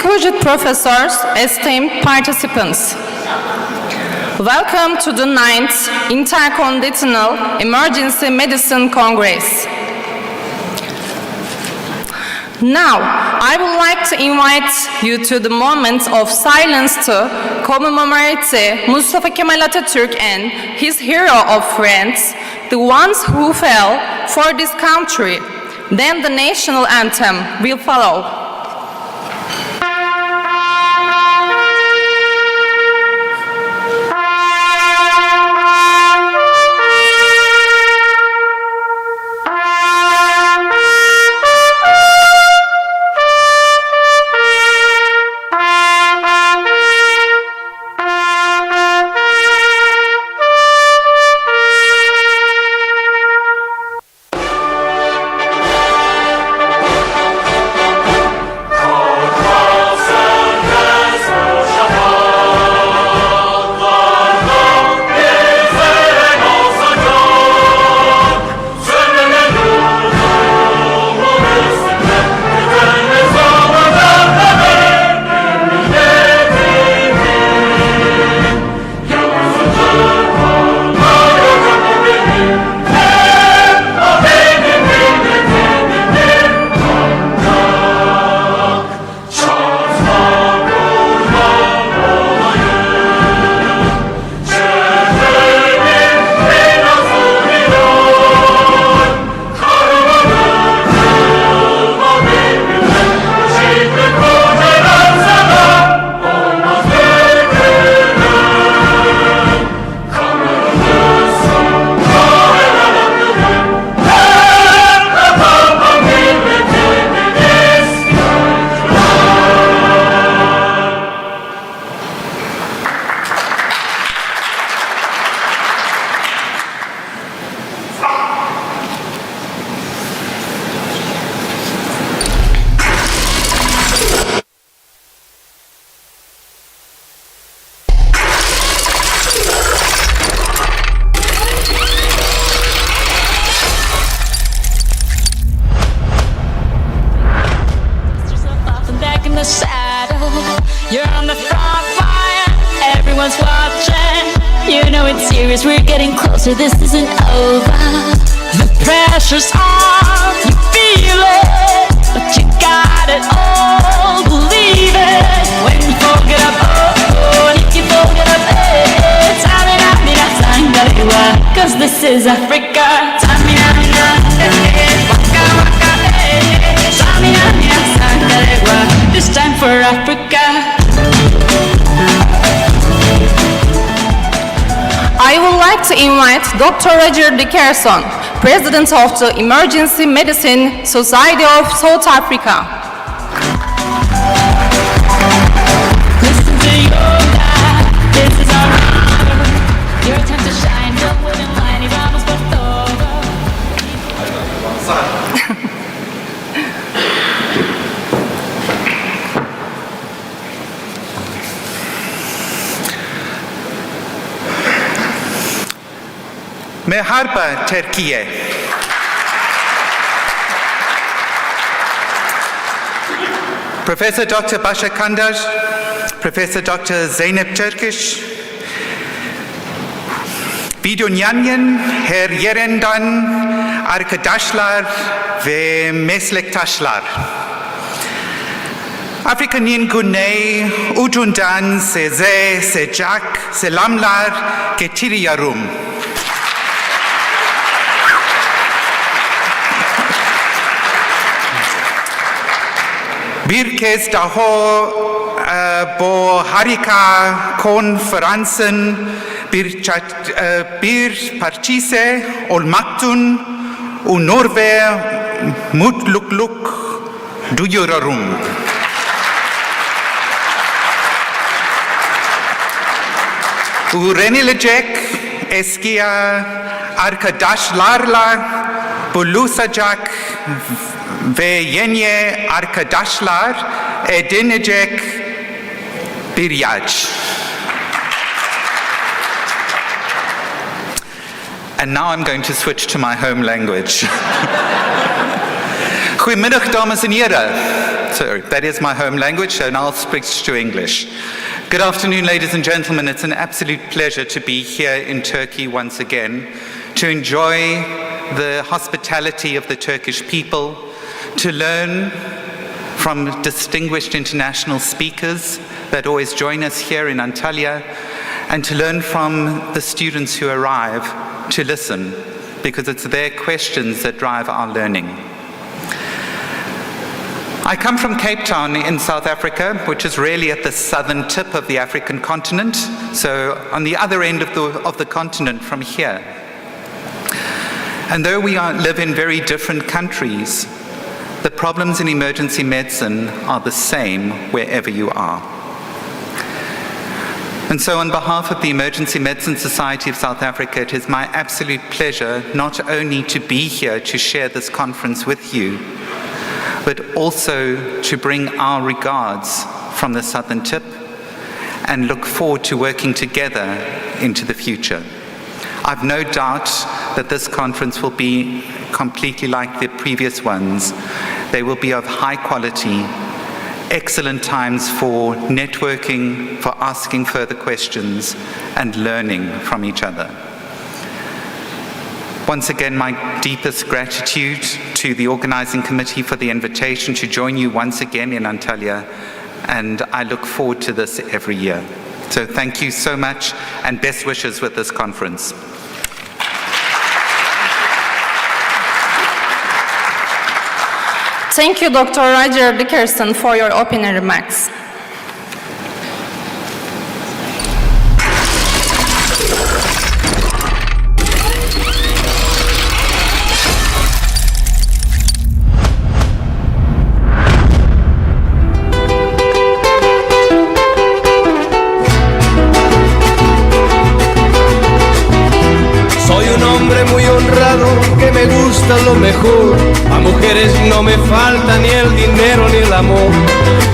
Distinguished professors, esteemed participants, welcome to the 9th Intercontinental Emergency Medicine Congress. Now, I would like to invite you to the moment of silence to commemorate Mustafa Kemal Atatürk and his hero of friends, the ones who fell for this country. Then the national anthem will follow. You're on the front line, everyone's watching. You know it's serious, we're getting closer, this isn't over. The pressure's on, you feel it, but you got it all, believe it. When you fold it up, oh, and if you fold it up, eh, tamina, sangalewa, cause this is Africa. Tamina, waka waka, tamina, sangalewa, this time for Africa. I would like to invite Dr. Roger Dickerson, President of the Emergency Medicine Society of South Africa. Listen to yoga, this is our hour. Your time to shine, don't wait in line, y vamos por todo. Merhaba Türkiye. Professor Dr. Basha Kandar, Professor Dr. Zeynep Turkish, Vidunyanyan, her yerinden, arkadaşlar ve meslektaşlar. Afrika'nın güney ucundan size sıcak selamlar getiriyorum. Bir kez daha bu harika konferansın bir parçası olmaktan onur ve mutluluk duyuyorum. Öğrenilecek eski arkadaşlarla buluşacak ve yeni arkadaşlar edinecek bir yaş. And now I'm going to switch to my home language. Goedemiddag, dames en heren. Sorry, that is my home language, and I'll switch to English. Good afternoon, ladies and gentlemen. It's an absolute pleasure to be here in Turkey once again, to enjoy the hospitality of the Turkish people, to learn from distinguished international speakers that always join us here in Antalya, and to learn from the students who arrive, to listen, because it's their questions that drive our learning. I come from Cape Town in South Africa, which is really at the southern tip of the African continent, so on the other end of the continent from here. And though we live in very different countries, the problems in emergency medicine are the same wherever you are. And so on behalf of the Emergency Medicine Society of South Africa, it is my absolute pleasure not only to be here to share this conference with you, but also to bring our regards from the southern tip and look forward to working together into the future. I've no doubt that this conference will be completely like the previous ones. They will be of high quality, excellent times for networking, for asking further questions, and learning from each other. Once again, my deepest gratitude to the organizing committee for the invitation to join you once again in Antalya, and I look forward to this every year. So thank you so much, and best wishes with this conference. Thank you, Dr. Roger Dickerson, for your opening remarks. Soy un hombre muy honrado que me gusta lo mejor. A mujeres no me falta ni el dinero ni el amor.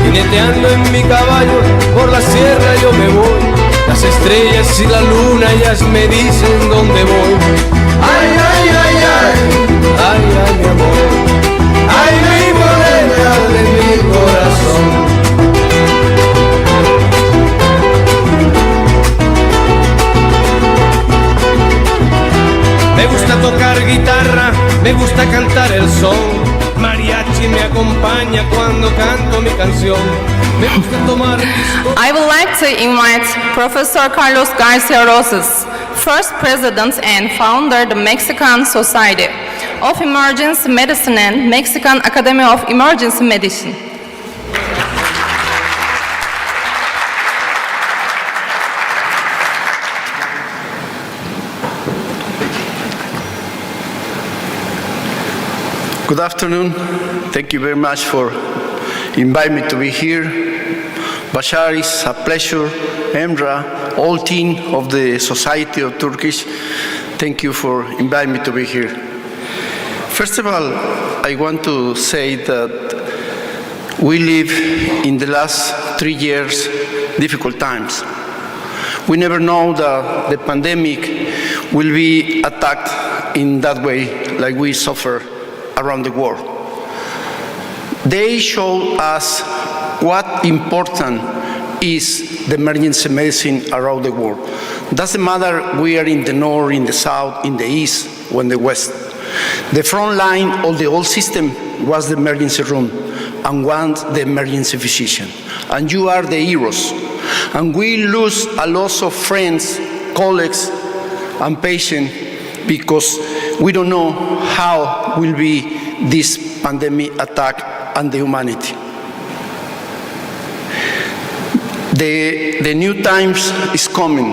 Jineteando en mi caballo por la sierra yo me voy. Las estrellas y la luna ellas me dicen dónde voy. Ay, ay, ay, ay, ay, ay, mi amor. Ay, mi morena de mi corazón. Me gusta tocar guitarra, me gusta cantar el son. Mariachi me acompaña cuando canto mi canción. Me gusta tomar pisco. I would like to invite Professor Carlos Garcia Rosas, first president and founder of the Mexican Society of Emergency Medicine and Mexican Academy of Emergency Medicine. Good afternoon. Thank you very much for inviting me to be here. Bashar, it's a pleasure. Emra, all team of the Society of Turkish, thank you for inviting me to be here. First of all, I want to say that we live in the last 3 years difficult times. We never know that the pandemic will be attacked in that way like we suffer around the world. They show us what important is the emergency medicine around the world. Doesn't matter we are in the north, in the south, in the east, or in the west. The front line of the old system was the emergency room and was the emergency physician. And you are the heroes. And we lose a lot of friends, colleagues, and patients because we don't know how will be this pandemic attack on the humanity. The new times is coming,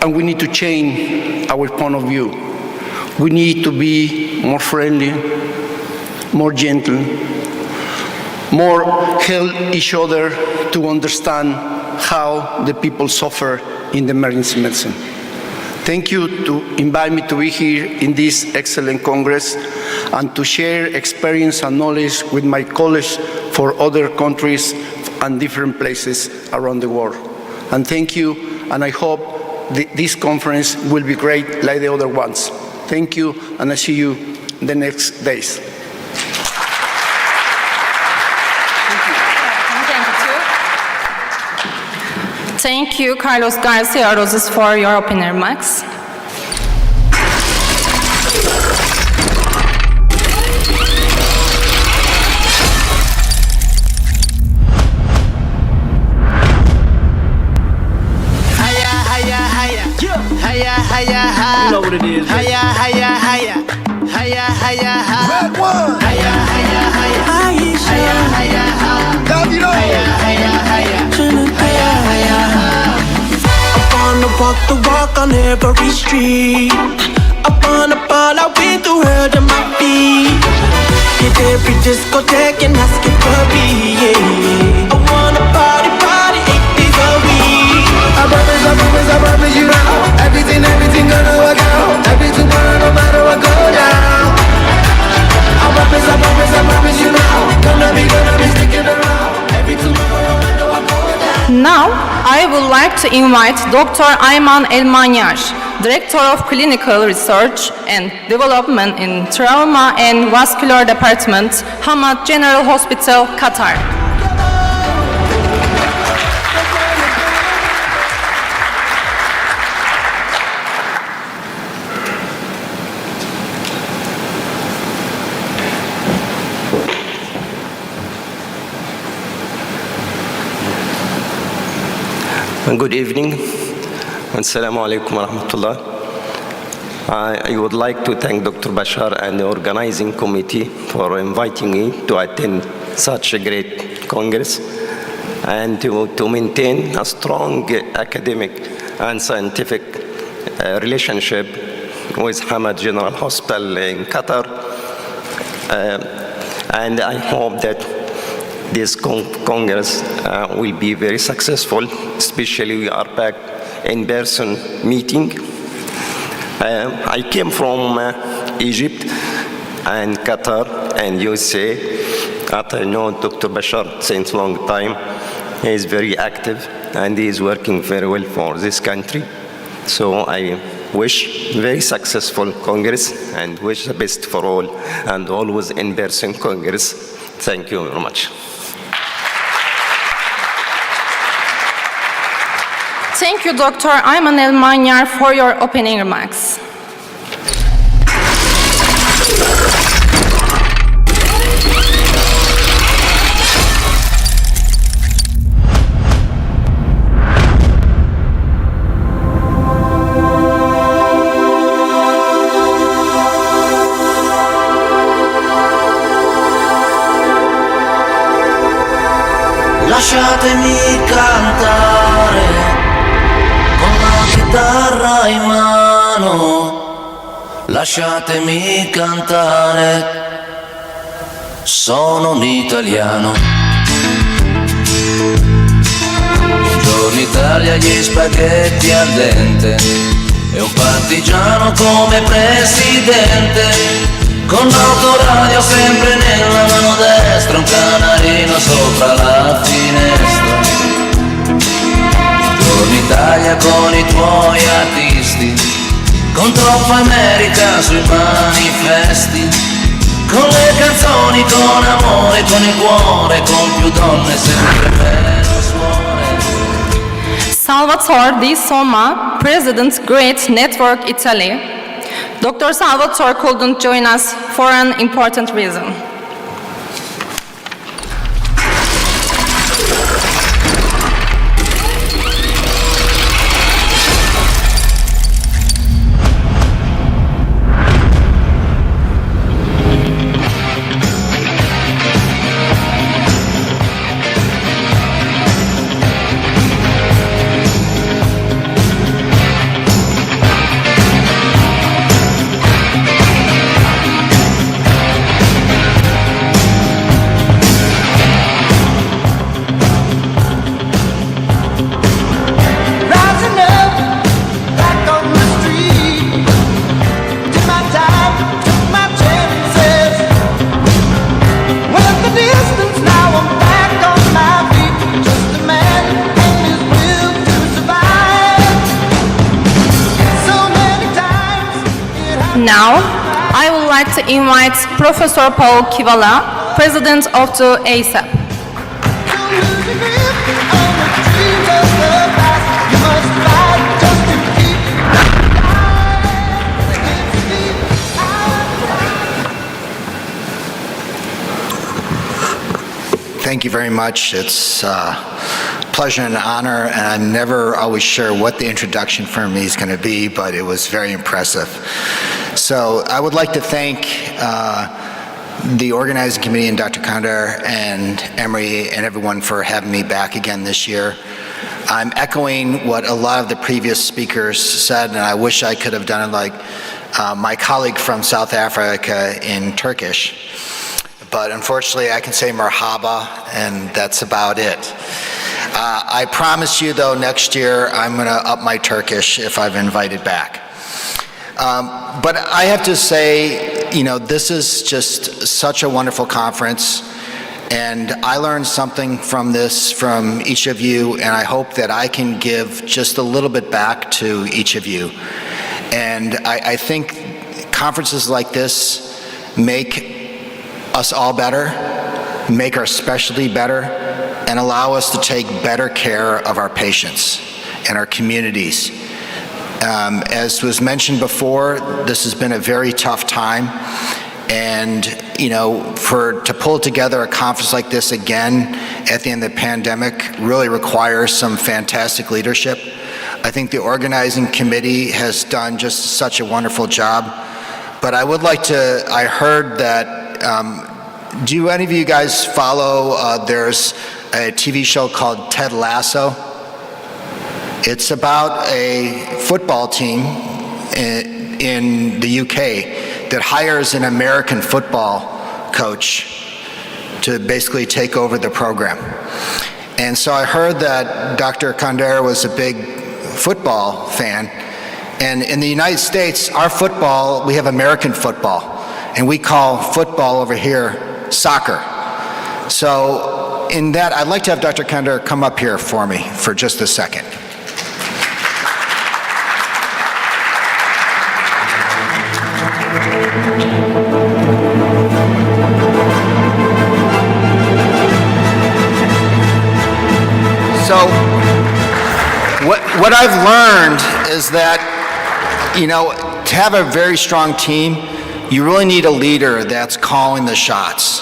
and we need to change our point of view. We need to be more friendly, more gentle, more help each other to understand how the people suffer in the emergency medicine. Thank you to invite me to be here in this excellent Congress and to share experience and knowledge with my colleagues for other countries and different places around the world. And thank you, and I hope this conference will be great like the other ones. Thank you, and I see you the next days. Thank you, Carlos Garcia Roses, for your opening remarks. You know what it is. Red one. I wanna walk the walk on every street. I wanna ball out with the world at my feet. Hit every discotheque and ask it for me, yeah. I wanna party 8 days a week. I promise you now. Everything gonna work out. Every tomorrow, no matter what go down. I promise you now. Gonna be sticking around. Every tomorrow, no matter what go down. Now, I would like to invite Dr. Ayman Elmanyar, Director of Clinical Research and Development in Trauma and Vascular Department, Hamad General Hospital, Qatar. Good evening. Assalamu alaikum wa rahmatullah. I would like to thank Dr. Bashar and the organizing committee for inviting me to attend such a great congress and to maintain a strong academic and scientific relationship with Hamad General Hospital in Qatar. And I hope that this congress will be very successful, especially we are back in-person meeting. I came from Egypt and Qatar and USA. After I know Dr. Bashar since a long time, he is very active and he is working very well for this country. So I wish very successful congress and wish the best for all and always in-person congress. Thank you very much. Thank you, Dr. Ayman Elmanyar, for your opening remarks. Lasciatemi cantare con la chitarra in mano, lasciatemi cantare, sono un italiano. Buongiorno Italia, gli spaghetti al dente e un partigiano come presidente. Con l'autoradio sempre nella mano destra, un canarino sopra la finestra. Buongiorno Italia con i tuoi artisti, con troppa America sui manifesti, con le canzoni, con amore, con il cuore, con più donne, sempre meno suore. Salvatore Di Soma, President, Great Network Italy. Dr. Salvatore couldn't join us for an important reason. Now, I would like to invite Professor Paul Kivala, President of the ASAP. On the dreams of the thank you very much. It's a pleasure and honor, and I'm never always sure what the introduction for me is going to be, but it was very impressive. So I would like to thank the organizing committee and Dr. Kandar and Emery and everyone for having me back again this year. I'm echoing what a lot of the previous speakers said, and I wish I could have done it like my colleague from South Africa in Turkish. But unfortunately, I can say marhaba, and that's about it. I promise you, though, next year I'm going to up my Turkish if I'm invited back. But I have to say, you know, this is just such a wonderful conference, and I learned something from this from each of you, and I hope that I can give just a little bit back to each of you. And I think conferences like this make us all better, make our specialty better, and allow us to take better care of our patients and our communities. As was mentioned before, this has been a very tough time, and you know, to pull together a conference like this again at the end of the pandemic really requires some fantastic leadership. I think the organizing committee has done just such a wonderful job, but I would like to, I heard that, do any of you guys follow, there's a TV show called Ted Lasso? It's about a football team in the UK that hires an American football coach to basically take over the program. And so I heard that Dr. Kandar was a big football fan. And in the United States, our football, we have American football. And we call football over here soccer. So in that, I'd like to have Dr. Kandar come up here for me for just a second. So what I've learned is that, you know, to have a very strong team, you really need a leader that's calling the shots.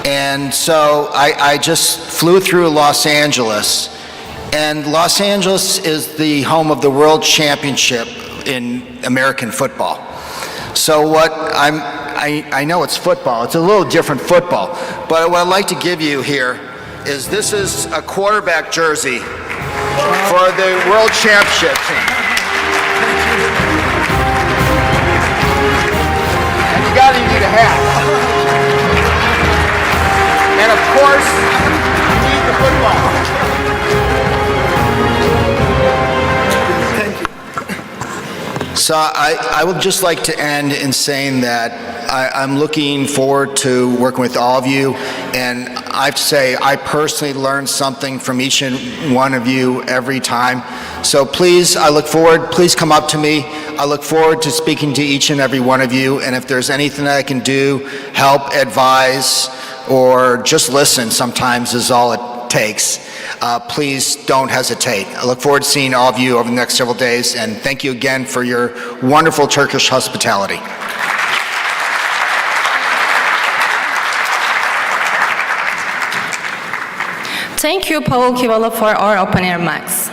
And so I just flew through Los Angeles, and Los Angeles is the home of the World Championship in American football. So what I know it's football, it's a little different football, but what I'd like to give you here is this is a quarterback jersey for the World Championship team. And you gotta need a hat. And of course, you need the football. Thank you. So I would just like to end in saying that I'm looking forward to working with all of you, and I have to say I personally learn something from each and one of you every time. So please, I look forward, please come up to me. I look forward to speaking to each and every one of you, and if there's anything that I can do, help, advise, or just listen sometimes is all it takes. Please don't hesitate. I look forward to seeing all of you over the next several days, and thank you again for your wonderful Turkish hospitality. Thank you, Paul Kivala, for our open air mics.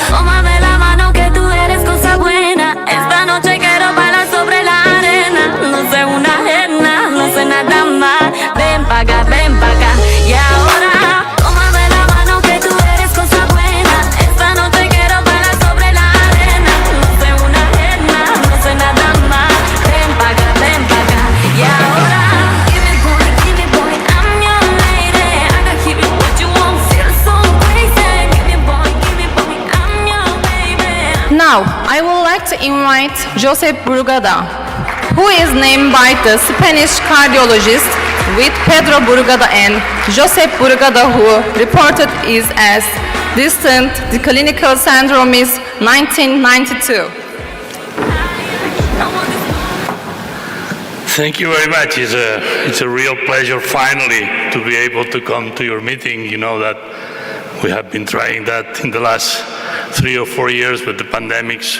Tómame la mano que tú eres cosa buena. Esta noche quiero bailar sobre la arena. No sé una ajena, no sé nada más. Ven pa' acá, y ahora tómame la mano que tú eres cosa buena. Esta noche quiero bailar sobre la arena. No sé una ajena, no sé nada más. Ven pa' acá, y ahora give me boy, I'm your lady. I can give you what you want, feel so crazy. Give me boy, I'm your baby. Now, I would like to invite Josep Brugada, who is named by the Spanish cardiologist with Pedro Burgada and Josep Burgada, who reported is as distant. The clinical syndrome is 1992. Thank you very much. It's a real pleasure finally to be able to come to your meeting. You know that we have been trying that in the last 3 or 4 years, but the pandemics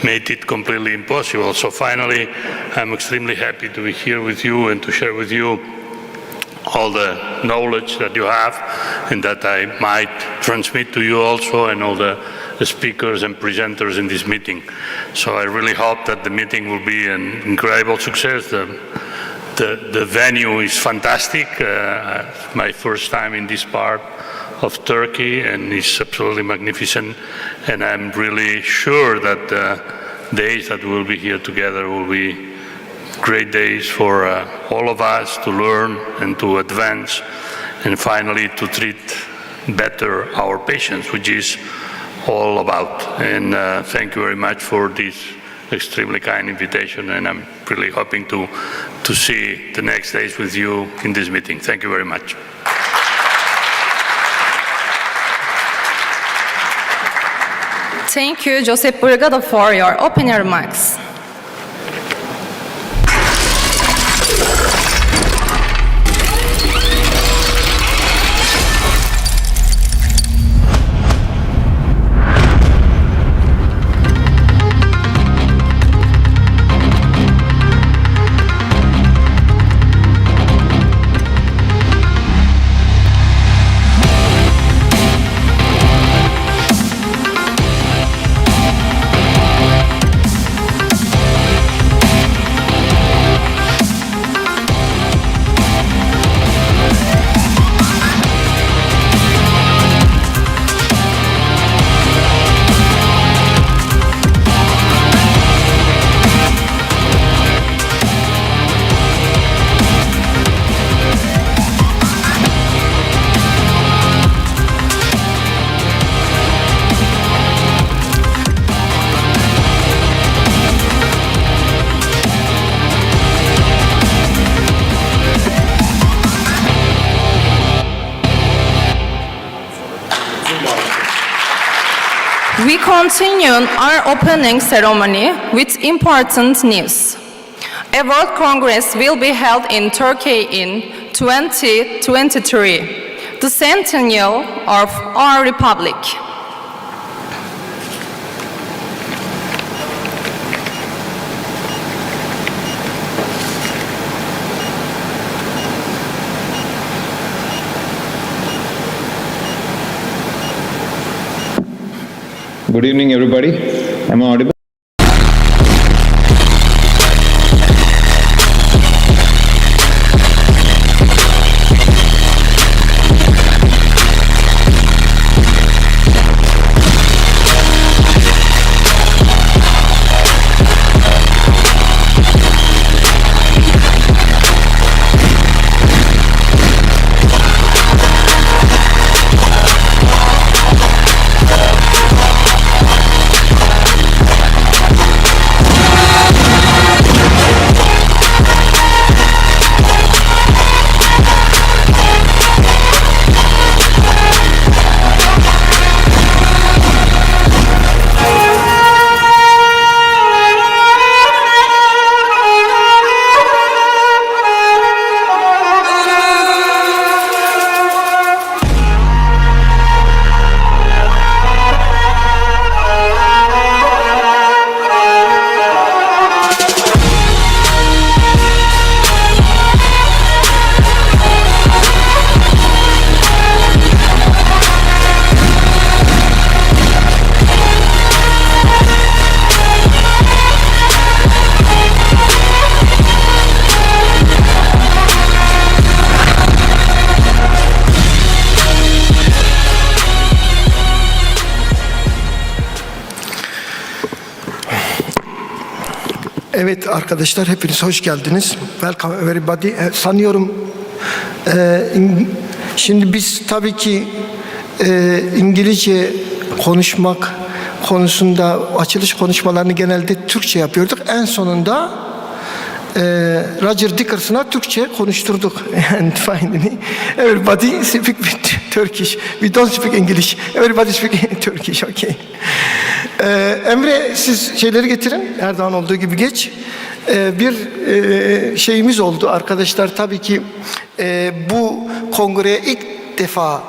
made it completely impossible. So finally, I'm extremely happy to be here with you and to share with you all the knowledge that you have and that I might transmit to you also, and all the speakers and presenters in this meeting. So I really hope that the meeting will be an incredible success. The venue is fantastic. My first time in this part of Turkey, and it's absolutely magnificent. And I'm really sure that the days that we'll be here together will be great days for all of us to learn and to advance, and finally to treat better our patients, which is all about. And thank you very much for this extremely kind invitation, and I'm really hoping to see the next days with you in this meeting. Thank you very much. Thank you, Josep Burgada, for your opening remarks. We continue our opening ceremony with important news. A World Congress will be held in Turkey in 2023, the centennial of our republic. Good evening, everybody. Am I audible? Evet arkadaşlar, hepiniz hoş geldiniz. Welcome everybody. Sanıyorum şimdi biz tabii ki İngilizce konuşmak konusunda açılış konuşmalarını genelde Türkçe yapıyorduk. En sonunda Roger Dickerson'a Türkçe konuşturduk. And finally, everybody speak Turkish. We don't speak English. Everybody speak Turkish, okay. Emre, siz şeyleri getirin. Her zaman olduğu gibi geç. Bir şeyimiz oldu arkadaşlar. Tabii ki bu kongreye ilk defa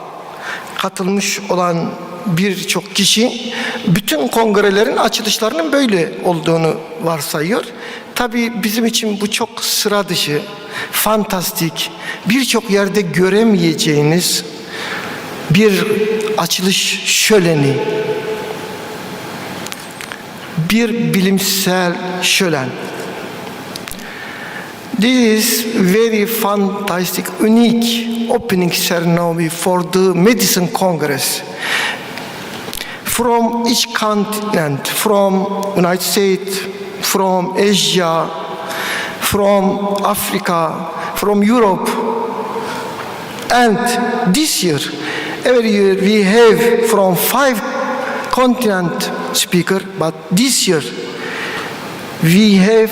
katılmış olan birçok kişi bütün kongrelerin açılışlarının böyle olduğunu varsayıyor. Tabii bizim için bu çok sıra dışı, fantastik, birçok yerde göremeyeceğiniz bir açılış şöleni, bir bilimsel şölen. This is very fantastic, unique opening ceremony for the Medicine Congress. From each continent, from United States, from Asia, from Africa, from Europe. And this year, every year we have from 5 continent speaker, but this year we have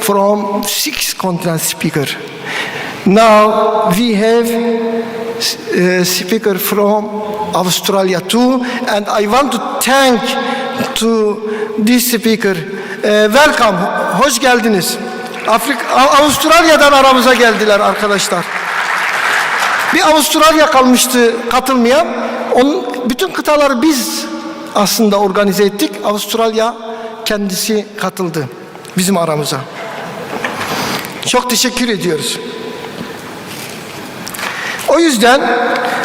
from 6 continent speaker. Now we have speaker from Australia too, and I want to thank to this speaker. Welcome, hoş geldiniz. Avustralya'dan aramıza geldiler arkadaşlar. Bir Avustralya kalmıştı katılmayan. Bütün kıtaları biz aslında organize ettik. Avustralya kendisi katıldı bizim aramıza. Çok teşekkür ediyoruz. O yüzden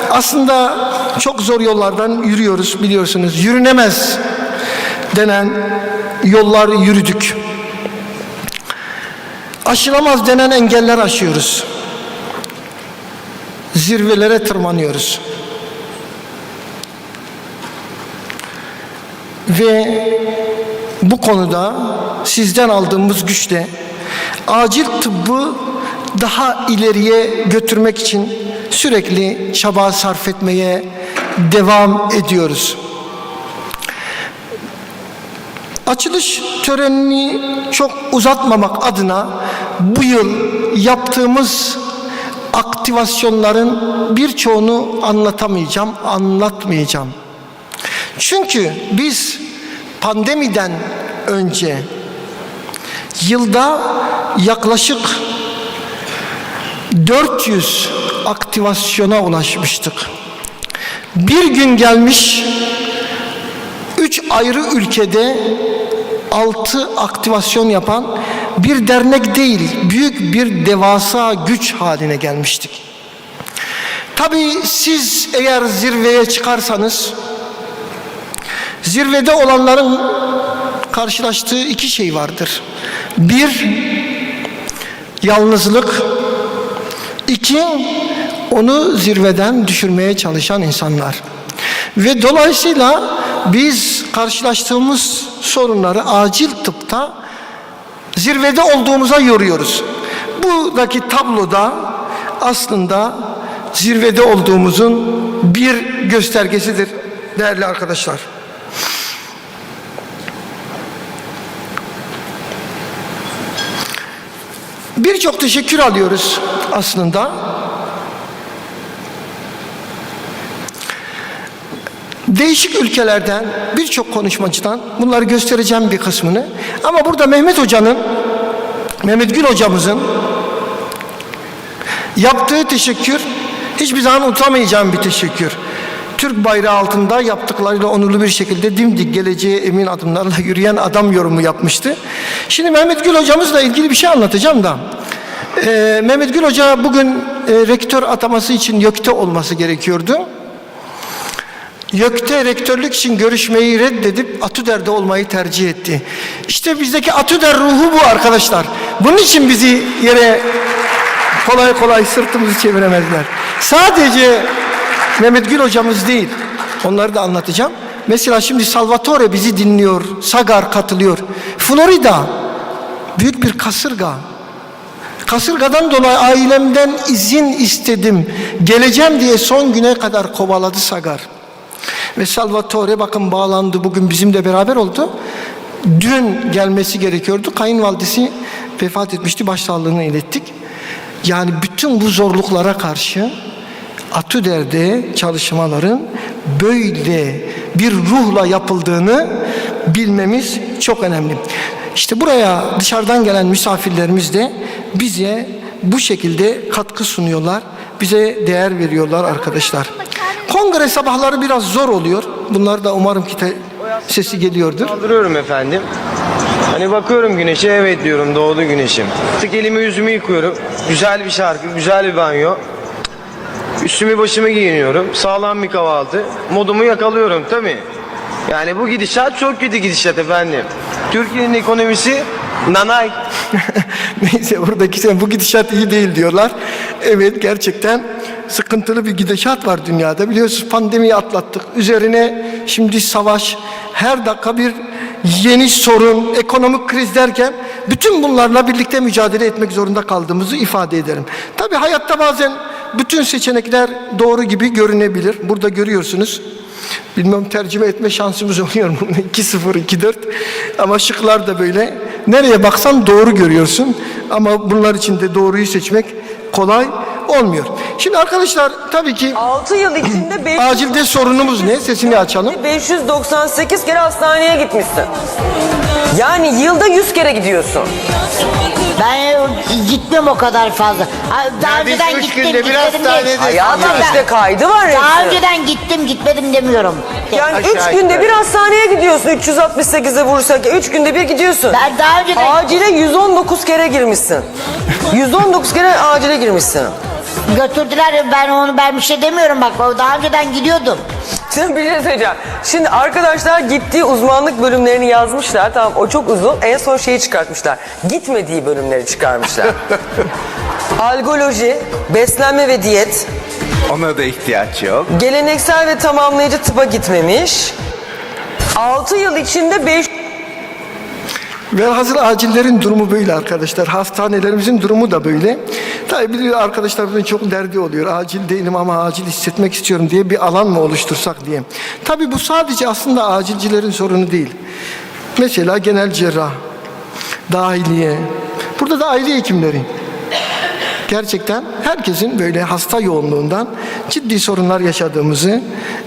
aslında çok zor yollardan yürüyoruz, biliyorsunuz. Yürünemez denen yollar yürüdük. Aşılamaz denen engeller aşıyoruz. Zirvelere tırmanıyoruz. Ve bu konuda sizden aldığımız güçle acil tıbbı daha ileriye götürmek için sürekli çaba sarf etmeye devam ediyoruz. Açılış törenini çok uzatmamak adına bu yıl yaptığımız aktivasyonların birçoğunu anlatmayacağım. Çünkü biz pandemiden önce yılda yaklaşık 400 aktivasyona ulaşmıştık. Bir gün gelmiş 3 ayrı ülkede 6 aktivasyon yapan bir dernek değil, büyük bir devasa güç haline gelmiştik. Tabii siz eğer zirveye çıkarsanız, zirvede olanların karşılaştığı 2 şey vardır. 1, yalnızlık. 2, onu zirveden düşürmeye çalışan insanlar. Ve dolayısıyla biz karşılaştığımız sorunları acil tıpta zirvede olduğumuza yoruyoruz. Buradaki tabloda aslında zirvede olduğumuzun bir göstergesidir değerli arkadaşlar. Birçok teşekkür alıyoruz aslında. Değişik ülkelerden, birçok konuşmacıdan, bunları göstereceğim bir kısmını. Ama burada Mehmet Gül hocamızın yaptığı teşekkür, hiçbir zaman unutamayacağım bir teşekkür. Türk bayrağı altında yaptıklarıyla onurlu bir şekilde dimdik geleceğe emin adımlarla yürüyen adam yorumu yapmıştı. Şimdi Mehmet Gül hocamızla ilgili bir şey anlatacağım da. Mehmet Gül hoca bugün rektör ataması için YÖK'te olması gerekiyordu. YÖK'te rektörlük için görüşmeyi reddedip ATÜDER'de olmayı tercih etti. İşte bizdeki ATÜDER ruhu bu arkadaşlar. Bunun için bizi yere kolay kolay sırtımızı çeviremezler. Sadece Mehmet Gül hocamız değil, onları da anlatacağım. Mesela şimdi Salvatore bizi dinliyor, Sagar katılıyor. Florida, büyük bir kasırga. Kasırgadan dolayı ailemden izin istedim. Geleceğim diye son güne kadar kovaladı Sagar. Ve Salvatore bakın bağlandı, bugün bizimle beraber oldu. Dün gelmesi gerekiyordu. Kayınvalidesi vefat etmişti. Başsağlığını ilettik. Yani bütün bu zorluklara karşı Atüder'de çalışmaların böyle bir ruhla yapıldığını bilmemiz çok önemli. İşte buraya dışarıdan gelen misafirlerimiz de bize bu şekilde katkı sunuyorlar. Bize değer veriyorlar arkadaşlar. Kongre sabahları biraz zor oluyor. Bunlar da umarım ki sesi geliyordur. Kaldırıyorum efendim. Hani bakıyorum güneşe, evet diyorum, doğdu güneşim. Tık elimi yüzümü yıkıyorum. Güzel bir şarkı, güzel bir banyo. Üstümü başımı giyiniyorum. Sağlam bir kahvaltı. Modumu yakalıyorum tabii. Yani bu gidişat çok kötü gidişat efendim. Türkiye'nin ekonomisi nanay. Neyse buradaki bu gidişat iyi değil diyorlar. Evet, gerçekten sıkıntılı bir gidişat var dünyada. Biliyorsunuz pandemiyi atlattık. Üzerine şimdi savaş, her dakika bir yeni sorun, ekonomik kriz derken bütün bunlarla birlikte mücadele etmek zorunda kaldığımızı ifade ederim. Tabii hayatta bazen bütün seçenekler doğru gibi görünebilir. Burada görüyorsunuz. Bilmem tercüme etme şansımız oluyor mu? 2-0, 2-4. Ama şıklar da böyle. Nereye baksan doğru görüyorsun. Ama bunlar için de doğruyu seçmek kolay olmuyor. Şimdi arkadaşlar tabii ki 6 yıl içinde acilde sorunumuz ne? Sesini açalım. 598 kere hastaneye gitmişsin. Yani yılda 100 kere gidiyorsun. Ben gitmem o kadar fazla. Daha önceden gittim, gitmedim değil. Hayatım işte kaydı var ya. Daha önceden gittim, gitmedim demiyorum. Yani 3 günde bir hastaneye gidiyorsun. 368'e vurursak 3 günde bir gidiyorsun. Ben daha önceden... Acile 119 kere girmişsin. 119 kere acile girmişsin. Götürdüler, ben bir şey demiyorum bak. Daha önceden gidiyordum. Şimdi bir şey söyleyeceğim. Şimdi arkadaşlar gittiği uzmanlık bölümlerini yazmışlar. Tamam, o çok uzun. En son şeyi çıkartmışlar. Gitmediği bölümleri çıkarmışlar. Algoloji, beslenme ve diyet. Ona da ihtiyaç yok. Geleneksel ve tamamlayıcı tıba gitmemiş. 6 yıl içinde 5... Velhasıl acillerin durumu böyle arkadaşlar. Hastanelerimizin durumu da böyle. Tabii biliyor arkadaşlarımızın çok derdi oluyor. Acil değilim ama acil hissetmek istiyorum diye bir alan mı oluştursak diye. Tabii bu sadece aslında acilcilerin sorunu değil. Mesela genel cerrah, dahiliye. Burada da aile hekimleri. Gerçekten herkesin böyle hasta yoğunluğundan ciddi sorunlar yaşadığımızı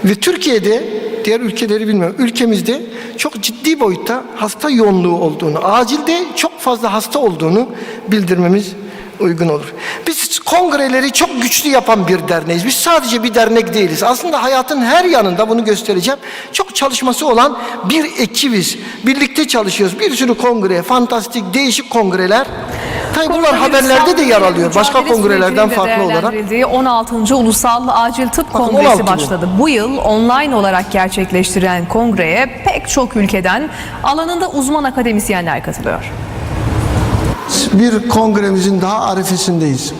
ve Türkiye'de, diğer ülkeleri bilmiyorum, ülkemizde çok ciddi boyutta hasta yoğunluğu olduğunu, acilde çok fazla hasta olduğunu bildirmemiz uygun olur. Biz kongreleri çok güçlü yapan bir derneğiz. Biz sadece bir dernek değiliz. Aslında hayatın her yanında bunu göstereceğim. Çok çalışması olan bir ekibiz. Birlikte çalışıyoruz. Bir sürü kongre, fantastik, değişik kongreler. Tabii bunlar haberlerde de yer alıyor. Başka kongrelerden farklı olarak. 16. Ulusal Acil Tıp Kongresi başladı. Bu yıl online olarak gerçekleştirilen kongreye pek çok ülkeden alanında uzman akademisyenler katılıyor. Bir kongremizin daha arifesindeyiz.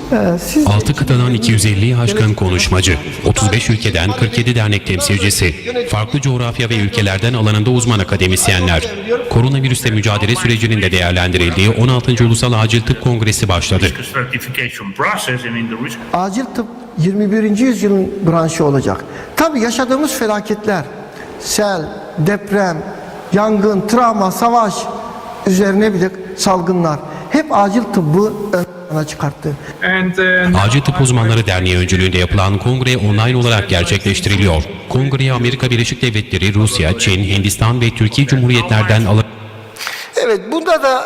6 kıtadan 250'yi aşkın konuşmacı, 35 ülkeden 47 dernek temsilcisi, farklı coğrafya ve ülkelerden alanında uzman akademisyenler. Koronavirüsle mücadele sürecinin de değerlendirildiği 16. Ulusal Acil Tıp Kongresi başladı. Acil tıp 21. yüzyılın branşı olacak. Tabii yaşadığımız felaketler, sel, deprem, yangın, travma, savaş, üzerine bir de salgınlar. Hep acil tıbbı ön plana çıkarttı. Acil Tıp Uzmanları Derneği öncülüğünde yapılan kongre online olarak gerçekleştiriliyor. Kongreye Amerika Birleşik Devletleri, Rusya, Çin, Hindistan ve Türkiye Cumhuriyetlerden Evet, bunda da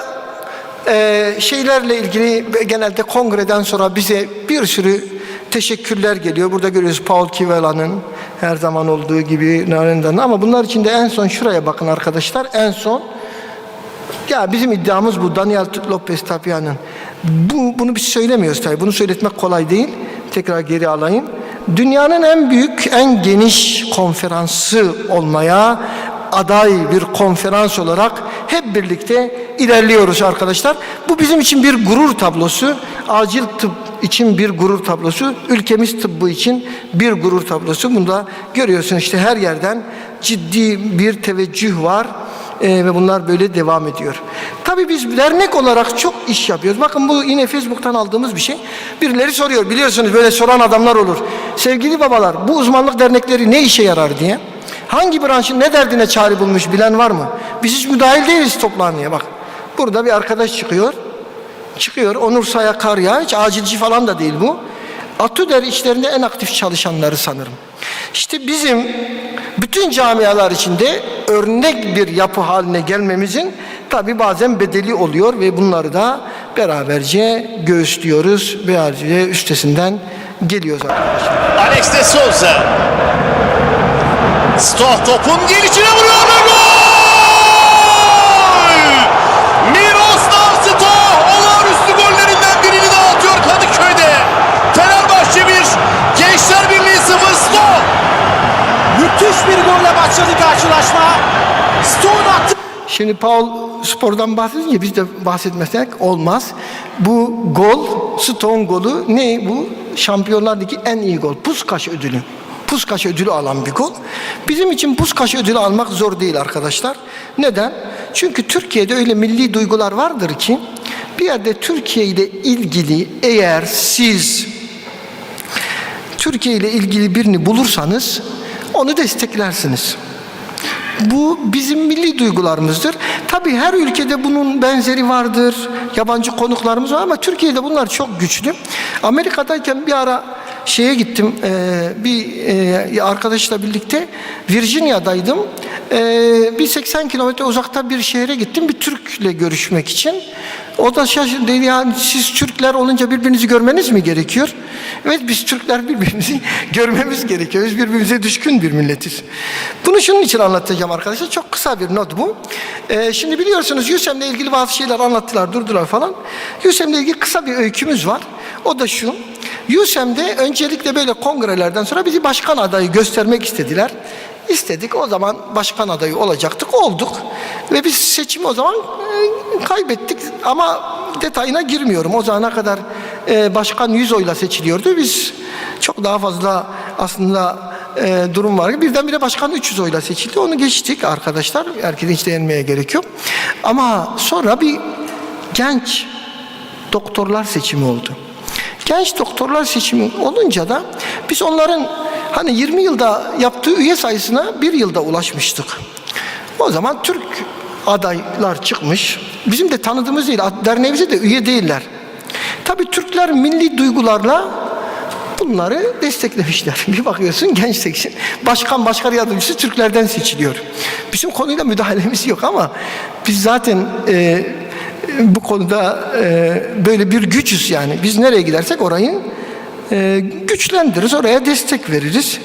şeylerle ilgili genelde kongreden sonra bize bir sürü teşekkürler geliyor. Burada görüyoruz Paul Kivela'nın her zaman olduğu gibi Narenda'nın, ama bunlar içinde en son şuraya bakın arkadaşlar. En son ya bizim iddiamız bu. Daniel Lopez Tapia'nın. Bunu biz söylemiyoruz tabii. Bunu söyletmek kolay değil. Tekrar geri alayım. Dünyanın en büyük, en geniş konferansı olmaya aday bir konferans olarak hep birlikte ilerliyoruz arkadaşlar. Bu bizim için bir gurur tablosu. Acil tıp için bir gurur tablosu. Ülkemiz tıbbı için bir gurur tablosu. Bunda görüyorsun işte her yerden ciddi bir teveccüh var. Ve bunlar böyle devam ediyor. Tabii biz dernek olarak çok iş yapıyoruz. Bakın bu yine Facebook'tan aldığımız bir şey. Birileri soruyor, biliyorsunuz böyle soran adamlar olur. Sevgili babalar, bu uzmanlık dernekleri ne işe yarar diye. Hangi branşın ne derdine çare bulmuş bilen var mı? Biz hiç müdahil değiliz toplanmaya bak. Burada bir arkadaş çıkıyor. çıkıyor. Onur Saya Karya, hiç acilci falan da değil bu. Atüder içlerinde en aktif çalışanları sanırım. İşte bizim bütün camialar içinde örnek bir yapı haline gelmemizin tabi bazen bedeli oluyor ve bunları da beraberce göğüslüyoruz, beraberce üstesinden geliyoruz arkadaşlar. Alex de Souza. Stoh topun gelişine vuruyor ve gol! Miroslav Stoh olağanüstü gollerinden birini daha atıyor Kadıköy'de. Fenerbahçe 1, Gençler Birliği 0. Stoh. Müthiş bir golle başladı karşılaşma. Stone'un attı. Şimdi Paul spordan bahsedince biz de bahsetmesek olmaz. Bu gol, Stone golü ne bu? Şampiyonlar Ligi en iyi gol. Puskás ödülü. Puskás ödülü alan bir gol. Bizim için Puskás ödülü almak zor değil arkadaşlar. Neden? Çünkü Türkiye'de öyle milli duygular vardır ki bir yerde Türkiye ile ilgili eğer siz Türkiye ile ilgili birini bulursanız onu desteklersiniz. Bu bizim milli duygularımızdır. Tabii her ülkede bunun benzeri vardır. Yabancı konuklarımız var ama Türkiye'de bunlar çok güçlü. Amerika'dayken bir ara şeye gittim, bir arkadaşla birlikte Virginia'daydım. Bir 80 kilometre uzakta bir şehre gittim bir Türk'le görüşmek için. O da şaşırdı, dedi yani siz Türkler olunca birbirinizi görmeniz mi gerekiyor? Evet, biz Türkler birbirimizi görmemiz gerekiyor. Biz birbirimize düşkün bir milletiz. Bunu şunun için anlatacağım arkadaşlar. Çok kısa bir not bu. Şimdi biliyorsunuz Yusem'le ilgili bazı şeyler anlattılar, durdular falan. Yusem'le ilgili kısa bir öykümüz var. O da şu. Yusem'de öncelikle böyle kongrelerden sonra bizi başkan adayı göstermek istediler. İstedik, o zaman başkan adayı olacaktık, olduk ve biz seçimi o zaman kaybettik ama detayına girmiyorum. O zamana kadar başkan 100 oyla seçiliyordu, biz çok daha fazla aslında durum var. Birdenbire başkan 300 oyla seçildi, onu geçtik arkadaşlar, herkese hiç değinmeye gerek yok. Ama sonra bir genç doktorlar seçimi oldu. Genç doktorlar seçimi olunca da biz onların hani 20 yılda yaptığı üye sayısına 1 yılda ulaşmıştık. O zaman Türk adaylar çıkmış. Bizim de tanıdığımız değil, derneğimize de üye değiller. Tabii Türkler milli duygularla bunları desteklemişler. Bir bakıyorsun genç seçim. Başkan yardımcısı Türklerden seçiliyor. Bizim konuyla müdahalemiz yok ama biz zaten bu konuda böyle bir gücüz yani. Biz nereye gidersek orayı güçlendiririz, oraya destek veririz.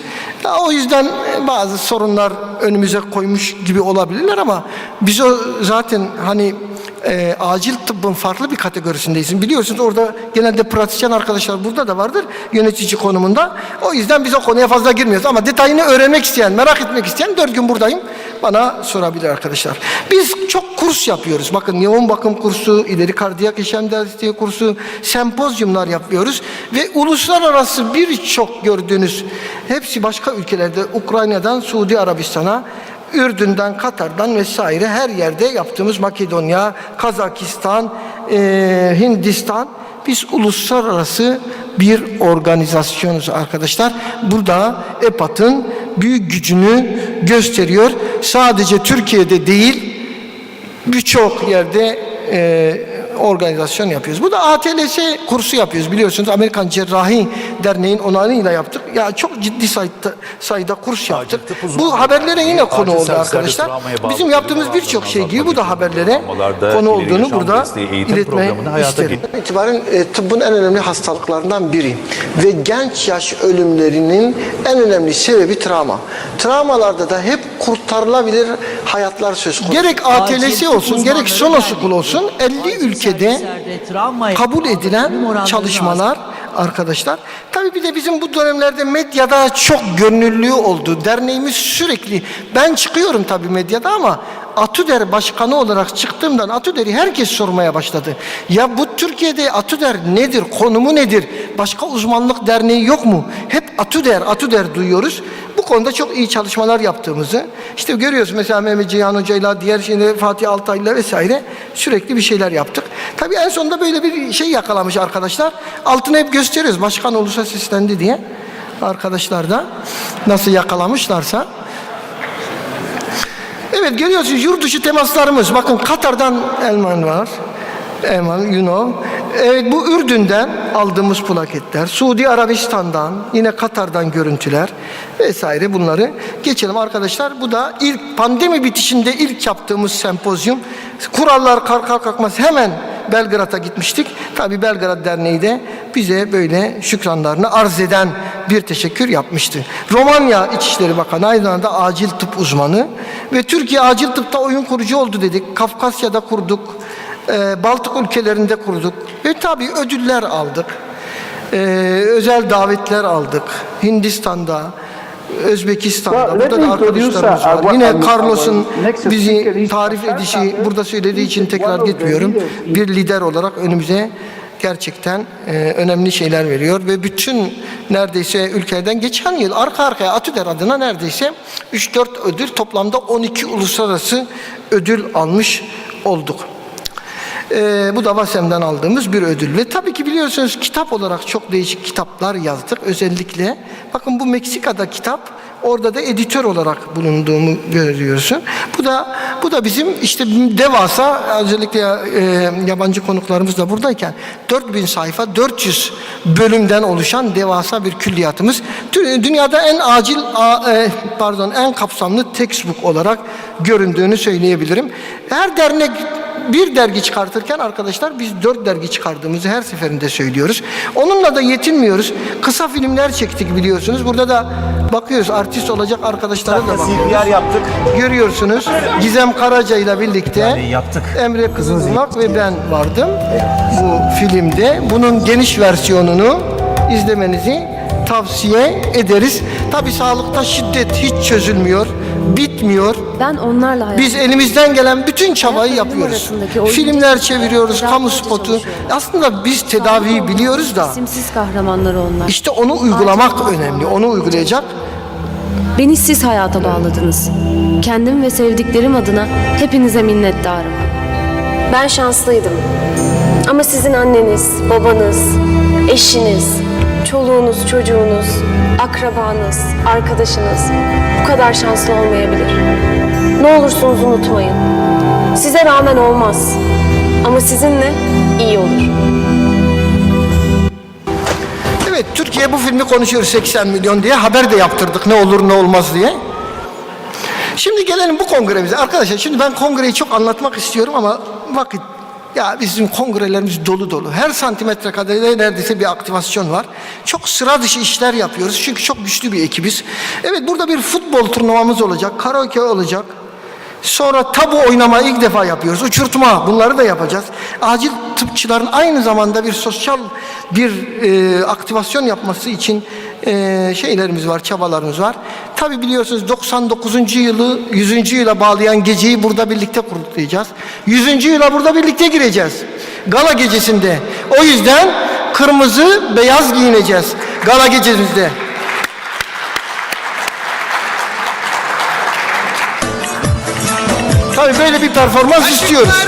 O yüzden bazı sorunlar önümüze koymuş gibi olabilirler ama biz o zaten hani acil tıbbın farklı bir kategorisindeyiz. Biliyorsunuz orada genelde pratisyen arkadaşlar burada da vardır yönetici konumunda. O yüzden biz o konuya fazla girmiyoruz ama detayını öğrenmek isteyen, merak etmek isteyen 4 gün buradayım. Bana sorabilir arkadaşlar. Biz çok kurs yapıyoruz. Bakın yoğun bakım kursu, ileri kardiyak yaşam desteği kursu, sempozyumlar yapıyoruz ve uluslararası birçok gördüğünüz hepsi başka ülkelerde, Ukrayna'dan Suudi Arabistan'a, Ürdün'den, Katar'dan vesaire her yerde yaptığımız Makedonya, Kazakistan, Hindistan, biz uluslararası bir organizasyonuz arkadaşlar. Burada EPAT'ın büyük gücünü gösteriyor. Sadece Türkiye'de değil, birçok yerde organizasyon yapıyoruz. Bu da ATLS kursu yapıyoruz. Biliyorsunuz Amerikan Cerrahi Derneği'nin onayıyla yaptık. Ya çok ciddi sayıda kurs yaptık. Bu haberlere yine konu oldu arkadaşlar. Bizim yaptığımız birçok şey gibi bu da haberlere konu olduğunu burada iletmeyi isterim. İtibaren tıbbın en önemli hastalıklarından biri ve genç yaş ölümlerinin en önemli sebebi travma. Travmalarda da hep kurtarılabilir hayatlar söz konusu. Gerek ATLS olsun, gerek Sonosukul olsun 50 ülkede kabul edilen çalışmalar arkadaşlar. Tabii bir de bizim bu dönemlerde medyada çok gönüllülüğü oldu. Derneğimiz sürekli, ben çıkıyorum tabii medyada ama Atüder başkanı olarak çıktığımdan Atüder'i herkes sormaya başladı. Ya bu Türkiye'de Atüder nedir, konumu nedir? Başka uzmanlık derneği yok mu? Hep Atüder duyuyoruz. Bu konuda çok iyi çalışmalar yaptığımızı işte görüyoruz. Mesela Mehmet Ceyhan Hoca'yla, diğer şeyle Fatih Altaylı'yla vesaire sürekli bir şeyler yaptık. Tabii en sonunda böyle bir şey yakalamış arkadaşlar. Altını hep gösteriyoruz. Başkan olursa seslendi diye. Arkadaşlar da nasıl yakalamışlarsa. Evet, görüyorsunuz yurt dışı temaslarımız. Bakın Katar'dan Elman var. Elman, you know. Evet, bu Ürdün'den aldığımız plaketler, Suudi Arabistan'dan, yine Katar'dan görüntüler vesaire, bunları geçelim arkadaşlar. Bu da ilk pandemi bitişinde ilk yaptığımız sempozyum. Kurallar kalkar kalkmaz hemen Belgrad'a gitmiştik. Tabii Belgrad Derneği de bize böyle şükranlarını arz eden bir teşekkür yapmıştı. Romanya İçişleri Bakanı aynı zamanda acil tıp uzmanı ve Türkiye acil tıpta oyun kurucu oldu dedik. Kafkasya'da kurduk. Baltık ülkelerinde kurduk ve tabii ödüller aldık. Özel davetler aldık. Hindistan'da, Özbekistan'da, burada da arkadaşlarımız var. Yine Carlos'un bizi tarif edişi, burada söylediği için tekrar gitmiyorum. Bir lider olarak önümüze gerçekten önemli şeyler veriyor ve bütün neredeyse ülkelerden geçen yıl arka arkaya ATÜDER adına neredeyse 3-4 ödül, toplamda 12 uluslararası ödül almış olduk. Bu da VASEM'den aldığımız bir ödül ve tabii ki biliyorsunuz kitap olarak çok değişik kitaplar yazdık. Özellikle bakın bu Meksika'da kitap, orada da editör olarak bulunduğumu görüyorsun. Bu da bizim işte devasa, özellikle yabancı konuklarımız da buradayken 4000 sayfa 400 bölümden oluşan devasa bir külliyatımız. Dünyada en kapsamlı textbook olarak göründüğünü söyleyebilirim. Her dernek bir dergi çıkartırken arkadaşlar biz 4 dergi çıkardığımızı her seferinde söylüyoruz. Onunla da yetinmiyoruz. Kısa filmler çektik biliyorsunuz. Burada da bakıyoruz, artist olacak arkadaşlara da bakıyoruz. CPR yaptık. Görüyorsunuz. Gizem Karaca ile birlikte yaptık. Emre Kızılmak ve ben vardım bu filmde. Bunun geniş versiyonunu izlemenizi tavsiye ederiz. Tabii sağlıkta şiddet hiç çözülmüyor, bitmiyor. Ben onlarla Biz elimizden gelen bütün çabayı yapıyoruz. Filmler çeviriyoruz, kamu spotu. Aslında biz tedaviyi biliyoruz da. Simsiz kahramanları onlar. İşte onu uygulamak önemli. Onu uygulayacak. Beni siz hayata bağladınız. Kendim ve sevdiklerim adına hepinize minnettarım. Ben şanslıydım. Ama sizin anneniz, babanız, eşiniz, çoluğunuz, çocuğunuz, akrabanız, arkadaşınız bu kadar şanslı olmayabilir. Ne olursunuz unutmayın. Size rağmen olmaz. Ama sizinle iyi olur. Evet, Türkiye bu filmi konuşuyor 80 milyon diye. Haber de yaptırdık ne olur ne olmaz diye. Şimdi gelelim bu kongremize. Arkadaşlar şimdi ben kongreyi çok anlatmak istiyorum ama vakit, ya bizim kongrelerimiz dolu dolu. Her santimetre kadar neredeyse bir aktivasyon var. Çok sıra dışı işler yapıyoruz. Çünkü çok güçlü bir ekibiz. Evet, burada bir futbol turnuvamız olacak. Karaoke olacak. Sonra tabu oynama ilk defa yapıyoruz. Uçurtma, bunları da yapacağız. Acil tıpçıların aynı zamanda bir sosyal bir aktivasyon yapması için şeylerimiz var, çabalarımız var. Tabi biliyorsunuz 99. yılı 100. yıla bağlayan geceyi burada birlikte kutlayacağız. 100. yıla burada birlikte gireceğiz. Gala gecesinde. O yüzden kırmızı, beyaz giyineceğiz. Gala gecemizde. Tabii böyle bir performans istiyoruz.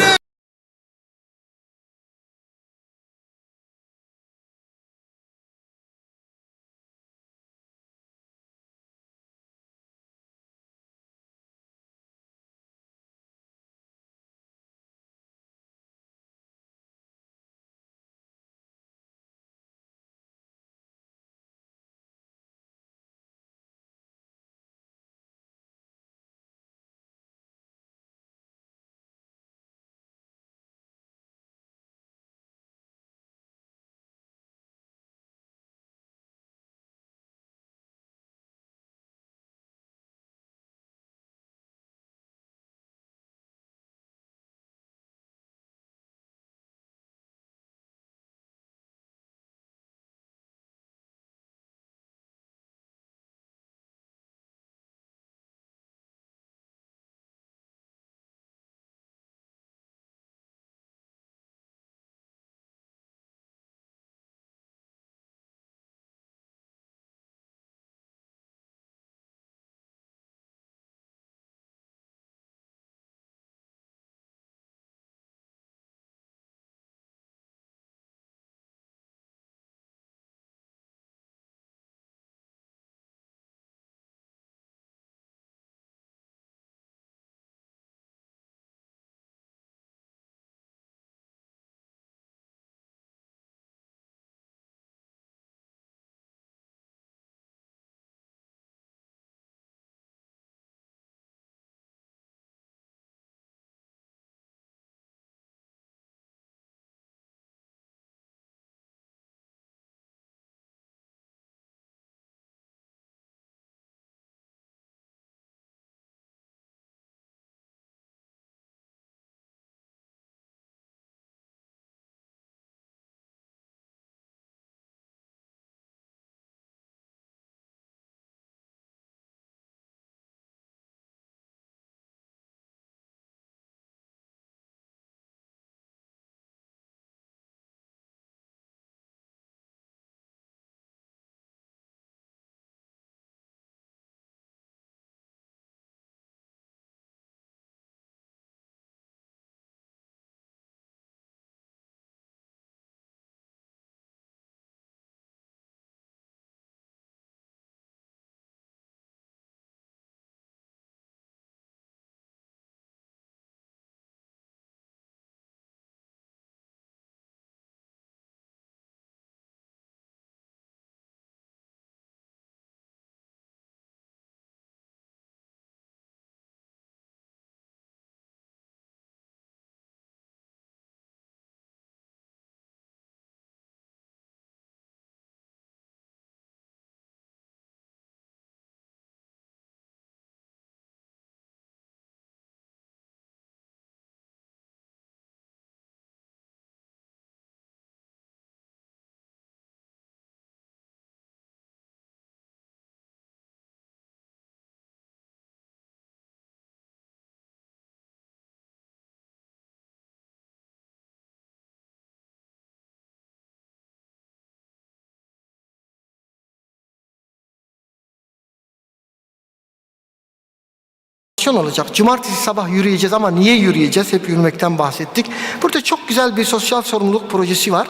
olacak. Cumartesi sabah yürüyeceğiz ama niye yürüyeceğiz? Hep yürümekten bahsettik. Burada çok güzel bir sosyal sorumluluk projesi var.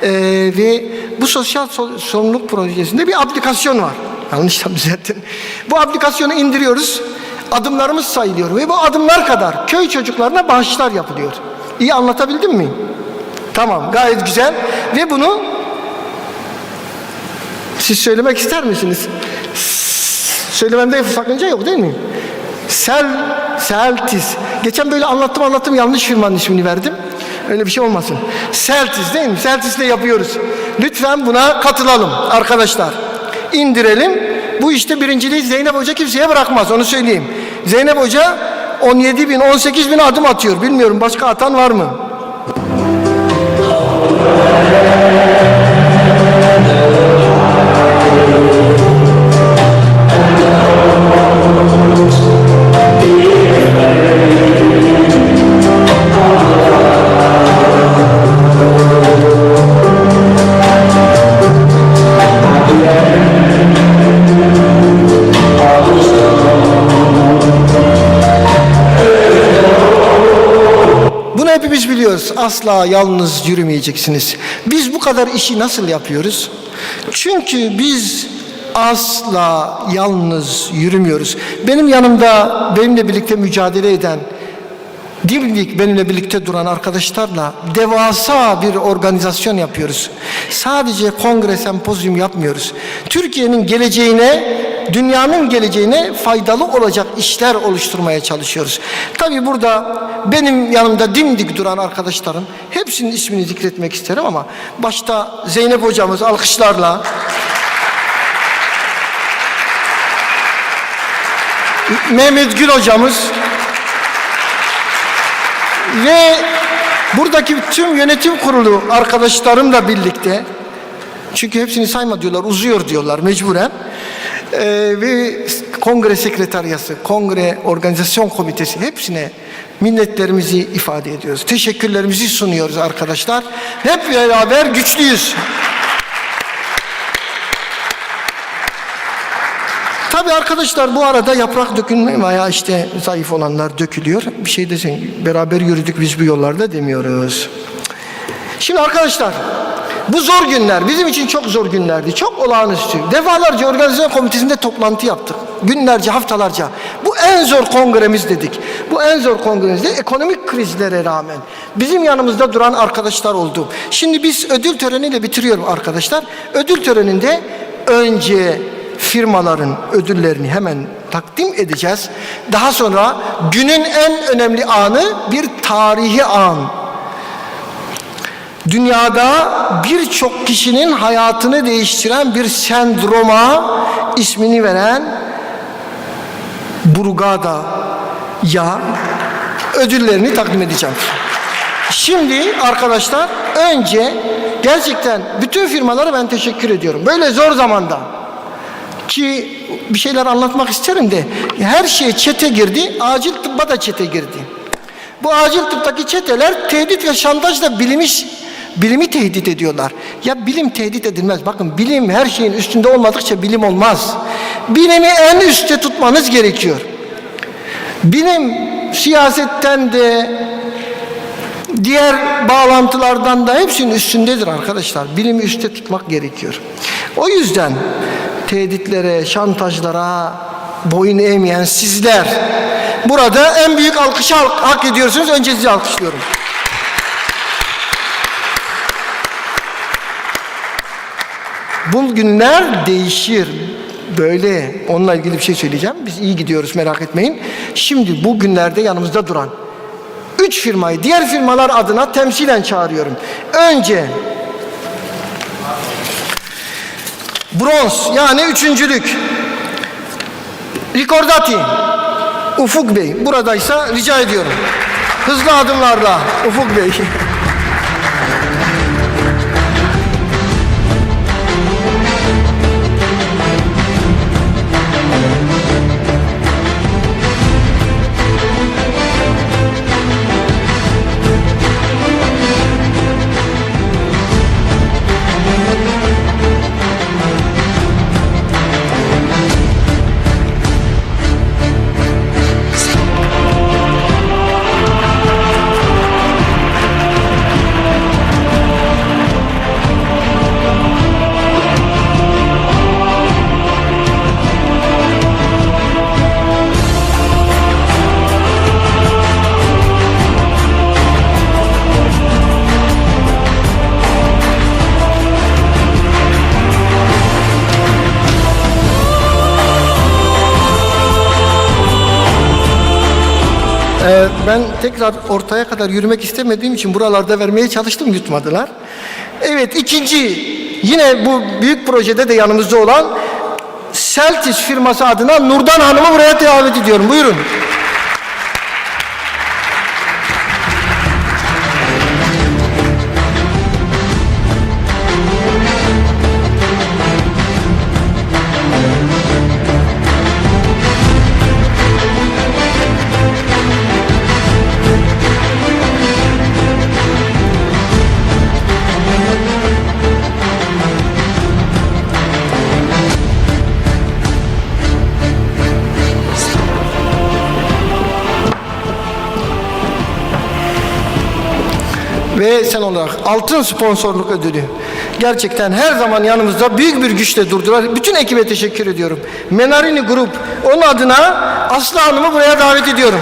Ve bu sosyal sorumluluk projesinde bir aplikasyon var. Yanlış da düzelttim. Bu aplikasyonu indiriyoruz. Adımlarımız sayılıyor ve bu adımlar kadar köy çocuklarına bağışlar yapılıyor. İyi anlatabildim mi? Tamam, gayet güzel. Ve bunu siz söylemek ister misiniz? Söylememde sakınca yok değil mi? Seltis. Geçen böyle anlattım yanlış firmanın ismini verdim. Öyle bir şey olmasın. Seltis değil mi? Seltis'le yapıyoruz. Lütfen buna katılalım arkadaşlar. İndirelim. Bu işte birinciliği Zeynep Hoca kimseye bırakmaz, onu söyleyeyim. Zeynep Hoca 17 bin, 18 bin adım atıyor. Bilmiyorum başka atan var mı? Hepimiz biliyoruz, asla yalnız yürümeyeceksiniz. Biz bu kadar işi nasıl yapıyoruz? Çünkü biz asla yalnız yürümüyoruz. Benim yanımda benimle birlikte mücadele eden, dimdik benimle birlikte duran arkadaşlarla devasa bir organizasyon yapıyoruz. Sadece kongre, sempozyum yapmıyoruz. Türkiye'nin geleceğine, dünyanın geleceğine faydalı olacak işler oluşturmaya çalışıyoruz. Tabii burada benim yanımda dimdik duran arkadaşlarım, hepsinin ismini zikretmek isterim ama başta Zeynep hocamız alkışlarla, Mehmet Gül hocamız ve buradaki tüm yönetim kurulu arkadaşlarımla birlikte, çünkü hepsini sayma diyorlar, uzuyor diyorlar mecburen, ve kongre sekreteriyası, kongre organizasyon komitesi, hepsine minnetlerimizi ifade ediyoruz. Teşekkürlerimizi sunuyoruz arkadaşlar. Hep beraber güçlüyüz. Tabii arkadaşlar bu arada yaprak dökülme veya işte zayıf olanlar dökülüyor. Bir şey desin, beraber yürüdük biz bu yollarda demiyoruz. Şimdi arkadaşlar, bu zor günler, bizim için çok zor günlerdi. Çok olağanüstü. Defalarca organizasyon komitesinde toplantı yaptık. Günlerce, haftalarca. Bu en zor kongremiz dedik. Bu en zor kongremizde ekonomik krizlere rağmen bizim yanımızda duran arkadaşlar oldu. Şimdi biz ödül töreniyle bitiriyorum arkadaşlar. Ödül töreninde önce firmaların ödüllerini hemen takdim edeceğiz. Daha sonra günün en önemli anı bir tarihi an. Dünyada birçok kişinin hayatını değiştiren bir sendroma ismini veren Burgada'ya ödüllerini takdim edeceğim. Şimdi arkadaşlar önce gerçekten bütün firmalara ben teşekkür ediyorum. Böyle zor zamanda ki bir şeyler anlatmak isterim de her şey çete girdi, acil tıbba da çete girdi. Bu acil tıptaki çeteler tehdit ve şantajla bilimi tehdit ediyorlar. Ya bilim tehdit edilmez. Bakın bilim her şeyin üstünde olmadıkça bilim olmaz. Bilimi en üstte tutmanız gerekiyor. Bilim siyasetten de diğer bağlantılardan da hepsinin üstündedir arkadaşlar. Bilimi üstte tutmak gerekiyor. O yüzden tehditlere, şantajlara boyun eğmeyen sizler burada en büyük alkışı hak ediyorsunuz. Önce sizi alkışlıyorum. Bu günler değişir. Böyle onunla ilgili bir şey söyleyeceğim. Biz iyi gidiyoruz, merak etmeyin. Şimdi bu günlerde yanımızda duran 3 firmayı diğer firmalar adına temsilen çağırıyorum. Önce bronz, yani üçüncülük, Ricordati Ufuk Bey buradaysa rica ediyorum. Hızlı adımlarla Ufuk Bey. Ben tekrar ortaya kadar yürümek istemediğim için buralarda vermeye çalıştım, yutmadılar. Evet, ikinci, yine bu büyük projede de yanımızda olan Celtis firması adına Nurdan Hanım'ı buraya davet ediyorum. Buyurun. Ve sen olarak altın sponsorluk ödülü. Gerçekten her zaman yanımızda büyük bir güçle durdular. Bütün ekibe teşekkür ediyorum. Menarini Grup, onun adına Aslı Hanım'ı buraya davet ediyorum.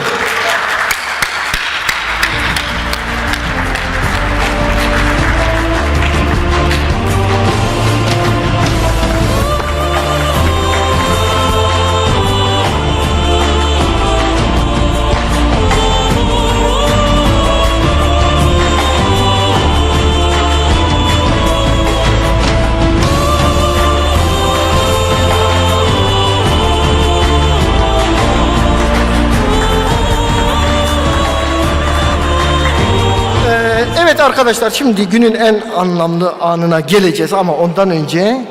Evet arkadaşlar, şimdi günün en anlamlı anına geleceğiz ama ondan önce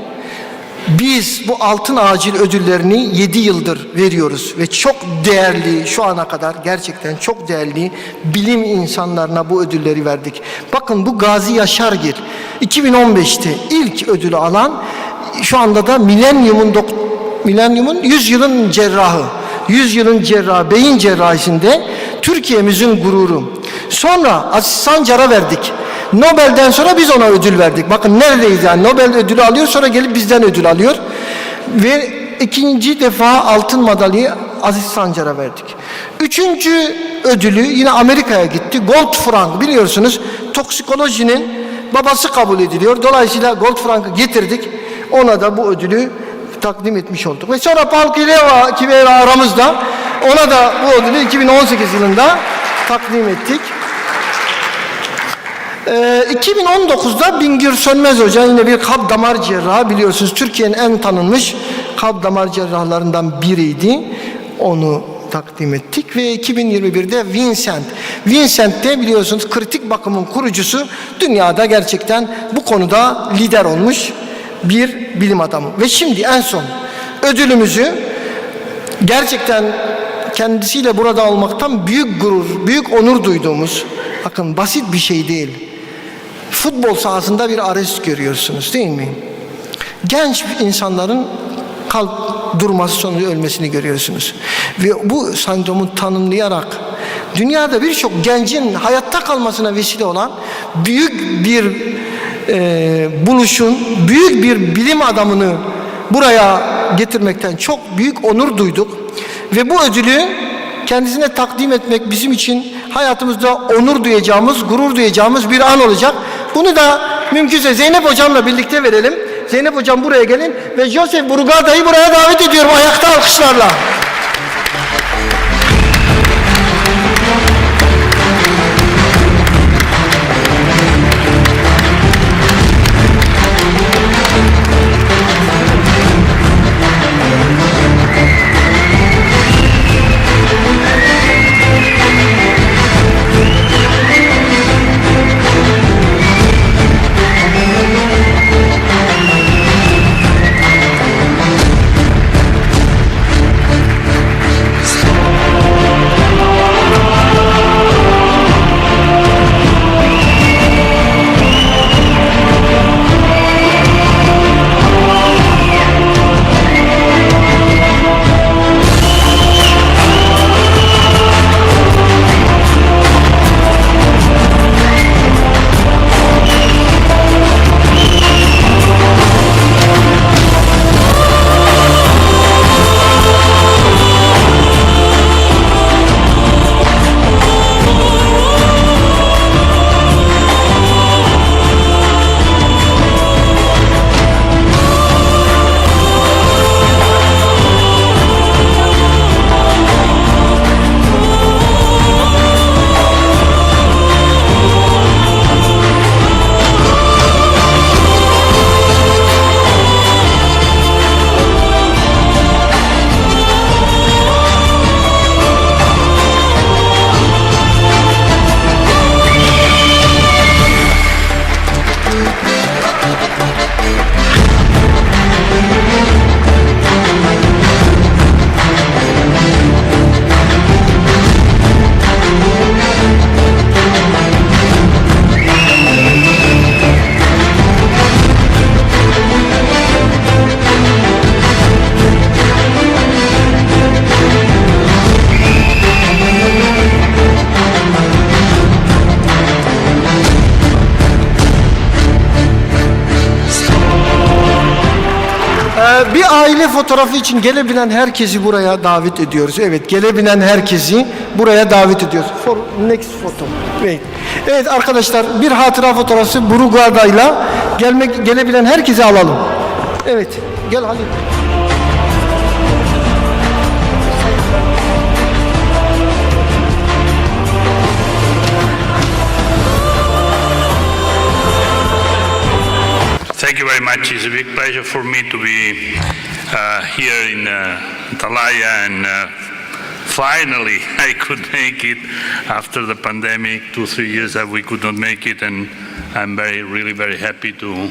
biz bu altın acil ödüllerini 7 yıldır veriyoruz ve çok değerli, şu ana kadar gerçekten çok değerli bilim insanlarına bu ödülleri verdik. Bakın, bu Gazi Yaşargil 2015'te ilk ödülü alan, şu anda da Milenyumun 100 yılın cerrahı, 100 yılın cerrahı, beyin cerrahisinde Türkiye'mizin gururu. Sonra Aziz Sancar'a verdik. Nobel'den sonra biz ona ödül verdik. Bakın neredeyiz yani, Nobel ödülü alıyor, sonra gelip bizden ödül alıyor. Ve ikinci defa altın madalyayı Aziz Sancar'a verdik. Üçüncü ödülü yine Amerika'ya gitti. Goldfrank, biliyorsunuz toksikolojinin babası kabul ediliyor. Dolayısıyla Goldfrank'ı getirdik. Ona da bu ödülü takdim etmiş olduk. Ve sonra Paul Kivera aramızda. Ona da bu ödülü 2018 yılında takdim ettik. 2019'da Bingür Sönmez Hoca, yine bir kalp damar cerrahı, biliyorsunuz Türkiye'nin en tanınmış kalp damar cerrahlarından biriydi. Onu takdim ettik ve 2021'de Vincent de biliyorsunuz kritik bakımın kurucusu, dünyada gerçekten bu konuda lider olmuş bir bilim adamı. Ve şimdi en son ödülümüzü gerçekten kendisiyle burada olmaktan büyük gurur, büyük onur duyduğumuz, bakın basit bir şey değil. Futbol sahasında bir arrest görüyorsunuz değil mi? Genç insanların kalp durması sonucu ölmesini görüyorsunuz. Ve bu sendromu tanımlayarak dünyada birçok gencin hayatta kalmasına vesile olan büyük bir buluşun, büyük bir bilim adamını buraya getirmekten çok büyük onur duyduk. Ve bu ödülü kendisine takdim etmek bizim için hayatımızda onur duyacağımız, gurur duyacağımız bir an olacak. Bunu da mümkünse Zeynep Hocam'la birlikte verelim. Zeynep Hocam buraya gelin ve Joseph Burgada'yı buraya davet ediyorum ayakta alkışlarla. aile fotoğrafı için gelebilen herkesi buraya davet ediyoruz. Evet, gelebilen herkesi buraya davet ediyoruz. For next photo. Wait. Evet arkadaşlar, bir hatıra fotoğrafı Buruga'dayla gelebilen herkesi alalım. Evet, gel Halil. Thank you very much. It's a big pleasure for me to be here in Antalya, and finally I could make it after the pandemic, 2-3 years that we could not make it, and I'm really very happy to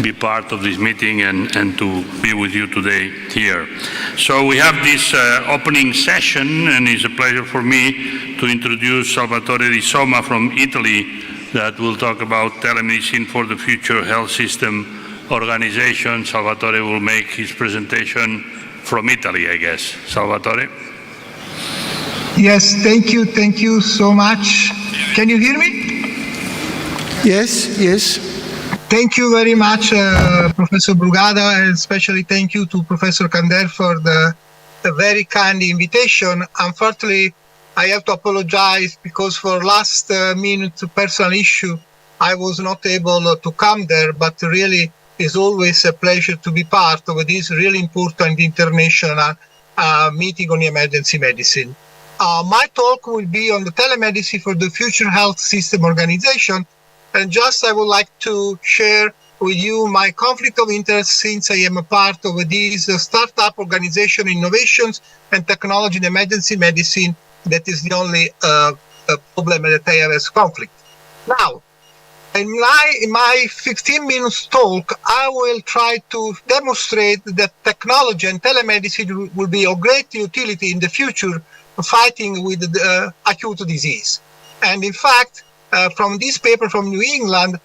be part of this meeting and to be with you today here. So we have this opening session, and it's a pleasure for me to introduce Salvatore Di Somma from Italy, that will talk about telemedicine for the future health system organization. Salvatore will make his presentation from Italy, I guess. Salvatore? Yes, thank you so much. Can you hear me? Yes. Thank you very much, Professor Brugada, and especially thank you to Professor Kander for the very kind invitation. Unfortunately, I have to apologize because for last minute personal issue, I was not able to come there, but really it's always a pleasure to be part of this really important international meeting on emergency medicine. My talk will be on the telemedicine for the future health system organization, and just I would like to share with you my conflict of interest since I am a part of this startup organization, innovations and technology in emergency medicine. That is the only problem that I have as conflict. Now, in my 15 minutes talk, I will try to demonstrate that technology and telemedicine will be of great utility in the future fighting with the acute disease. And in fact, from this paper from New England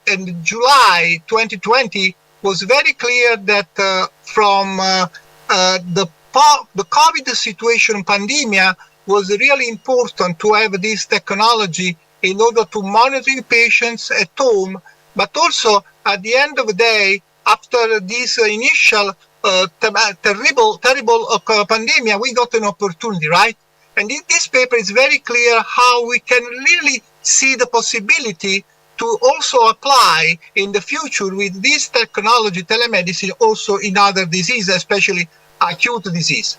in July 2020 was very clear that from the COVID situation pandemic was really important to have this technology in order to monitor patients at home, but also at the end of the day, after this initial terrible pandemic, we got an opportunity, right? And in this paper is very clear how we can really see the possibility to also apply in the future with this technology, telemedicine, also in other diseases, especially acute disease.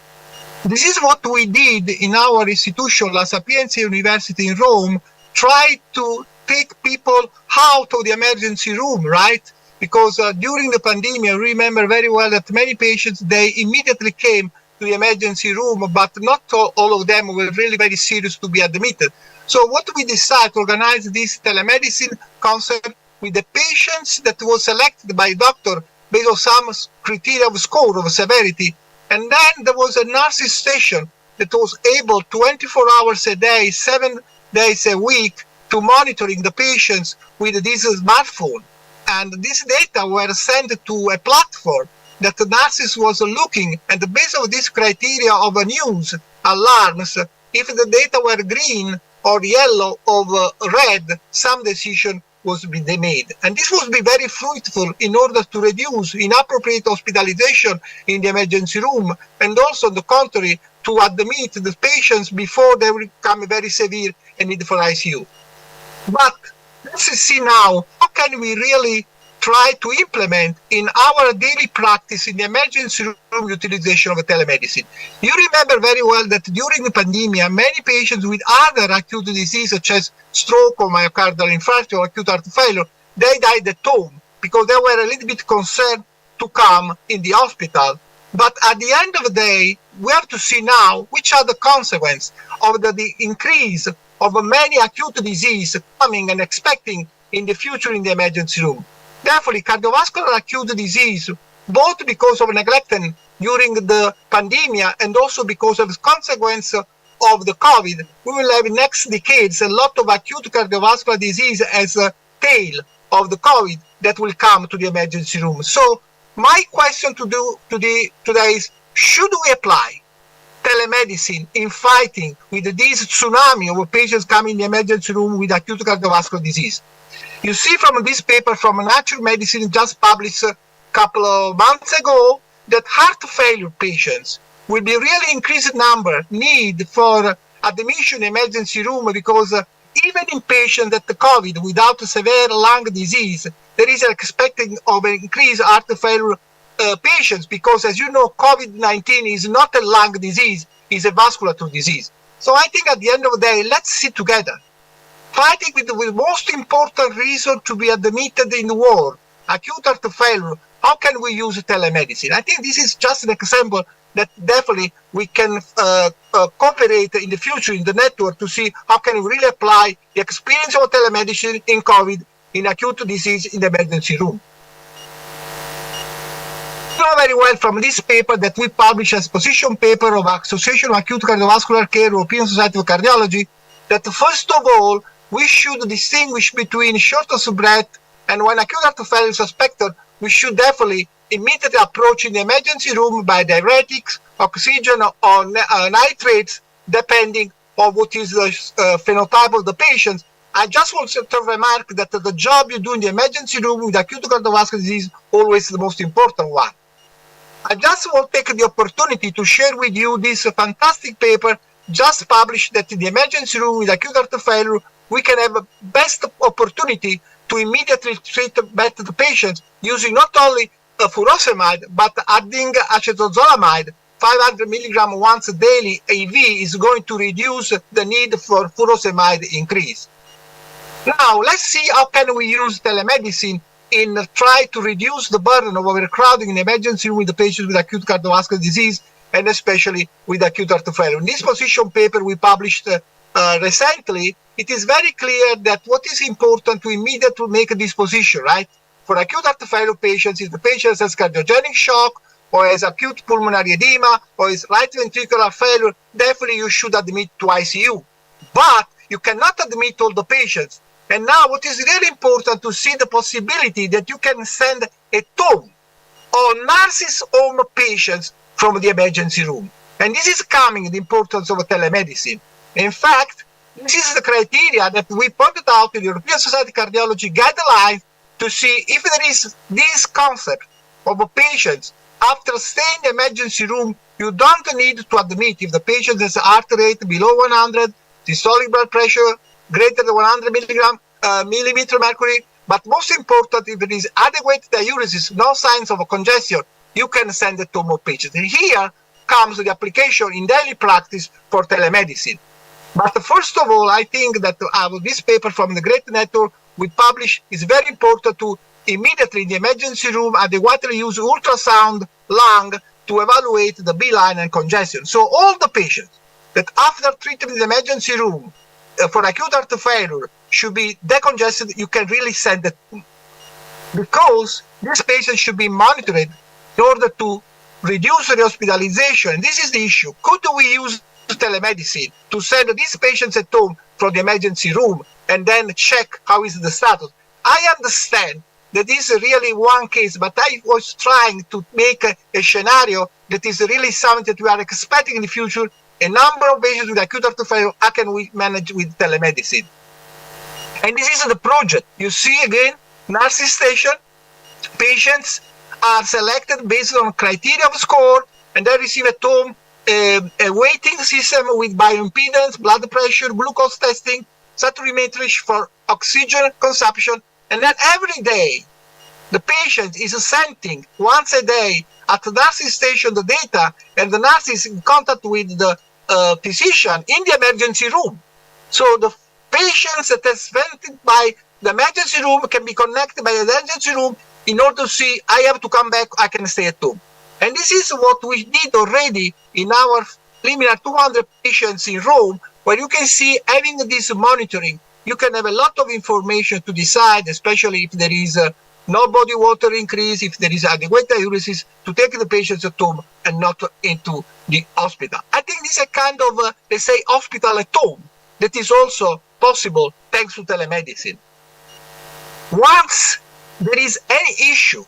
This is what we did in our institution, La Sapienza University in Rome, try to take people out of the emergency room, right? Because during the pandemic, I remember very well that many patients, they immediately came to the emergency room, but not all of them were really very serious to be admitted. So what we decided to organize this telemedicine concept with the patients that was selected by doctor based on some criteria of score of severity. And then there was a nurses station that was able 24 hours a day, 7 days a week to monitoring the patients with this smartphone. And this data were sent to a platform that the nurses was looking, and based on this criteria of news alarms, if the data were green or yellow or red, some decision was be made. And this was be very fruitful in order to reduce inappropriate hospitalization in the emergency room, and also on the contrary, to admit the patients before they become very severe and need for ICU. But let's see now, how can we really try to implement in our daily practice in the emergency room utilization of telemedicine? You remember very well that during the pandemic, many patients with other acute disease such as stroke or myocardial infarction or acute heart failure, they died at home because they were a little bit concerned to come in the hospital. But at the end of the day, we have to see now which are the consequences of the increase of many acute disease coming and expecting in the future in the emergency room. Therefore, cardiovascular acute disease, both because of neglect during the pandemic and also because of the consequence of the COVID, we will have in next decades a lot of acute cardiovascular disease as a tail of the COVID that will come to the emergency room. So my question to do today is, should we apply telemedicine in fighting with this tsunami of patients coming in the emergency room with acute cardiovascular disease? You see from this paper from Nature Medicine just published a couple of months ago that heart failure patients will be really increased number need for admission in emergency room because even in patients that the COVID without severe lung disease, there is an expecting of an increased heart failure patients because, as you know, COVID-19 is not a lung disease, it's a vasculature disease. So I think at the end of the day, let's sit together, fighting with the most important reason to be admitted in the world, acute heart failure. How can we use telemedicine? I think this is just an example that definitely we can cooperate in the future in the network to see how can we really apply the experience of telemedicine in COVID, in acute disease in the emergency room. You know very well from this paper that we published as position paper of Association of Acute Cardiovascular Care, European Society of Cardiology, that first of all, we should distinguish between shortness of breath and when acute heart failure is suspected, we should definitely immediately approach in the emergency room by diuretics, oxygen, or nitrates, depending on what is the phenotype of the patient. I just want to remark that the job you do in the emergency room with acute cardiovascular disease is always the most important one. I just want to take the opportunity to share with you this fantastic paper just published that in the emergency room with acute heart failure, we can have a best opportunity to immediately treat better the patients using not only furosemide, but adding acetazolamide, 500 milligram once daily IV is going to reduce the need for furosemide increase. Now, let's see how can we use telemedicine in try to reduce the burden of overcrowding in emergency room with the patients with acute cardiovascular disease and especially with acute heart failure. In this position paper we published recently, it is very clear that what is important to immediately make a disposition, right? For acute heart failure patients, if the patient has cardiogenic shock or has acute pulmonary edema or is right ventricular failure, definitely you should admit to ICU. But you cannot admit all the patients. And now what is really important to see the possibility that you can send a team or nurses home patients from the emergency room. And this is coming the importance of telemedicine. In fact, this is the criteria that we pointed out in the European Society of Cardiology guidelines to see if there is this concept of a patient after staying in the emergency room, you don't need to admit if the patient has a heart rate below 100, systolic blood pressure greater than 100 millimeter mercury, but most important, if there is adequate diuresis, no signs of a congestion, you can send it to more patients. And here comes the application in daily practice for telemedicine. But first of all, I think that this paper from the Great Network we publish is very important to immediately in the emergency room adequately use ultrasound lung to evaluate the B-line and congestion. So all the patients that after treatment in the emergency room for acute heart failure should be decongested, you can really send it because this patient should be monitored in order to reduce the hospitalization. This is the issue. Could we use telemedicine to send these patients at home from the emergency room and then check how is the status? I understand that this is really one case, but I was trying to make a scenario that is really something that we are expecting in the future. A number of patients with acute heart failure, how can we manage with telemedicine? And this is the project. You see again, nursing station, patients are selected based on criteria of score, and they receive at home a weighting system with bioimpedance, blood pressure, glucose testing, saturimetry for oxygen consumption, and then every day the patient is sending once a day at the nursing station the data, and the nurse is in contact with the physician in the emergency room. So the patients that are sent by the emergency room can be connected by the emergency room in order to see, I have to come back, I can stay at home. And this is what we did already in our preliminary 200 patients in Rome, where you can see having this monitoring, you can have a lot of information to decide, especially if there is no body water increase, if there is adequate diuresis, to take the patients at home and not into the hospital. I think this is a kind of, let's say, hospital at home that is also possible thanks to telemedicine. Once there is any issue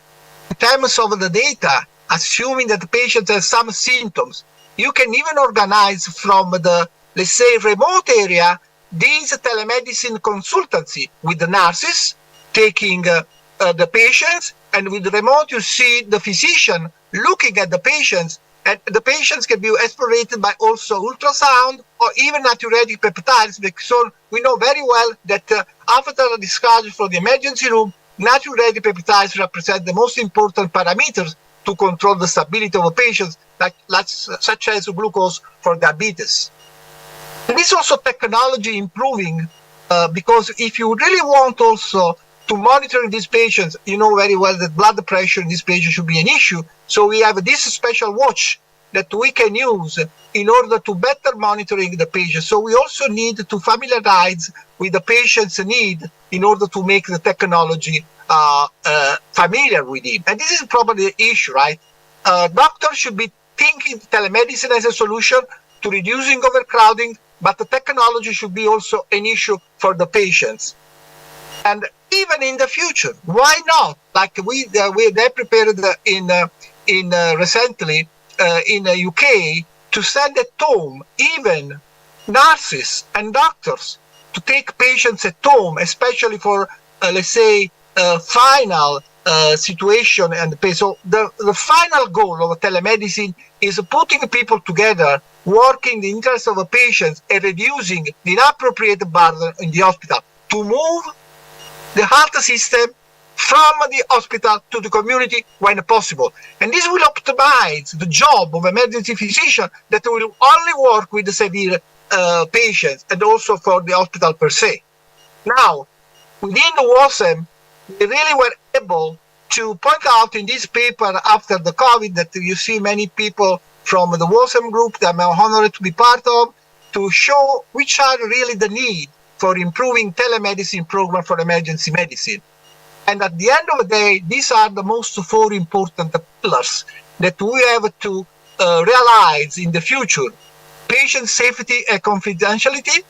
in terms of the data, assuming that the patient has some symptoms, you can even organize from the, let's say, remote area, this telemedicine consultancy with the nurses taking the patients And with the remote, you see the physician looking at the patients, and the patients can be explorated by also ultrasound or even natriuretic peptides, because we know very well that after the discharge from the emergency room, natriuretic peptides represent the most important parameters to control the stability of a patient, such as glucose for diabetes. And this also technology improving, because if you really want also to monitor these patients, you know very well that blood pressure in these patients should be an issue. So we have this special watch that we can use in order to better monitoring the patient. So we also need to familiarize with the patient's need in order to make the technology familiar with him. And this is probably the issue, right? Doctors should be thinking telemedicine as a solution to reducing overcrowding, but the technology should be also an issue for the patients. And even in the future, why not? Like they prepared recently in the UK to send at home even nurses and doctors to take patients at home, especially for let's say final situation. And so the final goal of telemedicine is putting people together, working in the interest of the patients and reducing the inappropriate burden in the hospital to move the health system from the hospital to the community when possible. And this will optimize the job of emergency physician that will only work with the severe patients and also for the hospital per se. Now, within the WASM, we really were able to point out in this paper after the COVID that you see many people from the WASM group that I'm honored to be part of, to show which are really the need for improving telemedicine program for emergency medicine. And at the end of the day, these are the most four important pillars that we have to realize in the future: patient safety and confidentiality,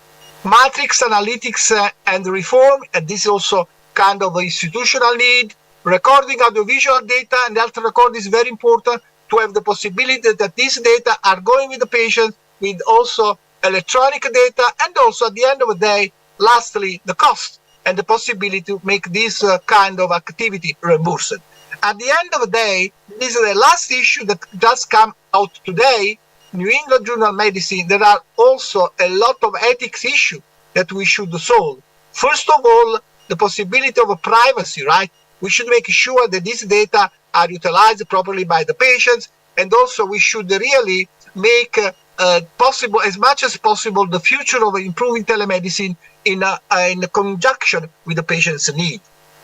matrix analytics and reform, and this is also kind of institutional need, recording audiovisual data, and health record is very important to have the possibility that these data are going with the patient, with also electronic data, and also at the end of the day, lastly, the cost and the possibility to make this kind of activity reimbursed. At the end of the day, this is the last issue that just come out today, New England Journal of Medicine. There are also a lot of ethics issues that we should solve. First of all, the possibility of privacy, right? We should make sure that these data are utilized properly by the patients, and also we should really make possible, as much as possible, the future of improving telemedicine in conjunction with the patient's need.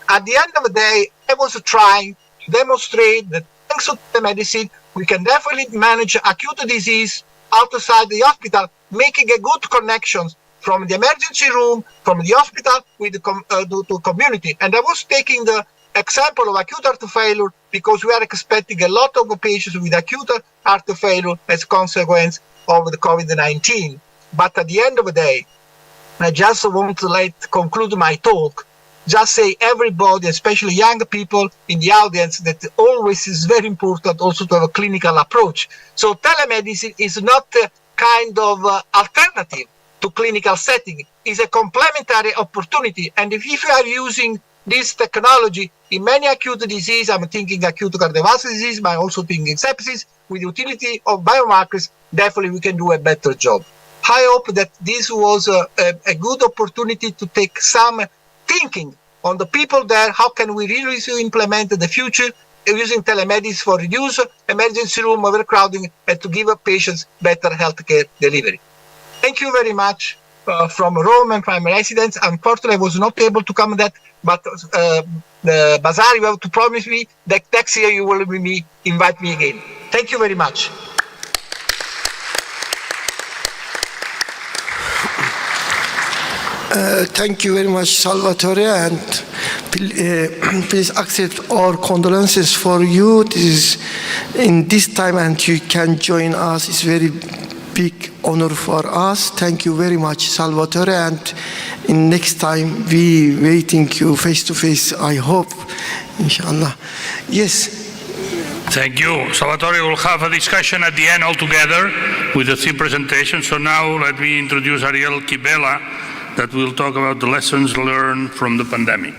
At the end of the day, I was trying to demonstrate that thanks to telemedicine, we can definitely manage acute disease outside the hospital, making a good connections from the emergency room, from the hospital, with the community. And I was taking the example of acute heart failure because we are expecting a lot of patients with acute heart failure as a consequence of the COVID-19. But at the end of the day, I just want to conclude my talk, just say everybody, especially young people in the audience, that always is very important also to have a clinical approach. So telemedicine is not a kind of alternative to clinical setting. It's a complementary opportunity. And if you are using this technology in many acute disease, I'm thinking acute cardiovascular disease, but also thinking sepsis, with the utility of biomarkers, definitely we can do a better job. I hope that this was a good opportunity to take some thinking on the people there. How can we really implement the future using telemedicine for reduce emergency room overcrowding and to give patients better healthcare delivery? Thank you very much from Rome and from my residents. Unfortunately, I was not able to come to that, but the Bazaar, you have to promise me that next year you will invite me again. Thank you very much. Thank you very much, Salvatore, and please accept our condolences for you. This is in this time, and you can join us. It's very big honor for us. Thank you very much, Salvatore, and in next time we waiting you face to face, I hope, inshallah. Yes. Thank you. Salvatore will have a discussion at the end all together with the three presentations. So now let me introduce Ariel Kibela, that will talk about the lessons learned from the pandemic.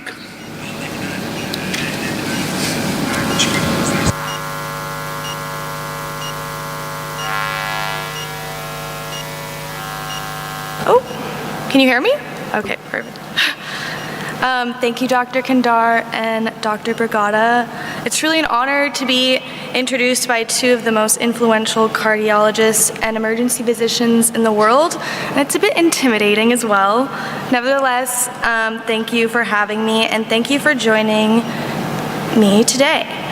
Oh, can you hear me? Okay, perfect. Thank you, Dr. Kandar and Dr. Brigada. It's truly an honor to be introduced by two of the most influential cardiologists and emergency physicians in the world, and it's a bit intimidating as well. Nevertheless, thank you for having me, and thank you for joining me today.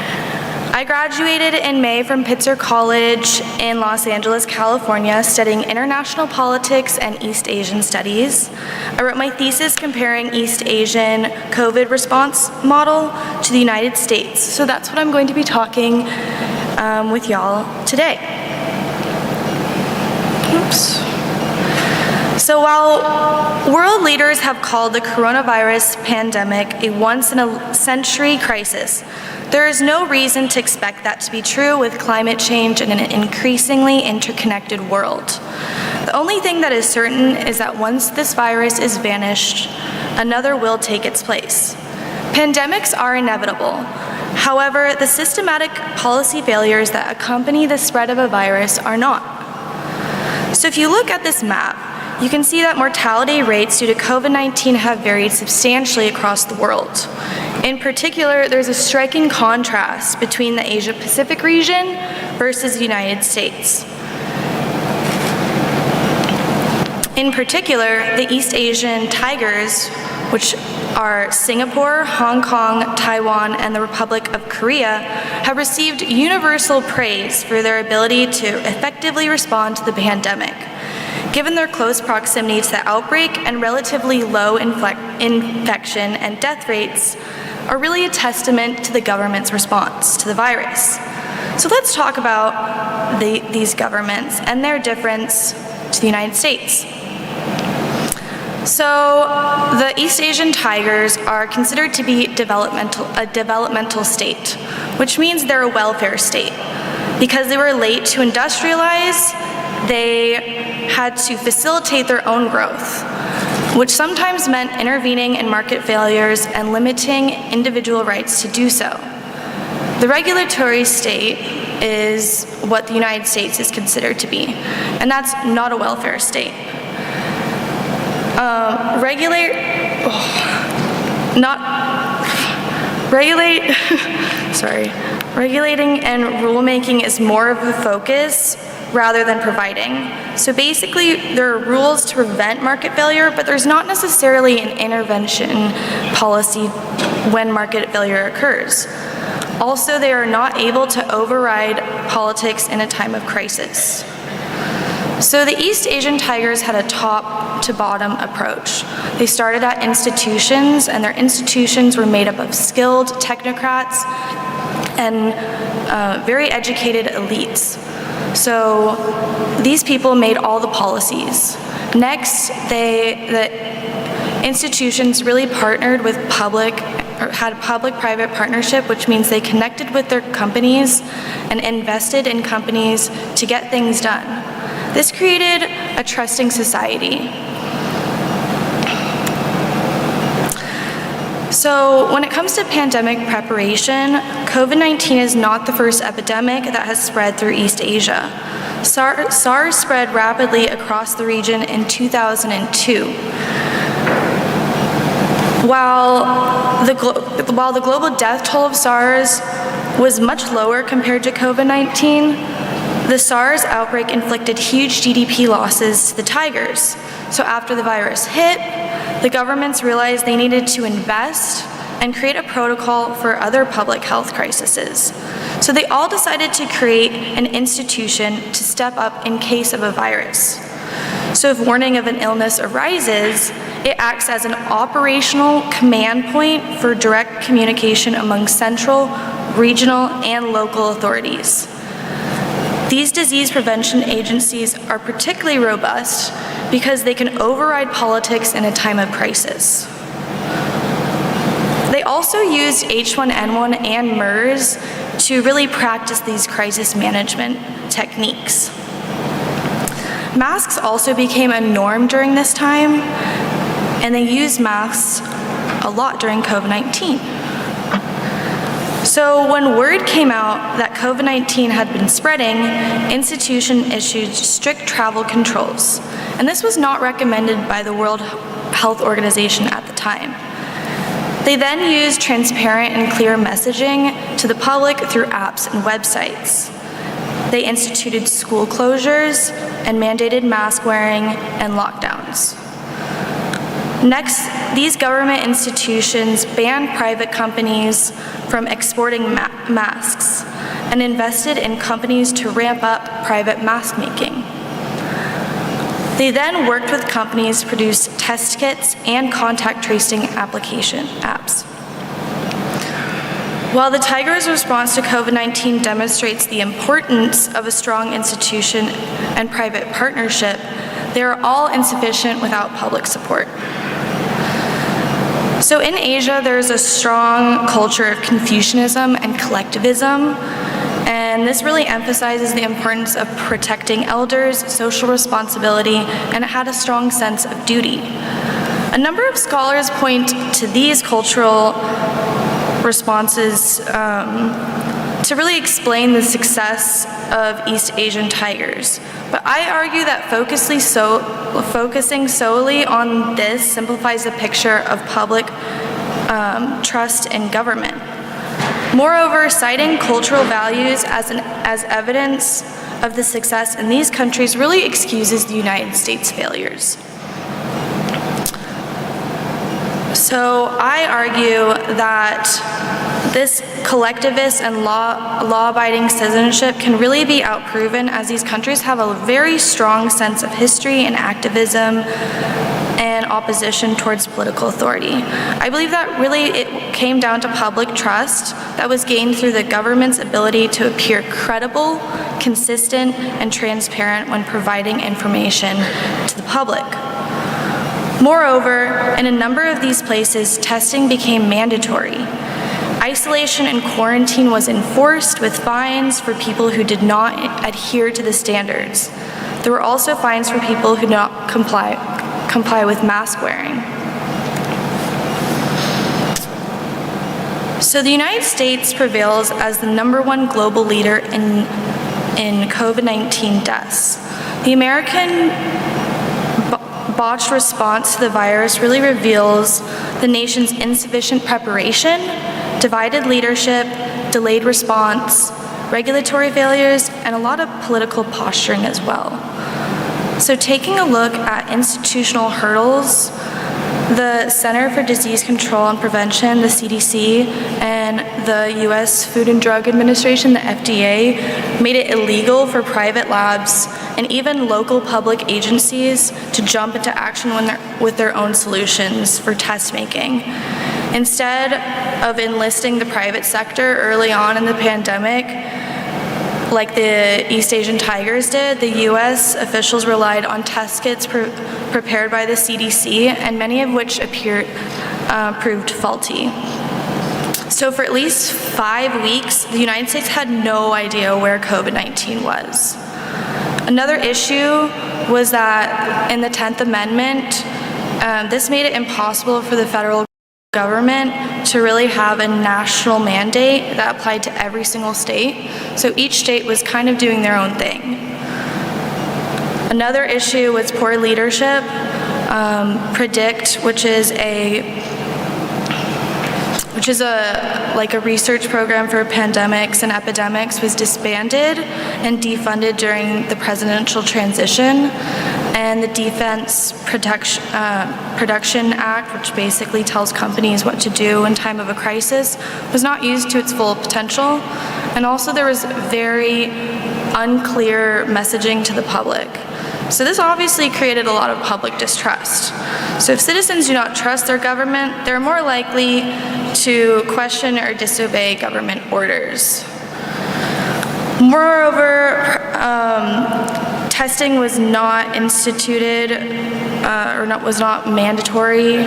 I graduated in May from Pitzer College in Los Angeles, California, studying international politics and East Asian studies. I wrote my thesis comparing East Asian COVID response model to the United States. So that's what I'm going to be talking with y'all today. Oops. So while world leaders have called the coronavirus pandemic a once-in-a-century crisis, there is no reason to expect that to be true with climate change in an increasingly interconnected world. The only thing that is certain is that once this virus is vanished, another will take its place. Pandemics are inevitable. However, the systematic policy failures that accompany the spread of a virus are not. So if you look at this map, you can see that mortality rates due to COVID-19 have varied substantially across the world. In particular, there's a striking contrast between the Asia-Pacific region versus the United States. In particular, the East Asian tigers, which are Singapore, Hong Kong, Taiwan, and the Republic of Korea, have received universal praise for their ability to effectively respond to the pandemic. Given their close proximity to the outbreak and relatively low infection and death rates, are really a testament to the government's response to the virus. So let's talk about these governments and their difference to the United States. So the East Asian tigers are considered to be a developmental state, which means they're a welfare state. Because they were late to industrialize, they had to facilitate their own growth, which sometimes meant intervening in market failures and limiting individual rights to do so. The regulatory state is what the United States is considered to be, and that's not a welfare state. Regulating and rulemaking is more of the focus rather than providing. So basically, there are rules to prevent market failure, but there's not necessarily an intervention policy when market failure occurs. Also, they are not able to override politics in a time of crisis. So the East Asian tigers had a top-to-bottom approach. They started at institutions, and their institutions were made up of skilled technocrats and very educated elites. So these people made all the policies. Next, the institutions really partnered with had a public-private partnership, which means they connected with their companies and invested in companies to get things done. This created a trusting society. So when it comes to pandemic preparation, COVID-19 is not the first epidemic that has spread through East Asia. SARS spread rapidly across the region in 2002. While the global death toll of SARS was much lower compared to COVID-19, the SARS outbreak inflicted huge GDP losses to the tigers. So after the virus hit, the governments realized they needed to invest and create a protocol for other public health crises. So they all decided to create an institution to step up in case of a virus. So if warning of an illness arises, it acts as an operational command point for direct communication among central, regional, and local authorities. These disease prevention agencies are particularly robust because they can override politics in a time of crisis. They also used H1N1 and MERS to really practice these crisis management techniques. Masks also became a norm during this time, and they used masks a lot during COVID-19. So when word came out that COVID-19 had been spreading, institutions issued strict travel controls. and this was not recommended by the World Health Organization at the time. They then used transparent and clear messaging to the public through apps and websites. They instituted school closures and mandated mask wearing and lockdowns. Next, these government institutions banned private companies from exporting masks and invested in companies to ramp up private mask making. They then worked with companies to produce test kits and contact tracing application apps. While the Tigers' response to COVID-19 demonstrates the importance of a strong institution and private partnership, they are all insufficient without public support. So in Asia, there's a strong culture of Confucianism and collectivism, and this really emphasizes the importance of protecting elders, social responsibility, and it had a strong sense of duty. A number of scholars point to these cultural responses to really explain the success of East Asian tigers. But I argue that focusing solely on this simplifies the picture of public trust in government. Moreover, citing cultural values as evidence of the success in these countries really excuses the United States' failures. So I argue that this collectivist and law-abiding citizenship can really be outproven, as these countries have a very strong sense of history and activism and opposition towards political authority. I believe that really it came down to public trust that was gained through the government's ability to appear credible, consistent, and transparent when providing information to the public. Moreover, in a number of these places, testing became mandatory. Isolation and quarantine was enforced with fines for people who did not adhere to the standards. There were also fines for people who did not comply with mask wearing. So the United States prevails as the #1 global leader in COVID-19 deaths. The American botched response to the virus really reveals the nation's insufficient preparation, divided leadership, delayed response, regulatory failures, and a lot of political posturing as well. So taking a look at institutional hurdles, the Center for Disease Control and Prevention, the CDC, and the US Food and Drug Administration, the FDA, made it illegal for private labs and even local public agencies to jump into action with their own solutions for test making. Instead of enlisting the private sector early on in the pandemic, like the East Asian Tigers did, the US officials relied on test kits prepared by the CDC, and many of which proved faulty. So for at least 5 weeks, the United States had no idea where COVID-19 was. Another issue was that in the 10th Amendment, this made it impossible for the federal government to really have a national mandate that applied to every single state. So each state was kind of doing their own thing. Another issue was poor leadership. PREDICT, which is a research program for pandemics and epidemics, was disbanded and defunded during the presidential transition. And the Defense Production Act, which basically tells companies what to do in time of a crisis, was not used to its full potential. And also there was very unclear messaging to the public. So this obviously created a lot of public distrust. So if citizens do not trust their government, they're more likely to question or disobey government orders. Moreover, testing was not instituted was not mandatory,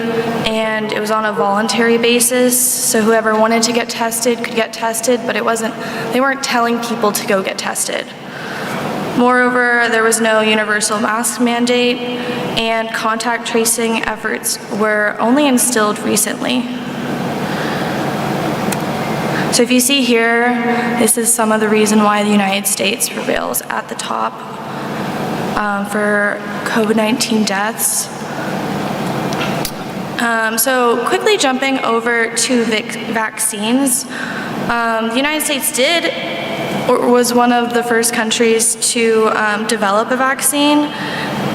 and it was on a voluntary basis. So whoever wanted to get tested could get tested, but they weren't telling people to go get tested. Moreover, there was no universal mask mandate, and contact tracing efforts were only instilled recently. So if you see here, this is some of the reason why the United States prevails at the top. for COVID-19 deaths. So quickly jumping over to vaccines, the United States was one of the first countries to develop a vaccine.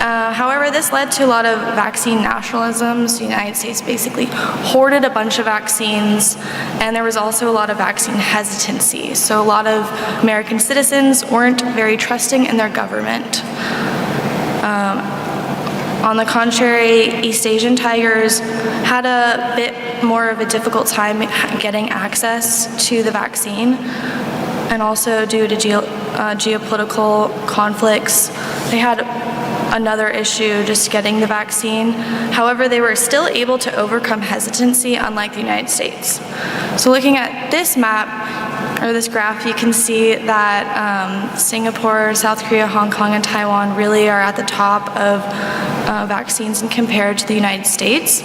However, this led to a lot of vaccine nationalisms. The United States basically hoarded a bunch of vaccines, and there was also a lot of vaccine hesitancy. So a lot of American citizens weren't very trusting in their government. On the contrary, East Asian tigers had a bit more of a difficult time getting access to the vaccine, and also due to geopolitical conflicts, they had another issue just getting the vaccine. However, they were still able to overcome hesitancy, unlike the United States. So looking at this map, or this graph, you can see that Singapore, South Korea, Hong Kong, and Taiwan really are at the top of vaccines compared to the United States.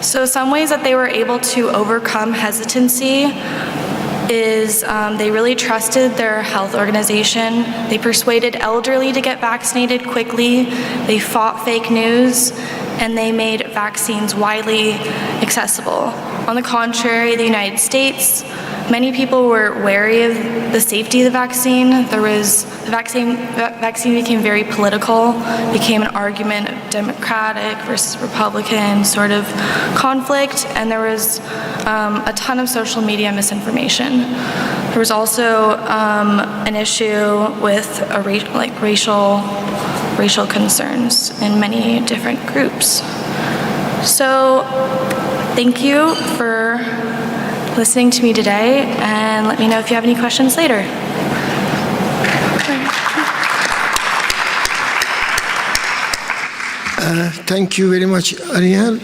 So some ways that they were able to overcome hesitancy is they really trusted their health organization. They persuaded elderly to get vaccinated quickly. They fought fake news, and they made vaccines widely accessible. On the contrary, the United States, many people were wary of the safety of the vaccine. The vaccine became very political, became an argument of Democratic versus Republican sort of conflict, and there was a ton of social media misinformation. There was also an issue with racial concerns in many different groups. So thank you for listening to me today, and let me know if you have any questions later. Thank you very much, Ariel.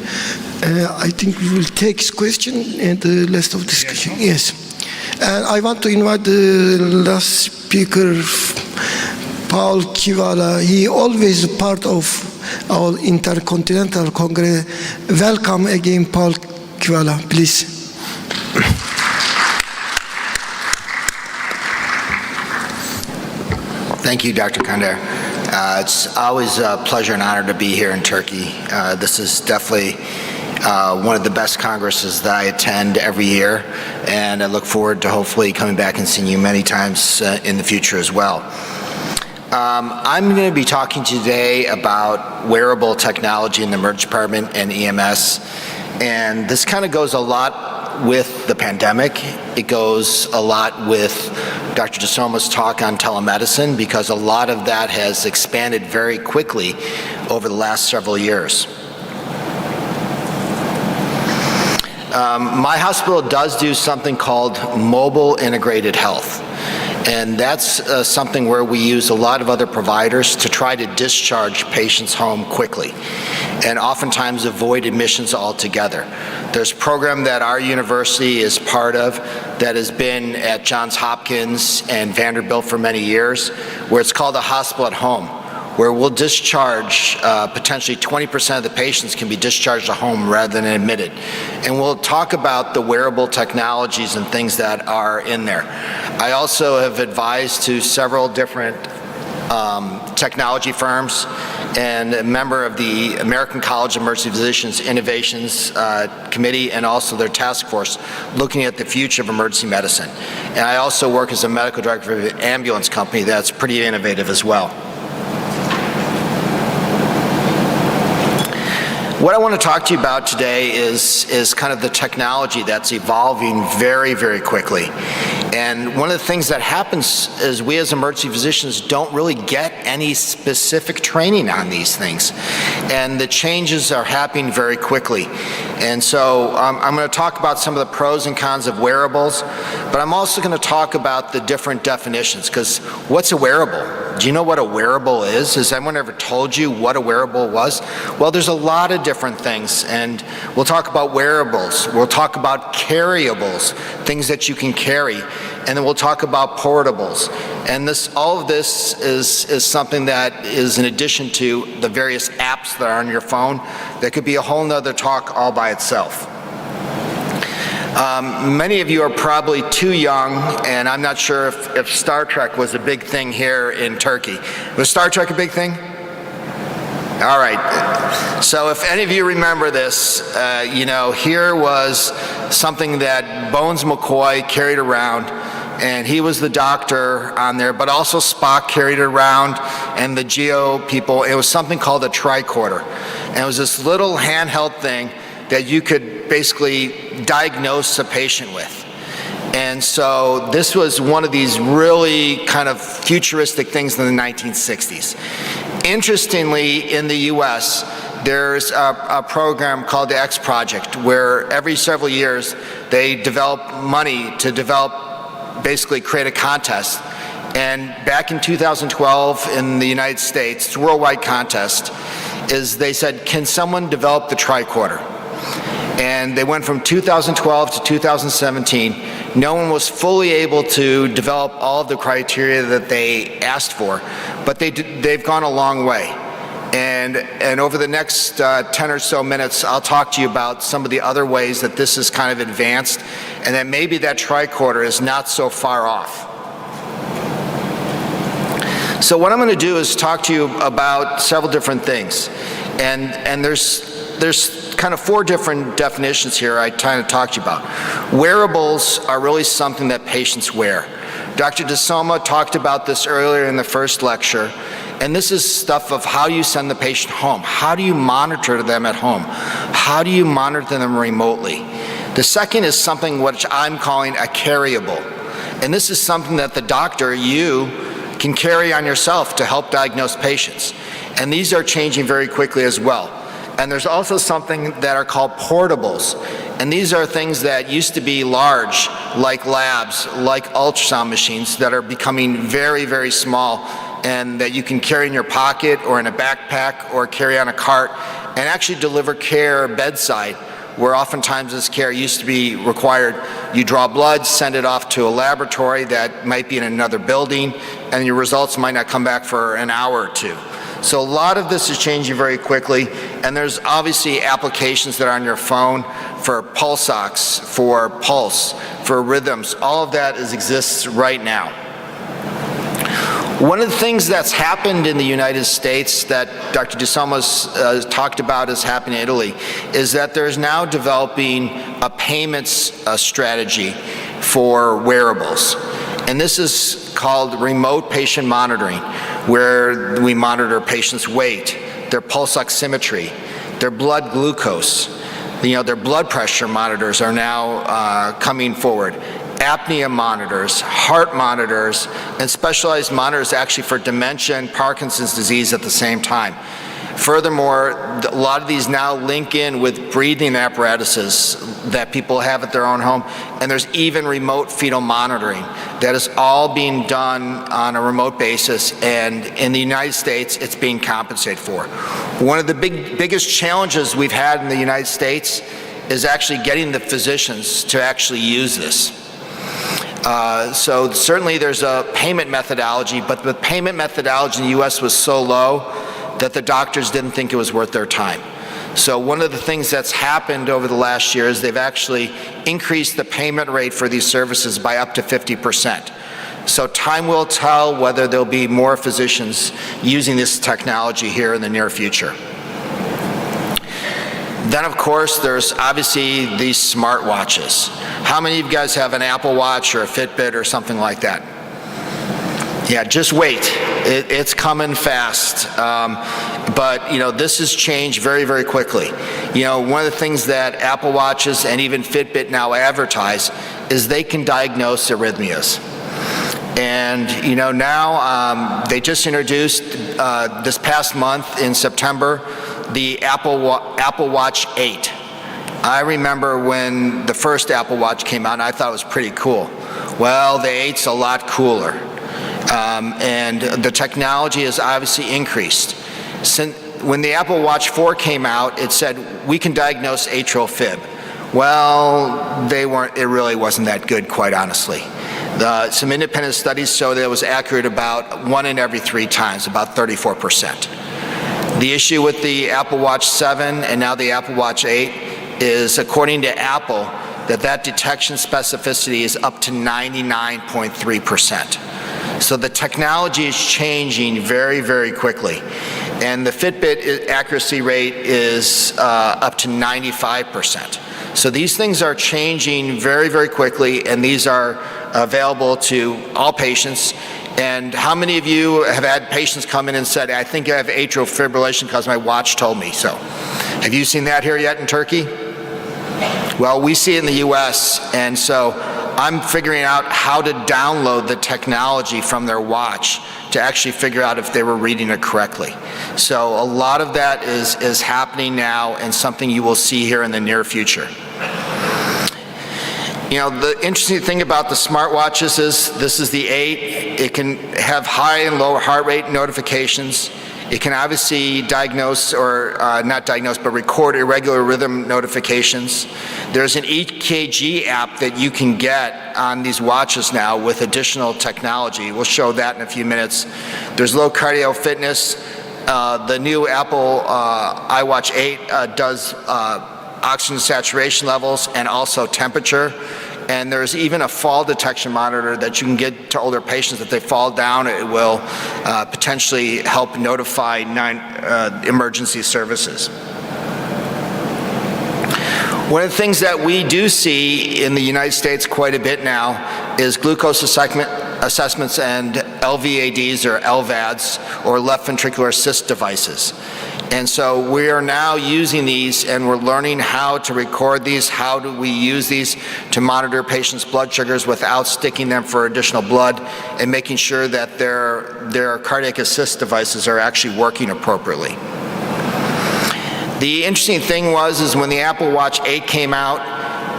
I think we will take this question and the rest of the discussion. Yes. And I want to invite the last speaker, Paul Kivala. He always part of our Intercontinental Congress. Welcome again, Paul Kivala, please. Thank you, Dr. Kander. It's always a pleasure and honor to be here in Turkey. This is definitely one of the best congresses that I attend every year, and I look forward to hopefully coming back and seeing you many times in the future as well. I'm going to be talking today about wearable technology in the emergency department and EMS, and this kind of goes a lot with the pandemic. It goes a lot with Dr. DeSoma's talk on telemedicine, because a lot of that has expanded very quickly over the last several years. My hospital does do something called mobile integrated health. And that's something where we use a lot of other providers to try to discharge patients home quickly, and oftentimes avoid admissions altogether. There's a program that our university is part of that has been at Johns Hopkins and Vanderbilt for many years, where it's called a hospital at home, where we'll discharge, potentially 20% of the patients can be discharged to home rather than admitted. And we'll talk about the wearable technologies and things that are in there. I also have advised to several different technology firms, and a member of the American College of Emergency Physicians Innovations Committee, and also their task force looking at the future of emergency medicine. And I also work as a medical director of an ambulance company that's pretty innovative as well. What I want to talk to you about today is kind of the technology that's evolving very, very quickly. And one of the things that happens is we as emergency physicians don't really get any specific training on these things. And the changes are happening very quickly. And so I'm going to talk about some of the pros and cons of wearables, but I'm also going to talk about the different definitions, because what's a wearable? Do you know what a wearable is? Has anyone ever told you what a wearable was? Well, there's a lot of different things, and we'll talk about wearables. We'll talk about carryables, things that you can carry, and then we'll talk about portables. And all of this is something that is in addition to the various apps that are on your phone that could be a whole nother talk all by itself. Many of you are probably too young, and I'm not sure if Star Trek was a big thing here in Turkey. Was Star Trek a big thing? All right. So if any of you remember this, here was something that Bones McCoy carried around, and he was the doctor on there, but also Spock carried it around, and the Geo people. It was something called a tricorder. And it was this little handheld thing that you could basically diagnose a patient with. And so this was one of these really kind of futuristic things in the 1960s. Interestingly, in the US, there's a program called the X Project, where every several years they develop money to basically create a contest. And back in 2012 in the United States, it's a worldwide contest, they said, can someone develop the tricorder? And they went from 2012 to 2017. No one was fully able to develop all of the criteria that they asked for, but they've gone a long way. And over the next 10 or so minutes, I'll talk to you about some of the other ways that this is kind of advanced, and that maybe that tricorder is not so far off. So what I'm going to do is talk to you about several different things. And there's kind of 4 different definitions here I kind of talked to you about. Wearables are really something that patients wear. Dr. DeSoma talked about this earlier in the first lecture, and this is stuff of how you send the patient home. How do you monitor them at home? How do you monitor them remotely? The second is something which I'm calling a carryable. And this is something that the doctor, you, can carry on yourself to help diagnose patients. And these are changing very quickly as well. And there's also something that are called portables. And these are things that used to be large, like labs, like ultrasound machines, that are becoming very, very small, and that you can carry in your pocket or in a backpack or carry on a cart and actually deliver care bedside, where oftentimes this care used to be required. You draw blood, send it off to a laboratory that might be in another building, and your results might not come back for an hour or two. So a lot of this is changing very quickly, and there's obviously applications that are on your phone for pulse ox, for pulse, for rhythms. All of that exists right now. One of the things that's happened in the United States that Dr. DeSoma's talked about has happened in Italy is that there's now developing a payments strategy for wearables. And this is called remote patient monitoring, where we monitor patients' weight, their pulse oximetry, their blood glucose. Their blood pressure monitors are now coming forward. Apnea monitors, heart monitors, and specialized monitors actually for dementia and Parkinson's disease at the same time. Furthermore, a lot of these now link in with breathing apparatuses that people have at their own home, and there's even remote fetal monitoring that is all being done on a remote basis, and in the United States, it's being compensated for. One of the biggest challenges we've had in the United States is actually getting the physicians to actually use this. So certainly there's a payment methodology, but the payment methodology in the US was so low that the doctors didn't think it was worth their time. So one of the things that's happened over the last year is they've actually increased the payment rate for these services by up to 50%. So time will tell whether there'll be more physicians using this technology here in the near future. Then, of course, there's obviously these smartwatches. How many of you guys have an Apple Watch or a Fitbit or something like that? Yeah, just wait. It's coming fast. But this has changed very, very quickly. One of the things that Apple Watches and even Fitbit now advertise is they can diagnose arrhythmias. And now they just introduced this past month in September the Apple Watch 8. I remember when the first Apple Watch came out, and I thought it was pretty cool. Well, the 8's a lot cooler. And the technology has obviously increased. When the Apple Watch 4 came out, it said, we can diagnose atrial fib. Well, it really wasn't that good, quite honestly. Some independent studies show that it was accurate about 1 in every 3 times, about 34%. The issue with the Apple Watch 7 and now the Apple Watch 8 is, according to Apple, that detection specificity is up to 99.3%. So the technology is changing very, very quickly. And the Fitbit accuracy rate is up to 95%. So these things are changing very, very quickly, and these are available to all patients. And how many of you have had patients come in and said, I think I have atrial fibrillation because my watch told me so? Have you seen that here yet in Turkey? Well, we see it in the US, and so I'm figuring out how to download the technology from their watch to actually figure out if they were reading it correctly. So a lot of that is happening now, and something you will see here in the near future. You know, the interesting thing about the smartwatches is this is the 8. It can have high and low heart rate notifications. It can obviously diagnose, or not diagnose, but record irregular rhythm notifications. There's an EKG app that you can get on these watches now with additional technology. We'll show that in a few minutes. There's low cardio fitness. The new Apple iWatch 8 does oxygen saturation levels and also temperature. And there's even a fall detection monitor that you can get to older patients. If they fall down, it will potentially help notify emergency services. One of the things that we do see in the United States quite a bit now is glucose assessments and LVADs or LVADs, or left ventricular assist devices. And so we are now using these, and we're learning how to record these, how do we use these to monitor patients' blood sugars without sticking them for additional blood, and making sure that their cardiac assist devices are actually working appropriately. The interesting thing is when the Apple Watch 8 came out,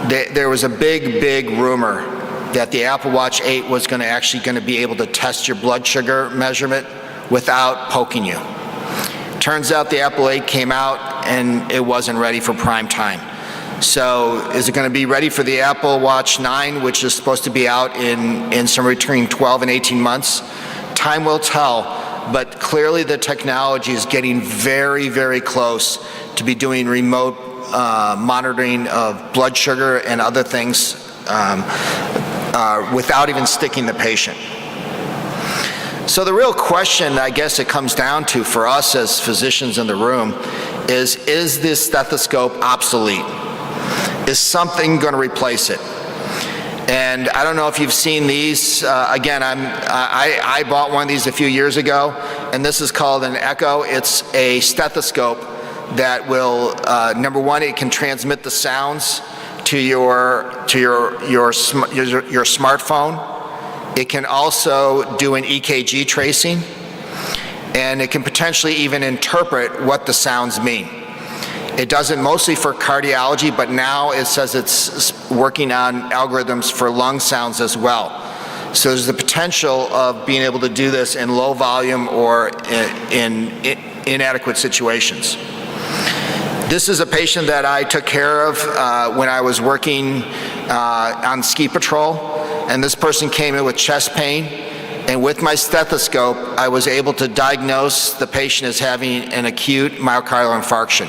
there was a big rumor that the Apple Watch 8 was actually going to be able to test your blood sugar measurement without poking you. Turns out the Apple 8 came out and it wasn't ready for prime time. So is it going to be ready for the Apple Watch 9, which is supposed to be out in somewhere between 12 and 18 months? Time will tell, but clearly the technology is getting very, very close to be doing remote monitoring of blood sugar and other things without even sticking the patient. So the real question, I guess it comes down to for us as physicians in the room is this stethoscope obsolete? Is something going to replace it? And I don't know if you've seen these. Again, I bought one of these a few years ago, and this is called an Echo. It's a stethoscope that will, number one, it can transmit the sounds to your smartphone. It can also do an EKG tracing, and it can potentially even interpret what the sounds mean. It does it mostly for cardiology, but now it says it's working on algorithms for lung sounds as well. So there's the potential of being able to do this in low volume or in inadequate situations. This is a patient that I took care of when I was working on ski patrol. And this person came in with chest pain, and with my stethoscope, I was able to diagnose the patient as having an acute myocardial infarction.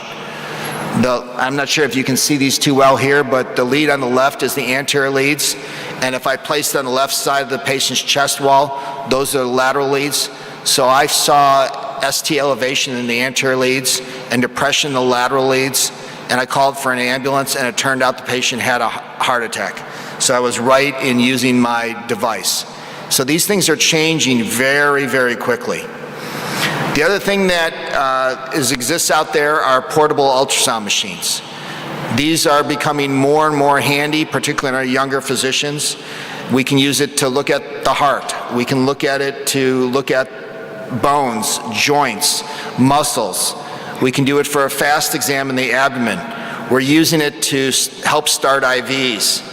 I'm not sure if you can see these too well here, but the lead on the left is the anterior leads, and if I placed it on the left side of the patient's chest wall, those are the lateral leads. So I saw ST elevation in the anterior leads and depression in the lateral leads, and I called for an ambulance, and it turned out the patient had a heart attack. So I was right in using my device. So these things are changing very, very quickly. The other thing that exists out there are portable ultrasound machines. These are becoming more and more handy, particularly in our younger physicians. We can use it to look at the heart. We can look at it to look at bones, joints, muscles. We can do it for a fast exam in the abdomen. We're using it to help start IVs.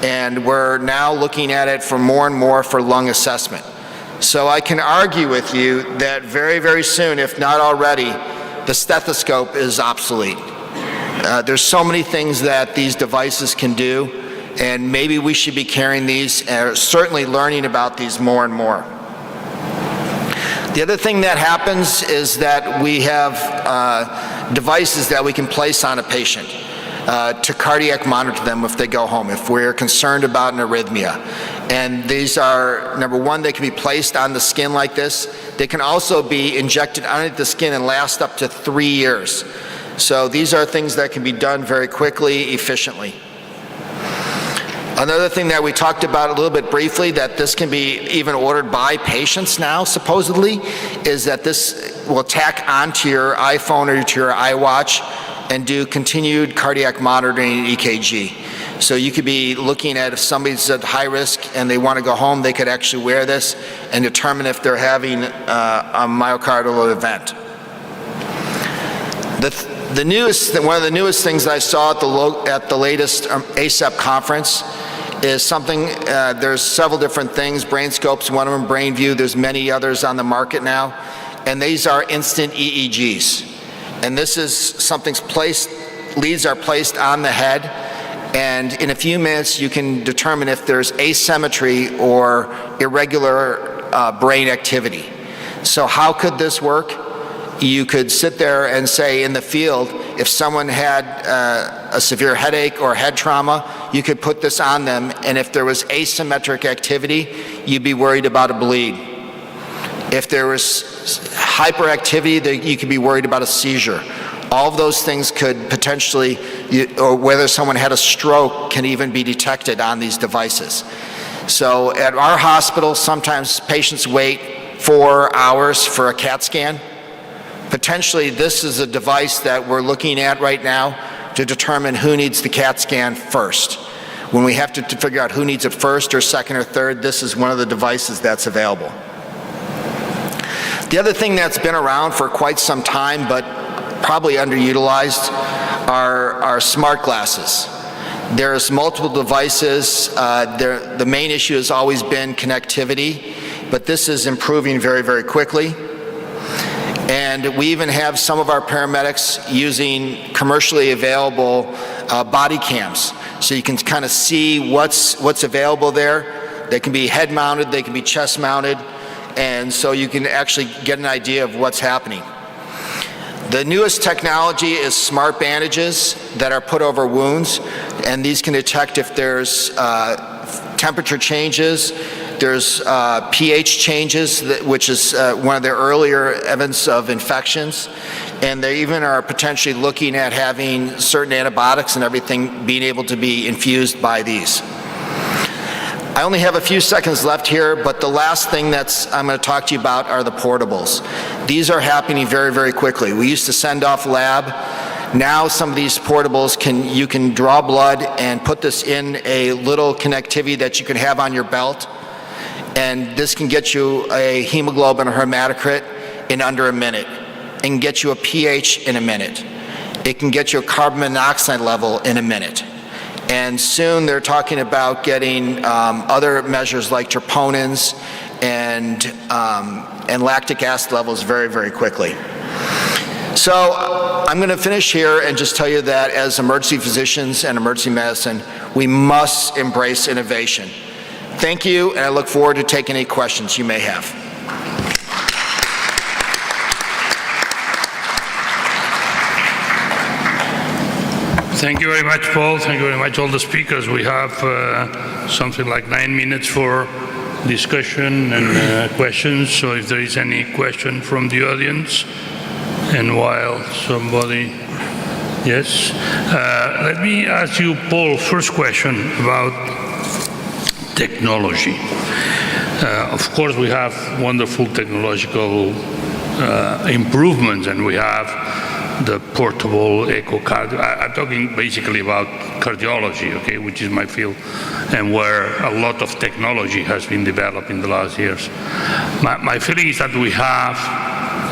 And we're now looking at it for more and more for lung assessment. So I can argue with you that very, very soon, if not already, the stethoscope is obsolete. There's so many things that these devices can do, and maybe we should be carrying these and certainly learning about these more and more. The other thing that happens is that we have devices that we can place on a patient. to cardiac monitor them if they go home, if we're concerned about an arrhythmia. And these are, number one, they can be placed on the skin like this. They can also be injected underneath the skin and last up to 3 years. So these are things that can be done very quickly, efficiently. Another thing that we talked about a little bit briefly, that this can be even ordered by patients now, supposedly, is that this will tack onto your iPhone or to your iWatch and do continued cardiac monitoring and EKG. So you could be looking at if somebody's at high risk and they want to go home, they could actually wear this and determine if they're having a myocardial event. One of the newest things I saw at the latest ACEP conference is something, there's several different things, BrainScope's one of them, BrainView, there's many others on the market now, and these are instant EEGs. And this is something's placed, leads are placed on the head, and in a few minutes you can determine if there's asymmetry or irregular brain activity. So how could this work? You could sit there and say in the field, if someone had a severe headache or head trauma, you could put this on them, and if there was asymmetric activity, you'd be worried about a bleed. If there was hyperactivity, you could be worried about a seizure. All of those things could potentially, or whether someone had a stroke, can even be detected on these devices. So at our hospital, sometimes patients wait 4 hours for a CAT scan. Potentially, this is a device that we're looking at right now to determine who needs the CAT scan first. When we have to figure out who needs it first or second or third, this is one of the devices that's available. The other thing that's been around for quite some time, but probably underutilized, are smart glasses. There's multiple devices. The main issue has always been connectivity, but this is improving very, very quickly. And we even have some of our paramedics using commercially available body cams. So you can kind of see what's available there. They can be head mounted, they can be chest mounted, and so you can actually get an idea of what's happening. The newest technology is smart bandages that are put over wounds, and these can detect if there's temperature changes, there's pH changes, which is one of the earlier evidence of infections, and they even are potentially looking at having certain antibiotics and everything being able to be infused by these. I only have a few seconds left here, but the last thing I'm going to talk to you about are the portables. These are happening very, very quickly. We used to send off lab. Now some of these portables, you can draw blood and put this in a little connectivity that you can have on your belt, and this can get you a hemoglobin or hematocrit in under a minute, and get you a pH in a minute. It can get you a carbon monoxide level in a minute. And soon they're talking about getting other measures like troponins and lactic acid levels very, very quickly. So I'm going to finish here and just tell you that as emergency physicians and emergency medicine, we must embrace innovation. Thank you, and I look forward to taking any questions you may have. Thank you very much, Paul. Thank you very much, all the speakers. We have something like 9 minutes for discussion and questions. So if there is any question from the audience, and while somebody, yes. Let me ask you, Paul, first question about technology. Of course, we have wonderful technological improvements, and we have the portable echocard. I'm talking basically about cardiology, okay, which is my field, and where a lot of technology has been developed in the last years. My feeling is that we have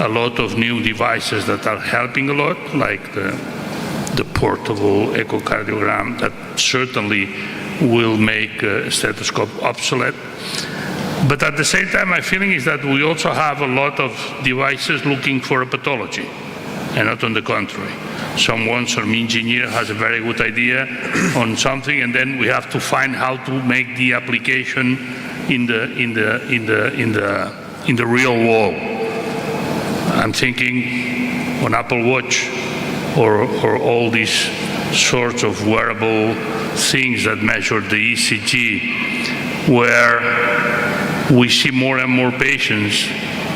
a lot of new devices that are helping a lot, like the portable echocardiogram that certainly will make a stethoscope obsolete. But at the same time, my feeling is that we also have a lot of devices looking for a pathology, and not on the contrary. Some engineer has a very good idea on something, and then we have to find how to make the application in the real world. I'm thinking on Apple Watch or all these sorts of wearable things that measure the ECG, where we see more and more patients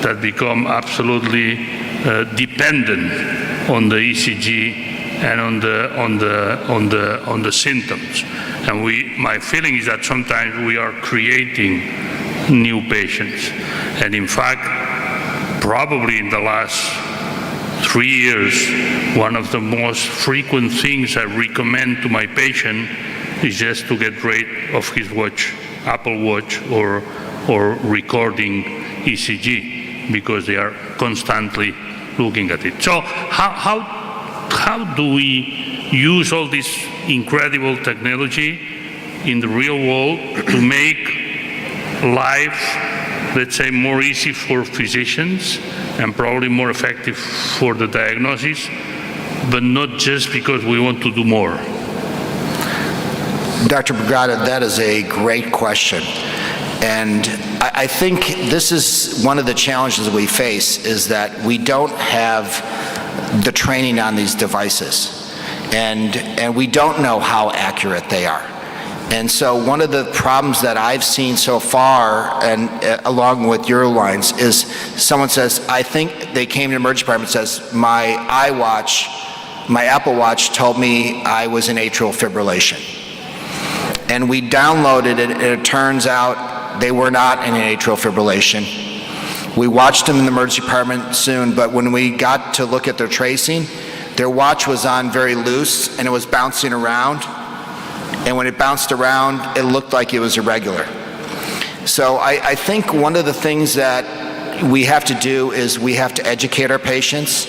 that become absolutely dependent on the ECG and on the symptoms. And my feeling is that sometimes we are creating new patients. And in fact, probably in the last 3 years, one of the most frequent things I recommend to my patient is just to get rid of his watch, Apple Watch, or recording ECG, because they are constantly looking at it. So how do we use all this incredible technology in the real world to make life, let's say, more easy for physicians and probably more effective for the diagnosis, but not just because we want to do more? Dr. Brugada, that is a great question. And I think this is one of the challenges we face, is that we don't have the training on these devices. And we don't know how accurate they are. And so one of the problems that I've seen so far, and along with your lines, is someone says, I think they came to the emergency department and says, my Apple Watch told me I was in atrial fibrillation. And we downloaded it, and it turns out they were not in atrial fibrillation. We watched them in the emergency department soon, but when we got to look at their tracing, their watch was on very loose, and it was bouncing around. And when it bounced around, it looked like it was irregular. So I think one of the things that we have to do is we have to educate our patients.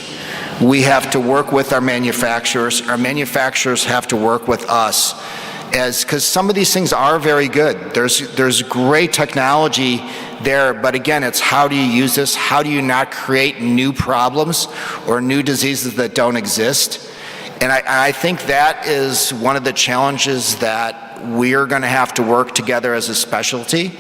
We have to work with our manufacturers. Our manufacturers have to work with us, because some of these things are very good. There's great technology there, but again, it's how do you use this? How do you not create new problems or new diseases that don't exist? And I think that is one of the challenges that we're going to have to work together as a specialty.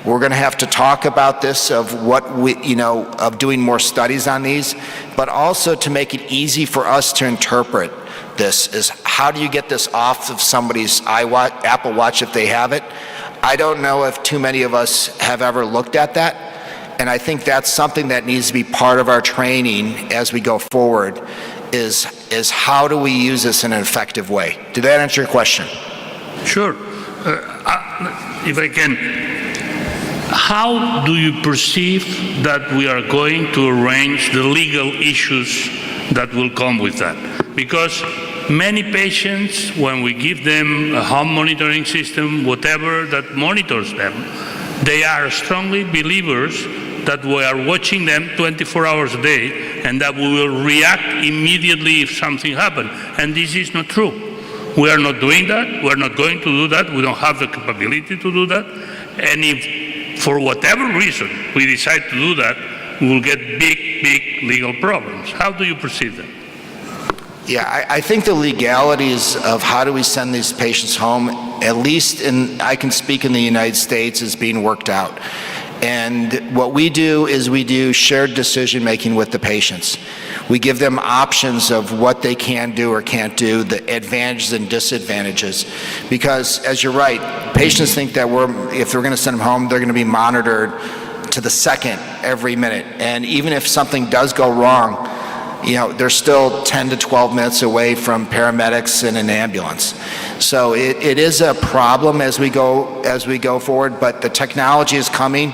We're going to have to talk about this, of of doing more studies on these, but also to make it easy for us to interpret this, is how do you get this off of somebody's Apple Watch if they have it? I don't know if too many of us have ever looked at that, and I think that's something that needs to be part of our training as we go forward, is how do we use this in an effective way? Did that answer your question? Sure. If I can, how do you perceive that we are going to arrange the legal issues that will come with that? Because many patients, when we give them a home monitoring system, whatever that monitors them, they are strongly believers that we are watching them 24 hours a day and that we will react immediately if something happens. And this is not true. We are not doing that. We're not going to do that. We don't have the capability to do that. And if, for whatever reason, we decide to do that, we will get big legal problems. How do you perceive them? Yeah, I think the legalities of how do we send these patients home, at least I can speak in the United States, is being worked out. And what we do is we do shared decision making with the patients. We give them options of what they can do or can't do, the advantages and disadvantages. Because, as you're right, patients think that if we're going to send them home, they're going to be monitored to the second every minute. And even if something does go wrong, they're still 10 to 12 minutes away from paramedics and an ambulance. So it is a problem as we go forward, but the technology is coming,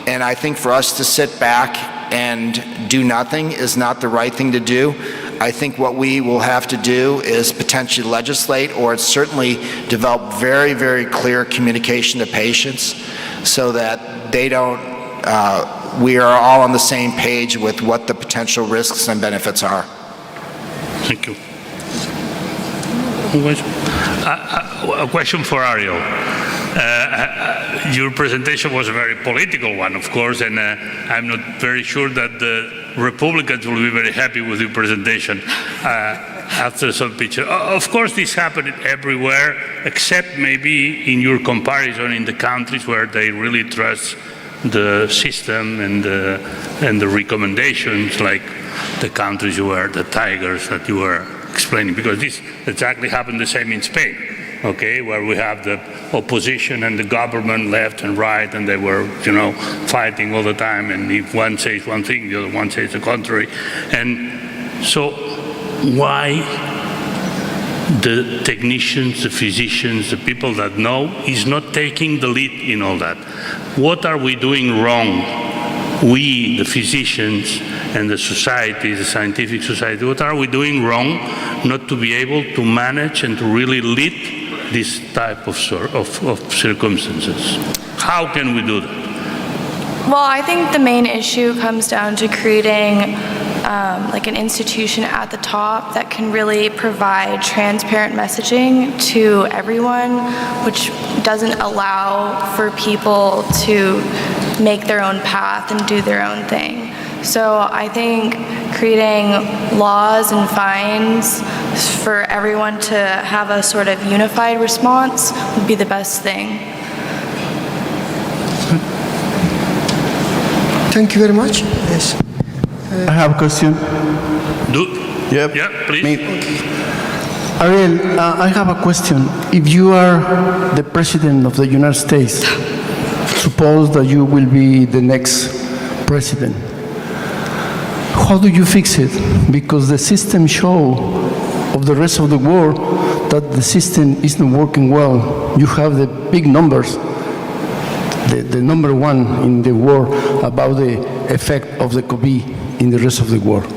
and I think for us to sit back and do nothing is not the right thing to do. I think what we will have to do is potentially legislate, or certainly develop very, very clear communication to patients so that they don't we are all on the same page with what the potential risks and benefits are. Thank you. A question for Ariel. Your presentation was a very political one, of course, and I'm not very sure that the Republicans will be very happy with your presentation after some picture. Of course, this happened everywhere, except maybe in your comparison in the countries where they really trust the system and the recommendations, like the countries you were, the tigers that you were explaining, because this exactly happened the same in Spain, okay, where we have the opposition and the government left and right, and they were, fighting all the time, and if one says one thing, the other one says the contrary. And so why the technicians, the physicians, the people that know is not taking the lead in all that? What are we doing wrong? We, the physicians and the society, the scientific society, what are we doing wrong not to be able to manage and to really lead this type of circumstances? How can we do that? Well, I think the main issue comes down to creating like an institution at the top that can really provide transparent messaging to everyone, which doesn't allow for people to make their own path and do their own thing. So I think creating laws and fines for everyone to have a sort of unified response would be the best thing. Thank you very much. Yes. I have a question. Yep. Yeah, please. Ariel, I have a question. If you are the President of the United States, suppose that you will be the next president, how do you fix it? Because the system show of the rest of the world that the system isn't working well. You have the big numbers, the number one in the world about the effect of the COVID in the rest of the world.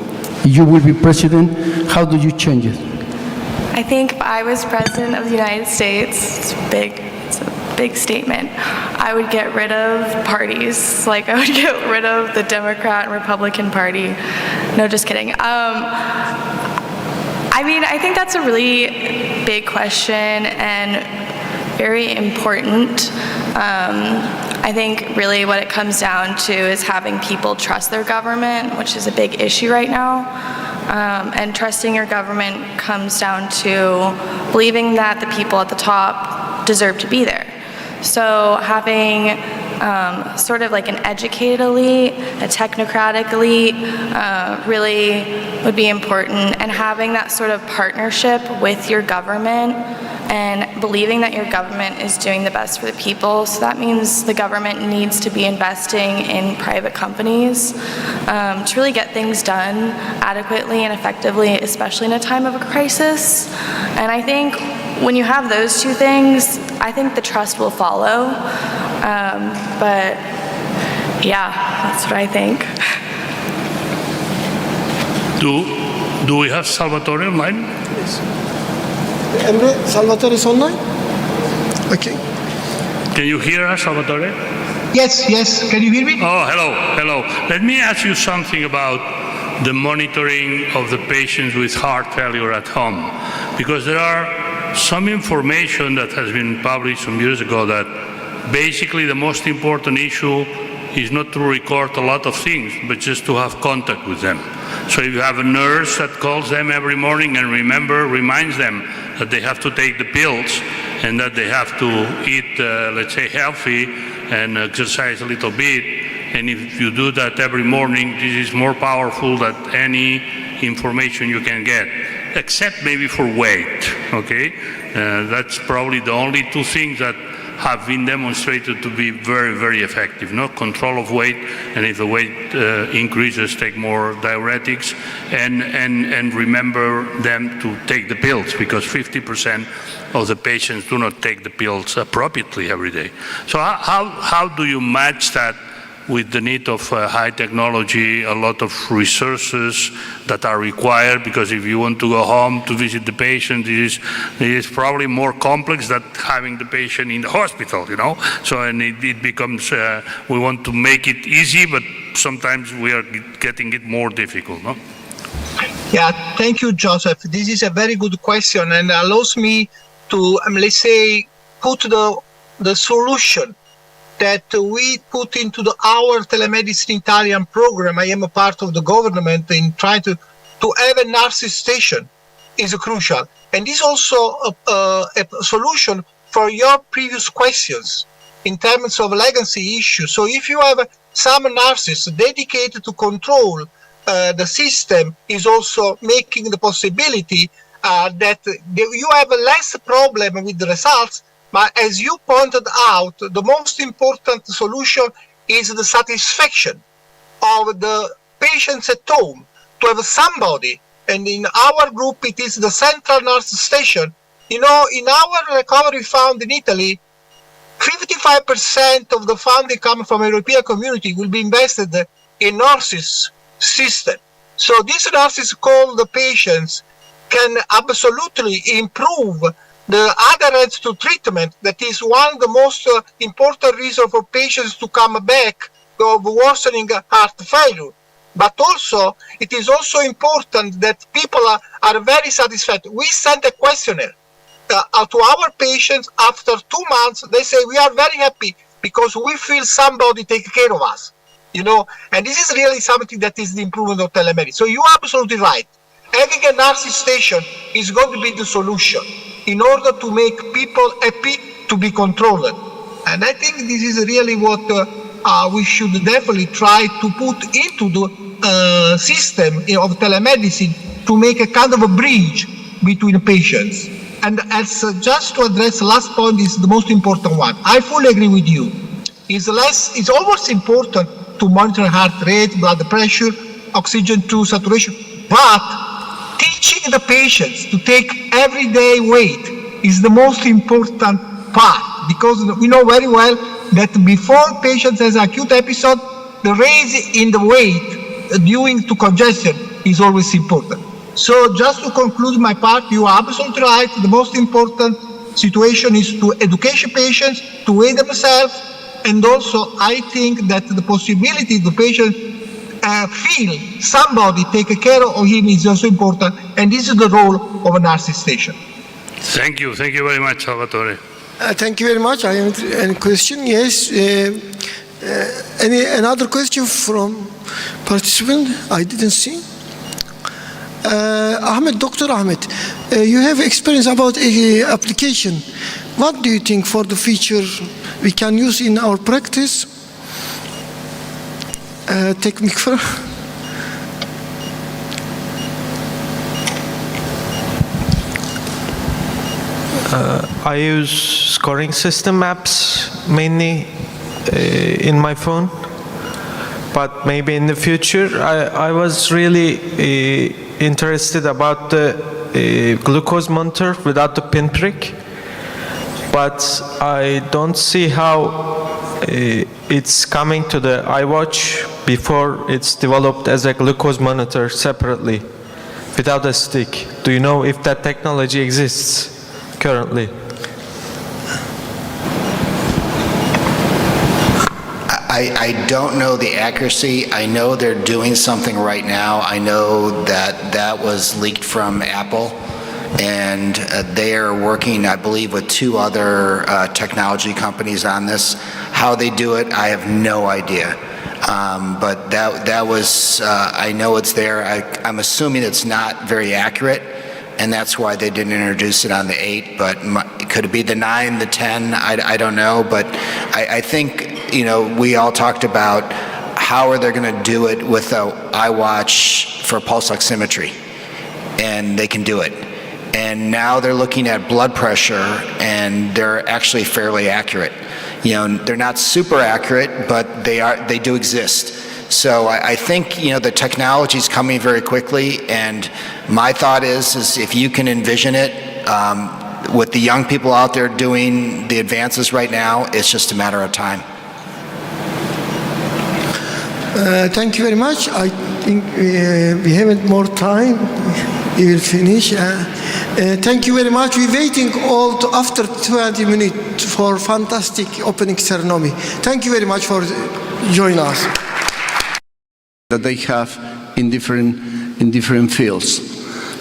If you will be president, how do you change it? I think if I was president of the United States, it's a big statement, I would get rid of parties. Like, I would get rid of the Democrat and Republican Party. No, just kidding. I mean, I think that's a really big question and very important. I think really what it comes down to is having people trust their government, which is a big issue right now. And trusting your government comes down to believing that the people at the top deserve to be there. So having sort of like an educated elite, a technocratic elite, really would be important. And having that sort of partnership with your government and believing that your government is doing the best for the people. So that means the government needs to be investing in private companies to really get things done adequately and effectively, especially in a time of a crisis. And I think when you have those two things, I think the trust will follow. But yeah, that's what I think. Do we have Salvatore online? Yes. Emre, Salvatore is online? Okay. Can you hear us, Salvatore? Yes, yes. Can you hear me? Oh, hello. Let me ask you something about the monitoring of the patients with heart failure at home. Because there are some information that has been published some years ago that basically the most important issue is not to record a lot of things, but just to have contact with them. So if you have a nurse that calls them every morning and reminds them that they have to take the pills and that they have to eat, let's say, healthy and exercise a little bit, and if you do that every morning, this is more powerful than any information you can get, except maybe for weight, okay? That's probably the only two things that have been demonstrated to be very, very effective. No control of weight, and if the weight increases, take more diuretics, and remember them to take the pills, because 50% of the patients do not take the pills appropriately every day. So how do you match that with the need of high technology, a lot of resources that are required, because if you want to go home to visit the patient, it is probably more complex than having the patient in the hospital, you know? So, and it becomes, we want to make it easy, but sometimes we are getting it more difficult, no? Yeah, thank you, Joseph. This is a very good question and allows me to, let's say, put the solution that we put into our telemedicine Italian program. I am a part of the government in trying to have a nurse station is crucial. And this is also a solution for your previous questions in terms of legacy issues. So if you have some nurses dedicated to control the system, is also making the possibility that you have a less problem with the results, but as you pointed out, the most important solution is the satisfaction of the patients at home, to have somebody, and in our group it is the central nurse station. You know, in our recovery fund in Italy, 55% of the funding coming from European community will be invested in nurses system. So these nurses call the patients can absolutely improve the adherence to treatment. That is one of the most important reasons for patients to come back of worsening heart failure. But also, it is also important that people are very satisfied. We sent a questionnaire to our patients. After 2 months, they say, we are very happy because we feel somebody take care of us, you know, and this is really something that is the improvement of telemedicine. So you are absolutely right. Having a nursing station is going to be the solution in order to make people happy to be controlled. And I think this is really what we should definitely try to put into the system of telemedicine, to make a kind of a bridge between patients. And as just to address the last point is the most important one. I fully agree with you. It's almost important to monitor heart rate, blood pressure, oxygen to saturation, but teaching the patients to take everyday weight is the most important part, because we know very well that before patients has acute episode, the raise in the weight due to congestion is always important. So just to conclude my part, you are absolutely right. The most important situation is to educate patients to weigh themselves, and also I think that the possibility the patient feel somebody take care of him is also important, and this is the role of a nursing station. Thank you very much, Salvatore. Thank you very much. I have any question? Yes. Another question from participant? I didn't see. Ahmed, Dr. Ahmed, you have experience about application. What do you think for the future we can use in our practice? Technical. I use scoring system apps mainly in my phone, but maybe in the future I was really interested about the glucose monitor without the pinprick, but I don't see how it's coming to the iWatch before it's developed as a glucose monitor separately without a stick. Do you know if that technology exists currently? I don't know the accuracy. I know they're doing something right now. I know that that was leaked from Apple, and they are working, I believe, with 2 other technology companies on this. How they do it, I have no idea. But that was, I know it's there. I'm assuming it's not very accurate, and that's why they didn't introduce it on the 8, but could it be the 9, the 10? I don't know, but I think, you know, we all talked about how are they going to do it with the iWatch for pulse oximetry, and they can do it. And now they're looking at blood pressure, and they're actually fairly accurate. You know, they're not super accurate, but they do exist. So I think, you know, the technology is coming very quickly, and my thought is if you can envision it, with the young people out there doing the advances right now, it's just a matter of time. Thank you very much. I think we haven't more time. We will finish. Thank you very much. We're waiting all to after 20 minutes for fantastic opening ceremony. Thank you very much for joining us. That they have in different fields.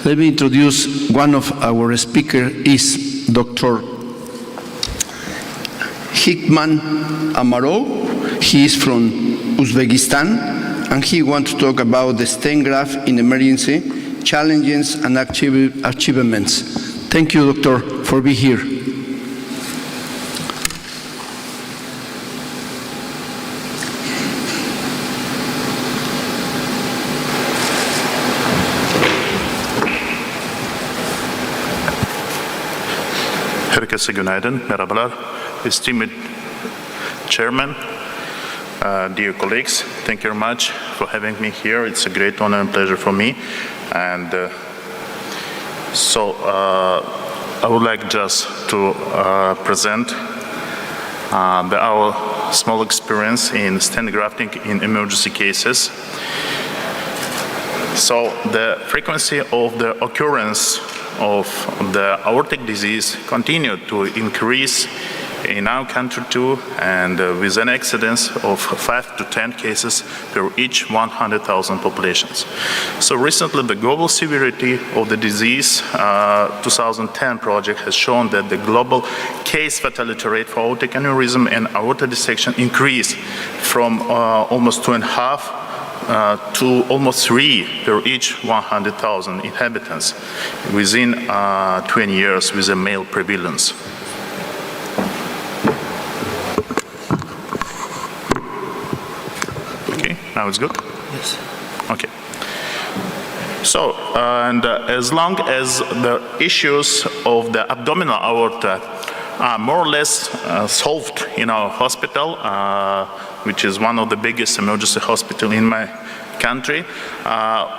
Let me introduce one of our speakers is Dr. Hikman Amarov. He is from Uzbekistan, and he wants to talk about the stent graft in emergency, challenges and achievements. Thank you, Doctor, for being here. Herkese günaydın, merhabalar. Esteemed Chairman, dear colleagues, thank you very much for having me here. It's a great honor and pleasure for me. And I would like just to present our small experience in stent grafting in emergency cases. So the frequency of the occurrence of the aortic disease continued to increase in our country too, and with an incidence of 5 to 10 cases per each 100,000 populations. So recently the global severity of the disease 2010 project has shown that the global case fatality rate for aortic aneurysm and aorta dissection increased from almost 2.5 to almost 3 per each 100,000 inhabitants within 20 years with a male prevalence. Okay, now it's good? Yes. Okay. So, as long as the issues of the abdominal aorta are more or less solved in our hospital, which is one of the biggest emergency hospitals in my country,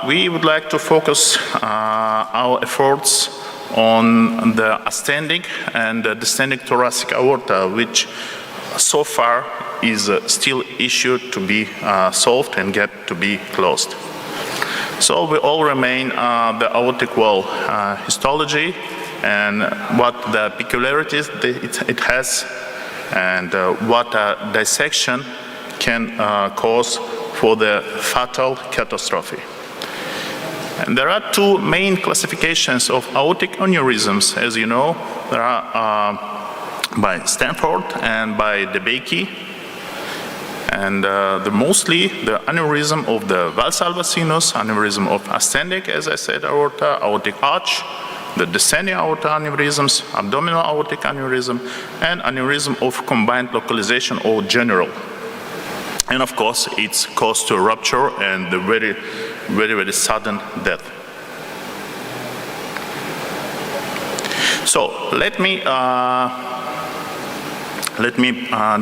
we would like to focus our efforts on the ascending and the descending thoracic aorta, which so far is still issue to be solved and get to be closed. So we all remain the aortic wall histology and what the peculiarities it has and what dissection can cause for the fatal catastrophe. And there are two main classifications of aortic aneurysms, as you know. There are by Stanford and by DeBakey. And mostly the aneurysm of the valsalva sinus, aneurysm of ascending, as I said, aorta, aortic arch, the descending aorta aneurysms, abdominal aortic aneurysm, and aneurysm of combined localization or general. And of course, it's caused to rupture and the very, very, very sudden death. So let me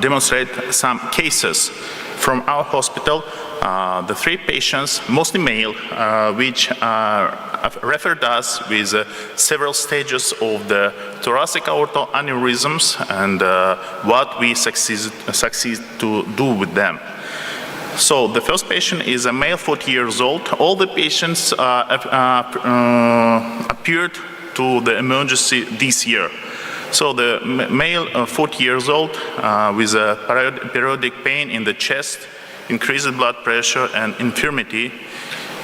demonstrate some cases from our hospital. The 3 patients, mostly male, which referred us with several stages of the thoracic aortal aneurysms and what we succeed to do with them. So the first patient is a male, 40 years old. All the patients appeared to the emergency this year. So the male, 40 years old, with a periodic pain in the chest, increased blood pressure and infirmity.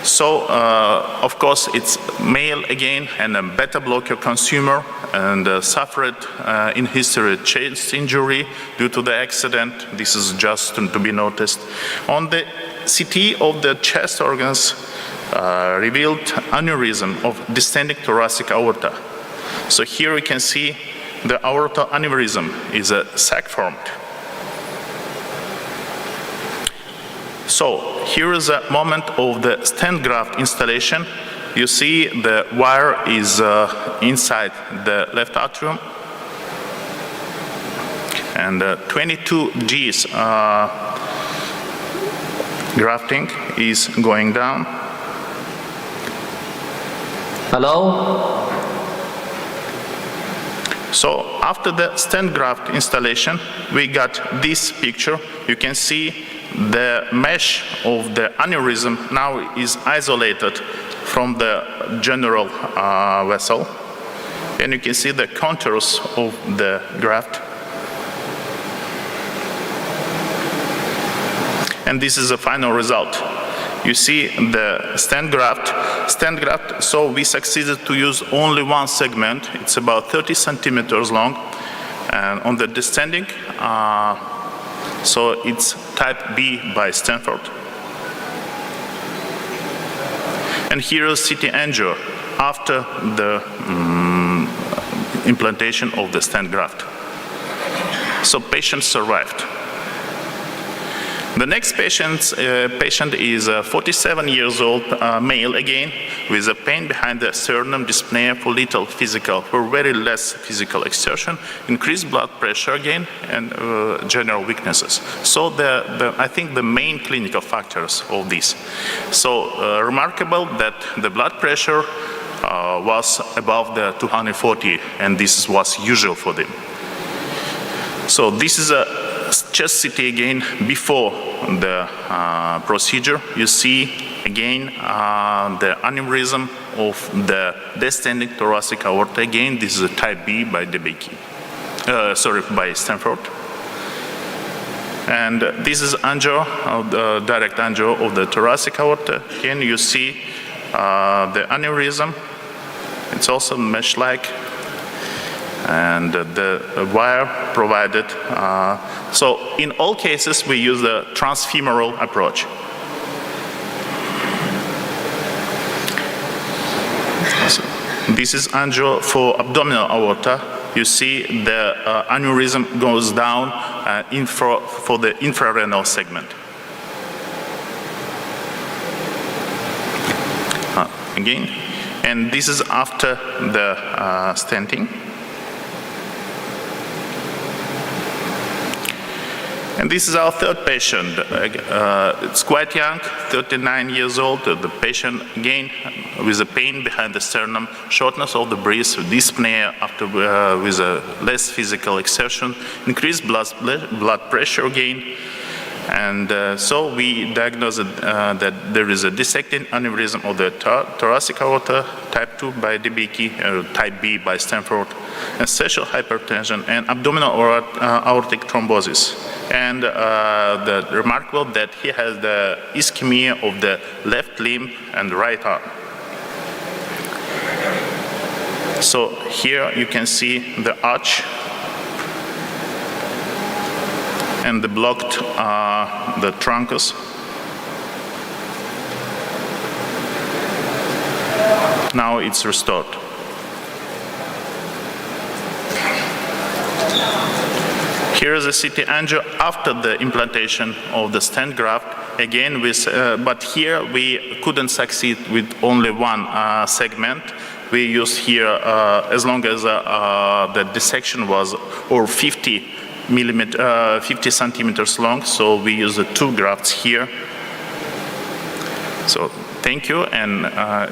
So, of course, it's male again and a beta blocker consumer and suffered in history chest injury due to the accident. This is just to be noticed. On the CT of the chest organs revealed aneurysm of descending thoracic aorta. So here we can see the aorta aneurysm is a sac formed. So here is a moment of the stent graft installation. You see the wire is inside the left atrium, and 22 G's grafting is going down. Hello? So after the stent graft installation, we got this picture. You can see the mesh of the aneurysm now is isolated from the general vessel. And you can see the contours of the graft. And this is the final result. You see the stent graft, so we succeeded to use only one segment. It's about 30 centimeters long. And on the descending, so it's type B by Stanford. And here is CT angio after the implantation of the stent graft. So patient survived. The next patient is a 47 years old male again with a pain behind the sternum, dyspnea for little physical, for very less physical exertion, increased blood pressure again, and general weaknesses. So I think the main clinical factors of this. So remarkable that the blood pressure was above the 240, and this was usual for them. So this is a chest CT again before the procedure. You see again the aneurysm of the descending thoracic aorta. Again, this is a type B by DeBakey. By Stanford. And this is angio, direct angio of the thoracic aorta. Again, you see the aneurysm. It's also mesh-like. And the wire provided. So in all cases, we use the transfemoral approach. So this is angio for abdominal aorta. You see the aneurysm goes down for the infrarenal segment. Again, and this is after the stenting. And this is our third patient. It's quite young, 39 years old. The patient, again, with a pain behind the sternum, shortness of the breath, dyspnea after with a less physical exertion, increased blood pressure again. And so we diagnosed that there is a dissecting aneurysm of the thoracic aorta, type 2 by DeBakey, type B by Stanford, and sexual hypertension, and abdominal aortic thrombosis. And the remarkable that he has the ischemia of the left limb and right arm. So here you can see the arch and the blocked the truncus. Now it's restored. Here is a CT angio after the implantation of the stent graft. Again, but here we couldn't succeed with only one segment. We used here, as long as the dissection was 50 centimeters long, so we use the two grafts here. So thank you, and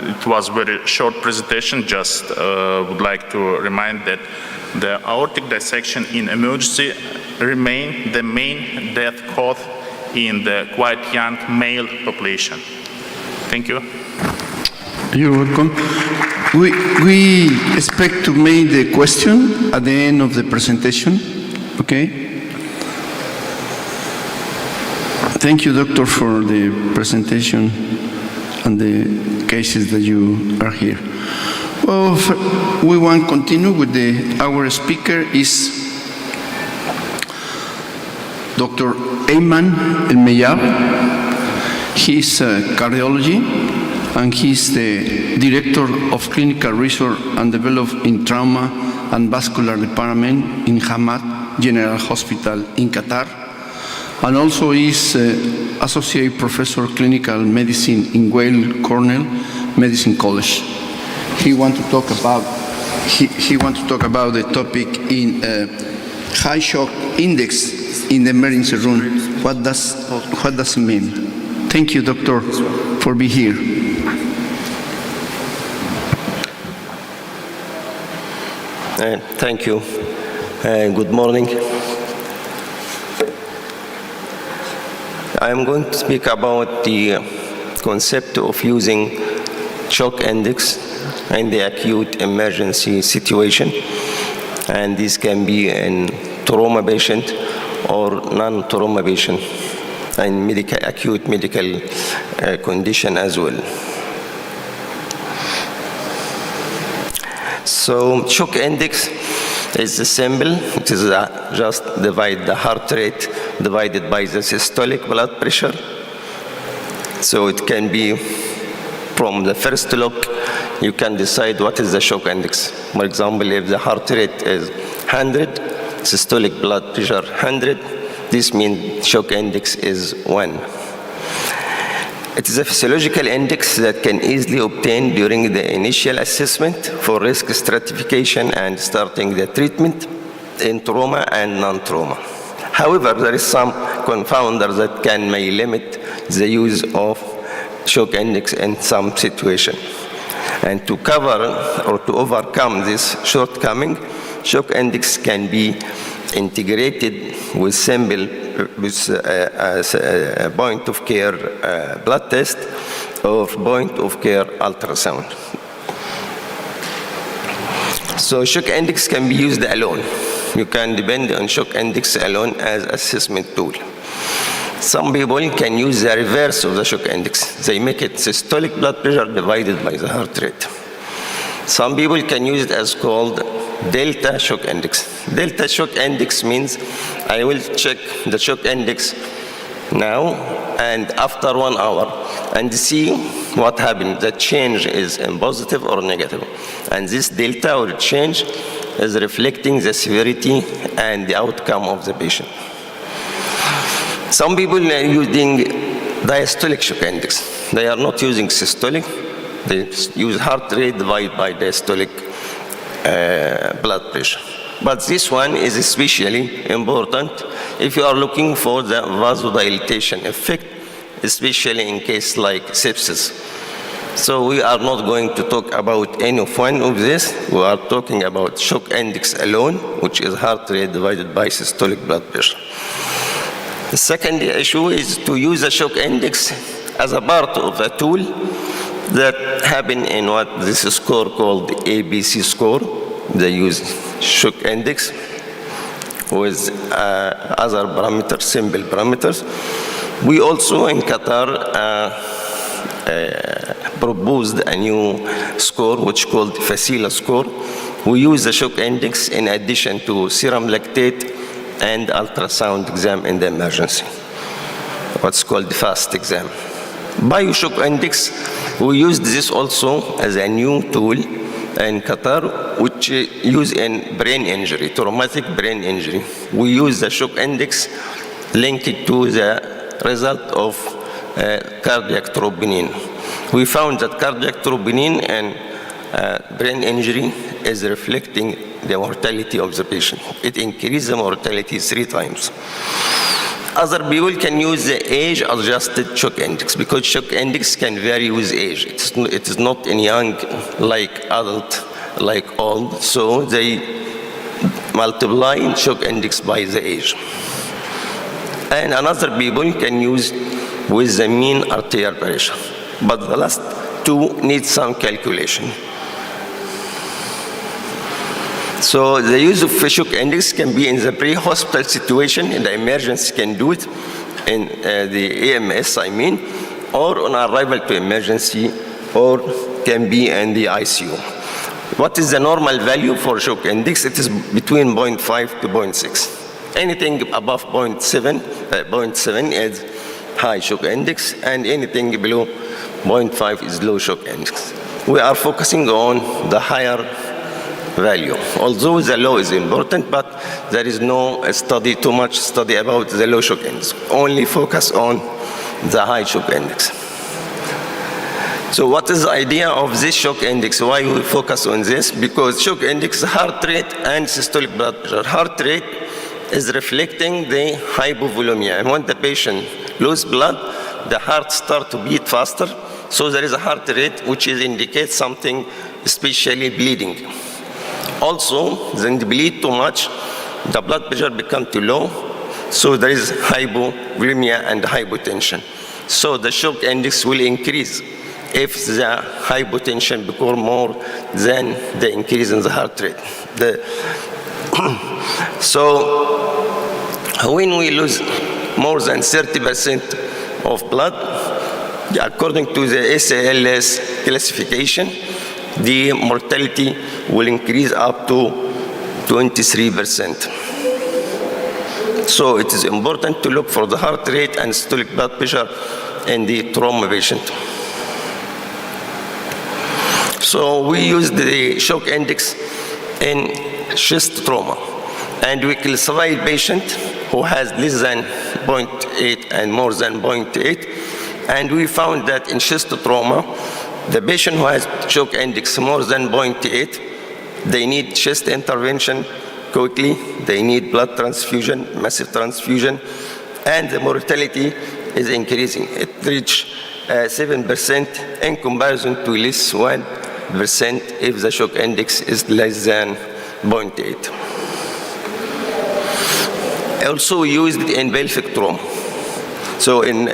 it was very short presentation. Just would like to remind that the aortic dissection in emergency remain the main death cause in the quite young male population. Thank you. You're welcome. We expect to make the question at the end of the presentation. Okay. Thank you, doctor, for the presentation and the cases that you are here. Well, we want to continue with our speaker is Dr. Ayman El-Meyab. He's cardiology, and he's the Director of Clinical Research and Development in Trauma and Vascular Department in Hamad General Hospital in Qatar, and also is Associate Professor of Clinical Medicine in Weill Cornell Medicine College. He wants to talk about the topic in high shock index in the emergency room. What does it mean? Thank you, doctor, for being here. Thank you. Good morning. I am going to speak about the concept of using shock index in the acute emergency situation, and this can be in trauma patient or non-trauma patient and acute medical condition as well. So shock index is a symbol. It is just divide the heart rate divided by the systolic blood pressure. So it can be from the first look, you can decide what is the shock index. For example, if the heart rate is 100, systolic blood pressure 100, This means shock index is 1. It is a physiological index that can easily obtain during the initial assessment for risk stratification and starting the treatment in trauma and non-trauma. However, there is some confounder that may limit the use of shock index in some situations. And to cover or to overcome this shortcoming, shock index can be integrated with point of care blood test or point of care ultrasound. So shock index can be used alone. You can depend on shock index alone as assessment tool. Some people can use the reverse of the shock index. They make it systolic blood pressure divided by the heart rate. Some people can use it as called delta shock index. Delta shock index means I will check the shock index now and after 1 hour and see what happened. The change is in positive or negative. And this delta or change is reflecting the severity and the outcome of the patient. Some people are using diastolic shock index. They are not using systolic. They use heart rate divided by diastolic blood pressure. But this one is especially important if you are looking for the vasodilatation effect, especially in case like sepsis. So we are not going to talk about any one of this. We are talking about shock index alone, which is heart rate divided by systolic blood pressure. The second issue is to use a shock index as a part of a tool that happen in what this score called ABC score. They use shock index with other parameters, simple parameters. We also in Qatar proposed a new score which called Facila score. We use the shock index in addition to serum lactate and ultrasound exam in the emergency, what's called the FAST exam. Bioshock index, we used this also as a new tool in Qatar, which used in brain injury, traumatic brain injury. We use the shock index linked to the result of cardiac troponin. We found that cardiac troponin and brain injury is reflecting the mortality of the patient. It increases the mortality 3 times. Other people can use the age-adjusted shock index because shock index can vary with age. It is not in young like adult, like old. So they multiply shock index by the age. And another people can use with the mean arterial pressure. But the last two need some calculation. So the use of shock index can be in the pre-hospital situation, in the emergency can do it, in the EMS, or on arrival to emergency, or can be in the ICU. What is the normal value for shock index? It is between 0.5 to 0.6. Anything above 0.7 is high shock index, and anything below 0.5 is low shock index. We are focusing on the higher value. Although the low is important, but there is no too much study about the low shock index. Only focus on the high shock index. So what is the idea of this shock index? Why we focus on this? Because shock index, heart rate and systolic blood pressure. Heart rate is reflecting the hypovolemia. And when the patient loses blood, the heart starts to beat faster. So there is a heart rate which indicates something, especially bleeding. Also, when they bleed too much, the blood pressure becomes too low, so there is hypovolemia and hypotension. So the shock index will increase if the hypotension becomes more than the increase in the heart rate. So when we lose more than 30% of blood, according to the SALS classification, the mortality will increase up to 23%. So it is important to look for the heart rate and systolic blood pressure in the trauma patient. So we use the shock index in chest trauma. And we classify patient who has less than 0.8 and more than 0.8. And we found that in chest trauma, the patient who has shock index more than 0.8, they need chest intervention quickly, they need blood transfusion, massive transfusion, and the mortality is increasing. It reached 7% in comparison to less 1% if the shock index is less than 0.8. Also used in pelvic trauma. So in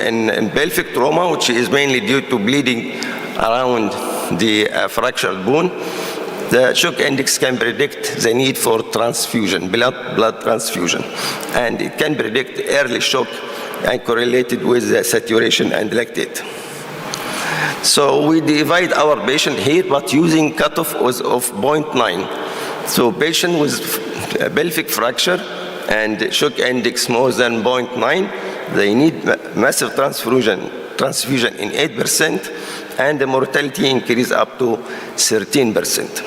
pelvic trauma, which is mainly due to bleeding around the fractured bone, the shock index can predict the need for transfusion, blood transfusion. And it can predict early shock and correlated with the saturation and lactate. So we divide our patient here, but using cutoff of 0.9. So patient with pelvic fracture and shock index more than 0.9, they need massive transfusion in 8%, and the mortality increase up to 13%.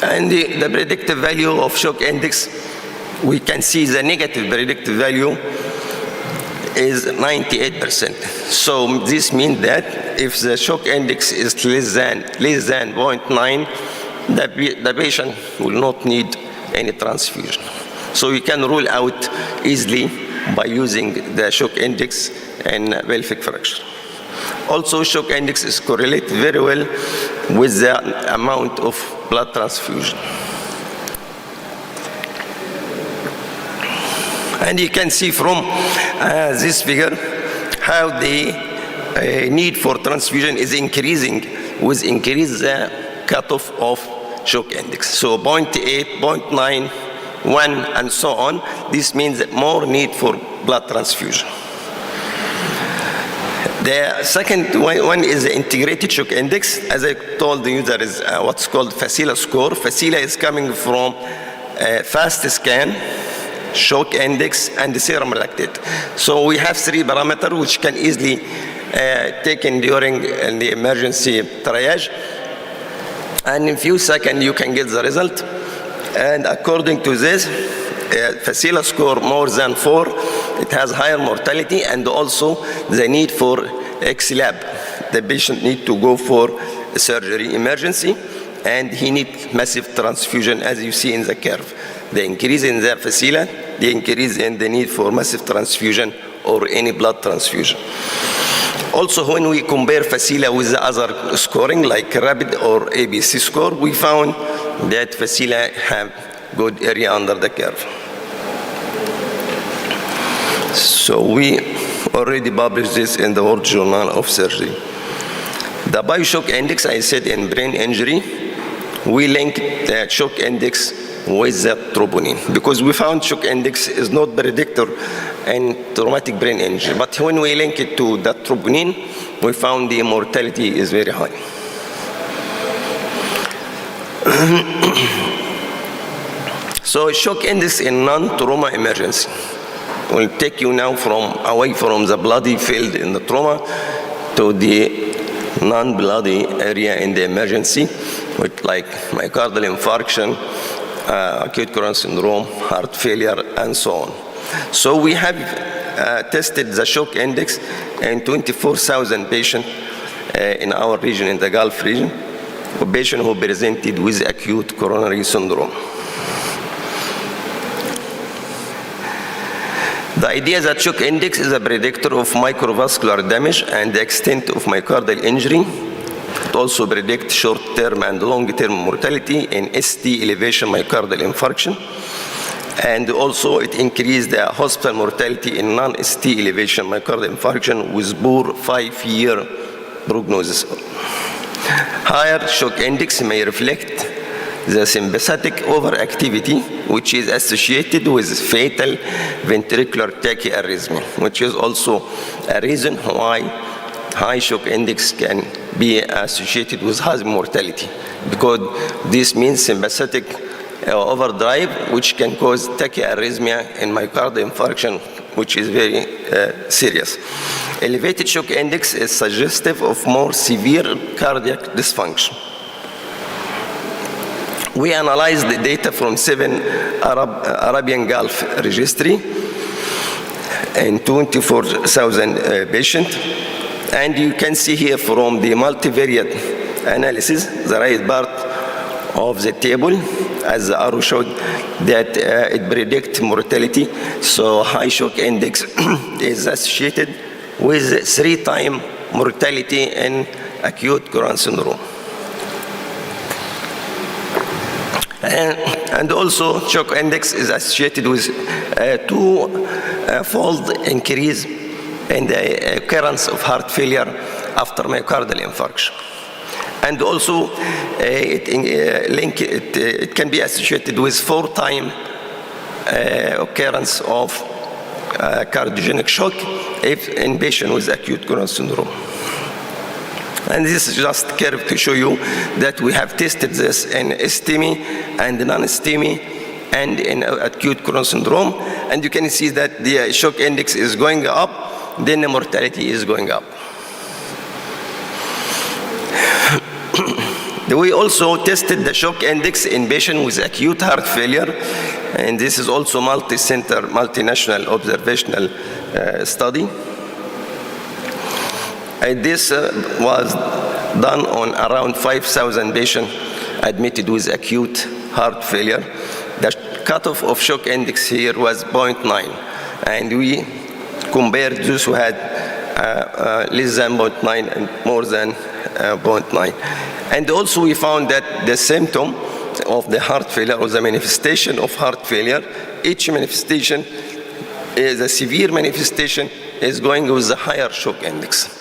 And the predictive value of shock index, we can see the negative predictive value is 98%. So this means that if the shock index is less than 0.9, the patient will not need any transfusion. So we can rule out easily by using the shock index in pelvic fracture. Also, shock index is correlated very well with the amount of blood transfusion. And you can see from this figure how the need for transfusion is increasing with increase the cutoff of shock index. So 0.8, 0.9, 1, and so on. This means more need for blood transfusion. The second one is the integrated shock index. As I told you, there is what's called FACILA score. FACILA is coming from fast scan, shock index, and the serum lactate. So we have 3 parameters which can easily taken during the emergency triage. And in few seconds you can get the result. And according to this, FACILA score more than 4, it has higher mortality, and also the need for Acil. The patient need to go for surgery emergency, and he needs massive transfusion, as you see in the curve. The increase in the FACILA, the increase in the need for massive transfusion or any blood transfusion. Also, when we compare FACILA with the other scoring, like RAPID or ABC score, we found that FACILA have good area under the curve. So we already published this in the World Journal of Surgery. The bioshock index, I said in brain injury, we link the shock index with the troponin, because we found shock index is not predictor in traumatic brain injury. But when we link it to the troponin, we found the mortality is very high. So shock index in non-trauma emergency will take you now away from the bloody field in the trauma to the non-bloody area in the emergency, with like myocardial infarction, acute coronary syndrome, heart failure, and so on. So we have tested the shock index in 24,000 patients in our region, in the Gulf region, patients who presented with acute coronary syndrome. The idea that shock index is a predictor of microvascular damage and the extent of myocardial injury. It also predicts short-term and long-term mortality in ST elevation myocardial infarction. And also it increased the hospital mortality in non-ST elevation myocardial infarction with poor 5-year prognosis. Higher shock index may reflect the sympathetic overactivity, which is associated with fatal ventricular tachyarrhythmia, which is also a reason why high shock index can be associated with high mortality, because this means sympathetic overdrive, which can cause tachyarrhythmia and myocardial infarction, which is very serious. Elevated shock index is suggestive of more severe cardiac dysfunction. We analyzed the data from 7 Arabian Gulf registry and 24,000 patients. And you can see here from the multivariate analysis, the right part of the table, as the arrow showed, that it predicts mortality. So high shock index is associated with 3-time mortality in acute coronary syndrome. And also shock index is associated with a 2-fold increase in the occurrence of heart failure after myocardial infarction. And also it can be associated with 4-time occurrence of cardiogenic shock in patients with acute coronary syndrome. And this is just a curve to show you that we have tested this in STEMI and non-STEMI and in acute coronary syndrome. And you can see that the shock index is going up, then the mortality is going up. We also tested the shock index in patients with acute heart failure, and this is also multi-center, multinational observational study. And this was done on around 5,000 patients admitted with acute heart failure. The cutoff of shock index here was 0.9, and we compared those who had less than 0.9 and more than 0.9. And also we found that the symptom of the heart failure or the manifestation of heart failure, each manifestation is a severe manifestation is going with the higher shock index.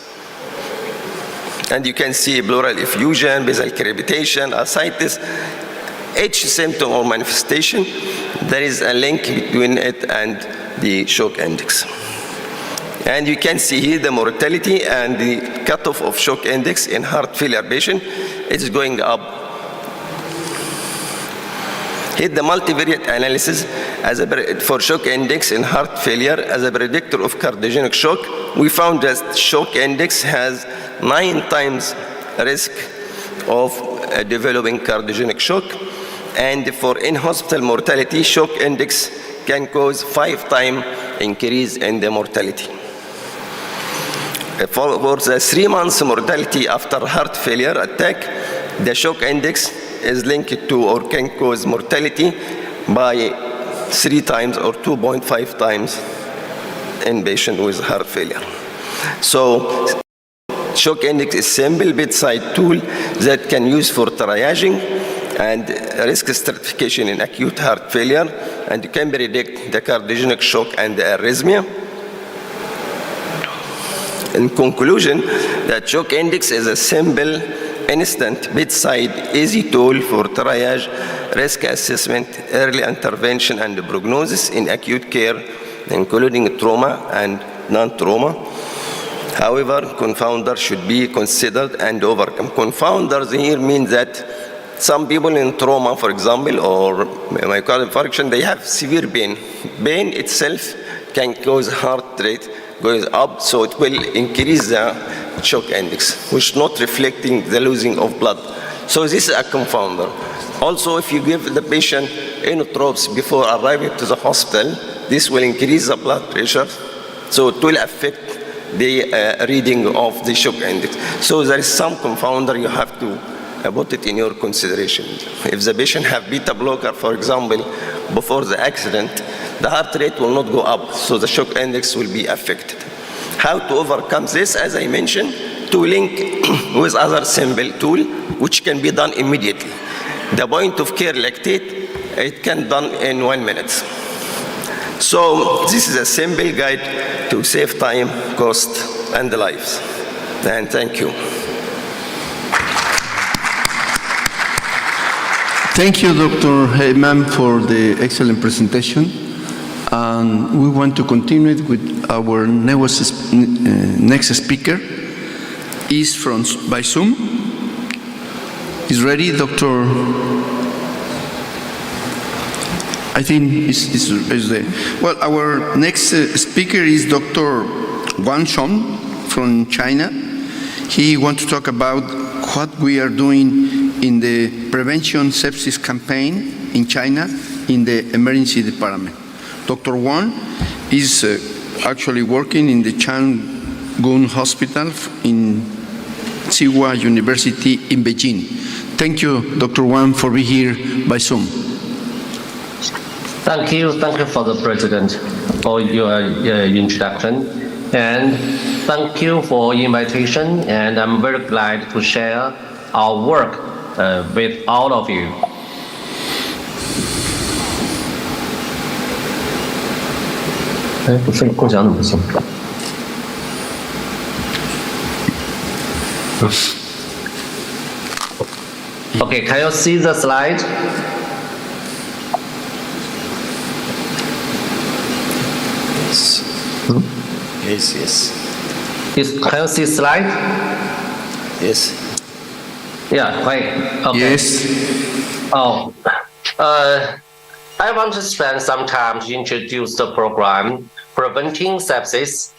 And you can see pleural effusion, basal crepitation, ascites. Each symptom or manifestation, there is a link between it and the shock index. And you can see here the mortality and the cutoff of shock index in heart failure patient is going up. Here the multivariate analysis for shock index in heart failure as a predictor of cardiogenic shock. We found that shock index has 9 times risk of developing cardiogenic shock. And for in-hospital mortality, shock index can cause 5-time increase in the mortality. For the 3 months mortality after heart failure attack, the shock index is linked to or can cause mortality by 3 times or 2.5 times in patient with heart failure. So shock index is a simple bedside tool that can use for triaging and risk stratification in acute heart failure, and you can predict the cardiogenic shock and the arrhythmia. In conclusion, the shock index is a simple, instant, bedside, easy tool for triage, risk assessment, early intervention, and prognosis in acute care, including trauma and non-trauma. However, confounders should be considered and overcome. Confounders here means that some people in trauma, for example, or myocardial infarction, they have severe pain. Pain itself can cause heart rate goes up, so it will increase the shock index, which is not reflecting the losing of blood. So this is a confounder. Also, if you give the patient inotropes before arriving to the hospital, this will increase the blood pressure, so it will affect the reading of the shock index. So there is some confounder you have to put it in your consideration. If the patient have beta blocker, for example, before the accident, the heart rate will not go up, so the shock index will be affected. How to overcome this? As I mentioned, to link with other simple tool, which can be done immediately. The point of care lactate, it can be done in 1 minute. So this is a simple guide to save time, cost, and lives. And thank you. Thank you, Dr. Heyman, for the excellent presentation. And we want to continue with our next speaker. Is by Zoom. Is ready, Dr. I think is there. Well, our next speaker is Dr. Wang Shong from China. He wants to talk about what we are doing in the prevention sepsis campaign in China in the emergency department. Dr. Wang is actually working in the Changgun Hospital in Tsinghua University in Beijing. Thank you, Dr. Wang, for being here by Zoom. Thank you for the President for your introduction, and thank you for invitation, and I'm very glad to share our work with all of you. Okay, can you see the slide? Yes. Can you see slide? Yes. Yeah, right. Okay. Yes. Oh, I want to spend some time to introduce the program Preventing Sepsis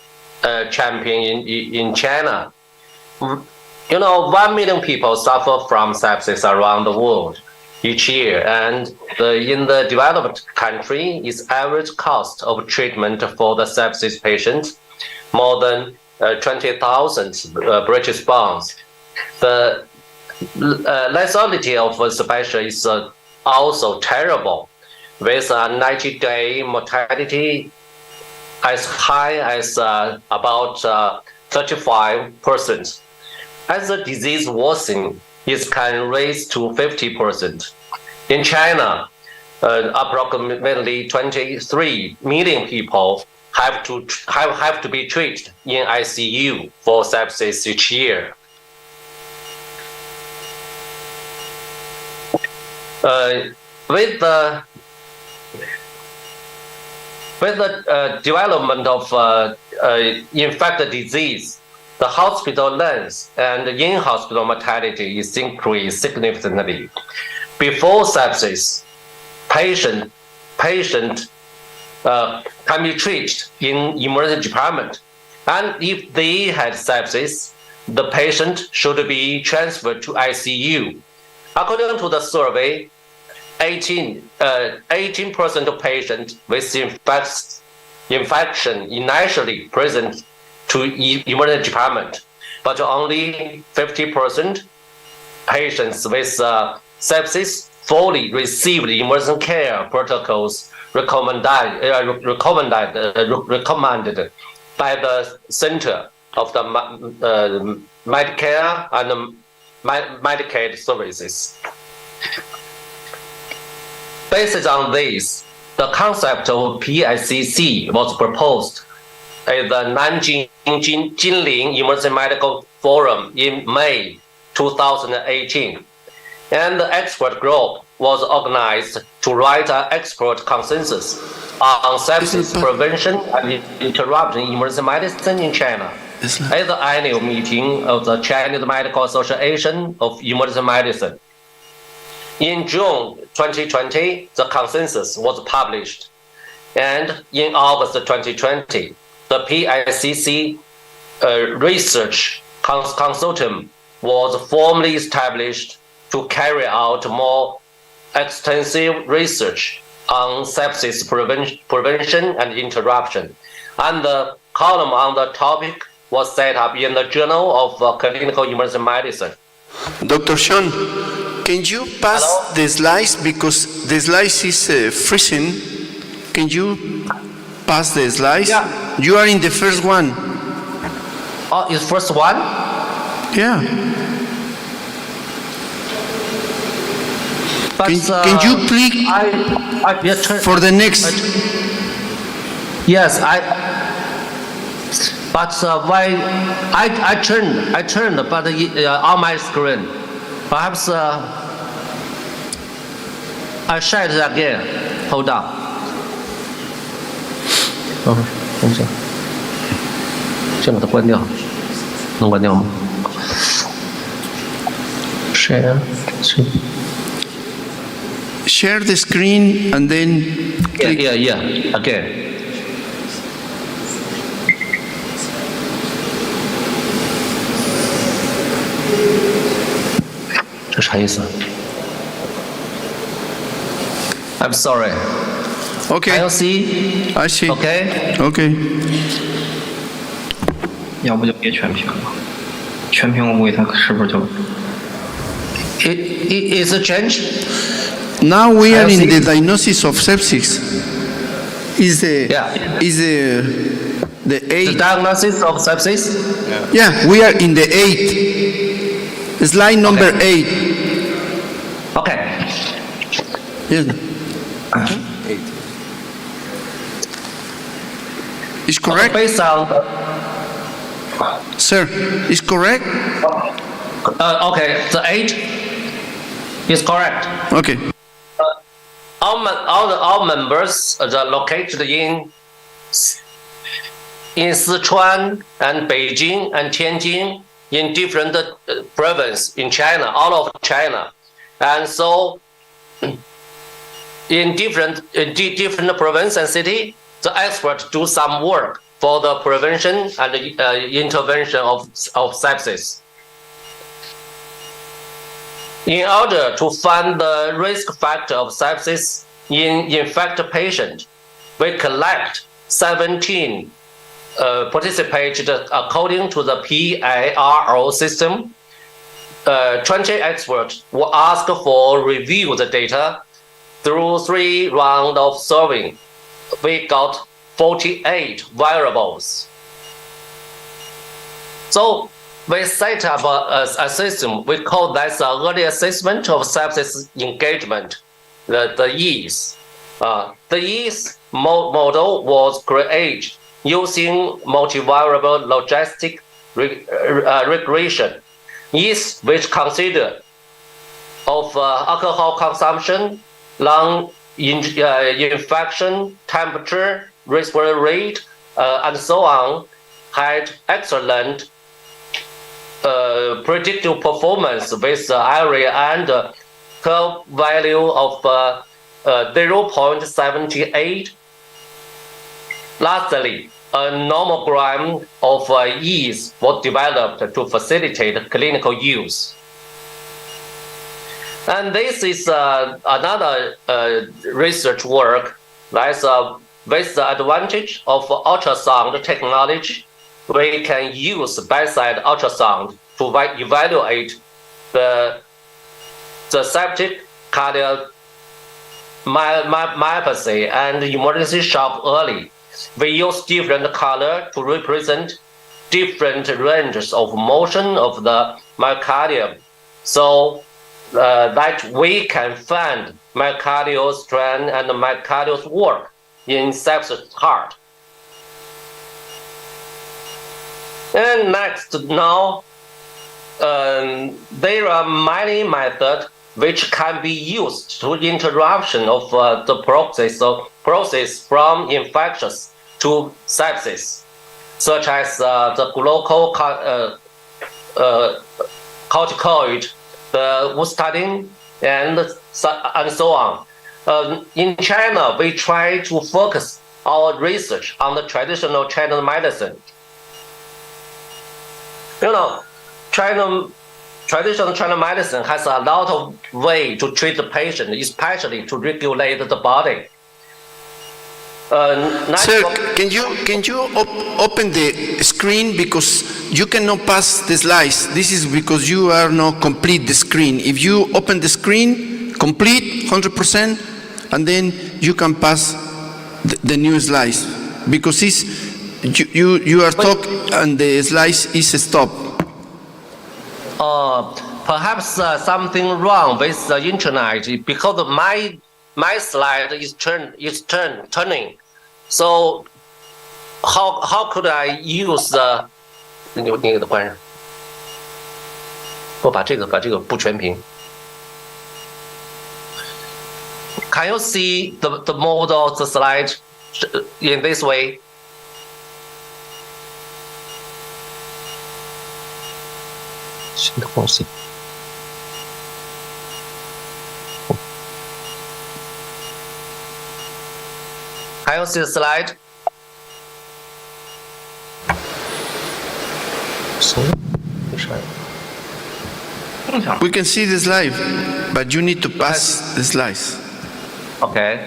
Champion in China. 1 million people suffer from sepsis around the world each year, and in the developed country, its average cost of treatment for the sepsis patient more than 20,000 British pounds. The lethality of the patient is also terrible, with a 90-day mortality as high as about 35%. As the disease worsens, it can raise to 50%. In China, approximately 23 million people have to be treated in ICU for sepsis each year. With the development of infected disease, the hospital length and in-hospital mortality is increased significantly. Before sepsis, patient can be treated in emergency department, and if they had sepsis, the patient should be transferred to ICU. According to the survey, 18% of patients with infection initially present to emergency department, but only 50% patients with sepsis fully received emergency care protocols recommended by the Center of the Medicare and Medicaid Services. Based on this, the concept of PICC was proposed at the Nanjing Jinling Emergency Medical Forum in May 2018, and the expert group was organized to write an expert consensus on sepsis prevention and interruption in emergency medicine in China at the annual meeting of the Chinese Medical Association of Emergency Medicine. In June 2020, the consensus was published, and in August 2020, the PICC research consortium was formally established to carry out more extensive research on sepsis prevention and interruption. And the column on the topic was set up in the Journal of Clinical Emergency Medicine. Dr. Sean, can you pass the slides, because the slides is freezing? Can you pass the slides? Yeah. You are in the first one. Oh, is first one? Yeah. But, can you click for the next? Yes, but why I turned, but on my screen. Perhaps I share it again. Hold on. Oh, 等一下，先把它关掉，能关掉吗 ？Share. Share the screen and then click. Yeah. Again. 这啥意思 ？I'm sorry. Okay. Can you see? I see. Okay. Okay. 要不就别全屏了，全屏我估计它是不是就 Is it changed? Now we are I in see. the diagnosis of sepsis. Is the The 8? diagnosis of sepsis? Yeah, we are in the 8. Slide number 8. Okay. Yes. 8. Is correct? Based on Sir, is correct? okay, the 8 is correct. Okay. All members are located in Sichuan and Beijing and Tianjin in different provinces in China, all of China, and so in different provinces and city, the experts do some work for the prevention and intervention of sepsis. In order to find the risk factor of sepsis in infected patient, we collect 17 participants according to the PARO system. 20 experts were asked for review the data through 3 rounds of surveying. We got 48 variables. So we set up a system. We call that the early assessment of sepsis engagement, the EASE. The EASE model was created using multivariable logistic regression. EASE, which consider of alcohol consumption, lung infection, temperature, respiratory rate, and so on, had excellent predictive performance with area and curve value of 0.78. Lastly, a nomogram of EASE was developed to facilitate clinical use. And this is another research work that's with the advantage of ultrasound technology. We can use bedside ultrasound to evaluate the septic cardiomyopathy and emergency shock early. We use different color to represent different ranges of motion of the myocardium, so that we can find myocardial strain and myocardial work in sepsis heart. And next, now there are many methods which can be used to interruption of the process from infectious to sepsis, such as the glucocorticoid, the Ustatine, and so on. In China, we try to focus our research on the traditional Chinese medicine. You know, traditional Chinese medicine has a lot of way to treat the patient, especially to regulate the body. Sir, can you open the screen, because you cannot pass the slides. This is because you are not complete the screen. If you open the screen complete 100%, and then you can pass the new slides, because you are talking and the slides is stopped. Perhaps something wrong with the internet, because my slide is turning. So how could I use the 那个给它关上，我把这个不全屏。Can you see the model of the slide in this way? Can you see the slide? We can see the slide, but you need to pass the slides. Okay.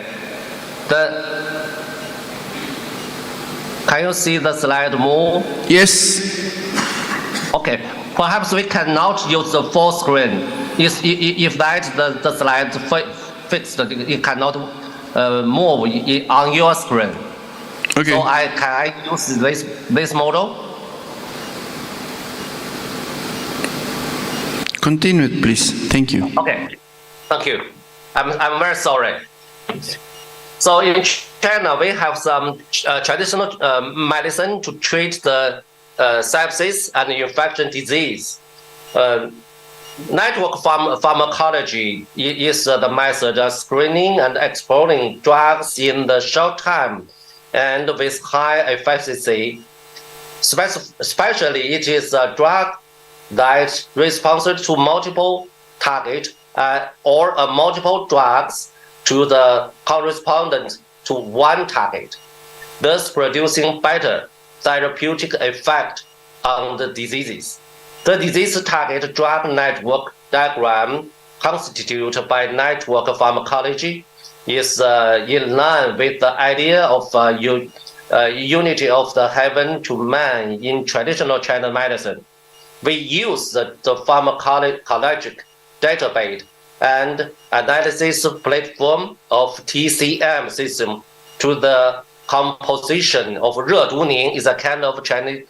Can you see the slide more? Yes. Okay. Perhaps we cannot use the full screen. If that the slide fixed, it cannot move on your screen. Okay. So can I use this model? Continue, please. Thank you. Okay. Thank you. I'm very sorry. So in China, we have some traditional medicine to treat the sepsis and infection disease. Network pharmacology is the method of screening and exploring drugs in the short time and with high efficacy. Especially, it is a drug that responds to multiple targets or multiple drugs to the correspondent to one target, thus producing better therapeutic effect on the diseases. The disease target drug network diagram constituted by network pharmacology is in line with the idea of unity of the heaven to man in traditional Chinese medicine. We use the pharmacologic database and analysis platform of TCM system to the composition of 热毒宁 is a kind of Chinese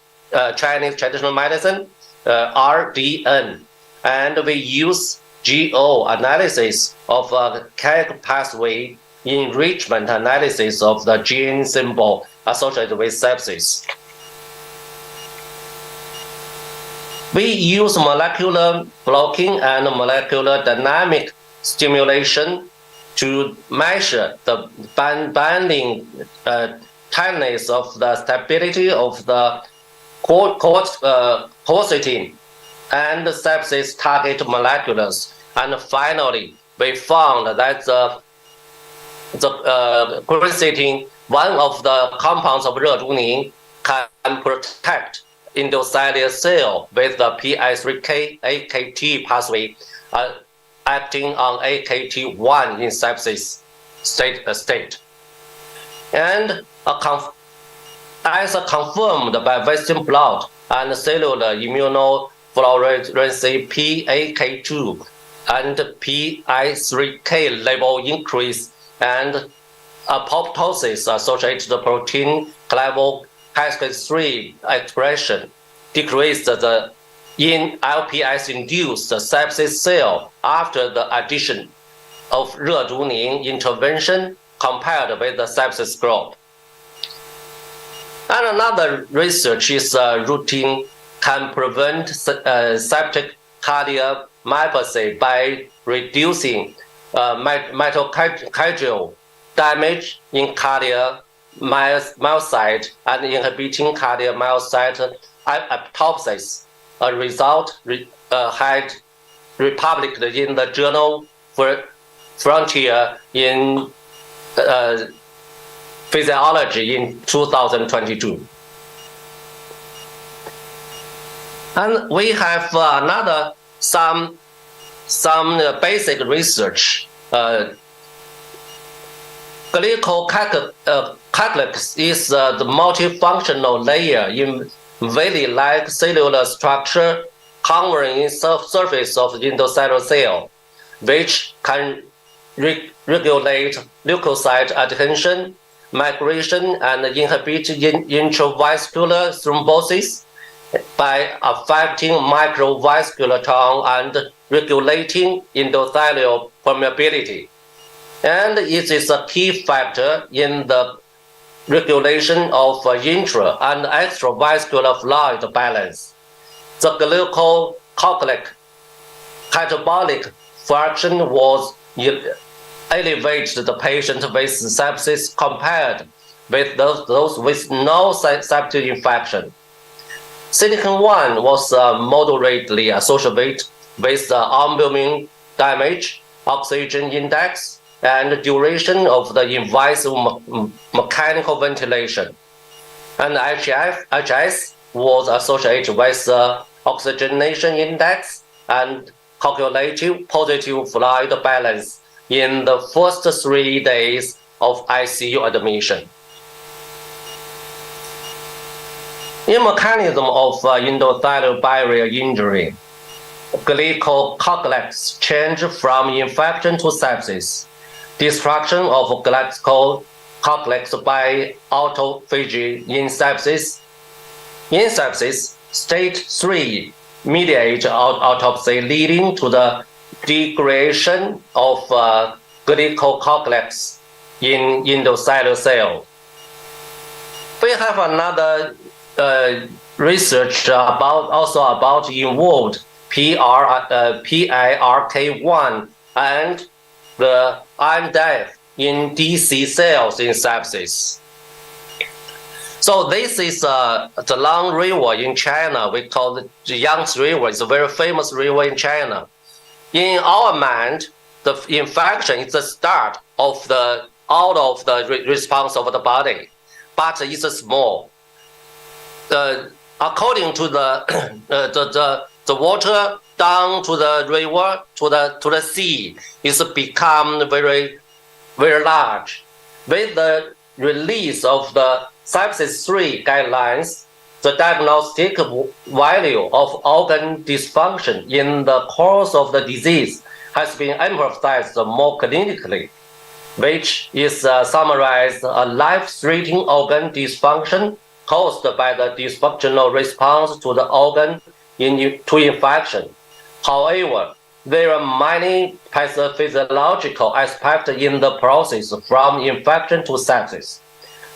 traditional medicine, RDN, and we use GO analysis of chemical pathway enrichment analysis of the gene symbol associated with sepsis. We use molecular blocking and molecular dynamic stimulation to measure the binding tightness of the stability of the quercetin and sepsis target molecules. And finally, we found that the quercetin, one of the compounds of 热毒宁, can protect endothelial cell with the PI3K AKT pathway acting on AKT1 in sepsis state. And as confirmed by Western blot and cellular immunofluorescence PAK2 and PI3K level increase and apoptosis associated protein level cascade 3 expression decreased in LPS-induced sepsis cell after the addition of 热毒宁 intervention compared with the sepsis group. And another research is routine can prevent septic cardiomyopathy by reducing mitochondrial damage in cardiomyocyte and inhibiting cardiomyocyte apoptosis. A result had republished in the journal Frontier in Physiology in 2022. And we have some basic research. Glycocalyx is the multifunctional layer in valley-like cellular structure covering the surface of the endocellular cell, which can regulate leukocyte adhesion, migration, and inhibit intravascular thrombosis by affecting microvascular tone and regulating endothelial permeability. And it is a key factor in the regulation of intra and extravascular fluid balance. The glycocalyx catabolic fraction was elevated the patient with sepsis compared with those with no septic infection. Silicon-1 was moderately associated with albumin damage, oxygen index, and duration of the invasive mechanical ventilation. And HS was associated with oxygenation index and calculative positive fluid balance in the first 3 days of ICU admission. In mechanism of endothelial barrier injury, glycocoagulants change from infection to sepsis. Destruction of glycocoagulants by autophagy in sepsis. In sepsis, stage 3 mediate autopsy leading to the degradation of glycocoagulants in endothelial cell. We have another research about involved PIRK1 and the iron death in DC cells in sepsis. So this is the Long River in China. We call it the Yangtze River. It's a very famous river in China. In our mind, the infection is the start of the response of the body, but it's small. According to the water down to the river to the sea is become very large. With the release of the sepsis 3 guidelines, the diagnostic value of organ dysfunction in the course of the disease has been emphasized more clinically, which is summarized a life-threatening organ dysfunction caused by the dysfunctional response to the organ to infection. However, there are many pathophysiological aspects in the process from infection to sepsis,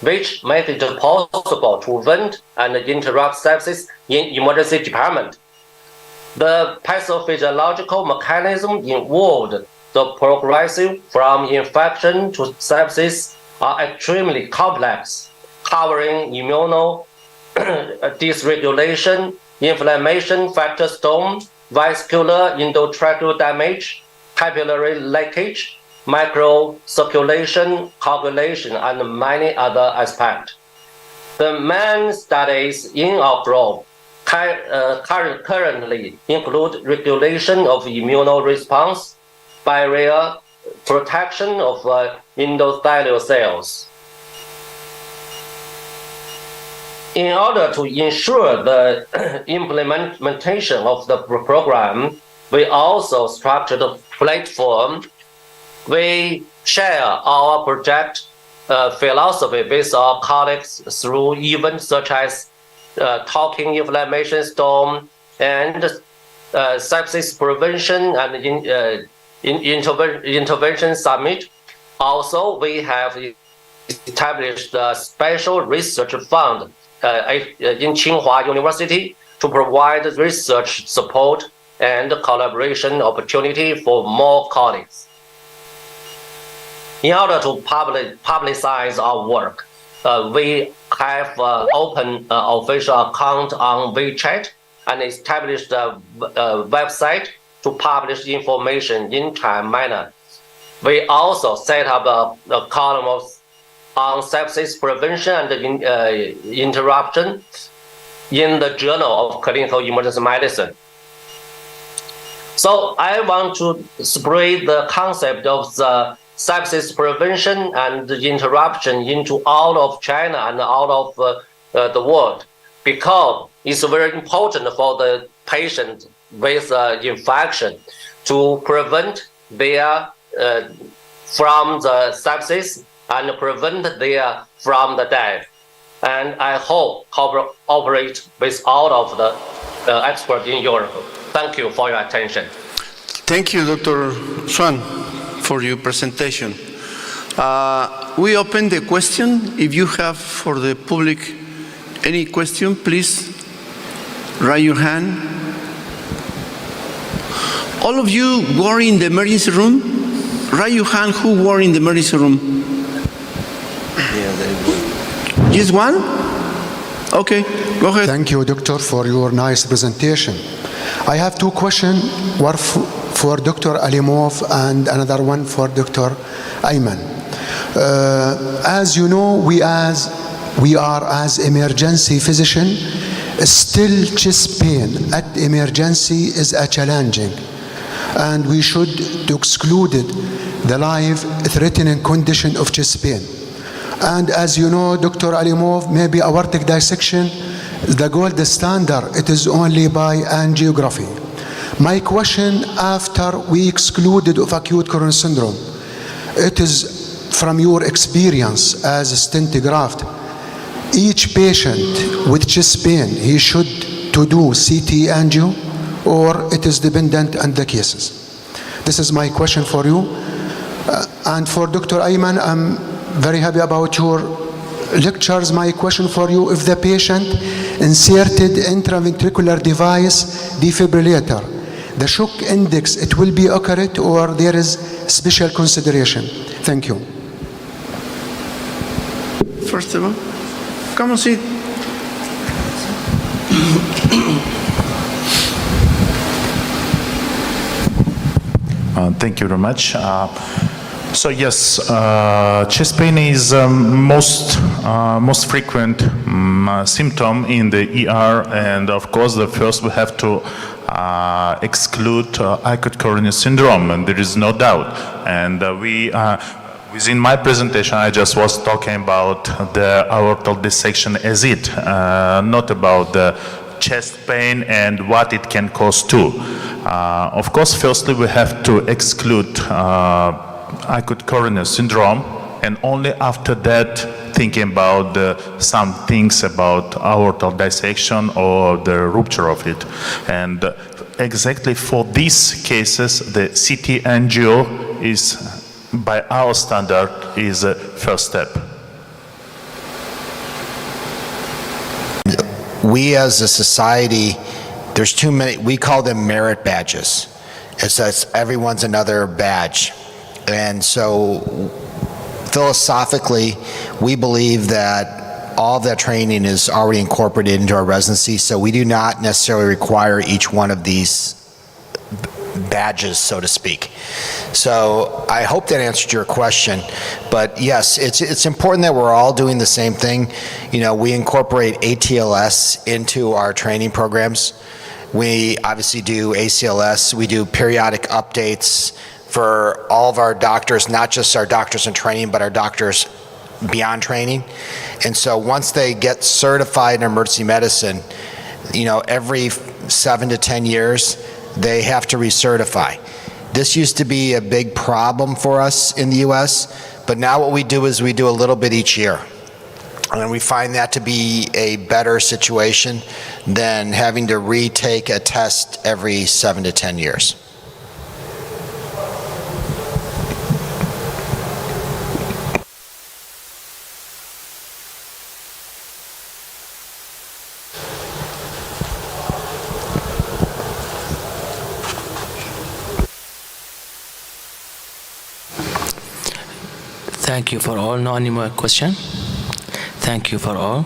which make it possible to prevent and interrupt sepsis in emergency department. The pathophysiological mechanism involved the progressive from infection to sepsis are extremely complex, covering immunodysregulation, inflammation factor storm, vascular endotracheal damage, capillary leakage, microcirculation, coagulation, and many other aspects. The main studies in our group currently include regulation of immunoresponse, barrier protection of endothelial cells. In order to ensure the implementation of the program, we also structured a platform. We share our project philosophy with our colleagues through events such as Talking Inflammation Storm and Sepsis Prevention and Intervention Summit. Also, we have established a special research fund in Tsinghua University to provide research support and collaboration opportunity for more colleagues. In order to publicize our work, we have opened an official account on WeChat and established a website to publish information in time manner. We also set up a column on sepsis prevention and interruption in the Journal of Clinical Emergency Medicine. So I want to spread the concept of the sepsis prevention and interruption into all of China and all of the world, because it's very important for the patient with infection to prevent their from the sepsis and prevent their from the death. And I hope cooperate with all of the experts in Europe. Thank you for your attention. Thank you, Dr. Swan, for your presentation. We open the question. If you have for the public any question, please raise your hand. All of you were in the emergency room? Raise your hand who were in the emergency room. Just one? Okay, go ahead. Thank you, Doctor, for your nice presentation. I have two questions, one for Dr. Alimov and another one for Dr. Ayman. As you know, we are as emergency physician, still chest pain at emergency is a challenging. and we should to exclude the life-threatening condition of chest pain. And as you know, Dr. Alimov, maybe aortic dissection, the gold standard, it is only by angiography. My question, after we excluded of acute coronary syndrome, it is from your experience as a stent graft, each patient with chest pain, he should to do CT angio, or it is dependent on the cases? This is my question for you. And for Dr. Ayman, I'm very happy about your lectures. My question for you, if the patient inserted intraventricular device defibrillator, the shock index, it will be accurate or there is special consideration? Thank you. First of all, come and sit. Thank you very much. So yes, chest pain is most frequent symptom in the ER, and of course, the first we have to exclude acute coronary syndrome, and there is no doubt. And within my presentation, I just was talking about the aortal dissection as it, not about the chest pain and what it can cause too. Of course, firstly, we have to exclude acute coronary syndrome, and only after that thinking about some things about aortal dissection or the rupture of it. And exactly for these cases, the CT angio is, by our standard, is a first step. We as a society, there's too many, we call them merit badges. It's everyone's another badge. And so philosophically, we believe that all that training is already incorporated into our residency, so we do not necessarily require each one of these badges, so to speak. So I hope that answered your question, but yes, it's important that we're all doing the same thing. You know, we incorporate ATLS into our training programs. We obviously do ACLS, we do periodic updates for all of our doctors, not just our doctors in training, but our doctors beyond training. And so once they get certified in emergency medicine, you know, every 7 to 10 years, they have to recertify. This used to be a big problem for us in the US, but now what we do is we do a little bit each year. And we find that to be a better situation than having to retake a test every 7 to 10 years. Thank you for all. No any more question? Thank you for all.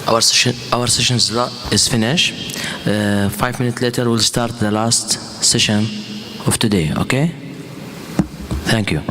Our session is finished. 5 minutes later, we'll start the last session of today. Okay? Thank you.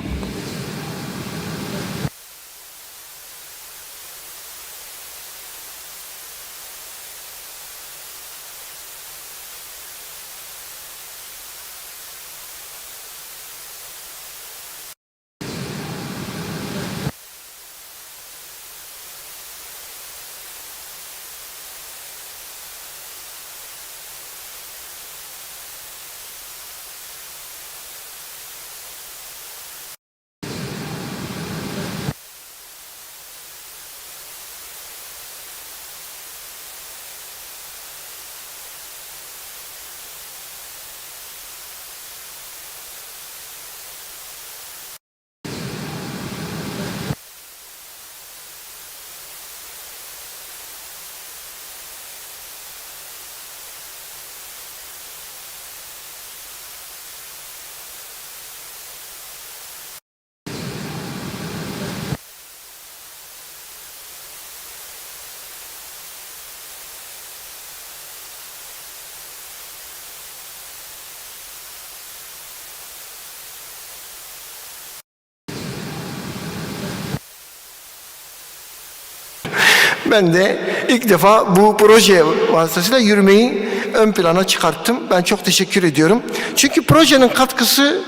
Ben de ilk defa bu proje vasıtasıyla yürümeyi ön plana çıkarttım. Ben çok teşekkür ediyorum. Çünkü projenin katkısı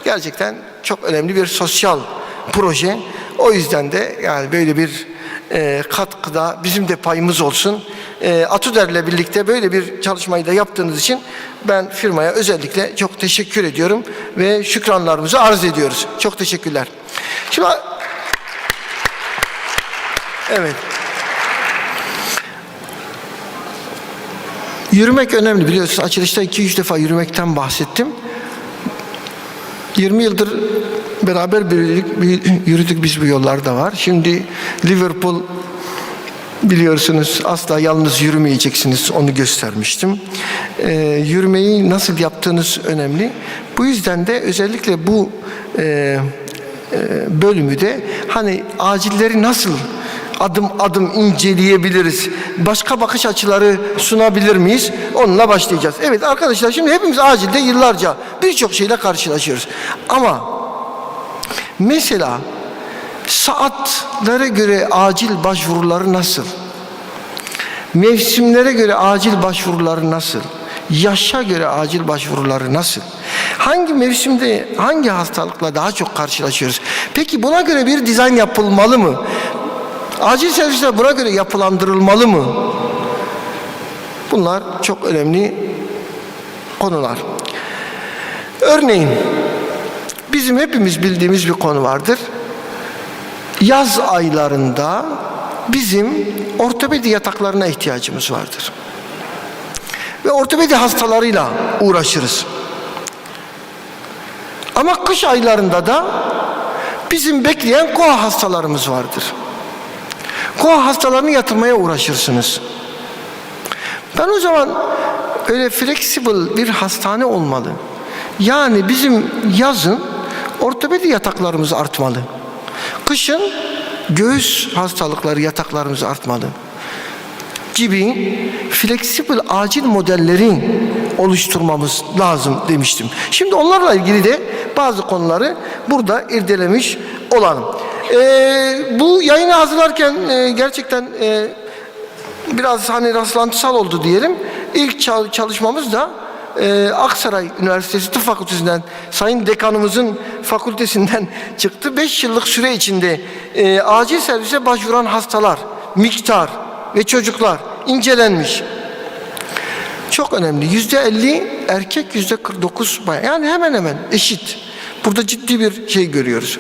gerçekten çok önemli bir sosyal proje. O yüzden de yani böyle bir katkıda bizim de payımız olsun. Atuder'le birlikte böyle bir çalışmayı da yaptığınız için ben firmaya özellikle çok teşekkür ediyorum ve şükranlarımızı arz ediyoruz. Çok teşekkürler. Şimdi evet. Yürümek önemli, biliyorsunuz. Açılışta 2-3 defa yürümekten bahsettim. 20 yıldır beraber yürüdük biz bu yollarda var. Şimdi Liverpool, biliyorsunuz, asla yalnız yürümeyeceksiniz, onu göstermiştim. Yürümeyi nasıl yaptığınız önemli. Bu yüzden de özellikle bu bölümü de hani acilleri nasıl adım adım inceleyebiliriz, başka bakış açıları sunabilir miyiz? Onunla başlayacağız. Evet arkadaşlar, şimdi hepimiz acilde yıllarca birçok şeyle karşılaşıyoruz. Ama mesela saatlere göre acil başvuruları nasıl? Mevsimlere göre acil başvuruları nasıl? Yaşa göre acil başvuruları nasıl? Hangi mevsimde hangi hastalıkla daha çok karşılaşıyoruz? Peki buna göre bir dizayn yapılmalı mı? Acil servisler buna göre yapılandırılmalı mı? Bunlar çok önemli konular. Örneğin bizim hepimiz bildiğimiz bir konu vardır. Yaz aylarında bizim ortopedi yataklarına ihtiyacımız vardır. Ve ortopedi hastalarıyla uğraşırız. Ama kış aylarında da bizim bekleyen koa hastalarımız vardır. Koa hastalarını yatırmaya uğraşırsınız. Ben o zaman öyle flexible bir hastane olmalı. Yani bizim yazın ortopedi yataklarımız artmalı. Kışın göğüs hastalıkları yataklarımız artmalı gibi flexible acil modelleri oluşturmamız lazım demiştim. Şimdi onlarla ilgili de bazı konuları burada irdelemiş olalım. Bu yayını hazırlarken gerçekten biraz hani rastlantısal oldu diyelim. İlk çalışmamız da Aksaray Üniversitesi Tıp Fakültesinden, Sayın Dekanımızın fakültesinden çıktı. 5 yıllık süre içinde acil servise başvuran hastalar, miktar ve çocuklar incelenmiş. Çok önemli. %50 erkek, %49 bayan. Yani hemen hemen eşit. Burada ciddi bir şey görüyoruz.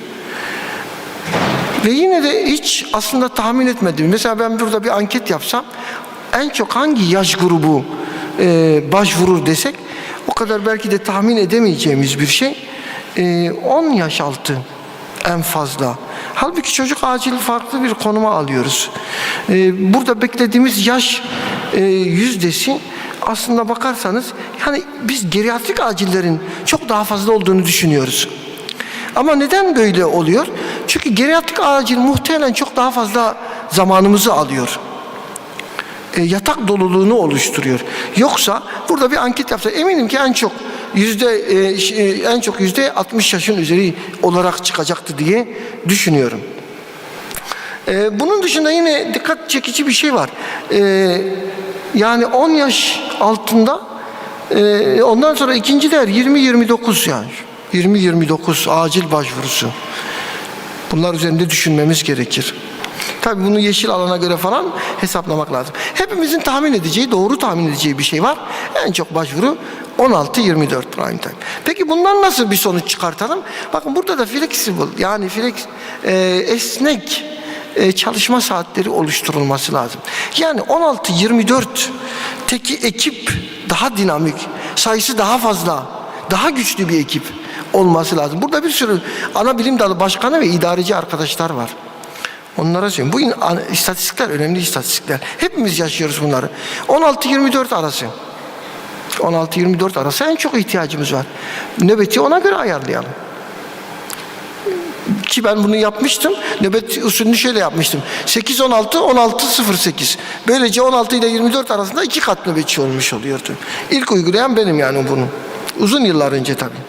Ve yine de hiç aslında tahmin etmedim. Mesela ben burada bir anket yapsam en çok hangi yaş grubu başvurur desek o kadar belki de tahmin edemeyeceğimiz bir şey. 10 yaş altı en fazla. Halbuki çocuk acil farklı bir konuma alıyoruz. Burada beklediğimiz yaş yüzdesi aslında bakarsanız yani biz geriatrik acillerin çok daha fazla olduğunu düşünüyoruz. Ama neden böyle oluyor? Çünkü geriatrik acil muhtemelen çok daha fazla zamanımızı alıyor. Yatak doluluğunu oluşturuyor. Yoksa burada bir anket yapsa eminim ki en çok %60 yaşın üzeri olarak çıkacaktı diye düşünüyorum. Bunun dışında yine dikkat çekici bir şey var. Yani 10 yaş altında ondan sonra ikinci değer 20-29 yani. 20-29 acil başvurusu. Bunlar üzerinde düşünmemiz gerekir. Tabii bunu yeşil alana göre falan hesaplamak lazım. Hepimizin tahmin edeceği, doğru tahmin edeceği bir şey var. En çok başvuru 16-24 prime time. Peki bundan nasıl bir sonuç çıkartalım? Bakın burada da flexible yani esnek çalışma saatleri oluşturulması lazım. Yani 16-24 teki ekip daha dinamik, sayısı daha fazla, daha güçlü bir ekip olması lazım. Burada bir sürü ana bilim dalı başkanı ve idareci arkadaşlar var. Onlara söyleyeyim. Bu istatistikler önemli istatistikler. Hepimiz yaşıyoruz bunları. 16-24 arası. 16-24 arası en çok ihtiyacımız var. Nöbeti ona göre ayarlayalım. Ki ben bunu yapmıştım. Nöbet usulünü şöyle yapmıştım. 8-16, 16-08. Böylece 16 ile 24 arasında 2 kat nöbetçi olmuş oluyordu. İlk uygulayan benim yani bunu. Uzun yıllar önce tabii.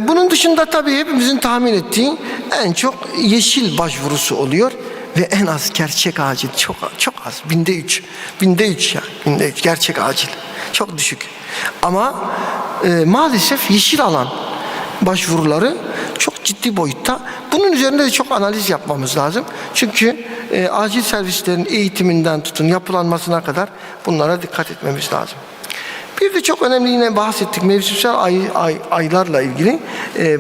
Bunun dışında tabii hepimizin tahmin ettiği en çok yeşil başvurusu oluyor. ve en az gerçek acil çok az. Binde üç gerçek acil. Çok düşük. Ama maalesef yeşil alan başvuruları çok ciddi boyutta. Bunun üzerinde de çok analiz yapmamız lazım. Çünkü acil servislerin eğitiminden tutun yapılanmasına kadar bunlara dikkat etmemiz lazım. Bir de çok önemli yine bahsettik mevsimsel aylarla ilgili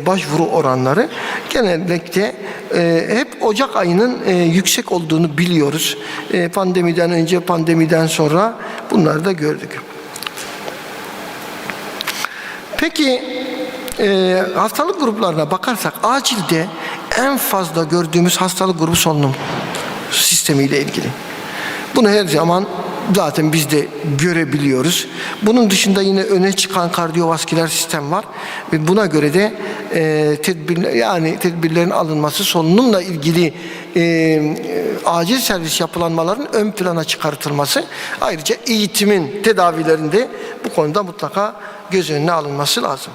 başvuru oranları. Genellikle hep Ocak ayının yüksek olduğunu biliyoruz. Pandemiden önce, pandemiden sonra bunları da gördük. Peki hastalık gruplarına bakarsak acilde en fazla gördüğümüz hastalık grubu solunum sistemiyle ilgili. Bunu her zaman zaten biz de görebiliyoruz. Bunun dışında yine öne çıkan kardiyovasküler sistem var ve buna göre de tedbirlerin alınması, solunumla ilgili acil servis yapılanmaların ön plana çıkartılması, ayrıca eğitimin tedavilerinde bu konuda mutlaka göz önüne alınması lazım.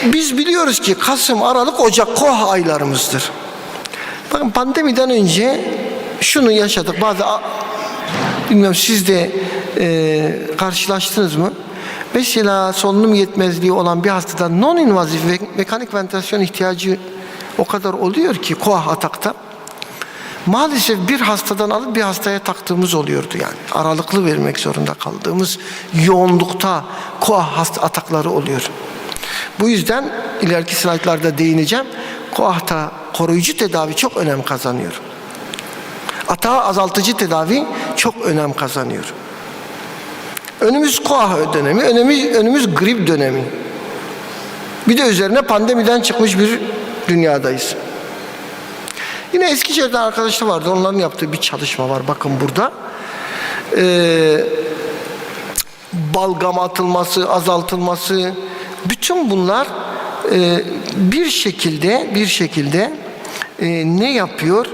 Biz biliyoruz ki Kasım, Aralık, Ocak KOH aylarımızdır. Bakın pandemiden önce şunu yaşadık. Bilmiyorum siz de karşılaştınız mı? Mesela solunum yetmezliği olan bir hastada non-invazif ve mekanik ventilasyon ihtiyacı o kadar oluyor ki KOH atakta. Maalesef bir hastadan alıp bir hastaya taktığımız oluyordu yani. Aralıklı vermek zorunda kaldığımız yoğunlukta KOH atakları oluyor. Bu yüzden ileriki slaytlarda değineceğim. KOAH'ta koruyucu tedavi çok önem kazanıyor. Atağı azaltıcı tedavi çok önem kazanıyor. Önümüz KOAH dönemi, önümüz grip dönemi. Bir de üzerine pandemiden çıkmış bir dünyadayız. Yine Eskişehir'den arkadaşlar vardı. Onların yaptığı bir çalışma var. Bakın burada. Balgam atılması, azaltılması, bütün bunlar bir şekilde ne yapıyor?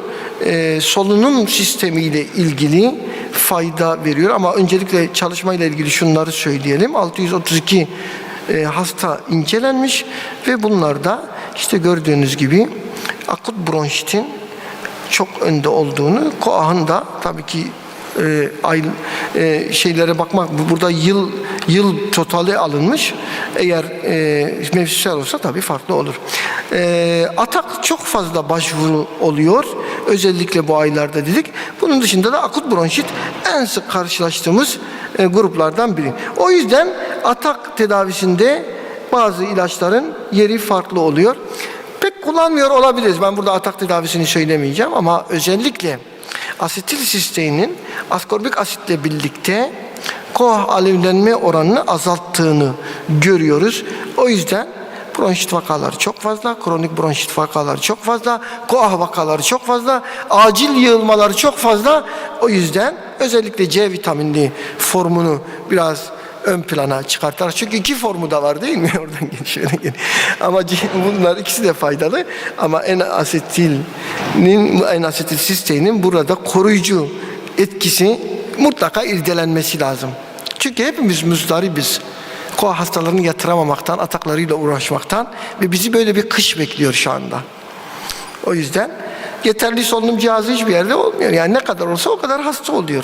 Solunum sistemiyle ilgili fayda veriyor. Ama öncelikle çalışmayla ilgili şunları söyleyelim. 632 hasta incelenmiş ve bunlarda işte gördüğünüz gibi akut bronşitin çok önde olduğunu, KOAH'ın da tabii ki şeylere bakmak, burada yıl totali alınmış. Eğer mevsimsel olsa tabii farklı olur. Atak çok fazla başvuru oluyor. Özellikle bu aylarda dedik. Bunun dışında da akut bronşit en sık karşılaştığımız gruplardan biri. O yüzden atak tedavisinde bazı ilaçların yeri farklı oluyor. Pek kullanmıyor olabiliriz. Ben burada atak tedavisini söylemeyeceğim ama özellikle asetilsistein'in askorbik asitle birlikte KOAH alevlenme oranını azalttığını görüyoruz. O yüzden bronşit vakaları çok fazla, kronik bronşit vakaları çok fazla, KOAH vakaları çok fazla, acil yığılmaları çok fazla. O yüzden özellikle C vitaminli formunu biraz ön plana çıkartar. Çünkü iki formu da var değil mi? Oradan gel, şöyle gel. Ama bunlar ikisi de faydalı. Ama N-asetilsistein'in burada koruyucu etkisi mutlaka irdelenmesi lazım. Çünkü hepimiz muzdaribiz. KOAH hastalarını yatıramamaktan, ataklarıyla uğraşmaktan ve bizi böyle bir kış bekliyor şu anda. O yüzden yeterli solunum cihazı hiçbir yerde olmuyor. Yani ne kadar olsa o kadar hasta oluyor.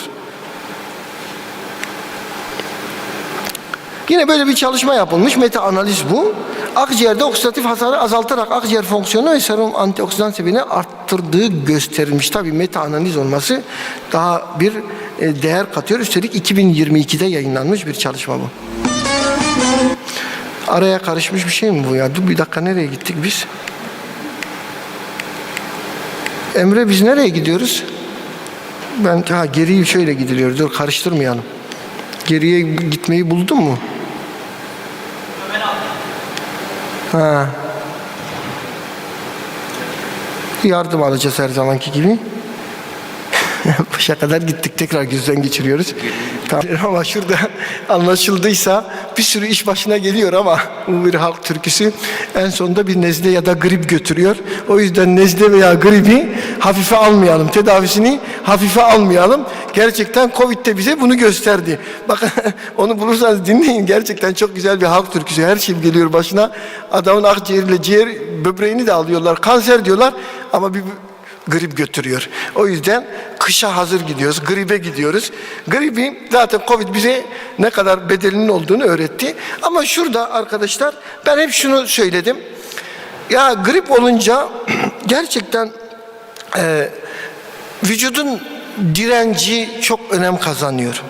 Yine böyle bir çalışma yapılmış, meta analiz bu. Akciğerde oksidatif hasarı azaltarak akciğer fonksiyonu ve serum antioksidan seviyeni arttırdığı gösterilmiş. Tabii meta analiz olması daha bir değer katıyor. Üstelik 2022'de yayınlanmış bir çalışma bu. Araya karışmış bir şey mi bu ya? Dur bir dakika, nereye gittik biz? Emre, biz nereye gidiyoruz? Geriye şöyle gidiliyor. Dur karıştırmayalım. Geriye gitmeyi buldun mu? Yardım alacağız her zamanki gibi. Başa kadar gittik, tekrar gözden geçiriyoruz. Tamam. Ama şurada anlaşıldıysa bir sürü iş başına geliyor ama bu bir halk türküsü en sonunda bir nezle ya da grip götürüyor. O yüzden nezle veya gribi hafife almayalım. Tedavisini hafife almayalım. Gerçekten Covid de bize bunu gösterdi. Bakın onu bulursanız dinleyin. Gerçekten çok güzel bir halk türküsü. Her şey geliyor başına. Adamın akciğeriyle ciğer böbreğini de alıyorlar. Kanser diyorlar ama bir grip götürüyor. O yüzden kışa hazır gidiyoruz, gribe gidiyoruz. Gribi zaten Covid bize ne kadar bedelinin olduğunu öğretti. Ama şurada arkadaşlar ben hep şunu söyledim. Ya grip olunca gerçekten vücudun direnci çok önem kazanıyor.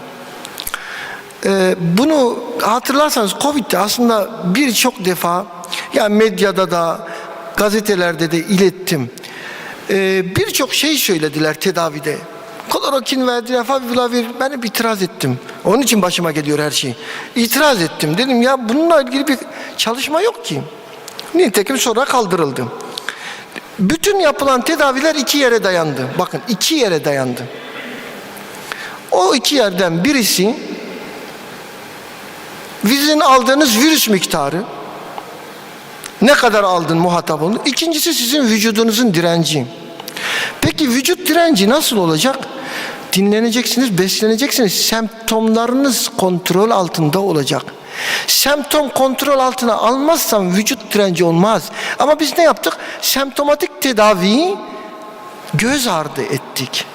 Bunu hatırlarsanız Covid'de aslında birçok defa ya medyada da gazetelerde de ilettim. Birçok şey söylediler tedavide. Klorokin verdiler, favipiravir. Ben hep itiraz ettim. Onun için başıma geliyor her şey. İtiraz ettim. Dedim ya bununla ilgili bir çalışma yok ki. Nitekim sonra kaldırıldı. Bütün yapılan tedaviler 2 yere dayandı. Bakın 2 yere dayandı. O 2 yerden birisi sizin aldığınız virüs miktarı. Ne kadar aldın muhatap olun. İkincisi sizin vücudunuzun direnci. Peki vücut direnci nasıl olacak? Dinleneceksiniz, besleneceksiniz. Semptomlarınız kontrol altında olacak. Semptom kontrol altına almazsam vücut direnci olmaz. Ama biz ne yaptık? Semptomatik tedaviyi göz ardı ettik.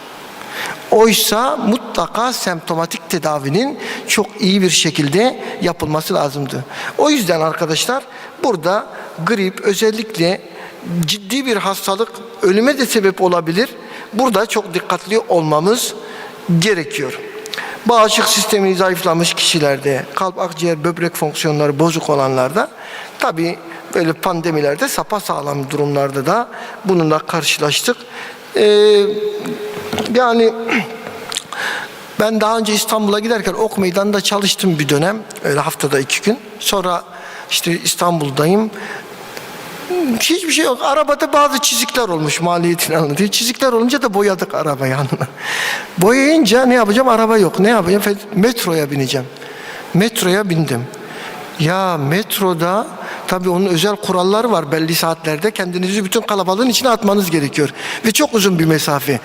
Oysa mutlaka semptomatik tedavinin çok iyi bir şekilde yapılması lazımdı. O yüzden arkadaşlar burada grip özellikle ciddi bir hastalık, ölüme de sebep olabilir. Burada çok dikkatli olmamız gerekiyor. Bağışıklık sistemi zayıflamış kişilerde, kalp, akciğer, böbrek fonksiyonları bozuk olanlarda, tabii böyle pandemilerde sapasağlam durumlarda da bununla karşılaştık. Yani ben daha önce İstanbul'a giderken Ok Meydanı'nda çalıştım bir dönem, öyle haftada 2 gün. Sonra işte İstanbul'dayım. Hiçbir şey yok. Arabada bazı çizikler olmuş maliyetini alındı. Çizikler olunca da boyadık arabayı. Boyayınca ne yapacağım? Araba yok. Ne yapacağım? Metroya bineceğim. Metroya bindim. Ya metroda tabii onun özel kuralları var belli saatlerde. Kendinizi bütün kalabalığın içine atmanız gerekiyor. Ve çok uzun bir mesafe.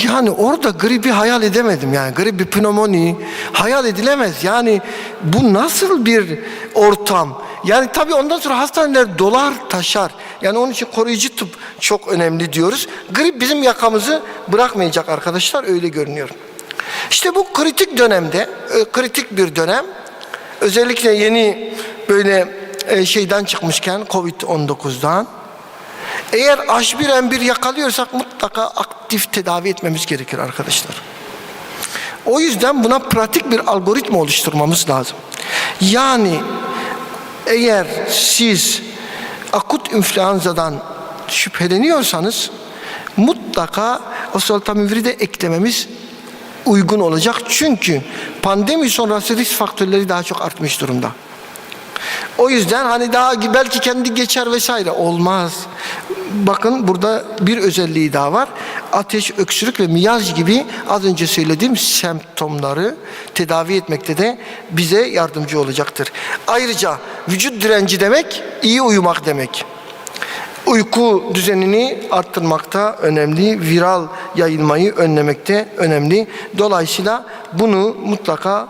Yani orada gribi hayal edemedim. Yani grip bir pnömoni hayal edilemez. Yani bu nasıl bir ortam? Yani tabii ondan sonra hastaneler dolar taşar. Yani onun için koruyucu tıp çok önemli diyoruz. Grip bizim yakamızı bırakmayacak arkadaşlar, öyle görünüyor. İşte bu kritik dönemde, kritik bir dönem, özellikle yeni böyle şeyden çıkmışken Covid-19'dan eğer H1N1 yakalıyorsak mutlaka aktif tedavi etmemiz gerekir arkadaşlar. O yüzden buna pratik bir algoritma oluşturmamız lazım. Yani eğer siz akut influenzadan şüpheleniyorsanız mutlaka oseltamiviri de eklememiz uygun olacak. Çünkü pandemi sonrası risk faktörleri daha çok artmış durumda. O yüzden hani daha belki kendi geçer vesaire olmaz. Bakın burada bir özelliği daha var. Ateş, öksürük ve miyaj gibi az önce söylediğim semptomları tedavi etmekte de bize yardımcı olacaktır. Ayrıca vücut direnci demek iyi uyumak demek. Uyku düzenini arttırmakta önemli, viral yayılmayı önlemekte önemli. Dolayısıyla bunu mutlaka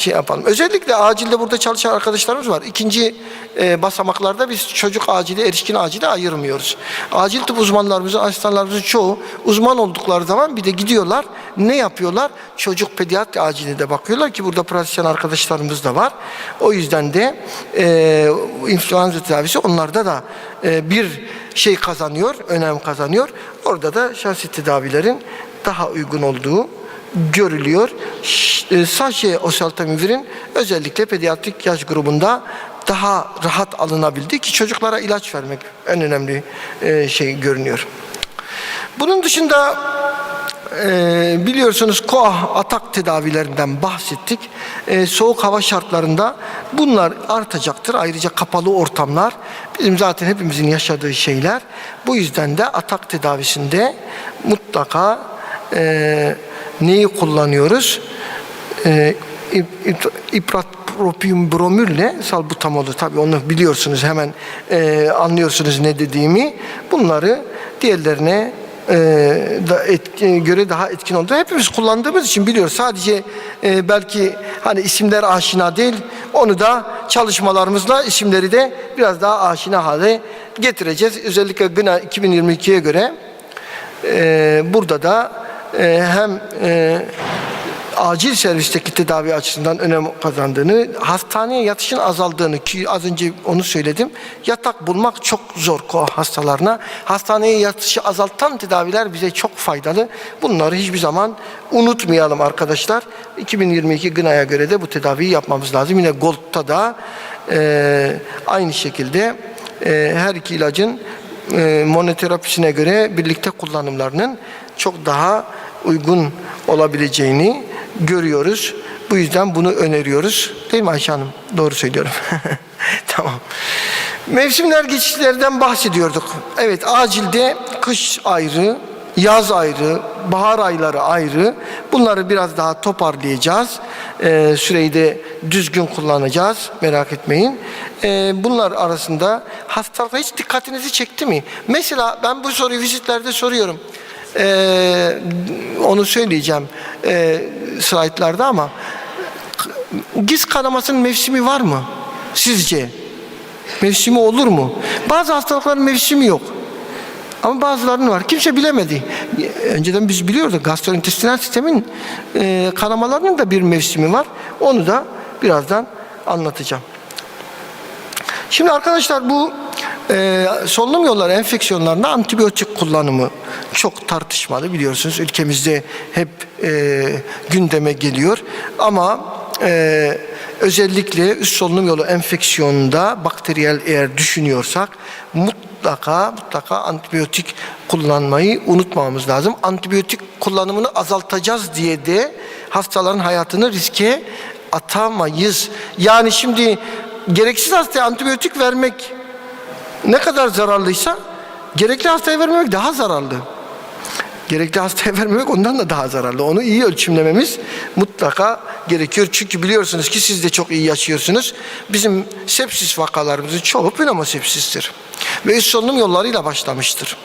yapalım. Özellikle acilde burada çalışan arkadaşlarımız var. İkinci basamaklarda biz çocuk acili, erişkin acili ayırmıyoruz. Acil tıp uzmanlarımızın, asistanlarımızın çoğu uzman oldukları zaman bir de gidiyorlar. Ne yapıyorlar? Çocuk pediatri acili de bakıyorlar ki burada pratisyen arkadaşlarımız da var. O yüzden de influenza tedavisi onlarda da bir şey kazanıyor, önem kazanıyor. Orada da şahsi tedavilerin daha uygun olduğu görülüyor. Sadece oseltamivirin özellikle pediatrik yaş grubunda daha rahat alınabildi ki çocuklara ilaç vermek en önemli şey görünüyor. Bunun dışında biliyorsunuz koah atak tedavilerinden bahsettik. Soğuk hava şartlarında bunlar artacaktır. Ayrıca kapalı ortamlar bizim zaten hepimizin yaşadığı şeyler. Bu yüzden de atak tedavisinde mutlaka neyi kullanıyoruz? İpratropium bromürle salbutamolu, tabii onu biliyorsunuz, hemen anlıyorsunuz ne dediğimi. Bunları diğerlerine göre daha etkin oldu. Hepimiz kullandığımız için biliyoruz. Sadece belki hani isimler aşina değil, onu da çalışmalarımızla isimleri de biraz daha aşina hale getireceğiz. Özellikle GNA 2022'ye göre burada da hem acil servisteki tedavi açısından önem kazandığını, hastaneye yatışın azaldığını, ki az önce onu söyledim, yatak bulmak çok zor hastalarına. Hastaneye yatışı azaltan tedaviler bize çok faydalı. Bunları hiçbir zaman unutmayalım arkadaşlar. 2022 GNA'ya göre de bu tedaviyi yapmamız lazım. Yine GOLD'da da aynı şekilde her iki ilacın monoterapisine göre birlikte kullanımlarının çok daha uygun olabileceğini görüyoruz. Bu yüzden bunu öneriyoruz. Değil mi Ayşe Hanım? Doğru söylüyorum. Tamam. Mevsimler geçişlerden bahsediyorduk. Evet, acilde kış ayrı, yaz ayrı, bahar ayları ayrı. Bunları biraz daha toparlayacağız. Süreyi de düzgün kullanacağız. Merak etmeyin. Bunlar arasında hastalıklar hiç dikkatinizi çekti mi? Mesela ben bu soruyu vizitlerde soruyorum. Onu söyleyeceğim slaytlarda, ama giz kanamasının mevsimi var mı? Sizce? Mevsimi olur mu? Bazı hastalıkların mevsimi yok. Ama bazılarının var. Kimse bilemedi. Önceden biz biliyorduk. Gastrointestinal sistemin kanamalarının da bir mevsimi var. Onu da birazdan anlatacağım. Şimdi arkadaşlar, bu solunum yolları enfeksiyonlarında antibiyotik kullanımı çok tartışmalı, biliyorsunuz. Ülkemizde hep gündeme geliyor. Ama özellikle üst solunum yolu enfeksiyonunda bakteriyel eğer düşünüyorsak mutlaka antibiyotik kullanmayı unutmamamız lazım. Antibiyotik kullanımını azaltacağız diye de hastaların hayatını riske atamayız. Yani şimdi gereksiz hastaya antibiyotik vermek ne kadar zararlıysa gerekli hastaya vermemek daha zararlı. Gerekli hastaya vermemek ondan da daha zararlı. Onu iyi ölçümlememiz mutlaka gerekiyor. Çünkü biliyorsunuz ki siz de çok iyi yaşıyorsunuz. Bizim sepsis vakalarımızın çoğu pnömosepsistir. Ve üst solunum yollarıyla başlamıştır.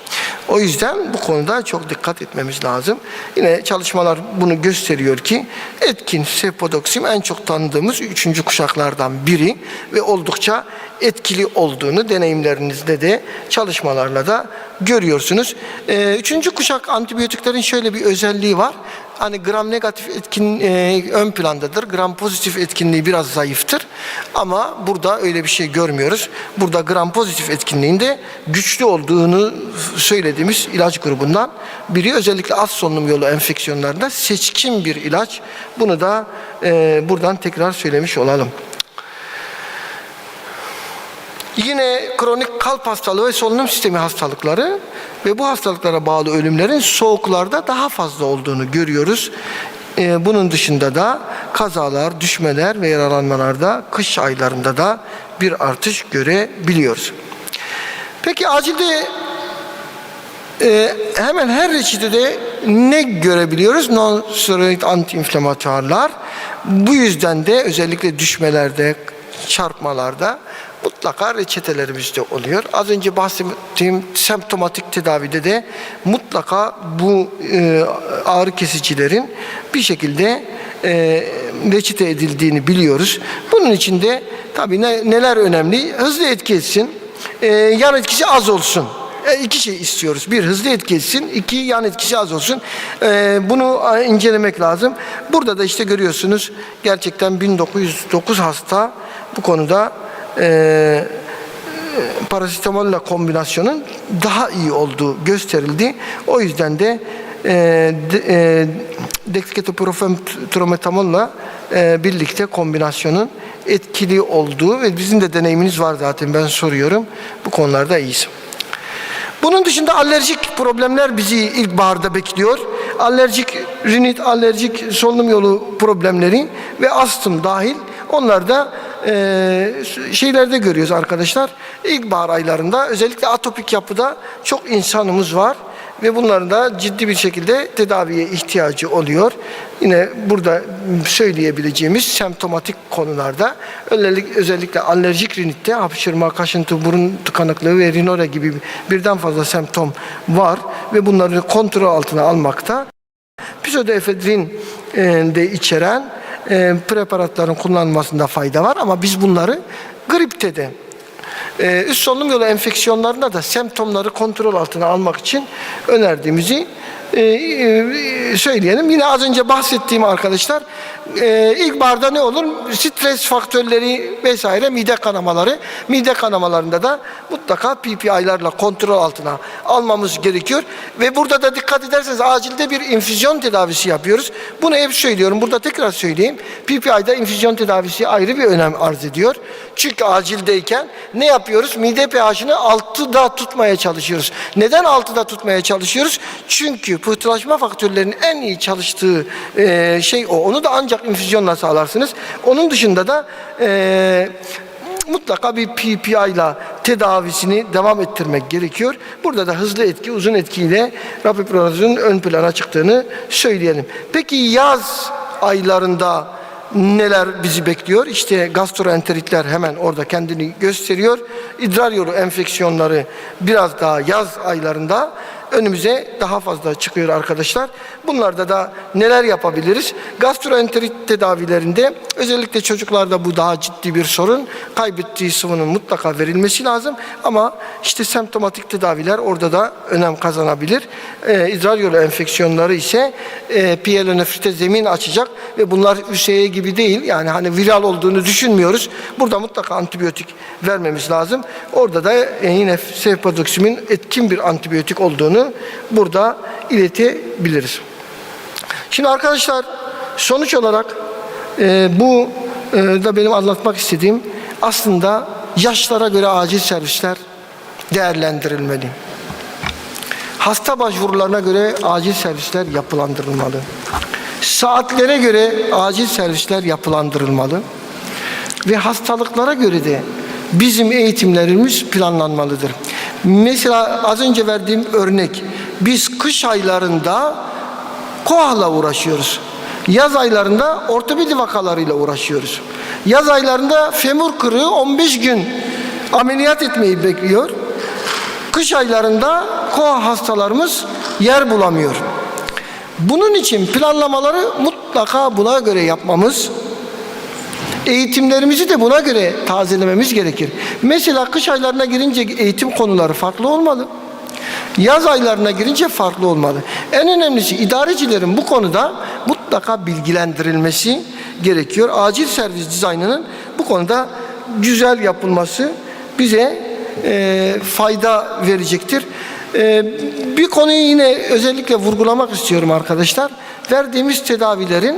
O yüzden bu konuda çok dikkat etmemiz lazım. Yine çalışmalar bunu gösteriyor ki etkin sefodoksim en çok tanıdığımız 3. kuşaklardan biri ve oldukça etkili olduğunu deneyimlerinizde de çalışmalarla da görüyorsunuz. 3. kuşak antibiyotiklerin şöyle bir özelliği var. Hani gram negatif etkin ön plandadır. Gram pozitif etkinliği biraz zayıftır. Ama burada öyle bir şey görmüyoruz. Burada gram pozitif etkinliğinde güçlü olduğunu söylediğimiz ilaç grubundan biri. Özellikle az solunum yolu enfeksiyonlarında seçkin bir ilaç. Bunu da buradan tekrar söylemiş olalım. Yine kronik kalp hastalığı ve solunum sistemi hastalıkları ve bu hastalıklara bağlı ölümlerin soğuklarda daha fazla olduğunu görüyoruz. Bunun dışında da kazalar, düşmeler ve yaralanmalarda kış aylarında da bir artış görebiliyoruz. Peki acilde hemen her reçetede ne görebiliyoruz? Non-steroid antiinflamatuarlar. Bu yüzden de özellikle düşmelerde, çarpmalarda mutlaka reçetelerimizde oluyor. Az önce bahsettiğim semptomatik tedavide de mutlaka bu ağrı kesicilerin bir şekilde reçete edildiğini biliyoruz. Bunun için de tabii neler önemli? Hızlı etki etsin, yan etkisi az olsun. İki şey istiyoruz. Bir, hızlı etki etsin. İki, yan etkisi az olsun. Bunu incelemek lazım. Burada da işte görüyorsunuz gerçekten 1909 hasta bu konuda parasitamolle kombinasyonun daha iyi olduğu gösterildi. O yüzden de dexketoprofen trometamolla birlikte kombinasyonun etkili olduğu ve bizim de deneyiminiz var zaten, ben soruyorum. Bu konularda iyiyiz. Bunun dışında alerjik problemler bizi ilkbaharda bekliyor. Alerjik rinit, alerjik solunum yolu problemleri ve astım dahil, onlar da şeylerde görüyoruz arkadaşlar. İlkbahar aylarında özellikle atopik yapıda çok insanımız var ve bunların da ciddi bir şekilde tedaviye ihtiyacı oluyor. Yine burada söyleyebileceğimiz semptomatik konularda özellikle alerjik rinitte hapşırma, kaşıntı, burun tıkanıklığı ve rinore gibi birden fazla semptom var ve bunları kontrol altına almakta. Pseudoefedrin de içeren preparatların kullanılmasında fayda var ama biz bunları gripte de üst solunum yolu enfeksiyonlarında da semptomları kontrol altına almak için önerdiğimizi söyleyelim. Yine az önce bahsettiğim arkadaşlar, ilkbaharda ne olur? Stres faktörleri vesaire, mide kanamaları. Mide kanamalarında da mutlaka PPI'larla kontrol altına almamız gerekiyor. Ve burada da dikkat ederseniz acilde bir infüzyon tedavisi yapıyoruz. Bunu hep söylüyorum. Burada tekrar söyleyeyim. PPI'da infüzyon tedavisi ayrı bir önem arz ediyor. Çünkü acildeyken ne yapıyoruz? Mide pH'ini 6'da tutmaya çalışıyoruz. Neden 6'da tutmaya çalışıyoruz? Çünkü pıhtılaşma faktörlerinin en iyi çalıştığı şey o. Onu da ancak infüzyonla sağlarsınız. Onun dışında da mutlaka bir PPI ile tedavisini devam ettirmek gerekiyor. Burada da hızlı etki, uzun etkiyle rapipronazolun ön plana çıktığını söyleyelim. Peki yaz aylarında neler bizi bekliyor? İşte gastroenteritler hemen orada kendini gösteriyor. İdrar yolu enfeksiyonları biraz daha yaz aylarında önümüze daha fazla çıkıyor arkadaşlar. Bunlarda da neler yapabiliriz? Gastroenterit tedavilerinde özellikle çocuklarda bu daha ciddi bir sorun. Kaybettiği sıvının mutlaka verilmesi lazım ama işte semptomatik tedaviler orada da önem kazanabilir. İdrar yolu enfeksiyonları ise pielonefrite zemin açacak ve bunlar ÜSE gibi değil. Yani hani viral olduğunu düşünmüyoruz. Burada mutlaka antibiyotik vermemiz lazım. Orada da yine cefpodoksimin etkin bir antibiyotik olduğunu burada iletebiliriz. Şimdi arkadaşlar sonuç olarak bu da benim anlatmak istediğim aslında yaşlara göre acil servisler değerlendirilmeli. Hasta başvurularına göre acil servisler yapılandırılmalı. Saatlere göre acil servisler yapılandırılmalı. Ve hastalıklara göre de bizim eğitimlerimiz planlanmalıdır. Mesela az önce verdiğim örnek, biz kış aylarında koahla uğraşıyoruz. Yaz aylarında ortopedi vakalarıyla uğraşıyoruz. Yaz aylarında femur kırığı 15 gün ameliyat etmeyi bekliyor. Kış aylarında koah hastalarımız yer bulamıyor. Bunun için planlamaları mutlaka buna göre yapmamız, eğitimlerimizi de buna göre tazelememiz gerekir. Mesela kış aylarına girince eğitim konuları farklı olmalı. Yaz aylarına girince farklı olmalı. En önemlisi idarecilerin bu konuda mutlaka bilgilendirilmesi gerekiyor. Acil servis dizaynının bu konuda güzel yapılması bize fayda verecektir. Bir konuyu yine özellikle vurgulamak istiyorum arkadaşlar. Verdiğimiz tedavilerin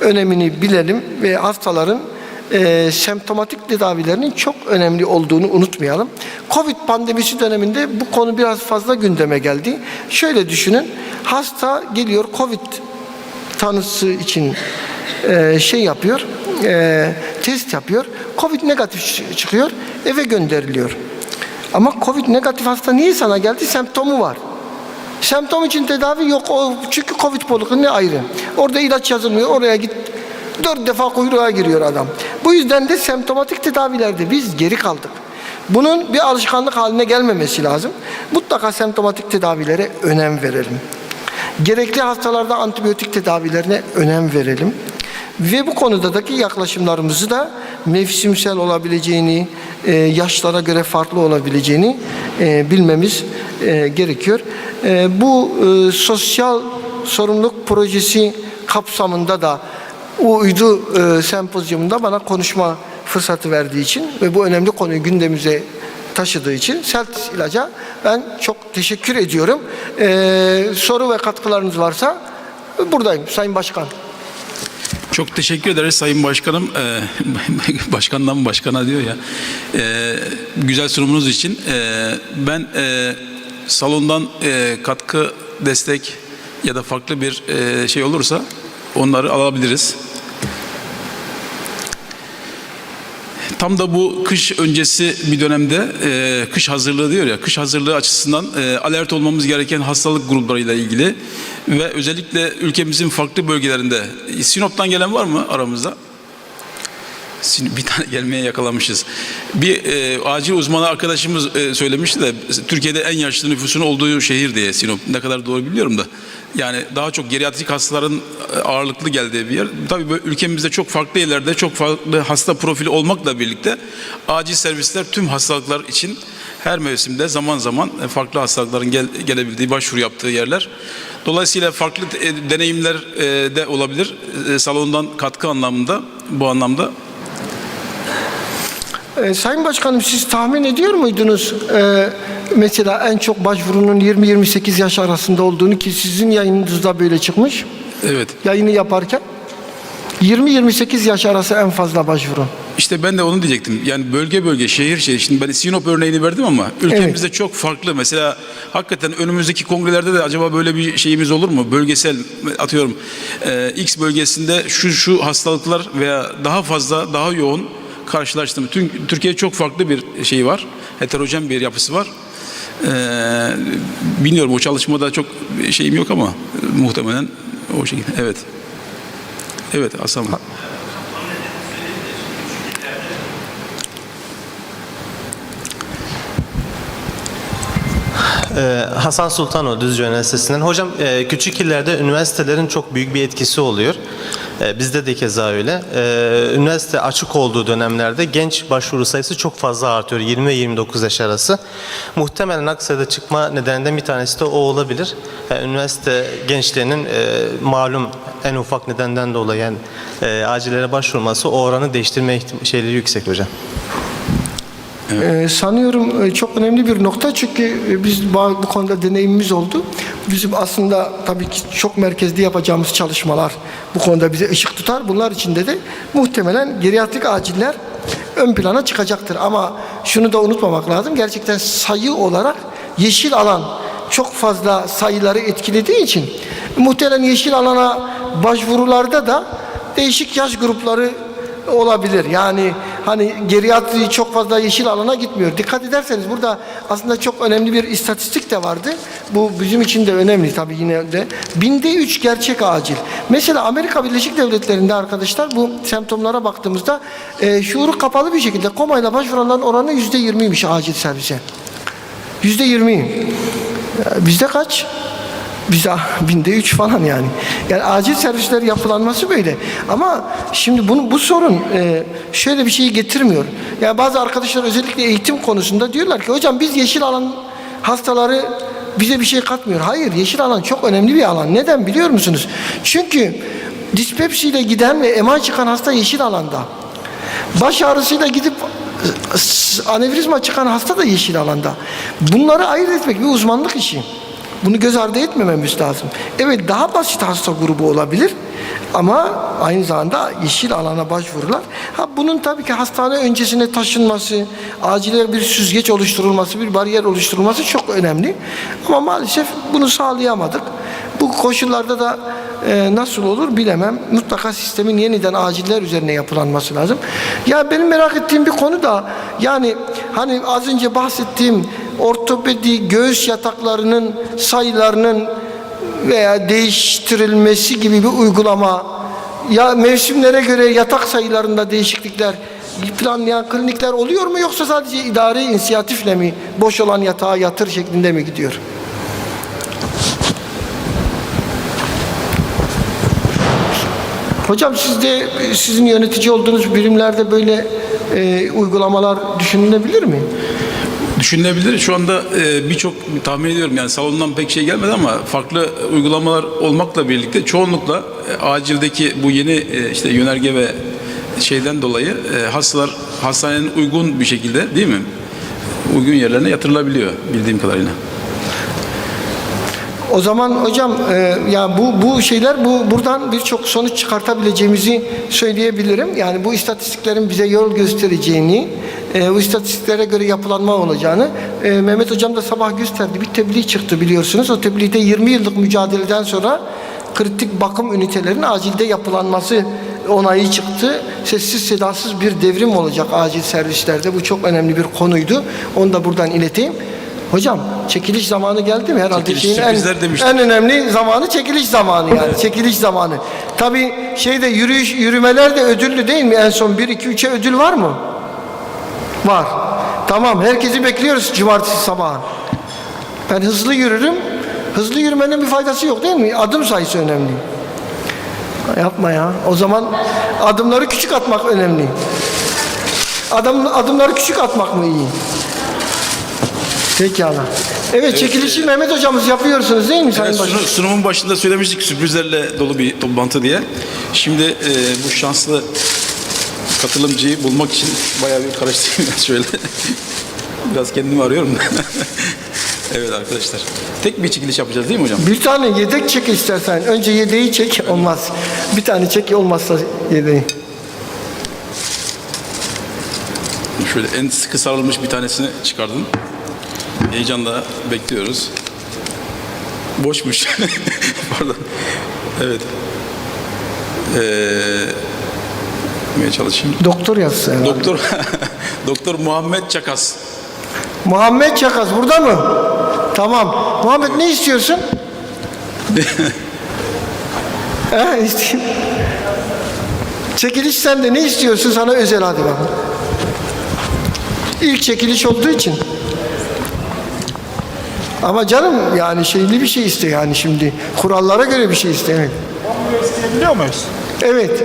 önemini bilelim ve hastaların semptomatik tedavilerinin çok önemli olduğunu unutmayalım. Covid pandemisi döneminde bu konu biraz fazla gündeme geldi. Şöyle düşünün, hasta geliyor Covid tanısı için yapıyor, test yapıyor. Covid negatif çıkıyor, eve gönderiliyor. Ama Covid negatif hasta niye sana geldi? Semptomu var. Semptom için tedavi yok. Çünkü Covid polikliniği ayrı. Orada ilaç yazılmıyor. Oraya git. 4 defa kuyruğa giriyor adam. Bu yüzden de semptomatik tedavilerde biz geri kaldık. Bunun bir alışkanlık haline gelmemesi lazım. Mutlaka semptomatik tedavilere önem verelim. Gerekli hastalarda antibiyotik tedavilerine önem verelim. Ve bu konudaki yaklaşımlarımızı da mevsimsel olabileceğini, yaşlara göre farklı olabileceğini bilmemiz gerekiyor. Bu sosyal sorumluluk projesi kapsamında da uydu sempozyumunda bana konuşma fırsatı verdiği için ve bu önemli konuyu gündemimize taşıdığı için Seltis İlaç'a ben çok teşekkür ediyorum. Soru ve katkılarınız varsa buradayım Sayın Başkan. Çok teşekkür ederiz Sayın Başkanım. Başkandan başkana diyor ya. Güzel sunumunuz için. Ben salondan katkı, destek ya da farklı bir şey olursa onları alabiliriz. Tam da bu kış öncesi bir dönemde kış hazırlığı diyor ya, kış hazırlığı açısından alert olmamız gereken hastalık gruplarıyla ilgili ve özellikle ülkemizin farklı bölgelerinde. Sinop'tan gelen var mı aramızda? Bir tane gelmeye yakalamışız. Bir acil uzmanı arkadaşımız söylemişti de Türkiye'de en yaşlı nüfusun olduğu şehir diye Sinop. Ne kadar doğru biliyorum da. Yani daha çok geriatrik hastaların ağırlıklı geldiği bir yer. Tabii böyle ülkemizde çok farklı yerlerde çok farklı hasta profili olmakla birlikte acil servisler tüm hastalıklar için her mevsimde zaman zaman farklı hastalıkların gelebildiği, başvuru yaptığı yerler. Dolayısıyla farklı deneyimler de olabilir. Salondan katkı anlamında, bu anlamda. Sayın Başkanım, siz tahmin ediyor muydunuz mesela en çok başvurunun 20-28 yaş arasında olduğunu, ki sizin yayınınızda böyle çıkmış? Evet. Yayını yaparken 20-28 yaş arası en fazla başvuru. İşte ben de onu diyecektim. Yani bölge bölge, şehir şehir. Şimdi ben Sinop örneğini verdim ama ülkemizde çok farklı. Mesela hakikaten önümüzdeki kongrelerde de acaba böyle bir şeyimiz olur mu? Bölgesel, atıyorum X bölgesinde şu hastalıklar veya daha fazla, daha yoğun karşılaştım. Türkiye çok farklı bir şey var. Heterojen bir yapısı var. Bilmiyorum, o çalışmada çok şeyim yok ama muhtemelen o şekilde. Evet. Evet, Hasan. Hasan Sultanoğlu Düzce Üniversitesi'nden. Hocam küçük illerde üniversitelerin çok büyük bir etkisi oluyor. Bizde de keza öyle. Üniversite açık olduğu dönemlerde genç başvuru sayısı çok fazla artıyor. 20 ve 29 yaş arası. Muhtemelen aksayıda çıkma nedenlerinden bir tanesi de o olabilir. Üniversite gençlerinin malum en ufak nedenden dolayı yani acillere başvurması o oranı değiştirme şeyleri yüksek hocam. Sanıyorum çok önemli bir nokta, çünkü biz bu konuda deneyimimiz oldu. Bizim aslında tabii ki çok merkezli yapacağımız çalışmalar bu konuda bize ışık tutar. Bunlar içinde de muhtemelen geriatrik aciller ön plana çıkacaktır. Ama şunu da unutmamak lazım. Gerçekten sayı olarak yeşil alan çok fazla sayıları etkilediği için muhtemelen yeşil alana başvurularda da değişik yaş grupları olabilir. Yani hani geriatri çok fazla yeşil alana gitmiyor. Dikkat ederseniz burada aslında çok önemli bir istatistik de vardı. Bu bizim için de önemli tabii yine de. 1000'de 3 gerçek acil. Mesela Amerika Birleşik Devletleri'nde arkadaşlar bu semptomlara baktığımızda şuuru kapalı bir şekilde komayla başvuranların oranı %20'ymiş acil servise. %20. Bizde kaç? Bizde 1000'de 3 falan yani. Yani acil servisler yapılanması böyle. Ama şimdi bu sorun şöyle bir şeyi getirmiyor. Yani bazı arkadaşlar özellikle eğitim konusunda diyorlar ki hocam biz yeşil alan hastaları bize bir şey katmıyor. Hayır, yeşil alan çok önemli bir alan. Neden biliyor musunuz? Çünkü dispepsiyle giden ve MI çıkan hasta yeşil alanda. Baş ağrısıyla gidip anevrizma çıkan hasta da yeşil alanda. Bunları ayırt etmek bir uzmanlık işi. Bunu göz ardı etmememiz lazım. Evet, daha basit hasta grubu olabilir ama aynı zamanda yeşil alana başvurular. Bunun tabii ki hastane öncesine taşınması, acile bir süzgeç oluşturulması, bir bariyer oluşturulması çok önemli. Ama maalesef bunu sağlayamadık. Bu koşullarda da nasıl olur bilemem. Mutlaka sistemin yeniden aciller üzerine yapılanması lazım. Ya benim merak ettiğim bir konu da yani hani az önce bahsettiğim ortopedi göğüs yataklarının sayılarının veya değiştirilmesi gibi bir uygulama, ya mevsimlere göre yatak sayılarında değişiklikler planlayan klinikler oluyor mu, yoksa sadece idari inisiyatifle mi boş olan yatağa yatır şeklinde mi gidiyor? Hocam sizin yönetici olduğunuz birimlerde böyle uygulamalar düşünülebilir mi? Düşünülebilir. Şu anda birçok tahmin ediyorum yani salondan pek şey gelmedi ama farklı uygulamalar olmakla birlikte çoğunlukla acildeki bu yeni işte yönerge ve şeyden dolayı hastalar hastanenin uygun bir şekilde değil mi? Uygun yerlerine yatırılabiliyor bildiğim kadarıyla. O zaman hocam ya bu şeyler buradan birçok sonuç çıkartabileceğimizi söyleyebilirim. Yani bu istatistiklerin bize yol göstereceğini, bu istatistiklere göre yapılanma olacağını Mehmet hocam da sabah gösterdi. Bir tebliğ çıktı biliyorsunuz. O tebliğde 20 yıllık mücadeleden sonra kritik bakım ünitelerinin acilde yapılanması onayı çıktı. Sessiz sedasız bir devrim olacak acil servislerde. Bu çok önemli bir konuydu. Onu da buradan ileteyim. Hocam çekiliş zamanı geldi mi? Herhalde Çekiliş, sürprizler demiştik. en önemli zamanı çekiliş zamanı yani. Çekiliş zamanı. Tabii yürümeler de ödüllü değil mi? En son 1, 2, 3'e ödül var mı? Var. Tamam, herkesi bekliyoruz cumartesi sabahı. Ben hızlı yürürüm. Hızlı yürümenin bir faydası yok değil mi? Adım sayısı önemli. Yapma ya. O zaman adımları küçük atmak önemli. Adımları küçük atmak mı iyi? Pekala. Evet, çekilişi Mehmet hocamız yapıyorsunuz değil mi Sayın Başkan? Sunumun başında söylemiştik sürprizlerle dolu bir toplantı diye. Şimdi bu şanslı katılımcıyı bulmak için bayağı bir karıştırdım şöyle. Biraz kendimi arıyorum da. Evet arkadaşlar. Tek bir çekiliş yapacağız değil mi hocam? Bir tane yedek çek istersen. Önce yedeği çek, olmaz. Bir tane çek, olmazsa yedeği. Şöyle en sıkı sarılmış bir tanesini çıkardım. Heyecanla bekliyoruz. Boşmuş. Pardon. Evet. Çalışayım. Doktor yazsa herhalde. Doktor Muhammed Çakas. Muhammed Çakas burada mı? Tamam. Muhammed ne istiyorsun? İsteyeyim. Çekiliş sende, ne istiyorsun? Sana özel, hadi bakalım. İlk çekiliş olduğu için. Ama canım yani şeyli bir şey iste yani şimdi. Kurallara göre bir şey iste. Evet. Kongre isteyebiliyor muyuz? Evet.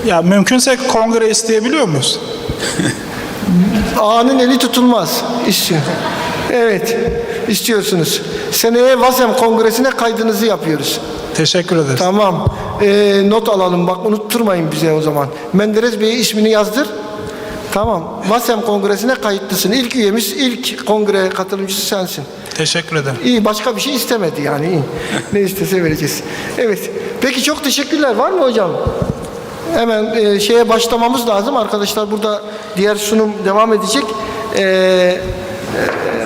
Ya mümkünse kongre isteyebiliyor muyuz? Ağanın eli tutulmaz. İstiyor. Evet. İstiyorsunuz. Seneye Vasem Kongresi'ne kaydınızı yapıyoruz. Teşekkür ederiz. Tamam. Not alalım bak, unutturmayın bize o zaman. Menderes Bey'e ismini yazdır. Tamam. Vasem Kongresi'ne kayıtlısın. İlk üyemiz, ilk kongre katılımcısı sensin. Teşekkür ederim. İyi, başka bir şey istemedi yani. İyi. Ne istese vereceğiz. Evet. Peki çok teşekkürler. Var mı hocam? Hemen şeye başlamamız lazım. Arkadaşlar burada diğer sunum devam edecek.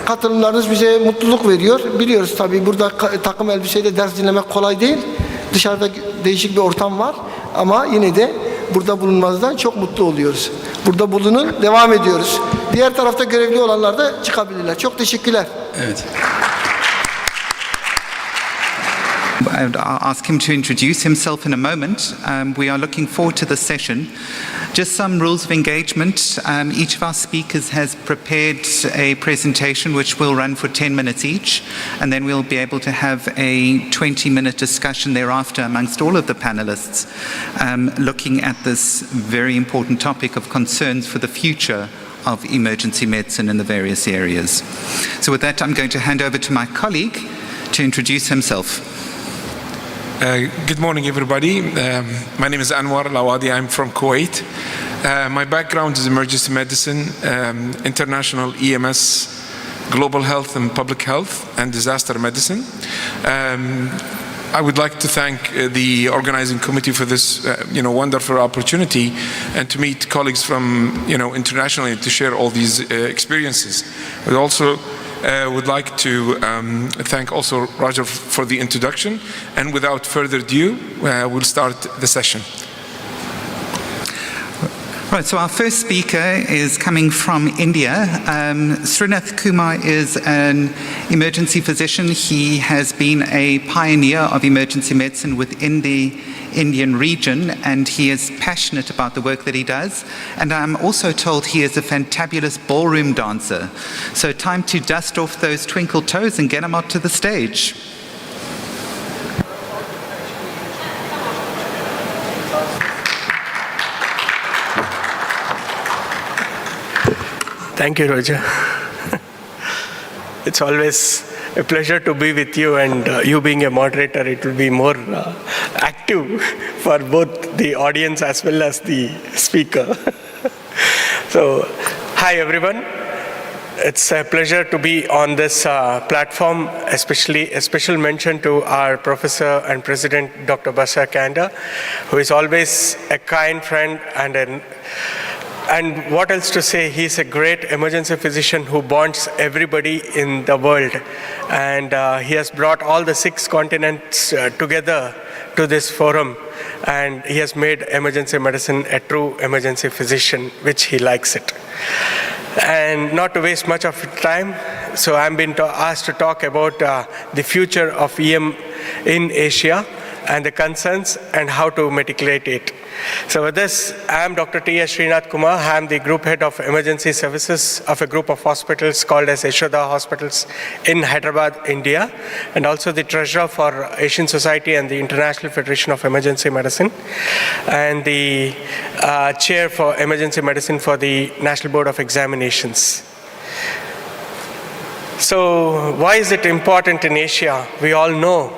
Katılımlarınız bize mutluluk veriyor. Biliyoruz tabii burada takım elbiseyle ders dinlemek kolay değil. Dışarıda değişik bir ortam var. Ama yine de burada bulunmazdan çok mutlu oluyoruz. Burada bulunun, devam ediyoruz. Diğer tarafta görevli olanlar da çıkabilirler. Çok teşekkürler. Evet. I would ask him to introduce himself in a moment. We are looking forward to the session. Just some rules of engagement. Each of our speakers has prepared a presentation which will run for 10 minutes each, and then we'll be able to have a 20-minute discussion thereafter amongst all of the panelists, looking at this very important topic of concerns for the future of emergency medicine in the various areas. So with that, I'm going to hand over to my colleague to introduce himself. Good morning, everybody. My name is Anwar Lawadi. I'm from Kuwait. My background is emergency medicine, international EMS, global health and public health, and disaster medicine. I would like to thank the organizing committee for this, wonderful opportunity, and to meet colleagues from, internationally to share all these experiences. But also, would like to thank also Roger for the introduction, and without further ado, we'll start the session. Right, so our first speaker is coming from India. Srinath Kumar is an emergency physician. He has been a pioneer of emergency medicine within the Indian region, and he is passionate about the work that he does. And I'm also told he is a fantabulous ballroom dancer. So time to dust off those twinkle toes and get him up to the stage. Thank you, Roger. It's always a pleasure to be with you, and you being a moderator, it will be more active for both the audience as well as the speaker. So, hi everyone. It's a pleasure to be on this platform, especially a special mention to our Professor and President, Dr. Bashar Kanda, who is always a kind friend and And what else to say? He's a great emergency physician who bonds everybody in the world. And he has brought all the 6 continents together to this forum. And he has made emergency medicine a true emergency physician, which he likes it. And not to waste much of time, so I'm being asked to talk about the future of EM in Asia and the concerns and how to mitigate it. So with this, I am Dr. T.S. Srinath Kumar. I am the group head of emergency services of a group of hospitals called as Yashoda Hospitals in Hyderabad, India, and also the treasurer for Asian Society and the International Federation of Emergency Medicine, and the chair for emergency medicine for the National Board of Examinations. So why is it important in Asia? We all know,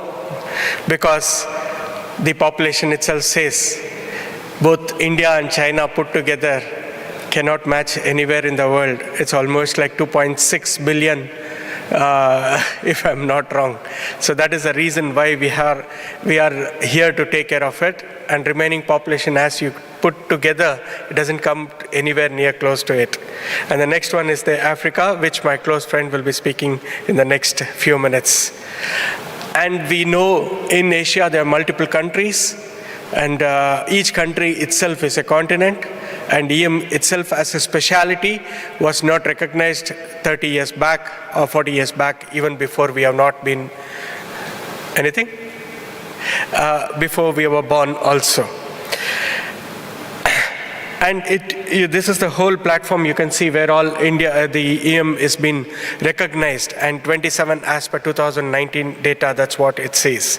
because the population itself says both India and China put together cannot match anywhere in the world. It's almost like 2.6 billion, if I'm not wrong. So that is the reason why we are here to take care of it. And remaining population, as you put together, it doesn't come anywhere near close to it. And the next one is the Africa, which my close friend will be speaking in the next few minutes. And we know in Asia there are multiple countries, and each country itself is a continent, and EM itself as a specialty was not recognized 30 years back or 40 years back, even before we have not been anything, before we were born also. And this is the whole platform you can see where all India, the EM is being recognized, and 27 as per 2019 data, that's what it says.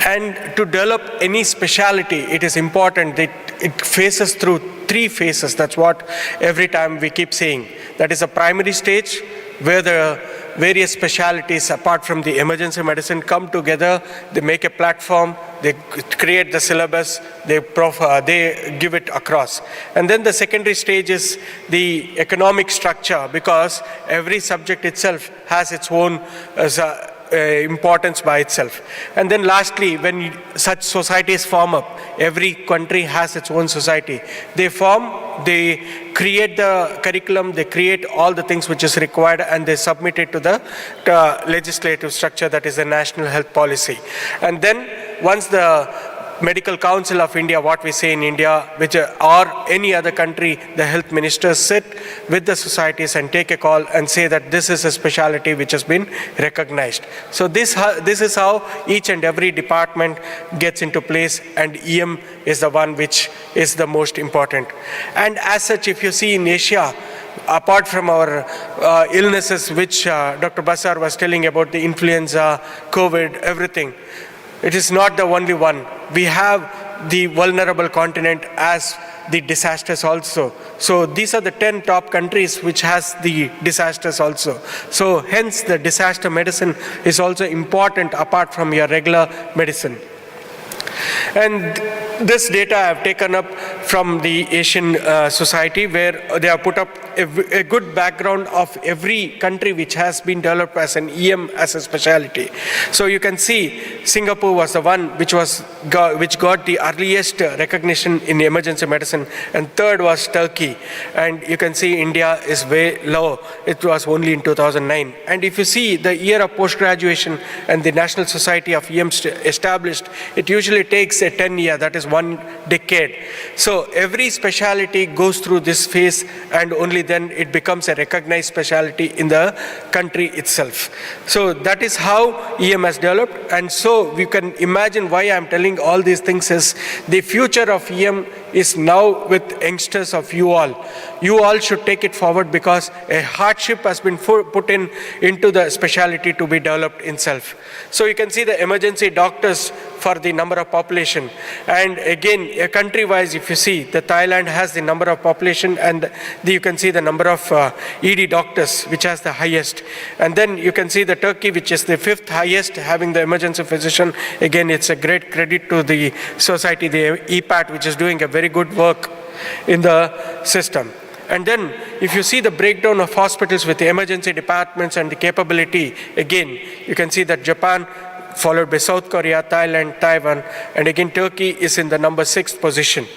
And to develop any specialty, it is important that it faces through 3 phases. That's what every time we keep saying. That is a primary stage, where the various specialties apart from the emergency medicine come together, they make a platform, they create the syllabus, they give it across. And then the secondary stage is the economic structure, because every subject itself has its own importance by itself. And then lastly, when such societies form up, every country has its own society. They form, they create the curriculum, they create all the things which is required, and they submit it to the legislative structure, that is the national health policy. And then once the Medical Council of India, what we say in India, which or any other country, the health ministers sit with the societies and take a call and say that this is a specialty which has been recognized. So this is how each and every department gets into place, and EM is the one which is the most important. And as such, if you see in Asia, apart from our illnesses, which Dr. Basar was telling about, the influenza, COVID, everything, it is not the only one. We have the vulnerable continent as the disasters also. So these are the 10 top countries which has the disasters also. So hence the disaster medicine is also important apart from your regular medicine. And this data I have taken up from the Asian Society, where they have put up a good background of every country which has been developed as an EM as a specialty. So you can see Singapore was the one which got the earliest recognition in emergency medicine, and third was Turkey. And you can see India is way low. It was only in 2009. And if you see the year of post-graduation and the National Society of EM established, it usually takes a 10-year, that is 1 decade. So every specialty goes through this phase, and only then it becomes a recognized specialty in the country itself. So that is how EM has developed. And so we can imagine why I am telling all these things is the future of EM is now with youngsters of you all. You all should take it forward, because a hardship has been put into the specialty to be developed itself. So you can see the emergency doctors for the number of population. And again, country-wise, if you see, the Thailand has the number of population, and you can see the number of ED doctors, which has the highest. And then you can see the Turkey, which is the 5th highest, having the emergency physician. Again, it's a great credit to the society, the EPAT, which is doing a very good work in the system. And then, if you see the breakdown of hospitals with the emergency departments and the capability, again, you can see that Japan, followed by South Korea, Thailand, Taiwan, and again Turkey is in the number 6th position.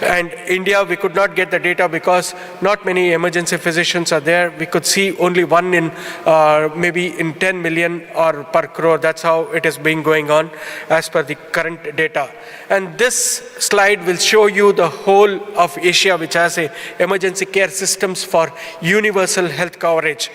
And India, we could not get the data because not many emergency physicians are there. We could see only one in maybe in 10 million or per crore. That's how it is being going on as per the current data. And this slide will show you the whole of Asia, which has a emergency care systems for universal health coverage.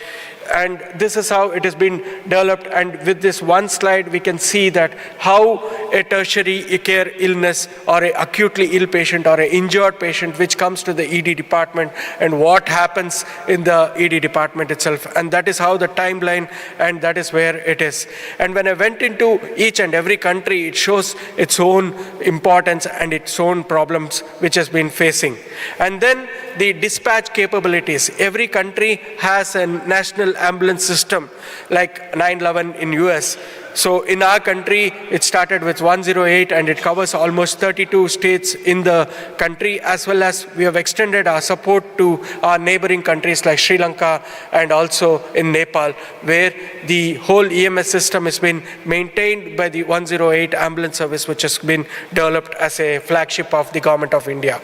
And this is how it has been developed, and with this one slide we can see that how a tertiary care illness or an acutely ill patient or an injured patient which comes to the ED department and what happens in the ED department itself, and that is how the timeline, and that is where it is. And when I went into each and every country, it shows its own importance and its own problems which has been facing. And then the dispatch capabilities. Every country has a national ambulance system like 911 in US. So in our country, it started with 108 and it covers almost 32 states in the country, as well as we have extended our support to our neighboring countries like Sri Lanka and also in Nepal, where the whole EMS system has been maintained by the 108 ambulance service, which has been developed as a flagship of the Government of India.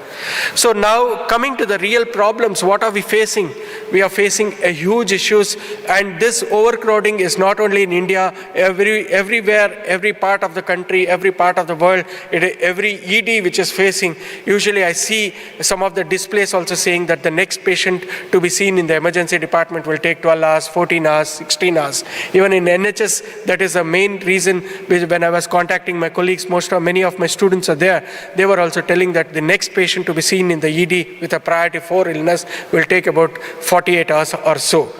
So now coming to the real problems, what are we facing? We are facing a huge issues, and this overcrowding is not only in India, everywhere, every part of the country, every part of the world, every ED which is facing. Usually I see some of the displays also saying that the next patient to be seen in the emergency department will take 12 hours, 14 hours, 16 hours. Even in NHS, that is the main reason. When I was contacting my colleagues, many of my students are there, they were also telling that the next patient to be seen in the ED with a priority 4 illness will take about 48 hours or so.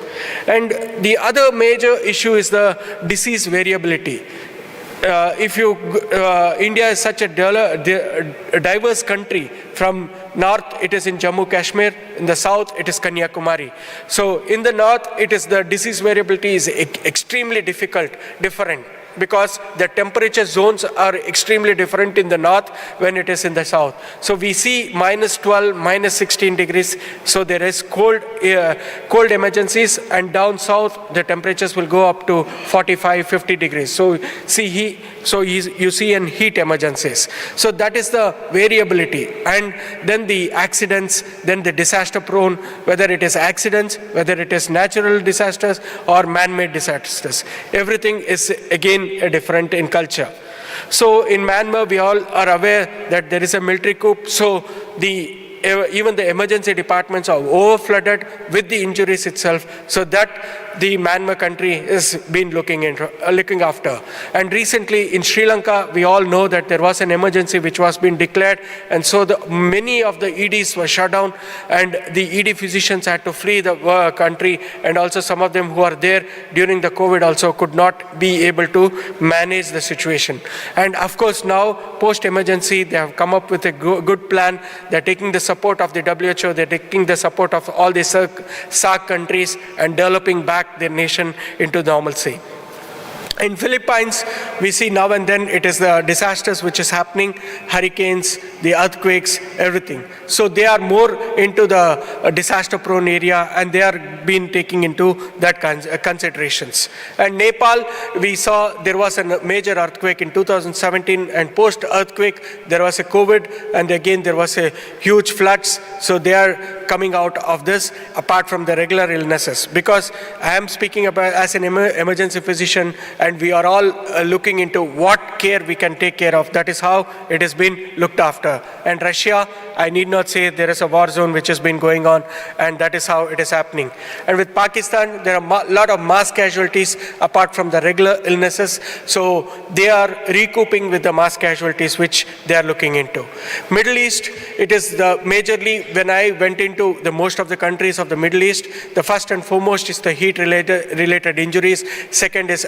And the other major issue is the disease variability. India is such a diverse country. From north, it is in Jammu Kashmir. In the south, it is Kanyakumari. So in the north, it is the disease variability is extremely different, because the temperature zones are extremely different in the north when it is in the south. So we see -12, -16 degrees. So there is cold emergencies, and down south the temperatures will go up to 45, 50 degrees. So you see in heat emergencies. So that is the variability. And then the accidents, then the disaster prone, whether it is accidents, whether it is natural disasters or man-made disasters. Everything is again different in culture. So in Myanmar, we all are aware that there is a military coup. So even the emergency departments are overflooded with the injuries itself, so that the Myanmar country has been looking after. And recently in Sri Lanka, we all know that there was an emergency which was being declared, and so many of the EDs were shut down, and the ED physicians had to flee the country, and also some of them who are there during the COVID also could not be able to manage the situation. And of course now, post-emergency, they have come up with a good plan. They're taking the support of the WHO, they're taking the support of all the SAARC countries and developing back their nation into normalcy. In Philippines, we see now and then it is the disasters which is happening, hurricanes, the earthquakes, everything. So they are more into the disaster-prone area, and they are being taking into that considerations. And Nepal, we saw there was a major earthquake in 2017, and post-earthquake there was a COVID, and again there was a huge floods. So they are coming out of this apart from the regular illnesses. Because I am speaking about as an emergency physician, and we are all looking into what care we can take care of. That is how it has been looked after. And Russia, I need not say, there is a war zone which has been going on, and that is how it is happening. And with Pakistan, there are a lot of mass casualties apart from the regular illnesses. So they are recouping with the mass casualties which they are looking into. Middle East, it is the majorly, when I went into the most of the countries of the Middle East, the first and foremost is the heat-related injuries. Second is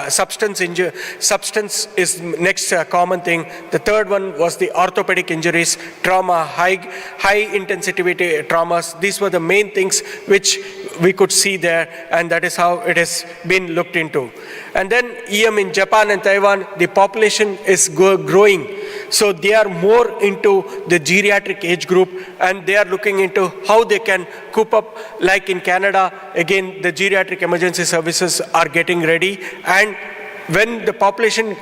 substance is next common thing. The third one was the orthopedic injuries, trauma, high intensity traumas. These were the main things which we could see there, and that is how it has been looked into. And then EM in Japan and Taiwan, the population is growing. So they are more into the geriatric age group, and they are looking into how they can cope up. Like in Canada, again, the geriatric emergency services are getting ready, and when the population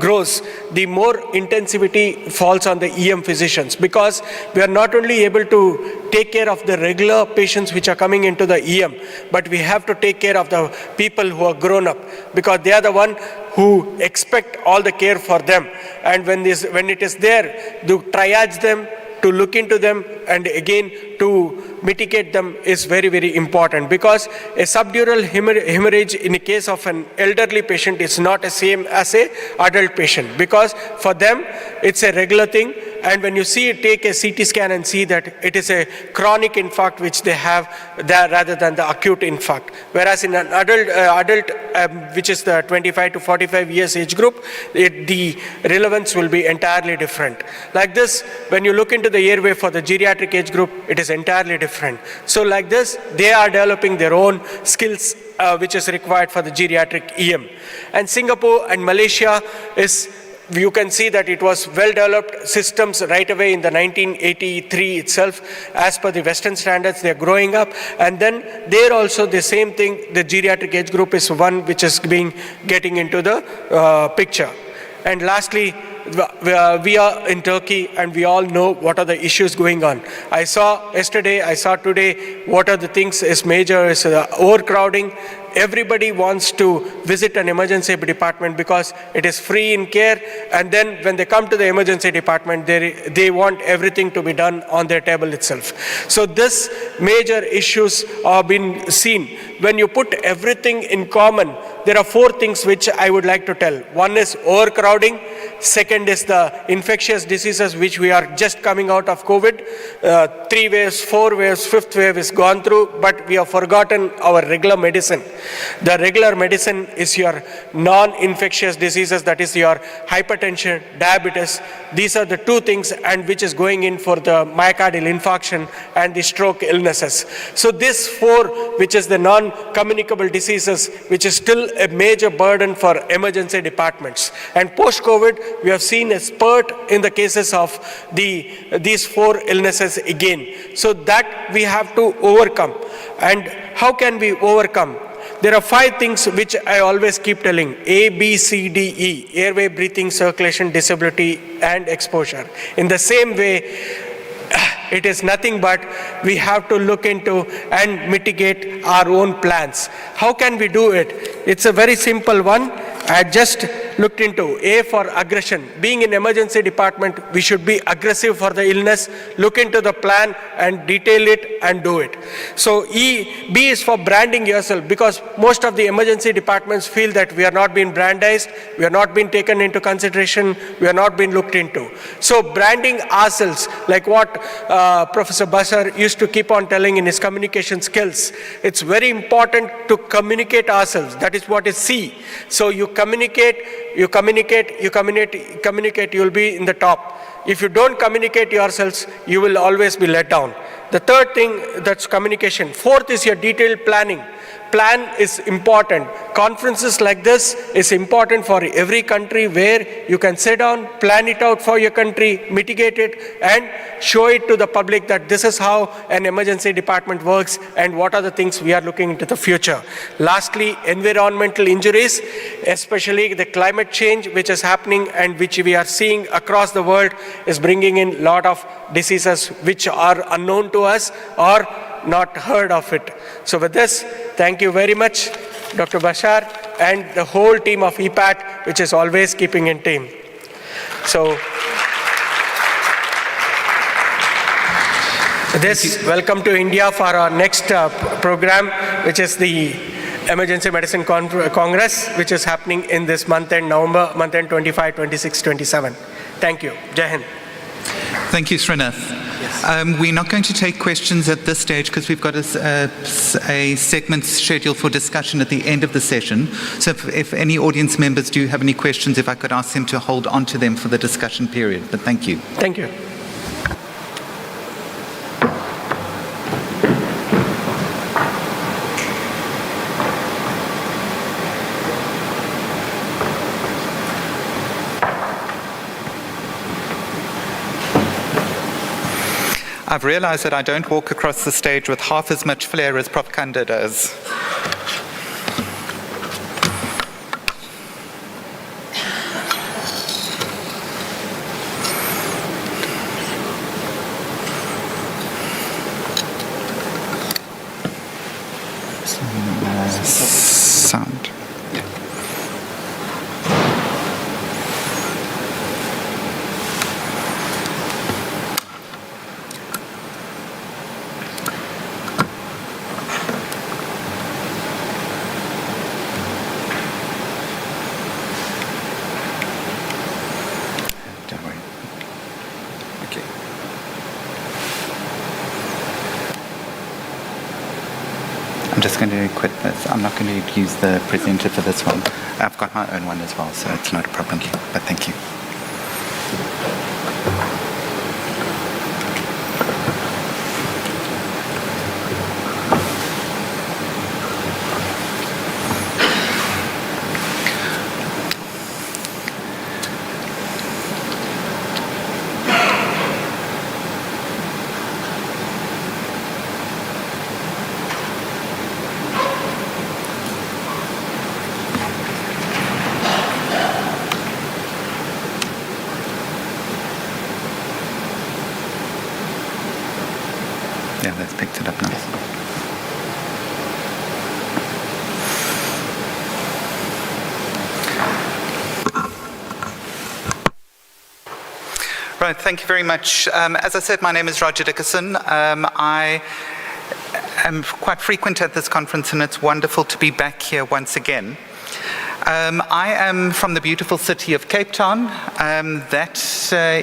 grows, the more intensivity falls on the EM physicians, because we are not only able to take care of the regular patients which are coming into the EM, but we have to take care of the people who are grown up, because they are the one who expect all the care for them. And when it is there, to triage them, to look into them, and again to mitigate them is very, very important, because a subdural hemorrhage in a case of an elderly patient is not the same as an adult patient, because for them it's a regular thing. And when you take a CT scan and see that it is a chronic infarct which they have there rather than the acute infarct. Whereas in an adult which is the 25 to 45 years age group, the relevance will be entirely different. Like this, when you look into the airway for the geriatric age group, it is entirely different. So like this, they are developing their own skills which is required for the geriatric EM. And Singapore and Malaysia you can see that it was well-developed systems right away in the 1983 itself. As per the Western standards, they're growing up. And then there also the same thing, the geriatric age group is one which is getting into the picture. And lastly, we are in Turkey and we all know what are the issues going on. I saw yesterday, I saw today, what are the things is major is overcrowding. Everybody wants to visit an emergency department because it is free in care, and then when they come to the emergency department, they want everything to be done on their table itself. So this major issues are being seen. When you put everything in common, there are four things which I would like to tell. One is overcrowding. Second is the infectious diseases which we are just coming out of COVID. 3 waves, 4 waves, 5th wave is gone through, but we have forgotten our regular medicine. The regular medicine is your non-infectious diseases, that is your hypertension, diabetes. These are the two things and which is going in for the myocardial infarction and the stroke illnesses. So this four, which is the non-communicable diseases, which is still a major burden for emergency departments. And post-COVID, we have seen a spurt in the cases of these four illnesses again. So that we have to overcome. And how can we overcome? There are 5 things which I always keep telling: A, B, C, D, E, airway, breathing, circulation, disability, and exposure. In the same way, it is nothing but we have to look into and mitigate our own plans. How can we do it? It's a very simple one. I just looked into A for aggression. Being in emergency department, we should be aggressive for the illness, look into the plan and detail it and do it. So B is for branding yourself, because most of the emergency departments feel that we are not being brandized, we are not being taken into consideration, we are not being looked into. So branding ourselves, like what Professor Bashar used to keep on telling in his communication skills, it's very important to communicate ourselves. That is what is C. So you communicate, you will be in the top. If you don't communicate yourselves, you will always be let down. The third thing, that's communication. Fourth is your detailed planning. Plan is important. Conferences like this is important for every country, where you can sit down, plan it out for your country, mitigate it, and show it to the public that this is how an emergency department works and what are the things we are looking into the future. Lastly, environmental injuries, especially the climate change which is happening and which we are seeing across the world, is bringing in a lot of diseases which are unknown to us or not heard of it. So with this, thank you very much, Dr. Bashar, and the whole team of EPAT, which is always keeping in team. So, welcome to India for our next program, which is the Emergency Medicine Congress, which is happening in this month end, November, month end 25, 26, 27. Thank you. Jai Hind. Thank you, Srinath. We're not going to take questions at this stage because we've got a segment scheduled for discussion at the end of the session. So if any audience members do have any questions, if I could ask them to hold on to them for the discussion period. But thank you. Thank you. I've realized that I don't walk across the stage with half as much flair as Prof. Canlı does. I'm just going to quit this. I'm not going to use the presenter for this one. I've got my own one as well, so it's not a problem. But thank you. Yeah, that's picked it up nice. Right, thank you very much. As I said, my name is Roger Dickerson. I am quite frequent at this conference, and it's wonderful to be back here once again. I am from the beautiful city of Cape Town. That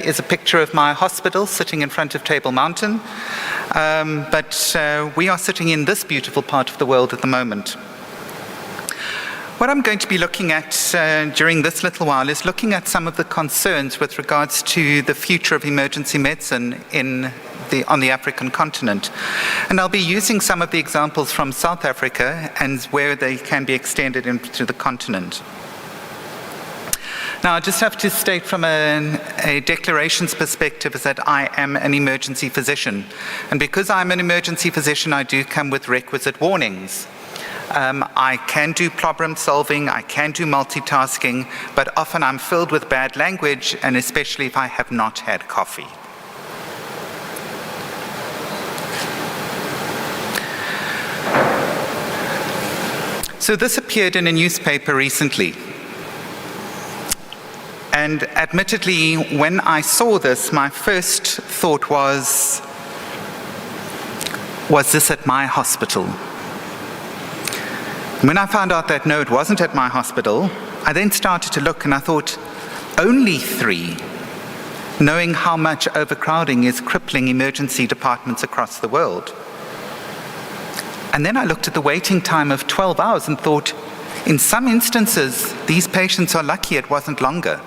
is a picture of my hospital sitting in front of Table Mountain. But we are sitting in this beautiful part of the world at the moment. What I'm going to be looking at during this little while is looking at some of the concerns with regards to the future of emergency medicine on the African continent. And I'll be using some of the examples from South Africa and where they can be extended into the continent. Now, I just have to state from a declarations perspective is that I am an emergency physician. And because I'm an emergency physician, I do come with requisite warnings. I can do problem solving, I can do multitasking, but often I'm filled with bad language, and especially if I have not had coffee. So this appeared in a newspaper recently. And admittedly, when I saw this, my first thought was this at my hospital? When I found out that no, it wasn't at my hospital, I then started to look and I thought, only 3, knowing how much overcrowding is crippling emergency departments across the world. And then I looked at the waiting time of 12 hours and thought, in some instances, these patients are lucky it wasn't longer.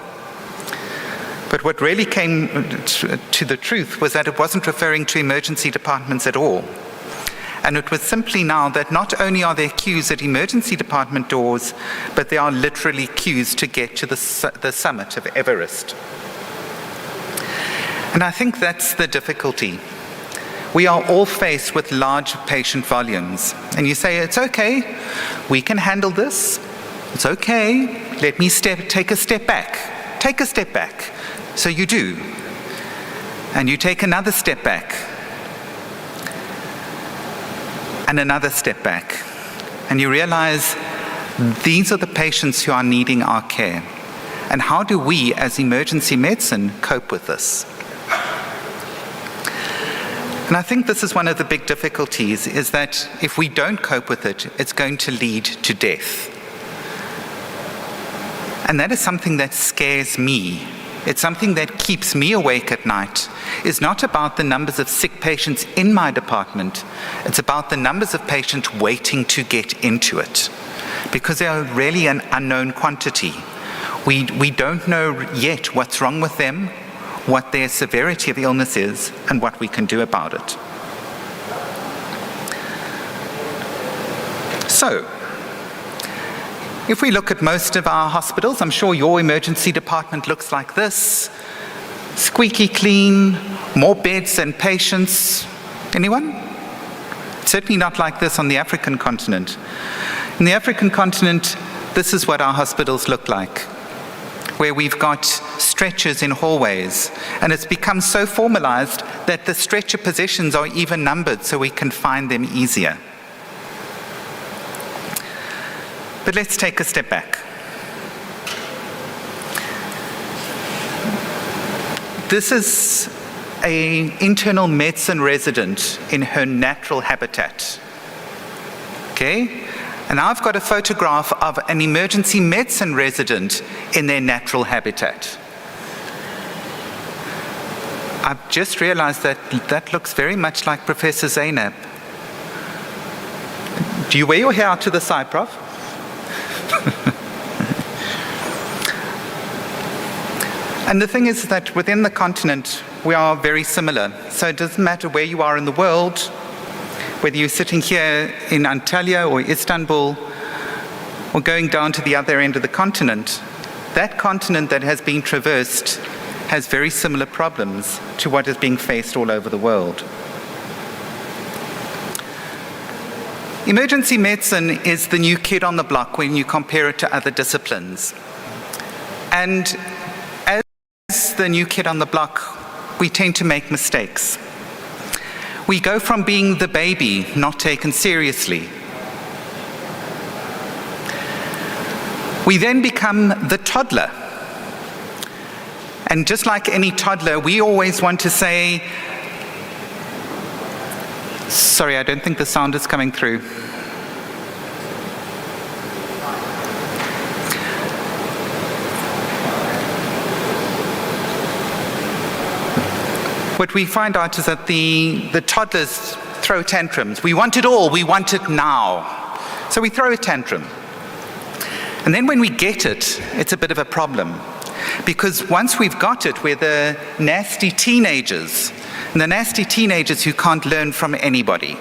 But what really came to the truth was that it wasn't referring to emergency departments at all. And it was simply now that not only are there queues at emergency department doors, but there are literally queues to get to the summit of Everest. And I think that's the difficulty. We are all faced with large patient volumes. And you say, it's okay, we can handle this. It's okay, let me take a step back. Take a step back. So you do. And you take another step back. And another step back. And you realize these are the patients who are needing our care. And how do we, as emergency medicine, cope with this? And I think this is one of the big difficulties, is that if we don't cope with it, it's going to lead to death. And that is something that scares me. It's something that keeps me awake at night. It's not about the numbers of sick patients in my department. It's about the numbers of patients waiting to get into it, because they are really an unknown quantity. We don't know yet what's wrong with them, what their severity of illness is, and what we can do about it. So, if we look at most of our hospitals, I'm sure your emergency department looks like this. Squeaky clean, more beds than patients. Anyone? Certainly not like this on the African continent. In the African continent, this is what our hospitals look like, where we've got stretchers in hallways, and it's become so formalized that the stretcher positions are even numbered so we can find them easier. But let's take a step back. This is an internal medicine resident in her natural habitat. Okay? And I've got a photograph of an emergency medicine resident in their natural habitat. I've just realized that that looks very much like Professor Zainab. Do you wear your hair out to the side, Prof? And the thing is that within the continent, we are very similar. So it doesn't matter where you are in the world, whether you're sitting here in Antalya or Istanbul, or going down to the other end of the continent, that continent that has been traversed has very similar problems to what is being faced all over the world. Emergency medicine is the new kid on the block when you compare it to other disciplines. And as the new kid on the block, we tend to make mistakes. We go from being the baby, not taken seriously. We then become the toddler. And just like any toddler, we always want to say, sorry, I don't think the sound is coming through. What we find out is that the toddlers throw tantrums. We want it all, we want it now. So we throw a tantrum. And then when we get it, it's a bit of a problem. Because once we've got it, we're the nasty teenagers. And the nasty teenagers who can't learn from anybody.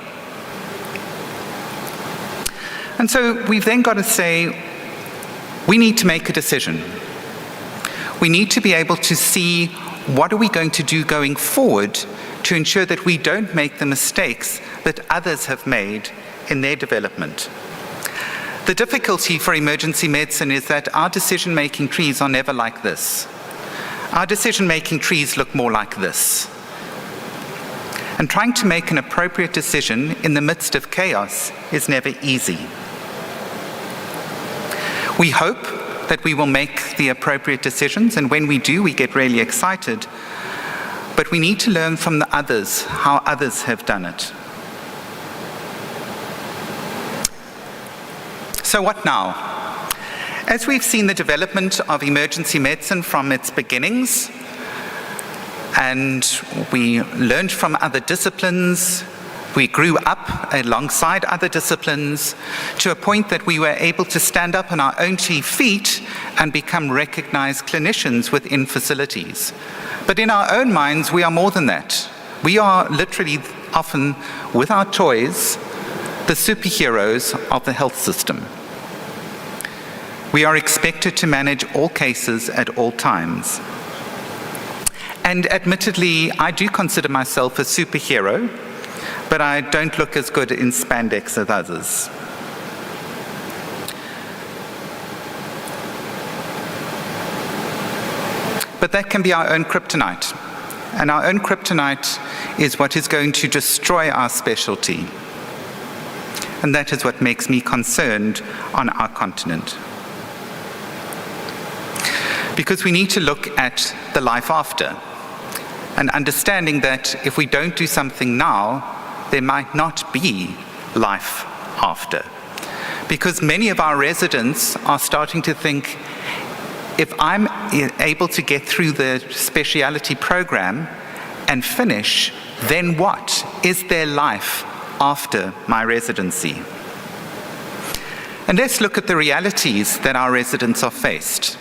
And so we've then got to say, we need to make a decision. We need to be able to see what are we going to do going forward to ensure that we don't make the mistakes that others have made in their development. The difficulty for emergency medicine is that our decision-making trees are never like this. Our decision-making trees look more like this. And trying to make an appropriate decision in the midst of chaos is never easy. We hope that we will make the appropriate decisions, and when we do, we get really excited. But we need to learn from the others, how others have done it. So what now? As we've seen the development of emergency medicine from its beginnings, and we learned from other disciplines, we grew up alongside other disciplines to a point that we were able to stand up on our own 2 feet and become recognized clinicians within facilities. But in our own minds, we are more than that. We are literally often, with our toys, the superheroes of the health system. We are expected to manage all cases at all times. And admittedly, I do consider myself a superhero, but I don't look as good in spandex as others. But that can be our own kryptonite. And our own kryptonite is what is going to destroy our specialty. And that is what makes me concerned on our continent. Because we need to look at the life after, and understanding that if we don't do something now, there might not be life after. Because many of our residents are starting to think, if I'm able to get through the speciality program and finish, then what? Is there life after my residency? And let's look at the realities that our residents are faced.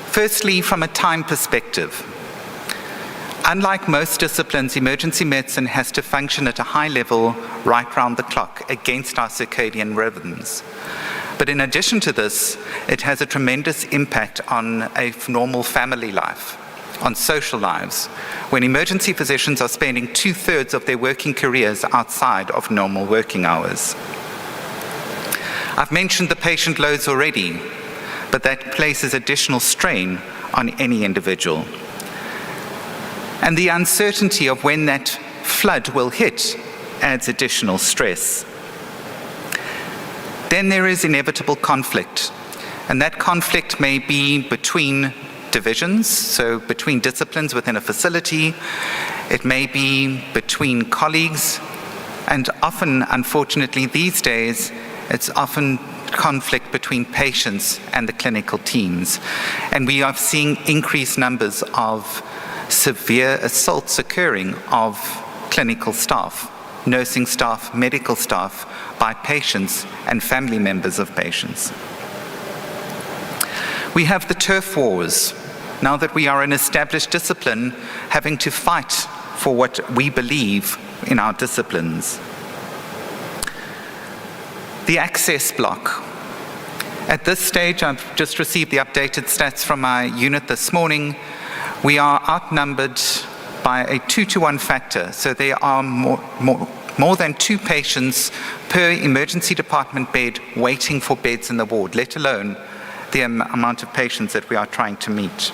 Firstly, from a time perspective. Unlike most disciplines, emergency medicine has to function at a high level right round the clock against our circadian rhythms. But in addition to this, it has a tremendous impact on a normal family life, on social lives, when emergency physicians are spending 2/3 of their working careers outside of normal working hours. I've mentioned the patient loads already, but that places additional strain on any individual. And the uncertainty of when that flood will hit adds additional stress. Then there is inevitable conflict, and that conflict may be between divisions, so between disciplines within a facility. It may be between colleagues, and often, unfortunately, these days, it's often conflict between patients and the clinical teams. And we are seeing increased numbers of severe assaults occurring of clinical staff nursing staff, medical staff, by patients and family members of patients. We have the turf wars, now that we are an established discipline, having to fight for what we believe in our disciplines. The access block. At this stage, I've just received the updated stats from my unit this morning. We are outnumbered by a 2-to-1 factor, so there are more than 2 patients per emergency department bed waiting for beds in the ward, let alone the amount of patients that we are trying to meet.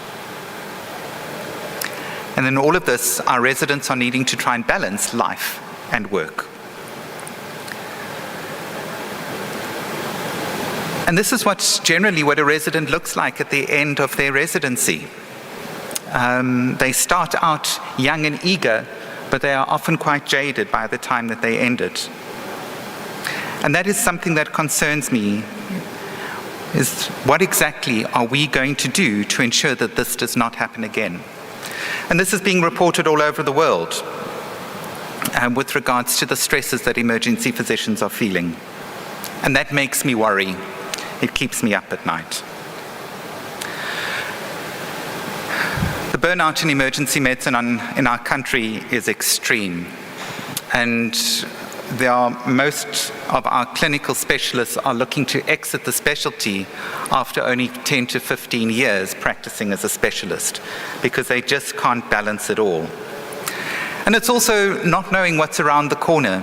And in all of this, our residents are needing to try and balance life and work. And this is generally what a resident looks like at the end of their residency. They start out young and eager, but they are often quite jaded by the time that they end it. And that is something that concerns me, is what exactly are we going to do to ensure that this does not happen again? And this is being reported all over the world with regards to the stresses that emergency physicians are feeling. And that makes me worry. It keeps me up at night. The burnout in emergency medicine in our country is extreme. And most of our clinical specialists are looking to exit the specialty after only 10 to 15 years practicing as a specialist, because they just can't balance it all. And it's also not knowing what's around the corner.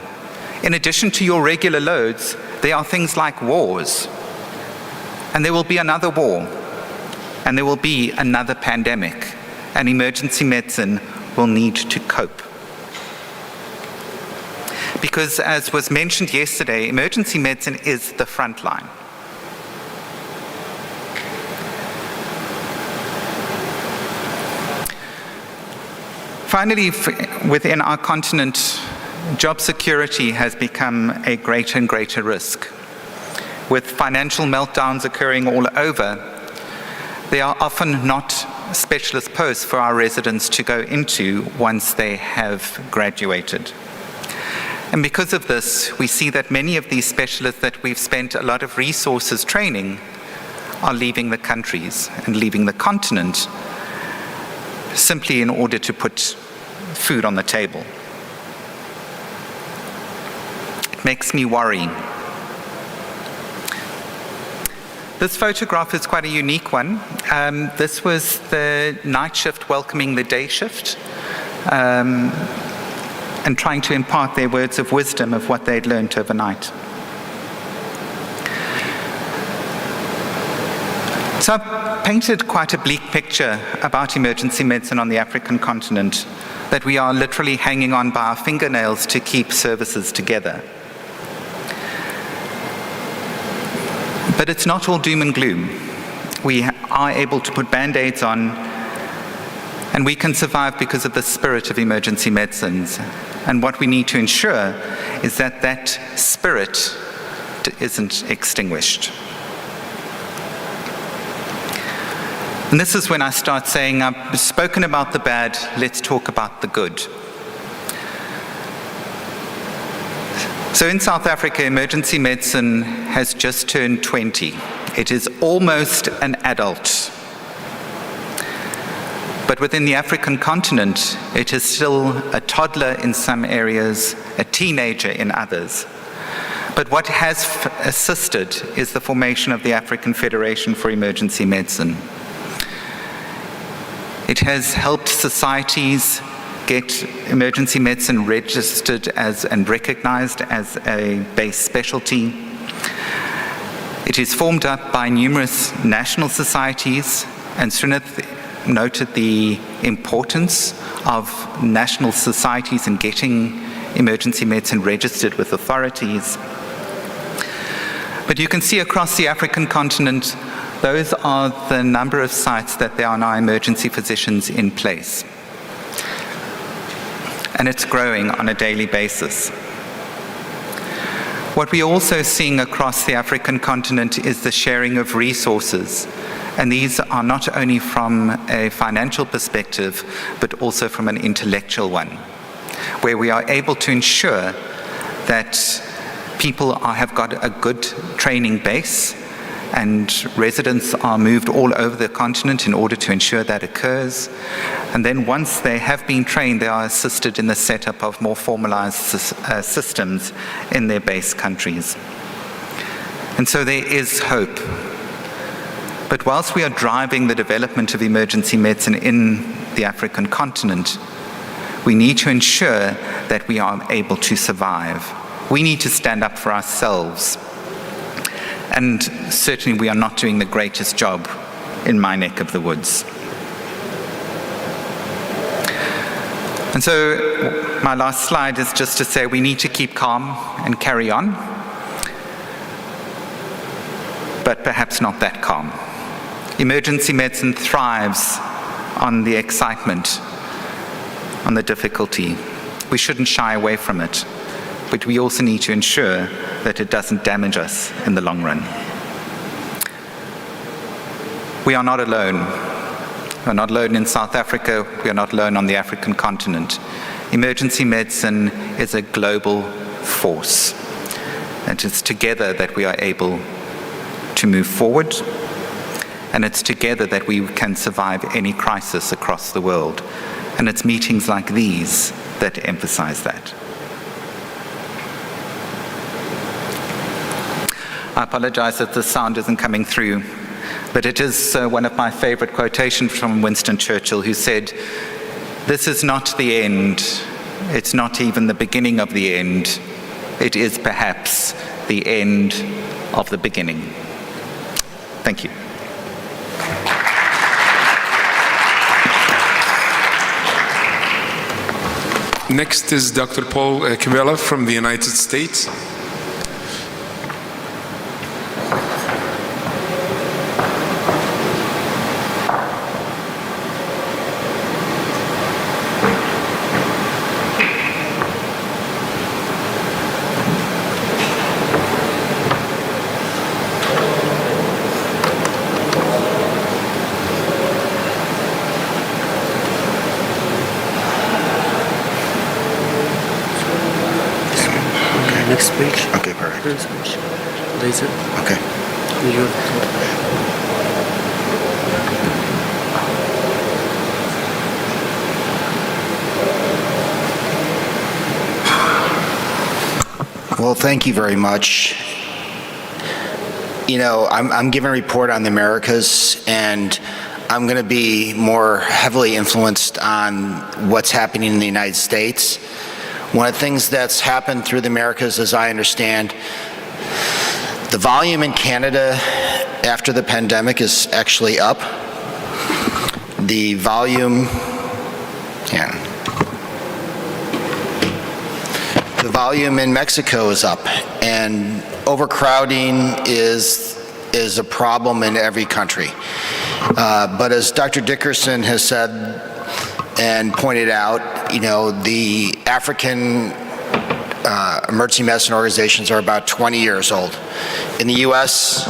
In addition to your regular loads, there are things like wars. And there will be another war, and there will be another pandemic, and emergency medicine will need to cope. Because, as was mentioned yesterday, emergency medicine is the front line. Finally, within our continent, job security has become a greater and greater risk. With financial meltdowns occurring all over, there are often not specialist posts for our residents to go into once they have graduated. And because of this, we see that many of these specialists that we've spent a lot of resources training are leaving the countries and leaving the continent simply in order to put food on the table. It makes me worry. This photograph is quite a unique one. This was the night shift welcoming the day shift and trying to impart their words of wisdom of what they'd learned overnight. So I've painted quite a bleak picture about emergency medicine on the African continent, that we are literally hanging on by our fingernails to keep services together. But it's not all doom and gloom. We are able to put band-aids on, and we can survive because of the spirit of emergency medicines. And what we need to ensure is that that spirit isn't extinguished. And this is when I start saying, I've spoken about the bad, let's talk about the good. So in South Africa, emergency medicine has just turned 20. It is almost an adult. But within the African continent, it is still a toddler in some areas, a teenager in others. But what has assisted is the formation of the African Federation for Emergency Medicine. It has helped societies get emergency medicine registered as and recognized as a base specialty. It is formed up by numerous national societies, and Srinath noted the importance of national societies in getting emergency medicine registered with authorities. But you can see across the African continent, those are the number of sites that there are now emergency physicians in place. And it's growing on a daily basis. What we're also seeing across the African continent is the sharing of resources. And these are not only from a financial perspective, but also from an intellectual one, where we are able to ensure that people have got a good training base, and residents are moved all over the continent in order to ensure that occurs. And then once they have been trained, they are assisted in the setup of more formalized systems in their base countries. And so there is hope. But whilst we are driving the development of emergency medicine in the African continent, we need to ensure that we are able to survive. We need to stand up for ourselves. And certainly we are not doing the greatest job in my neck of the woods. And so my last slide is just to say we need to keep calm and carry on, but perhaps not that calm. Emergency medicine thrives on the excitement, on the difficulty. We shouldn't shy away from it, but we also need to ensure that it doesn't damage us in the long run. We are not alone. We are not alone in South Africa. We are not alone on the African continent. Emergency medicine is a global force. And it's together that we are able to move forward. And it's together that we can survive any crisis across the world. And it's meetings like these that emphasize that. I apologize that the sound isn't coming through, but it is one of my favorite quotations from Winston Churchill, who said, "This is not the end. It's not even the beginning of the end. It is perhaps the end of the beginning." Thank you. Next is Dr. Paul Cabela from the United States. Next page. Okay, perfect. Laser. Okay. Well, thank you very much. You know, I'm giving a report on the Americas, and I'm going to be more heavily influenced on what's happening in the United States. One of the things that's happened through the Americas, as I understand, the volume in Canada after the pandemic is actually up. The volume, the volume in Mexico is up, and overcrowding is a problem in every country. But as Dr. Dickerson has said and pointed out, you know, the African emergency medicine organizations are about 20 years old. In the US,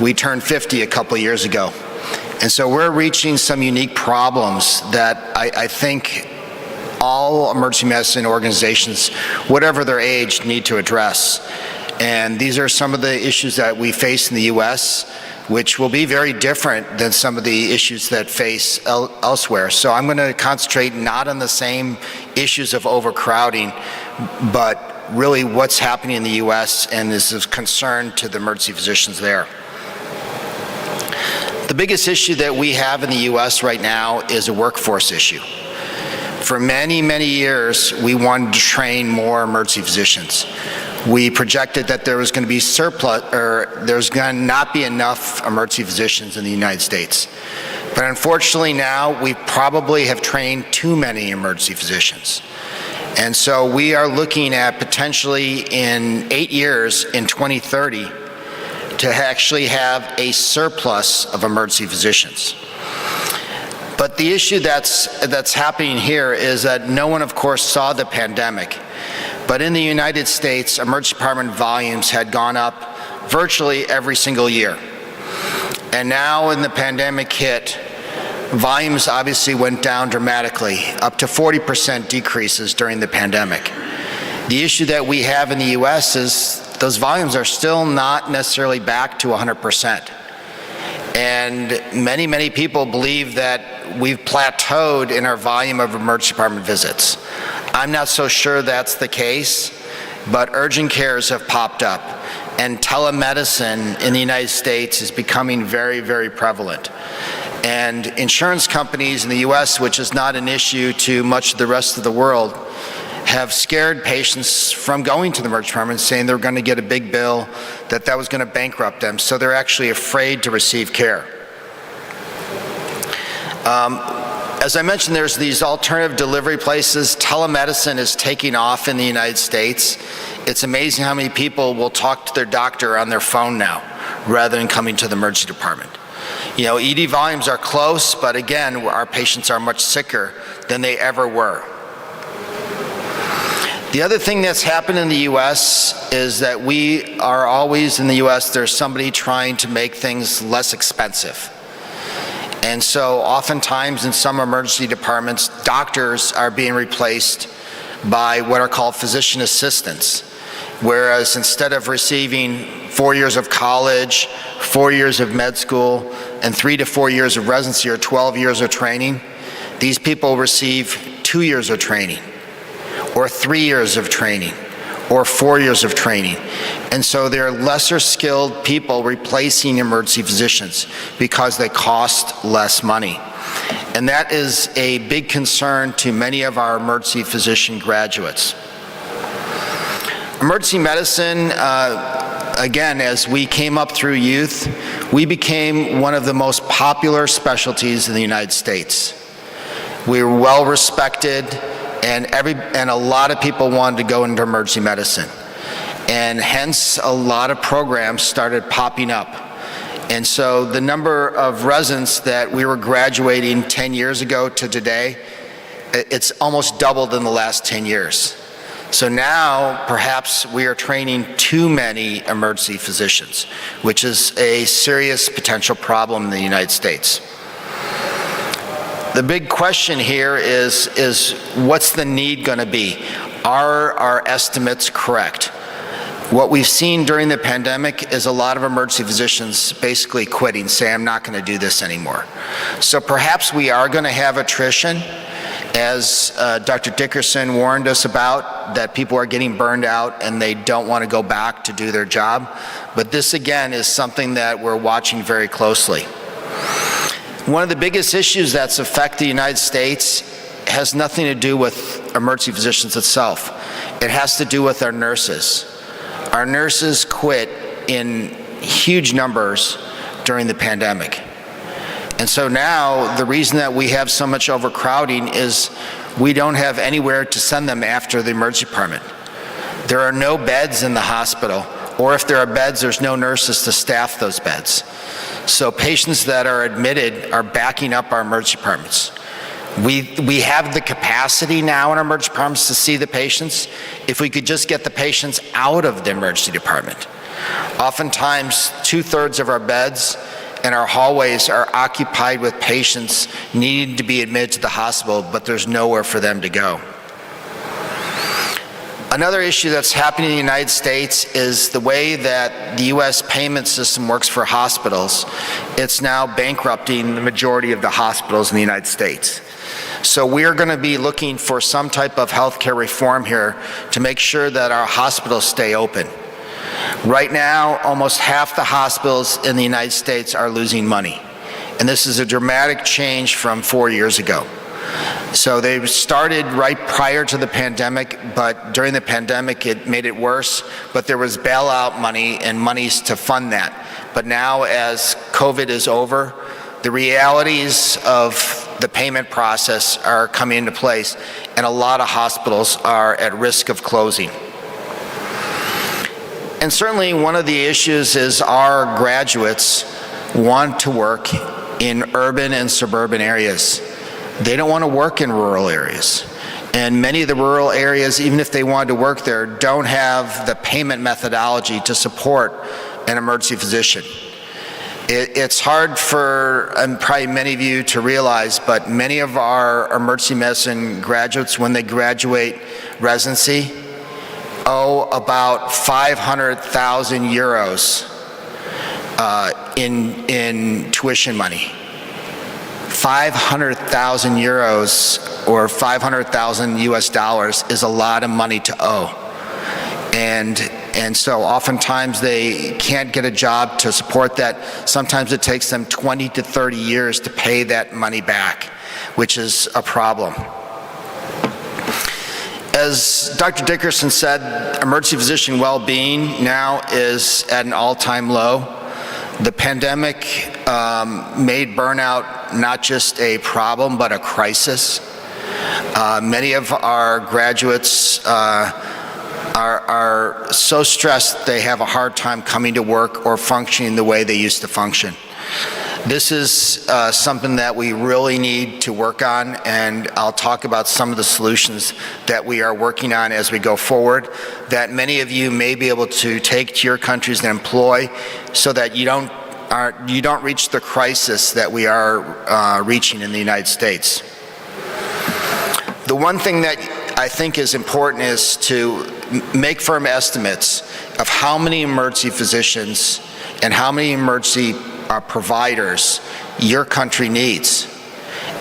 we turned 50 a couple years ago. And so we're reaching some unique problems that I think all emergency medicine organizations, whatever their age, need to address. And these are some of the issues that we face in the US, which will be very different than some of the issues that face elsewhere. So I'm going to concentrate not on the same issues of overcrowding, but really what's happening in the US, and this is of concern to the emergency physicians there. The biggest issue that we have in the US right now is a workforce issue. For many, many years, we wanted to train more emergency physicians. We projected that there was going to be surplus, or there's going to not be enough emergency physicians in the United States. But unfortunately now, we probably have trained too many emergency physicians. And so we are looking at potentially in 8 years, in 2030, to actually have a surplus of emergency physicians. But the issue that's happening here is that no one, of course, saw the pandemic. But in the United States, emergency department volumes had gone up virtually every single year. And now when the pandemic hit, volumes obviously went down dramatically, up to 40% decreases during the pandemic. The issue that we have in the US is those volumes are still not necessarily back to 100%. And many people believe that we've plateaued in our volume of emergency department visits. I'm not so sure that's the case, but urgent cares have popped up, and telemedicine in the United States is becoming very prevalent. And insurance companies in the US, which is not an issue to much of the rest of the world, have scared patients from going to the emergency department, saying they're going to get a big bill, that was going to bankrupt them. So they're actually afraid to receive care. As I mentioned, there's these alternative delivery places. Telemedicine is taking off in the United States. It's amazing how many people will talk to their doctor on their phone now, rather than coming to the emergency department. You know, ED volumes are close, but again, our patients are much sicker than they ever were. The other thing that's happened in the US is that we are always in the US, there's somebody trying to make things less expensive. And so oftentimes in some emergency departments, doctors are being replaced by what are called physician assistants. Whereas instead of receiving 4 years of college, 4 years of med school, and 3 to 4 years of residency or 12 years of training, these people receive 2 years of training, or 3 years of training, or 4 years of training. And so they're lesser skilled people replacing emergency physicians because they cost less money. And that is a big concern to many of our emergency physician graduates. Emergency medicine, again, as we came up through youth, we became one of the most popular specialties in the United States. We were well respected, and a lot of people wanted to go into emergency medicine. And hence, a lot of programs started popping up. And so the number of residents that we were graduating 10 years ago to today, it's almost doubled in the last 10 years. So now, perhaps we are training too many emergency physicians, which is a serious potential problem in the United States. The big question here is what's the need going to be? Are our estimates correct? What we've seen during the pandemic is a lot of emergency physicians basically quitting, saying, I'm not going to do this anymore. So perhaps we are going to have attrition, as Dr. Dickerson warned us about, that people are getting burned out and they don't want to go back to do their job. But this, again, is something that we're watching very closely. One of the biggest issues that's affect the United States has nothing to do with emergency physicians itself. It has to do with our nurses. Our nurses quit in huge numbers during the pandemic. And so now the reason that we have so much overcrowding is we don't have anywhere to send them after the emergency department. There are no beds in the hospital, or if there are beds, there's no nurses to staff those beds. So patients that are admitted are backing up our emergency departments. We have the capacity now in our emergency departments to see the patients if we could just get the patients out of the emergency department. Oftentimes, 2/3 of our beds and our hallways are occupied with patients needing to be admitted to the hospital, but there's nowhere for them to go. Another issue that's happening in the United States is the way that the US payment system works for hospitals. It's now bankrupting the majority of the hospitals in the United States. So we are going to be looking for some type of healthcare reform here to make sure that our hospitals stay open. Right now, almost half the hospitals in the United States are losing money. And this is a dramatic change from 4 years ago. So they started right prior to the pandemic, but during the pandemic it made it worse. But there was bailout money and monies to fund that. But now, as COVID is over, the realities of the payment process are coming into place, and a lot of hospitals are at risk of closing. And certainly one of the issues is our graduates want to work in urban and suburban areas. They don't want to work in rural areas. And many of the rural areas, even if they wanted to work there, don't have the payment methodology to support an emergency physician. It's hard for probably many of you to realize, but many of our emergency medicine graduates, when they graduate residency, owe about 500,000 euros in tuition money. 500,000 euros or 500,000 US dollars is a lot of money to owe. And so oftentimes they can't get a job to support that. Sometimes it takes them 20 to 30 years to pay that money back, which is a problem. As Dr. Dickerson said, emergency physician well-being now is at an all-time low. The pandemic made burnout not just a problem, but a crisis. Many of our graduates are so stressed they have a hard time coming to work or functioning the way they used to function. This is something that we really need to work on, and I'll talk about some of the solutions that we are working on as we go forward, that many of you may be able to take to your countries and employ so that you don't reach the crisis that we are reaching in the United States. The one thing that I think is important is to make firm estimates of how many emergency physicians and how many emergency providers your country needs.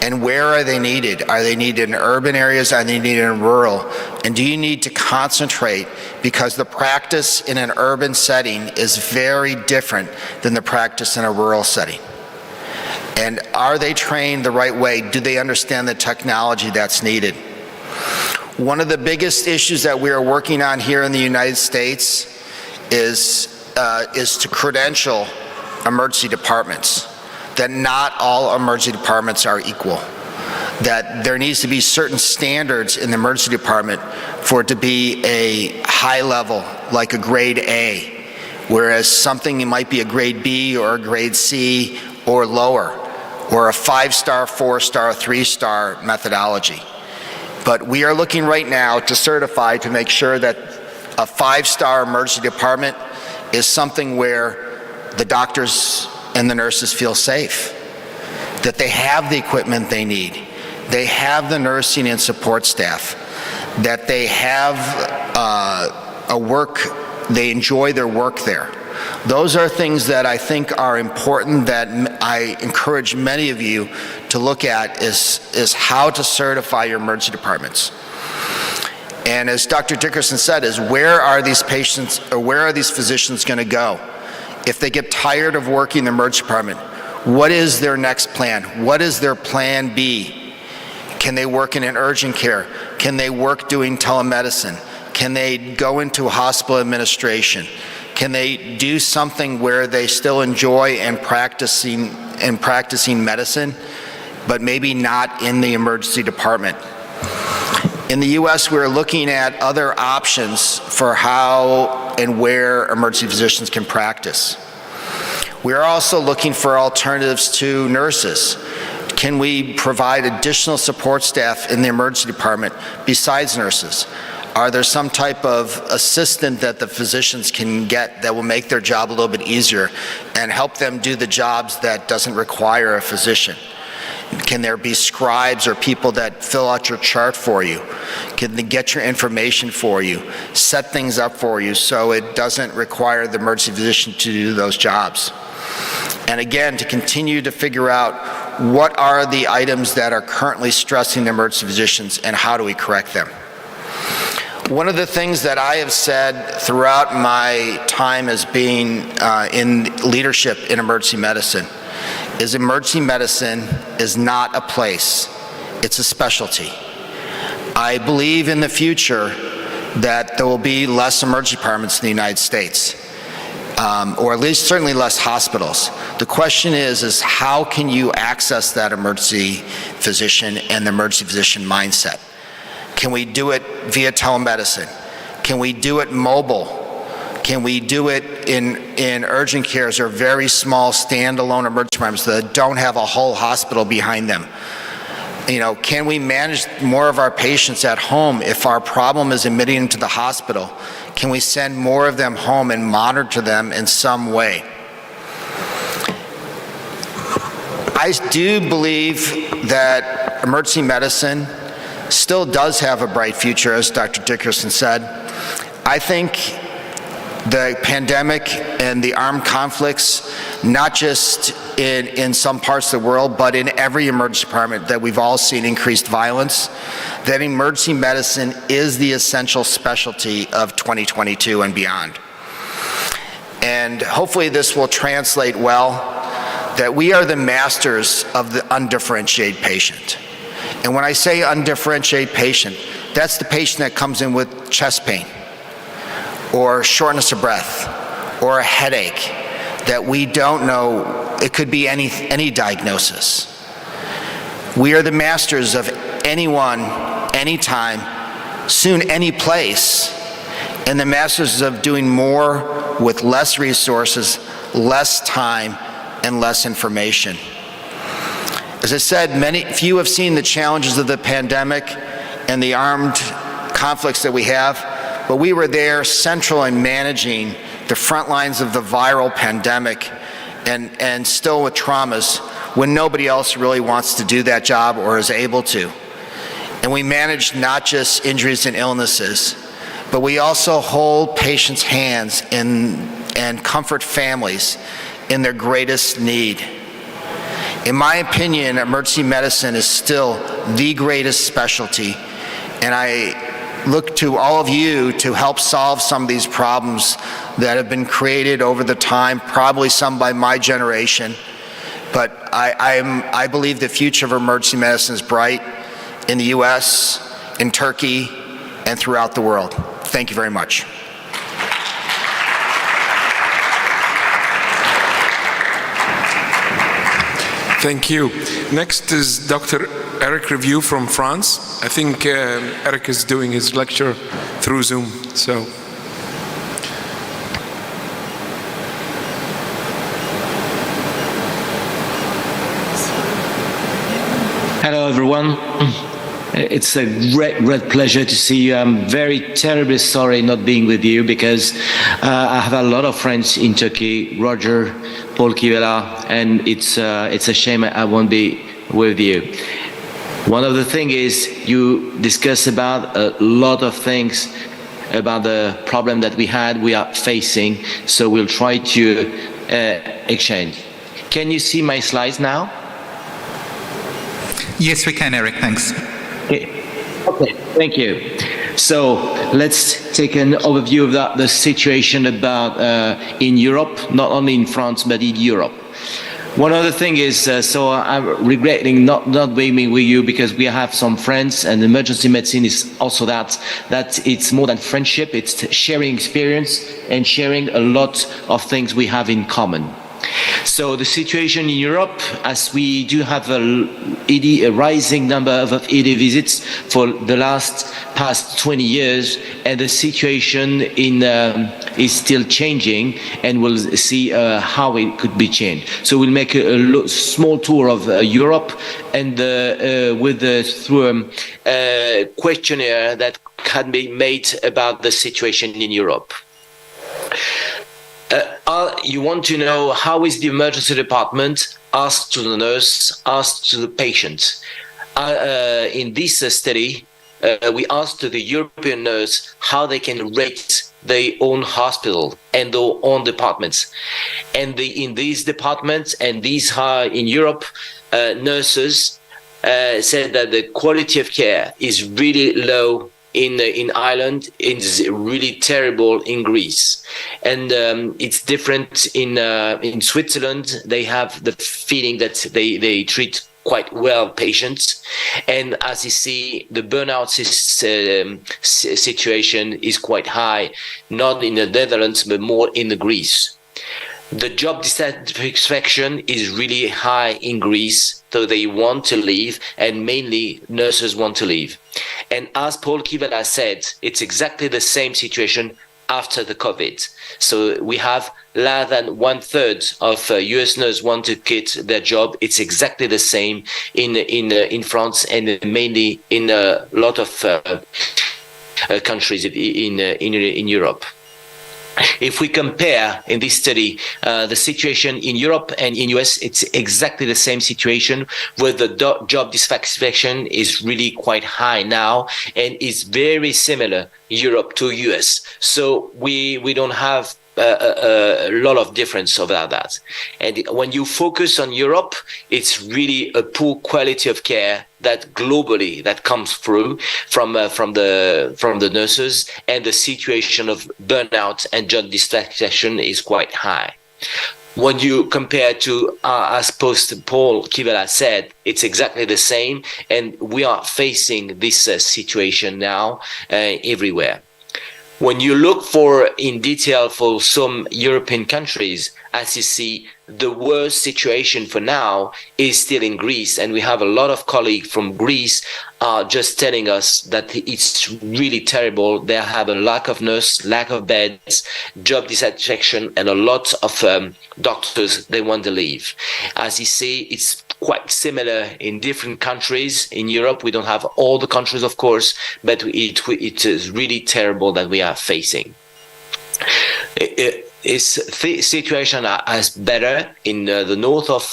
And where are they needed? Are they needed in urban areas? Are they needed in rural? And do you need to concentrate? Because the practice in an urban setting is very different than the practice in a rural setting. And are they trained the right way? Do they understand the technology that's needed? One of the biggest issues that we are working on here in the United States is to credential emergency departments, that not all emergency departments are equal, that there needs to be certain standards in the emergency department for it to be a high level, like a grade A, whereas something might be a grade B or a grade C or lower, or a 5-star, 4-star, 3-star methodology. But we are looking right now to certify to make sure that a 5-star emergency department is something where the doctors and the nurses feel safe, that they have the equipment they need, they have the nursing and support staff, that they have they enjoy their work there. Those are things that I think are important that I encourage many of you to look at is how to certify your emergency departments. And as Dr. Dickerson said, is where are these patients or where are these physicians going to go? If they get tired of working in the emergency department, what is their next plan? What is their plan B? Can they work in an urgent care? Can they work doing telemedicine? Can they go into hospital administration? Can they do something where they still enjoy and practicing medicine, but maybe not in the emergency department? In the US, we're looking at other options for how and where emergency physicians can practice. We are also looking for alternatives to nurses. Can we provide additional support staff in the emergency department besides nurses? Are there some type of assistant that the physicians can get that will make their job a little bit easier and help them do the jobs that doesn't require a physician? Can there be scribes or people that fill out your chart for you? Can they get your information for you, set things up for you so it doesn't require the emergency physician to do those jobs? And again, to continue to figure out what are the items that are currently stressing the emergency physicians and how do we correct them? One of the things that I have said throughout my time as being in leadership in emergency medicine is emergency medicine is not a place, it's a specialty. I believe in the future that there will be less emergency departments in the United States, or at least certainly less hospitals. The question is how can you access that emergency physician and the emergency physician mindset? Can we do it via telemedicine? Can we do it mobile? Can we do it in urgent cares or very small standalone emergency departments that don't have a whole hospital behind them? You know, can we manage more of our patients at home if our problem is admitting them to the hospital? Can we send more of them home and monitor them in some way? I do believe that emergency medicine still does have a bright future, as Dr. Dickerson said. I think the pandemic and the armed conflicts, not just in some parts of the world, but in every emergency department, that we've all seen increased violence, that emergency medicine is the essential specialty of 2022 and beyond. And hopefully this will translate well, that we are the masters of the undifferentiated patient. And when I say undifferentiated patient, that's the patient that comes in with chest pain, or shortness of breath, or a headache that we don't know, it could be any diagnosis. We are the masters of anyone, anytime, soon any place, and the masters of doing more with less resources, less time, and less information. As I said, few have seen the challenges of the pandemic and the armed conflicts that we have, but we were there central in managing the front lines of the viral pandemic and still with traumas when nobody else really wants to do that job or is able to. And we manage not just injuries and illnesses, but we also hold patients' hands and comfort families in their greatest need. In my opinion, emergency medicine is still the greatest specialty, and I look to all of you to help solve some of these problems that have been created over the time, probably some by my generation. But I believe the future of emergency medicine is bright in the US, in Turkey, and throughout the world. Thank you very much. Thank you. Next is Dr. Eric Review from France. I think Eric is doing his lecture through Zoom, so. Hello, everyone. It's a great pleasure to see you. I'm very terribly sorry not being with you because I have a lot of friends in Turkey, Roger, Paul Kivela, and it's a shame I won't be with you. One of the things is you discuss about a lot of things about the problem that we are facing, so we'll try to exchange. Can you see my slides now? Yes, we can, Eric, thanks. Okay, thank you. So let's take an overview of the situation about in Europe, not only in France, but in Europe. One other thing is, so I'm regretting not being with you because we have some friends, and emergency medicine is also that it's more than friendship, it's sharing experience and sharing a lot of things we have in common. So the situation in Europe, as we do have a rising number of ED visits for the past 20 years, and the situation is still changing, and we'll see how it could be changed. So we'll make a small tour of Europe, and through a questionnaire that can be made about the situation in Europe. You want to know how is the emergency department asked to the nurse, asked to the patient. In this study, we asked the European nurse how they can rate their own hospital and their own departments. And in these departments and in Europe, nurses said that the quality of care is really low in Ireland, it's really terrible in Greece, and it's different in Switzerland. They have the feeling that they treat quite well patients, and as you see, the burnout situation is quite high, not in the Netherlands but more in the Greece. The job dissatisfaction is really high in Greece, so they want to leave, and mainly nurses want to leave. And as Paul Kivela said, it's exactly the same situation after the COVID. So we have less than 1/3 of US nurses want to quit their job. It's exactly the same in France, and mainly in a lot of countries in Europe. If we compare in this study the situation in Europe and in US, it's exactly the same situation where the job dissatisfaction is really quite high now and is very similar Europe to US. So we don't have a lot of difference about that. And when you focus on Europe, it's really a poor quality of care that globally that comes through from the nurses, and the situation of burnout and job dissatisfaction is quite high. When you compare to, as Paul Kivela said, it's exactly the same, and we are facing this situation now everywhere. When you look for in detail for some European countries, as you see, the worst situation for now is still in Greece, and we have a lot of colleagues from Greece just telling us that it's really terrible. They have a lack of nurses, lack of beds, job dissatisfaction, and a lot of doctors they want to leave. As you see, it's quite similar in different countries in Europe. We don't have all the countries, of course, but it is really terrible that we are facing. Situation is better in the north of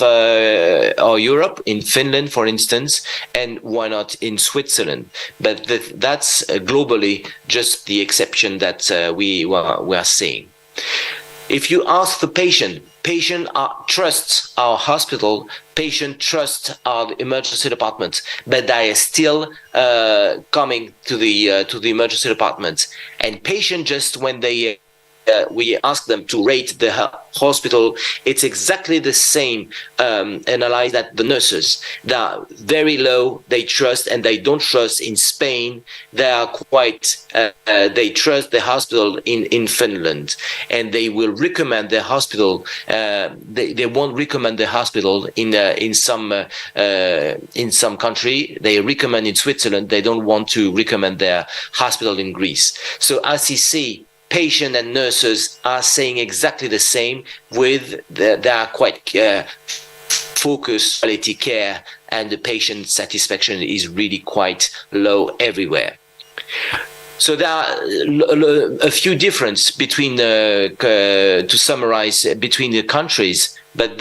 Europe, in Finland, for instance, and why not in Switzerland? But that's globally just the exception that we are seeing. If you ask the patient trusts our hospital, patient trusts our emergency department, but they are still coming to the emergency department. And patient just when they we ask them to rate the hospital, it's exactly the same analyze that the nurses. They are very low, they trust, and they don't trust in Spain. They are quite, they trust the hospital in Finland, and they will recommend the hospital, they won't recommend the hospital in some country. They recommend in Switzerland, they don't want to recommend their hospital in Greece. So as you see, patients and nurses are saying exactly the same. They are quite focused quality care, and the patient satisfaction is really quite low everywhere. So there are a few differences between, to summarize, between the countries. But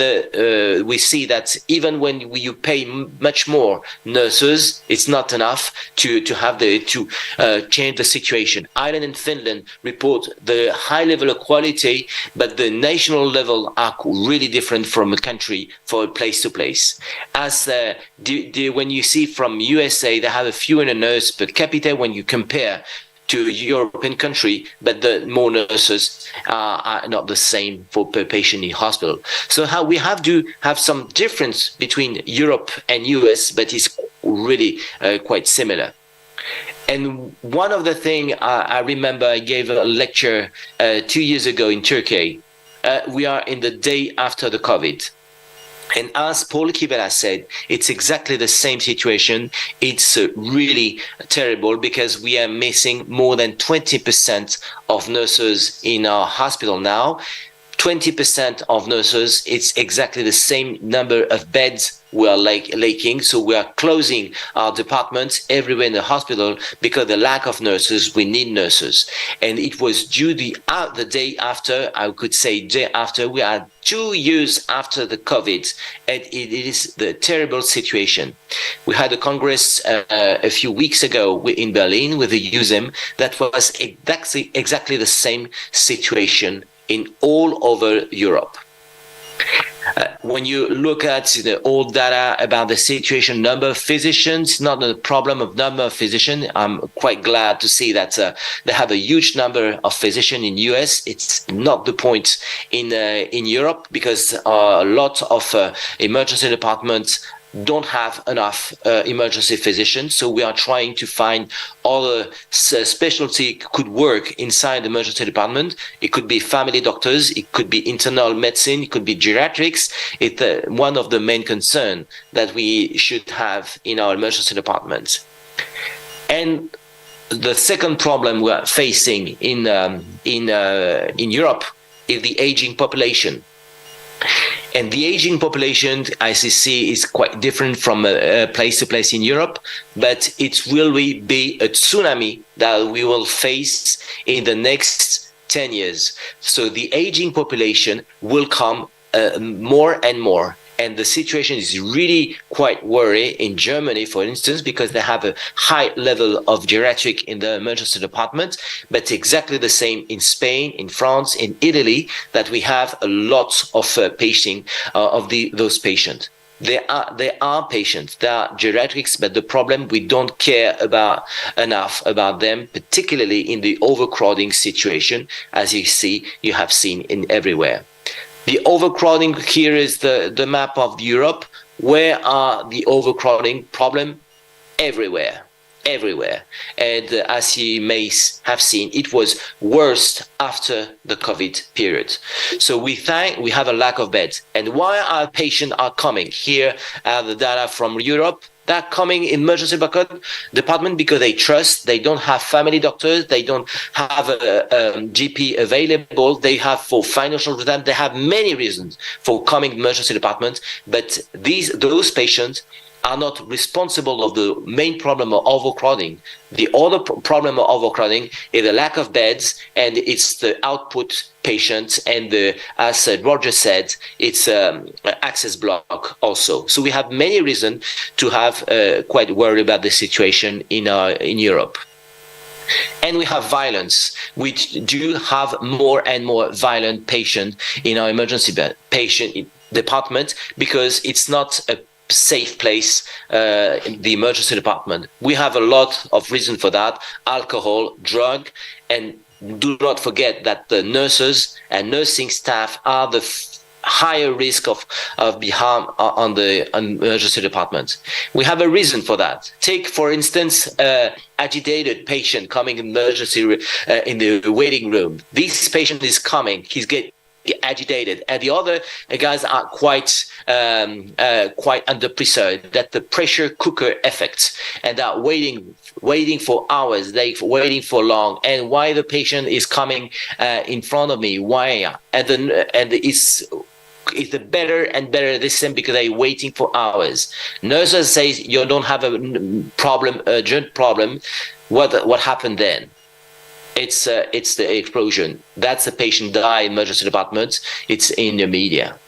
we see that even when you pay much more nurses, it's not enough to change the situation. Ireland and Finland report the high level of quality, but the national level are really different from a country for place to place. As when you see from USA, they have a fewer nurses per capita when you compare to European country, but the more nurses are not the same for per patient in hospital. So how we have to have some difference between Europe and US, but it's really quite similar. And one of the things I remember, I gave a lecture 2 years ago in Turkey. We are in the day after the COVID. And as Paul Kivela said, it's exactly the same situation. It's really terrible because we are missing more than 20% of nurses in our hospital now. 20% of nurses, it's exactly the same number of beds we are lacking. So we are closing our departments everywhere in the hospital because the lack of nurses, we need nurses. And it was due the day after, I could say day after, we are 2 years after the COVID, and it is the terrible situation. We had a congress a few weeks ago in Berlin with the USEM that was exactly the same situation in all over Europe. When you look at the old data about the situation, number of physicians, not a problem of number of physicians. I'm quite glad to see that they have a huge number of physicians in US. It's not the point in Europe because a lot of emergency departments don't have enough emergency physicians, so we are trying to find other specialty could work inside the emergency department. It could be family doctors, it could be internal medicine, it could be geriatrics. It's one of the main concerns that we should have in our emergency departments. And the second problem we are facing in Europe is the aging population. And the aging population, as you see, is quite different from place to place in Europe, but it will be a tsunami that we will face in the next 10 years. So the aging population will come more and more. And the situation is really quite worrying in Germany, for instance, because they have a high level of geriatric in the emergency department, but exactly the same in Spain, in France, in Italy, that we have a lot of those patients. They are patients, they are geriatrics, but the problem, we don't care enough about them, particularly in the overcrowding situation, as you have seen in everywhere. The overcrowding, here is the map of Europe. Where are the overcrowding problem? Everywhere. And as you may have seen, it was worse after the COVID period. So we have a lack of beds. And why our patients are coming? Here are the data from Europe. They're coming in emergency department because they don't have family doctors, they don't have a GP available, they have for financial reasons, they have many reasons for coming emergency department, but those patients are not responsible of the main problem of overcrowding. The other problem of overcrowding is the lack of beds, and it's the output patients, and as Roger said, it's access block also. So we have many reasons to have quite worried about the situation in Europe. And we have violence. We do have more and more violent patients in our emergency patient department because it's not a safe place in the emergency department. We have a lot of reason for that: alcohol, drug, and do not forget that the nurses and nursing staff are the higher risk of be harmed on the emergency department. We have a reason for that. Take, for instance, agitated patient coming in emergency in the waiting room. This patient is coming, he's getting agitated, and the other guys are quite under pressure, that the pressure cooker effect, and are waiting for hours, they waiting for long. And why the patient is coming in front of me? Why? And it's a better and better system because they're waiting for hours. Nurses say you don't have a problem, urgent problem. What happened then? It's the explosion. That's the patient die in emergency department. It's in the media.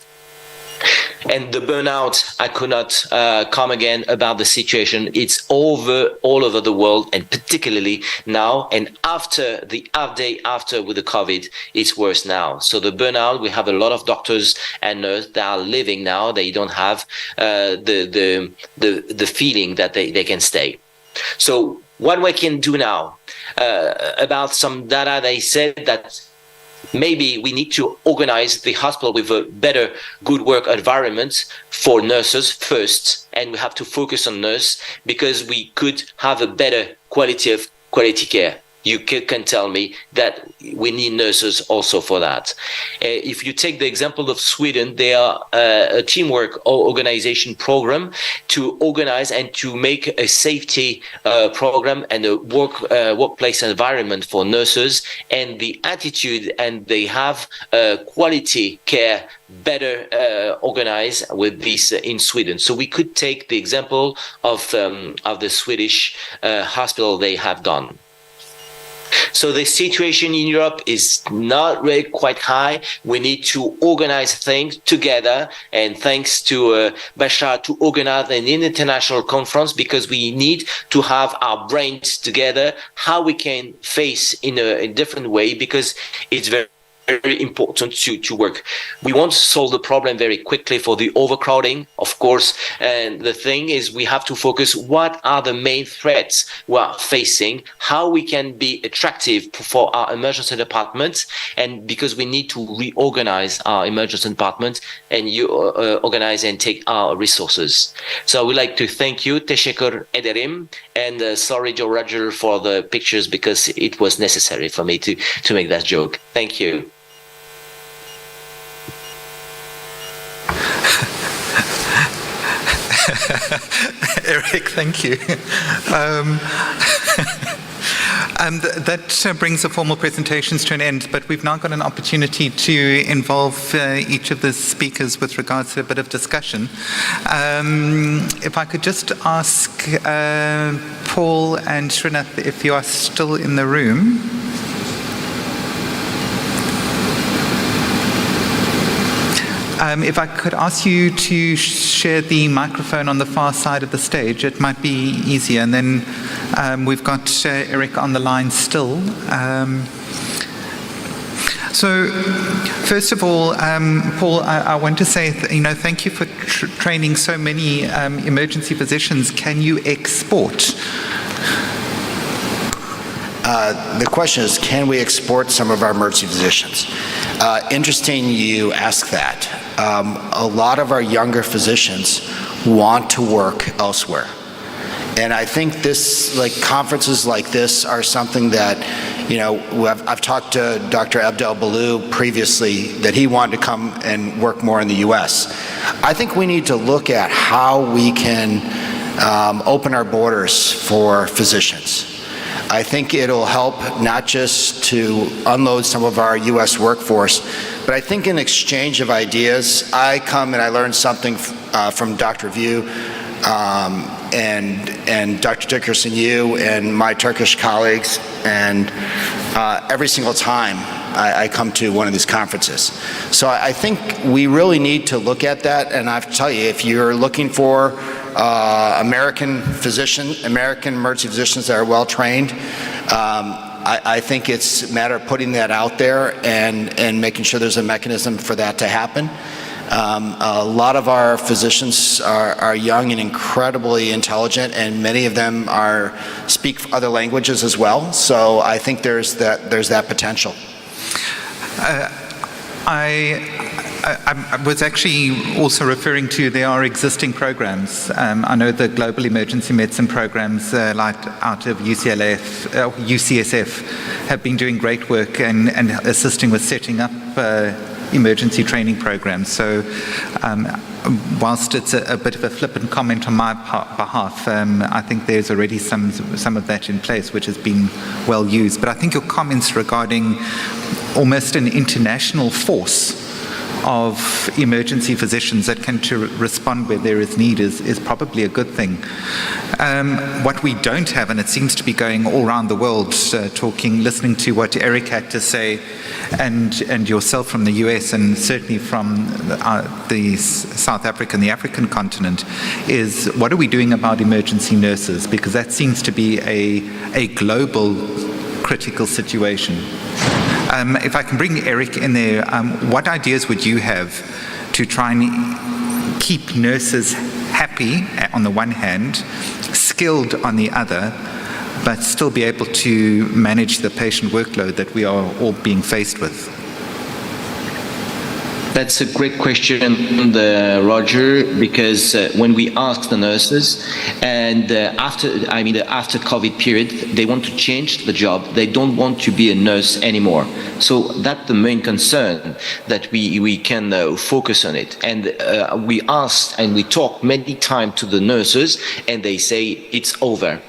And the burnout, I could not come again about the situation. It's all over the world, and particularly now, and after the day after with the COVID, it's worse now. So the burnout, we have a lot of doctors and nurses that are living now. They don't have the feeling that they can stay. So what we can do now about some data, they said that maybe we need to organize the hospital with a better good work environment for nurses first, and we have to focus on nurse because we could have a better quality care. You can tell me that we need nurses also for that. If you take the example of Sweden, they are a teamwork organization program to organize and to make a safety program and a workplace environment for nurses, and the attitude, and they have quality care better organized with this in Sweden. So we could take the example of the Swedish hospital they have done. So the situation in Europe is not really quite high. We need to organize things together, and thanks to Bashar to organize an international conference, because we need to have our brains together, how we can face in a different way, because it's very important to work. We want to solve the problem very quickly for the overcrowding, of course, and the thing is we have to focus what are the main threats we are facing, how we can be attractive for our emergency departments, and because we need to reorganize our emergency department and organize and take our resources. So I would like to thank you, Teşekkür ederim, and sorry, Joe Roger, for the pictures, because it was necessary for me to make that joke. Thank you. Eric, thank you. That brings the formal presentations to an end, but we've now got an opportunity to involve each of the speakers with regards to a bit of discussion. If I could just ask Paul and Srinath if you are still in the room. If I could ask you to share the microphone on the far side of the stage, it might be easier. And then we've got Eric on the line still. So, first of all, Paul, I want to say, thank you for training so many emergency physicians. Can you export? The question is, can we export some of our emergency physicians? Interesting you ask that. A lot of our younger physicians want to work elsewhere. And I think conferences like this are something that, I've talked to Dr. Abdel Balou previously that he wanted to come and work more in the U.S. I think we need to look at how we can open our borders for physicians. I think it'll help not just to unload some of our U.S. workforce, but I think in exchange of ideas, I come and I learn something from Dr. View and Dr. Dickerson, you and my Turkish colleagues, and every single time I come to one of these conferences. So I think we really need to look at that, and I have to tell you, if you're looking for American emergency physicians that are well trained, I think it's a matter of putting that out there and making sure there's a mechanism for that to happen. A lot of our physicians are young and incredibly intelligent, and many of them speak other languages as well. So I think there's that potential. I was actually also referring to there are existing programs. I know the global emergency medicine programs like out of UCSF have been doing great work and assisting with setting up emergency training programs. So whilst it's a bit of a flippant comment on my behalf, I think there's already some of that in place, which has been well used. But I think your comments regarding almost an international force of emergency physicians that can respond where there is need is probably a good thing. What we don't have, and it seems to be going all around the world, listening to what Eric had to say, and yourself from the US, and certainly from the South Africa and the African continent, is what are we doing about emergency nurses? Because that seems to be a global critical situation. If I can bring Eric in there, what ideas would you have to try and keep nurses happy on the one hand, skilled on the other, but still be able to manage the patient workload that we are all being faced with? That's a great question, Roger, because when we ask the nurses, and after COVID period, they want to change the job. They don't want to be a nurse anymore. So that's the main concern, that we can focus on it. And we asked and we talked many times to the nurses, and they say it's over.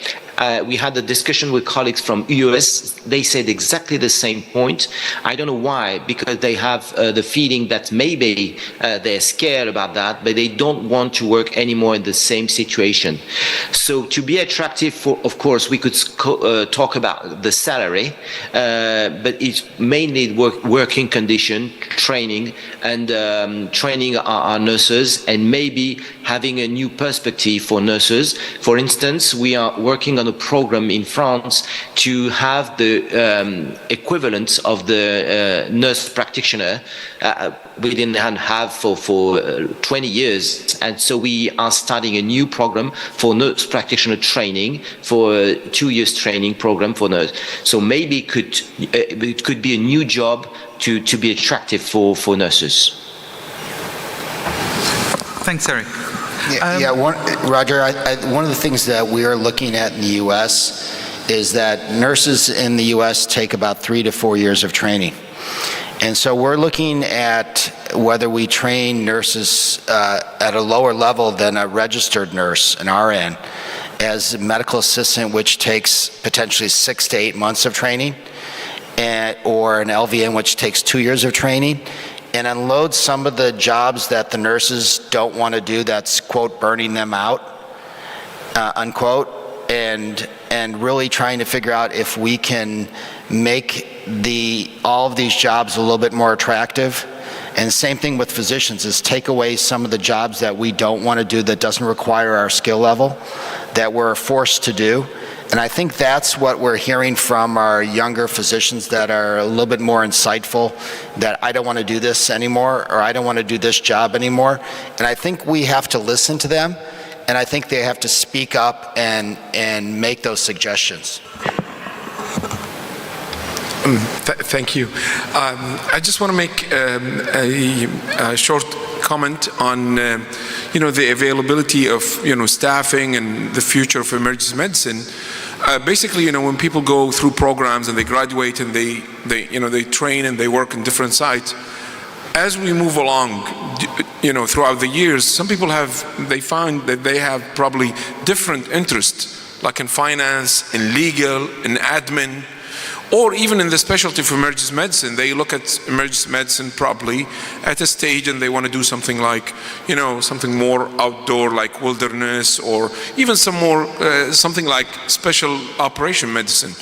We had a discussion with colleagues from US. They said exactly the same point. I don't know why, because they have the feeling that maybe they're scared about that, but they don't want to work anymore in the same situation. So to be attractive, of course, we could talk about the salary, but it's mainly working condition, training, and training our nurses, and maybe having a new perspective for nurses. For instance, we are working on a program in France to have the equivalent of the nurse practitioner we didn't have for 20 years. And so we are starting a new program for nurse practitioner training, for a 2 years training program for nurse. So maybe it could be a new job to be attractive for nurses. Thanks, Eric. Roger, one of the things that we are looking at in the U.S. is that nurses in the U.S. take about 3 to 4 years of training. And so we're looking at whether we train nurses at a lower level than a registered nurse, an RN, as a medical assistant, which takes potentially 6 to 8 months of training, or an LVN, which takes 2 years of training, and unload some of the jobs that the nurses don't want to do, that's, quote, burning them out, unquote, and really trying to figure out if we can make all of these jobs a little bit more attractive. And same thing with physicians, is take away some of the jobs that we don't want to do, that doesn't require our skill level, that we're forced to do. And I think that's what we're hearing from our younger physicians that are a little bit more insightful, that I don't want to do this anymore, or I don't want to do this job anymore. And I think we have to listen to them, and I think they have to speak up and make those suggestions. Thank you. I just want to make a short comment on, the availability of, staffing and the future of emergency medicine. Basically, when people go through programs and they graduate and they train and they work in different sites, as we move along, throughout the years, some people they find that they have probably different interests, like in finance, in legal, in admin, or even in the specialty of emergency medicine. They look at emergency medicine probably at a stage and they want to do something like, something more outdoor, like wilderness, or even something like special operation medicine,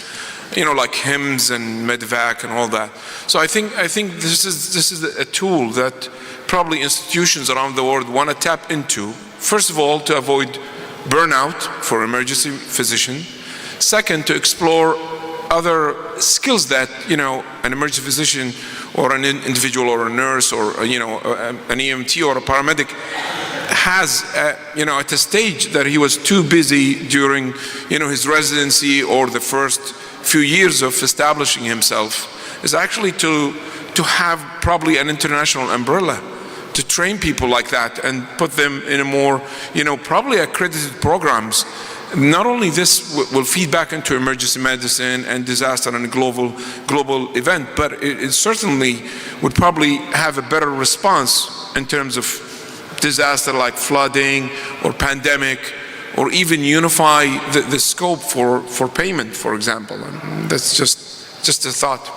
like HIMSS and Medevac and all that. So I think this is a tool that probably institutions around the world want to tap into. First of all, to avoid burnout for emergency physician. Second, to explore other skills that an emergency physician or an individual or a nurse or an EMT or a paramedic has at a stage that he was too busy during his residency or the first few years of establishing himself, is actually to have probably an international umbrella to train people like that and put them in a more probably accredited programs. Not only this will feed back into emergency medicine and disaster and a global event, but it certainly would probably have a better response in terms of disaster like flooding or pandemic, or even unify the scope for payment, for example. And that's just a thought.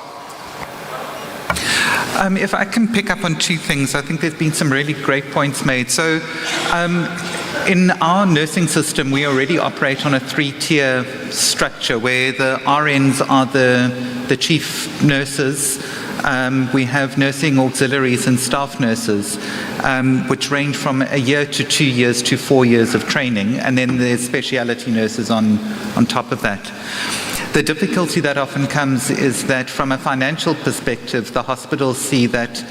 If I can pick up on two things, I think there's been some really great points made. So in our nursing system, we already operate on a 3-tier structure where the RNs are the chief nurses. We have nursing auxiliaries and staff nurses, which range from a year to 2 years to 4 years of training, and then there's specialty nurses on top of that. The difficulty that often comes is that from a financial perspective, the hospitals see that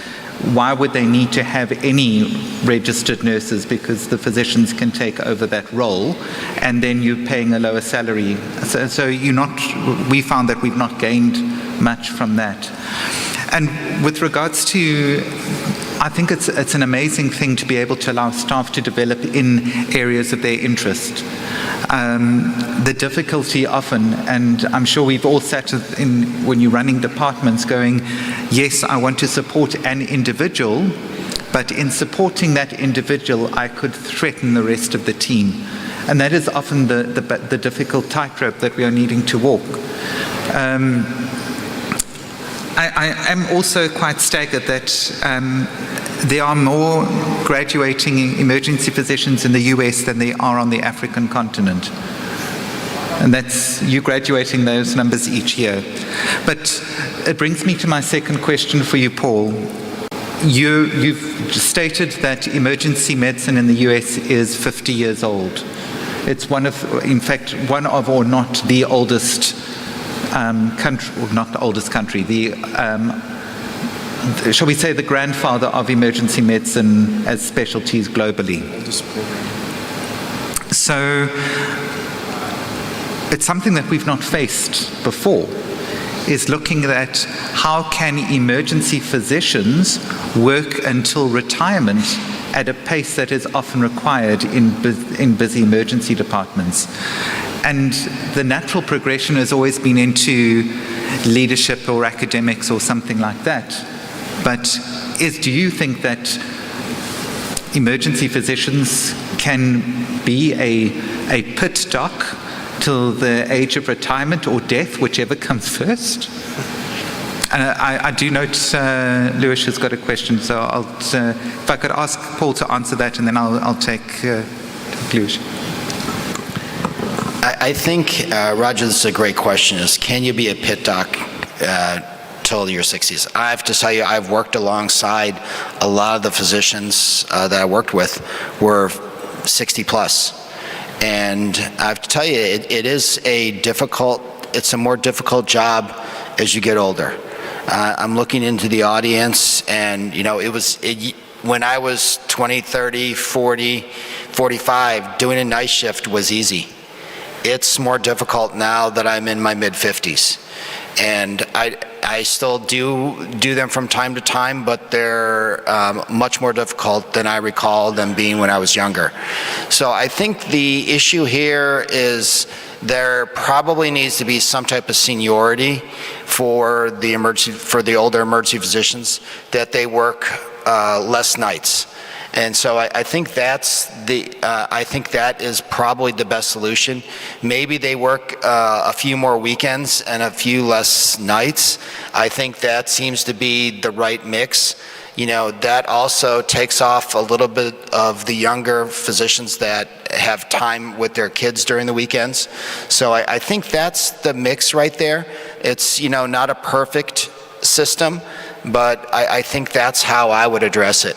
why would they need to have any registered nurses, because the physicians can take over that role and then you're paying a lower salary. So we found that we've not gained much from that. And with regards to, I think it's an amazing thing to be able to allow staff to develop in areas of their interest. The difficulty often, and I'm sure we've all sat when you're running departments going, yes, I want to support an individual, but in supporting that individual, I could threaten the rest of the team. And that is often the difficult tightrope that we are needing to walk. I am also quite staggered that there are more graduating emergency physicians in the US than there are on the African continent. And that's you graduating those numbers each year. But it brings me to my second question for you, Paul. You've stated that emergency medicine in the US is 50 years old. It's one of, or not the oldest country, or not the oldest country, shall we say the grandfather of emergency medicine as specialties globally. So it's something that we've not faced before, is looking at how can emergency physicians work until retirement at a pace that is often required in busy emergency departments. And the natural progression has always been into leadership or academics or something like that. But do you think that emergency physicians can be a pit doc till the age of retirement or death, whichever comes first? And I do note Lewis has got a question, so if I could ask Paul to answer that, and then I'll take Lewis. I think, Roger, this is a great question, is can you be a pit doc till your 60s. I have to tell you, I've worked alongside a lot of the physicians that I worked with were 60 plus. And I have to tell you, it's a more difficult job as you get older. I'm looking into the audience, and when I was 20, 30, 40, 45, doing a night shift was easy. It's more difficult now that I'm in my mid-50s. And I still do them from time to time, but they're much more difficult than I recall them being when I was younger. So I think the issue here is there probably needs to be some type of seniority for the older emergency physicians, that they work less nights. And so I think that is probably the best solution. Maybe they work a few more weekends and a few less nights. I think that seems to be the right mix. That also takes off a little bit of the younger physicians that have time with their kids during the weekends. So I think that's the mix right there. It's, not a perfect system, but I think that's how I would address it.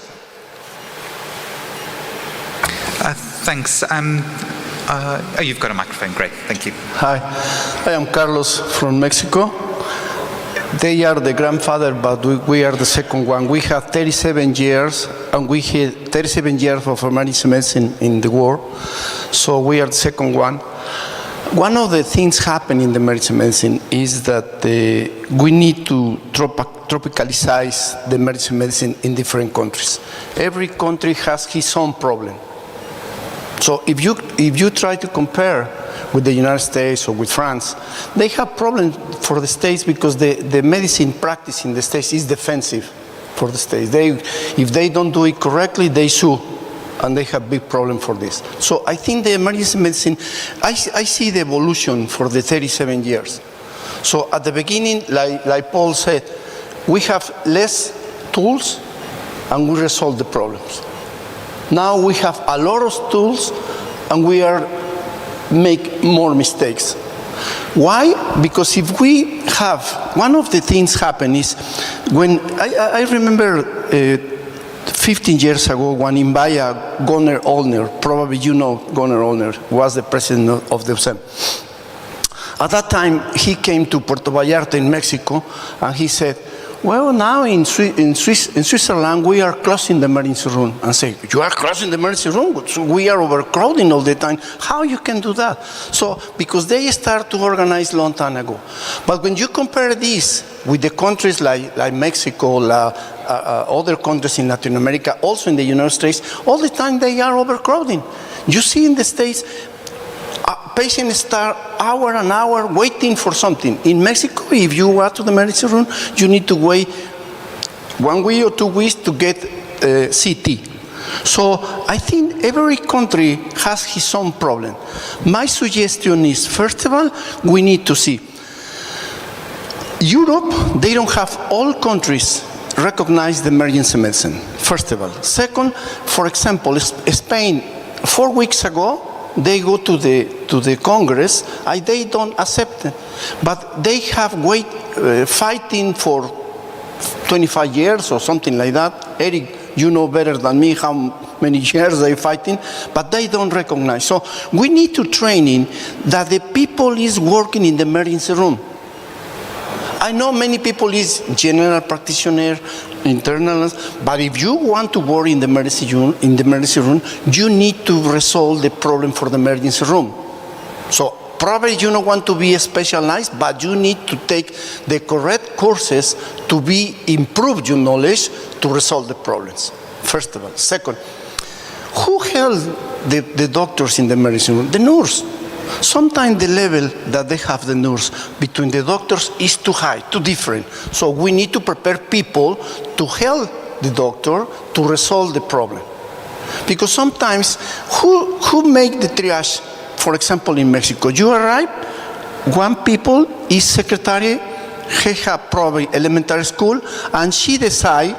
Thanks. You've got a microphone. Great. Thank you. Hi, I am Carlos from Mexico. They are the grandfather, but we are the second one. We have 37 years, and we had 37 years of emergency medicine in the world, so we are the second one. One of the things happening in the emergency medicine is that we need to tropicalize the emergency medicine in different countries. Every country has his own problem. So if you try to compare with the United States or with France, they have problems for the states because the medicine practice in the states is defensive for the states. If they don't do it correctly, they sue, and they have big problem for this. So I think the emergency medicine, I see the evolution for the 37 years. So at the beginning, like Paul said, we have less tools and we resolve the problems. Now we have a lot of tools and we make more mistakes. Why? Because if we have, one of the things happen is when, I remember 15 years ago when in Bahia, Gunnar Ollner, probably you know Gunnar Ollner, was the president of the USEM. At that time, he came to Puerto Vallarta in Mexico and he said, well, now in Switzerland, we are closing the emergency room. And say, you are closing the emergency room? So we are overcrowding all the time. How you can do that? So, because they start to organize long time ago. But when you compare this with the countries like Mexico, other countries in Latin America, also in the United States, all the time they are overcrowding. You see in the States, patients start hour and hour waiting for something. In Mexico, if you go to the emergency room, you need to wait 1 week or 2 weeks to get CT. So I think every country has his own problem. My suggestion is, first of all, we need to see. Europe, they don't have all countries recognize the emergency medicine, first of all. Second, for example, Spain, 4 weeks ago, they go to the Congress and they don't accept it. But they have fighting for 25 years or something like that. Eric, you know better than me how many years they're fighting, but they don't recognize. So we need to training that the people is working in the emergency room. I know many people is general practitioner, internal, but if you want to work in the emergency room, you need to resolve the problem for the emergency room. So probably you don't want to be specialized, but you need to take the correct courses to improve your knowledge to resolve the problems, first of all. Second, who held the doctors in the emergency room? The nurse. Sometimes the level that they have the nurse between the doctors is too high, too different. So we need to prepare people to help the doctor to resolve the problem. Because sometimes, who make the triage? For example, in Mexico, you arrive, one people is secretary, he have probably elementary school, and she decide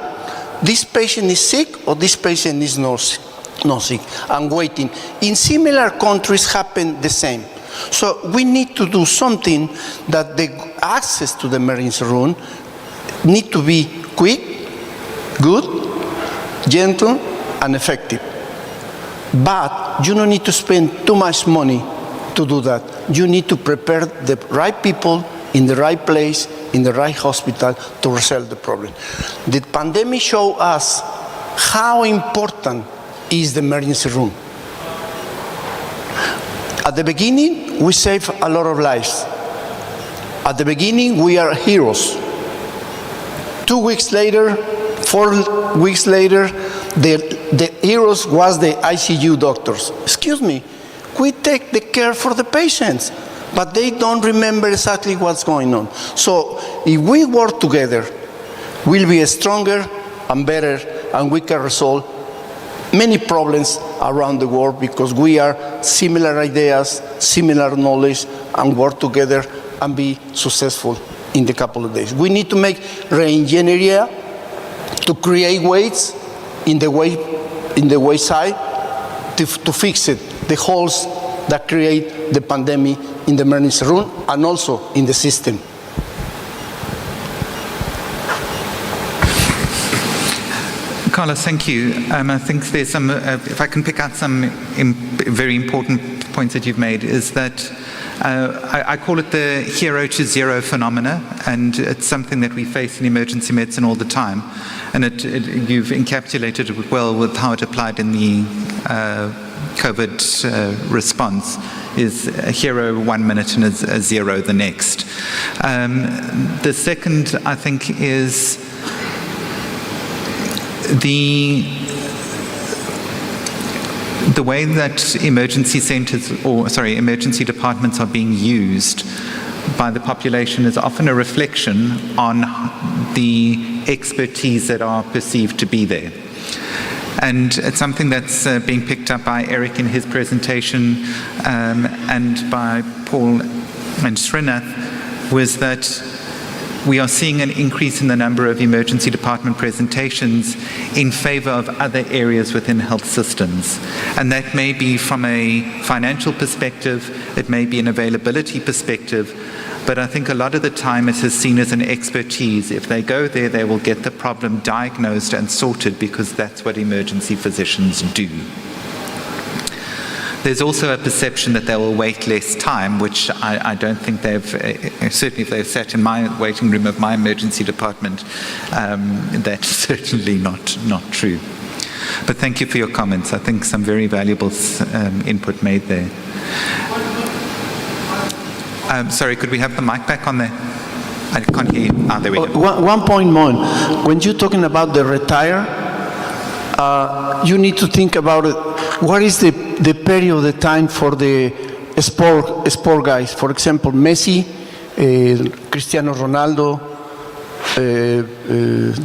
this patient is sick or this patient is not sick, and waiting. In similar countries happen the same. So we need to do something that the access to the emergency room need to be quick, good, gentle, and effective. But you don't need to spend too much money to do that. You need to prepare the right people in the right place, in the right hospital to resolve the problem. The pandemic showed us how important is the emergency room. At the beginning, we saved a lot of lives. At the beginning, we are heroes. 2 weeks later, 4 weeks later, the heroes was the ICU doctors. Excuse me, we take the care for the patients, but they don't remember exactly what's going on. So if we work together, we'll be stronger and better, and we can resolve many problems around the world because we are similar ideas, similar knowledge, and work together and be successful in the couple of days. We need to make re-engineering to create ways in the wayside to fix it, the holes that create the pandemic in the emergency room and also in the system. Carlos, thank you. I think there's some, if I can pick out some very important points that you've made, is that I call it the hero to zero phenomena, and it's something that we face in emergency medicine all the time. And you've encapsulated it well with how it applied in the COVID response, is a hero 1 minute and a zero the next. The second, I think, is the way that emergency departments are being used by the population is often a reflection on the expertise that are perceived to be there. And it's something that's being picked up by Eric in his presentation and by Paul and Srinath, was that we are seeing an increase in the number of emergency department presentations in favor of other areas within health systems. And that may be from a financial perspective, it may be an availability perspective, but I think a lot of the time it is seen as an expertise. If they go there, they will get the problem diagnosed and sorted because that's what emergency physicians do. There's also a perception that they will wait less time, which I don't think certainly if they've sat in my waiting room of my emergency department, that's certainly not true. But thank you for your comments. I think some very valuable input made there. Sorry, could we have the mic back on there? I can't hear you. There we go. One point more. When you're talking about the retire, you need to think about it. What is the period of time for the sport guys? For example, Messi, Cristiano Ronaldo,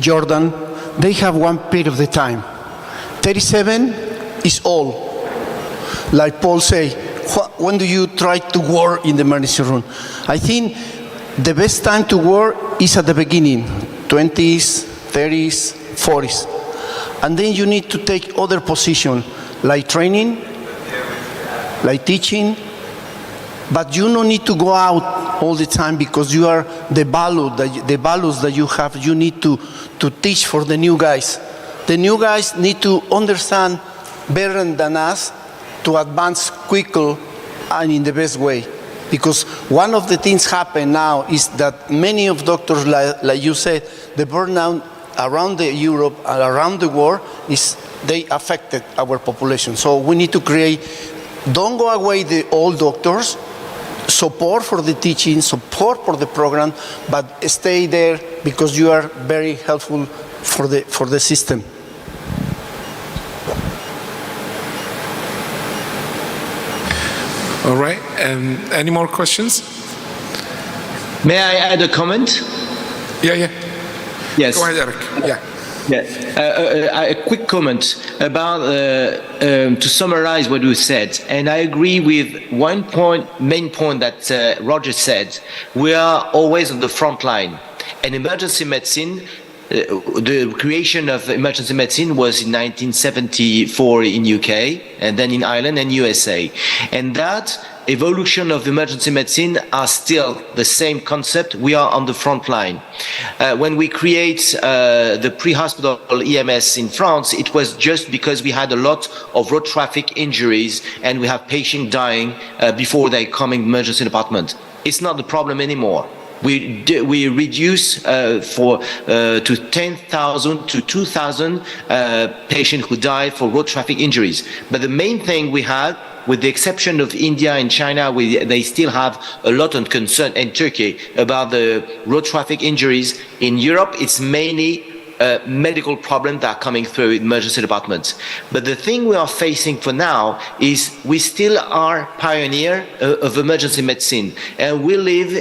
Jordan, they have one period of the time. 37 is all. Like Paul say, when do you try to work in the emergency room? I think the best time to work is at the beginning, 20s, 30s, 40s. And then you need to take other positions, like training, like teaching, but you don't need to go out all the time because you are the values that you have, you need to teach for the new guys. The new guys need to understand better than us to advance quicker and in the best way. Because one of the things happen now is that many of doctors, like you said, the burnout around Europe and around the world they affected our population. So we need to create, don't go away the old doctors, support for the teaching, support for the program, but stay there because you are very helpful for the system. All right. Any more questions? May I add a comment? Yeah. Yes. Go ahead, Eric. A quick comment about to summarize what you said, and I agree with one main point that Roger said. We are always on the front line, and emergency medicine The creation of emergency medicine was in 1974 in UK, and then in Ireland and USA. And that evolution of emergency medicine are still the same concept. We are on the front line. When we create the pre-hospital EMS in France, it was just because we had a lot of road traffic injuries and we have patients dying before they come in the emergency department. It's not the problem anymore. We reduce to 10,000 to 2,000 patients who die for road traffic injuries. But the main thing we had, with the exception of India and China, they still have a lot of concern, and Turkey, about the road traffic injuries. In Europe, it's mainly medical problems that are coming through emergency departments. But the thing we are facing for now is we still are pioneer of emergency medicine, and we live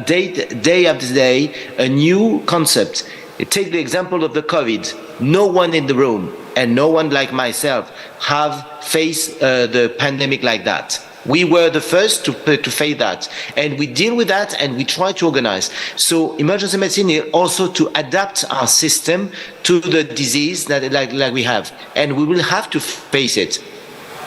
day after day a new concept. Take the example of the COVID. No one in the room, and no one like myself, have faced the pandemic like that. We were the first to face that, and we deal with that, and we try to organize. So emergency medicine is also to adapt our system to the disease that like we have, and we will have to face it.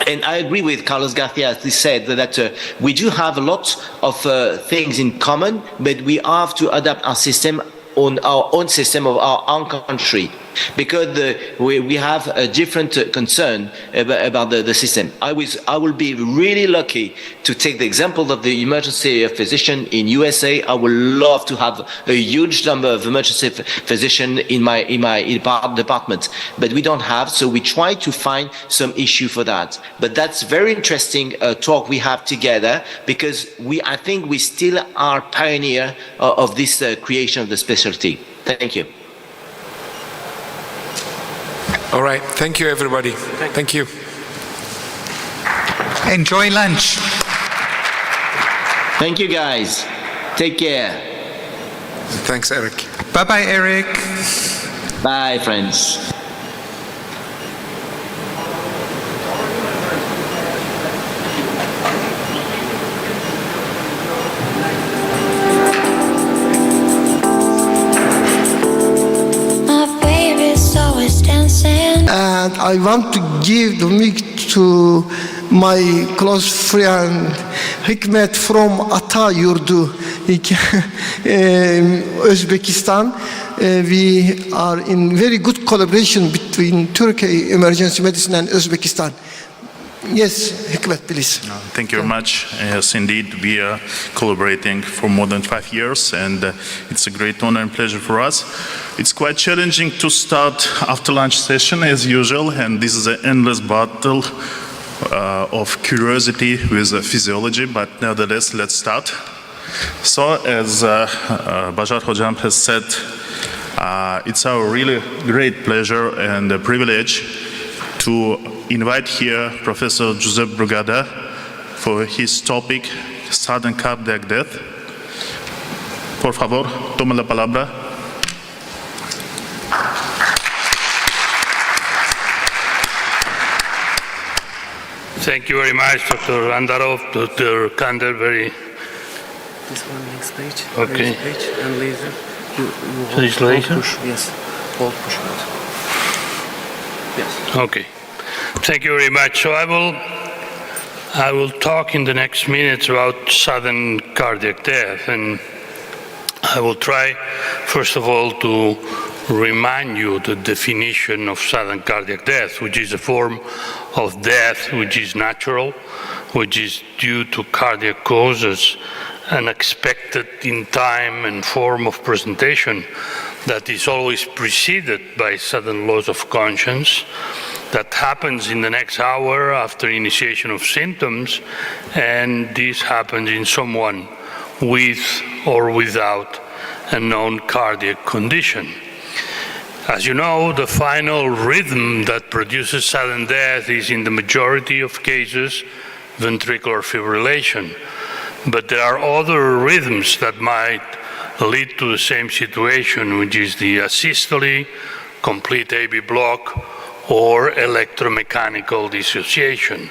And I agree with Carlos Garcia, as he said, that we do have a lot of things in common, but we have to adapt our system on our own system of our own country, because we have a different concern about the system. I will be really lucky to take the example of the emergency physician in USA. I would love to have a huge number of emergency physicians in my department, but we don't have, so we try to find some issue for that. But that's very interesting talk we have together, because I think we still are pioneer of this creation of the specialty. Thank you. All right. Thank you, everybody. Thank you. Enjoy lunch. Thank you, guys. Take care. Thanks, Eric. Bye-bye, Eric. Bye, friends. And I want to give the mic to my close friend Hikmet from Ata Yurdu, Uzbekistan. We are in very good collaboration between Turkey Emergency Medicine and Uzbekistan. Yes, Hikmet, please. Thank you very much. Yes, indeed, we are collaborating for more than 5 years, and it's a great honor and pleasure for us. It's quite challenging to start after lunch session as usual, and this is an endless battle of curiosity with physiology, but nevertheless, let's start. So, as Bashar Hojam has said, it's our really great pleasure and privilege to invite here Professor Josep Brugada for his topic, Sudden Cardiac Death. Por favor, toma la palabra. Thank you very much, Dr. Andarov, Dr. Canterbury. This one, next page. Okay. Next page, and laser. This laser? Push, yes. Hold push. Yes. Okay. Thank you very much. So I will talk in the next minutes about sudden cardiac death, and I will try, first of all, to remind you the definition of sudden cardiac death, which is a form of death which is natural, which is due to cardiac causes, unexpected in time and form of presentation, that is always preceded by sudden loss of conscience, that happens in the next hour after initiation of symptoms, and this happens in someone with or without a known cardiac condition. As you know, the final rhythm that produces sudden death is, in the majority of cases, ventricular fibrillation. But there are other rhythms that might lead to the same situation, which is the asystole, complete AV block, or electromechanical dissociation.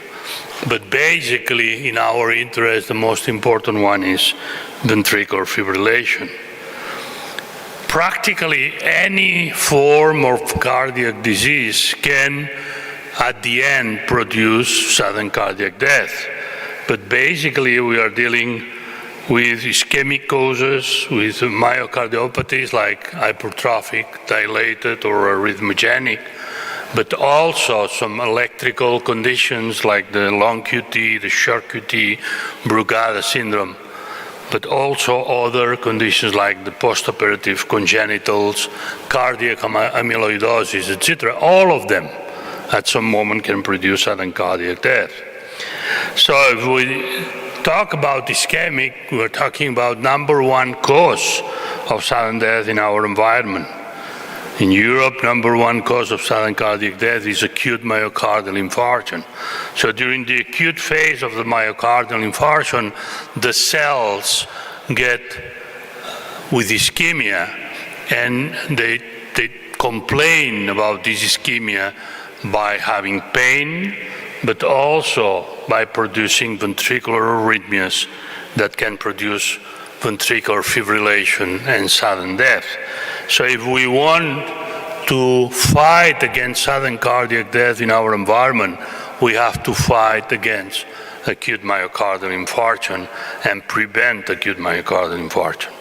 But basically, in our interest, the most important one is ventricular fibrillation. practically any form of cardiac disease can, at the end, produce sudden cardiac death. But basically, we are dealing with ischemic causes, with myocardiopathies like hypertrophic, dilated, or arrhythmogenic, but also some electrical conditions like the long QT, the short QT, Brugada syndrome, but also other conditions like the postoperative congenitals, cardiac amyloidosis, etc. All of them at some moment can produce sudden cardiac death. So if we talk about ischemic, we're talking about number one cause of sudden death in our environment. In Europe, number one cause of sudden cardiac death is acute myocardial infarction. So during the acute phase of the myocardial infarction, the cells get with ischemia, and they complain about this ischemia by having pain, but also by producing ventricular arrhythmias that can produce ventricular fibrillation and sudden death. So if we want to fight against sudden cardiac death in our environment, we have to fight against acute myocardial infarction and prevent acute myocardial infarction.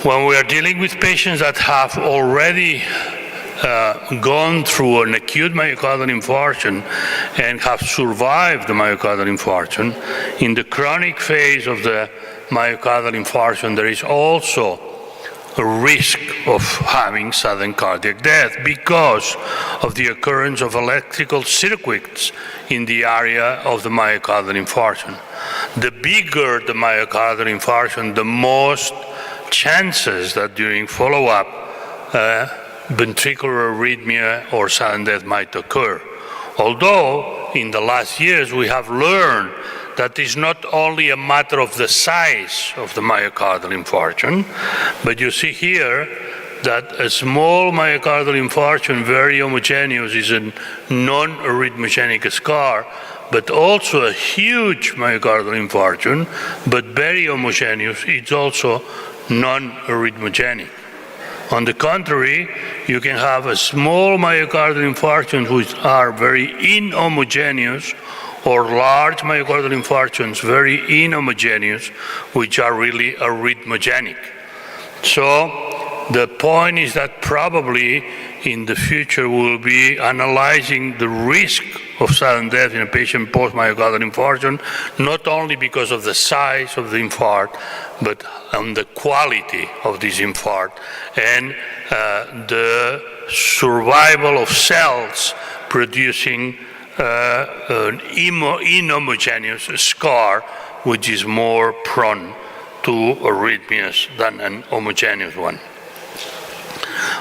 When we are dealing with patients that have already gone through an acute myocardial infarction and have survived the myocardial infarction, in the chronic phase of the myocardial infarction, there is also a risk of having sudden cardiac death because of the occurrence of electrical circuits in the area of the myocardial infarction. The bigger the myocardial infarction, the most chances that during follow-up ventricular arrhythmia or sudden death might occur. Although in the last years we have learned that it's not only a matter of the size of the myocardial infarction, but you see here that a small myocardial infarction, very homogeneous, is a non-arrhythmogenic scar, but also a huge myocardial infarction, but very homogeneous, it's also non-arrhythmogenic. On the contrary, you can have a small myocardial infarction which are very inhomogeneous, or large myocardial infarctions, very inhomogeneous, which are really arrhythmogenic. So the point is that probably in the future we'll be analyzing the risk of sudden death in a patient post-myocardial infarction, not only because of the size of the infarct, but on the quality of this infarct and the survival of cells producing an inhomogeneous scar, which is more prone to arrhythmias than an homogeneous one.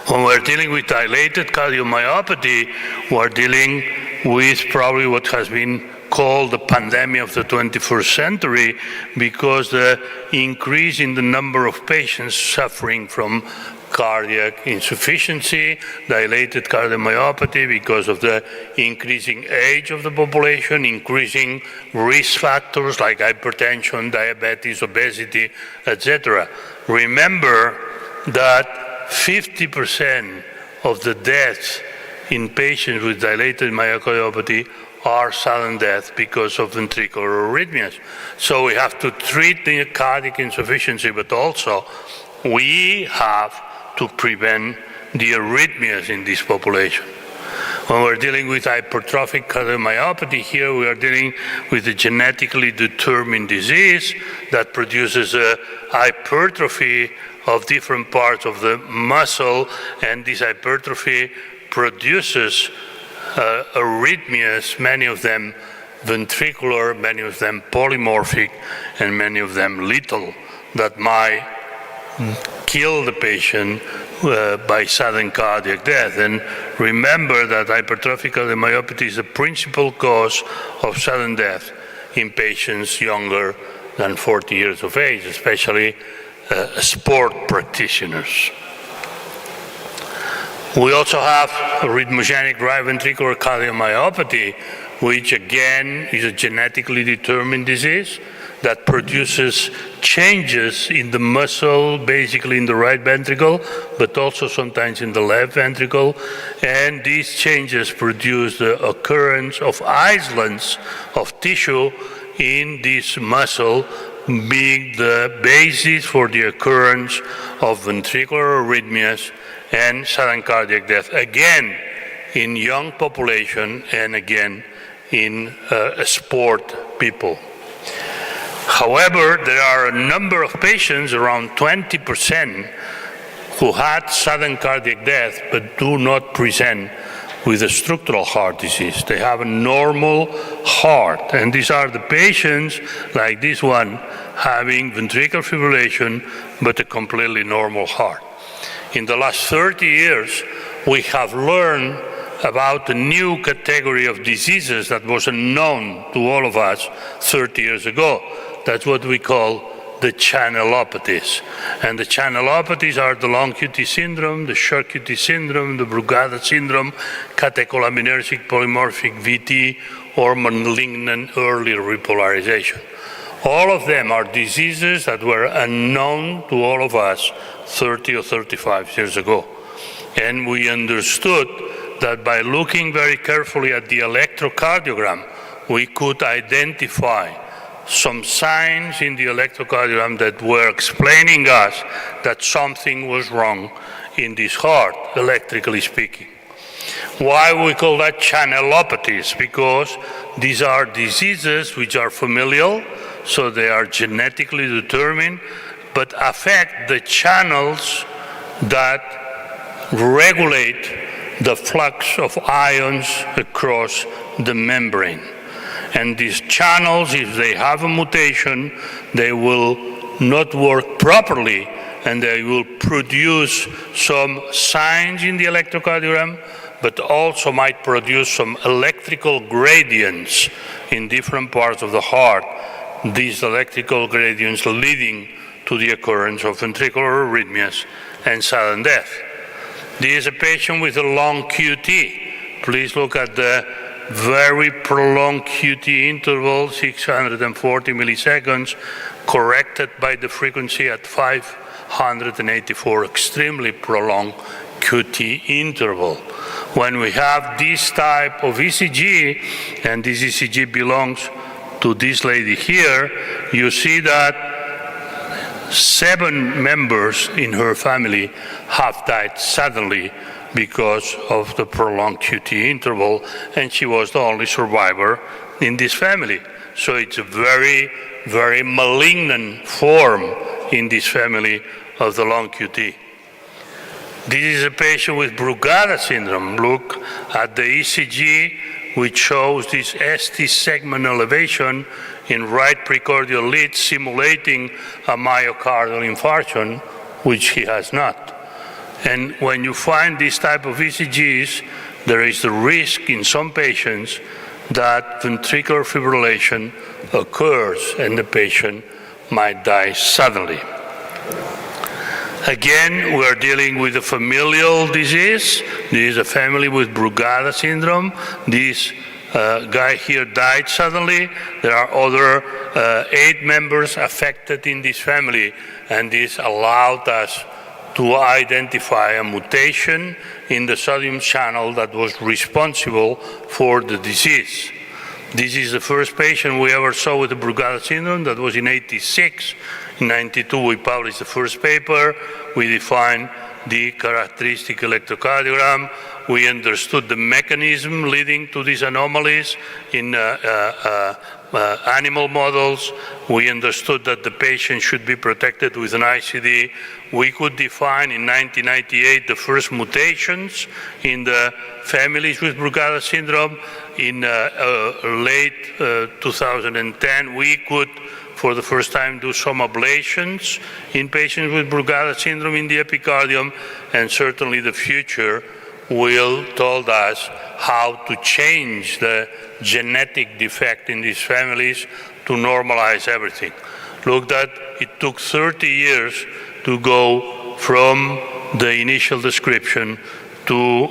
When we're dealing with dilated cardiomyopathy, we're dealing with probably what has been called the pandemic of the 21st century, because the increase in the number of patients suffering from cardiac insufficiency, dilated cardiomyopathy because of the increasing age of the population, increasing risk factors like hypertension, diabetes, obesity, etc. Remember that 50% of the deaths in patients with dilated myocardiopathy are sudden death because of ventricular arrhythmias. So we have to treat the cardiac insufficiency, but also we have to prevent the arrhythmias in this population. When we're dealing with hypertrophic cardiomyopathy, here we are dealing with a genetically determined disease that produces a hypertrophy of different parts of the muscle, and this hypertrophy produces arrhythmias, many of them ventricular, many of them polymorphic, and many of them lethal, that might kill the patient by sudden cardiac death. And remember that hypertrophic cardiomyopathy is the principal cause of sudden death in patients younger than 40 years of age, especially sport practitioners. We also have arrhythmogenic right ventricular cardiomyopathy, which again is a genetically determined disease that produces changes in the muscle, basically in the right ventricle, but also sometimes in the left ventricle. And these changes produce the occurrence of islands of tissue in this muscle, being the basis for the occurrence of ventricular arrhythmias and sudden cardiac death, again in young population and again in sport people. However, there are a number of patients, around 20%, who had sudden cardiac death but do not present with a structural heart disease. They have a normal heart, and these are the patients like this one having ventricular fibrillation but a completely normal heart. In the last 30 years, we have learned about a new category of diseases that was unknown to all of us 30 years ago. That's what we call the channelopathies. And the channelopathies are the long QT syndrome, the short QT syndrome, the Brugada syndrome, catecholaminergic polymorphic VT, or malignant early repolarization. All of them are diseases that were unknown to all of us 30 or 35 years ago. And we understood that by looking very carefully at the electrocardiogram, we could identify some signs in the electrocardiogram that were explaining us that something was wrong in this heart, electrically speaking. Why we call that channelopathies? Because these are diseases which are familial, so they are genetically determined, but affect the channels that regulate the flux of ions across the membrane. And these channels, if they have a mutation, they will not work properly, and they will produce some signs in the electrocardiogram, but also might produce some electrical gradients in different parts of the heart, these electrical gradients leading to the occurrence of ventricular arrhythmias and sudden death. This is a patient with a long QT. Please look at the very prolonged QT interval, 640 milliseconds, corrected by the frequency at 584, extremely prolonged QT interval. When we have this type of ECG, and this ECG belongs to this lady here, you see that 7 members in her family have died suddenly because of the prolonged QT interval, and she was the only survivor in this family. So it's a very, very malignant form in this family of the long QT. This is a patient with Brugada syndrome. Look at the ECG, which shows this ST segment elevation in right precordial lead, simulating a myocardial infarction, which he has not. And when you find this type of ECGs, there is the risk in some patients that ventricular fibrillation occurs and the patient might die suddenly. Again, we're dealing with a familial disease. This is a family with Brugada syndrome. This guy here died suddenly. There are other 8 members affected in this family, and this allowed us to identify a mutation in the sodium channel that was responsible for the disease. This is the first patient we ever saw with the Brugada syndrome. That was in '86. In '92, we published the first paper. We defined the characteristic electrocardiogram. We understood the mechanism leading to these anomalies in animal models. We understood that the patient should be protected with an ICD. We could define in 1998 the first mutations in the families with Brugada syndrome. In late 2010, we could, for the first time, do some ablations in patients with Brugada syndrome in the epicardium, and certainly the future will tell us how to change the genetic defect in these families to normalize everything. Look, that it took 30 years to go from the initial description to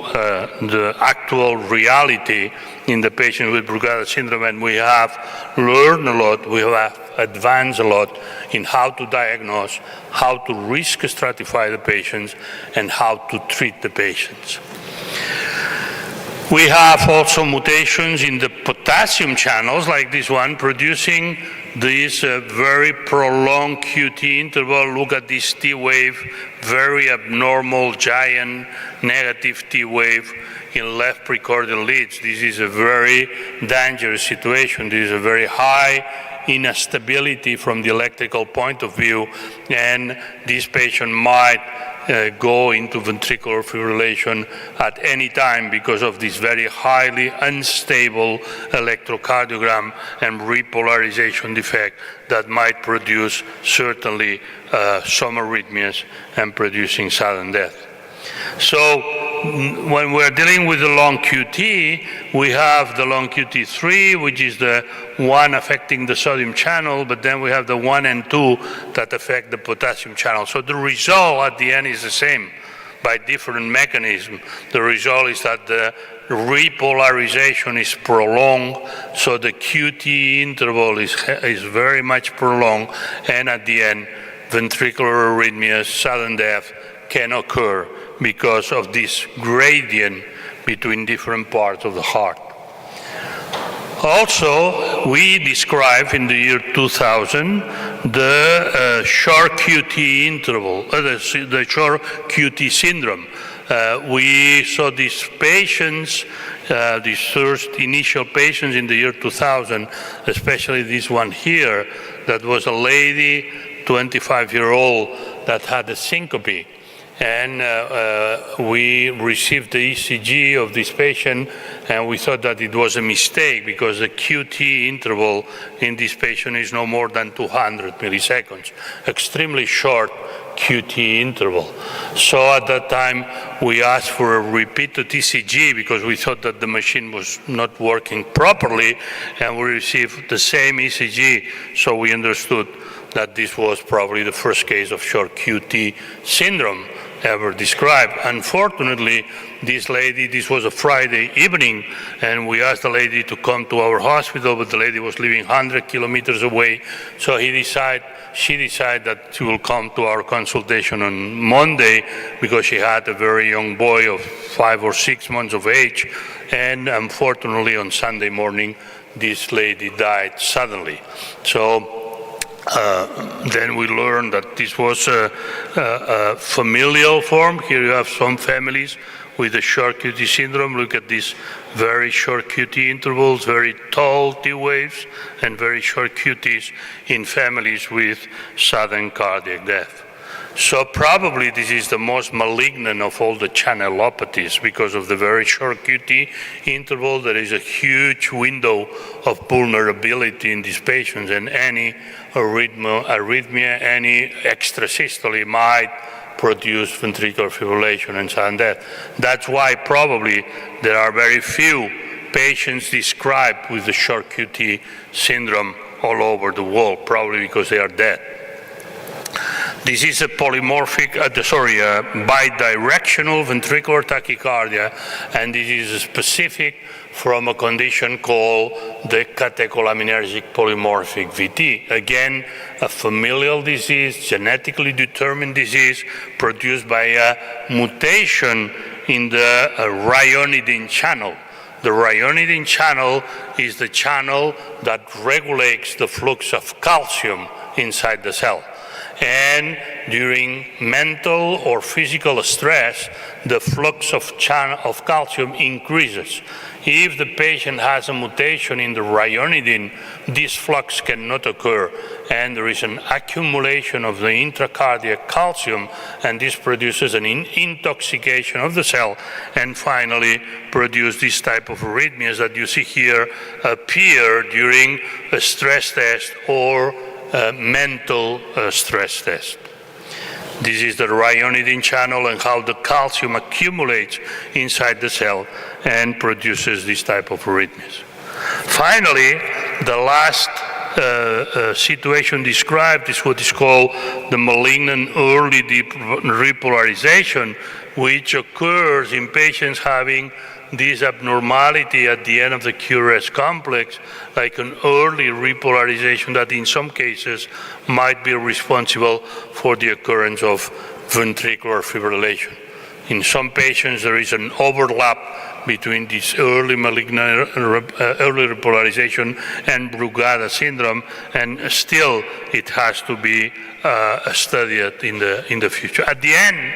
the actual reality in the patient with Brugada syndrome, and we have learned a lot, we have advanced a lot in how to diagnose, how to risk stratify the patients, and how to treat the patients. We have also mutations in the potassium channels, like this one, producing this very prolonged QT interval. Look at this T wave, very abnormal, giant negative T wave in left precordial leads. This is a very dangerous situation. This is a very high instability from the electrical point of view, and this patient might go into ventricular fibrillation at any time because of this very highly unstable electrocardiogram and repolarization defect that might produce certainly some arrhythmias and producing sudden death. So when we're dealing with the long QT, we have the long QT3, which is the one affecting the sodium channel, but then we have the 1 and 2 that affect the potassium channel. So the result at the end is the same by different mechanism. The result is that the repolarization is prolonged, so the QT interval is very much prolonged, and at the end, ventricular arrhythmias, sudden death can occur because of this gradient between different parts of the heart. Also, we described in the year 2000 the short QT interval, the short QT syndrome. We saw these patients, these first initial patients in the year 2000, especially this one here, that was a lady, 25-year-old, that had a syncope. And we received the ECG of this patient, and we thought that it was a mistake because the QT interval in this patient is no more than 200 milliseconds, extremely short QT interval. So at that time, we asked for a repeated ECG because we thought that the machine was not working properly, and we received the same ECG, so we understood that this was probably the first case of short QT syndrome ever described. Unfortunately, this lady, this was a Friday evening, and we asked the lady to come to our hospital, but the lady was living 100 kilometers away, so she decided that she will come to our consultation on Monday because she had a very young boy of 5 or 6 months of age, and unfortunately on Sunday morning, this lady died suddenly. So then we learned that this was a familial form. Here you have some families with a short QT syndrome. Look at these very short QT intervals, very tall T waves, and very short QTs in families with sudden cardiac death. So probably this is the most malignant of all the channelopathies because of the very short QT interval. There is a huge window of vulnerability in these patients, and any arrhythmia, any extrasystole might produce ventricular fibrillation and sudden death. That's why probably there are very few patients described with the short QT syndrome all over the world, probably because they are dead. This is a polymorphic, bidirectional ventricular tachycardia, and this is specific from a condition called the catecholaminergic polymorphic VT. Again, a familial disease, genetically determined disease produced by a mutation in the ryanodine channel. The ryanodine channel is the channel that regulates the flux of calcium inside the cell. And during mental or physical stress, the flux of calcium increases. If the patient has a mutation in the ryanodine, this flux cannot occur, and there is an accumulation of the intracardiac calcium, and this produces an intoxication of the cell, and finally produce this type of arrhythmias that you see here appear during a stress test or mental stress test. This is the ryanodine channel and how the calcium accumulates inside the cell and produces this type of arrhythmias. Finally, the last situation described is what is called the malignant early repolarization. which occurs in patients having this abnormality at the end of the QRS complex, like an early repolarization that in some cases might be responsible for the occurrence of ventricular fibrillation. In some patients, there is an overlap between this early malignant early repolarization and Brugada syndrome, and still it has to be studied in the future. At the end,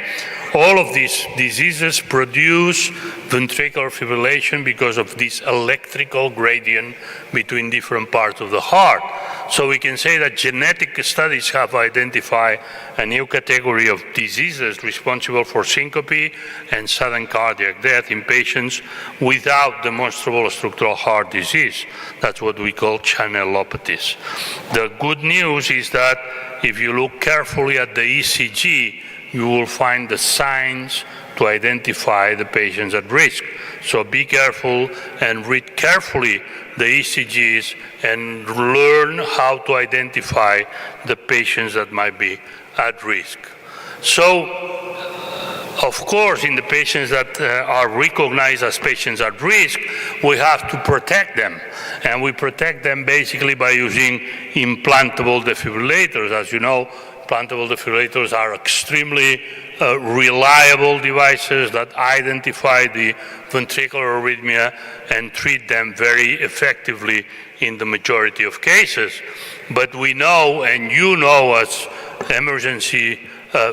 all of these diseases produce ventricular fibrillation because of this electrical gradient between different parts of the heart. So we can say that genetic studies have identified a new category of diseases responsible for syncope and sudden cardiac death in patients without demonstrable structural heart disease. That's what we call channelopathies. The good news is that if you look carefully at the ECG, you will find the signs to identify the patients at risk. So be careful and read carefully the ECGs and learn how to identify the patients that might be at risk. So, of course, in the patients that are recognized as patients at risk, we have to protect them. And we protect them basically by using implantable defibrillators. As you know, implantable defibrillators are extremely reliable devices that identify the ventricular arrhythmia and treat them very effectively in the majority of cases. But we know, and you know as emergency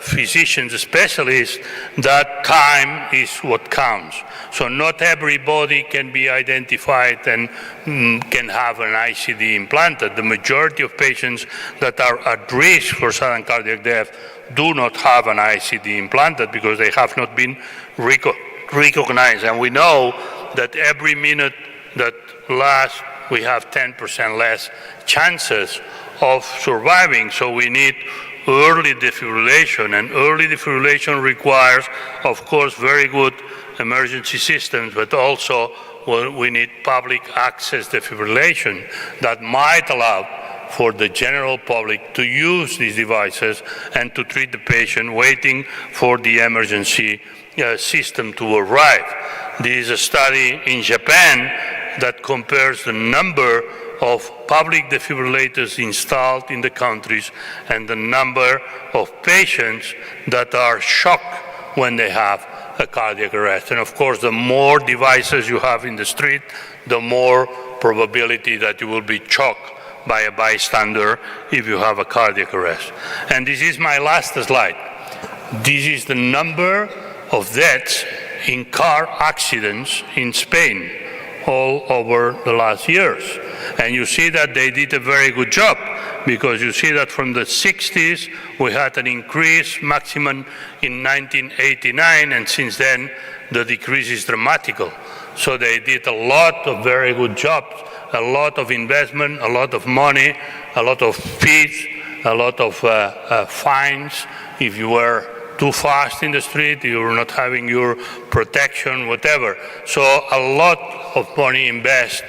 physicians, specialists, that time is what counts. So not everybody can be identified and can have an ICD implanted. The majority of patients that are at risk for sudden cardiac death do not have an ICD implanted because they have not been recognized. And we know that every minute that lasts, we have 10% less chances of surviving. So we need early defibrillation, and early defibrillation requires, of course, very good emergency systems, but also we need public access defibrillation that might allow for the general public to use these devices and to treat the patient waiting for the emergency system to arrive. There is a study in Japan that compares the number of public defibrillators installed in the countries and the number of patients that are shocked when they have a cardiac arrest. And of course, the more devices you have in the street, the more probability that you will be shocked by a bystander if you have a cardiac arrest. And this is my last slide. This is the number of deaths in car accidents in Spain all over the last years. And you see that they did a very good job, because you see that from the 60s we had an increase maximum in 1989, and since then the decrease is dramatical. So they did a lot of very good jobs, a lot of investment, a lot of money, a lot of fees, a lot of fines if you were too fast in the street, you were not having your protection, whatever. So a lot of money invested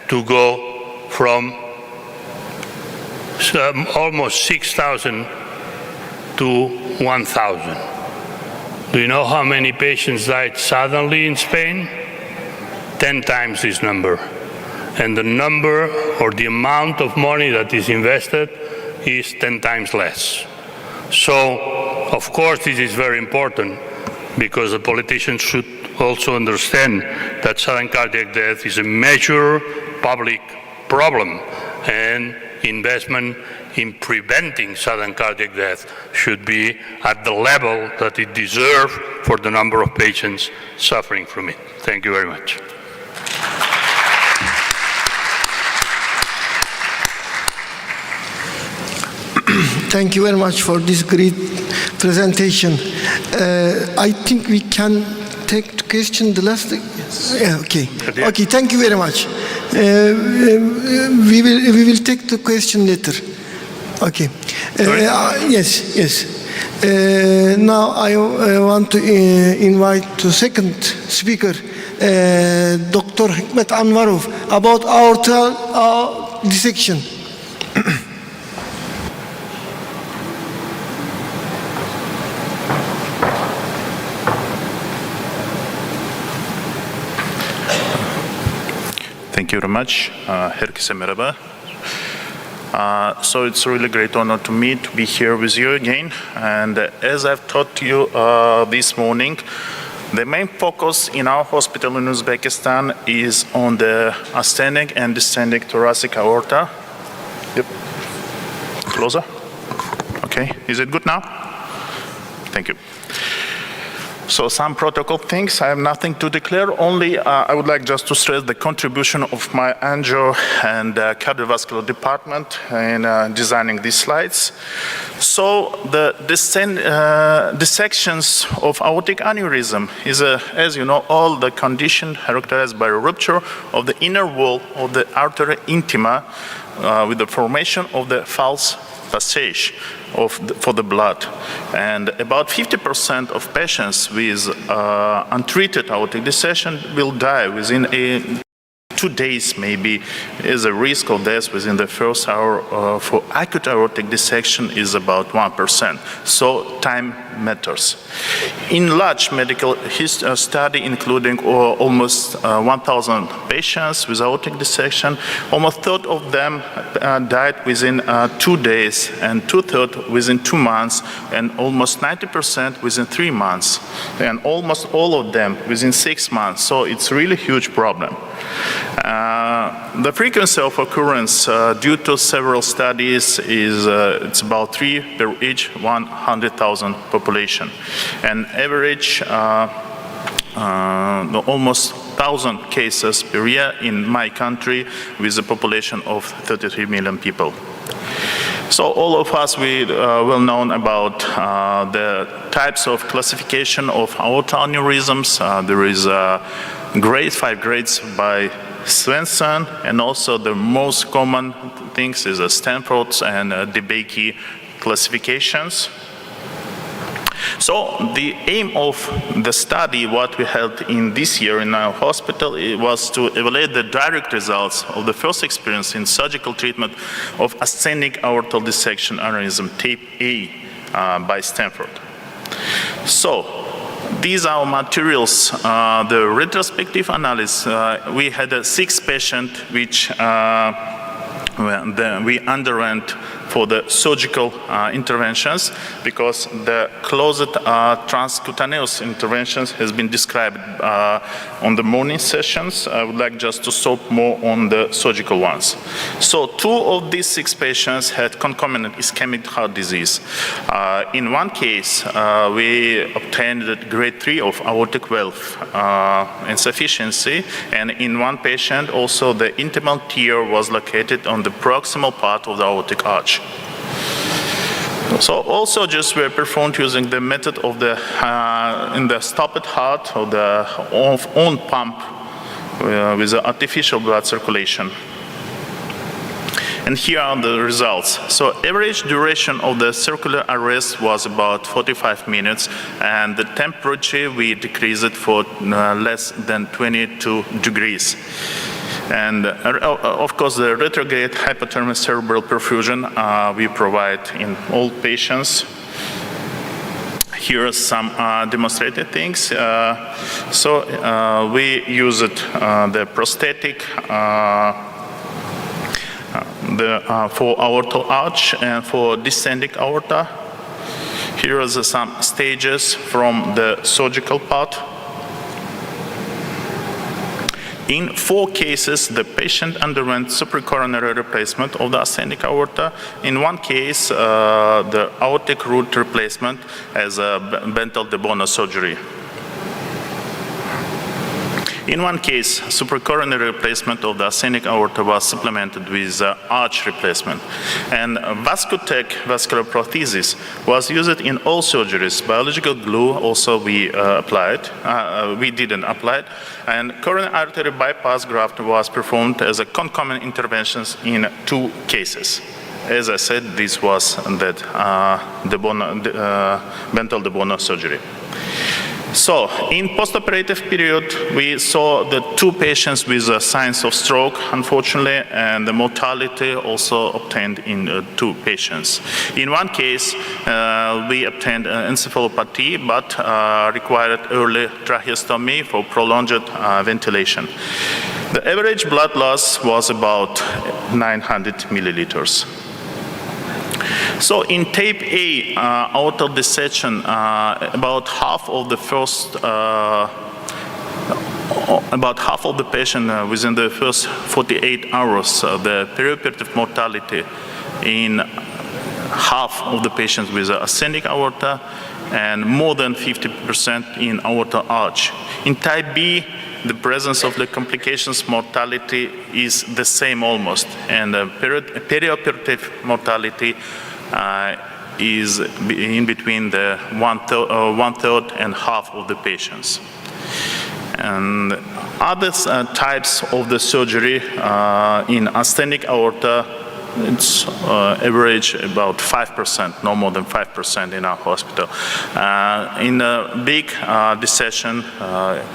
to go from almost 6,000 to 1,000. Do you know how many patients died suddenly in Spain? 10 times this number. And the number or the amount of money that is invested is 10 times less. So, of course, this is very important, because the politicians should also understand that sudden cardiac death is a major public problem, and investment in preventing sudden cardiac death should be at the level that it deserves for the number of patients suffering from it. Thank you very much. Thank you very much for this great presentation. I think we can take the question, the last. Yeah, okay. Okay, thank you very much. We will take the question later. Okay. Yes. Now I want to invite the second speaker, Dr. Hikmet Anvarov, about aortal dissection. Thank you very much. Herkese merhaba. So it's a really great honor to me to be here with you again. And as I've taught you this morning, the main focus in our hospital in Uzbekistan is on the ascending and descending thoracic aorta. Yep. Closer. Okay. Is it good now? Thank you. So some protocol things, I have nothing to declare, only I would like just to stress the contribution of my angio and cardiovascular department in designing these slides. So the dissections of aortic aneurysm is, as you know, all the condition characterized by a rupture of the inner wall of the artery intima with the formation of the false passage for the blood. And about 50% of patients with untreated aortic dissection will die within 2 days, maybe, is a risk of death within the first hour for acute aortic dissection is about 1%. So time matters. In large medical study, including almost 1,000 patients with aortic dissection, almost a third of them died within 2 days, and 2/3 within 2 months, and almost 90% within 3 months, and almost all of them within 6 months. So it's really a huge problem. The frequency of occurrence due to several studies is it's about 3 per each 100,000 population, and average almost 1,000 cases per year in my country with a population of 33 million people. So all of us, we well known about the types of classification of aortic aneurysms. There is 5 grades by Svensson, and also the most common things is Stanford's and DeBakey classifications. So the aim of the study, what we held in this year in our hospital, it was to evaluate the direct results of the first experience in surgical treatment of ascending aortal dissection aneurysm type A by Stanford. So these are materials, the retrospective analysis. We had 6 patients which we underwent for the surgical interventions, because the closed transcutaneous interventions has been described on the morning sessions. I would like just to stop more on the surgical ones. So 2 of these 6 patients had concomitant ischemic heart disease. In one case, we obtained the grade 3 of aortic valve insufficiency, and in one patient also the intimal tear was located on the proximal part of the aortic arch. So all surgeries were performed using the method of the in the stopped heart or the own pump with the artificial blood circulation. And here are the results. So average duration of the circular arrest was about 45 minutes, and the temperature we decreased it for less than 22 degrees. And of course, the retrograde hypothermic cerebral perfusion we provide in all patients. Here are some demonstrated things. We used the prosthetic for aortal arch and for descending aorta. Here are some stages from the surgical part. In 4 cases, the patient underwent supracoronary replacement of the ascending aorta. In one case, the aortic root replacement as a Bentel de Bono surgery. In one case, supracoronary replacement of the ascending aorta was supplemented with arch replacement. And Vascutech vascular prosthesis was used in all surgeries. Biological glue also we applied. We didn't apply it. And coronary artery bypass graft was performed as a concomitant interventions in 2 cases. As I said, this was that Bentel de Bono surgery. So, in postoperative period, we saw the 2 patients with signs of stroke, unfortunately, and the mortality also obtained in 2 patients. In one case, we obtained encephalopathy, but required early tracheostomy for prolonged ventilation. The average blood loss was about 900 milliliters. So in tape A, aortal dissection, about half of the patient within the first 48 hours, the perioperative mortality in half of the patients with ascending aorta and more than 50% in aortal arch. In type B, the presence of the complications mortality is the same almost, and the perioperative mortality is in between the one third and half of the patients. And other types of the surgery in ascending aorta, it's average about 5%, no more than 5% in our hospital. In a big dissection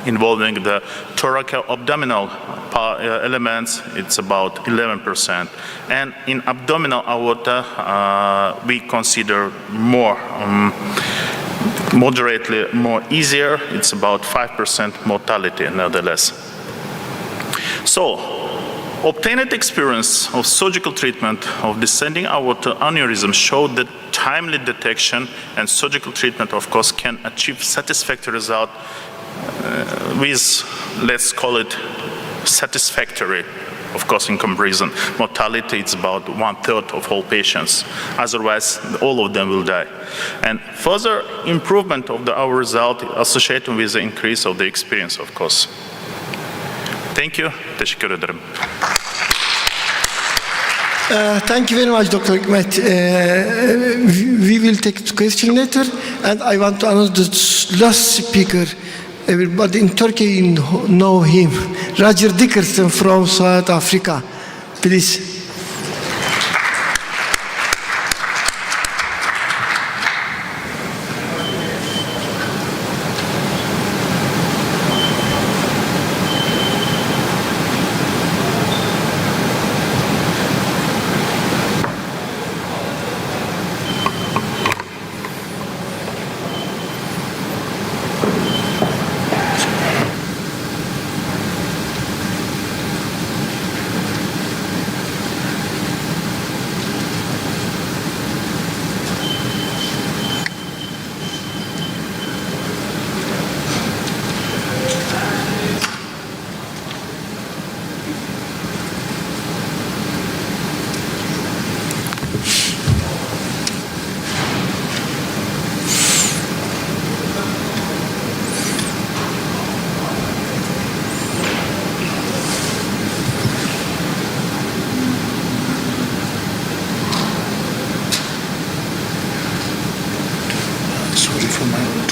involving the thoraco-abdominal elements, it's about 11%. And in abdominal aorta, we consider more, moderately more easier. It's about 5% mortality, nevertheless. So, obtained experience of surgical treatment of descending aorta aneurysm showed that timely detection and surgical treatment, of course, can achieve satisfactory result with, let's call it, satisfactory, of course, in comparison. Mortality is about 1/3 of all patients. Otherwise, all of them will die. And further improvement of our result associated with the increase of the experience, of course. Thank you. Teşekkür ederim. Thank you very much, Dr. Hikmet. We will take the question later, and I want to announce the last speaker. Everybody in Turkey know him, Roger Dickerson from South Africa. Please.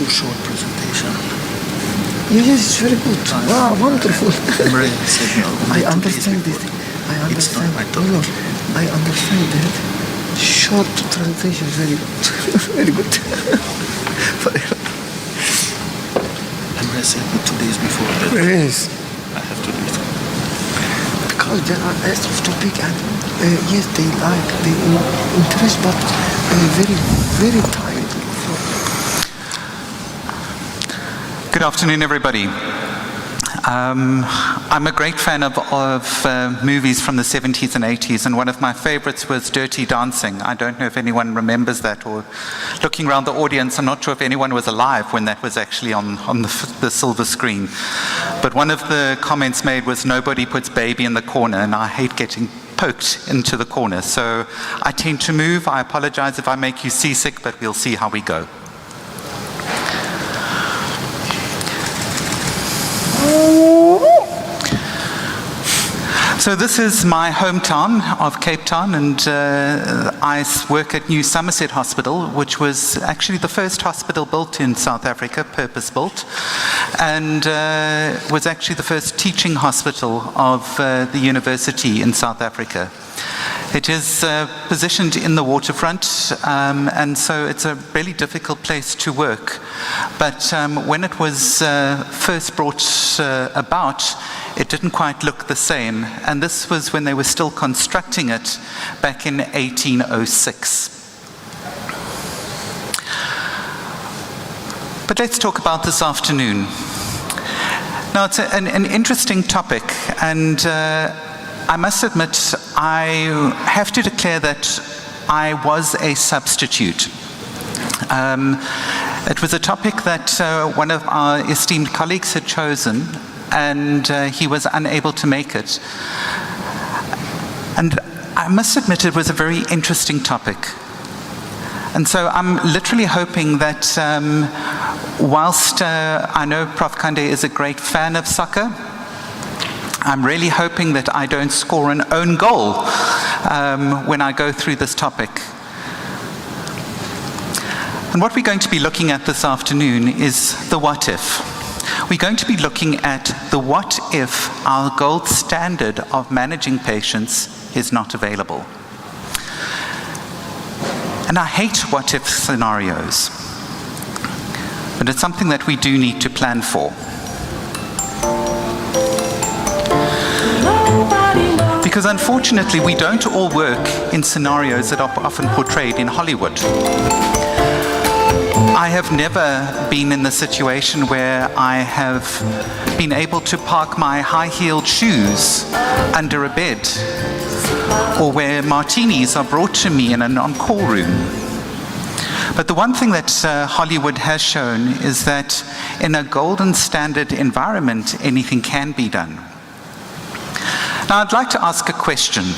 Short presentation. Yes, it's very good. Wow, wonderful. Maria said no. I understand it. I understand. It's not my topic. I understand that. Short presentation is very good. Very good. Maria said me 2 days before that. Yes. I have to do it. Because they are less of topic and yes, they interest, but very, very tired. Good afternoon, everybody. I'm a great fan of movies from the 70s and 80s, and one of my favorites was Dirty Dancing. I don't know if anyone remembers that, or looking around the audience, I'm not sure if anyone was alive when that was actually on the silver screen. But one of the comments made was, nobody puts baby in the corner, and I hate getting poked into the corner. So I tend to move. I apologize if I make you seasick, but we'll see how we go. So this is my hometown of Cape Town, and I work at New Somerset Hospital, which was actually the first hospital built in South Africa, purpose-built, and was actually the first teaching hospital of the university in South Africa. It is positioned in the waterfront, and so it's a really difficult place to work. But when it was first brought about, it didn't quite look the same. And this was when they were still constructing it back in 1806. But let's talk about this afternoon. Now, it's an interesting topic, and I must admit, I have to declare that I was a substitute. It was a topic that one of our esteemed colleagues had chosen, and he was unable to make it. And I must admit, it was a very interesting topic. And so I'm literally hoping that whilst I know Prof. Kande is a great fan of soccer, I'm really hoping that I don't score an own goal when I go through this topic. And what we're going to be looking at this afternoon is the what if. We're going to be looking at the what if our gold standard of managing patients is not available. And I hate what if scenarios, but it's something that we do need to plan for. Because unfortunately, we don't all work in scenarios that are often portrayed in Hollywood. I have never been in the situation where I have been able to park my high-heeled shoes under a bed, or where martinis are brought to me in an on-call room. But the one thing that Hollywood has shown is that in a golden standard environment, anything can be done. Now, I'd like to ask a question.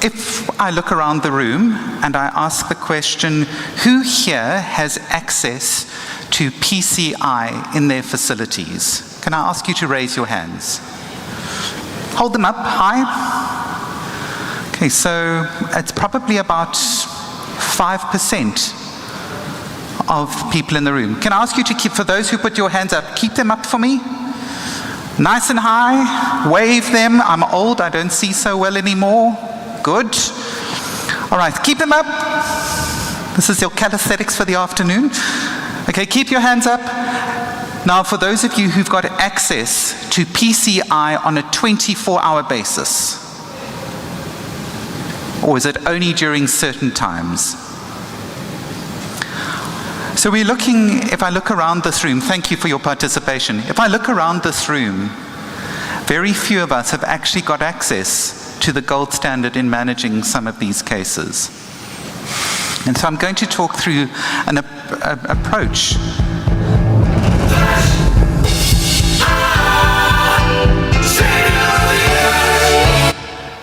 If I look around the room and I ask the question, who here has access to PCI in their facilities? Can I ask you to raise your hands? Hold them up high. Okay, so it's probably about 5% of people in the room. Can I ask you to keep, for those who put your hands up, keep them up for me? Nice and high, wave them. I'm old, I don't see so well anymore. Good. All right, keep them up. This is your calisthenics for the afternoon. Okay, keep your hands up. Now, for those of you who've got access to PCI on a 24-hour basis, or is it only during certain times? So we're looking, if I look around this room, thank you for your participation. If I look around this room, very few of us have actually got access to the gold standard in managing some of these cases. And so I'm going to talk through an approach.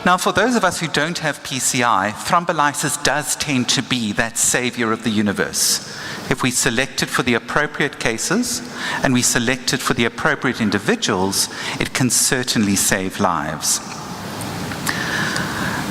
Now, for those of us who don't have PCI, thrombolysis does tend to be that savior of the universe. If we select it for the appropriate cases and we select it for the appropriate individuals, it can certainly save lives.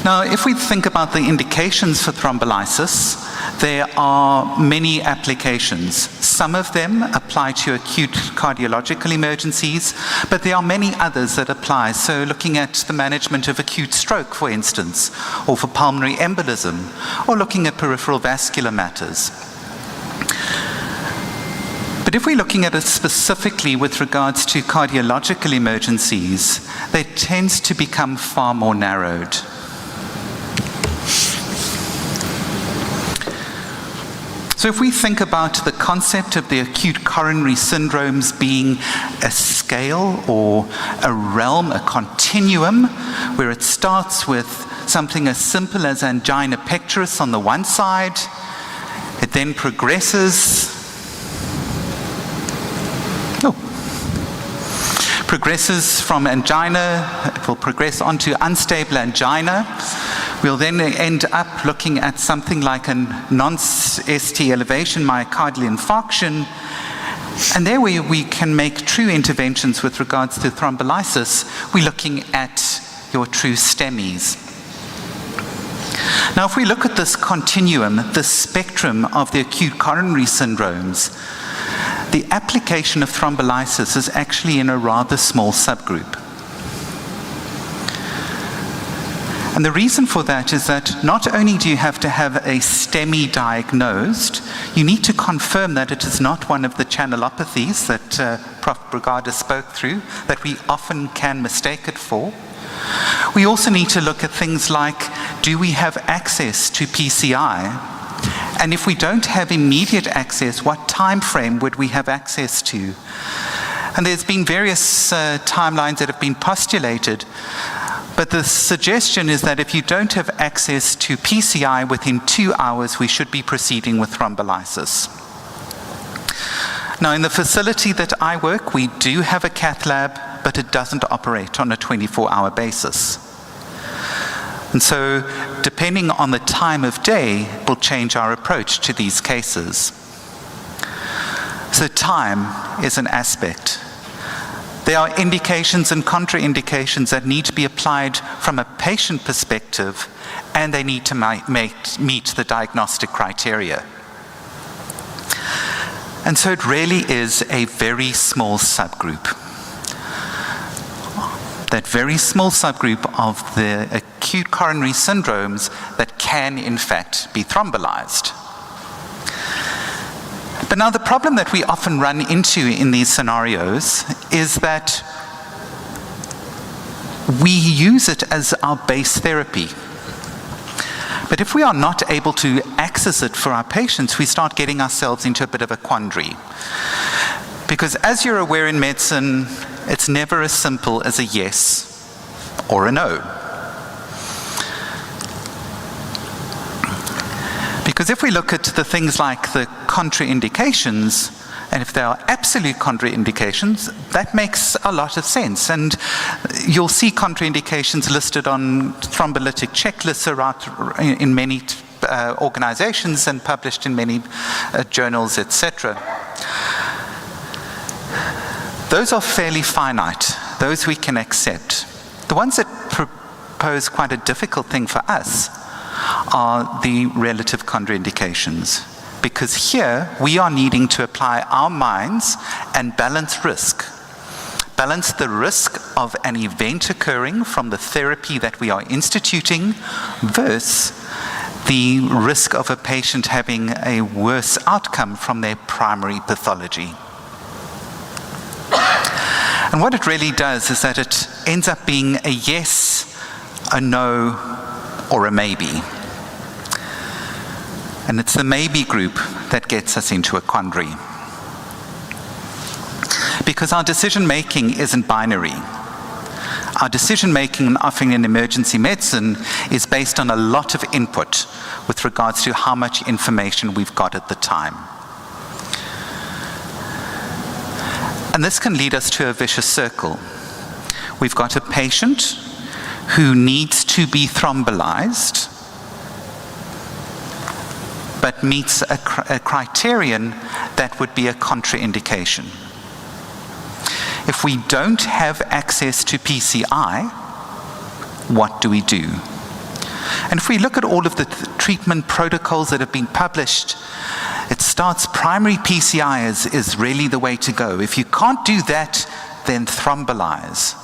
Now, if we think about the indications for thrombolysis, there are many applications. Some of them apply to acute cardiological emergencies, but there are many others that apply. So looking at the management of acute stroke, for instance, or for pulmonary embolism, or looking at peripheral vascular matters. But if we're looking at it specifically with regards to cardiological emergencies, they tend to become far more narrowed. So if we think about the concept of the acute coronary syndromes being a scale or a realm, a continuum, where it starts with something as simple as angina pectoris on the one side, it then progresses from angina, it will progress onto unstable angina. We'll then end up looking at something like a non-ST elevation myocardial infarction. And there we can make true interventions with regards to thrombolysis. We're looking at your true STEMIs. Now, if we look at this continuum, the spectrum of the acute coronary syndromes, the application of thrombolysis is actually in a rather small subgroup. And the reason for that is that not only do you have to have a STEMI diagnosed, you need to confirm that it is not one of the channelopathies that Prof. Brugada spoke through, that we often can mistake it for. We also need to look at things like, do we have access to PCI? And if we don't have immediate access, what time frame would we have access to? And there's been various timelines that have been postulated, but the suggestion is that if you don't have access to PCI within 2 hours, we should be proceeding with thrombolysis. Now, in the facility that I work, we do have a cath lab, but it doesn't operate on a 24-hour basis. And so, depending on the time of day, will change our approach to these cases. So time is an aspect. There are indications and contraindications that need to be applied from a patient perspective, and they need to meet the diagnostic criteria. And so it really is a very small subgroup. That very small subgroup of the acute coronary syndromes that can, in fact, be thrombolyzed. But now the problem that we often run into in these scenarios is that we use it as our base therapy. But if we are not able to access it for our patients, we start getting ourselves into a bit of a quandary. Because as you're aware in medicine, it's never as simple as a yes or a no. Because if we look at the things like the contraindications, and if there are absolute contraindications, that makes a lot of sense. And you'll see contraindications listed on thrombolytic checklists in many organizations and published in many journals, etc. Those are fairly finite. Those we can accept. The ones that pose quite a difficult thing for us are the relative contraindications. Because here we are needing to apply our minds and balance risk. Balance the risk of an event occurring from the therapy that we are instituting versus the risk of a patient having a worse outcome from their primary pathology. And what it really does is that it ends up being a yes, a no, or a maybe. And it's the maybe group that gets us into a quandary. Because our decision making isn't binary. Our decision making in offering in emergency medicine is based on a lot of input with regards to how much information we've got at the time. And this can lead us to a vicious circle. We've got a patient who needs to be thrombolyzed, but meets a criterion that would be a contraindication. If we don't have access to PCI, what do we do? And if we look at all of the treatment protocols that have been published, it starts primary PCI is really the way to go. If you can't do that, then thrombolyze.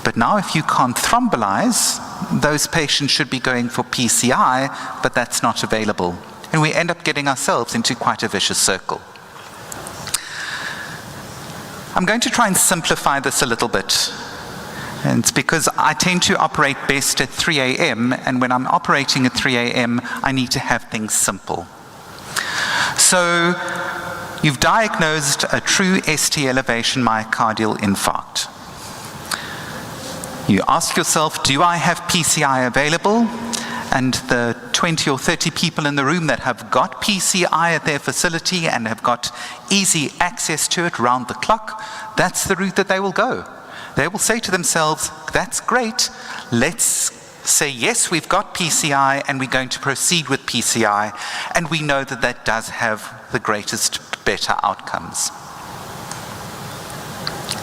But now if you can't thrombolyze, those patients should be going for PCI, but that's not available. And we end up getting ourselves into quite a vicious circle. I'm going to try and simplify this a little bit. And it's because I tend to operate best at 3 a.m., and when I'm operating at 3 a.m., I need to have things simple. So you've diagnosed a true ST elevation myocardial infarct. You ask yourself, do I have PCI available? And the 20 or 30 people in the room that have got PCI at their facility and have got easy access to it round the clock, that's the route that they will go. They will say to themselves, that's great, let's say yes, we've got PCI and we're going to proceed with PCI, and we know that that does have the greatest, better outcomes.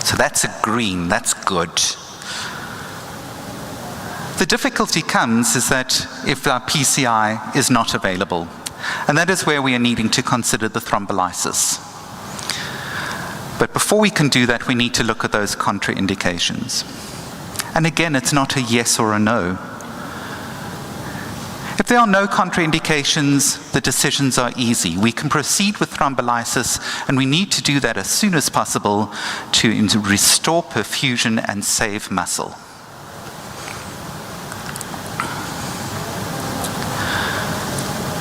So that's a green, that's good. The difficulty comes is that if our PCI is not available, and that is where we are needing to consider the thrombolysis. But before we can do that, we need to look at those contraindications. And again, it's not a yes or a no. If there are no contraindications, the decisions are easy. We can proceed with thrombolysis, and we need to do that as soon as possible to restore perfusion and save muscle.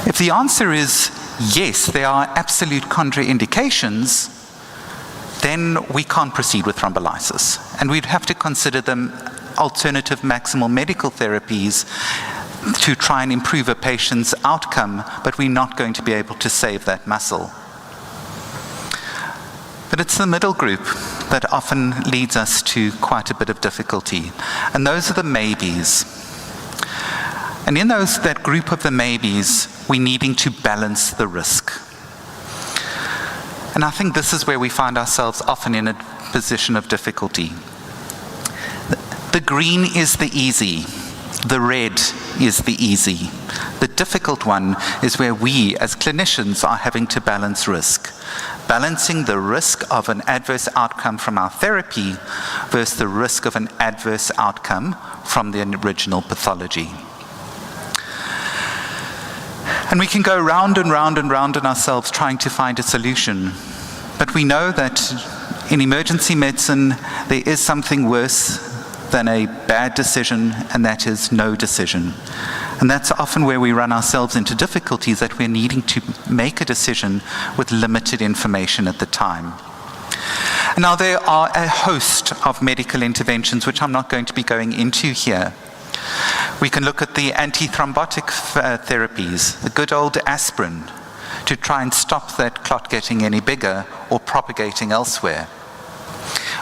If the answer is yes, there are absolute contraindications, then we can't proceed with thrombolysis. And we'd have to consider them alternative maximal medical therapies to try and improve a patient's outcome, but we're not going to be able to save that muscle. But it's the middle group that often leads us to quite a bit of difficulty. And those are the maybes. And in that group of the maybes, we're needing to balance the risk. And I think this is where we find ourselves often in a position of difficulty. The green is the easy. The red is the easy. The difficult one is where we, as clinicians, are having to balance risk. Balancing the risk of an adverse outcome from our therapy versus the risk of an adverse outcome from the original pathology. And we can go round and round and round in ourselves trying to find a solution. But we know that in emergency medicine, there is something worse than a bad decision, and that is no decision. And that's often where we run ourselves into difficulties, that we're needing to make a decision with limited information at the time. Now, there are a host of medical interventions which I'm not going to be going into here. We can look at the antithrombotic therapies, the good old aspirin, to try and stop that clot getting any bigger or propagating elsewhere.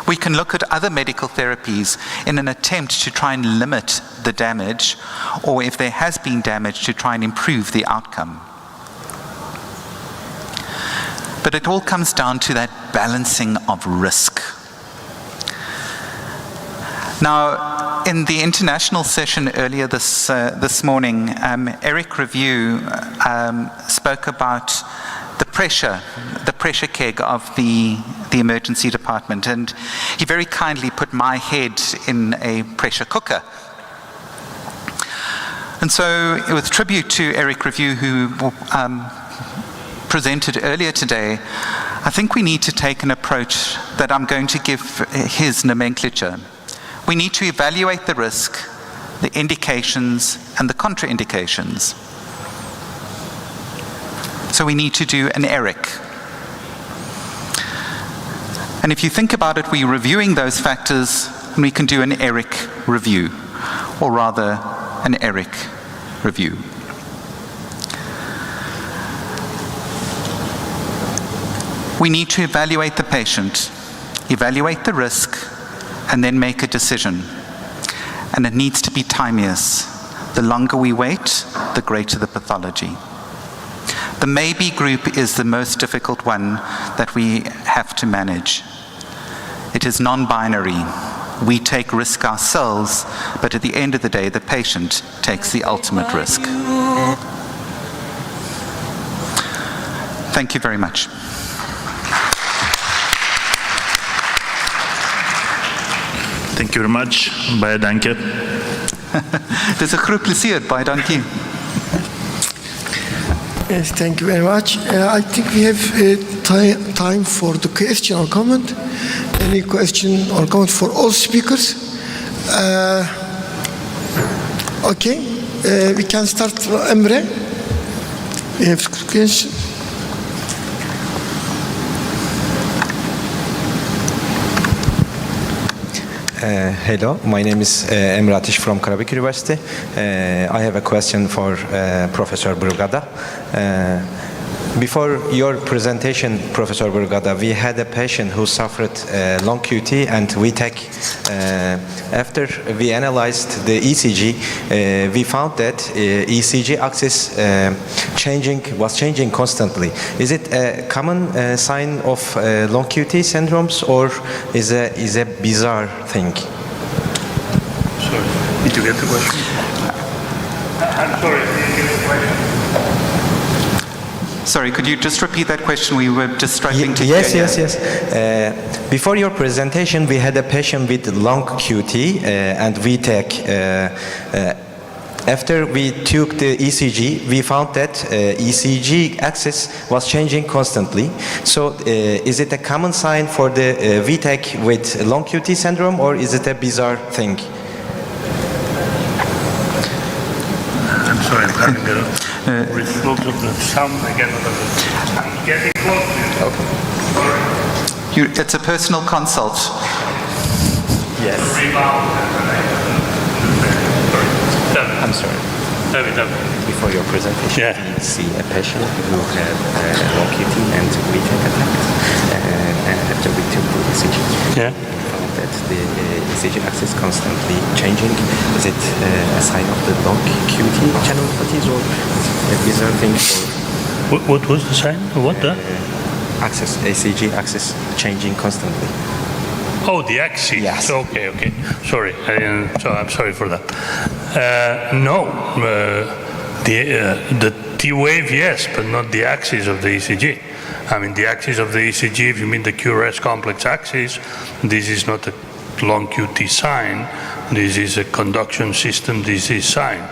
We can look at other medical therapies in an attempt to try and limit the damage, or if there has been damage, to try and improve the outcome. But it all comes down to that balancing of risk. Now, in the international session earlier this morning, Eric Review spoke about the pressure keg of the emergency department, and he very kindly put my head in a pressure cooker. And so, with tribute to Eric Review, who presented earlier today, I think we need to take an approach that I'm going to give his nomenclature. We need to evaluate the risk, the indications, and the contraindications. So we need to do an ERIC. And if you think about it, we're reviewing those factors, and we can do an ERIC review, or rather, an ERIC review. We need to evaluate the patient, evaluate the risk, and then make a decision. And it needs to be timeous. The longer we wait, the greater the pathology. The maybe group is the most difficult one that we have to manage. It is non-binary. We take risk ourselves, but at the end of the day, the patient takes the ultimate risk. Thank you very much. Thank you very much. Baie dankie. Het is een groot plezier. Baie dankie. Yes, thank you very much. I think we have time for the question or comment. Any question or comment for all speakers? Okay, we can start from Emre. We have question. Hello, my name is Emre Atish from Karabük University. I have a question for Professor Brugada. Before your presentation, Professor Brugada, we had a patient who suffered long QT, and after we analyzed the ECG, we found that ECG axis was changing constantly. Is it a common sign of long QT syndromes, or is a bizarre thing? Sorry, did you get the question? I'm sorry, did you get the question? Sorry, could you just repeat that question? We were just struggling to Yes. Before your presentation, we had a patient with long QT, and we take after we took the ECG, we found that ECG axis was changing constantly. So is it a common sign for the VTAC with long QT syndrome, or is it a bizarre thing? I'm sorry, I'm having a result of the sound again. I'm getting close. Okay. It's a personal consult. Yes. I'm sorry. Before your presentation, we see a patient who had long QT and VTAC attack. After we took the ECG, we found that the ECG axis constantly changing. Is it a sign of the long QT channelopathies, or a bizarre thing? What was the sign? What the? Axis, ECG axis changing constantly. Oh, the axis. Yes. Okay. Sorry, I'm sorry for that. No, the T wave, yes, but not the axis of the ECG. I mean, the axis of the ECG, if you mean the QRS complex axis, this is not a long QT sign. This is a conduction system disease sign.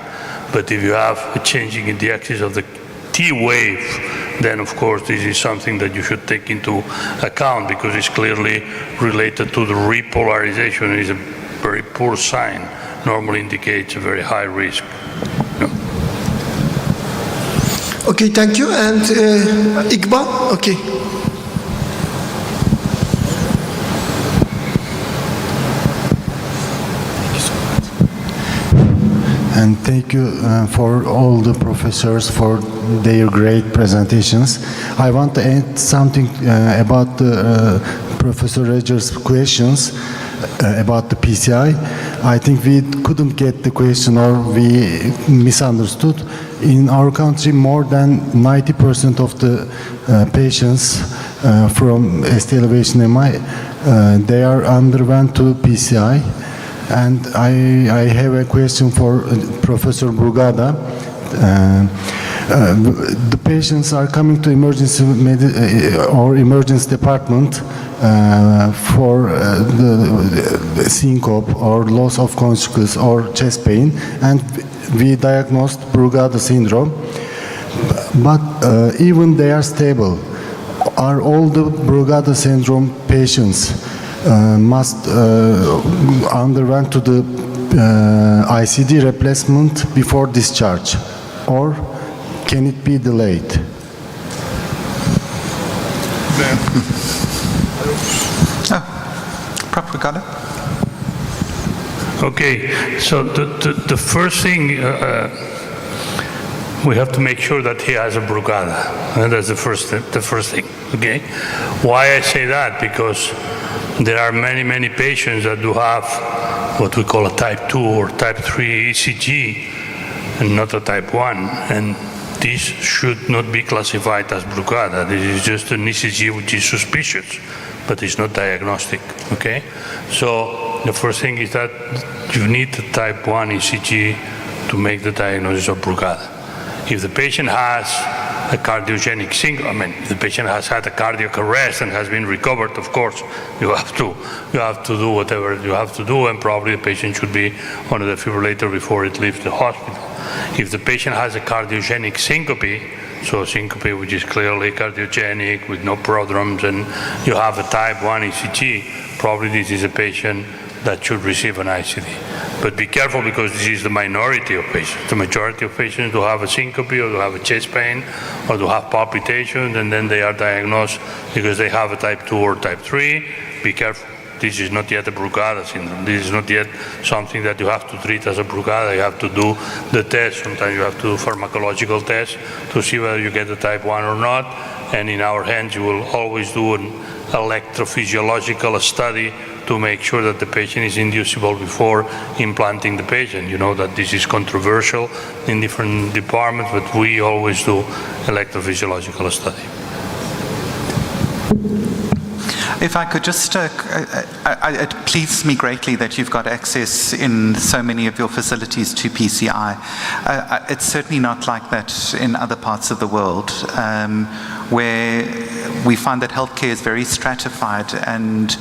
But if you have a changing in the axis of the T wave, then of course this is something that you should take into account, because it's clearly related to the repolarization. It is a very poor sign, normally indicates a very high risk. Okay, thank you. And Iqbal, okay. And thank you for all the professors for their great presentations. I want to add something about Professor Roger's questions about the PCI. I think we couldn't get the question, or we misunderstood. In our country, more than 90% of the patients from ST elevation MI, they are underwent to PCI. And I have a question for Professor Brugada. The patients are coming to emergency or emergency department for the syncope or loss of consciousness or chest pain, and we diagnosed Brugada syndrome. But even they are stable. Are all the Brugada syndrome patients must underwent to the ICD replacement before discharge, or can it be delayed? Prof. Brugada? Okay, so the first thing, we have to make sure that he has a Brugada. And that's the first thing, okay? Why I say that? Because there are many patients that do have what we call a type 2 or type 3 ECG and not a type 1. And this should not be classified as Brugada. This is just an ECG which is suspicious, but it's not diagnostic, okay? So the first thing is that you need the type 1 ECG to make the diagnosis of Brugada. If the patient has a cardiogenic syncope, I mean, if the patient has had a cardiac arrest and has been recovered, of course, you have to do whatever you have to do, and probably the patient should be on a defibrillator before it leaves the hospital. If the patient has a cardiogenic syncope, so syncope which is clearly cardiogenic with no prodromes, and you have a type 1 ECG, probably this is a patient that should receive an ICD. But be careful, because this is the minority of patients. The majority of patients do have a syncope or do have a chest pain or do have palpitations, and then they are diagnosed because they have a type 2 or type 3. Be careful. This is not yet a Brugada syndrome. This is not yet something that you have to treat as a Brugada. You have to do the test. Sometimes you have to do pharmacological tests to see whether you get the type 1 or not. And in our hands, you will always do an electrophysiological study to make sure that the patient is inducible before implanting the patient. You know that this is controversial in different departments, but we always do electrophysiological study. If I could just, it pleases me greatly that you've got access in so many of your facilities to PCI. It's certainly not like that in other parts of the world, where we find that healthcare is very stratified, and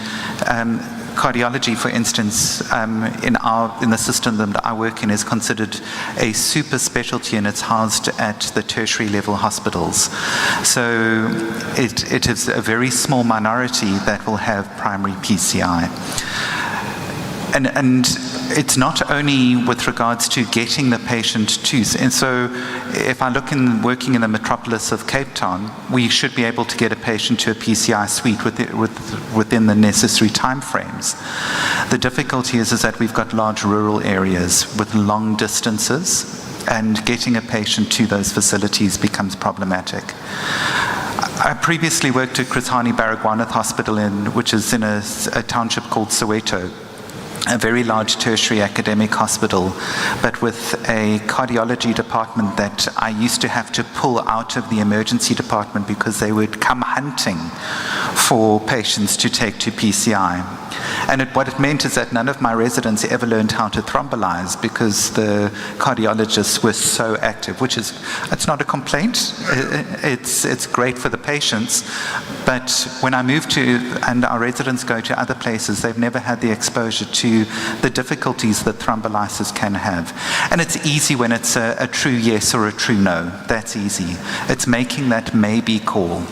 cardiology, for instance, in the system that I work in, is considered a super specialty, and it's housed at the tertiary level hospitals. So it is a very small minority that will have primary PCI. And it's not only with regards to getting the patient to, and so if I look in working in the metropolis of Cape Town, we should be able to get a patient to a PCI suite within the necessary timeframes. The difficulty is that we've got large rural areas with long distances, and getting a patient to those facilities becomes problematic. I previously worked at Chris Hani Baragwanath Hospital, which is in a township called Soweto, a very large tertiary academic hospital, but with a cardiology department that I used to have to pull out of the emergency department because they would come hunting for patients to take to PCI. And what it meant is that none of my residents ever learned how to thrombolize because the cardiologists were so active, it's not a complaint, it's great for the patients, but when I moved and our residents go to other places, they've never had the exposure to the difficulties that thrombolysis can have. And it's easy when it's a true yes or a true no, that's easy. It's making that maybe call,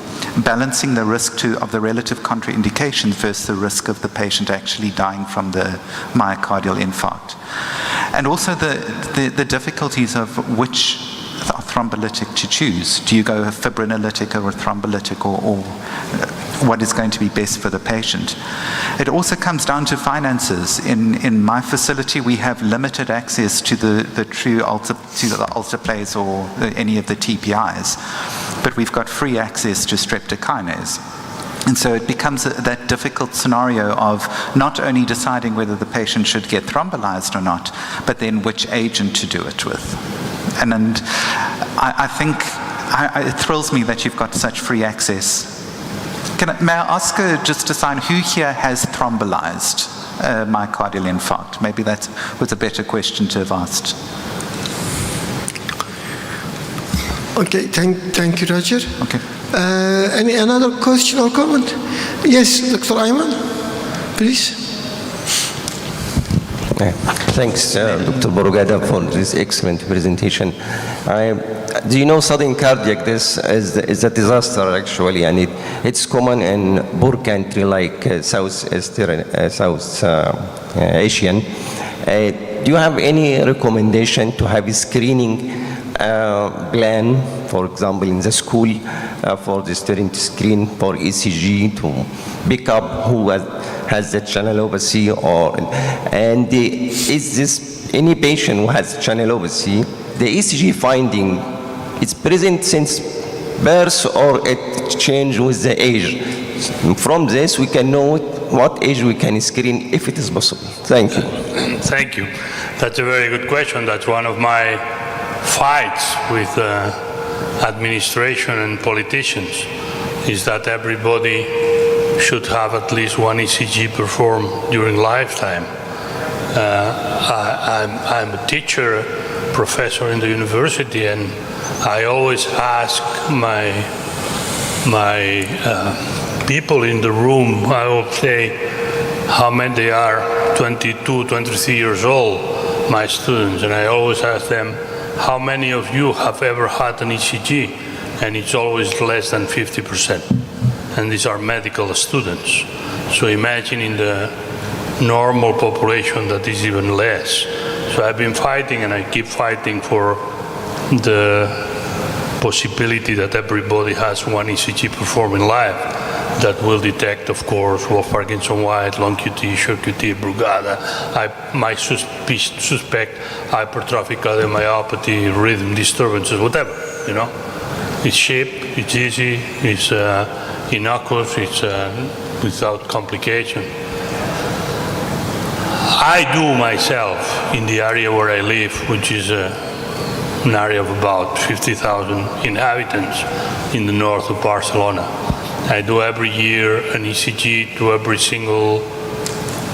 balancing the risk of the relative contraindications versus the risk of the patient actually dying from the myocardial infarct. And also the difficulties of which thrombolytic to choose. Do you go a fibrinolytic or a thrombolytic, or what is going to be best for the patient? It also comes down to finances. In my facility, we have limited access to the true alteplase or any of the TPIs, but we've got free access to streptokinase. And so it becomes that difficult scenario of not only deciding whether the patient should get thrombolized or not, but then which agent to do it with. And I think it thrills me that you've got such free access. May I ask just to sign who here has thrombolized myocardial infarct? Maybe that was a better question to have asked. Okay, thank you, Roger. Okay. Any another question or comment? Yes, Dr. Ayman, please. Thanks, Dr. Borogada, for this excellent presentation. Do you know sudden cardiac death is a disaster, actually, and it's common in poor country like South Asian. Do you have any recommendation to have a screening plan, for example, in the school, for the student to screen for ECG to pick up who has the channelopathy, and is this any patient who has channelopathy, the ECG finding, it's present since birth or it changed with the age? From this, we can know what age we can screen if it is possible. Thank you. Thank you. That's a very good question. That's one of my fights with administration and politicians, is that everybody should have at least one ECG performed during lifetime. I'm a teacher, professor in the university, and I always ask my people in the room, I will say how many they are, 22, 23 years old, my students, and I always ask them, how many of you have ever had an ECG? And it's always less than 50%. And these are medical students. So imagine in the normal population that is even less. So I've been fighting, and I keep fighting for the possibility that everybody has one ECG performed in life that will detect, of course, Wolff Parkinson White, long QT, short QT, Brugada. I might suspect hypertrophic cardiomyopathy, rhythm disturbances, whatever, you know. It's cheap, it's easy, it's innocuous, it's without complication. I do myself in the area where I live, which is an area of about 50,000 inhabitants in the north of Barcelona. I do every year an ECG to every single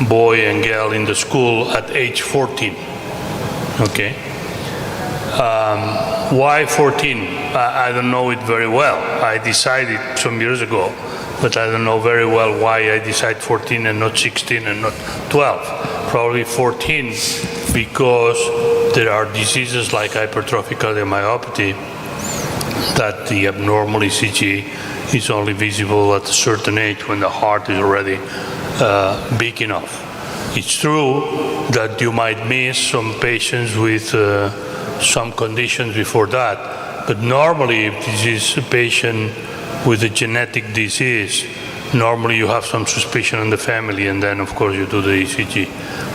boy and girl in the school at age 14. Okay. Why 14? I don't know it very well. I decided some years ago but I don't know very well why I decide 14 and not 16 and not 12. Probably 14 because there are diseases like hypertrophic cardiomyopathy that the abnormal ECG is only visible at a certain age when the heart is already big enough. It's true that you might miss some patients with some conditions before that, but normally if this is a patient with a genetic disease, normally you have some suspicion in the family and then of course you do the ECG.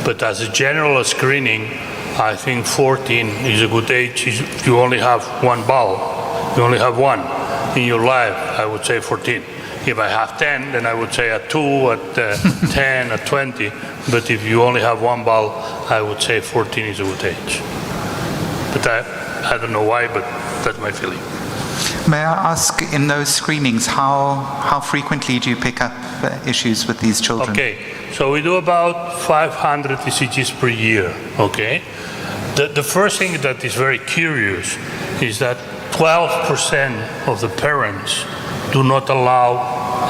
But as a general screening, I think 14 is a good age. You only have one valve, you only have one in your life, I would say 14. If I have 10, then I would say at 2, at 10, at 20. But if you only have one valve, I would say 14 is a good age. But I don't know why, but that's my feeling. May I ask, in those screenings, how frequently do you pick up issues with these children? Okay, so we do about 500 ECGs per year, okay? The first thing that is very curious is that 12% of the parents do not allow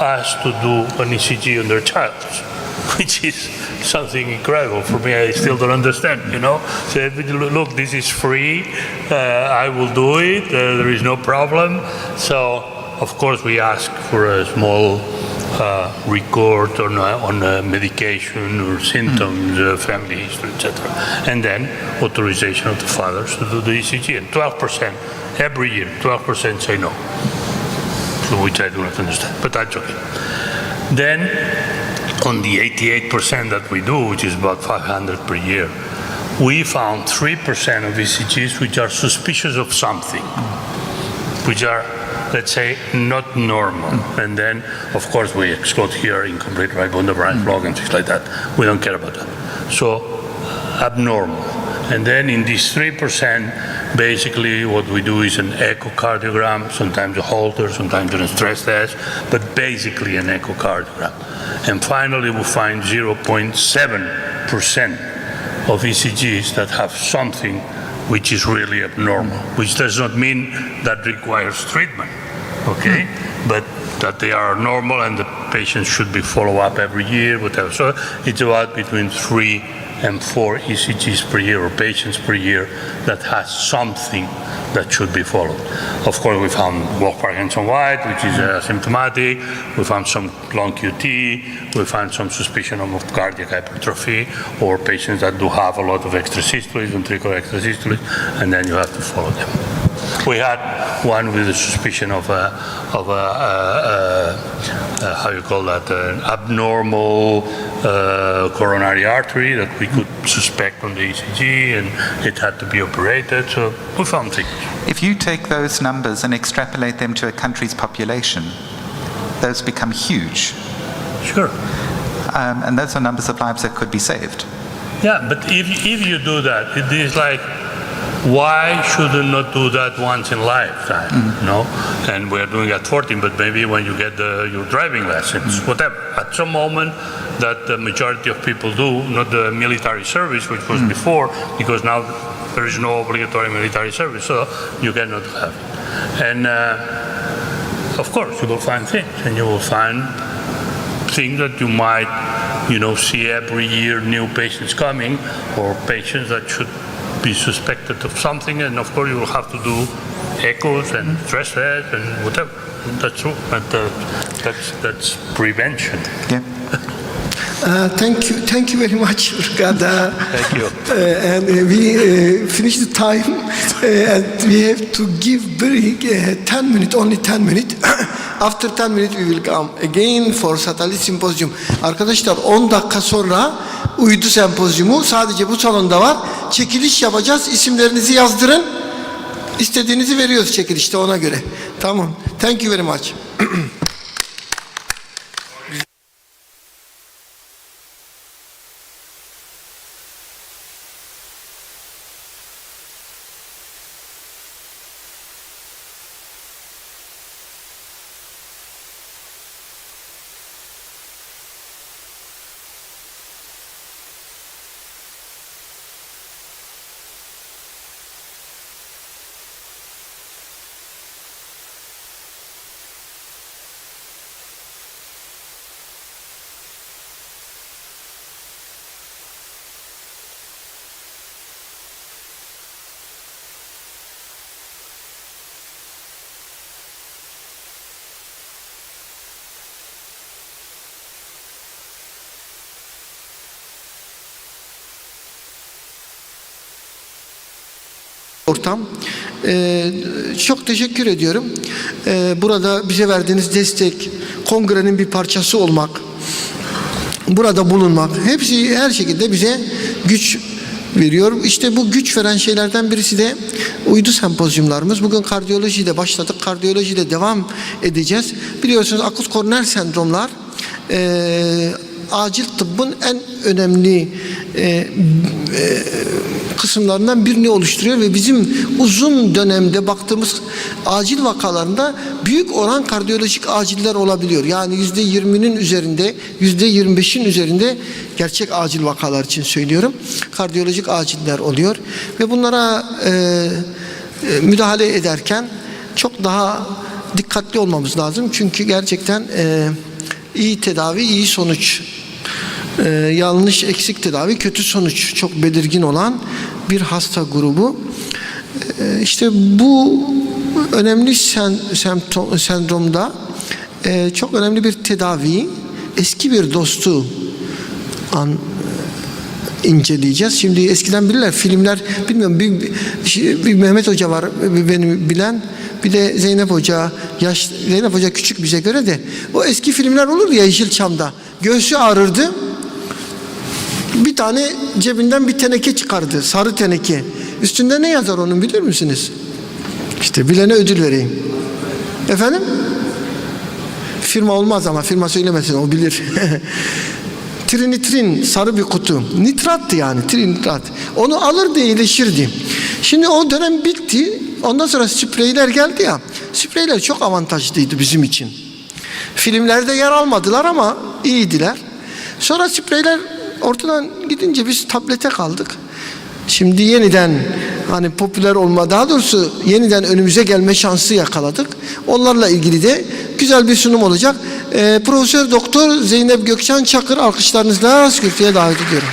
us to do an ECG on their child, which is something incredible for me. I still don't understand, you know. Say, look, this is free, I will do it, there is no problem. So, of course, we ask for a small record on medication or symptoms, family history, etc. And then authorization of the fathers to do the ECG. And 12% every year, 12% say no, so which I do not understand, but that's okay. Then, on the 88% that we do, which is about 500 per year, we found 3% of ECGs which are suspicious of something, which are, let's say, not normal. And then, of course, we exclude here incomplete right bundle branch block and things like that. We don't care about that. So, abnormal. And then in this 3%, basically what we do is an echocardiogram, sometimes a Holter, sometimes a stress test, but basically an echocardiogram. And finally we find 0.7% of ECGs that have something which is really abnormal, which does not mean that requires treatment, okay? But that they are normal and the patients should be followed up every year, whatever. So it's about between 3 and 4 ECGs per year or patients per year that has something that should be followed. Of course, we found Wolff-Parkinson-White, which is asymptomatic. We found some long QT. We found some suspicion of cardiac hypertrophy or patients that do have a lot of extrasystoles, ventricular extrasystoles, and then you have to follow them. We had one with a suspicion of how you call that, an abnormal coronary artery that we could suspect on the ECG, and it had to be operated, so we found things. If you take those numbers and extrapolate them to a country's population, those become huge. Sure. And those are numbers of lives that could be saved. Yeah, but if you do that, it is like, why should you not do that once in lifetime, you know? And we're doing at 14, but maybe when you get your driving lessons, whatever. At some moment that the majority of people do, not the military service, which was before, because now there is no obligatory military service, so you cannot have it. And of course, you will find things, and you will find things that you might, you know, see every year, new patients coming, or patients that should be suspected of something, and of course you will have to do echoes and stress tests and whatever. That's true, but that's prevention. Yeah. Thank you very much, Rukada. Thank you. And we finished the time, and we have to give break 10 minutes, only 10 minutes. After 10 minutes we will come again for Satellite Symposium. Arkadaşlar 10 dakika sonra uydu sempozyumu sadece bu salonda var. Çekiliş yapacağız. İsimlerinizi yazdırın. İstediğinizi veriyoruz çekilişte, ona göre. Tamam. Thank you very much. ortam. Çok teşekkür ediyorum. Burada bize verdiğiniz destek, kongrenin bir parçası olmak, burada bulunmak, hepsi her şekilde bize güç veriyor. İşte bu güç veren şeylerden birisi de uydu sempozyumlarımız. Bugün kardiyolojiyle başladık, kardiyolojiyle devam edeceğiz. Biliyorsunuz akut koroner sendromlar acil tıbbın en önemli kısımlarından birini oluşturuyor ve bizim uzun dönemde baktığımız acil vakalarında büyük oran kardiyolojik aciller olabiliyor. Yani %20'nin üzerinde, %25'in üzerinde gerçek acil vakalar için söylüyorum. Kardiyolojik aciller oluyor ve bunlara müdahale ederken çok daha dikkatli olmamız lazım. Çünkü gerçekten iyi tedavi, iyi sonuç. Yanlış, eksik tedavi, kötü sonuç çok belirgin olan bir hasta grubu. İşte bu önemli sendromda çok önemli bir tedavi, eski bir dostu inceleyeceğiz. Şimdi eskiden bilirler, filmler, bilmiyorum, bir Mehmet Hoca var benim bilen, bir de Zeynep Hoca, Zeynep Hoca küçük bize göre de, o eski filmler olur ya Yeşilçam'da, göğsü ağrırdı, bir tane cebinden bir teneke çıkardı, sarı teneke. Üstünde ne yazar onun bilir misiniz? İşte bilene ödül vereyim. Efendim? Firma olmaz ama firma söylemesin, o bilir. Trinitrin, sarı bir kutu. Nitrattı yani, trinitrat. Onu alırdı, iyileşirdi. Şimdi o dönem bitti. Ondan sonra spreyler geldi ya. Spreyler çok avantajlıydı bizim için. Filmlerde yer almadılar ama iyiydiler. Sonra spreyler ortadan gidince biz tablete kaldık. Şimdi yeniden hani popüler olma, daha doğrusu yeniden önümüze gelme şansı yakaladık. Onlarla ilgili de güzel bir sunum olacak. Profesör Doktor Zeynep Gökçen Çakır alkışlarınızla kürsüye davet ediyorum.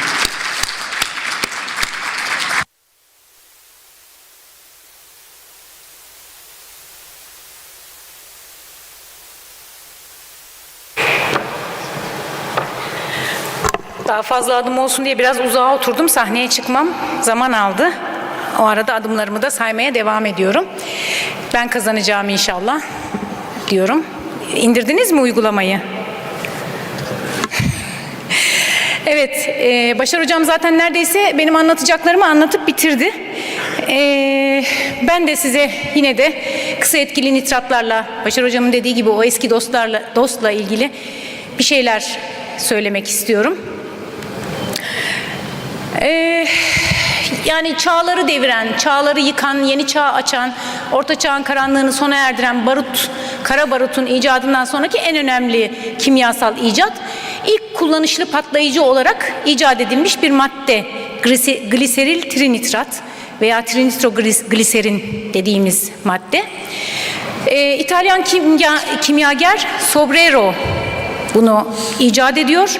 Daha fazla adım olsun diye biraz uzağa oturdum. Sahneye çıkmam zaman aldı. O arada adımlarımı da saymaya devam ediyorum. Ben kazanacağım inşallah diyorum. İndirdiniz mi uygulamayı? Evet, Başar Hocam zaten neredeyse benim anlatacaklarımı anlatıp bitirdi. Ben de size yine de kısa etkili nitratlarla, Başar Hocam'ın dediği gibi o eski dostla ilgili bir şeyler söylemek istiyorum. Yani çağları deviren, çağları yıkan, yeni çağ açan, orta çağın karanlığını sona erdiren kara barutun icadından sonraki en önemli kimyasal icat, ilk kullanışlı patlayıcı olarak icat edilmiş bir madde, gliseril trinitrat veya trinitrogliserin dediğimiz madde. İtalyan kimyager Sobrero bunu icat ediyor.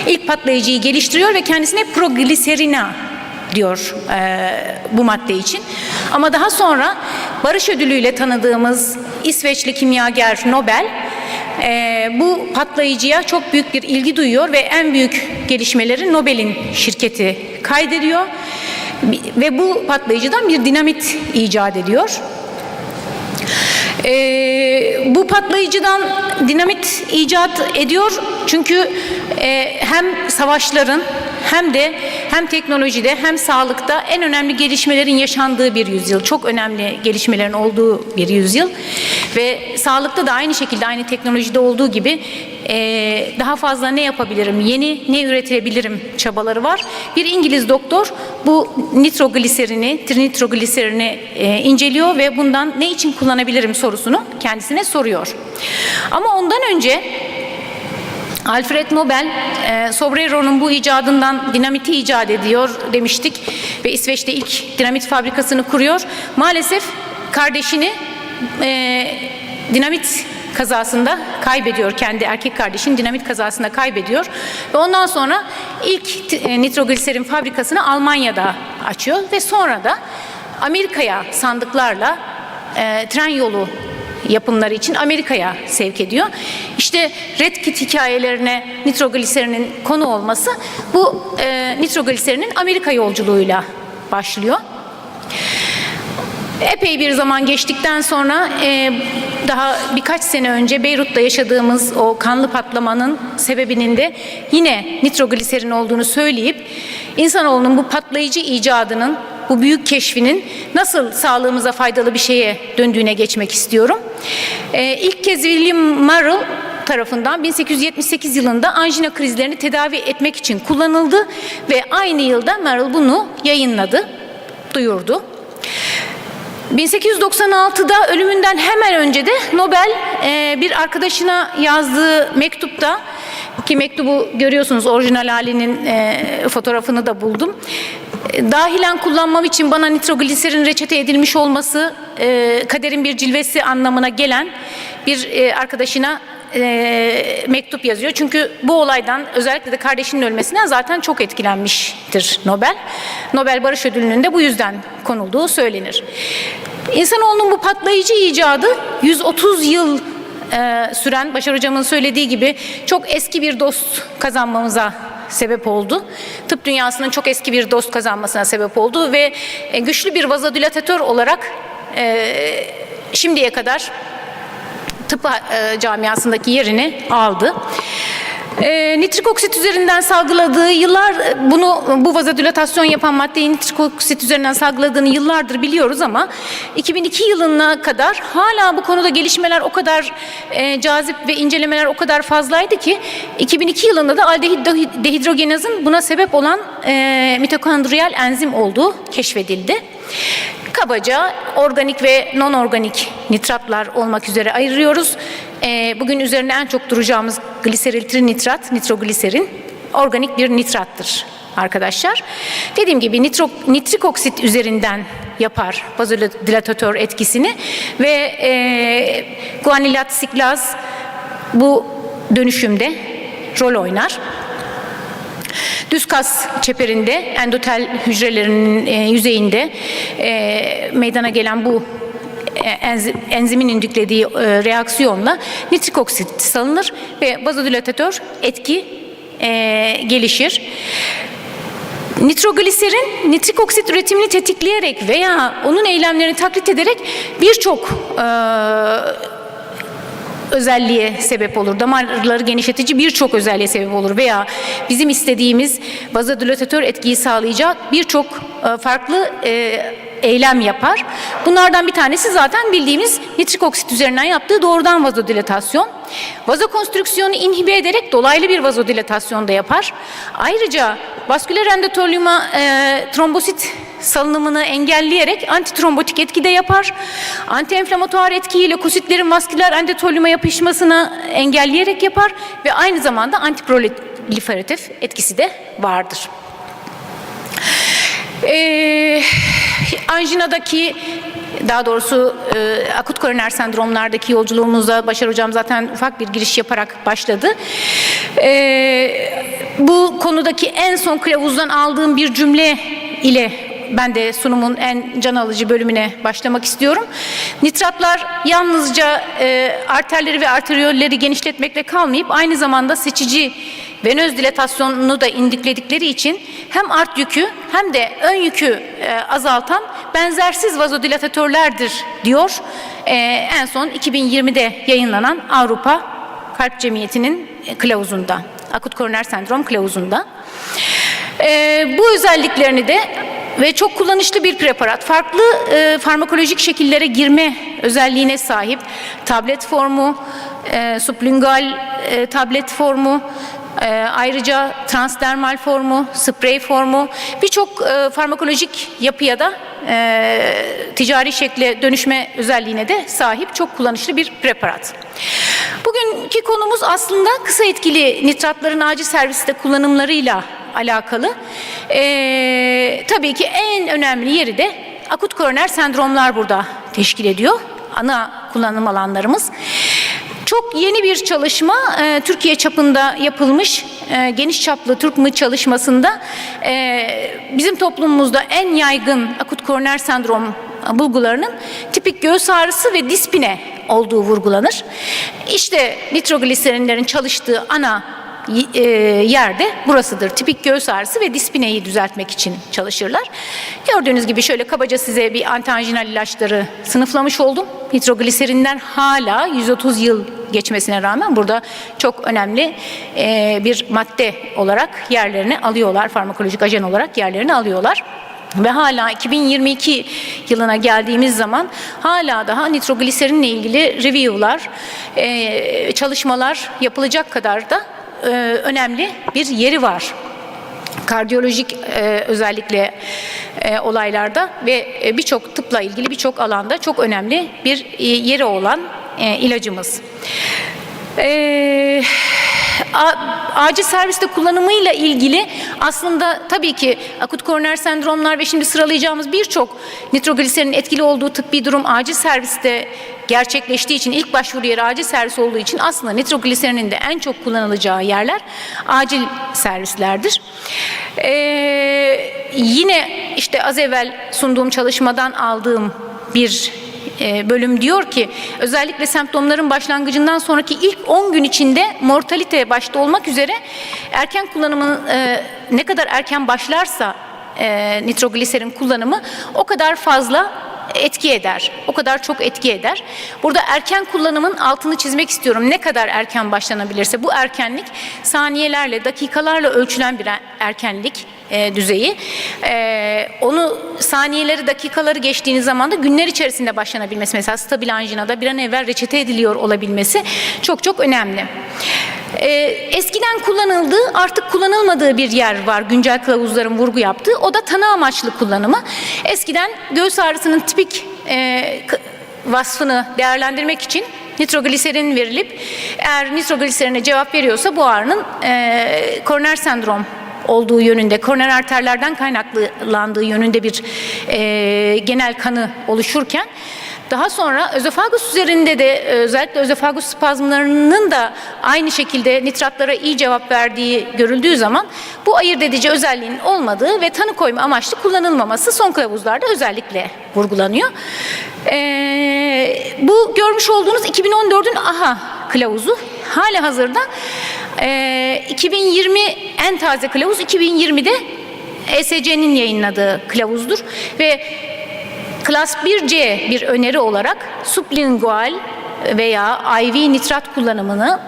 İlk patlayıcıyı geliştiriyor ve kendisine progliserina diyor bu madde için. Ama daha sonra barış ödülüyle tanıdığımız İsveçli kimyager Nobel bu patlayıcıya çok büyük bir ilgi duyuyor ve en büyük gelişmeleri Nobel'in şirketi kaydediyor ve bu patlayıcıdan bir dinamit icat ediyor. Bu patlayıcıdan dinamit icat ediyor çünkü hem savaşların hem teknolojide hem sağlıkta en önemli gelişmelerin yaşandığı bir yüzyıl. Çok önemli gelişmelerin olduğu bir yüzyıl. Ve sağlıkta da aynı şekilde, aynı teknolojide olduğu gibi daha fazla ne yapabilirim, yeni ne üretebilirim çabaları var. Bir İngiliz doktor bu nitrogliserini, trinitrogliserini inceliyor ve bundan ne için kullanabilirim sorusunu kendisine soruyor. Ama ondan önce Alfred Nobel, Sobrero'nun bu icadından dinamiti icat ediyor demiştik ve İsveç'te ilk dinamit fabrikasını kuruyor. Maalesef kardeşini dinamit kazasında kaybediyor, kendi erkek kardeşini dinamit kazasında kaybediyor ve ondan sonra ilk nitrogliserin fabrikasını Almanya'da açıyor ve sonra da Amerika'ya sandıklarla tren yolu yapımları için Amerika'ya sevk ediyor. İşte Red Kit hikayelerine nitrogliserinin konu olması bu nitrogliserinin Amerika yolculuğuyla başlıyor. Epey bir zaman geçtikten sonra daha birkaç sene önce Beyrut'ta yaşadığımız o kanlı patlamanın sebebinin de yine nitrogliserin olduğunu söyleyip insanoğlunun bu patlayıcı icadının, bu büyük keşfinin nasıl sağlığımıza faydalı bir şeye döndüğüne geçmek istiyorum. İlk kez William Murrell tarafından 1878 yılında anjina krizlerini tedavi etmek için kullanıldı ve aynı yılda Murrell bunu yayınladı, duyurdu. 1896'da ölümünden hemen önce de Nobel bir arkadaşına yazdığı mektupta, ki mektubu görüyorsunuz, orijinal halinin fotoğrafını da buldum. Dahilen kullanmam için bana nitrogliserin reçete edilmiş olması kaderin bir cilvesi anlamına gelen bir arkadaşına mektup yazıyor. Çünkü bu olaydan, özellikle de kardeşinin ölmesinden zaten çok etkilenmiştir Nobel. Nobel Barış Ödülü'nün de bu yüzden konulduğu söylenir. İnsanoğlunun bu patlayıcı icadı 130 yıl süren, Başar Hocam'ın söylediği gibi çok eski bir dost kazanmamıza sebep oldu. Tıp dünyasının çok eski bir dost kazanmasına sebep oldu ve güçlü bir vazodilatatör olarak şimdiye kadar tıp camiasındaki yerini aldı. Nitrik oksit üzerinden salgıladığı yıllar, bu vazodilatasyon yapan maddeyi nitrik oksit üzerinden salgıladığını yıllardır biliyoruz ama 2002 yılına kadar hala bu konuda gelişmeler o kadar cazip ve incelemeler o kadar fazlaydı ki 2002 yılında da aldehit dehidrogenazın buna sebep olan mitokondriyal enzim olduğu keşfedildi. Kabaca organik ve non-organik nitratlar olmak üzere ayırıyoruz. Bugün üzerine en çok duracağımız gliseril trinitrat, nitrogliserin organik bir nitrattır arkadaşlar. Dediğim gibi nitrik oksit üzerinden yapar vazodilatatör etkisini ve guanilat siklaz bu dönüşümde rol oynar. Düz kas çeperinde, endotel hücrelerinin yüzeyinde meydana gelen bu enzimin indüklediği reaksiyonla nitrik oksit salınır ve vazodilatatör etki gelişir. Nitrogliserin nitrik oksit üretimini tetikleyerek veya onun eylemlerini taklit ederek birçok özelliğe sebep olur. Damarları genişletici birçok özelliğe sebep olur veya bizim istediğimiz vazodilatatör etkiyi sağlayacak birçok farklı eylem yapar. Bunlardan bir tanesi zaten bildiğimiz nitrik oksit üzerinden yaptığı doğrudan vazodilatasyon. Vazokonstrüksiyonu inhibe ederek dolaylı bir vazodilatasyon da yapar. Ayrıca vasküler endotolyuma trombosit salınımını engelleyerek antitrombotik etki de yapar. Antienflamatuar etkiyi lökositlerin vasküler endotolyuma yapışmasını engelleyerek yapar ve aynı zamanda antiproliferatif etkisi de vardır. Anjinadaki, daha doğrusu akut koroner sendromlardaki yolculuğumuzda Başar Hocam zaten ufak bir giriş yaparak başladı. Bu konudaki en son kılavuzdan aldığım bir cümle ile ben de sunumun en can alıcı bölümüne başlamak istiyorum. Nitratlar yalnızca arterleri ve arteriyolleri genişletmekle kalmayıp aynı zamanda seçici venöz dilatasyonunu da indükledikleri için hem art yükü hem de ön yükü azaltan benzersiz vazodilatatörlerdir diyor. En son 2020'de yayınlanan Avrupa Kalp Cemiyeti'nin kılavuzunda, akut koroner sendrom kılavuzunda. Bu özelliklerini de ve çok kullanışlı bir preparat, farklı farmakolojik şekillere girme özelliğine sahip tablet formu, sublingual tablet formu, ayrıca transdermal formu, sprey formu, birçok farmakolojik yapıya da ticari şekle dönüşme özelliğine de sahip çok kullanışlı bir preparat. Bugünkü konumuz aslında kısa etkili nitratların acil serviste kullanımlarıyla alakalı. Tabii ki en önemli yeri de akut koroner sendromlar burada teşkil ediyor. Ana kullanım alanlarımız. Çok yeni bir çalışma, Türkiye çapında yapılmış geniş çaplı TÜRKMÜ çalışmasında bizim toplumumuzda en yaygın akut koroner sendrom bulgularının tipik göğüs ağrısı ve dispine olduğu vurgulanır. İşte nitrogliserinlerin çalıştığı ana yerde burasıdır. Tipik göğüs ağrısı ve dispineyi düzeltmek için çalışırlar. Gördüğünüz gibi şöyle kabaca size bir antianjinal ilaçları sınıflamış oldum. Nitrogliserinden hala 130 yıl geçmesine rağmen burada çok önemli bir madde olarak yerlerini alıyorlar. Farmakolojik ajan olarak yerlerini alıyorlar. Ve hala 2022 yılına geldiğimiz zaman hala daha nitrogliserinle ilgili review'lar, çalışmalar yapılacak kadar da önemli bir yeri var. Kardiyolojik özellikle olaylarda ve birçok tıpla ilgili birçok alanda çok önemli bir yeri olan ilacımız. Acil serviste kullanımıyla ilgili aslında tabii ki akut koroner sendromlar ve şimdi sıralayacağımız birçok nitrogliserinin etkili olduğu tıbbi durum acil serviste gerçekleştiği için, ilk başvuru yeri acil servis olduğu için aslında nitrogliserinin de en çok kullanılacağı yerler acil servislerdir. Yine işte az evvel sunduğum çalışmadan aldığım bir bölüm diyor ki özellikle semptomların başlangıcından sonraki ilk 10 gün içinde mortalite başta olmak üzere erken kullanımın ne kadar erken başlarsa nitrogliserin kullanımı o kadar fazla etki eder. O kadar çok etki eder. Burada erken kullanımın altını çizmek istiyorum. Ne kadar erken başlanabilirse bu erkenlik saniyelerle, dakikalarla ölçülen bir erkenlik düzeyi. Onu saniyeleri, dakikaları geçtiğiniz zaman da günler içerisinde başlanabilmesi, mesela stabil anjinada bir an evvel reçete ediliyor olabilmesi çok çok önemli. Eskiden kullanıldığı, artık kullanılmadığı bir yer var güncel kılavuzların vurgu yaptığı. O da tanı amaçlı kullanımı. Eskiden göğüs ağrısının tipik vasfını değerlendirmek için nitrogliserin verilip eğer nitrogliserine cevap veriyorsa bu ağrının koroner sendrom olduğu yönünde, koroner arterlerden kaynaklandığı yönünde bir genel kanı oluşurken daha sonra özofagus üzerinde de özellikle özofagus spazmlarının da aynı şekilde nitratlara iyi cevap verdiği görüldüğü zaman bu ayırt edici özelliğinin olmadığı ve tanı koyma amaçlı kullanılmaması son kılavuzlarda özellikle vurgulanıyor. Bu görmüş olduğunuz 2014'ün AHA kılavuzu. Halihazırda 2020 en taze kılavuz 2020'de ESC'nin yayınladığı kılavuzdur ve Klas 1C bir öneri olarak sublingual veya IV nitrat kullanımını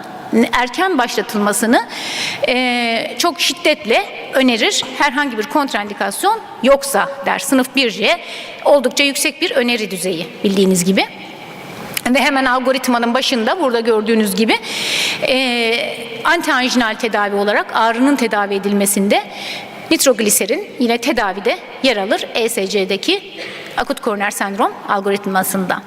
erken başlatılmasını çok şiddetle önerir. Herhangi bir kontraindikasyon yoksa der. Sınıf 1C oldukça yüksek bir öneri düzeyi bildiğiniz gibi. Ve hemen algoritmanın başında burada gördüğünüz gibi antianjinal tedavi olarak ağrının tedavi edilmesinde nitrogliserin yine tedavide yer alır ESC'deki akut koroner sendrom algoritmasında.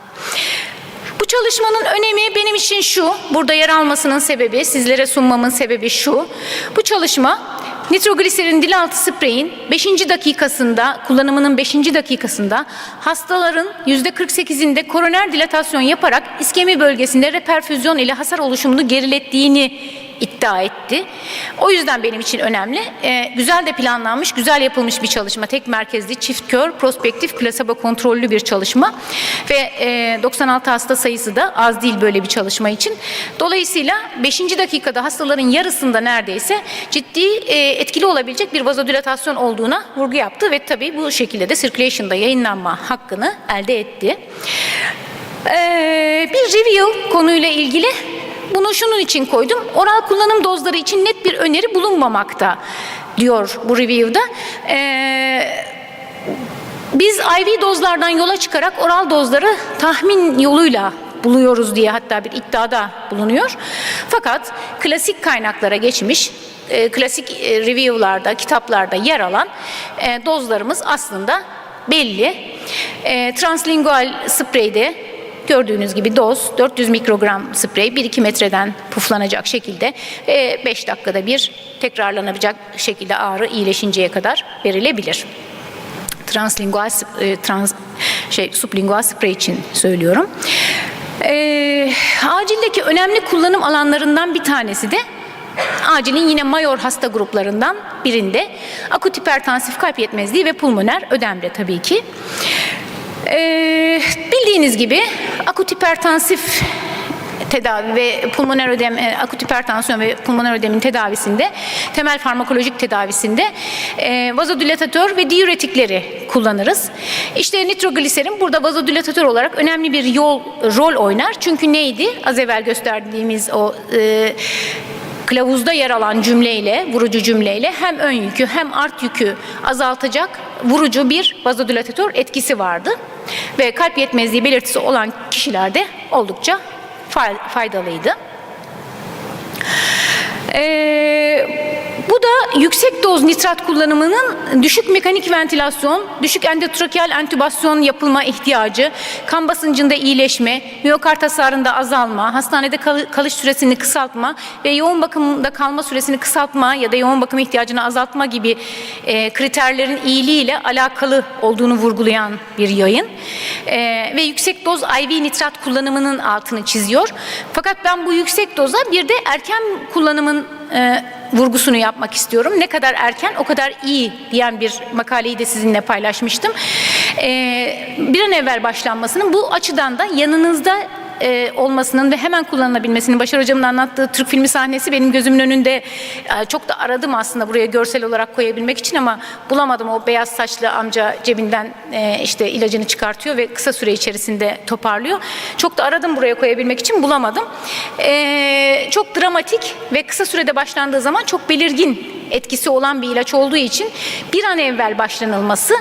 Bu çalışmanın önemi benim için şu, burada yer almasının sebebi, sizlere sunmamın sebebi şu. Bu çalışma nitrogliserin dil altı spreyin 5. dakikasında, kullanımının 5. dakikasında hastaların %48'inde koroner dilatasyon yaparak iskemi bölgesinde reperfüzyon ile hasar oluşumunu gerilettiğini iddia etti. O yüzden benim için önemli. Güzel de planlanmış, güzel yapılmış bir çalışma. Tek merkezli, çift kör, prospektif, plasebo kontrollü bir çalışma. Ve 96 hasta sayısı da az değil böyle bir çalışma için. Dolayısıyla 5. dakikada hastaların yarısında neredeyse ciddi etkili olabilecek bir vazodilatasyon olduğuna vurgu yaptı ve tabii bu şekilde de Circulation'da yayınlanma hakkını elde etti. Bir review konuyla ilgili bunu şunun için koydum. Oral kullanım dozları için net bir öneri bulunmamakta diyor bu review'da. Biz IV dozlardan yola çıkarak oral dozları tahmin yoluyla buluyoruz diye hatta bir iddiada bulunuyor. Fakat klasik kaynaklara geçmiş, klasik review'larda, kitaplarda yer alan dozlarımız aslında belli. Translingual spreyde gördüğünüz gibi doz 400 mikrogram sprey 1-2 metreden puflanacak şekilde 5 dakikada bir tekrarlanabilecek şekilde ağrı iyileşinceye kadar verilebilir. Sublingual sprey için söylüyorum. Acildeki önemli kullanım alanlarından bir tanesi de acilin yine mayor hasta gruplarından birinde akut hipertansif kalp yetmezliği ve pulmoner ödemde tabii ki. Bildiğiniz gibi akut hipertansif tedavi ve pulmoner ödem, akut hipertansiyon ve pulmoner ödemin tedavisinde, temel farmakolojik tedavisinde vazodilatatör ve diüretikleri kullanırız. İşte nitrogliserin burada vazodilatatör olarak önemli bir rol oynar. Çünkü neydi? Az evvel gösterdiğimiz o kılavuzda yer alan cümleyle, vurucu cümleyle hem ön yükü hem art yükü azaltacak vurucu bir vazodilatatör etkisi vardı. Ve kalp yetmezliği belirtisi olan kişilerde oldukça faydalıydı. Bu da yüksek doz nitrat kullanımının düşük mekanik ventilasyon, düşük endotrakeal entübasyon yapılma ihtiyacı, kan basıncında iyileşme, miyokard hasarında azalma, hastanede kalış süresini kısaltma ve yoğun bakımda kalma süresini kısaltma ya da yoğun bakım ihtiyacını azaltma gibi kriterlerin iyiliğiyle alakalı olduğunu vurgulayan bir yayın. Ve yüksek doz IV nitrat kullanımının altını çiziyor. Fakat ben bu yüksek doza bir de erken kullanımın vurgusunu yapmak istiyorum. Ne kadar erken o kadar iyi diyen bir makaleyi de sizinle paylaşmıştım. Bir an evvel başlanmasının bu açıdan da yanınızda olmasının ve hemen kullanılabilmesinin, Başar Hocam'ın anlattığı Türk filmi sahnesi benim gözümün önünde. Çok da aradım aslında buraya görsel olarak koyabilmek için ama bulamadım. O beyaz saçlı amca cebinden işte ilacını çıkartıyor ve kısa süre içerisinde toparlıyor. Çok da aradım buraya koyabilmek için, bulamadım. Çok dramatik ve kısa sürede başlandığı zaman çok belirgin etkisi olan bir ilaç olduğu için bir an evvel başlanılması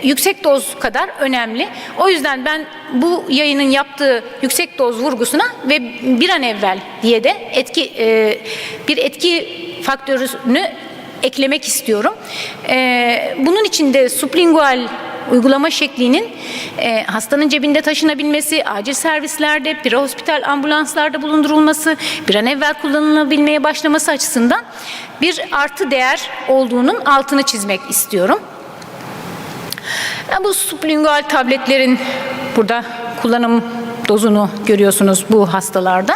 yüksek doz kadar önemli. O yüzden ben bu yayının yaptığı yüksek doz vurgusuna ve bir an evvel diye de bir etki faktörünü eklemek istiyorum. Bunun için de sublingual uygulama şeklinin hastanın cebinde taşınabilmesi, acil servislerde, prehospital ambulanslarda bulundurulması, bir an evvel kullanılabilmeye başlaması açısından bir artı değer olduğunun altını çizmek istiyorum. Bu sublingual tabletlerin burada kullanım dozunu görüyorsunuz bu hastalarda.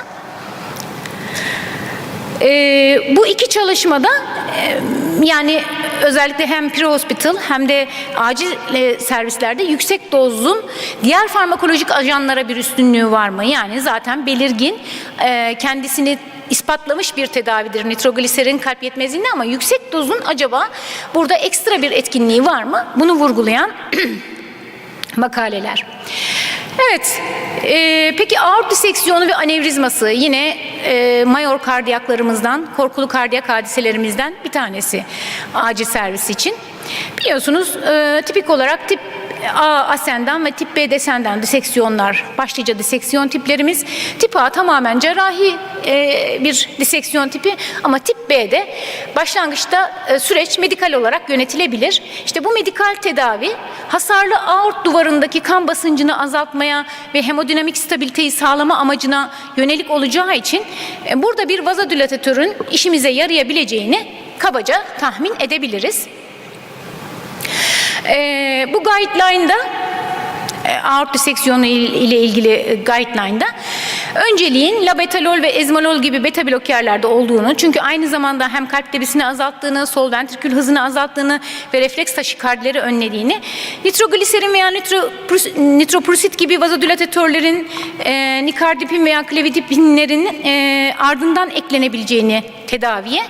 Bu iki çalışmada yani özellikle hem prehospital hem de acil servislerde yüksek dozun diğer farmakolojik ajanlara bir üstünlüğü var mı? Yani zaten belirgin, kendisini ispatlamış bir tedavidir nitrogliserin kalp yetmezliğinde, ama yüksek dozun acaba burada ekstra bir etkinliği var mı? Bunu vurgulayan makaleler. Evet, peki aort diseksiyonu ve anevrizması yine mayor kardiyaklarımızdan, korkulu kardiyak hadiselerimizden bir tanesi acil servis için. Biliyorsunuz tipik olarak tip A ascendant ve tip B descendant diseksiyonlar başlıca diseksiyon tiplerimiz. Tip A tamamen cerrahi bir diseksiyon tipi, ama tip B'de başlangıçta süreç medikal olarak yönetilebilir. İşte bu medikal tedavi hasarlı aort duvarındaki kan basıncını azaltmaya ve hemodinamik stabiliteyi sağlama amacına yönelik olacağı için burada bir vazodilatatörün işimize yarayabileceğini kabaca tahmin edebiliriz. Bu guideline'da aort diseksiyonu ile ilgili guideline'da önceliğin labetalol ve ezmalol gibi beta blokerlerde olduğunu, çünkü aynı zamanda hem kalp debisini azalttığını, sol ventrikül hızını azalttığını ve refleks taşikardileri önlediğini, nitrogliserin veya nitroprusit gibi vazodilatatörlerin nikardipin veya klevidipinlerin ardından eklenebileceğini tedaviye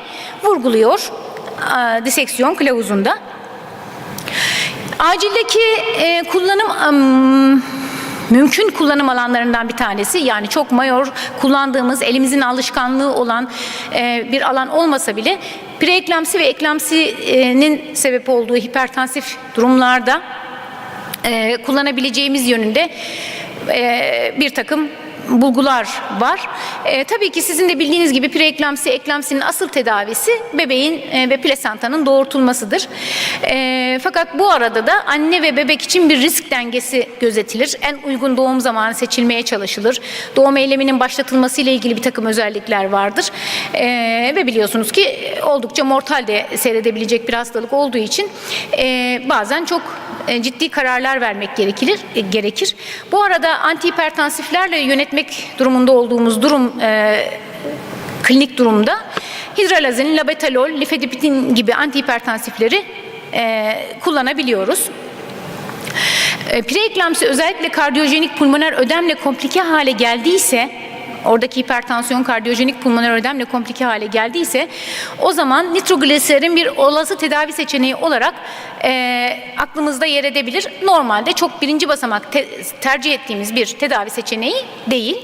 vurguluyor diseksiyon kılavuzunda. Acildeki mümkün kullanım alanlarından bir tanesi, yani çok mayor kullandığımız, elimizin alışkanlığı olan bir alan olmasa bile preeklamsi ve eklamsinin sebep olduğu hipertansif durumlarda kullanabileceğimiz yönünde bir takım bulgular var. Tabii ki sizin de bildiğiniz gibi preeklamsi, eklamsinin asıl tedavisi bebeğin ve plasentanın doğurtulmasıdır. Fakat bu arada da anne ve bebek için bir risk dengesi gözetilir. En uygun doğum zamanı seçilmeye çalışılır. Doğum eyleminin başlatılması ile ilgili bir takım özellikler vardır. Ve biliyorsunuz ki oldukça mortal de seyredebilecek bir hastalık olduğu için bazen çok ciddi kararlar vermek gerekir. Bu arada antihipertansiflerle yönetmek durumunda olduğumuz klinik durumda hidralazin, labetalol, lifedipidin gibi antihipertansifleri kullanabiliyoruz. Preeklamsi özellikle kardiyojenik pulmoner ödemle komplike hale geldiyse, oradaki hipertansiyon kardiyojenik pulmoner ödemle komplike hale geldiyse, o zaman nitrogliserin bir olası tedavi seçeneği olarak aklımızda yer edebilir. Normalde çok birinci basamak tercih ettiğimiz bir tedavi seçeneği değil.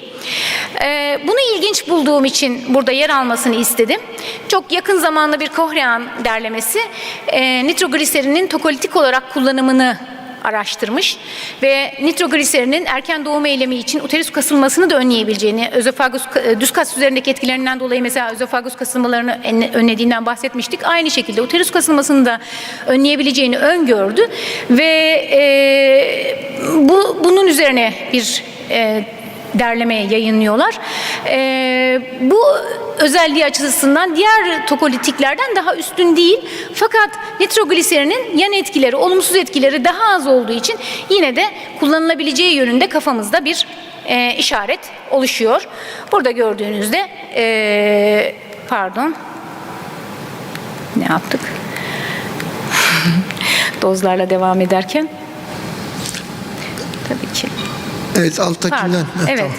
Bunu ilginç bulduğum için burada yer almasını istedim. Çok yakın zamanda bir Cochrane derlemesi nitrogliserinin tokolitik olarak kullanımını araştırmış ve nitrogliserinin erken doğum eylemi için uterus kasılmasını da önleyebileceğini, özofagus düz kas üzerindeki etkilerinden dolayı mesela özofagus kasılmalarını önlediğinden bahsetmiştik. Aynı şekilde uterus kasılmasını da önleyebileceğini öngördü ve bunun üzerine bir derleme yayınlıyorlar. Bu özelliği açısından diğer tokolitiklerden daha üstün değil. Fakat nitrogliserinin yan etkileri, olumsuz etkileri daha az olduğu için yine de kullanılabileceği yönünde kafamızda bir işaret oluşuyor. Burada gördüğünüzde pardon, ne yaptık? Dozlarla devam ederken tabii ki. Evet, alttakinden. Evet,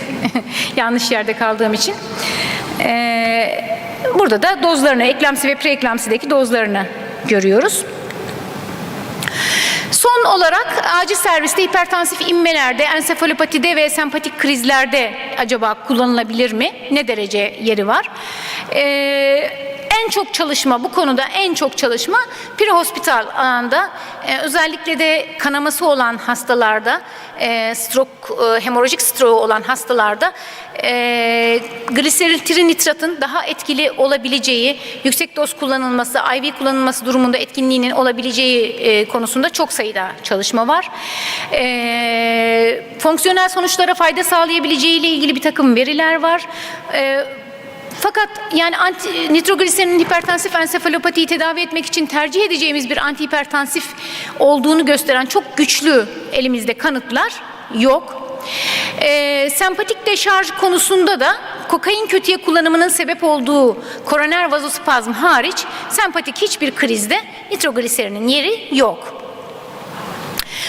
yanlış yerde kaldığım için. Burada da dozlarını, eklamsi ve preeklamsideki dozlarını görüyoruz. Son olarak acil serviste hipertansif inmelerde, ensefalopatide ve sempatik krizlerde acaba kullanılabilir mi? Ne derece yeri var? En çok çalışma, bu konuda en çok çalışma prehospital alanda, özellikle de kanaması olan hastalarda, hemorajik stroke olan hastalarda gliseril trinitratın daha etkili olabileceği, yüksek doz kullanılması, IV kullanılması durumunda etkinliğinin olabileceği konusunda çok sayıda çalışma var. Fonksiyonel sonuçlara fayda sağlayabileceği ile ilgili bir takım veriler var. Fakat yani nitrogliserinin hipertansif ensefalopatiyi tedavi etmek için tercih edeceğimiz bir antihipertansif olduğunu gösteren çok güçlü elimizde kanıtlar yok. Sempatik deşarj konusunda da kokain kötüye kullanımının sebep olduğu koroner vazospazm hariç sempatik hiçbir krizde nitrogliserinin yeri yok.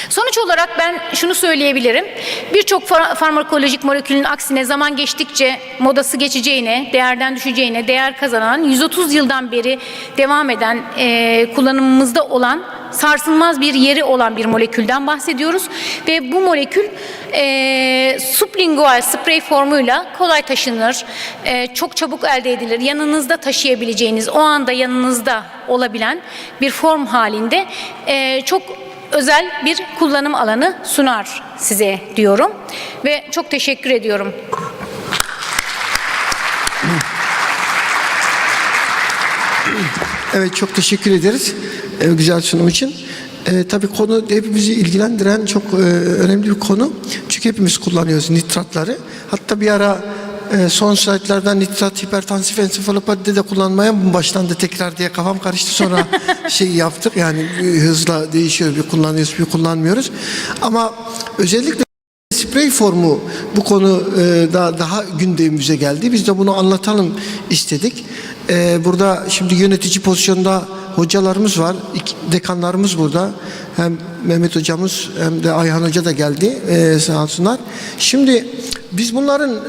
Sonuç olarak ben şunu söyleyebilirim. Birçok farmakolojik molekülün aksine zaman geçtikçe modası geçeceğine, değerden düşeceğine, değer kazanan 130 yıldan beri devam eden kullanımımızda olan sarsılmaz bir yeri olan bir molekülden bahsediyoruz. Ve bu molekül sublingual sprey formuyla kolay taşınır, çok çabuk elde edilir. Yanınızda taşıyabileceğiniz, o anda yanınızda olabilen bir form halinde çok özel bir kullanım alanı sunar size diyorum ve çok teşekkür ediyorum. Evet, çok teşekkür ederiz güzel sunum için. Tabii konu hepimizi ilgilendiren çok önemli bir konu. Çünkü hepimiz kullanıyoruz nitratları. Hatta bir ara son slaytlardan nitrat hipertansif ensefalopatide de kullanmaya başlandı tekrar diye kafam karıştı. Sonra yaptık, yani hızla değişiyor, bir kullanıyoruz bir kullanmıyoruz. Ama özellikle sprey formu bu konu daha gündemimize geldi. Biz de bunu anlatalım istedik. Burada şimdi yönetici pozisyonda hocalarımız var, dekanlarımız burada. Hem Mehmet hocamız hem de Ayhan hoca da geldi, sağ olsunlar. Şimdi biz bunların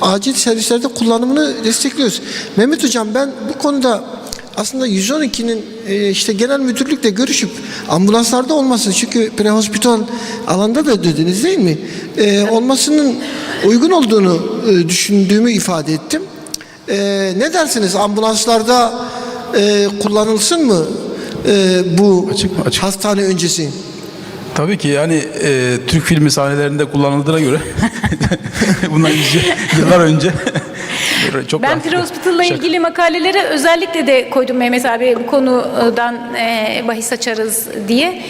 acil servislerde kullanımını destekliyoruz. Mehmet hocam, ben bu konuda aslında 112'nin işte genel müdürlükle görüşüp ambulanslarda olmasın, çünkü prehospital alanda da dediniz değil mi? Olmasının uygun olduğunu düşündüğümü ifade ettim. Ne dersiniz, ambulanslarda kullanılsın mı bu hastane öncesi? Tabii ki, yani Türk filmi sahnelerinde kullanıldığına göre bundan yıllar önce çok ben prehospital'la ilgili makalelere özellikle de koydum Mehmet abi, bu konudan bahis açarız diye.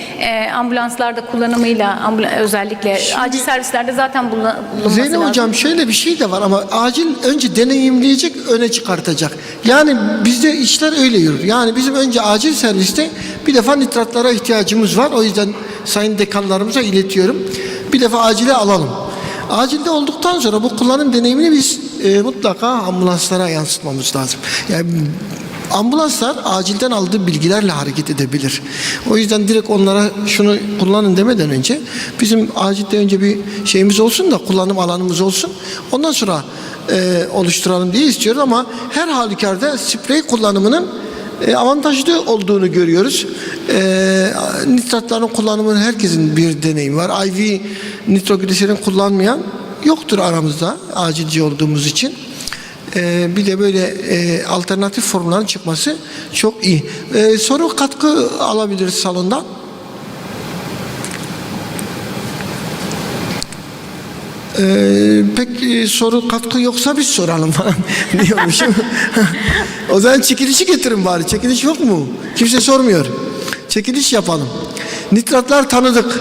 Ambulanslarda kullanımıyla özellikle acil servislerde zaten bulunması Zeynep lazım. hocam, şöyle bir şey de var ama acil önce deneyimleyecek, öne çıkartacak. Yani bizde işler öyle yürür. Yani bizim önce acil serviste bir defa nitratlara ihtiyacımız var. O yüzden sayın dekanlarımıza iletiyorum. Bir defa acile alalım. Acilde olduktan sonra bu kullanım deneyimini biz mutlaka ambulanslara yansıtmamız lazım. Yani ambulanslar acilden aldığı bilgilerle hareket edebilir. O yüzden direkt onlara şunu kullanın demeden önce bizim acilde önce bir şeyimiz olsun da kullanım alanımız olsun. Ondan sonra oluşturalım diye istiyoruz ama her halükarda sprey kullanımının avantajlı olduğunu görüyoruz. Nitratların kullanımının herkesin bir deneyimi var. IV nitrogliserin kullanmayan yoktur aramızda acilci olduğumuz için. Bir de böyle alternatif formların çıkması çok iyi. Soru katkı alabiliriz salondan. Pek soru katkı yoksa biz soralım falan diyormuşum. O zaman çekilişi getirin bari. Çekiliş yok mu? Kimse sormuyor. Çekiliş yapalım. Nitratlar tanıdık.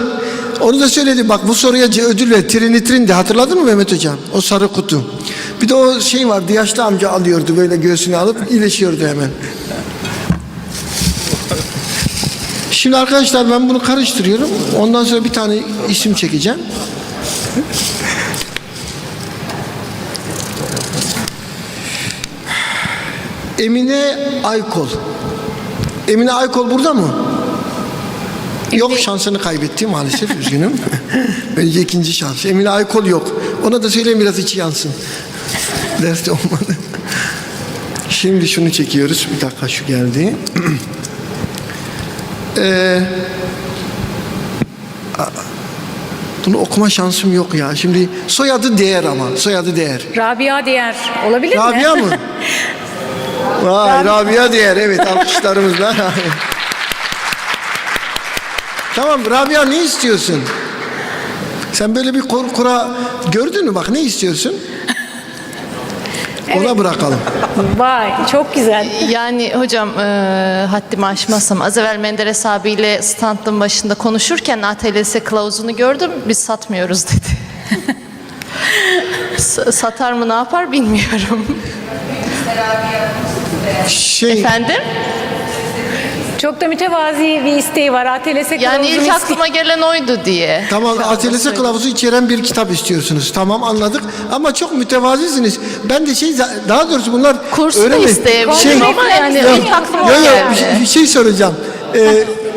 Onu da söyledim. Bak bu soruya ödül ver. Trinitrin de hatırladın mı Mehmet Hocam? O sarı kutu. Bir de o şey vardı. Yaşlı amca alıyordu böyle göğsüne alıp iyileşiyordu hemen. Şimdi arkadaşlar ben bunu karıştırıyorum. Ondan sonra bir tane isim çekeceğim. Emine Aykol. Emine Aykol burada mı? Yok, şansını kaybetti maalesef, üzgünüm. Bence ikinci şans. Emine Aykol yok. Ona da söyleyeyim biraz içi yansın. Derste olmadı. Şimdi şunu çekiyoruz. Bir dakika, şu geldi. Bunu okuma şansım yok ya. Şimdi soyadı Değer ama. Soyadı Değer. Rabia Değer. Olabilir mi? Rabia mı? Vay, Rabia Değer. Evet, alkışlarımızla. Tamam Rabia, ne istiyorsun? Sen böyle bir kura gördün mü? Bak, ne istiyorsun? Ona bırakalım. Vay, çok güzel. Yani hocam haddimi aşmazsam az evvel Menderes abiyle standın başında konuşurken ATLS kılavuzunu gördüm. Biz satmıyoruz dedi. Satar mı, ne yapar bilmiyorum. Efendim? Çok da mütevazi bir isteği var. ATLS kılavuzunu Yani ilk aklıma gelen oydu diye. Tamam, ATLS kılavuzu içeren bir kitap istiyorsunuz. Tamam, anladık. Ama çok mütevazisiniz. Ben de daha doğrusu bunlar kursu da isteyebilirim ama yani ilk aklıma geldi. Bir şey soracağım.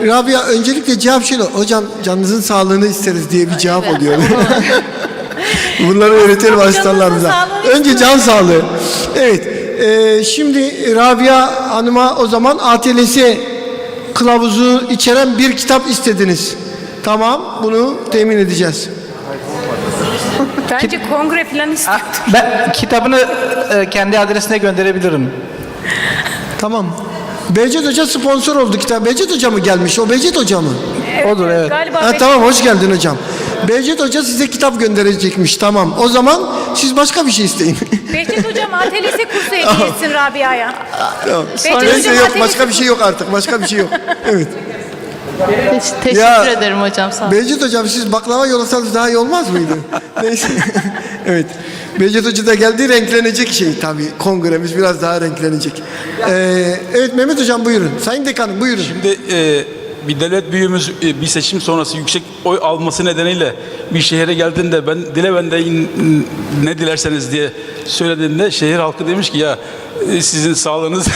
Rabia, öncelikle cevap şöyle. Hocam canınızın sağlığını isteriz diye bir cevap oluyor. Bunları öğretelim asistanlarımıza. Önce can sağlığı. Evet. Şimdi Rabia Hanım'a o zaman ATLS kılavuzu içeren bir kitap istediniz. Tamam, bunu temin edeceğiz. Bence kongre falan istiyordu. Ben kitabını kendi adresine gönderebilirim. Tamam. Behçet Hoca sponsor oldu kitap. Behçet Hoca mı gelmiş? O Behçet Hoca mı? Odur, evet. Galiba tamam, hoş geldin hocam. Behçet Hoca size kitap gönderecekmiş. Tamam. O zaman siz başka bir şey isteyin. Behçet Hocam ATLS kursu hediye etsin Rabia'ya. Tamam. Behçet Hocam yok, ATLS başka bir şey yok artık. Başka bir şey yok. Evet. Teşekkür ederim hocam, sağ olun. Behçet Hocam, siz baklava yollasanız daha iyi olmaz mıydı? Neyse. Evet. Behçet Hoca da geldi, renklenecek şey tabii. Kongremiz biraz daha renklenecek. Evet Mehmet Hocam, buyurun. Sayın Dekanım, buyurun. Şimdi bir devlet büyüğümüz bir seçim sonrası yüksek oy alması nedeniyle bir şehre geldiğinde ben de ne dilerseniz diye söylediğinde şehir halkı demiş ki ya sizin sağlığınız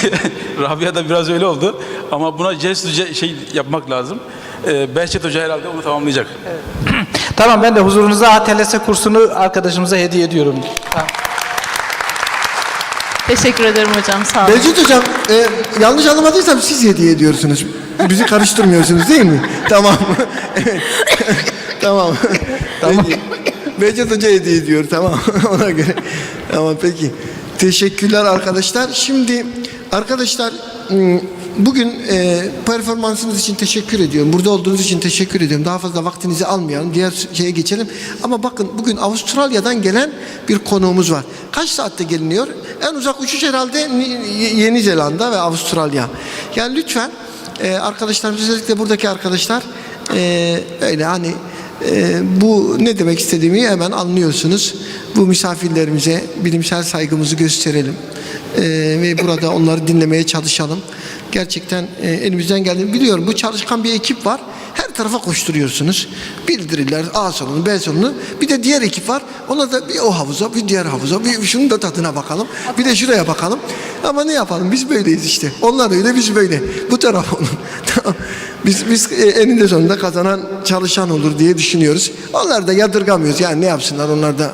Rabia'da biraz öyle oldu ama buna cesur şey yapmak lazım. Behçet Hoca herhalde onu tamamlayacak. Evet. Tamam, ben de huzurunuza ATLS kursunu arkadaşımıza hediye ediyorum. Tamam. Teşekkür ederim hocam, sağ olun. Behçet Hocam, yanlış anlamadıysam siz hediye ediyorsunuz. Bizi karıştırmıyorsunuz değil mi? Tamam. Evet. Tamam. Tamam. Behçet Hoca hediye ediyor, tamam. Ona göre. Tamam, peki. Teşekkürler arkadaşlar. Şimdi arkadaşlar, bugün performansınız için teşekkür ediyorum. Burada olduğunuz için teşekkür ediyorum. Daha fazla vaktinizi almayalım. Diğer şeye geçelim. Ama bakın, bugün Avustralya'dan gelen bir konuğumuz var. Kaç saatte geliniyor? En uzak uçuş herhalde Yeni Zelanda ve Avustralya. Yani lütfen arkadaşlarımız, özellikle buradaki arkadaşlar öyle hani Bu ne demek istediğimi hemen anlıyorsunuz. Bu misafirlerimize bilimsel saygımızı gösterelim. Ve burada onları dinlemeye çalışalım. Gerçekten elimizden geldiğini biliyorum. Bu çalışkan bir ekip var. Her tarafa koşturuyorsunuz. Bildiriler, A salonu, B salonu. Bir de diğer ekip var. Ona da bir o havuza, bir diğer havuza, bir şunun da tadına bakalım. Bir de şuraya bakalım. Ama ne yapalım? Biz böyleyiz işte. Onlar öyle, biz böyle. Bu taraf onun. Tamam. Biz eninde sonunda kazanan çalışan olur diye düşünüyoruz. Onlar da yadırgamıyoruz. Yani ne yapsınlar? Onlar da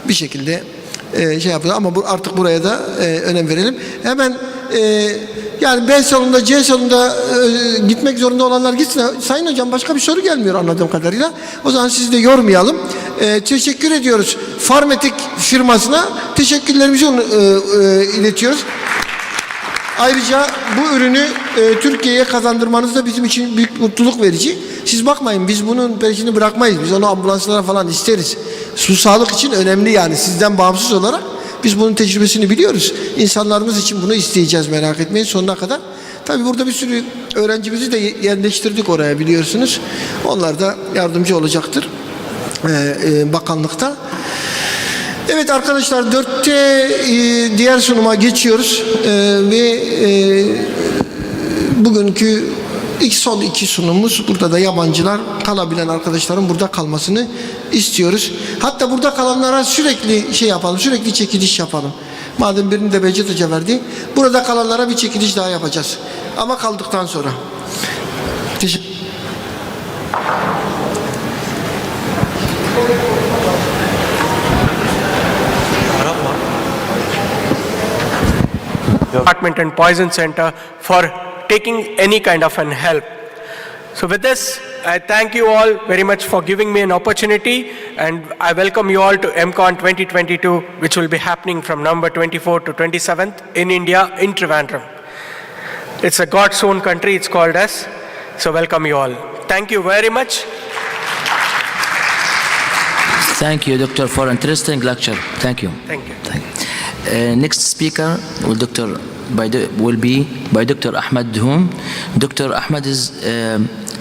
bir şekilde şey yapıyor. Ama artık buraya da önem verelim. Hemen yani B salonunda, C salonunda gitmek zorunda olanlar gitsin. Sayın Hocam, başka bir soru gelmiyor anladığım kadarıyla. O zaman sizi de yormayalım. Teşekkür ediyoruz. Farmetik firmasına teşekkürlerimizi iletiyoruz. Ayrıca bu ürünü Türkiye'ye kazandırmanız da bizim için büyük mutluluk verici. Siz bakmayın, biz bunun peşini bırakmayız. Biz onu ambulanslara falan isteriz. Su sağlık için önemli yani, sizden bağımsız olarak. Biz bunun tecrübesini biliyoruz. İnsanlarımız için bunu isteyeceğiz, merak etmeyin sonuna kadar. Tabii burada bir sürü öğrencimizi de yerleştirdik oraya, biliyorsunuz. Onlar da yardımcı olacaktır bakanlıkta. Evet arkadaşlar, 4'te diğer sunuma geçiyoruz ve bugünkü son iki sunumumuz, burada da yabancılar, kalabilen arkadaşların burada kalmasını istiyoruz. Hatta burada kalanlara sürekli şey yapalım, sürekli çekiliş yapalım. Madem birini de Behçet Hoca verdi, burada kalanlara bir çekiliş daha yapacağız. Ama kaldıktan sonra. Teşekkür. Department and Poison Center for taking any kind of an help. So with this, I thank you all very much for giving me an opportunity, and I welcome you all to MCON 2022, which will be happening from November 24 to 27th in India, in Trivandrum. It's a God's own country, it's called as. So welcome you all. Thank you very much. Thank you, Doctor, for interesting lecture. Thank you. Thank you. Next speaker will be by Dr. Ahmed Dhoum. Dr. Ahmed is a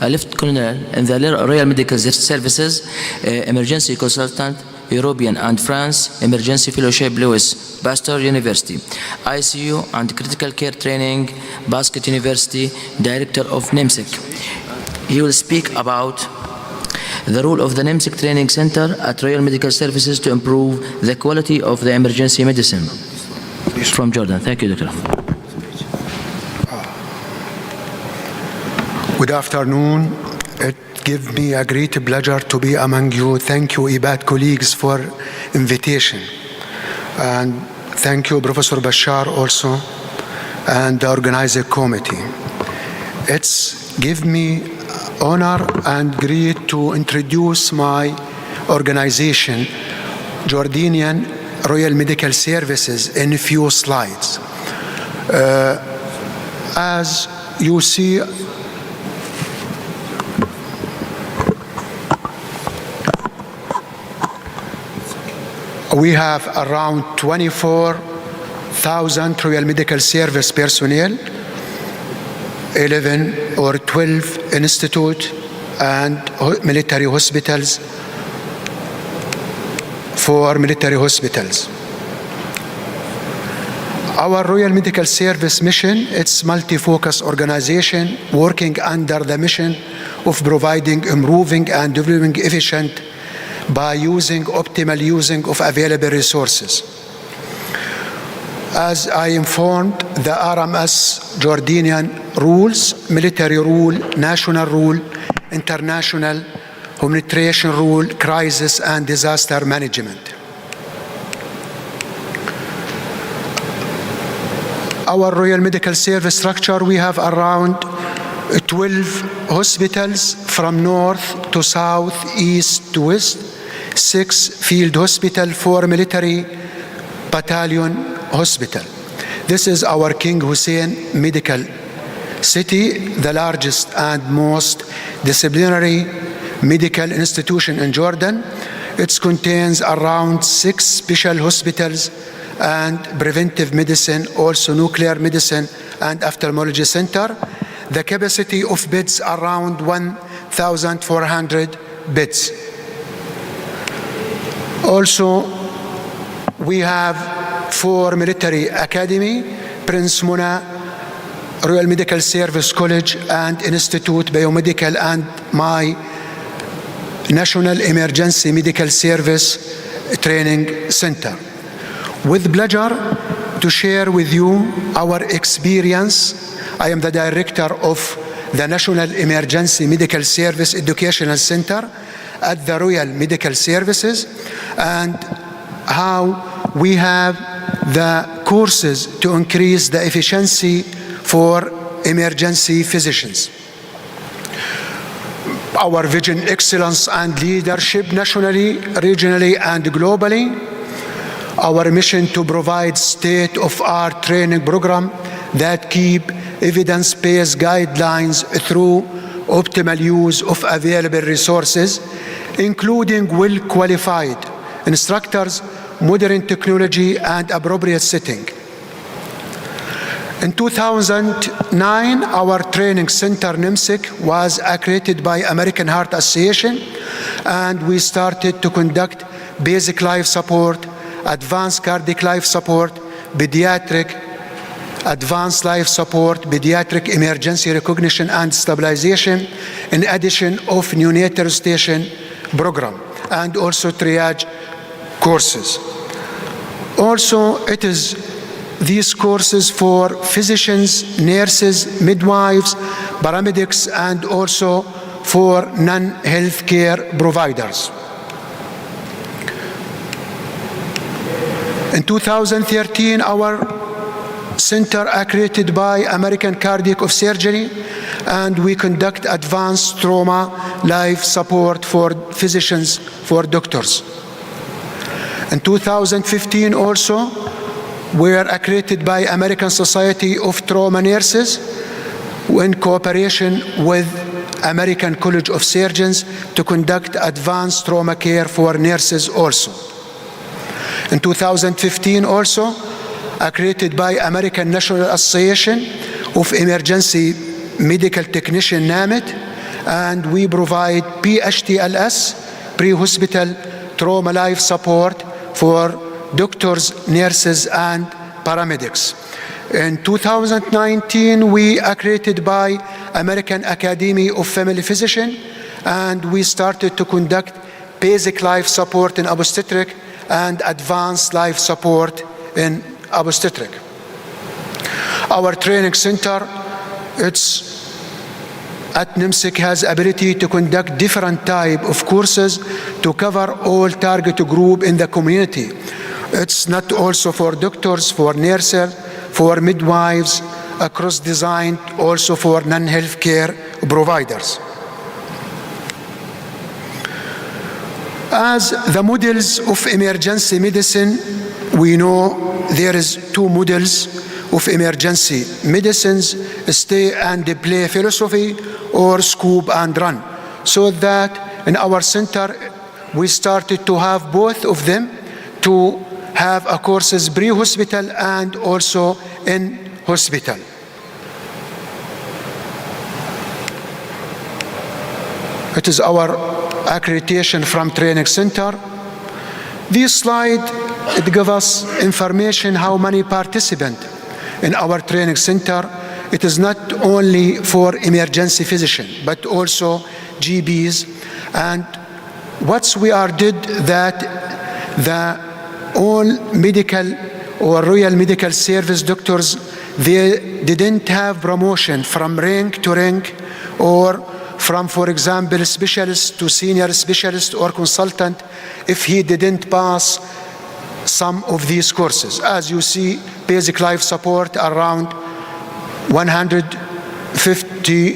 Lieutenant Colonel in the Royal Medical Services, Emergency Consultant, European and France, Emergency Fellowship, Louis Pasteur University, ICU and Critical Care Training, Basket University, Director of NIMSIC. He will speak about the role of the NIMSIC Training Center at Royal Medical Services to improve the quality of the emergency medicine. From Jordan. Thank you, Doctor. Good afternoon. It gives me a great pleasure to be among you. Thank you, IBAD colleagues, for invitation. And thank you, Professor Bashar, also, and the organizing committee. It's give me honor and great to introduce my organization, Jordanian Royal Medical Services, in a few slides. As you see, we have around 24,000 Royal Medical Service personnel, 11 or 12 institute and military hospitals, 4 military hospitals. Our Royal Medical Service mission, it's multi-focus organization working under the mission of providing, improving and developing efficient by using optimal using of available resources. As I informed, the RMS Jordanian rules, military rule, national rule, international humanitarian rule, crisis and disaster management. Our Royal Medical Service structure, we have around 12 hospitals from north to south, east to west, 6 field hospital, 4 military battalion hospital. This is our King Hussein Medical City, the largest and most disciplinary medical institution in Jordan. It contains around 6 special hospitals and preventive medicine, also nuclear medicine and ophthalmology center. The capacity of beds around 1,400 beds. Also, we have 4 military academy, Prince Muna, Royal Medical Service College and Institute Biomedical, and my National Emergency Medical Service Training Center. With pleasure to share with you our experience. I am the director of the National Emergency Medical Service Educational Center at the Royal Medical Services, and how we have the courses to increase the efficiency for emergency physicians. Our vision, excellence, and leadership nationally, regionally, and globally. Our mission to provide state-of-art training program that keep evidence-based guidelines through optimal use of available resources, including well-qualified instructors, modern technology, and appropriate setting. In 2009, our training center, NIMSIC, was accredited by American Heart Association, and we started to conduct basic life support, advanced cardiac life support, pediatric advanced life support, pediatric emergency recognition and stabilization, in addition of neonatal station program, and also triage courses. Also, it is these courses for physicians, nurses, midwives, paramedics, and also for non-healthcare providers. In 2013, our center accredited by American Cardiac of Surgery, and we conduct advanced trauma life support for physicians, for doctors. In 2015 also, we are accredited by American Society of Trauma Nurses in cooperation with American College of Surgeons to conduct advanced trauma care for nurses also. In 2015 also, accredited by American National Association of Emergency Medical Technician, NAMIT, and we provide PHTLS, pre-hospital trauma life support for doctors, nurses, and paramedics. In 2019, we accredited by American Academy of Family Physician, and we started to conduct basic life support in obstetric and advanced life support in obstetric. Our training center, it's at NIMSIC, has ability to conduct different type of courses to cover all target group in the community. It's not also for doctors, for nurses, for midwives, across designed also for non-healthcare providers. As the models of emergency medicine, we know there is 2 models of emergency medicines: stay and play philosophy or scoop and run. So that in our center, we started to have both of them, to have a courses pre-hospital and also in hospital. It is our accreditation from training center. This slide, it gives us information how many participants in our training center. It is not only for emergency physician, but also GPs. And what we are did that the all medical or Royal Medical Service doctors, they didn't have promotion from rank to rank, or from, for example, specialist to senior specialist or consultant, if he didn't pass some of these courses. As you see, basic life support around 150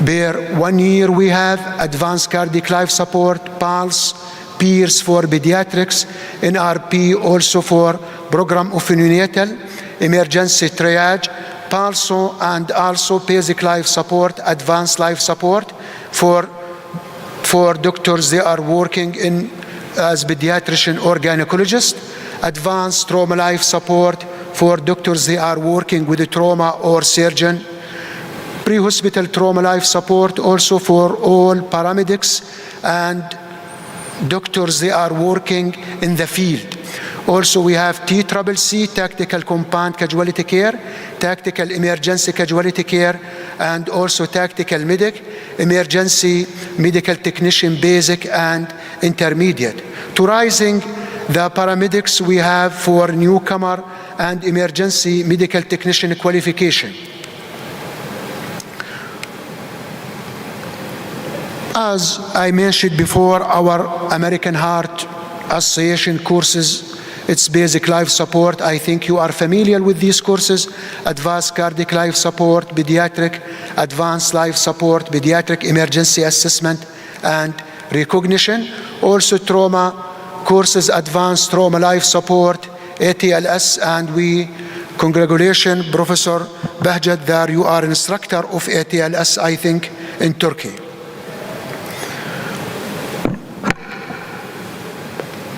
per 1 year. We have advanced cardiac life support, pulse, peers for pediatrics, NRP also for program of neonatal, emergency triage, PALSO, and also basic life support, advanced life support for doctors. They are working in as pediatrician or gynecologist, advanced trauma life support for doctors. They are working with a trauma or surgeon, pre-hospital trauma life support also for all paramedics, and doctors, they are working in the field. Also, we have TCCC, Tactical Compound Casualty Care, Tactical Emergency Casualty Care, and also Tactical Medic, Emergency Medical Technician Basic and Intermediate. To rising the paramedics we have for newcomer and emergency medical technician qualification. As I mentioned before, our American Heart Association courses, it's basic life support. I think you are familiar with these courses: advanced cardiac life support, pediatric advanced life support, pediatric emergency assessment and recognition. Also trauma courses, advanced trauma life support, ATLS, and we congratulations Professor Bahjat that you are instructor of ATLS, I think, in Turkey.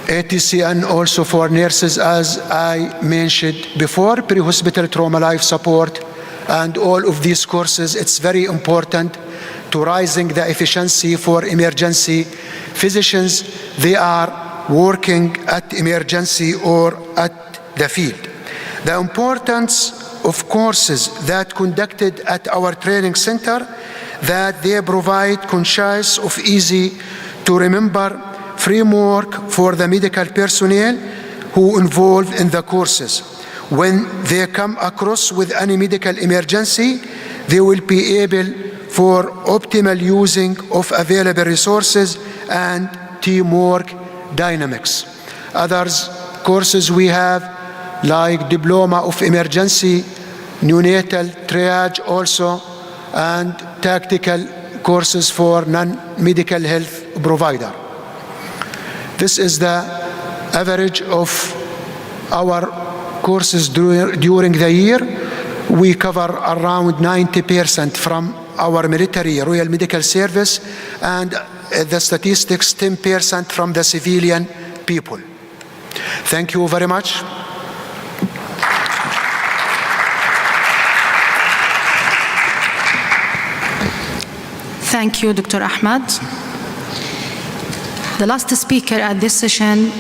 ATCN also for nurses, as I mentioned before, pre-hospital trauma life support, and all of these courses, it's very important to rising the efficiency for emergency physicians. They are working at emergency or at the field. The importance of courses that conducted at our training center, that they provide concise of easy to remember framework for the medical personnel who involved in the courses. When they come across with any medical emergency, they will be able for optimal using of available resources and teamwork dynamics. Others courses we have like Diploma of Emergency, Neonatal Triage also, and tactical courses for non-medical health provider. This is the average of our courses during the year. We cover around 90% from our military Royal Medical Service, and the statistics 10% from the civilian people. Thank you very much. Thank you, Dr. Ahmad. The last speaker at this session,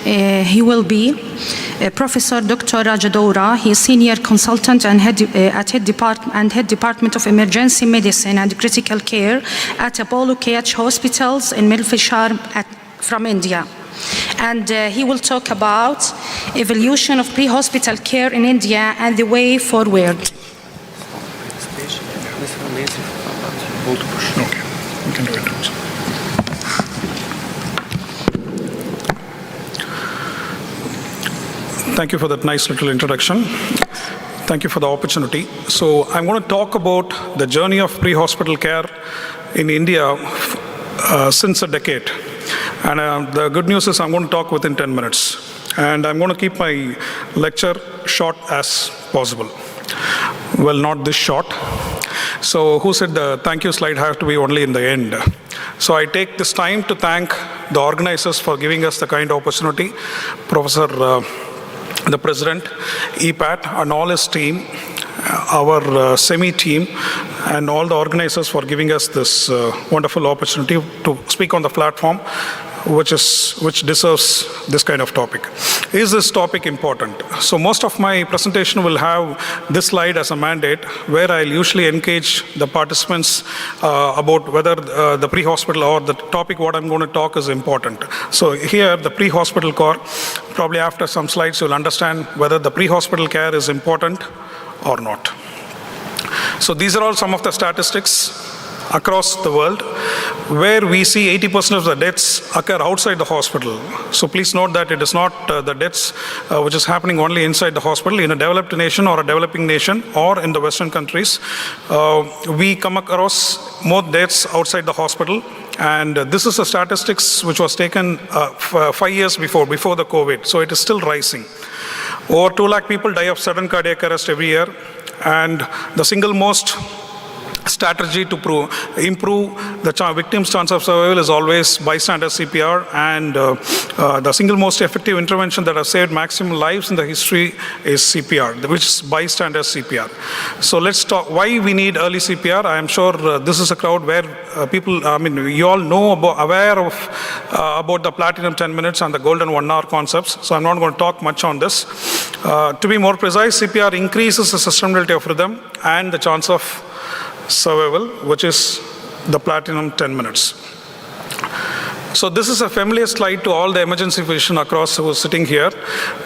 he will be Professor Dr. Rajadoura. He is Senior Consultant and Head Department of Emergency Medicine and Critical Care at Apollo KH Hospitals in Milfishar from India. And he will talk about evolution of pre-hospital care in India and the way forward. Okay, we can do it. Thank you for that nice little introduction. Thank you for the opportunity. So I'm going to talk about the journey of pre-hospital care in India since a decade. And the good news is I'm going to talk within 10 minutes. And I'm going to keep my lecture short as possible. Well, not this short. So who said the thank you slide has to be only in the end? So I take this time to thank the organizers for giving us the kind of opportunity. Professor the President, EPAT, and all his team, our SEMI team, and all the organizers for giving us this wonderful opportunity to speak on the platform, which deserves this kind of topic. Is this topic important? So most of my presentation will have this slide as a mandate, where I'll usually engage the participants about whether the pre-hospital or the topic what I'm going to talk is important. So here, the pre-hospital care, probably after some slides you'll understand whether the pre-hospital care is important or not. So these are all some of the statistics across the world, where we see 80% of the deaths occur outside the hospital. So please note that it is not the deaths which is happening only inside the hospital. In a developed nation or a developing nation or in the Western countries, we come across more deaths outside the hospital. And this is the statistics which was taken 5 years before the COVID. So it is still rising. Over 2 lakh people die of sudden cardiac arrest every year. And the single most strategy to improve the victim's chance of survival is always bystander CPR, and the single most effective intervention that has saved maximum lives in the history is CPR, which is bystander CPR. So let's talk why we need early CPR. I am sure this is a crowd where you all know aware of about the platinum 10 minutes and the golden 1 hour concepts. So I'm not going to talk much on this. To be more precise, CPR increases the sustainability of rhythm and the chance of survival, which is the platinum 10 minutes. So this is a familiar slide to all the emergency physicians across who are sitting here,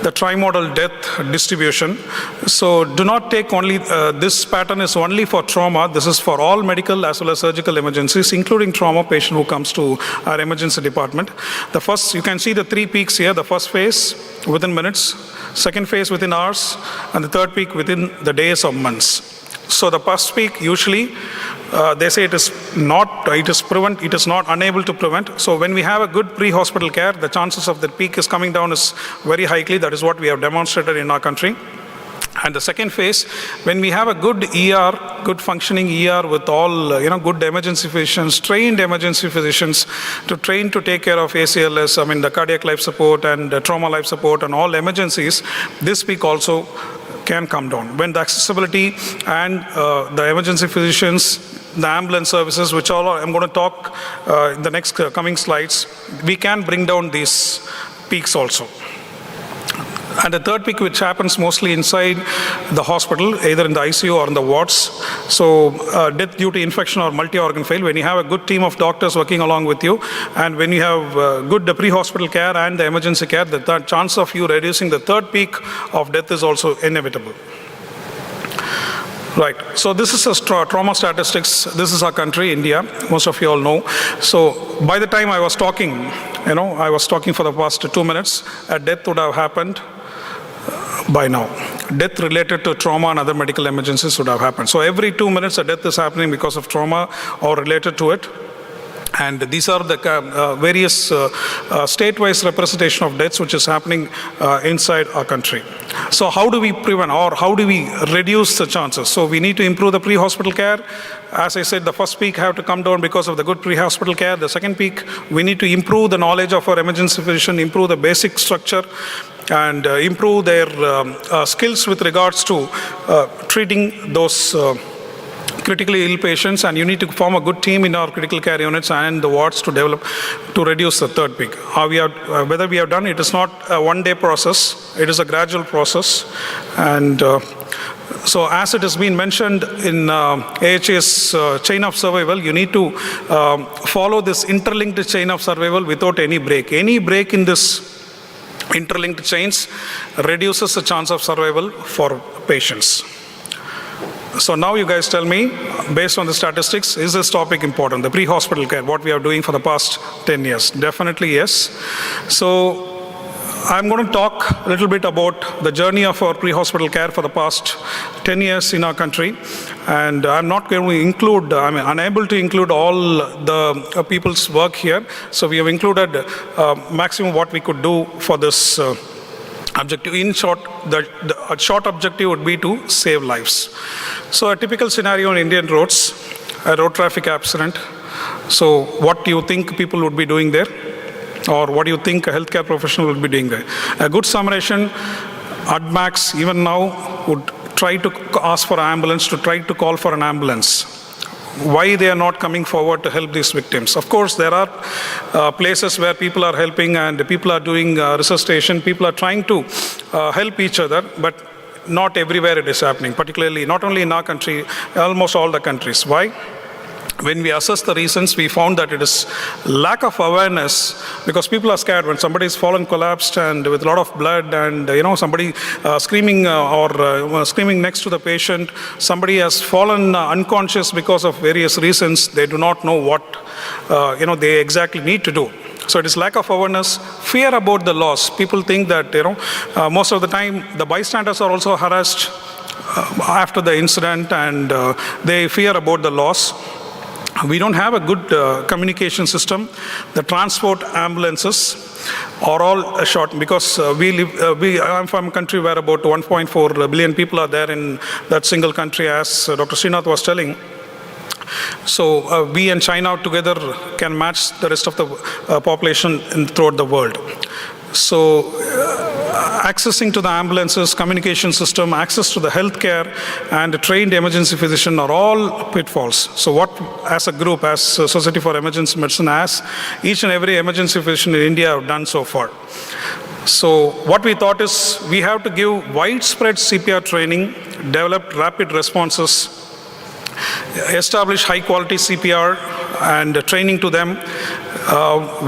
the trimodal death distribution. So do not take only, this pattern is only for trauma. This is for all medical as well as surgical emergencies, including trauma patient who comes to our emergency department. The first, you can see the 3 peaks here, the first phase within minutes, second phase within hours, and the third peak within the days or months. So the first peak usually, they say it is not unable to prevent. So when we have a good pre-hospital care, the chances of the peak is coming down is very highly. That is what we have demonstrated in our country. And the second phase, when we have a good ER, good functioning ER with all, good emergency physicians, trained emergency physicians to take care of ACLS, the cardiac life support and trauma life support and all emergencies, this peak also can come down. When the accessibility and the emergency physicians, the ambulance services, which all I'm going to talk in the next coming slides, we can bring down these peaks also. And the third peak, which happens mostly inside the hospital, either in the ICU or in the wards. So death due to infection or multi-organ failure, when you have a good team of doctors working along with you, and when you have good pre-hospital care and the emergency care, the chance of you reducing the third peak of death is also inevitable. Right, so this is a trauma statistics. This is our country, India. Most of you all know. So by the time I was talking, I was talking for the past 2 minutes, a death would have happened by now. Death related to trauma and other medical emergencies would have happened. So every 2 minutes a death is happening because of trauma or related to it. And these are the various state-wise representation of deaths which is happening inside our country. So how do we prevent or how do we reduce the chances? So we need to improve the pre-hospital care. As I said, the first peak have to come down because of the good pre-hospital care. The second peak, we need to improve the knowledge of our emergency physician, improve the basic structure, and improve their skills with regards to treating those critically ill patients, and you need to form a good team in our critical care units and the wards to reduce the third peak. Whether we have done it is not a one-day process, it is a gradual process. And so as it has been mentioned in AHA's chain of survival, you need to follow this interlinked chain of survival without any break. Any break in this interlinked chains reduces the chance of survival for patients. So now you guys tell me, based on the statistics, is this topic important? The pre-hospital care, what we are doing for the past 10 years? Definitely yes. So I'm going to talk a little bit about the journey of our pre-hospital care for the past 10 years in our country. And I'm not going to include, unable to include all the people's work here. So we have included maximum what we could do for this objective. In short, the short objective would be to save lives. So a typical scenario on Indian roads, a road traffic accident. So what do you think people would be doing there? Or what do you think a healthcare professional would be doing there? A good summation, ADMAX even now would try to ask for an ambulance, to try to call for an ambulance. Why they are not coming forward to help these victims? Of course, there are places where people are helping and people are doing resuscitation. People are trying to help each other, but not everywhere it is happening, particularly not only in our country, almost all the countries. Why? When we assess the reasons, we found that it is lack of awareness, because people are scared when somebody is fallen, collapsed, and with a lot of blood, and somebody screaming or screaming next to the patient. Somebody has fallen unconscious because of various reasons. They do not know what they exactly need to do. So it is lack of awareness, fear about the loss. People think that most of the time the bystanders are also harassed after the incident, and they fear about the loss. We don't have a good communication system. The transport ambulances are all short, because I'm from a country where about 1.4 billion people are there in that single country, as Dr. Srinath was telling. So we and China together can match the rest of the population throughout the world. So accessing to the ambulances, communication system, access to the healthcare, and a trained emergency physician are all pitfalls. So what, as a group, as Society for Emergency Medicine, as each and every emergency physician in India have done so far. So what we thought is we have to give widespread CPR training, develop rapid responses, establish high-quality CPR and training to them,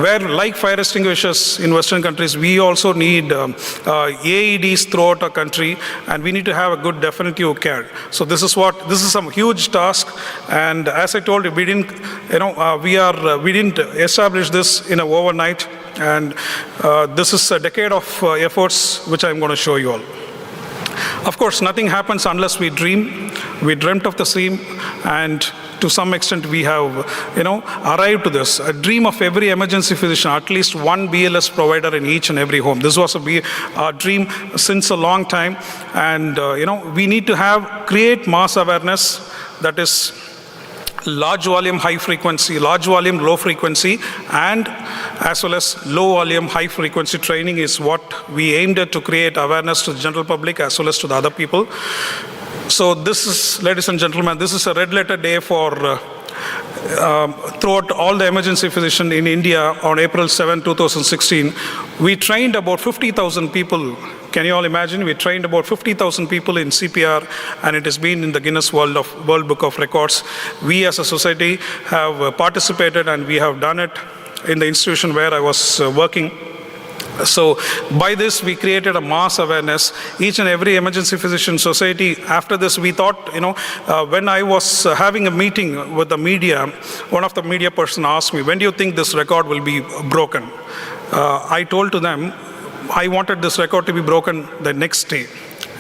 where, like fire extinguishers in Western countries, we also need AEDs throughout our country, and we need to have a good definitive care. So this is some huge task, and as I told you, we didn't establish this in an overnight, and this is a decade of efforts which I'm going to show you all. Of course, nothing happens unless we dream. We dreamt of the same, and to some extent we have, arrived to this. A dream of every emergency physician, at least one BLS provider in each and every home. This was a dream since a long time, and we need to create mass awareness, that is large volume, high frequency, large volume, low frequency, and as well as low volume, high frequency training is what we aimed at, to create awareness to the general public as well as to the other people. So this is, ladies and gentlemen, this is a red letter day for throughout all the emergency physicians in India. On April 7, 2016, we trained about 50,000 people. Can you all imagine? We trained about 50,000 people in CPR, and it has been in the Guinness World Book of Records. We as a society have participated, and we have done it in the institution where I was working. So by this, we created a mass awareness. Each and every emergency physician society, after this, we thought, when I was having a meeting with the media, one of the media person asked me, when do you think this record will be broken? I told to them, I wanted this record to be broken the next day.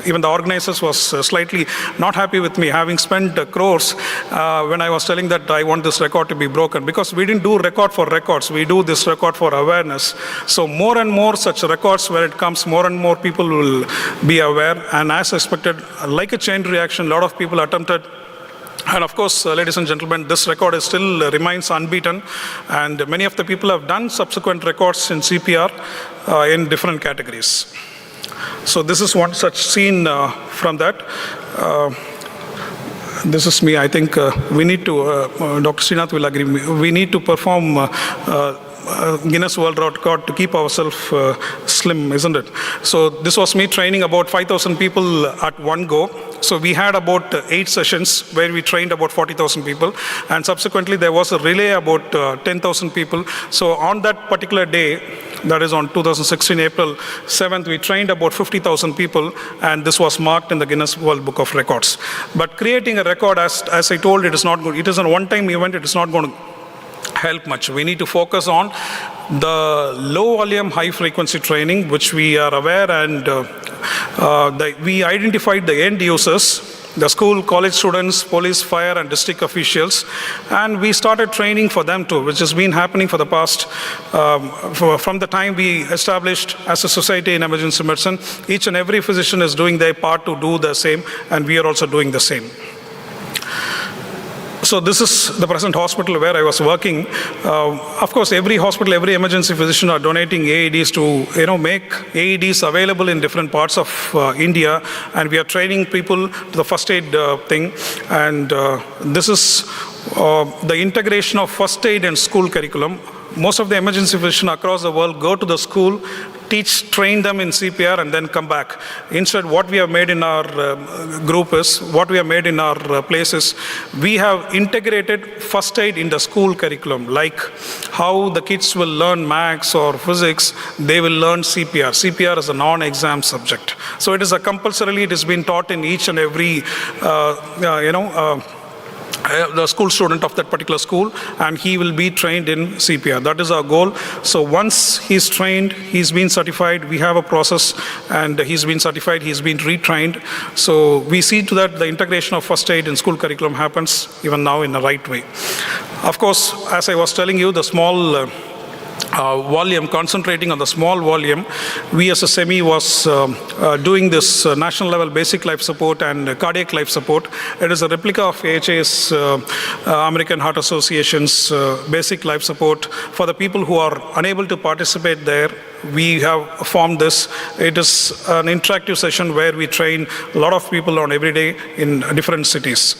Even the organizers was slightly not happy with me, having spent crores when I was telling that I want this record to be broken, because we didn't do record for records, we do this record for awareness. So more and more such records, where it comes, more and more people will be aware, and as expected, like a chain reaction, a lot of people attempted. And of course, ladies and gentlemen, this record still remains unbeaten, and many of the people have done subsequent records in CPR in different categories. So this is one such scene from that. This is me. I think we need to, Dr. Srinath will agree, we need to perform Guinness World Record to keep ourselves slim, isn't it? So this was me training about 5,000 people at one go. So we had about 8 sessions where we trained about 40,000 people, and subsequently there was a relay about 10,000 people. So on that particular day, that is on 2016 April 7th, we trained about 50,000 people, and this was marked in the Guinness World Book of Records. But creating a record, as I told, it is not good. It is a one-time event. It is not going to help much. We need to focus on the low volume, high frequency training, which we are aware, and we identified the end users, the school, college students, police, fire, and district officials, and we started training for them too, which has been happening for the past, from the time we established as a society in emergency medicine. Each and every physician is doing their part to do the same, and we are also doing the same. So this is the present hospital where I was working. Of course, every hospital, every emergency physician are donating AEDs to make AEDs available in different parts of India, and we are training people to the first aid thing. And this is the integration of first aid and school curriculum. Most of the emergency physicians across the world go to the school, train them in CPR, and then come back. Instead, what we have made in our group is, what we have made in our places, we have integrated first aid in the school curriculum, like how the kids will learn maths or physics, they will learn CPR. CPR is a non-exam subject. So it is it has been taught in each and every, the school student of that particular school, and he will be trained in CPR. That is our goal. So once he's trained, he's been certified, we have a process, and he's been certified, he's been retrained. So we see to that the integration of first aid in school curriculum happens even now in the right way. Of course, as I was telling you, the small volume, concentrating on the small volume, we as a SEMI was doing this national level basic life support and cardiac life support. It is a replica of AHA's, American Heart Association's basic life support for the people who are unable to participate there. we have formed this. It is an interactive session where we train a lot of people on every day in different cities.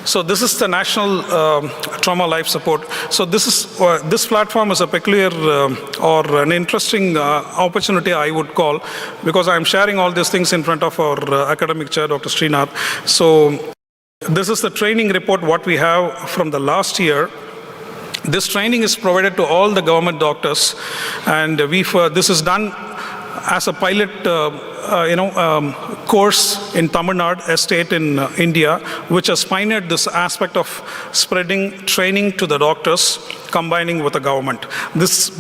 So this is the National Trauma Life Support. So this platform is a peculiar or an interesting opportunity, I would call, because I'm sharing all these things in front of our academic chair, Dr. Srinath. So this is the training report what we have from the last year. This training is provided to all the government doctors, and this is done as a pilot course in Tamil Nadu, a state in India, which has pioneered this aspect of spreading training to the doctors, combining with the government. This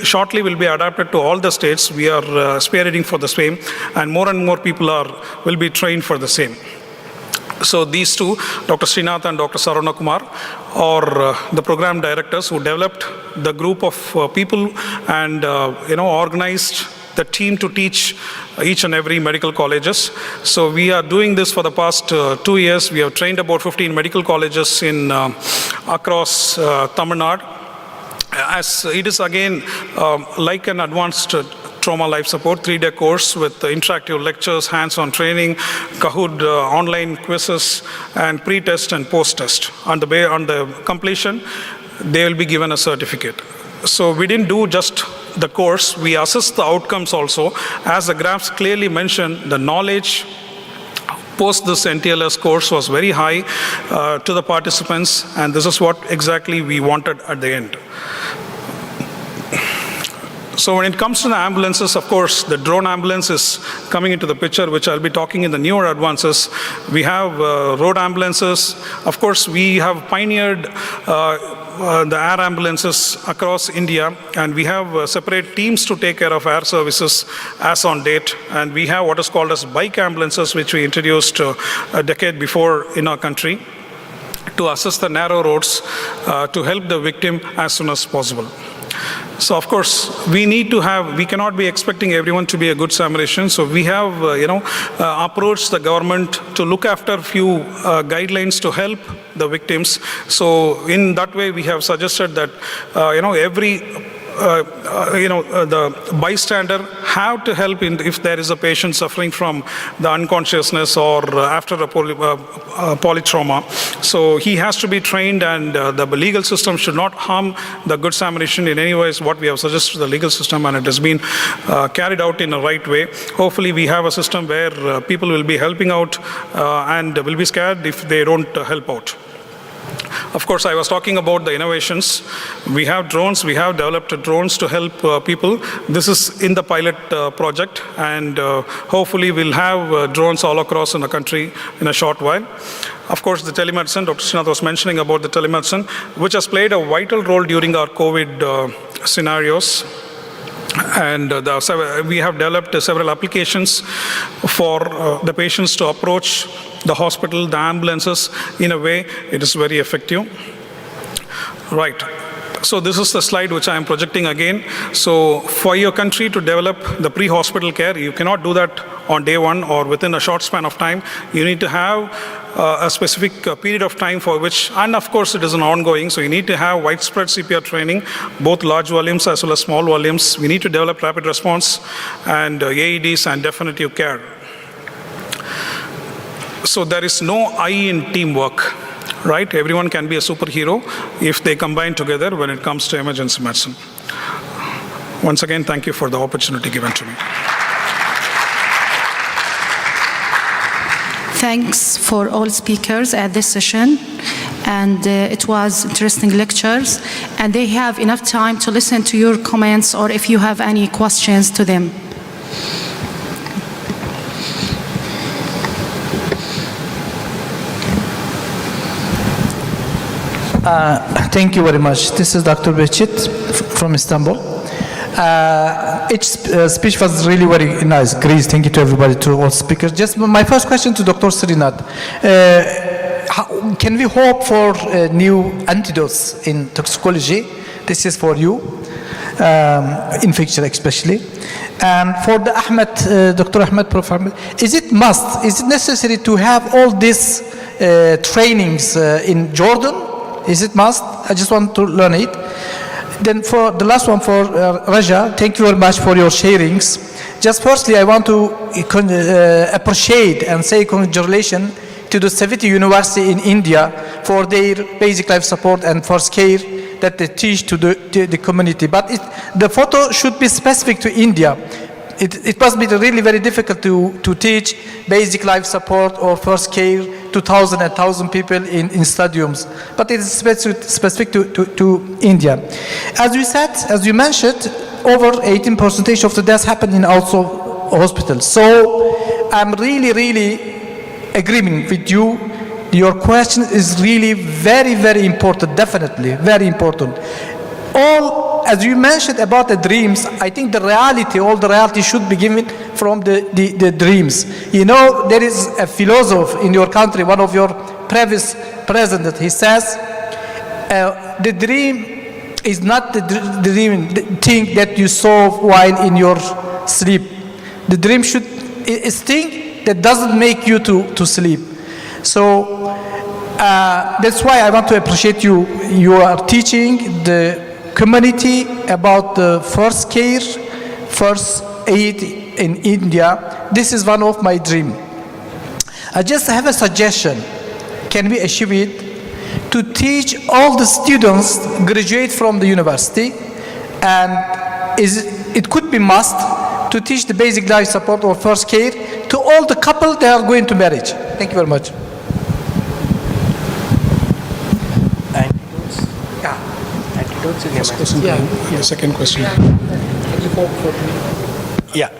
shortly will be adapted to all the states. We are spearheading for the same, and more people will be trained for the same. So these two, Dr. Srinath and Dr. Sarana Kumar, are the program directors who developed the group of people and organized the team to teach each and every medical colleges. So we are doing this for the past 2 years. We have trained about 15 medical colleges in across Tamil Nadu. As it is again like an advanced trauma life support 3-day course with interactive lectures, hands-on training, Kahoot online quizzes, and pre-test and post-test. On the completion, they will be given a certificate. So we didn't do just the course, we assessed the outcomes also. As the graphs clearly mention, the knowledge post this NTLS course was very high to the participants, and this is what exactly we wanted at the end. So when it comes to the ambulances, of course, the drone ambulance is coming into the picture, which I'll be talking in the newer advances. We have road ambulances. Of course, we have pioneered the air ambulances across India, and we have separate teams to take care of air services as on date. And we have what is called as bike ambulances, which we introduced a decade before in our country, to assess the narrow roads to help the victim as soon as possible. So of course, we cannot be expecting everyone to be a good Samaritan. So we have, approached the government to look after a few guidelines to help the victims. So in that way, we have suggested that, the bystander have to help if there is a patient suffering from the unconsciousness or after a polytrauma. So he has to be trained, and the legal system should not harm the Good Samaritan in any way, is what we have suggested to the legal system, and it has been carried out in a right way. Hopefully we have a system where people will be helping out and will be scared if they don't help out. Of course, I was talking about the innovations. We have drones. We have developed drones to help people. This is in the pilot project, and hopefully we'll have drones all across in the country in a short while. Of course, the telemedicine, Dr. Srinath was mentioning about the telemedicine, which has played a vital role during our COVID scenarios. And we have developed several applications for the patients to approach the hospital, the ambulances, in a way it is very effective. Right. So this is the slide which I am projecting again. So for your country to develop the pre-hospital care, you cannot do that on day one or within a short span of time. You need to have a specific period of time for which, and of course it is an ongoing, so you need to have widespread CPR training, both large volumes as well as small volumes. We need to develop rapid response and AEDs and definitive care. So there is no I in teamwork, right? Everyone can be a superhero if they combine together when it comes to emergency medicine. Once again, thank you for the opportunity given to me. Thanks for all speakers at this session, and it was interesting lectures, and they have enough time to listen to your comments or if you have any questions to them. Thank you very much. This is Dr. Behçet from Istanbul. Each speech was really very nice. Great. Thank you to everybody, to all speakers. Just my first question to Dr. Srinath. Can we hope for new antidotes in toxicology? This is for you, infection especially. And for the Dr. Ahmed, Prof. Ahmed, is it necessary to have all these trainings in Jordan? Is it must? I just want to learn it. Then for the last one for Raja, thank you very much for your sharings. Just firstly, I want to appreciate and say congratulations to the Savitri University in India for their basic life support and first care that they teach to the community. But the photo should be specific to India. It must be really very difficult to teach basic life support or first care to 1,000 people in stadiums. But it is specific to India. As you said, as you mentioned, over 18% of the deaths happen in also hospitals. So I'm really agreeing with you. Your question is really very important, definitely, very important. As you mentioned about the dreams, I think all the reality should be given from the dreams. You know, there is a philosopher in your country, one of your previous presidents, he says, the dream is not the thing that you solve while in your sleep. The dream is thing that doesn't make you to sleep. So that's why I want to appreciate you. You are teaching the community about the first care, first aid in India. This is one of my dreams. I just have a suggestion. Can we achieve it? To teach all the students graduate from the university, and it could be must to teach the basic life support or first care to all the couple that are going to marriage. Thank you very much. The second question. Yeah.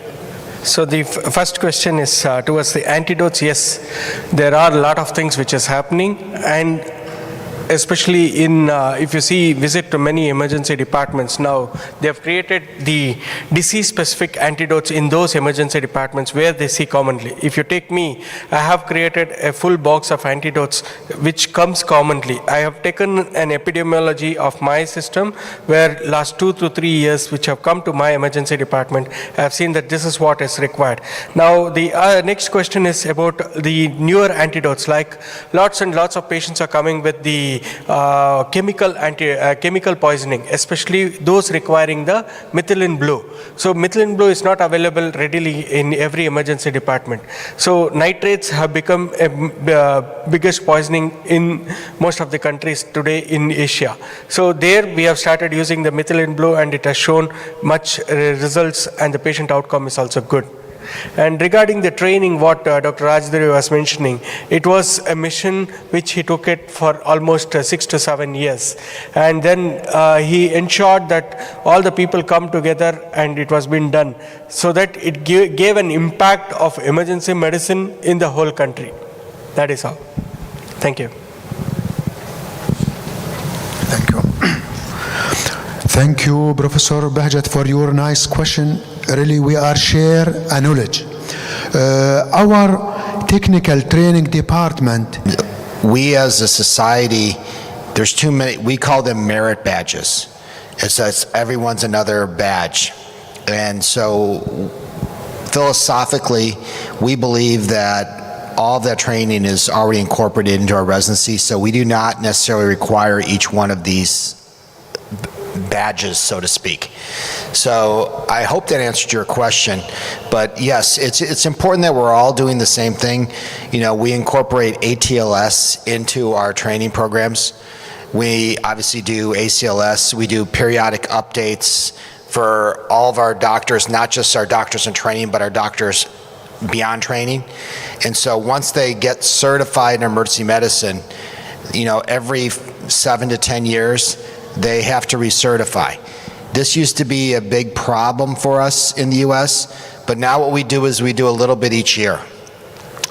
So the first question is towards the antidotes. Yes, there are a lot of things which is happening, and especially in, if you visit to many emergency departments now, they have created the disease-specific antidotes in those emergency departments where they see commonly. If you take me, I have created a full box of antidotes which comes commonly. I have taken an epidemiology of my system where last 2 to 3 years which have come to my emergency department, I have seen that this is what is required. Now the next question is about the newer antidotes, like lots and lots of patients are coming with the chemical poisoning, especially those requiring the methylene blue. So methylene blue is not available readily in every emergency department. So nitrates have become a biggest poisoning in most of the countries today in Asia. So there we have started using the methylene blue, and it has shown much results, and the patient outcome is also good. And regarding the training, what Dr. Rajdari was mentioning, it was a mission which he took it for almost 6 to 7 years. And then he ensured that all the people come together and it was being done, so that it gave an impact of emergency medicine in the whole country. That is all. Thank you. Thank you. Thank you, Professor Bahjat, for your nice question. Really, we are share a knowledge. Our technical training department. We as a society, there's too many, we call them merit badges. It's everyone's another badge. And so philosophically, we believe that all of that training is already incorporated into our residency, so we do not necessarily require each one of these badges, so to speak. So I hope that answered your question. But yes, it's important that we're all doing the same thing. You know, we incorporate ATLS into our training programs. We obviously do ACLS. We do periodic updates for all of our doctors, not just our doctors in training, but our doctors beyond training. And so once they get certified in emergency medicine, you know, every 7 to 10 years, they have to recertify. This used to be a big problem for us in the US, but now what we do is we do a little bit each year.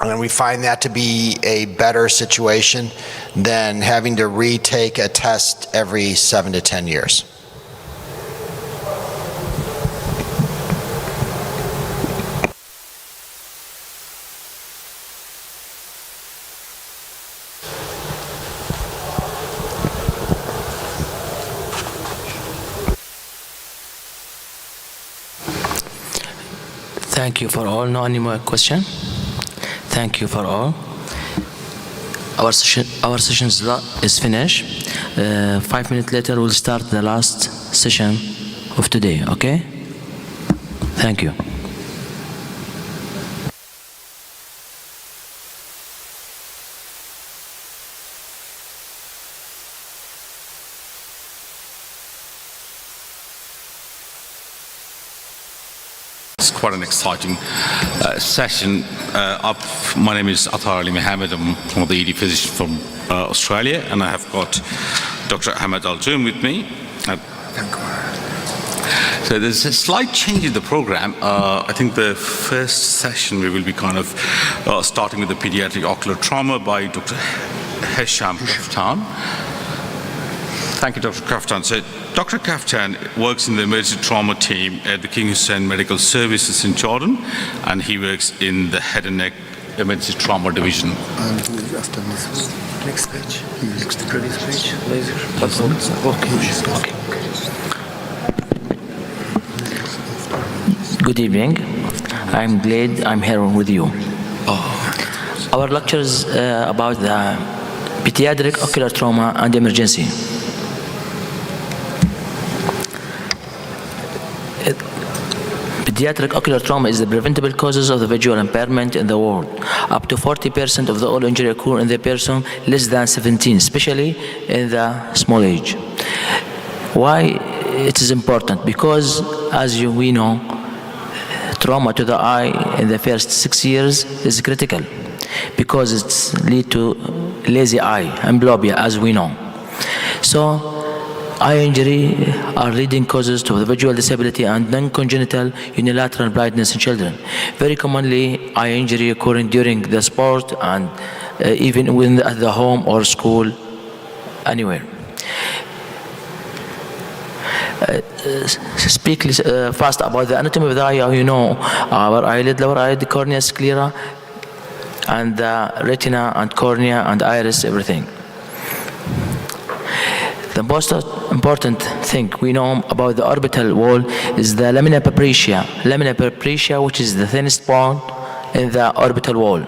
And we find that to be a better situation than having to retake a test every 7 to 10 years. Thank you for all. No any more question? Thank you for all. Our session is finished. 5 minutes later, we'll start the last session of today, okay? Thank you. It's quite an exciting session. My name is Atar Ali Mohammed. I'm one of the ED physicians from Australia, and I have got Dr. Ahmed Al-Joom with me. So there's a slight change in the program. I think the first session we will be kind of starting with the pediatric ocular trauma by Dr. Hesham Kaftan. Thank you, Dr. Kaftan. So Dr. Kaftan works in the emergency trauma team at the King Hussein Medical Services in Jordan, and he works in the head and neck emergency trauma division. Next page. Next previous page. Laser. Okay. Good evening. I'm glad I'm here with you. Our lecture is about the pediatric ocular trauma and emergency. Pediatric ocular trauma is the preventable causes of the visual impairment in the world. Up to 40% of the all injury occur in the person less than 17, especially in the small age. Why it is important? Because as we know, trauma to the eye in the first 6 years is critical because it leads to lazy eye, amblyopia, as we know. So eye injury are leading causes to the visual disability and non-congenital unilateral blindness in children. Very commonly, eye injury occurring during the sport and even when at the home or school, anywhere. Speak fast about the anatomy of the eye. You know, our eyelid, lower eyelid, the cornea, sclera, and the retina and cornea and iris, everything. The most important thing we know about the orbital wall is the lamina papyracea. Lamina papyracea, which is the thinnest bone in the orbital wall.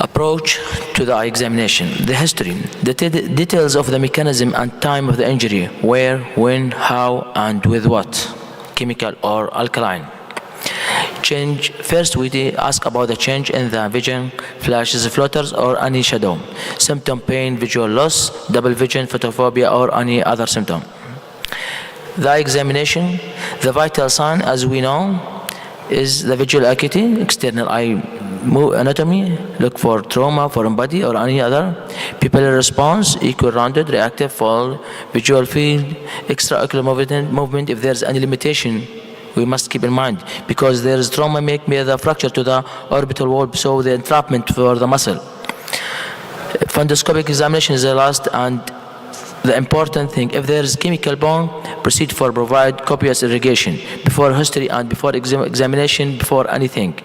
Approach to the eye examination. The history. The details of the mechanism and time of the injury. Where, when, how, and with what. Chemical or alkaline. Change. First, we ask about the change in the vision, flashes, floaters, or any shadow. Symptom: pain, visual loss, double vision, photophobia, or any other symptom. The eye examination. The vital sign, as we know, is the visual acuity, external eye anatomy. Look for trauma, foreign body, or any other. Pupillary response: equal, rounded, reactive, full. Visual field, extraocular movement. If there's any limitation, we must keep in mind, because there is trauma make me the fracture to the orbital wall, so the entrapment for the muscle. Fundoscopic examination is the last and the important thing. If there is chemical bone, proceed for provide copious irrigation before history and before examination, before anything.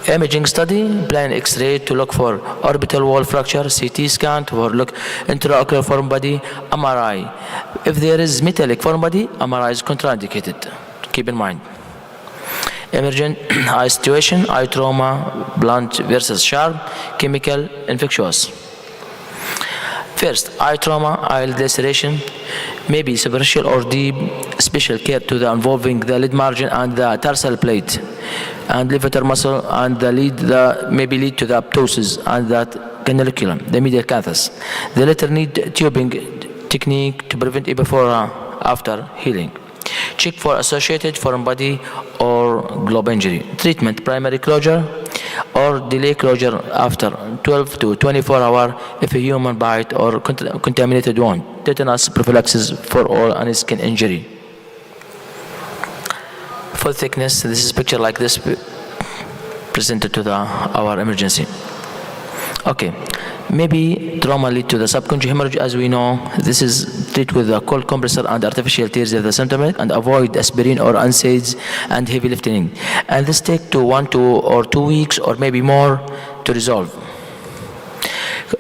Imaging study, plain X-ray to look for orbital wall fracture, CT scan to look intraocular foreign body, MRI. If there is metallic foreign body, MRI is contraindicated. Keep in mind. Emergent eye situation, eye trauma, blunt versus sharp, chemical, infectious. First, eye trauma, eye laceration, maybe superficial or deep, special care to the involving the lid margin and the tarsal plate and levator muscle, and the lead maybe lead to the apoptosis and that canaliculum, the medial canthus. The latter need tubing technique to prevent it before after healing. Check for associated foreign body or globe injury. Treatment: primary closure or delay closure after 12 to 24 hours if a human bite or contaminated wound. Tetanus prophylaxis for all any skin injury. Full thickness, this is picture like this presented to our emergency. Okay, maybe trauma lead to the subconjunctival hemorrhage. As we know, this is treated with a cold compressor and artificial tears if the symptomatic, and avoid aspirin or NSAIDs and heavy lifting. And this take to 1 or 2 weeks or maybe more to resolve.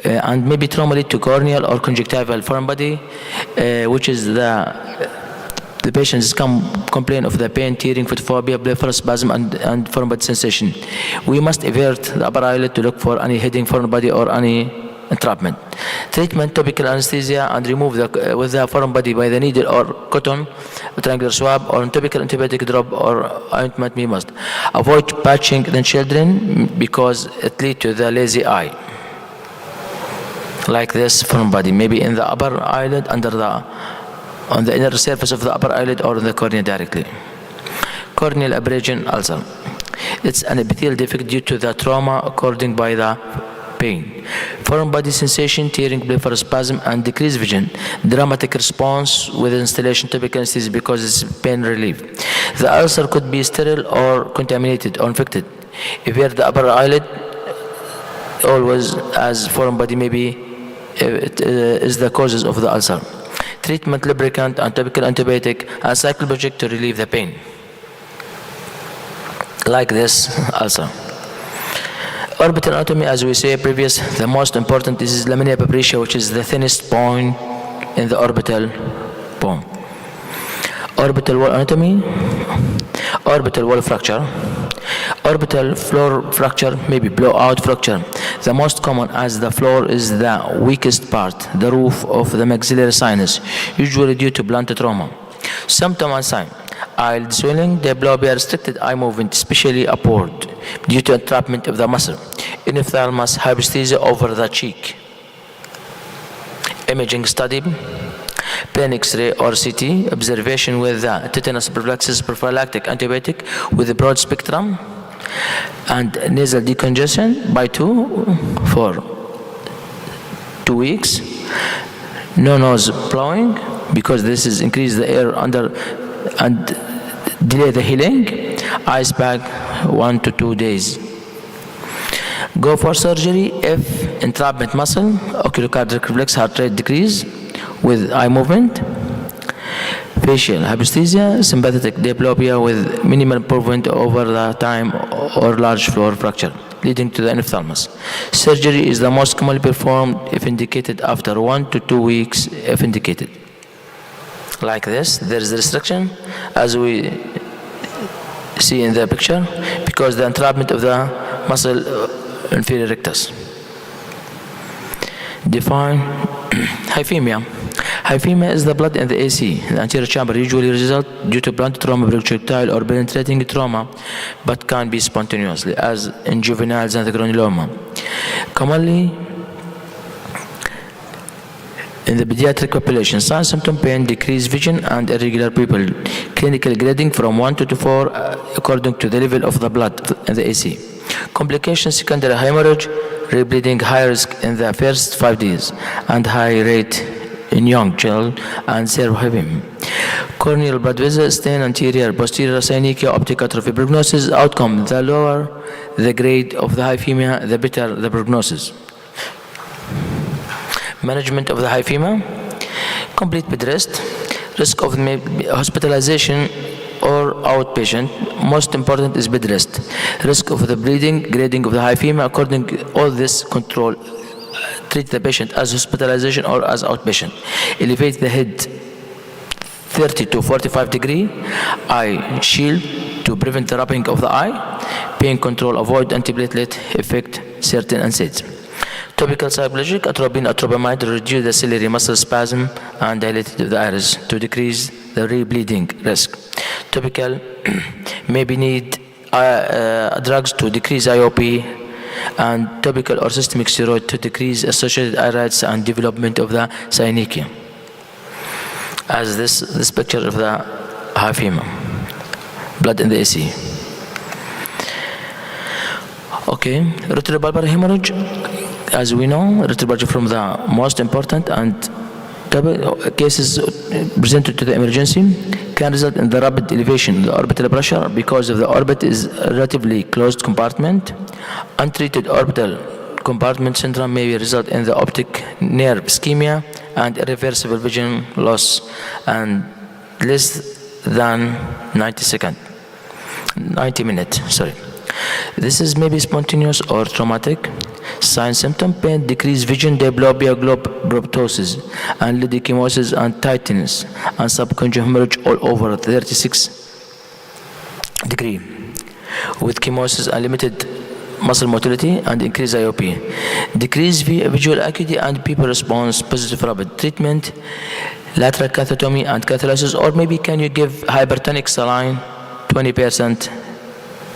And maybe trauma lead to corneal or conjunctival foreign body, which is the patients complain of the pain, tearing, photophobia, blepharospasm, and foreign body sensation. We must avert the upper eyelid to look for any hidden foreign body or any entrapment. Treatment: topical anesthesia and remove with the foreign body by the needle or cotton triangular swab, or topical antibiotic drop or ointment we must. Avoid patching in children because it leads to the lazy eye. Like this foreign body, maybe in the upper eyelid, on the inner surface of the upper eyelid, or in the cornea directly. Corneal abrasion ulcer. It's an epithelial defect due to the trauma occurring by the pain. Foreign body sensation, tearing, blepharospasm, and decreased vision. Dramatic response with installation topical anesthesia because it's pain relief. The ulcer could be sterile or contaminated or infected. If you have the upper eyelid, always as foreign body, maybe it is the causes of the ulcer. Treatment: lubricant and topical antibiotic and cycloplegic to relieve the pain. Like this ulcer. Orbital anatomy, as we say previous, the most important is lamina papyracea, which is the thinnest point in the orbital bone. Orbital wall anatomy, orbital wall fracture, orbital floor fracture, maybe blowout fracture. The most common, as the floor is the weakest part, the roof of the maxillary sinus, usually due to blunt trauma. Symptom and sign: eyelid swelling, diplopia, restricted eye movement, especially upward, due to entrapment of the muscle. Enophthalmos, hyperesthesia over the cheek. Imaging study: plain X-ray or CT, observation with the tetanus prophylaxis prophylactic antibiotic with a broad spectrum, and nasal decongestion by 2 for 2 weeks. No nose blowing because this is increase the air under and delay the healing. Ice pack 1 to 2 days. Go for surgery if entrapment muscle, oculocardiac reflex, heart rate decrease with eye movement. Facial hyperesthesia, sympathetic diplopia with minimal improvement over the time, or large floor fracture leading to the enophthalmos. Surgery is the most commonly performed if indicated after 1 to 2 weeks if indicated. Like this, there is a restriction as we see in the picture because the entrapment of the muscle inferior rectus. Define hyphemia. Hyphemia is the blood in the AC. The anterior chamber usually results due to blunt trauma, projectile, or penetrating trauma, but can be spontaneously, as in juveniles and the granuloma. Commonly in the pediatric population, sign, symptom, pain, decreased vision, and irregular pupil. Clinical grading from 1 to 4 according to the level of the blood in the AC. Complications: secondary hemorrhage, rebleeding, high risk in the first 5 days, and high rate in young children, and cerebrohemia. Corneal blood vessel stain, anterior, posterior synechiae, optic atrophy. Prognosis: outcome: the lower the grade of the hyphemia, the better the prognosis. Management of the hyphemia: complete bed rest, risk of hospitalization or outpatient. Most important is bed rest. Risk of the bleeding, grading of the hyphemia, according to all this control. Treat the patient as hospitalization or as outpatient. Elevate the head 30 to 45 degree. Eye shield to prevent the rubbing of the eye. Pain control: avoid antiplatelet effect, certain NSAIDs. Topical cycloplegic, atropine, atropamide to reduce the ciliary muscle spasm and dilate the iris to decrease the rebleeding risk. Topical maybe need drugs to decrease IOP, and topical or systemic steroid to decrease associated irides and development of the synechiae. As this picture of the hyphemia, blood in the AC. Okay, retrobulbar hemorrhage. As we know, retrobulbar from the most important and cases presented to the emergency can result in the rapid elevation of the orbital pressure because of the orbit is a relatively closed compartment. Untreated orbital compartment syndrome may result in the optic nerve ischemia and irreversible vision loss and less than 90 minutes. This is maybe spontaneous or traumatic. Sign, symptom: pain, decreased vision, diplopia, globoptosis, and lidichemosis and tightness, and subconjunctival hemorrhage all over 36 degree, with chemosis and limited muscle motility, and increase IOP. Decrease visual acuity and people response positive rapid treatment, lateral cathetomy and catholysis, or maybe can you give hypertonic saline 20%,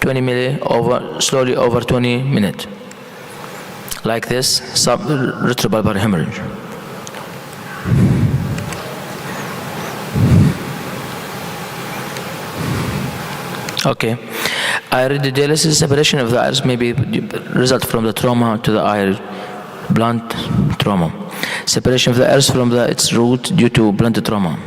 20 milli slowly over 20 minutes. Like this, retrobulbar hemorrhage. Okay. Iridodialysis, separation of the iris may be result from the trauma to the eye, blunt trauma. Separation of the iris from its root due to blunt trauma.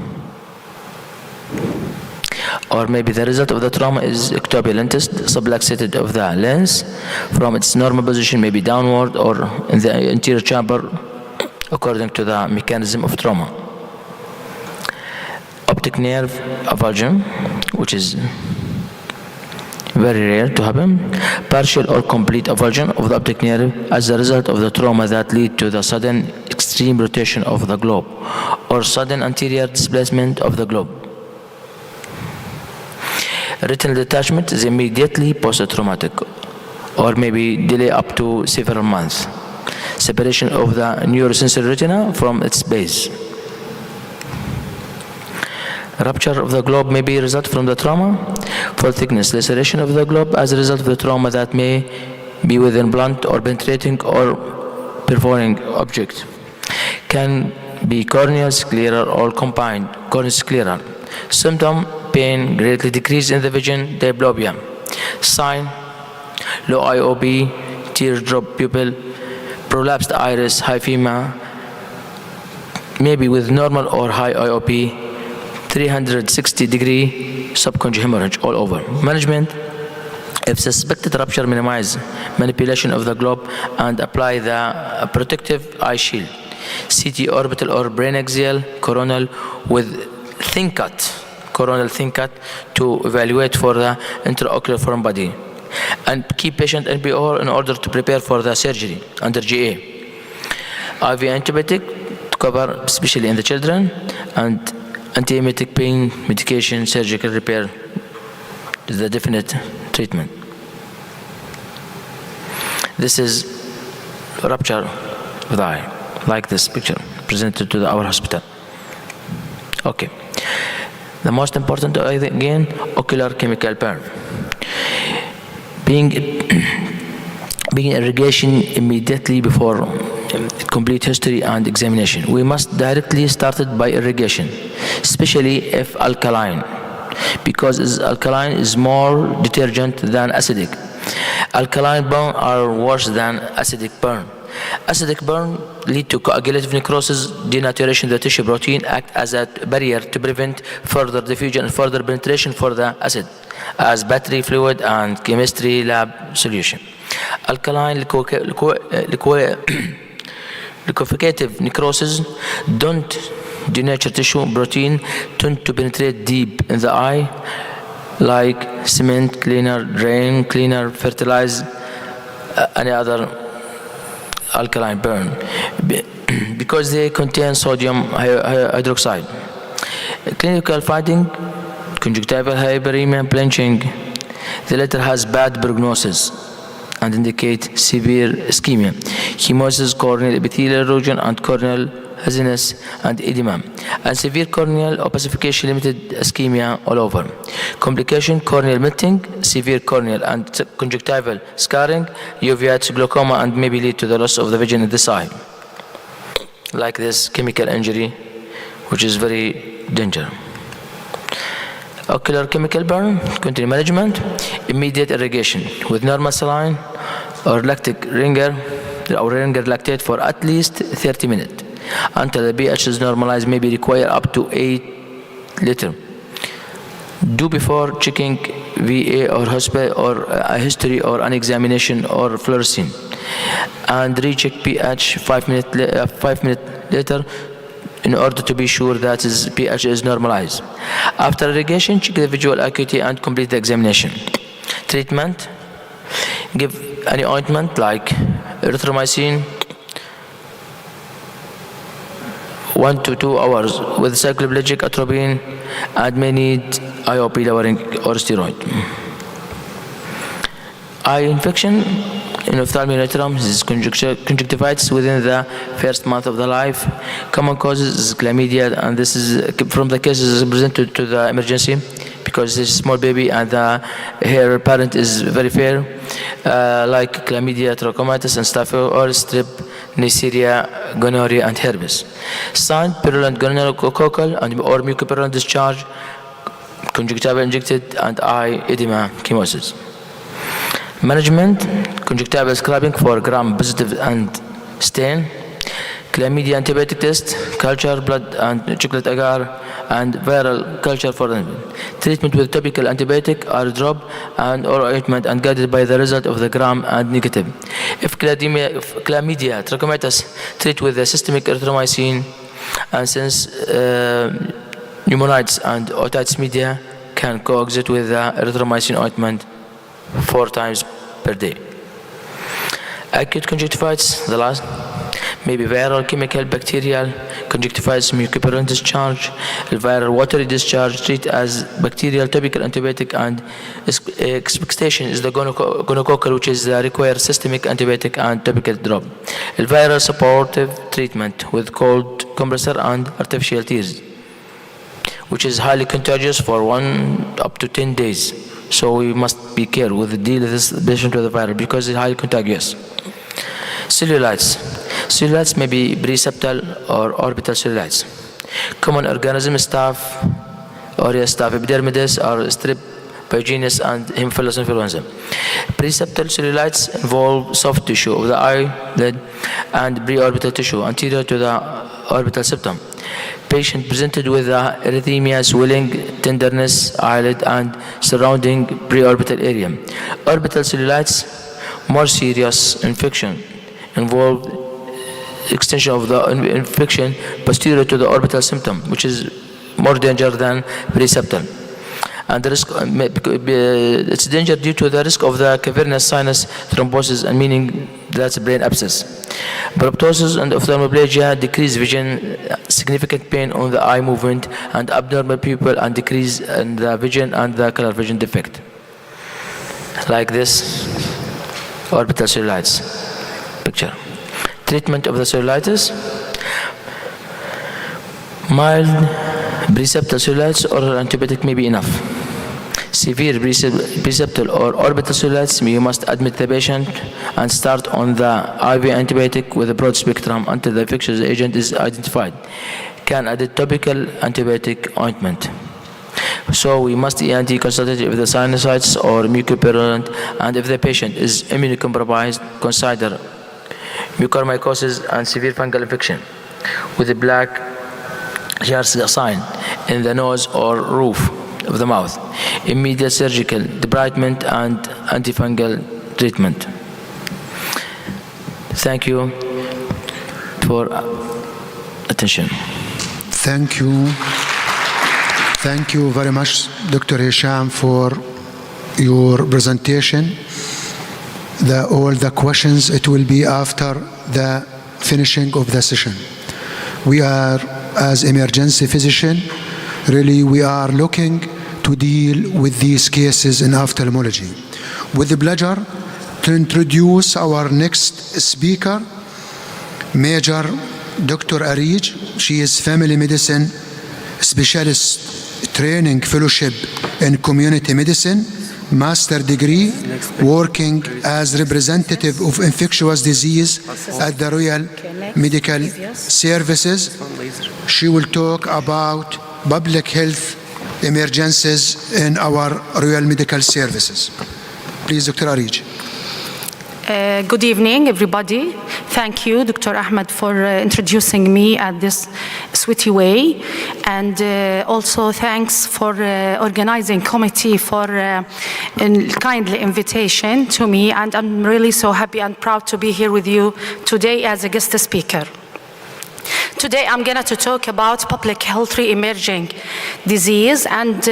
Or maybe the result of the trauma is ectopia lentis, subluxated of the lens from its normal position, maybe downward or in the anterior chamber, according to the mechanism of trauma. Optic nerve avulsion, which is very rare to happen. Partial or complete avulsion of the optic nerve as a result of the trauma that lead to the sudden extreme rotation of the globe or sudden anterior displacement of the globe. Retinal detachment is immediately post-traumatic or maybe delay up to several months. Separation of the neurosensory retina from its base. Rupture of the globe may be a result from the trauma. Full thickness laceration of the globe as a result of the trauma that may be within blunt or penetrating or perforating object. Can be corneal scleral or combined corneal scleral. Symptom: pain, greatly decrease in the vision, diplopia. Sign: low IOP, teardrop pupil, prolapsed iris, hyphema, maybe with normal or high IOP, 360-degree subconjunctival hemorrhage all over. Management: if suspected rupture, minimize manipulation of the globe and apply the protective eye shield. CT orbital or brain axial coronal with thin cut, coronal thin cut to evaluate for the intraocular foreign body. And keep patient NPO in order to prepare for the surgery under GA. IV antibiotic to cover, especially in the children, and antiemetic pain medication, surgical repair is the definite treatment. This is rupture of the eye, like this picture presented to our hospital. Okay. The most important, again, ocular chemical burn. Being irrigation immediately before complete history and examination. We must directly start it by irrigation, especially if alkaline, because alkaline is more detergent than acidic. Alkaline burn are worse than acidic burn. Acidic burn lead to coagulative necrosis, denaturation of the tissue protein, act as a barrier to prevent further diffusion and further penetration for the acid, as battery fluid and chemistry lab solution. Alkaline liquefative necrosis don't denature tissue protein, tend to penetrate deep in the eye, like cement cleaner, drain cleaner, fertilize, any other alkaline burn, because they contain sodium hydroxide. Clinical finding: conjunctival hyperemia, blanching. The latter has bad prognosis and indicate severe ischemia, hemosis, corneal epithelial erosion, and corneal haziness and edema, and severe corneal opacification, limited ischemia all over. Complication: corneal melting, severe corneal and conjunctival scarring, uveitis, glaucoma, and maybe lead to the loss of the vision in this eye. Like this chemical injury, which is very dangerous. Ocular chemical burn, continued management, immediate irrigation with normal saline or lactic ringer or ringer lactate for at least 30 minutes until the pH is normalized, maybe require up to 8 liters. Do before checking VA or hospital or a history or an examination or fluorescein, and recheck pH 5 minutes later in order to be sure that his pH is normalized. After irrigation, check the visual acuity and complete the examination. Treatment: give any ointment like erythromycin 1 to 2 hours with cycloplegic atropine, and may need IOP lowering or steroid. Eye infection: in ophthalmic uterum is conjunctivitis within the first month of the life. Common causes is chlamydia, and this is from the cases presented to the emergency because this small baby and her parent is very fair, like chlamydia, trachomatis, and staphylo, or strep, Neisseria, gonorrhea, and herpes. Sign: purulent gonococcal and or mucopurulent discharge, conjunctiva injected, and eye edema, chemosis. Management: conjunctival scrubbing for gram-positive and stain, chlamydia antibiotic test, culture, blood and chocolate agar, and viral culture for treatment with topical antibiotic, eye drop, and or ointment, and guided by the result of the gram and negative. If chlamydia trachomatis, treat with the systemic erythromycin, and since pneumonitis and otitis media can coexist with the erythromycin ointment 4 times per day. Acute conjunctivitis, the last, may be viral, chemical, bacterial. Conjunctivitis, mucopurulent discharge, viral watery discharge, treat as bacterial, topical antibiotic, and expectation is the gonococcal, which is require systemic antibiotic and topical drop. Viral supportive treatment with cold compressor and artificial tears, which is highly contagious for 1 up to 10 days. So we must be careful with the deal with this patient with the virus because it's highly contagious. Cellulitis. Cellulitis may be preseptal or orbital cellulitis. Common organism: staph aureus, staph epidermidis, or strep pyogenes, and Haemophilus influenza. Preseptal cellulitis involve soft tissue of the eyelid and preorbital tissue anterior to the orbital septum. Patient presented with erythema, swelling, tenderness, eyelid, and surrounding preorbital area. Orbital cellulitis, more serious infection, involved extension of the infection posterior to the orbital septum, which is more danger than preseptal. And the risk, it's danger due to the risk of the cavernous sinus thrombosis, and meaning that's brain abscess. Proptosis and ophthalmoplegia decrease vision, significant pain on the eye movement, and abnormal pupil, and decrease in the vision and the color vision defect. Like this, orbital cellulitis picture. Treatment of the cellulitis: mild preseptal cellulitis, oral antibiotic may be enough. Severe preseptal or orbital cellulitis, you must admit the patient and start on the IV antibiotic with a broad spectrum until the infectious agent is identified. Can add a topical antibiotic ointment. So we must ENT consulted if the sinusitis or mucopurulent, and if the patient is immunocompromised, consider mucormycosis and severe fungal infection with a black jar sign in the nose or roof of the mouth. Immediate surgical debridement and antifungal treatment. Thank you for attention. Thank you. Thank you very much, Dr. Hisham, for your presentation. All the questions, it will be after the finishing of the session. We are, as emergency physician, really we are looking to deal with these cases in ophthalmology. With the pleasure to introduce our next speaker, Major Dr. Arij. She is family medicine specialist, training fellowship in community medicine, master degree, working as representative of infectious disease at the Royal Medical Services. She will talk about public health emergencies in our Royal Medical Services. Please, Dr. Arij. Good evening, everybody. Thank you, Dr. Ahmed, for introducing me at this sweetie way. And also thanks for organizing committee for kindly invitation to me. And I'm really so happy and proud to be here with you today as a guest speaker. Today I'm going to talk about public health emerging disease, and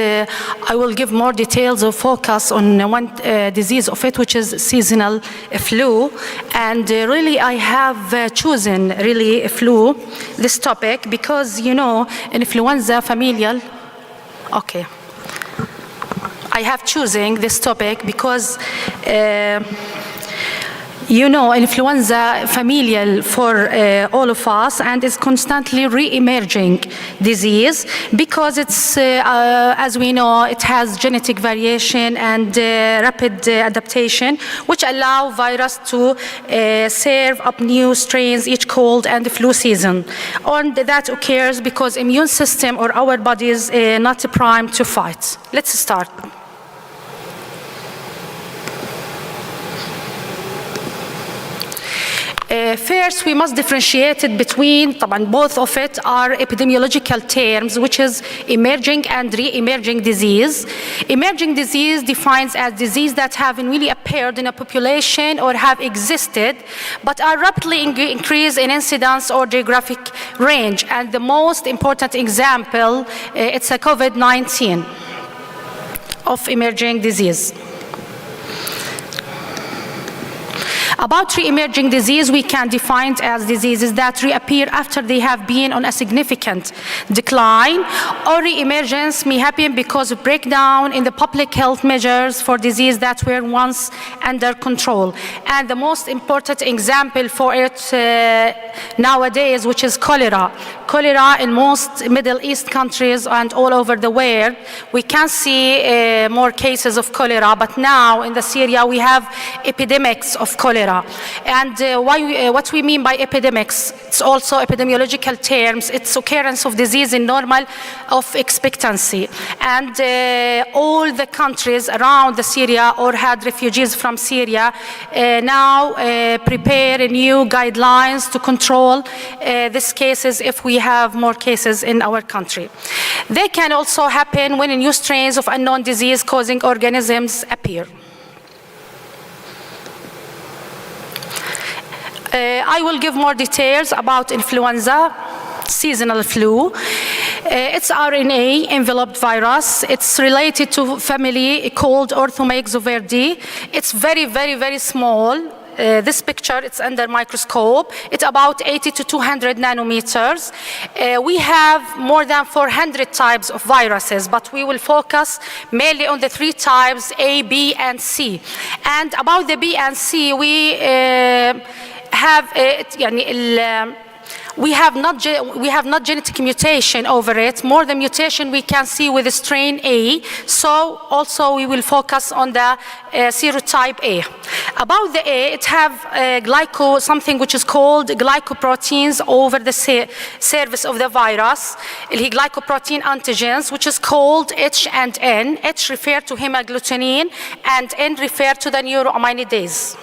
I will give more details of focus on one disease of it, which is seasonal flu. And really I have chosen really flu, this topic, because you know influenza familial. Okay. I have chosen this topic because You know, influenza familial for all of us, and it's constantly re-emerging disease because it's, as we know, it has genetic variation and rapid adaptation, which allow virus to serve up new strains each cold and flu season. And that occurs because immune system or our body is not primed to fight. Let's start. First, we must differentiate it between, both of it are epidemiological terms, which is emerging and re-emerging disease. Emerging disease defines as disease that haven't really appeared in a population or have existed, but are rapidly increased in incidence or geographic range. And the most important example, it's a COVID-19 of emerging disease. About re-emerging disease, we can define it as diseases that reappear after they have been on a significant decline, or re-emergence may happen because of breakdown in the public health measures for disease that were once under control. And the most important example for it nowadays, which is cholera. Cholera in most Middle East countries and all over the world, we can see more cases of cholera, but now in the Syria we have epidemics of cholera. And what we mean by epidemics, it's also epidemiological terms, it's occurrence of disease in normal of expectancy. And all the countries around the Syria or had refugees from Syria now prepare new guidelines to control these cases if we have more cases in our country. They can also happen when new strains of unknown disease-causing organisms appear. I will give more details about influenza, seasonal flu. It's RNA enveloped virus. It's related to family called Orthomyxoverdi. It's very, very, very small. This picture, it's under microscope. It's about 80 to 200 nanometers. We have more than 400 types of viruses, but we will focus mainly on the 3 types, A, B, and C. And about the B and C, we have not genetic mutation over it. More the mutation we can see with the strain A. So also we will focus on the serotype A. About the A, it have something which is called glycoproteins over the surface of the virus. Glycoprotein antigens, which is called H and N. H refer to hemagglutinin and N refer to the neuroaminidase.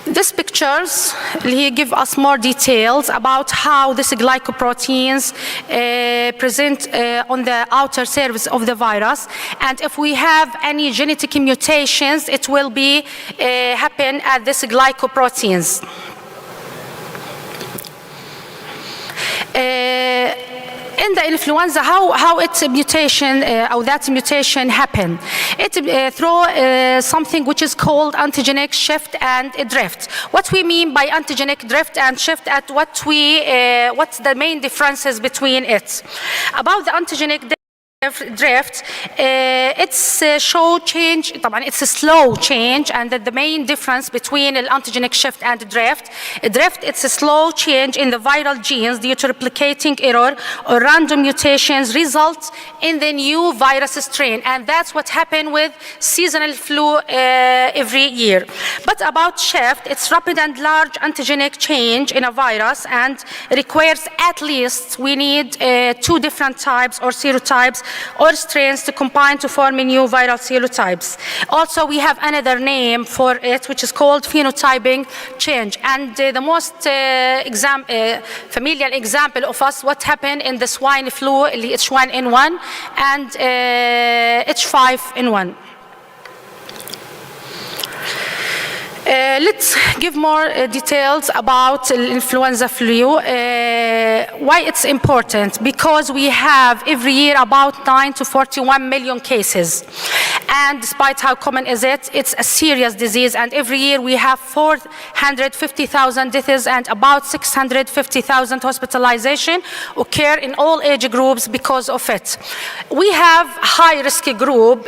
These pictures give us more details about how these glycoproteins present on the outer surface of the virus, and if we have any genetic mutations, it will be happen at these glycoproteins. In the influenza, how its mutation or that mutation happen? It through something which is called antigenic shift and drift. What we mean by antigenic drift and shift, at what's the main differences between it? About the antigenic drift, it's show change. It's a slow change, and the main difference between the antigenic shift and drift, it's a slow change in the viral genes due to replicating error or random mutations result in the new virus strain, and that's what happened with seasonal flu every year. But about shift, it's rapid and large antigenic change in a virus and requires at least we need 2 different types or serotypes or strains to combine to form a new viral serotypes. Also, we have another name for it, which is called phenotyping change. And the most familiar example of us, what happened in the swine flu, H1N1 and H5N1. Let's give more details about influenza flu. Why it's important? Because we have every year about 9 to 41 million cases. And despite how common is it, it's a serious disease. And every year we have 450,000 deaths and about 650,000 hospitalization occur in all age groups because of it. We have high risk group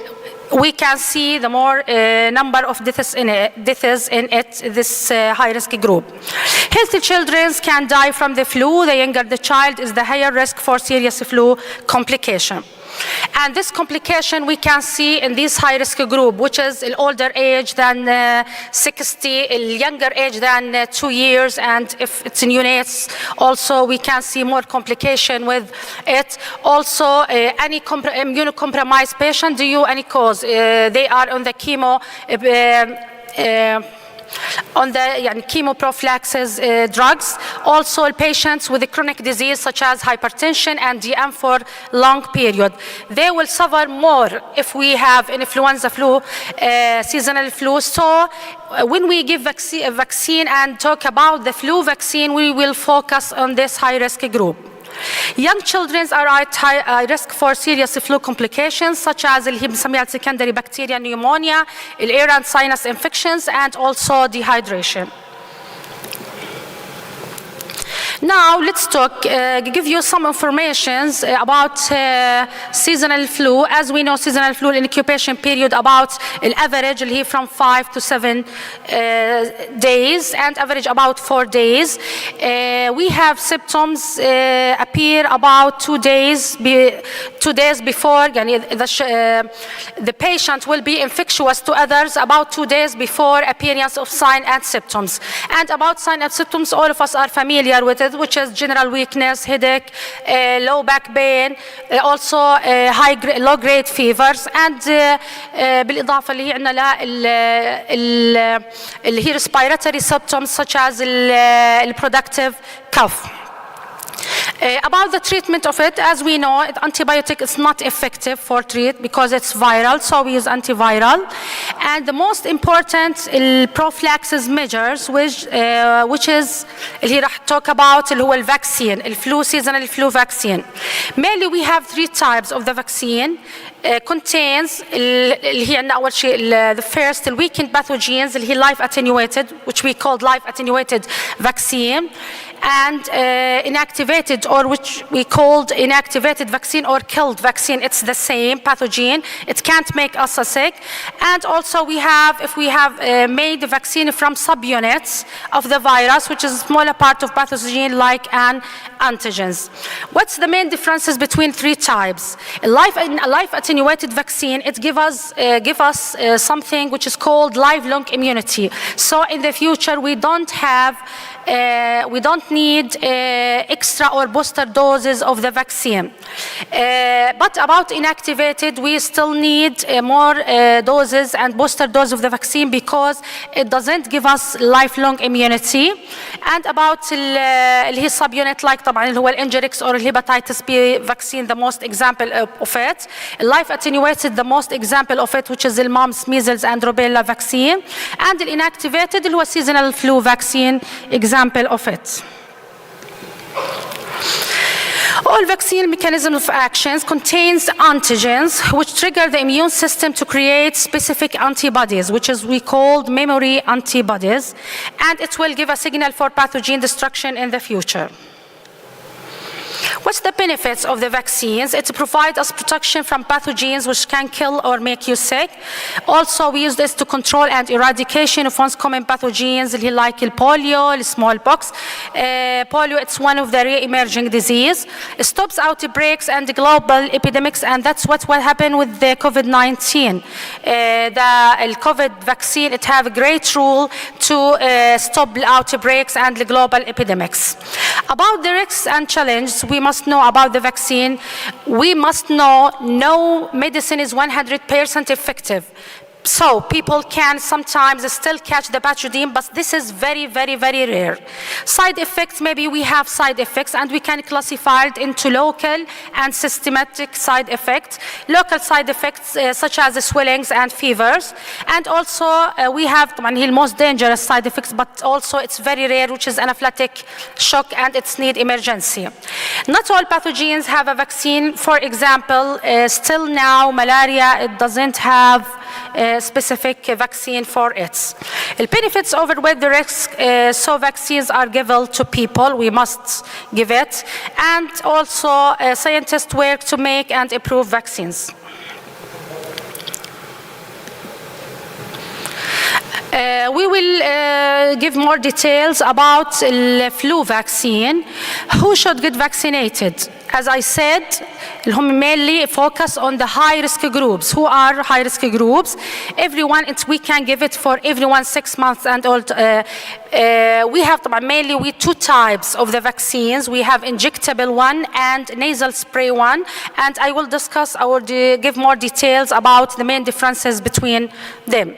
we can see the more number of deaths in this high-risk group. Healthy children can die from the flu. The younger the child is the higher risk for serious flu complication. And this complication we can see in this high-risk group, which is older age than 60, younger age than 2 years, and if it's neonates, also we can see more complication with it. Also, any immunocompromised patient due any cause, they are on the chemo. On the chemoprophylaxis drugs. Also patients with a chronic disease such as hypertension and DM for long period. They will suffer more if we have influenza flu, seasonal flu. So when we give vaccine and talk about the flu vaccine, we will focus on this high-risk group. Young children are at high risk for serious flu complications such as secondary bacteria pneumonia, ear and sinus infections, and also dehydration. Now let's give you some information about seasonal flu. As we know, seasonal flu incubation period about average from 5 to 7 days and average about 4 days. We have symptoms appear about 2 days before the patient will be infectious to others, about 2 days before appearance of signs and symptoms. And about signs and symptoms, all of us are familiar with it, which is general weakness, headache, low back pain, also low-grade fevers, and بالإضافة اللي هي عندنا اللي هي respiratory symptoms such as the productive cough. About the treatment of it, as we know, antibiotic is not effective for treat because it's viral, so we use antiviral. And the most important prophylaxis measures, which is اللي راح talk about اللي هو vaccine, flu seasonal flu vaccine. Mainly we have 3 types of the vaccine. Contains اللي هي عندنا أول شيء the first weakened pathogens اللي هي life attenuated, which we called life attenuated vaccine, and inactivated, or which we called inactivated vaccine or killed vaccine. It's the same pathogen. It can't make us sick. And also we have, if we have made the vaccine from subunits of the virus, which is a smaller part of pathogen like an antigens. What's the main differences between 3 types? A life attenuated vaccine, it give us something which is called lifelong immunity. So in the future we don't need extra or booster doses of the vaccine. But about inactivated, we still need more doses and booster doses of the vaccine because it doesn't give us lifelong immunity. And about اللي هي subunit like طبعا اللي هو الانجريكس or hepatitis B vaccine, the most example of it. Life attenuated, the most example of it, which is the mumps, measles, and rubella vaccine. And the inactivated اللي هو seasonal flu vaccine, example of it. All vaccine mechanism of actions contains antigens which trigger the immune system to create specific antibodies, which is we called memory antibodies, and it will give a signal for pathogen destruction in the future. What's the benefits of the vaccines? It provides us protection from pathogens which can kill or make you sick. Also, we use this to control and eradication of once common pathogens like polio, smallpox. Polio, it's one of the re-emerging disease. It stops outbreaks and global epidemics, and that's what happened with the COVID-19. The COVID vaccine, it have a great role to stop outbreaks and the global epidemics. About the risks and challenges, we must know about the vaccine. We must know no medicine is 100% effective. So people can sometimes still catch the pathogen, but this is very, very, very rare. Side effects, maybe we have side effects, and we can classify it into local and systematic side effects. Local side effects such as the swellings and fevers. And also we have the most dangerous side effects, but also it's very rare, which is anaphylactic shock, and it's need emergency. Not all pathogens have a vaccine. For example, still now malaria, it doesn't have specific vaccine for it. The benefits overweigh the risk, so vaccines are given to people. We must give it. And also scientists work to make and improve vaccines. We will give more details about the flu vaccine. Who should get vaccinated? As I said, هم mainly focus on the high-risk groups. Who are high-risk groups? Everyone, we can give it for everyone 6 months and old. We have mainly two types of the vaccines. We have injectable one and nasal spray one, and I will discuss or give more details about the main differences between them.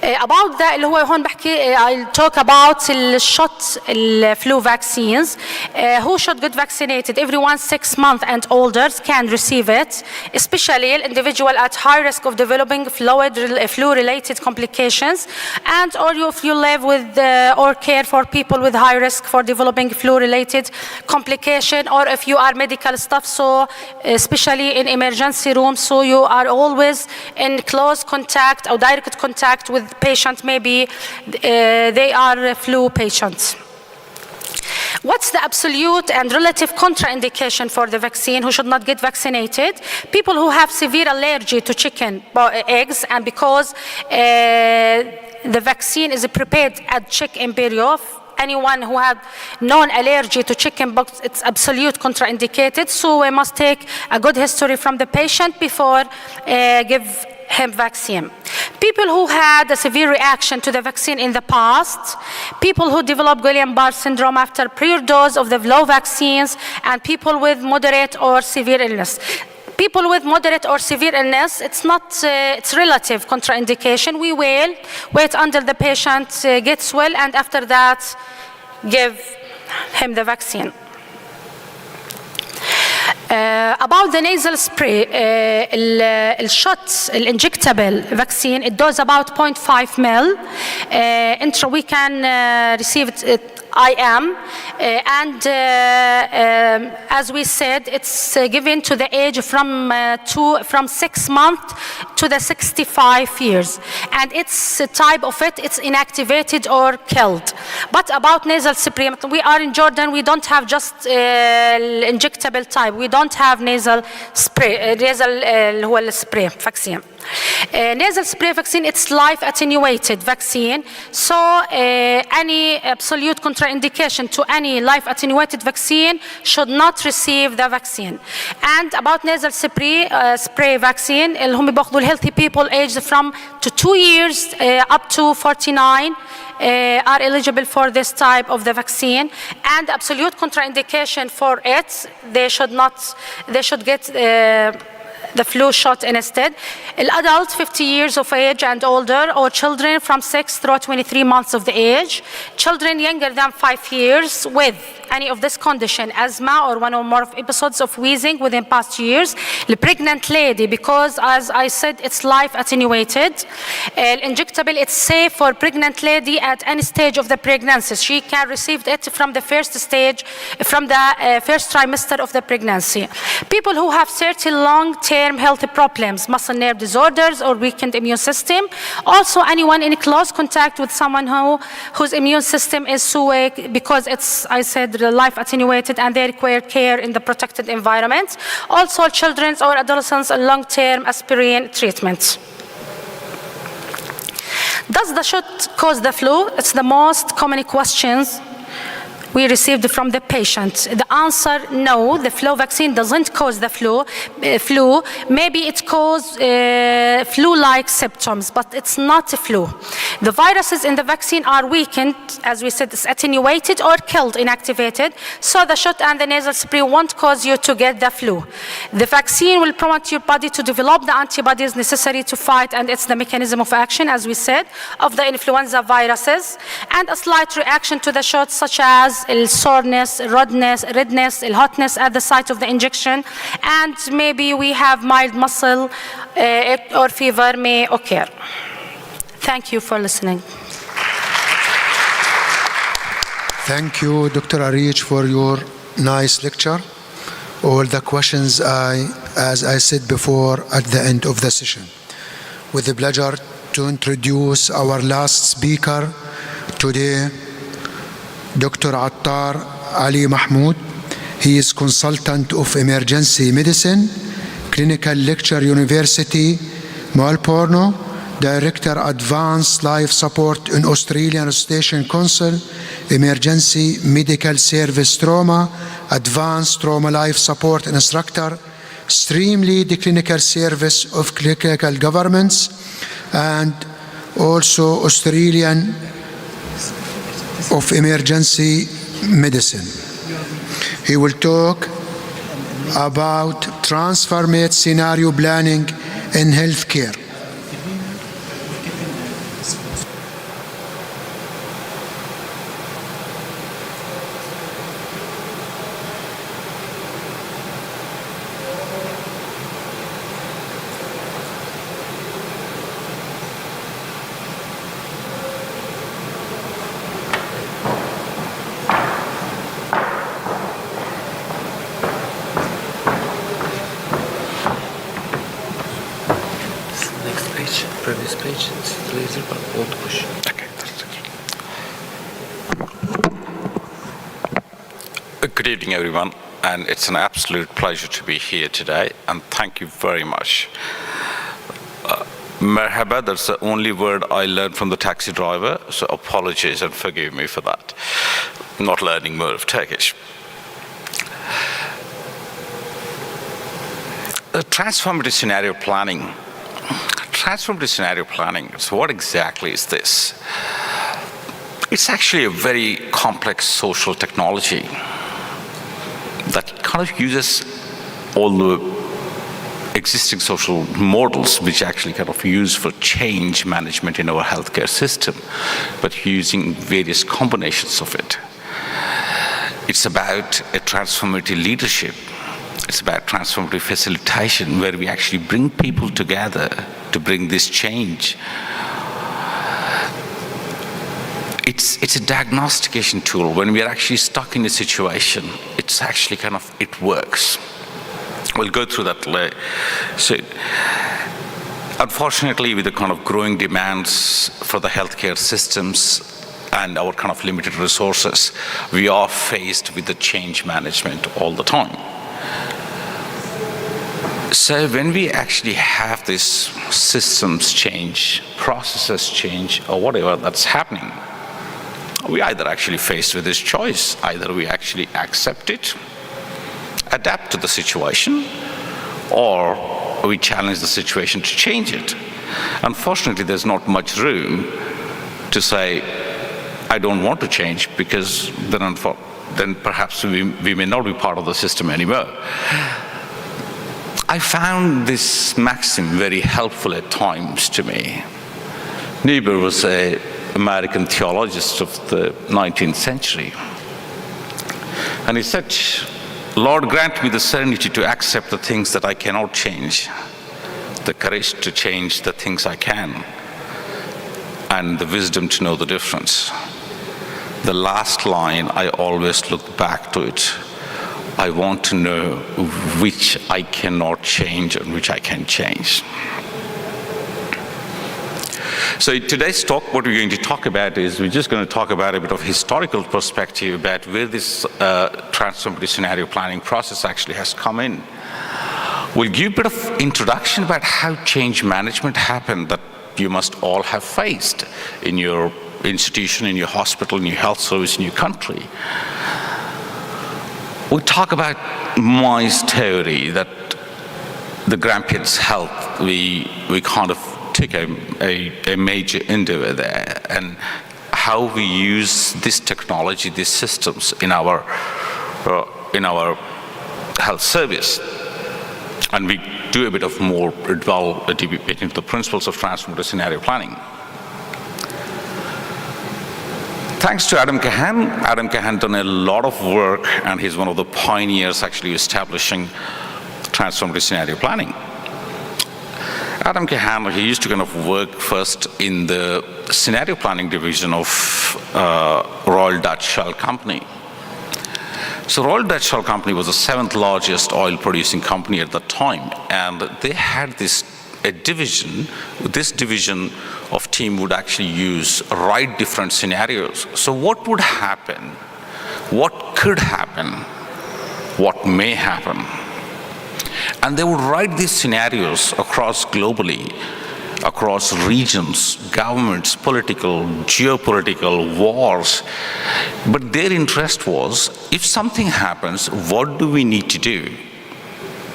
About that اللي هو هون بحكي I'll talk about الشوت flu vaccines. Who should get vaccinated? Everyone 6 months and older can receive it, especially individual at high risk of developing flu-related complications, and or if you live with or care for people with high risk for developing flu-related complication, or if you are medical staff, so especially in emergency rooms, so you are always in close contact or direct contact with patients, maybe they are flu patients. What's the absolute and relative contraindication for the vaccine? Who should not get vaccinated? People who have severe allergy to chicken eggs, and because the vaccine is prepared at chick embryo, anyone who had known allergy to chicken pox, it's absolute contraindicated, so we must take a good history from the patient before give him vaccine. People who had a severe reaction to the vaccine in the past, people who developed Guillain-Barré syndrome after prior dose of the flu vaccines, and people with moderate or severe illness. People with moderate or severe illness, it's not, it's relative contraindication. We will wait until the patient gets well, and after that, give him the vaccine. About the nasal spray, الشوت injectable vaccine, it does about 0.5 ml. We can receive it IM, and as we said, it's given to the age from 6 months to the 65 years, and its type of it's inactivated or killed. But about nasal spray, we are in Jordan, we don't have just injectable type, we don't have nasal spray, nasal spray vaccine. Nasal spray vaccine, it's life attenuated vaccine, so any absolute contraindication to any life attenuated vaccine should not receive the vaccine. And about nasal spray vaccine, اللي هم بياخذوا healthy people aged from 2 years up to 49 are eligible for this type of the vaccine, and absolute contraindication for it, they should get the flu shot instead. Adults 50 years of age and older, or children from 6 through 23 months of the age, children younger than 5 years with any of this condition, asthma or one or more episodes of wheezing within past years, the pregnant lady, because as I said, it's life attenuated. Injectable, it's safe for pregnant lady at any stage of the pregnancy. She can receive it from the first stage, from the first trimester of the pregnancy. People who have certain long-term health problems, muscle nerve disorders or weakened immune system. Also anyone in close contact with someone whose immune system is so weak, because it's, I said, life attenuated and they require care in the protected environment. Also children or adolescents on long-term aspirin treatment. Does the shot cause the flu? It's the most common questions we received from the patient. The answer, no, the flu vaccine doesn't cause the flu. Maybe it causes flu-like symptoms, but it's not a flu. The viruses in the vaccine are weakened, as we said, it's attenuated or killed, inactivated, so the shot and the nasal spray won't cause you to get the flu. The vaccine will prompt your body to develop the antibodies necessary to fight, and it's the mechanism of action, as we said, of the influenza viruses, and a slight reaction to the shot, such as soreness, redness, hotness at the site of the injection, and maybe we have mild muscle or fever may occur. Thank you for listening. Thank you, Dr. Arich, for your nice lecture. All the questions, as I said before, at the end of the session. With the pleasure to introduce our last speaker today, Dr. Attar Ali Mahmoud. He is consultant of emergency medicine, clinical lecturer, University Melbourne, Director Advanced Life Support in Australian Station Council, Emergency Medical Service Trauma, Advanced Trauma Life Support Instructor, Stream Lead Clinical Service of Clinical Governments, and also Australian of Emergency Medicine. He will talk about transformative scenario planning in healthcare. Previous page, it's laser, but old push. Okay, that's it. Good evening, everyone, and it's an absolute pleasure to be here today, and thank you very much. Merhaba, that's the only word I learned from the taxi driver, so apologies and forgive me for that. I'm not learning more of Turkish. Transformative scenario planning. Transformative scenario planning, so what exactly is this? It's actually a very complex social technology that kind of uses all the existing social models which actually kind of use for change management in our healthcare system, but using various combinations of it. It's about a transformative leadership. It's about transformative facilitation, where we actually bring people together to bring this change. It's a diagnostication tool. When we are actually stuck in a situation, it's actually kind of, it works. We'll go through that later. So, unfortunately, with the kind of growing demands for the healthcare systems and our kind of limited resources, we are faced with the change management all the time. So when we actually have this systems change, processes change, or whatever that's happening, we either actually faced with this choice. Either we actually accept it, adapt to the situation, or we challenge the situation to change it. Unfortunately, there's not much room to say, I don't want to change, because then perhaps we may not be part of the system anymore. I found this maxim very helpful at times to me. Niebuhr was an American theologist of the 19th century. And he said, Lord, grant me the serenity to accept the things that I cannot change, the courage to change the things I can, and the wisdom to know the difference. The last line, I always look back to it. I want to know which I cannot change and which I can change. So in today's talk, what we're going to talk about is we're just going to talk about a bit of historical perspective about where this transformative scenario planning process actually has come in. We'll give a bit of introduction about how change management happened that you must all have faced in your institution, in your hospital, in your health service, in your country. We talk about my theory that the grandparents' health, we kind of took a major endeavor there, and how we use this technology, these systems in our health service. And we do a bit of more dwell into the principles of transformative scenario planning. Thanks to Adam Kahan. Adam Kahan done a lot of work, and he's one of the pioneers actually establishing transformative scenario planning. Adam Kahan, he used to kind of work first in the scenario planning division of Royal Dutch Shell Company. So Royal Dutch Shell Company was the 7th largest oil producing company at the time, and they had this division. This division of team would actually write different scenarios. So what would happen? What could happen? What may happen? And they would write these scenarios across globally across regions, governments, political, geopolitical, wars. But their interest was, if something happens, what do we need to do?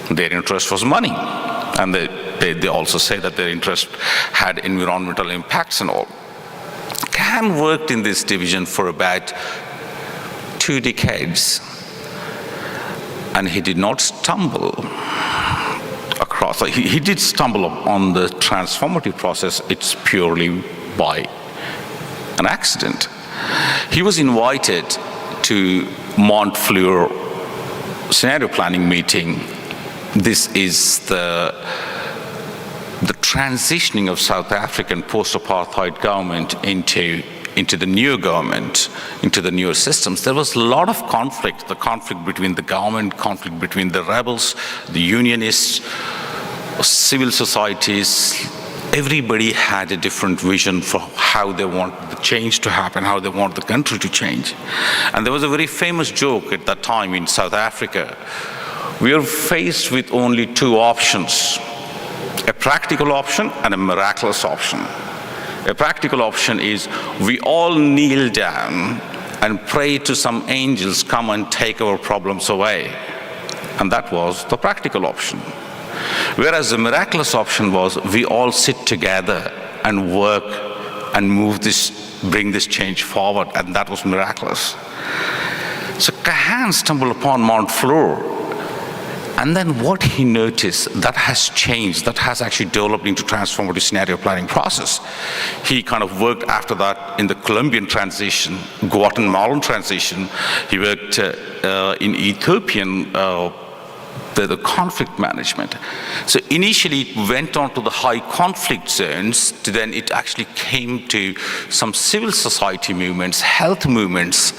Their interest was money. And they also say that their interest had environmental impacts and all. Khan worked in this division for about 2 decades. And he did not stumble across, he did stumble on the transformative process. It's purely by an accident. He was invited to Montfleur scenario planning meeting. This is the transitioning of South African post-apartheid government into the new government, into the newer systems. There was a lot of conflict, the conflict between the government, conflict between the rebels, the unionists, civil societies. Everybody had a different vision for how they want the change to happen, how they want the country to change. And there was a very famous joke at that time in South Africa. We were faced with only 2 options, a practical option and a miraculous option. A practical option is we all kneel down and pray to some angels come and take our problems away. And that was the practical option. Whereas the miraculous option was we all sit together and work and bring this change forward, and that was miraculous. So Khan stumbled upon Montfleur. And then what he noticed, that has changed, that has actually developed into transformative scenario planning process. He kind of worked after that in the Colombian transition, Guatemalan transition. He worked in Ethiopian, the conflict management. So initially it went on to the high conflict zones, then it actually came to some civil society movements, health movements.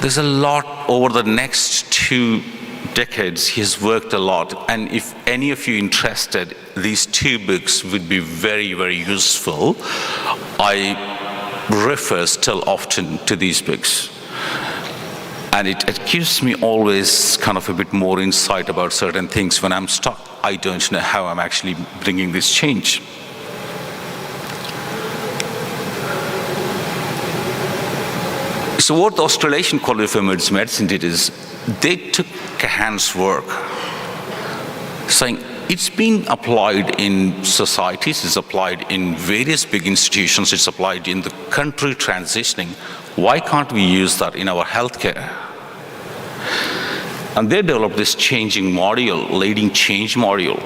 There's a lot over the next 2 decades. He has worked a lot, and if any of you interested, these 2 books would be very, very useful. I refer still often to these books, and it gives me always kind of a bit more insight about certain things. When I'm stuck, I don't know how I'm actually bringing this change. So what the Australasian College of Emergency Medicine did is they took Khan's work, saying it's been applied in societies, it's applied in various big institutions, it's applied in the country transitioning. Why can't we use that in our healthcare? And they developed this changing module, leading change module.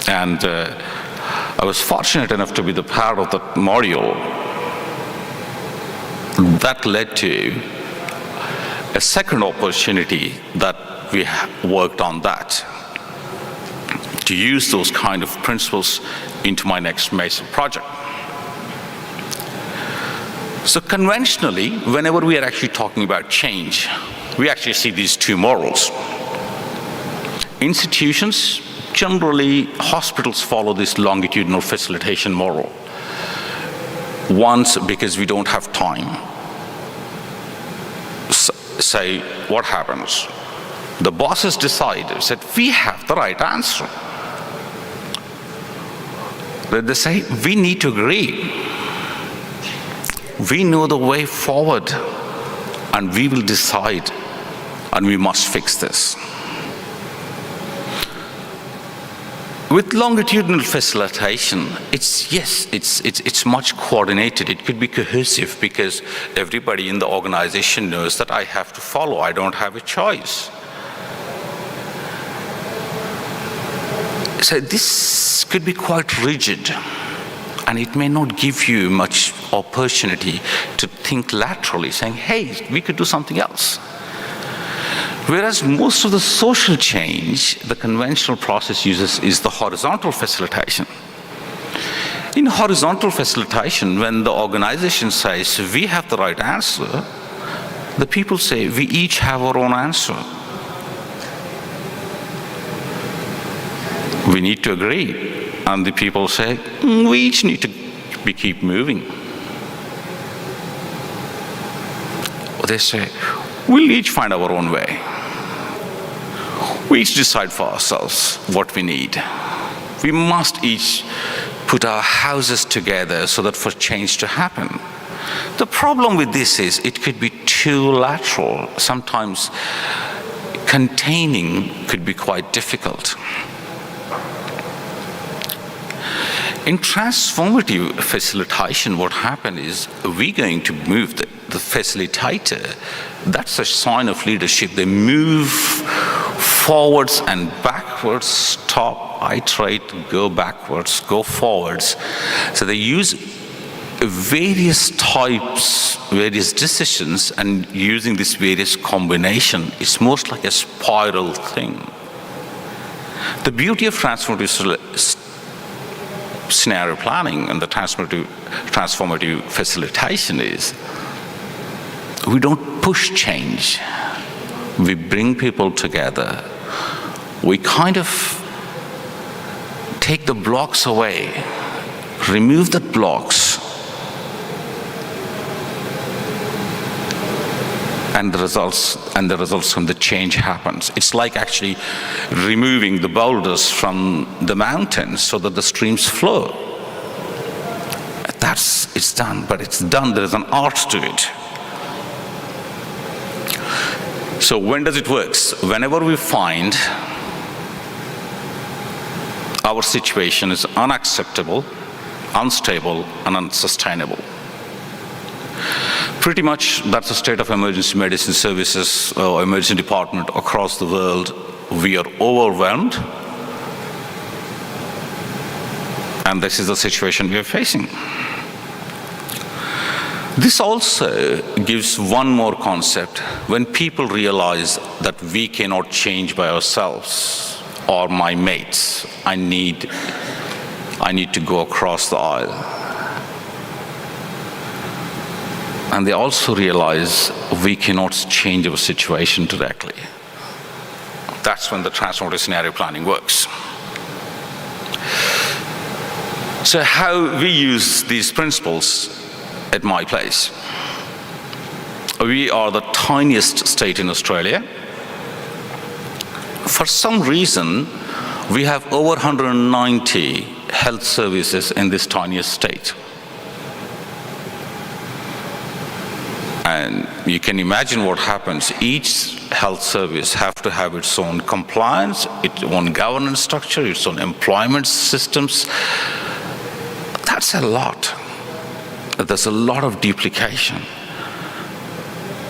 And I was fortunate enough to be the part of that module. That led to a second opportunity that we worked on that, to use those kind of principles into my next major project. So conventionally, whenever we are actually talking about change, we actually see these 2 models. Institutions, generally hospitals follow this longitudinal facilitation model. Once, because we don't have time, say what happens? The bosses decide, said, we have the right answer. They say, we need to agree. We know the way forward, and we will decide, and we must fix this. With longitudinal facilitation, it's much coordinated. It could be cohesive because everybody in the organization knows that I have to follow. I don't have a choice. So this could be quite rigid, and it may not give you much opportunity to think laterally, saying, hey, we could do something else. Whereas most of the social change, the conventional process uses is the horizontal facilitation. In horizontal facilitation, when the organization says, we have the right answer, the people say, we each have our own answer. We need to agree. And the people say, we each need to keep moving. They say, we'll each find our own way. We each decide for ourselves what we need. We must each put our houses together so that for change to happen. The problem with this is it could be too lateral. Sometimes containing could be quite difficult. In transformative facilitation, what happened is we're going to move the facilitator. That's a sign of leadership. They move forwards and backwards, stop, iterate, go backwards, go forwards. So they use various types, various decisions, and using this various combination, it's most like a spiral thing. The beauty of transformative scenario planning and the transformative facilitation is we don't push change. We bring people together. We kind of take the blocks away, remove the blocks, and the results from the change happens. It's like actually removing the boulders from the mountains so that the streams flow. It's done, but it's done, there is an art to it. So when does it work? Whenever we find our situation is unacceptable, unstable, and unsustainable. Pretty much that's the state of emergency medicine services or emergency department across the world. We are overwhelmed, and this is the situation we are facing. This also gives one more concept. When people realize that we cannot change by ourselves, or my mates, I need to go across the aisle. And they also realize we cannot change our situation directly. That's when the transformative scenario planning works. So how we use these principles at my place. We are the tiniest state in Australia. For some reason, we have over 190 health services in this tiniest state. And you can imagine what happens. Each health service have to have its own compliance, its own governance structure, its own employment systems. That's a lot. There's a lot of duplication.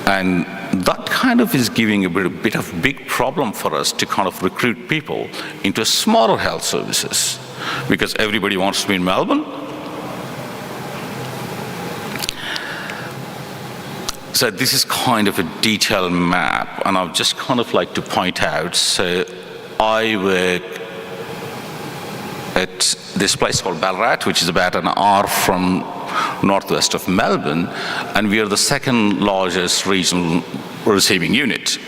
And that kind of is giving a bit of big problem for us to kind of recruit people into smaller health services, because everybody wants to be in Melbourne. So this is kind of a detailed map, and I'd just kind of like to point out, so I work at this place called Ballarat, which is about an hour from northwest of Melbourne, and we are the second largest regional receiving unit.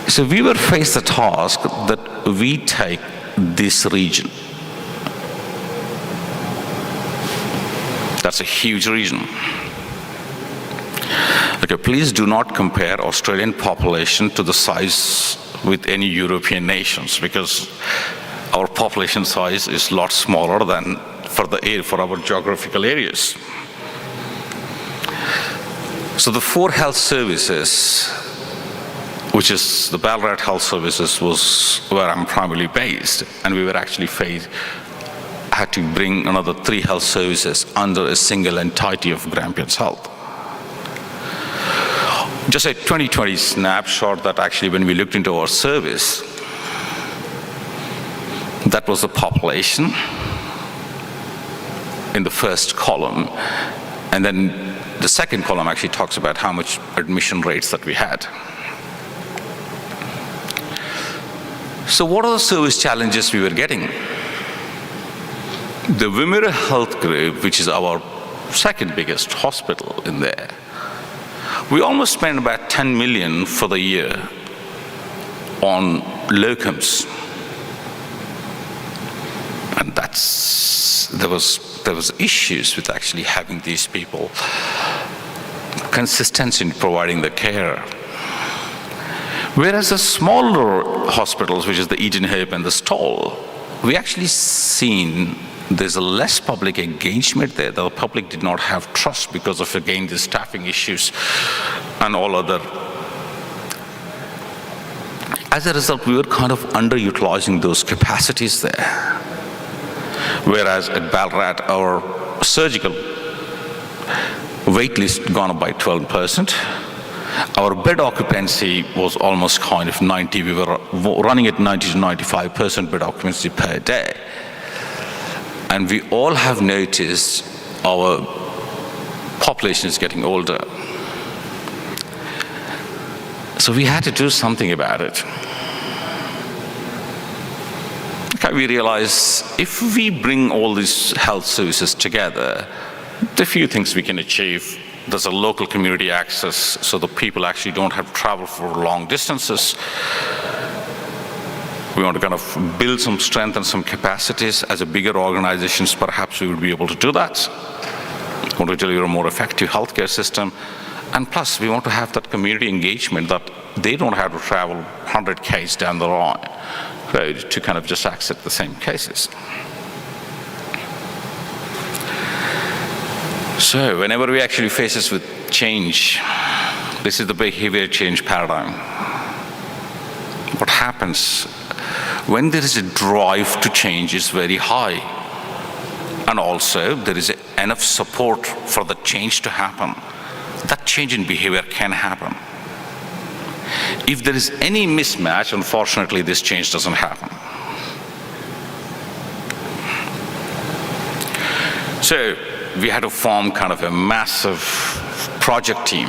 So we were faced the task that we take this region. That's a huge region. Okay, please do not compare Australian population to the size with any European nations, because our population size is a lot smaller than for our geographical areas. So the 4 health services, which is the Ballarat Health Services, was where I'm primarily based, and we were actually had to bring another 3 health services under a single entity of Grampians Health. Just a 2020 snapshot that actually when we looked into our service, that was the population in the first column, and then the second column actually talks about how much admission rates that we had. So what are the service challenges we were getting? The Wimmera Health Group, which is our second biggest hospital in there, we almost spend about 10 million for the year on locums. And there was issues with actually having these people consistency in providing the care. Whereas the smaller hospitals, which is the Eden Hope and the Stoll, we actually seen there's a less public engagement there. The public did not have trust because of, again, the staffing issues and all other. As a result, we were kind of underutilizing those capacities there. Whereas at Balrat, our surgical wait list gone up by 12%. Our bed occupancy was almost kind of 90. We were running at 90 to 95% bed occupancy per day. And we all have noticed our population is getting older. So we had to do something about it. Okay, we realized if we bring all these health services together, there are a few things we can achieve. There's a local community access, so the people actually don't have to travel for long distances. We want to kind of build some strength and some capacities. As a bigger organizations, perhaps we would be able to do that. We want to deliver a more effective healthcare system. And plus, we want to have that community engagement that they don't have to travel 100 k's down the road to kind of just access the same cases. So whenever we actually face with change, this is the behavior change paradigm. What happens when there is a drive to change is very high, and also there is enough support for the change to happen, that change in behavior can happen. If there is any mismatch, unfortunately, this change doesn't happen. So we had to form kind of a massive project team.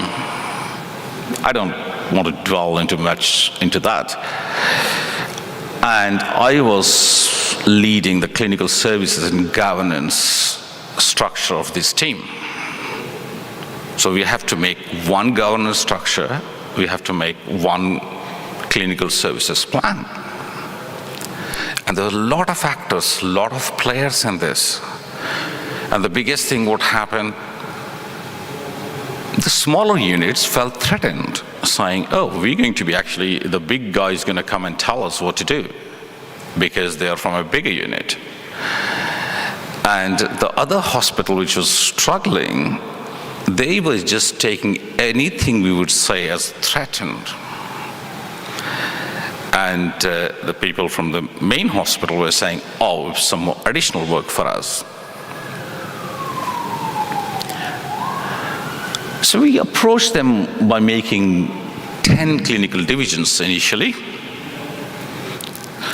I don't want to dwell much into that. And I was leading the clinical services and governance structure of this team. So we have to make one governance structure, we have to make one clinical services plan. And there are a lot of factors, a lot of players in this. And the biggest thing what happened, the smaller units felt threatened, saying, oh, we're going to be actually, the big guy is going to come and tell us what to do because they are from a bigger unit. And the other hospital which was struggling, they were just taking anything we would say as threatened. And the people from the main hospital were saying, oh, it's some more additional work for us. So we approached them by making 10 clinical divisions initially.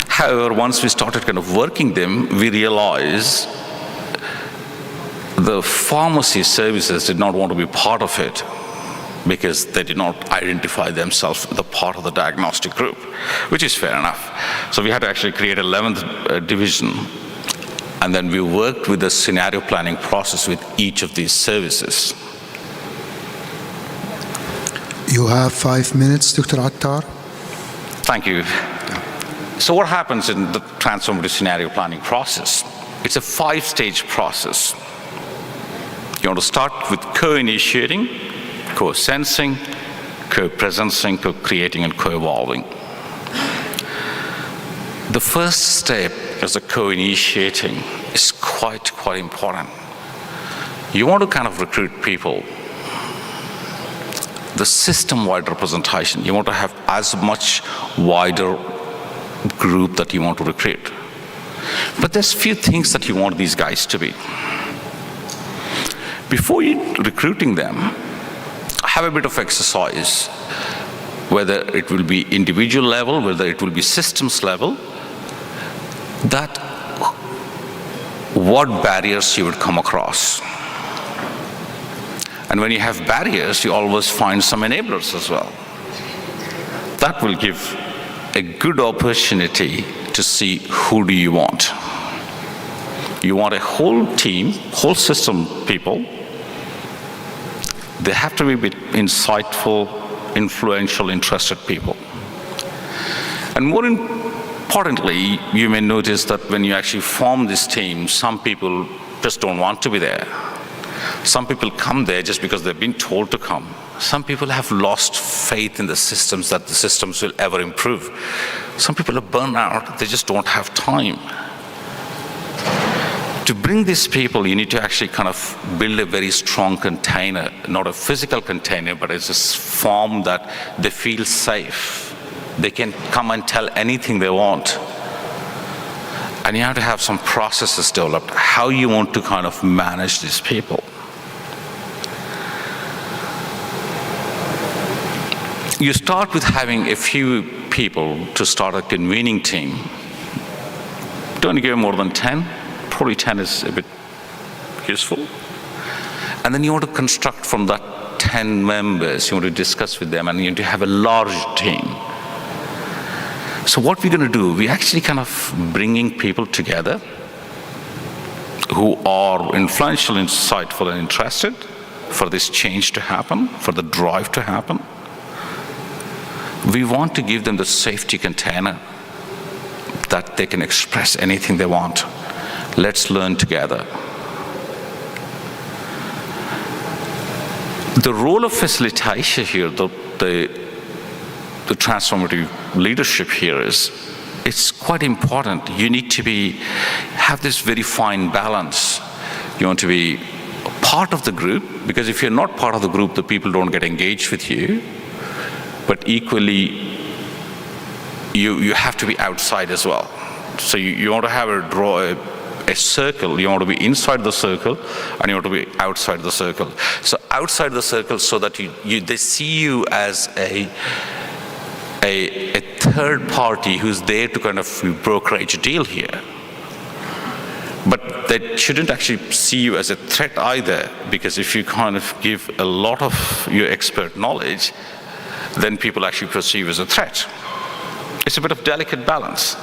However, once we started kind of working them, we realized the pharmacy services did not want to be part of it because they did not identify themselves as the part of the diagnostic group, which is fair enough. So we had to actually create an 11th division, and then we worked with the scenario planning process with each of these services. You have 5 minutes, Dr. Attar. Thank you. So what happens in the transformative scenario planning process? It's a 5-stage process. You want to start with co-initiating, co-sensing, co-presencing, co-creating, and co-evolving. The first step as a co-initiating is quite important. You want to kind of recruit people. The system-wide representation, you want to have as much wider group that you want to recruit. But there's few things that you want these guys to be. Before you recruiting them, have a bit of exercise, whether it will be individual level, whether it will be systems level, that what barriers you would come across. And when you have barriers, you always find some enablers as well. That will give a good opportunity to see who do you want. You want a whole team, whole system people. They have to be a bit insightful, influential, interested people. And more importantly, you may notice that when you actually form this team, some people just don't want to be there. Some people come there just because they've been told to come. Some people have lost faith in the systems, that the systems will ever improve. Some people are burned out, they just don't have time to bring these people, you need to actually kind of build a very strong container, not a physical container, but it's a form that they feel safe. They can come and tell anything they want. And you have to have some processes developed, how you want to kind of manage these people. You start with having a few people to start a convening team. Don't give more than 10. Probably 10 is a bit useful. And then you want to construct from that 10 members, you want to discuss with them, and you want to have a large team. So what we're going to do, we're actually kind of bringing people together who are influential, insightful, and interested for this change to happen, for the drive to happen. We want to give them the safety container that they can express anything they want. Let's learn together. The role of facilitation here, the transformative leadership here is, it's quite important. You need to have this very fine balance. You want to be part of the group, because if you're not part of the group, the people don't get engaged with you. But equally, you have to be outside as well. So you want to draw a circle. You want to be inside the circle, and you want to be outside the circle. So outside the circle, so that they see you as a third party who's there to kind of brokerage a deal here. But they shouldn't actually see you as a threat either, because if you kind of give a lot of your expert knowledge, then people actually perceive as a threat. It's a bit of delicate balance.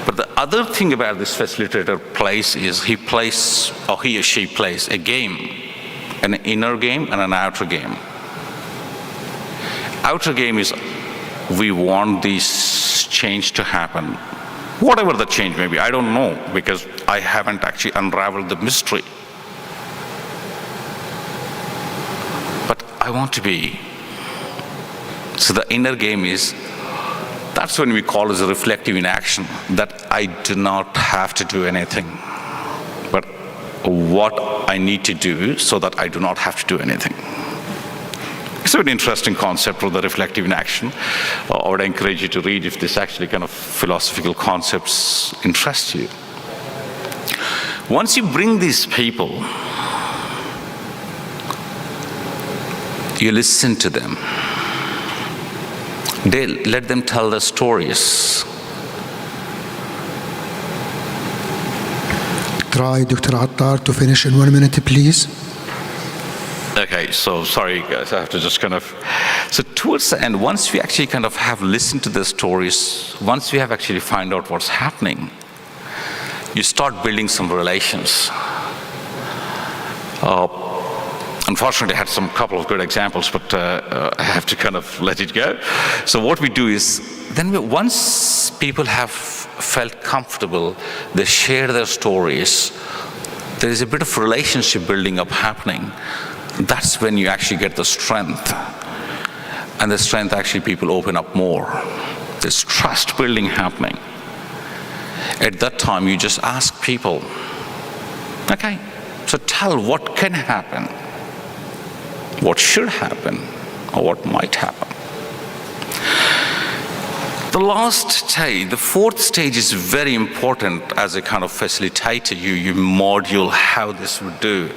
But the other thing about this facilitator plays is he or she plays a game, an inner game and an outer game. Outer game is, we want this change to happen. Whatever the change may be, I don't know, because I haven't actually unraveled the mystery. But I want to be. So the inner game is, that's when we call it a reflective inaction, that I do not have to do anything, but what I need to do so that I do not have to do anything. It's a very interesting concept of the reflective inaction. I would encourage you to read if this actually kind of philosophical concepts interest you. Once you bring these people, you listen to them. Let them tell their stories. Try, Dr. Attar, to finish in 1 minute, please. Okay, so sorry guys, I have to just kind of, so towards the end, once we actually kind of have listened to their stories, once we have actually found out what's happening, you start building some relations. Unfortunately, I had some couple of good examples, but I have to kind of let it go. So what we do is, once people have felt comfortable, they share their stories, there is a bit of relationship building up happening. That's when you actually get the strength. And the strength, actually, people open up more. There's trust building happening. At that time, you just ask people, okay, so tell what can happen, what should happen, or what might happen. The last stage, the fourth stage, is very important as a kind of facilitator. You module how this would do.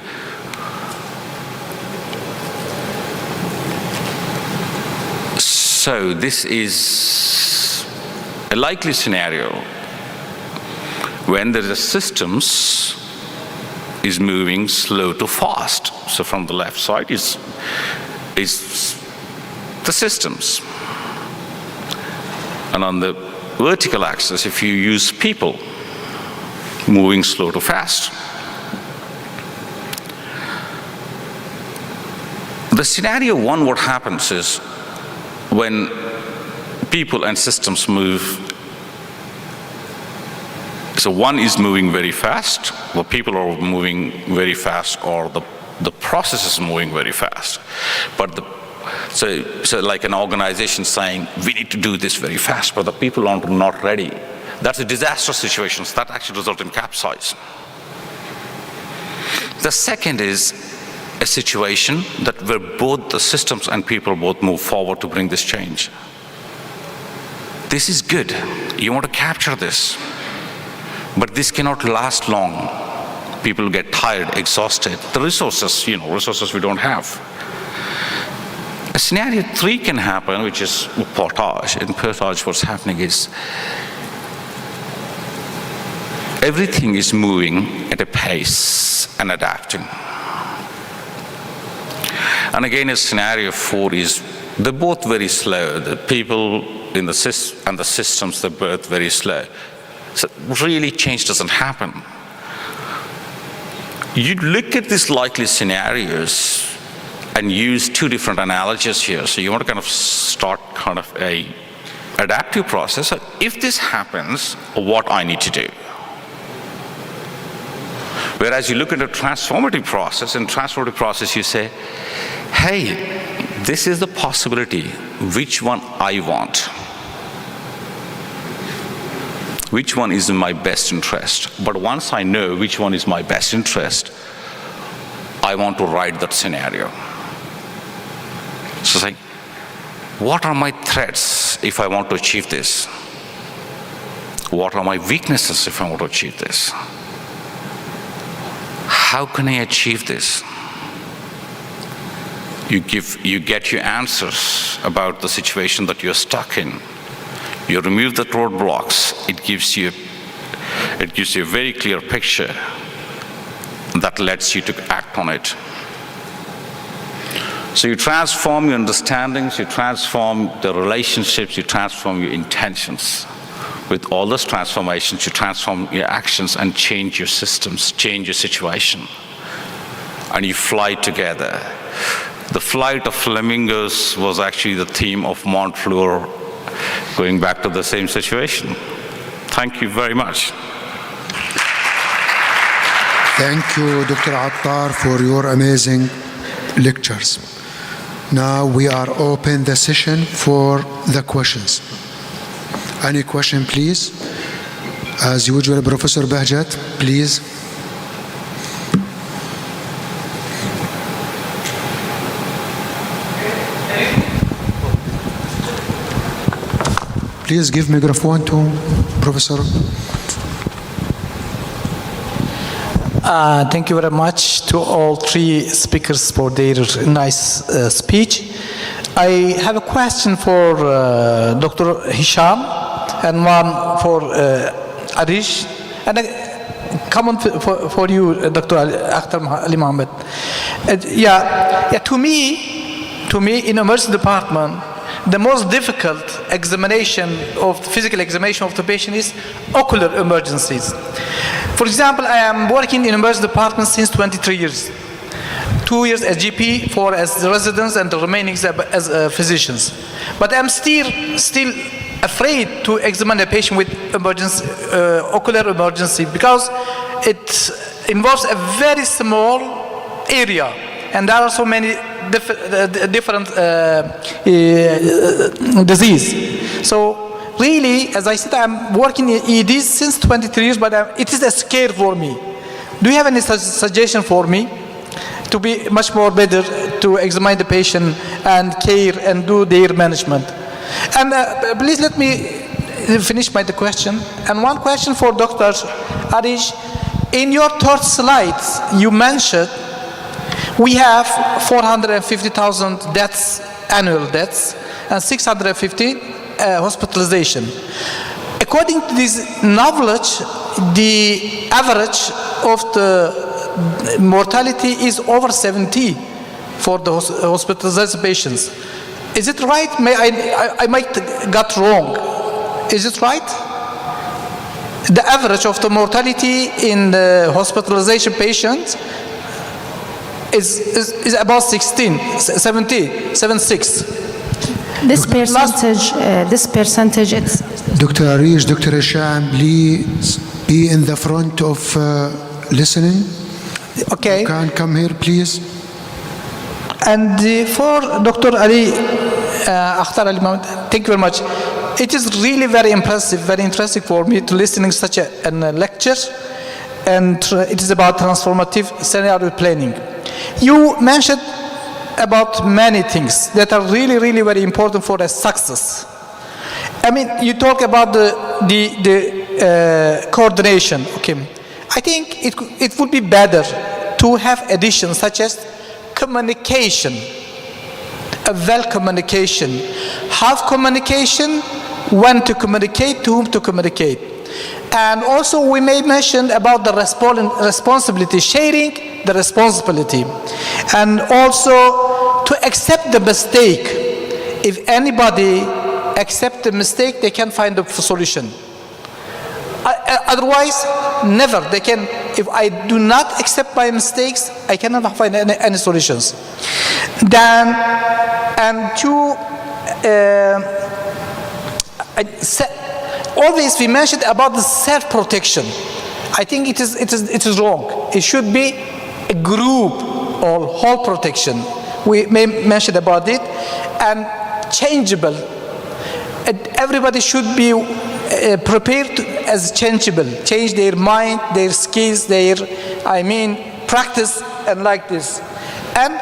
So this is a likely scenario when the systems is moving slow to fast. So from the left side is the systems. And on the vertical axis, if you use people, moving slow to fast. The scenario one, what happens is, when people and systems move, so one is moving very fast, the people are moving very fast, or the process is moving very fast. But so like an organization saying, we need to do this very fast, but the people are not ready. That's a disastrous situation. That actually results in capsize. The second is a situation that where both the systems and people both move forward to bring this change. This is good. You want to capture this. But this cannot last long. People get tired, exhausted. The resources, resources we don't have. A scenario 3 can happen, which is portage. In portage, what's happening is everything is moving at a pace and adapting. And again, a scenario 4 is they're both very slow. The people in the systems, they're both very slow. So really change doesn't happen. You look at these likely scenarios and use 2 different analogies here. So you want to kind of start kind of a adaptive process. So if this happens, what I need to do? Whereas you look at a transformative process, in transformative process you say, hey, this is the possibility, which one I want. Which one is in my best interest? But once I know which one is my best interest, I want to write that scenario. So it's like, what are my threats if I want to achieve this? What are my weaknesses if I want to achieve this? How can I achieve this? You get your answers about the situation that you're stuck in. You remove the roadblocks. It gives you a very clear picture that lets you to act on it. So you transform your understandings, you transform the relationships, you transform your intentions. With all those transformations, you transform your actions and change your systems, change your situation. And you fly together. The flight of flamingos was actually the theme of Montfleur, going back to the same situation. Thank you very much. Thank you, Dr. Attar, for your amazing lectures. Now we are open the session for the questions. Any question, please? As usual, Professor Bahjat, please. Please give microphone to Professor. Thank you very much to all 3 speakers for their nice speech. I have a question for Dr. Hisham and one for Arish, and a comment for you, Dr. Akhtar Ali Mohammed. To me, in emergency department, the most difficult physical examination of the patient is ocular emergencies. For example, I am working in emergency department since 23 years. 2 years as GP, 4 as residents, and the remaining as physicians. But I'm still afraid to examine a patient with ocular emergency because it involves a very small area, and there are so many different disease. So really, as I said, I'm working in EDs since 23 years, but it is a scare for me. Do you have any suggestion for me to be much more better to examine the patient and care and do their management? And please let me finish my question. And one question for Dr. Arish. In your third slide, you mentioned we have 450,000 deaths, annual deaths, and 650 hospitalization. According to this knowledge, the average of the mortality is over 70 for the hospitalized patients. Is it right? I might got wrong. Is it right? The average of the mortality in the hospitalization patients is about 76. This percentage, it's... Dr. Arish, Dr. Hisham, please be in the front of listening. Okay. You can come here, please. And for Dr. Ali, Akhtar Ali Mohammed, thank you very much. It is really very impressive, very interesting for me to listening such a lecture. and it is about transformative scenario planning. You mentioned about many things that are really, really very important for a success. I mean, you talk about the coordination. Okay, I think it would be better to have additions such as communication, a well communication, how communication, when to communicate, to whom to communicate. And also we may mention about the responsibility, sharing the responsibility. And also to accept the mistake. If anybody accepts the mistake, they can find a solution. Otherwise, never. They can, if I do not accept my mistakes, I cannot find any solutions. Then, and to, always we mentioned about the self-protection. I think it is wrong. It should be a group or whole protection. We may mention about it, and changeable. Everybody should be prepared as changeable, change their mind, their skills, their, practice, and like this. And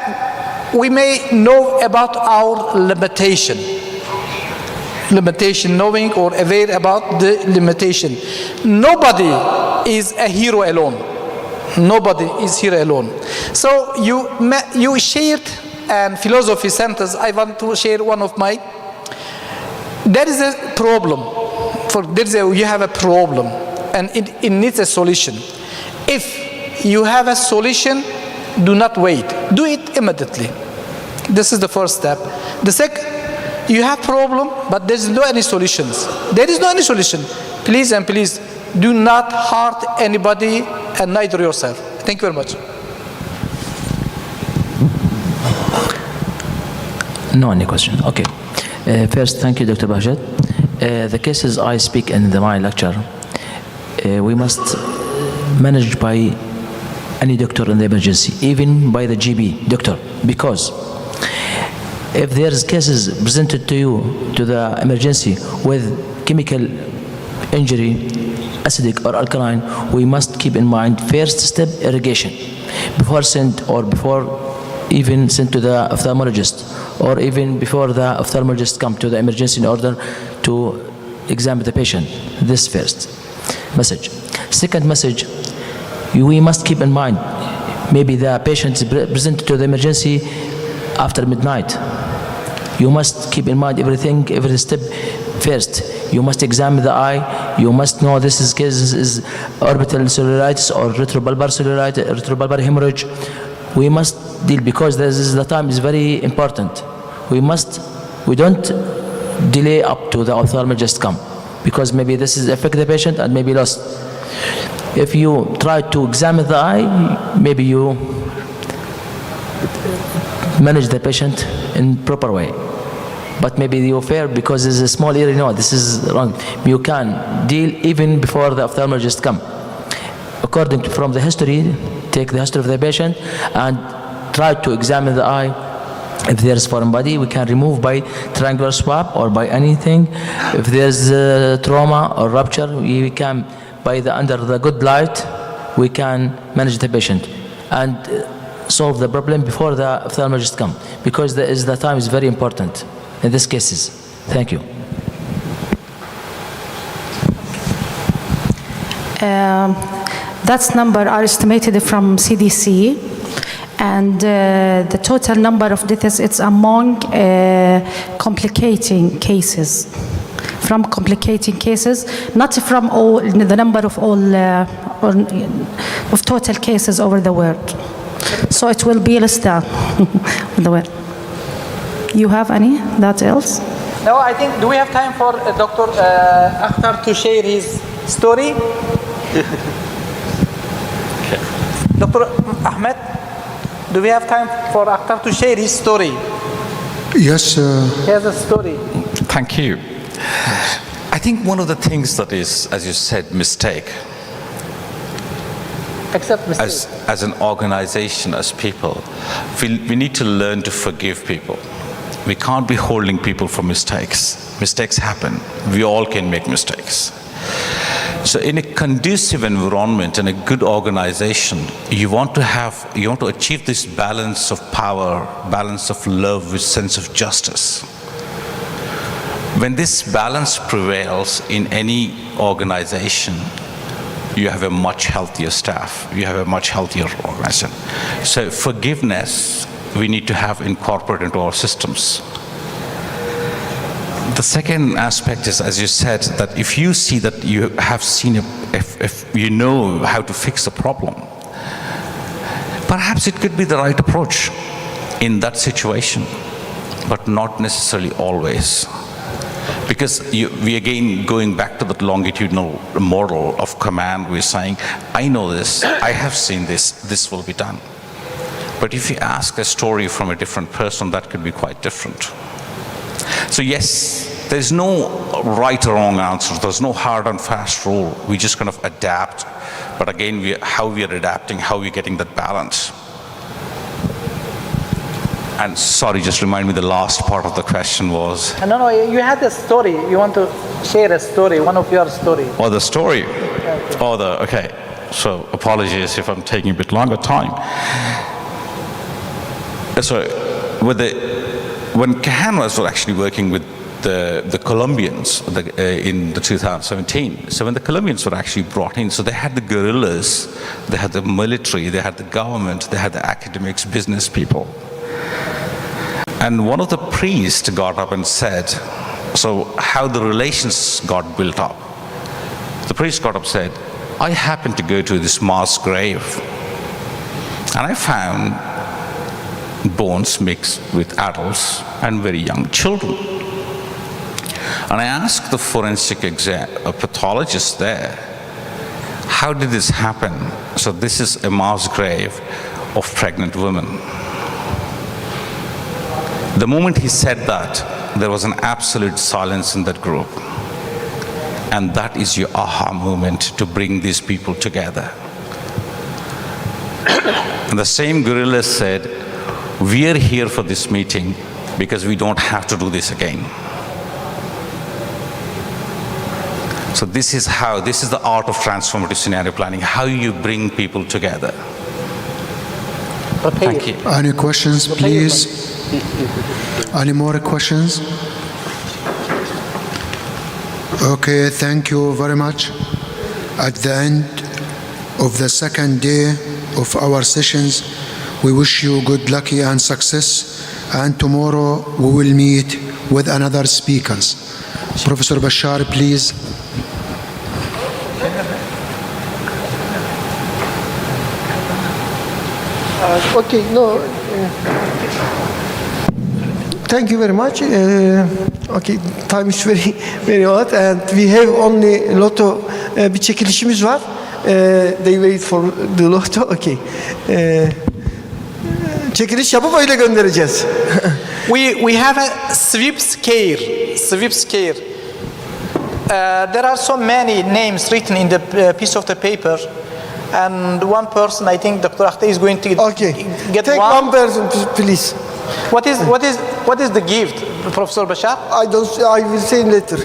we may know about our limitation, knowing or aware about the limitation. Nobody is a hero alone. Nobody is here alone. So you shared and philosophy sentence. I want to share one of my. There is a problem. You have a problem, and it needs a solution. If you have a solution, do not wait. Do it immediately. This is the first step. The second, you have problem, but there is no any solutions. There is no any solution. Please and please, do not hurt anybody and neither yourself. Thank you very much. No any question. Okay. First, thank you, Dr. Bahjat. The cases I speak in my lecture, we must manage by any doctor in the emergency, even by the GB doctor, because if there's cases presented to you to the emergency with chemical injury, acidic or alkaline, we must keep in mind first step irrigation before sent or before even sent to the ophthalmologist, or even before the ophthalmologist come to the emergency in order to examine the patient. This first message. Second message, we must keep in mind, maybe the patient is presented to the emergency after midnight. You must keep in mind everything, every step first. You must examine the eye. You must know this is orbital cellulitis or retrobulbar cellulitis, retrobulbar hemorrhage. We must deal, because the time is very important. We don't delay up to the ophthalmologist come, because maybe this is affect the patient and maybe lost. If you try to examine the eye, maybe you manage the patient in proper way. But maybe you fair because it's a small area. No, this is wrong. You can deal even before the ophthalmologist come. According to from the history, take the history of the patient and try to examine the eye. If there's foreign body, we can remove by triangular swab or by anything. If there's trauma or rupture, we can under the good light, we can manage the patient and solve the problem before the ophthalmologist come, because the time is very important in these cases. Thank you. That's number are estimated from CDC, and the total number of deaths, it's among complicating cases. From complicating cases, not from all the number of of total cases over the world. So it will be less than the world. You have any that else? No, I think, do we have time for Dr. Akhtar to share his story? Dr. Ahmed, do we have time for Akhtar to share his story? Yes. He has a story. Thank you. I think one of the things that is, as you said, mistake. Except mistake. As an organization, as people, we need to learn to forgive people. We can't be holding people for mistakes. Mistakes happen. We all can make mistakes. So in a conducive environment and a good organization, you want to achieve this balance of power, balance of love with sense of justice. When this balance prevails in any organization, you have a much healthier staff, you have a much healthier organization. So forgiveness, we need to have incorporated into our systems. The second aspect is, as you said, that if you see that you have seen, if you know how to fix a problem, perhaps it could be the right approach in that situation, but not necessarily always. Because we again, going back to the longitudinal model of command, we're saying, I know this, I have seen this, this will be done. But if you ask a story from a different person, that could be quite different. So yes, there's no right or wrong answer. There's no hard and fast rule. We just kind of adapt. But again, how we are adapting, how we're getting that balance. And sorry, just remind me the last part of the question was. No, you had a story. You want to share a story, one of your story. Oh, the story. Okay. So apologies if I'm taking a bit longer time. So when Kahan was actually working with the Colombians in the 2017, so when the Colombians were actually brought in, so they had the guerrillas, they had the military, they had the government, they had the academics, business people. And one of the priests got up and said, so how the relations got built up. The priest got up and said, I happened to go to this mass grave, and I found bones mixed with adults and very young children. And I asked the forensic pathologist there, how did this happen? So this is a mass grave of pregnant women. The moment he said that, there was an absolute silence in that group. And that is your aha moment to bring these people together. And the same guerrilla said, we are here for this meeting because we don't have to do this again. So this is the art of transformative scenario planning, how you bring people together. Thank you. Any questions, please? Any more questions? Okay, thank you very much. At the end of the second day of our sessions, we wish you good luck and success. And tomorrow we will meet with another speakers. Professor Bashar, please. Okay, no. Thank you very much. Okay, time is very hot and we have only lotto bir çekilişimiz var. They wait for the lotto. Okay. Çekiliş yapıp öyle göndereceğiz. We have a sweep scare. Sweep scare. There are so many names written in the piece of the paper. And one person, I think Dr. Akhte is going to get Take one person, please. What is the gift, Professor Bashar? I will say later.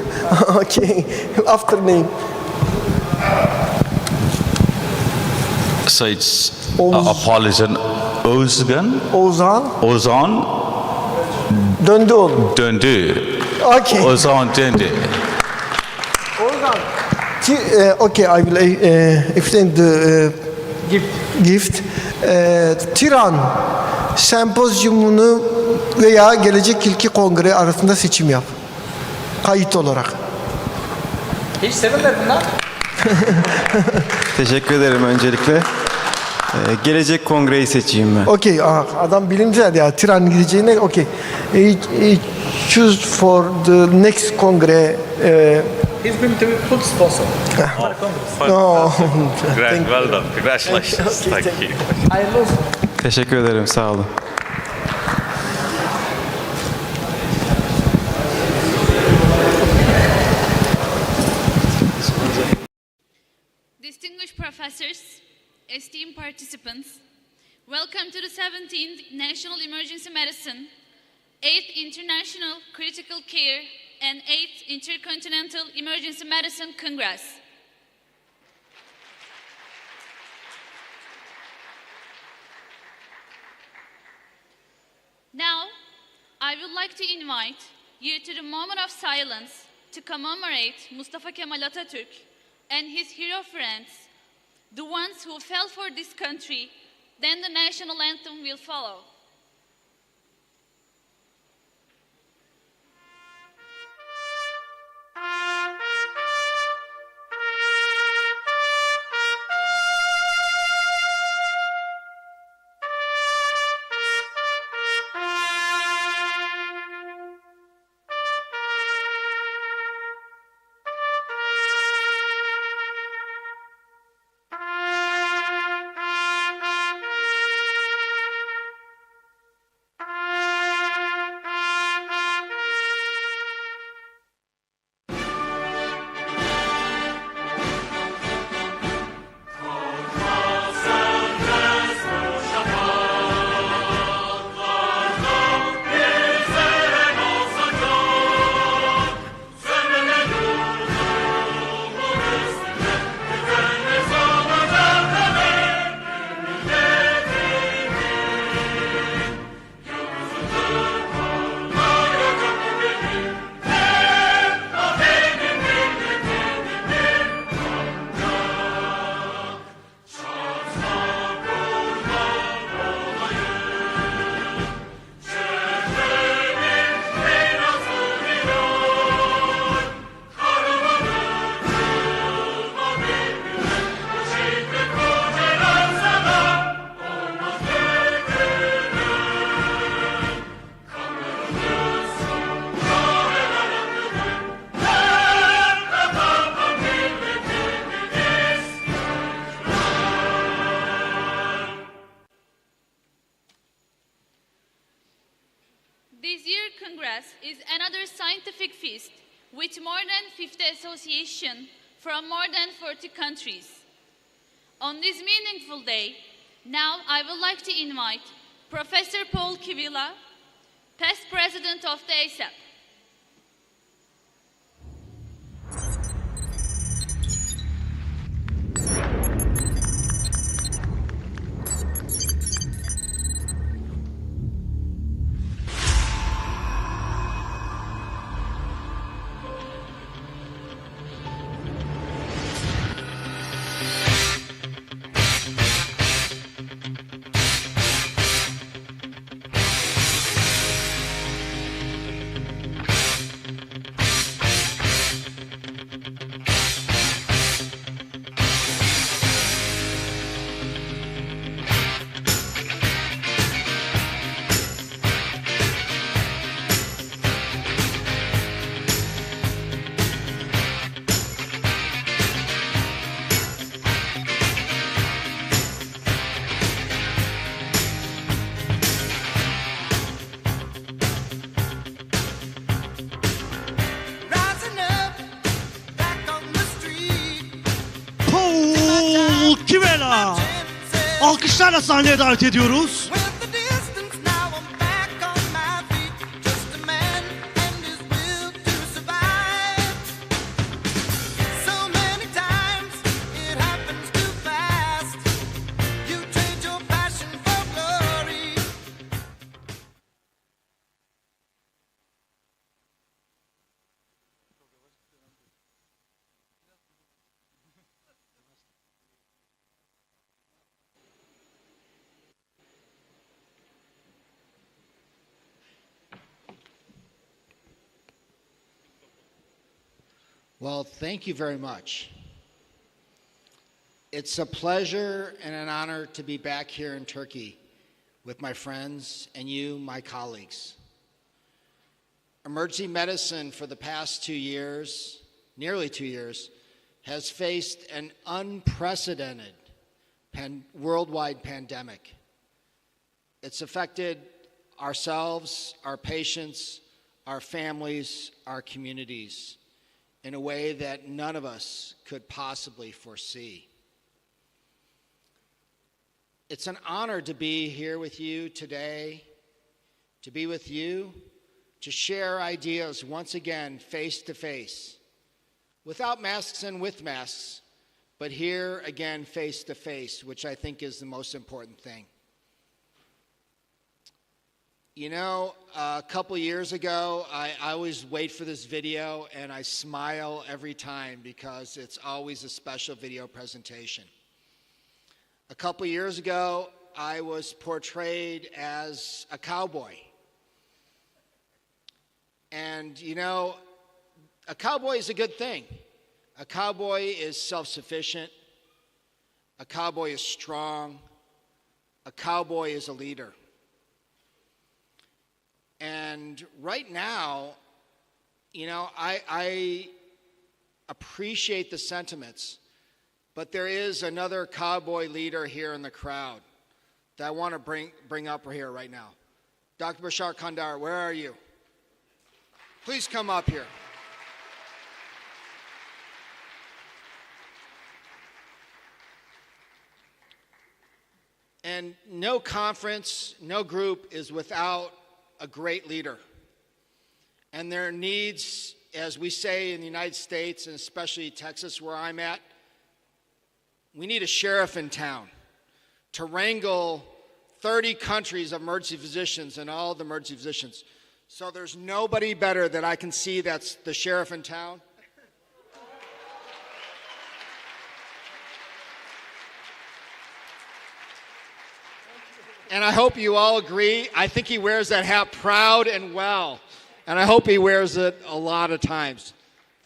Okay, after name. So it's Apollo Ozan Döndü. Okay. Ozan Döndü. Ozan. Okay, I will extend the gift. Tiran sempozyumunu veya gelecek ilki kongre arasında seçim yap. Kayıt olarak. Hiç sevinmedin lan. Teşekkür ederim öncelikle. Gelecek kongreyi seçeyim ben. Okay, adam bilimsel ya. Tiran gideceğine okay. Choose for the next kongre. He's going to be full sponsor. No. Well done. Congratulations. Thank you. I lose. Teşekkür ederim. Sağ olun. Distinguished professors, esteemed participants, welcome to the 17th National Emergency Medicine, 8th International Critical Care, and 8th Intercontinental Emergency Medicine Congress. would like to invite you to the moment of silence to commemorate Mustafa Kemal Atatürk and his hero friends, the ones who fell for this country. Then the national anthem will follow. This year's Congress is another scientific feast with more than 50 associations from more than 40 countries. On this meaningful day, now I would like to invite Professor Paul Kivila, past president of the ASAP. Alkışlarla sahneye davet ediyoruz. Well, thank you very much. It's a pleasure and an honor to be back here in Turkey with my friends and you, my colleagues. Emergency medicine for the past 2 years, nearly 2 years, has faced an unprecedented worldwide pandemic. It's affected ourselves, our patients, our families, our communities, in a way that none of us could possibly foresee. It's an honor to be here with you today, to be with you, to share ideas once again face to face, without masks and with masks, but here again face to face, which I think is the most important thing. You know, a couple years ago, I always wait for this video and I smile every time because it's always a special video presentation. A couple years ago, I was portrayed as a cowboy. And you know, a cowboy is a good thing. A cowboy is self-sufficient. A cowboy is strong. A cowboy is a leader. And right now, you know, I appreciate the sentiments, but there is another cowboy leader here in the crowd that I want to bring up here right now. Dr. Bashar Kandar, where are you? Please come up here. And no conference, no group is without a great leader. And there needs, as we say in the United States, and especially Texas where I'm at, we need a sheriff in town to wrangle 30 countries of emergency physicians and all the emergency physicians. So there's nobody better that I can see that's the sheriff in town. And I hope you all agree. I think he wears that hat proud and well. And I hope he wears it a lot of times.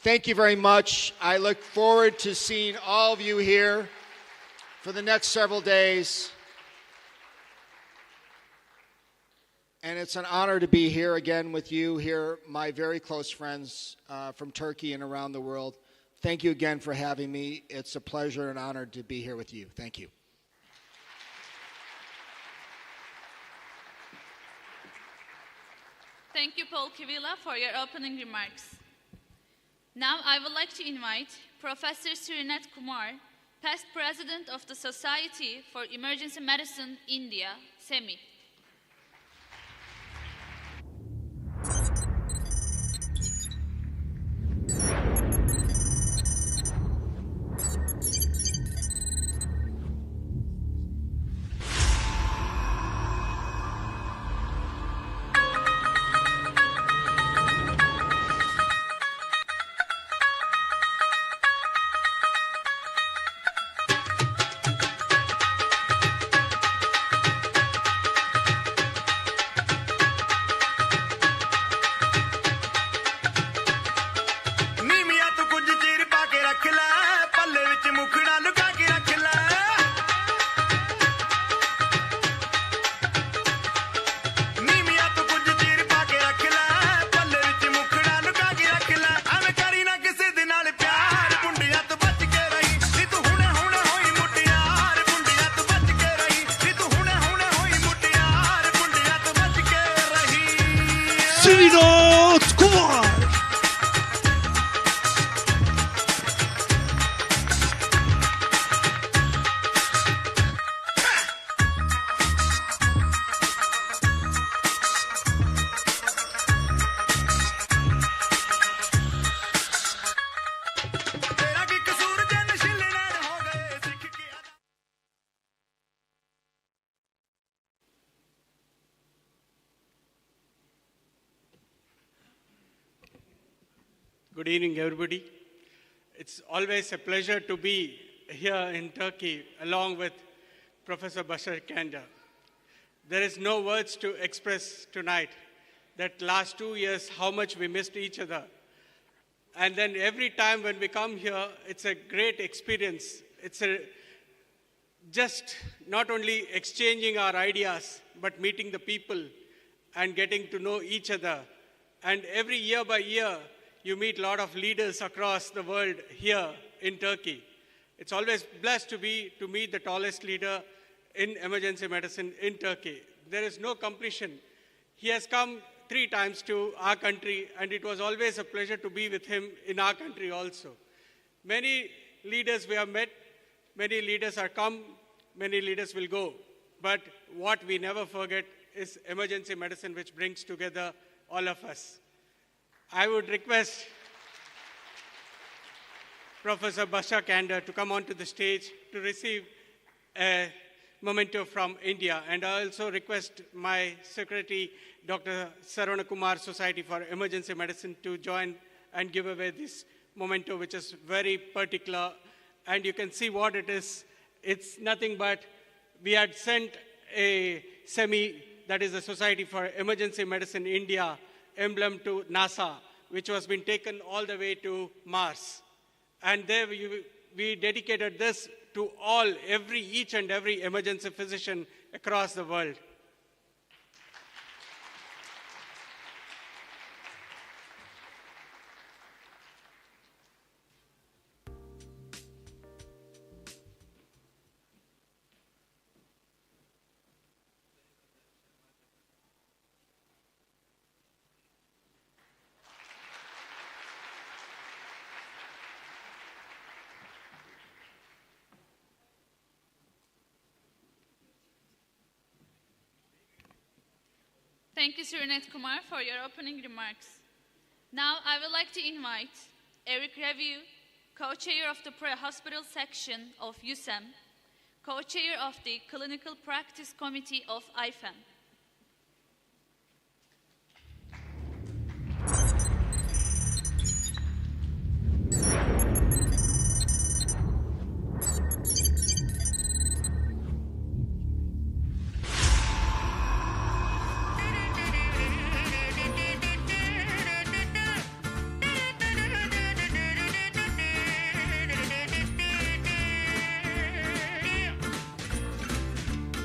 Thank you very much. I look forward to seeing all of you here for the next several days. And it's an honor to be here again with you here, my very close friends from Turkey and around the world. Thank you again for having me. It's a pleasure and honor to be here with you. Thank you. Thank you, Paul Kivila, for your opening remarks. Now I would like to invite Professor Srinath Kumar, past president of the Society for Emergency Medicine, India, SEMI. Good evening, everybody. It's always a pleasure to be here in Turkey along with Professor Bashar Kandar. There is no words to express tonight that last 2 years how much we missed each other. And then every time when we come here, it's a great experience. It's just not only exchanging our ideas, but meeting the people and getting to know each other. And every year by year, you meet a lot of leaders across the world here in Turkey. It's always blessed to meet the tallest leader in emergency medicine in Turkey. There is no competition. He has come 3 times to our country, and it was always a pleasure to be with him in our country also. Many leaders we have met, many leaders are come, many leaders will go. But what we never forget is emergency medicine, which brings together all of us. I would request Professor Bashar Kandar to come onto the stage to receive a memento from India. And I also request my secretary, Dr. Sarvana Kumar, Society for Emergency Medicine, to join and give away this memento, which is very particular. And you can see what it is. It's nothing but we had sent a that is the Society for Emergency Medicine India emblem to NASA, which was been taken all the way to Mars. And there we dedicated this to each and every emergency physician across the world. Thank you, Sir Net Kumar, for your opening remarks. Now, I would like to invite Eric Review, co-chair of the pre-hospital section of USEM, co-chair of the Clinical Practice Committee of IFEM.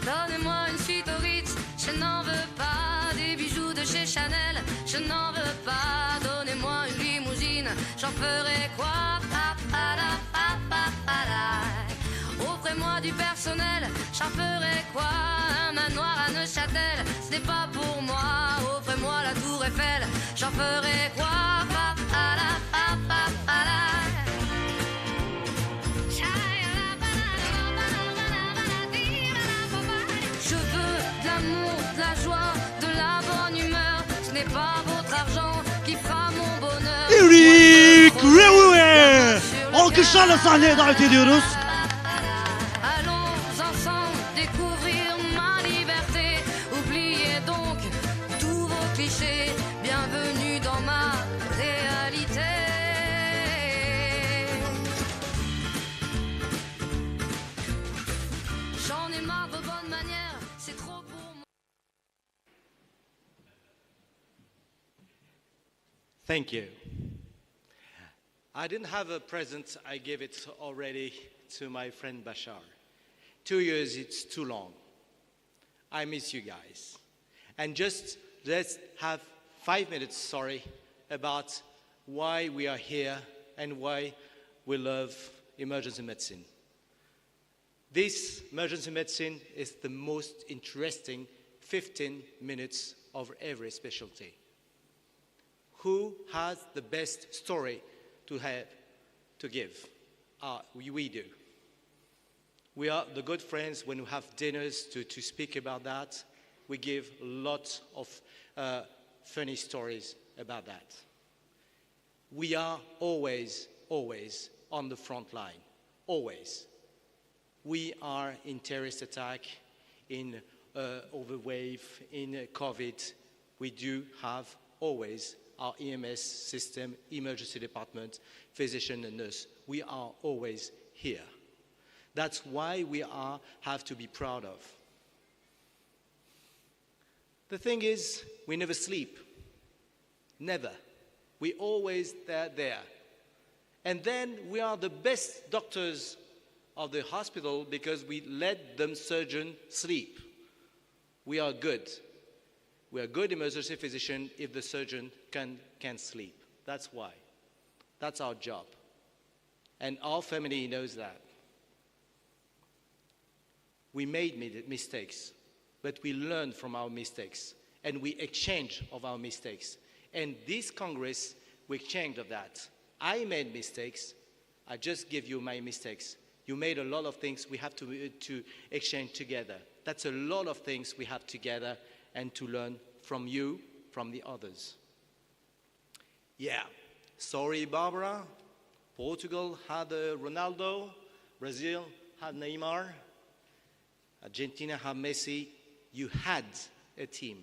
Donnez-moi une suite au Ritz, je n'en veux pas. Des bijoux de chez Chanel, je n'en veux pas. Donnez-moi une limousine, j'en ferai quoi? Offrez-moi du personnel, j'en ferai quoi? Un manoir à Neuchâtel, ce n'est pas pour moi. Offrez-moi la tour Eiffel, j'en ferai quoi? Je veux de l'amour, de la joie, de la bonne humeur. Ce n'est pas votre argent qui fera mon bonheur. Eric Review! Alkışlarla sahneye davet ediyoruz. Allons ensemble découvrir ma liberté. Oubliez donc tous vos clichés. Bienvenue dans ma réalité. J'en ai marre de bonnes manières, c'est trop pour moi. Thank you. I didn't have a present, I gave it already to my friend Bashar. 2 years, it's too long. I miss you guys. And just let's have 5 minutes, about why we are here and why we love emergency medicine. This emergency medicine is the most interesting 15 minutes of every specialty. Who has the best story to give? We do. We are the good friends when we have dinners to speak about that. We give lots of funny stories about that. We are always on the front line, always. We are in terrorist attack, in overwave, in COVID. We do have always our EMS system, emergency department, physician and nurse. We are always here. That's why we have to be proud of. The thing is, we never sleep. Never. We always there. And then we are the best doctors of the hospital because we let them surgeon sleep. We are good. We are good emergency physician if the surgeon can sleep. That's why. That's our job. And our family knows that. We made mistakes, but we learn from our mistakes and we exchange of our mistakes. And this Congress, we exchange of that. I made mistakes. I just give you my mistakes. You made a lot of things we have to exchange together. That's a lot of things we have together and to learn from you, from the others. Yeah, sorry Barbara. Portugal had Ronaldo, Brazil had Neymar. Argentina had Messi. You had a team.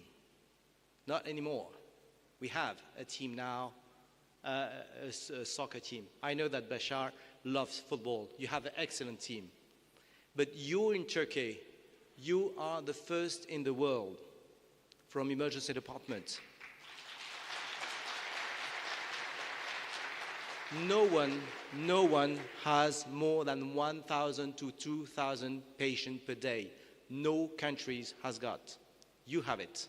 Not anymore. We have a team now, a soccer team. I know that Bashar loves football. You have an excellent team. But you in Turkey, you are the first in the world from emergency department. No one has more than 1,000 to 2,000 patients per day. No countries has got. You have it.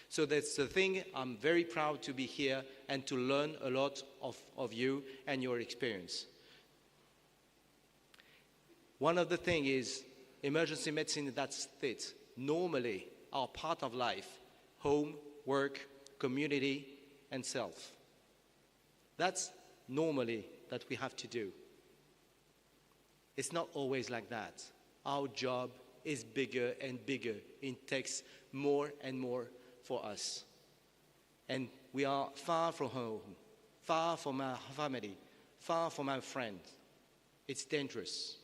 So that's the thing. I'm very proud to be here and to learn a lot of you and your experience. One of the things is emergency medicine, that's it. Normally, are part of life. Home, work, community, and self. That's normally that we have to do. It's not always like that. Our job is bigger and bigger. It takes more and more for us. And we are far from home, far from our family, far from our friends. It's dangerous.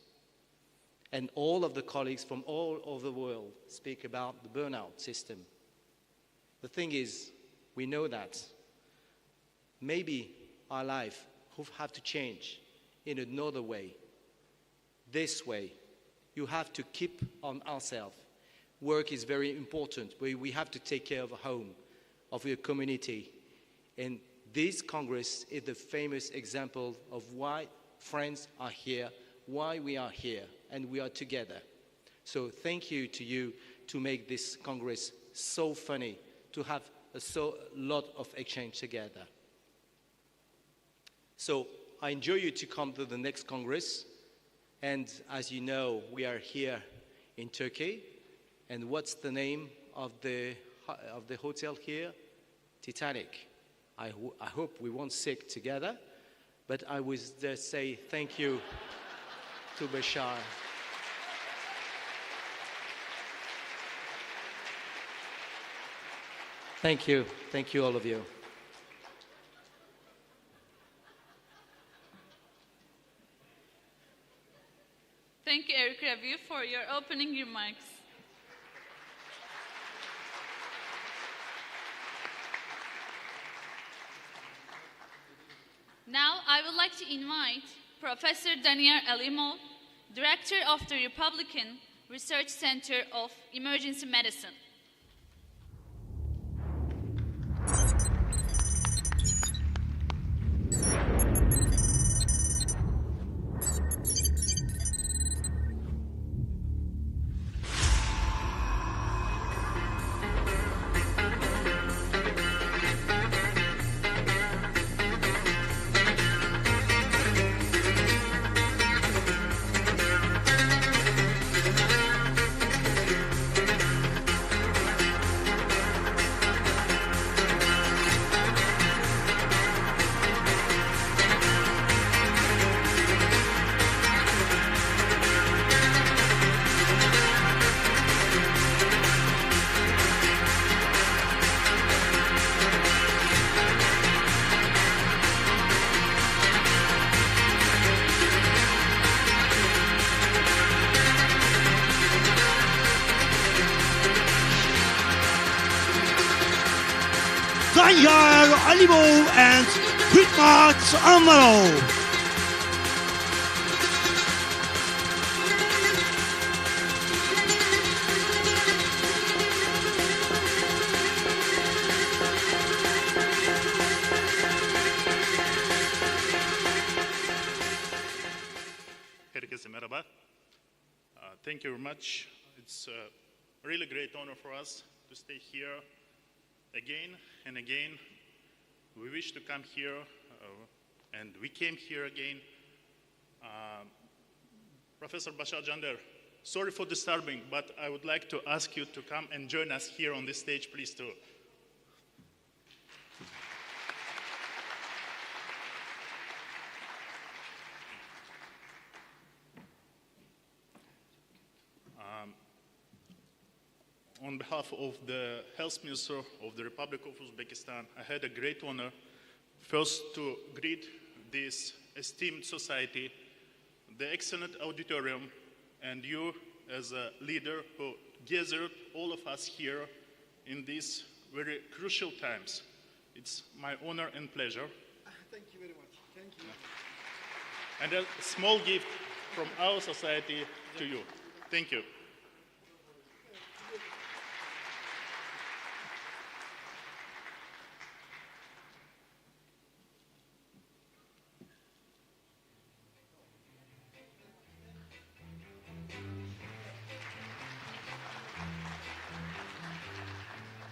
And all of the colleagues from all over the world speak about the burnout system. The thing is, we know that maybe our life will have to change in another way. This way, you have to keep on ourselves. Work is very important, but we have to take care of a home, of your community. And this Congress is the famous example of why friends are here, why we are here, and we are together. So thank you to you to make this Congress so funny, to have so lot of exchange together. So I enjoy you to come to the next Congress. And as you know, we are here in Turkey. And what's the name of the hotel here? Titanic. I hope we won't sink together. But I would just say thank you to Bashar. Thank you. Thank you, all of you. Thank you, Eric Raviu, for your opening remarks. Now, I would like to invite Professor Daniel Alimov, Director of the Republican Research Center of Emergency Medicine. Danyar Alimov and Hikmat Amarov. Herkese merhaba. Thank you very much. It's a really great honor for us to stay here again and again. We wish to come here, and we came here again. Professor Bashar Jander, sorry for disturbing, but I would like to ask you to come and join us here on this stage, please, too. On behalf of the Health Minister of the Republic of Uzbekistan, I had a great honor first to greet this esteemed society, the excellent auditorium, and you, as a leader who gathered all of us here in these very crucial times. It's my honor and pleasure. Thank you very much. Thank you. And a small gift from our society to you. Thank you.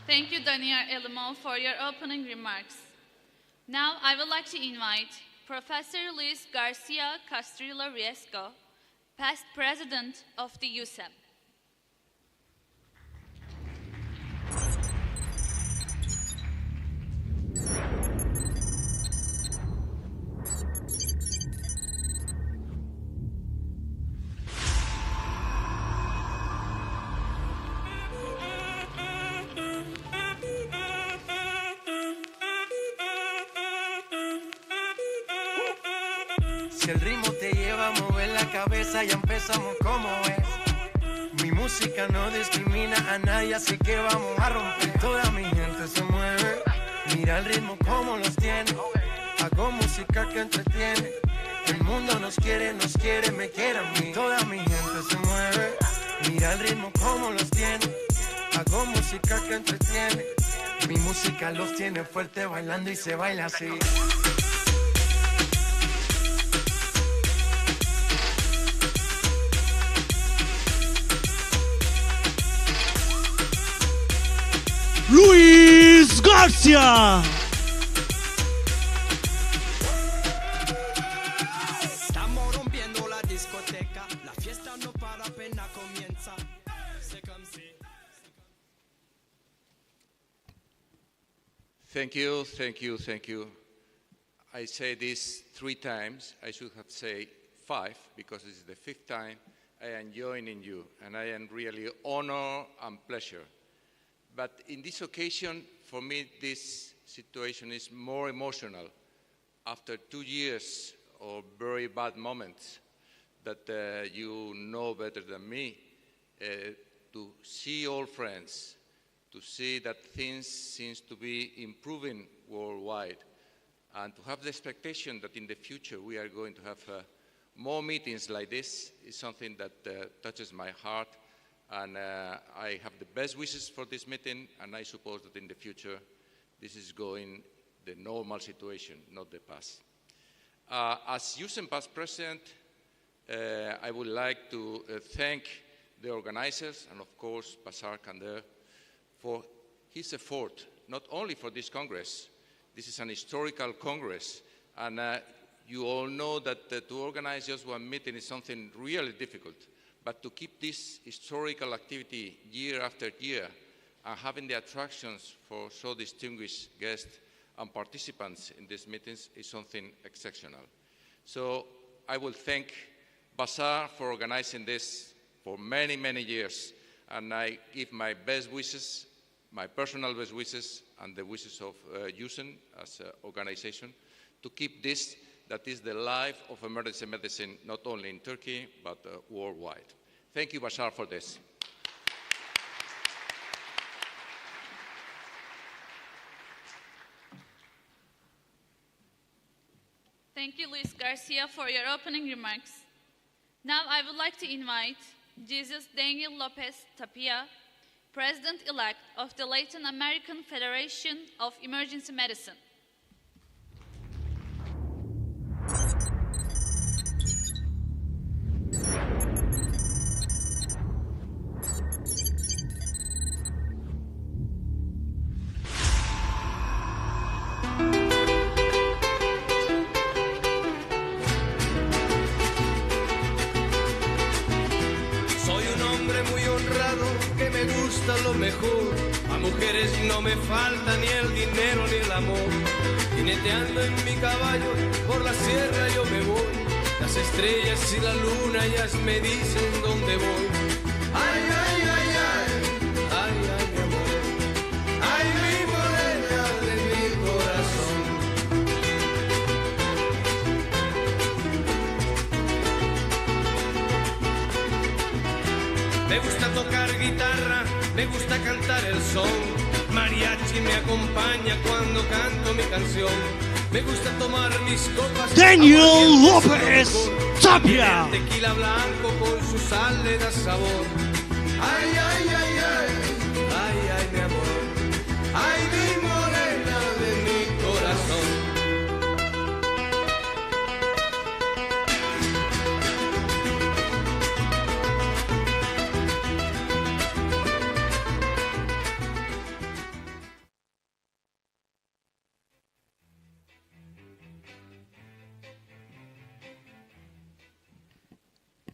Thank you, Daniel Elimo, for your opening remarks. Now, I would like to invite Professor Luis Garcia Castrillo Riesco, past president of the USEM. Si el ritmo te lleva a mover la cabeza, ya empezamos como es. Mi música no discrimina a nadie, así que vamos a romper. Toda mi gente se mueve, mira el ritmo como los tiene. Hago música que entretiene. El mundo nos quiere, me quiere a mí. Toda mi gente se mueve, mira el ritmo como los tiene. Hago música que entretiene. Mi música los tiene fuerte bailando y se baila así. Luis Garcia. Estamos rompiendo la discoteca, la fiesta no para, apenas comienza. Thank you, thank you, thank you. I say this 3 times. I should have said 5 because this is the 5th time I am joining you, and I am really honor and pleasure. But in this occasion, for me, this situation is more emotional. After 2 years of very bad moments that you know better than me, to see old friends, to see that things seem to be improving worldwide, and to have the expectation that in the future we are going to have more meetings like this is something that touches my heart. And I have the best wishes for this meeting, and I suppose that in the future this is going the normal situation, not the past. As USEM past president, I would like to thank the organizers and of course Bashar Kander for his effort, not only for this Congress. This is an historical Congress, and you all know that to organize just one meeting is something really difficult. But to keep this historical activity year after year and having the attractions for so distinguished guests and participants in these meetings is something exceptional. So I will thank Bashar for organizing this for many, many years. And I give my best wishes, my personal best wishes, and the wishes of USEM as an organization to keep this. That is the life of emergency medicine, not only in Turkey, but worldwide. Thank you, Bashar, for this. Thank you, Luis Garcia, for your opening remarks. Now I would like to invite Jesus Daniel Lopez Tapia, President-elect of the Latin American Federation of Emergency Medicine. Lo mejor, a mujeres no me falta ni el dinero ni el amor. Jineteando en mi caballo por la sierra yo me voy. Las estrellas y la luna ellas me dicen dónde voy. Ay, ay, ay, ay, ay, ay, mi amor. Ay, mi morena de mi corazón. Me gusta tocar guitarra, me gusta cantar el son. Mariachi me acompaña cuando canto mi canción. Me gusta tomar mis copas. Daniel Lopez Tapia. Tequila blanco con su sal le da sabor. Ay, ay, ay, ay, ay, ay, mi amor. Ay, mi morena de mi corazón.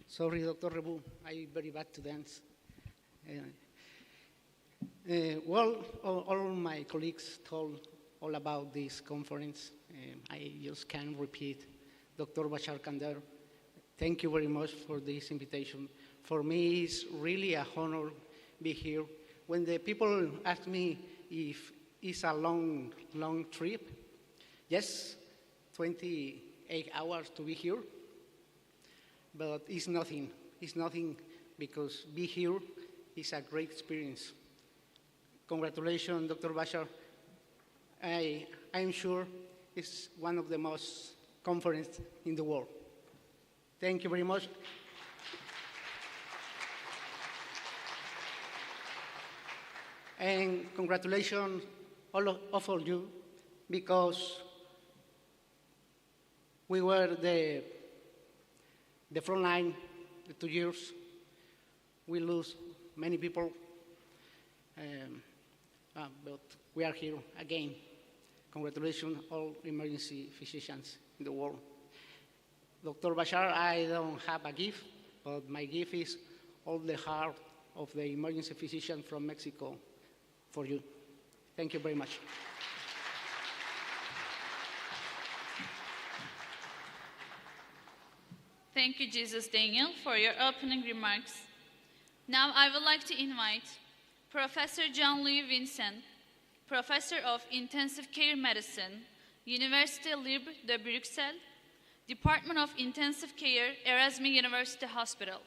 Sorry, Dr. Rebu, I'm very bad to dance. Well, all my colleagues told all about this conference. I just can't repeat. Dr. Bashar Kander, thank you very much for this invitation. For me, it's really a honor to be here. When the people ask me if it's a long trip, yes, 28 hours to be here. But it's nothing. It's nothing because be here is a great experience. Congratulations, Dr. Bashar. I'm sure it's one of the most conferences in the world. Thank you very much. And congratulations, all of you, because we were the front line, the 2 years. We lose many people, but we are here again. Congratulations, all emergency physicians in the world. Dr. Bashar, I don't have a gift, but my gift is all the heart of the emergency physician from Mexico for you. Thank you very much. Thank you, Jesus Daniel, for your opening remarks. Now I would like to invite Professor John Louis Vincent, Professor of Intensive Care Medicine, Université Libre de Bruxelles, Department of Intensive Care, Erasmus University Hospital.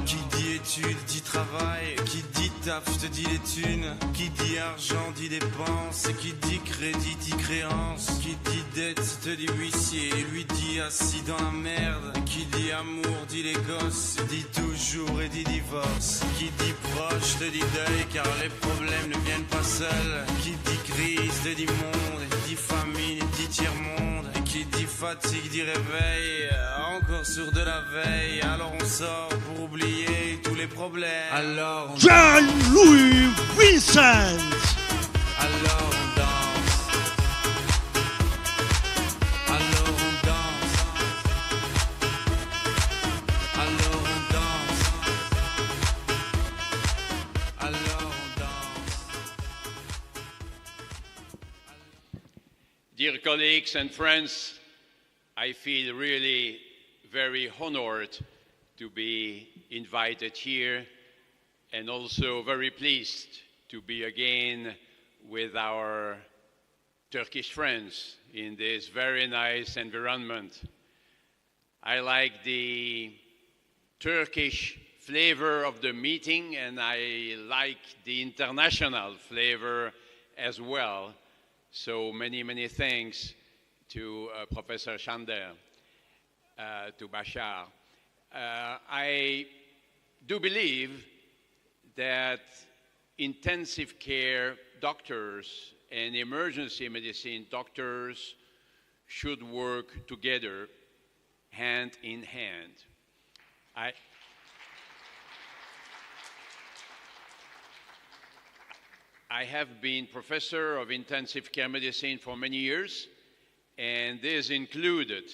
Qui dit études dit travail, qui dit taf te dit les thunes, qui dit argent dit dépenses, qui dit crédit dit créance, qui dit dette te dit huissier, lui dit assis dans la merde, qui dit amour dit les gosses, dit toujours et dit divorce, qui dit proche te dit deuil car les problèmes ne viennent pas seuls, qui dit crise te dit monde, dit famine dit tiers-monde, qui dit fatigue dit réveil, encore sur de la veille, alors on sort pour oublier tous les problèmes. Alors on John Louis Vincent. Alors on danse. Alors on danse. Alors on danse. Alors on danse. Dear colleagues and friends, I feel really very honored to be invited here and also very pleased to be again with our Turkish friends in this very nice environment. I like the Turkish flavor of the meeting and I like the international flavor as well. So many thanks to Professor Chander, to Bashar. I do believe that intensive care doctors and emergency medicine doctors should work together, hand in hand. I have been professor of intensive care medicine for many years, and this included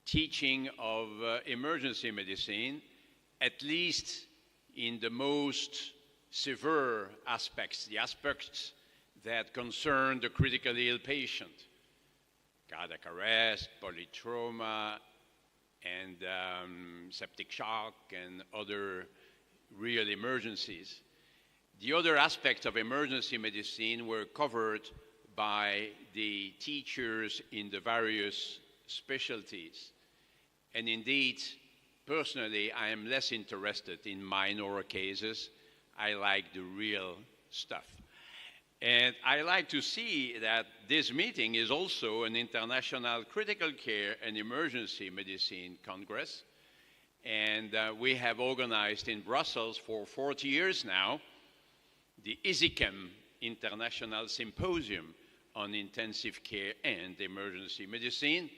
teaching of emergency medicine, at least in the most severe aspects, the aspects that concern the critically ill patient, cardiac arrest, polytrauma, and septic shock, and other real emergencies. The other aspects of emergency medicine were covered by the teachers in the various specialties. And indeed, personally, I am less interested in minor cases. I like the real stuff. And I like to see that this meeting is also an International Critical Care and Emergency Medicine Congress. And we have organized in Brussels for 40 years now the ISICEM International Symposium on Intensive Care and Emergency Medicine,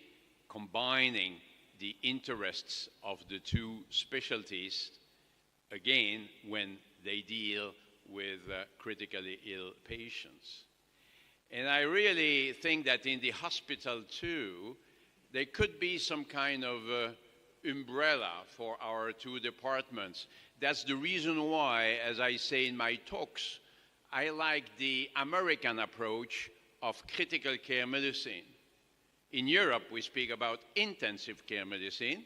combining the interests of the two specialties, again, when they deal with critically ill patients. And I really think that in the hospital too, there could be some kind of umbrella for our two departments. That's the reason why, as I say in my talks, I like the American approach of critical care medicine. In Europe, we speak about intensive care medicine,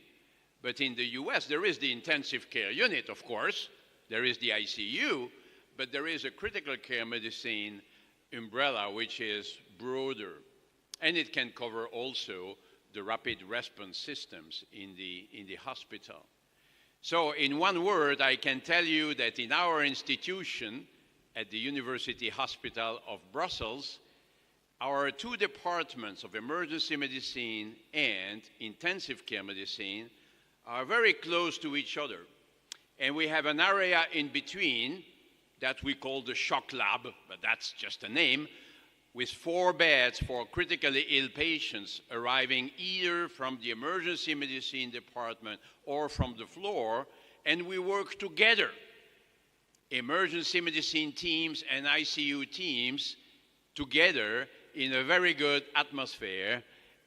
but in the US, there is the intensive care unit, of course. There is the ICU, but there is a critical care medicine umbrella, which is broader. And it can cover also the rapid response systems in the hospital. So in one word, I can tell you that in our institution at the University Hospital of Brussels, our two departments of emergency medicine and intensive care medicine are very close to each other. And we have an area in between that we call the shock lab, but that's just a name, with 4 beds for critically ill patients arriving either from the emergency medicine department or from the floor, and we work together, emergency medicine teams and ICU teams, together in a very good atmosphere,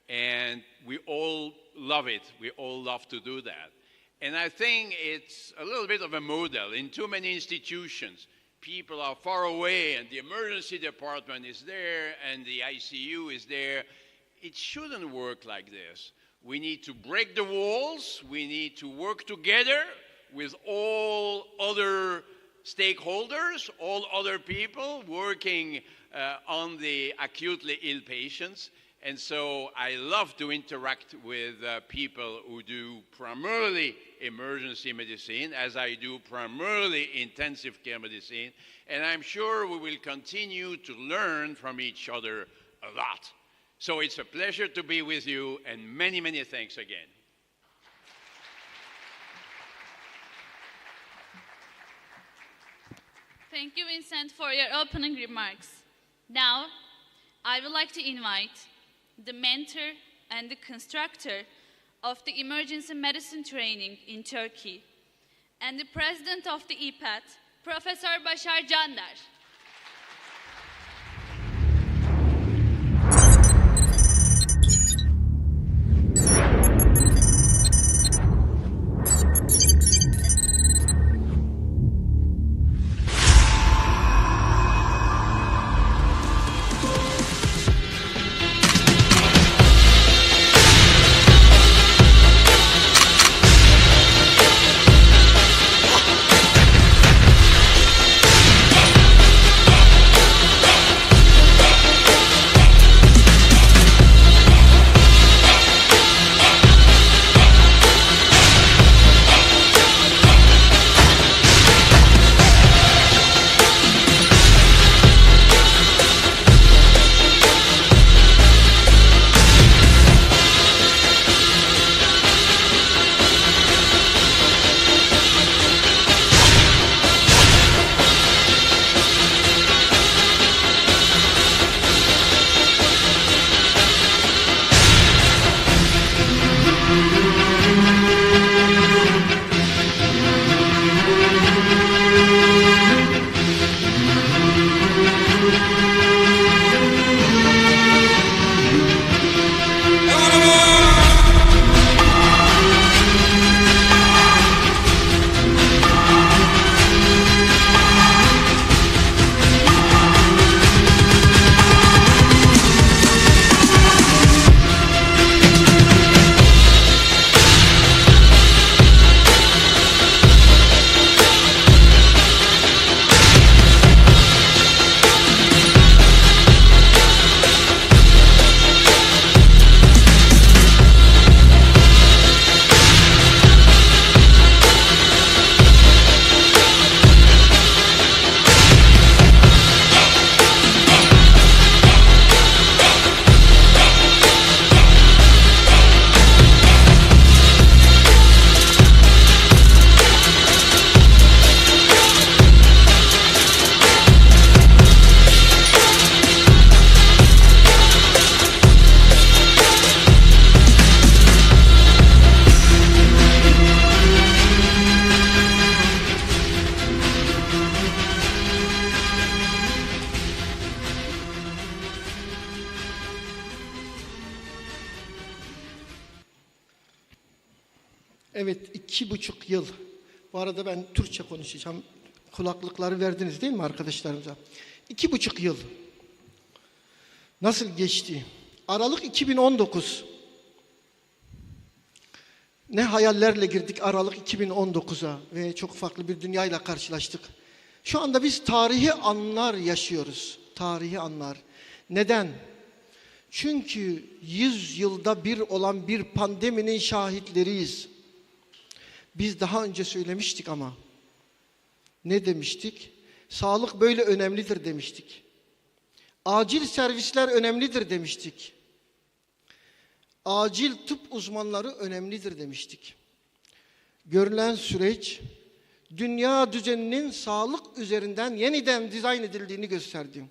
and we all love it. We all love to do that. And I think it's a little bit of a model. In too many institutions, people are far away and the emergency department is there and the ICU is there. It shouldn't work like this. We need to break the walls. We need to work together with all other stakeholders, all other people working on the acutely ill patients. And so I love to interact with people who do primarily emergency medicine, as I do primarily intensive care medicine. And I'm sure we will continue to learn from each other a lot. So it's a pleasure to be with you, and many, many thanks again. Thank you, Vincent, for your opening remarks. Now, I would like to invite the mentor and the constructor of the emergency medicine training in Turkey and the president of the EPAT, Professor Başar Candar. Evet, 2,5 yıl. Bu arada ben Türkçe konuşacağım. Kulaklıkları verdiniz değil mi arkadaşlarımıza? 2,5 yıl. Nasıl geçti? Aralık 2019. Ne hayallerle girdik Aralık 2019'a ve çok farklı bir dünyayla karşılaştık. Şu anda biz tarihi anlar yaşıyoruz. Tarihi anlar. Neden? Çünkü 100 yılda bir olan bir pandeminin şahitleriyiz. Biz daha önce söylemiştik ama. Ne demiştik? Sağlık böyle önemlidir demiştik. Acil servisler önemlidir demiştik. Acil tıp uzmanları önemlidir demiştik. Görülen süreç dünya düzeninin sağlık üzerinden yeniden dizayn edildiğini gösterdi.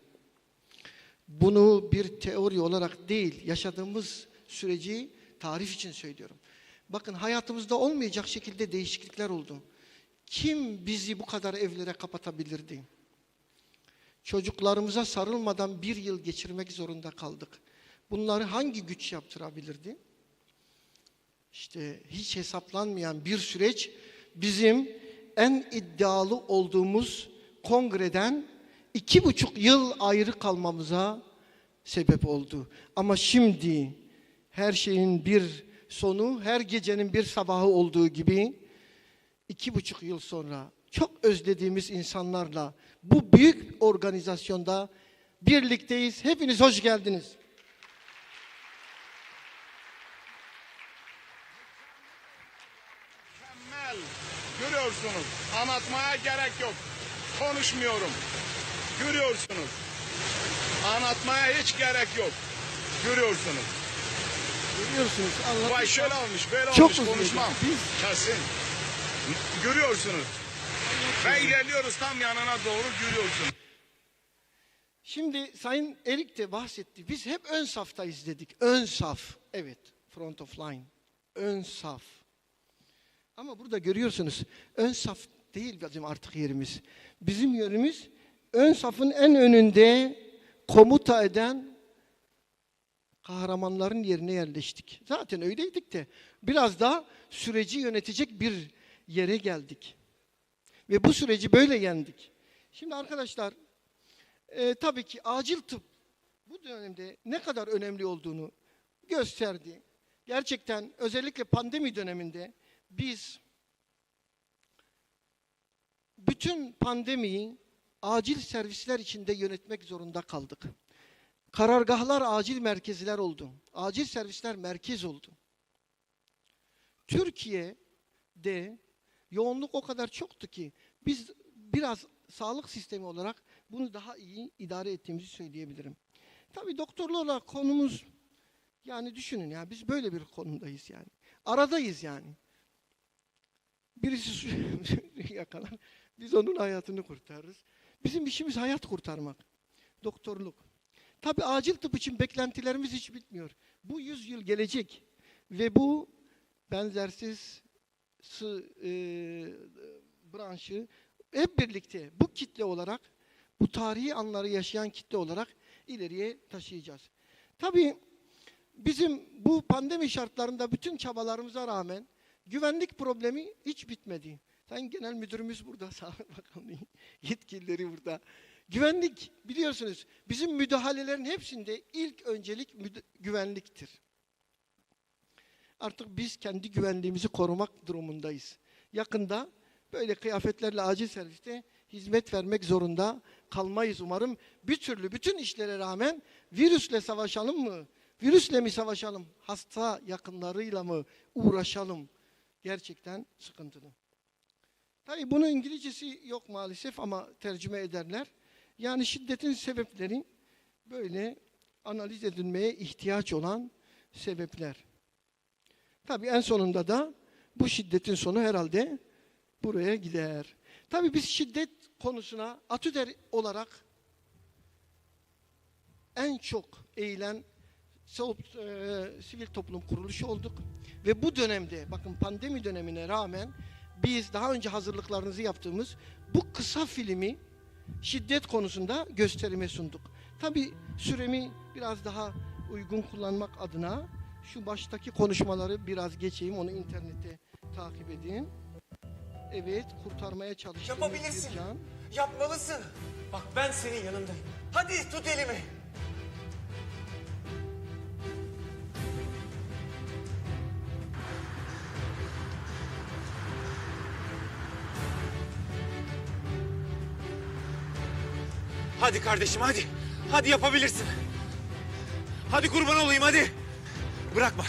Bunu bir teori olarak değil, yaşadığımız süreci tarif için söylüyorum. Bakın hayatımızda olmayacak şekilde değişiklikler oldu. Kim bizi bu kadar evlere kapatabilirdi? Çocuklarımıza sarılmadan 1 yıl geçirmek zorunda kaldık. Bunları hangi güç yaptırabilirdi? İşte hiç hesaplanmayan bir süreç bizim en iddialı olduğumuz kongreden 2,5 yıl ayrı kalmamıza sebep oldu. Ama şimdi her şeyin bir sonu, her gecenin bir sabahı olduğu gibi 2,5 yıl sonra çok özlediğimiz insanlarla bu büyük organizasyonda birlikteyiz. Hepiniz hoş geldiniz. Mükemmel. Görüyorsunuz. Anlatmaya gerek yok. Konuşmuyorum. Görüyorsunuz. Anlatmaya hiç gerek yok. Görüyorsunuz. Görüyorsunuz. Vay şöyle olmuş, böyle çok olmuş. Konuşmam. Kesin. Görüyorsunuz. Ve ilerliyoruz tam yanına doğru görüyorsunuz. Şimdi Sayın Erik de bahsetti. Biz hep ön saftayız dedik. Ön saf. Evet. Front of line. Ön saf. Ama burada görüyorsunuz. Ön saf değil bizim artık yerimiz. Bizim yerimiz ön safın en önünde komuta eden kahramanların yerine yerleştik. Zaten öyleydik de biraz daha süreci yönetecek bir yere geldik. Ve bu süreci böyle yendik. Şimdi arkadaşlar tabii ki acil tıp bu dönemde ne kadar önemli olduğunu gösterdi. Gerçekten özellikle pandemi döneminde biz bütün pandemiyi acil servisler içinde yönetmek zorunda kaldık. Karargahlar acil merkezler oldu. Acil servisler merkez oldu. Türkiye'de yoğunluk o kadar çoktu ki biz biraz sağlık sistemi olarak bunu daha iyi idare ettiğimizi söyleyebilirim. Tabii doktorlarla konumuz yani düşünün ya biz böyle bir konumdayız yani. Aradayız yani. Birisi yakalar, biz onun hayatını kurtarırız. Bizim işimiz hayat kurtarmak. Doktorluk. Tabii acil tıp için beklentilerimiz hiç bitmiyor. Bu 100 yıl gelecek ve bu benzersiz branşı hep birlikte bu kitle olarak, bu tarihi anları yaşayan kitle olarak ileriye taşıyacağız. Tabii bizim bu pandemi şartlarında bütün çabalarımıza rağmen güvenlik problemi hiç bitmedi. Sayın Genel Müdürümüz burada, Sağlık Bakanlığı yetkilileri burada. Güvenlik biliyorsunuz bizim müdahalelerin hepsinde ilk öncelik güvenliktir. Artık biz kendi güvenliğimizi korumak durumundayız. Yakında böyle kıyafetlerle acil serviste hizmet vermek zorunda kalmayız umarım. Bir türlü bütün işlere rağmen virüsle savaşalım mı? Virüsle mi savaşalım? Hasta yakınlarıyla mı uğraşalım? Gerçekten sıkıntılı. Tabii bunun İngilizcesi yok maalesef ama tercüme ederler. Yani şiddetin sebepleri böyle analiz edilmeye ihtiyaç olan sebepler. Tabii en sonunda da bu şiddetin sonu herhalde buraya gider. Tabii biz şiddet konusuna ATÜDER olarak en çok eğilen sivil toplum kuruluşu olduk. Ve bu dönemde, bakın pandemi dönemine rağmen biz daha önce hazırlıklarınızı yaptığımız bu kısa filmi şiddet konusunda gösterime sunduk. Tabii süremi biraz daha uygun kullanmak adına şu baştaki konuşmaları biraz geçeyim, onu internette takip edin. Evet, kurtarmaya çalıştığınız Yapabilirsin. bir can. Yapmalısın. Bak ben senin yanındayım. Hadi tut elimi. Hadi kardeşim hadi. Hadi yapabilirsin. Hadi kurban olayım hadi. Bırakma.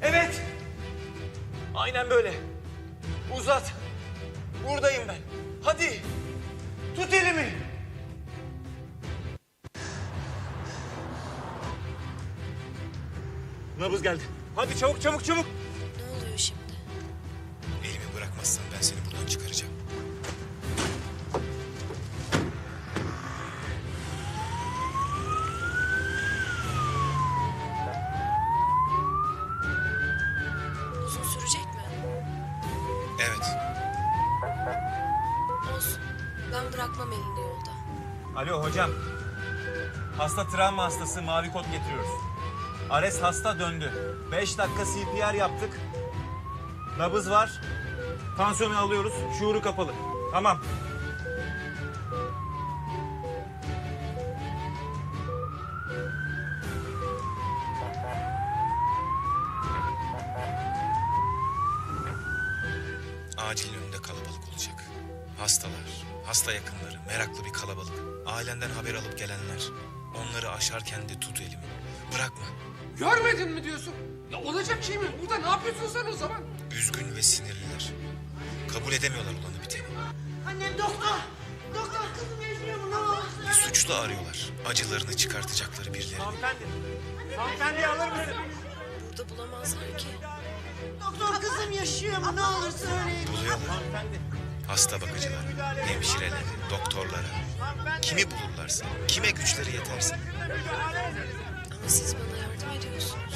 Evet. Aynen böyle. Uzat. Buradayım ben. Hadi. Tut elimi. Nabız geldi. Hadi çabuk çabuk çabuk. Ne oluyor şimdi? Elimi bırakmazsan ben seni buradan çıkaracağım. Uzun sürecek mi? Evet. Olsun. Ben bırakmam elini yolda. Alo hocam. Hasta travma hastası, mavi kod getiriyoruz. Ares hasta döndü. 5 dakika CPR yaptık. Nabız var. Tansiyonu alıyoruz. Şuuru kapalı. Tamam. Acilin önünde kalabalık olacak. Hastalar, hasta yakınları, meraklı bir kalabalık. Ailenden haber alıp gelenler. Onları aşarken de tut elimi. Bırakma. Görmedin mi diyorsun? Ya olacak şey mi? Burada ne yapıyorsun sen o zaman? Üzgün ve sinirliler. Kabul edemiyorlar olanı biteni. Annem doktor. Doktor kızım yaşıyor mu? Ne olur Bir suçlu arıyorlar. Acılarını çıkartacakları birileri. Hanımefendi. Hanımefendi alır mısın? Burada bulamazlar ki. Doktor kızım yaşıyor mu? Ne olur söyleyin. Buluyorlar. Hasta bakıcılar, hemşireleri, doktorlara. Kimi bulurlarsa, kime güçleri yeterse. Ama siz bana yardım ediyorsunuz.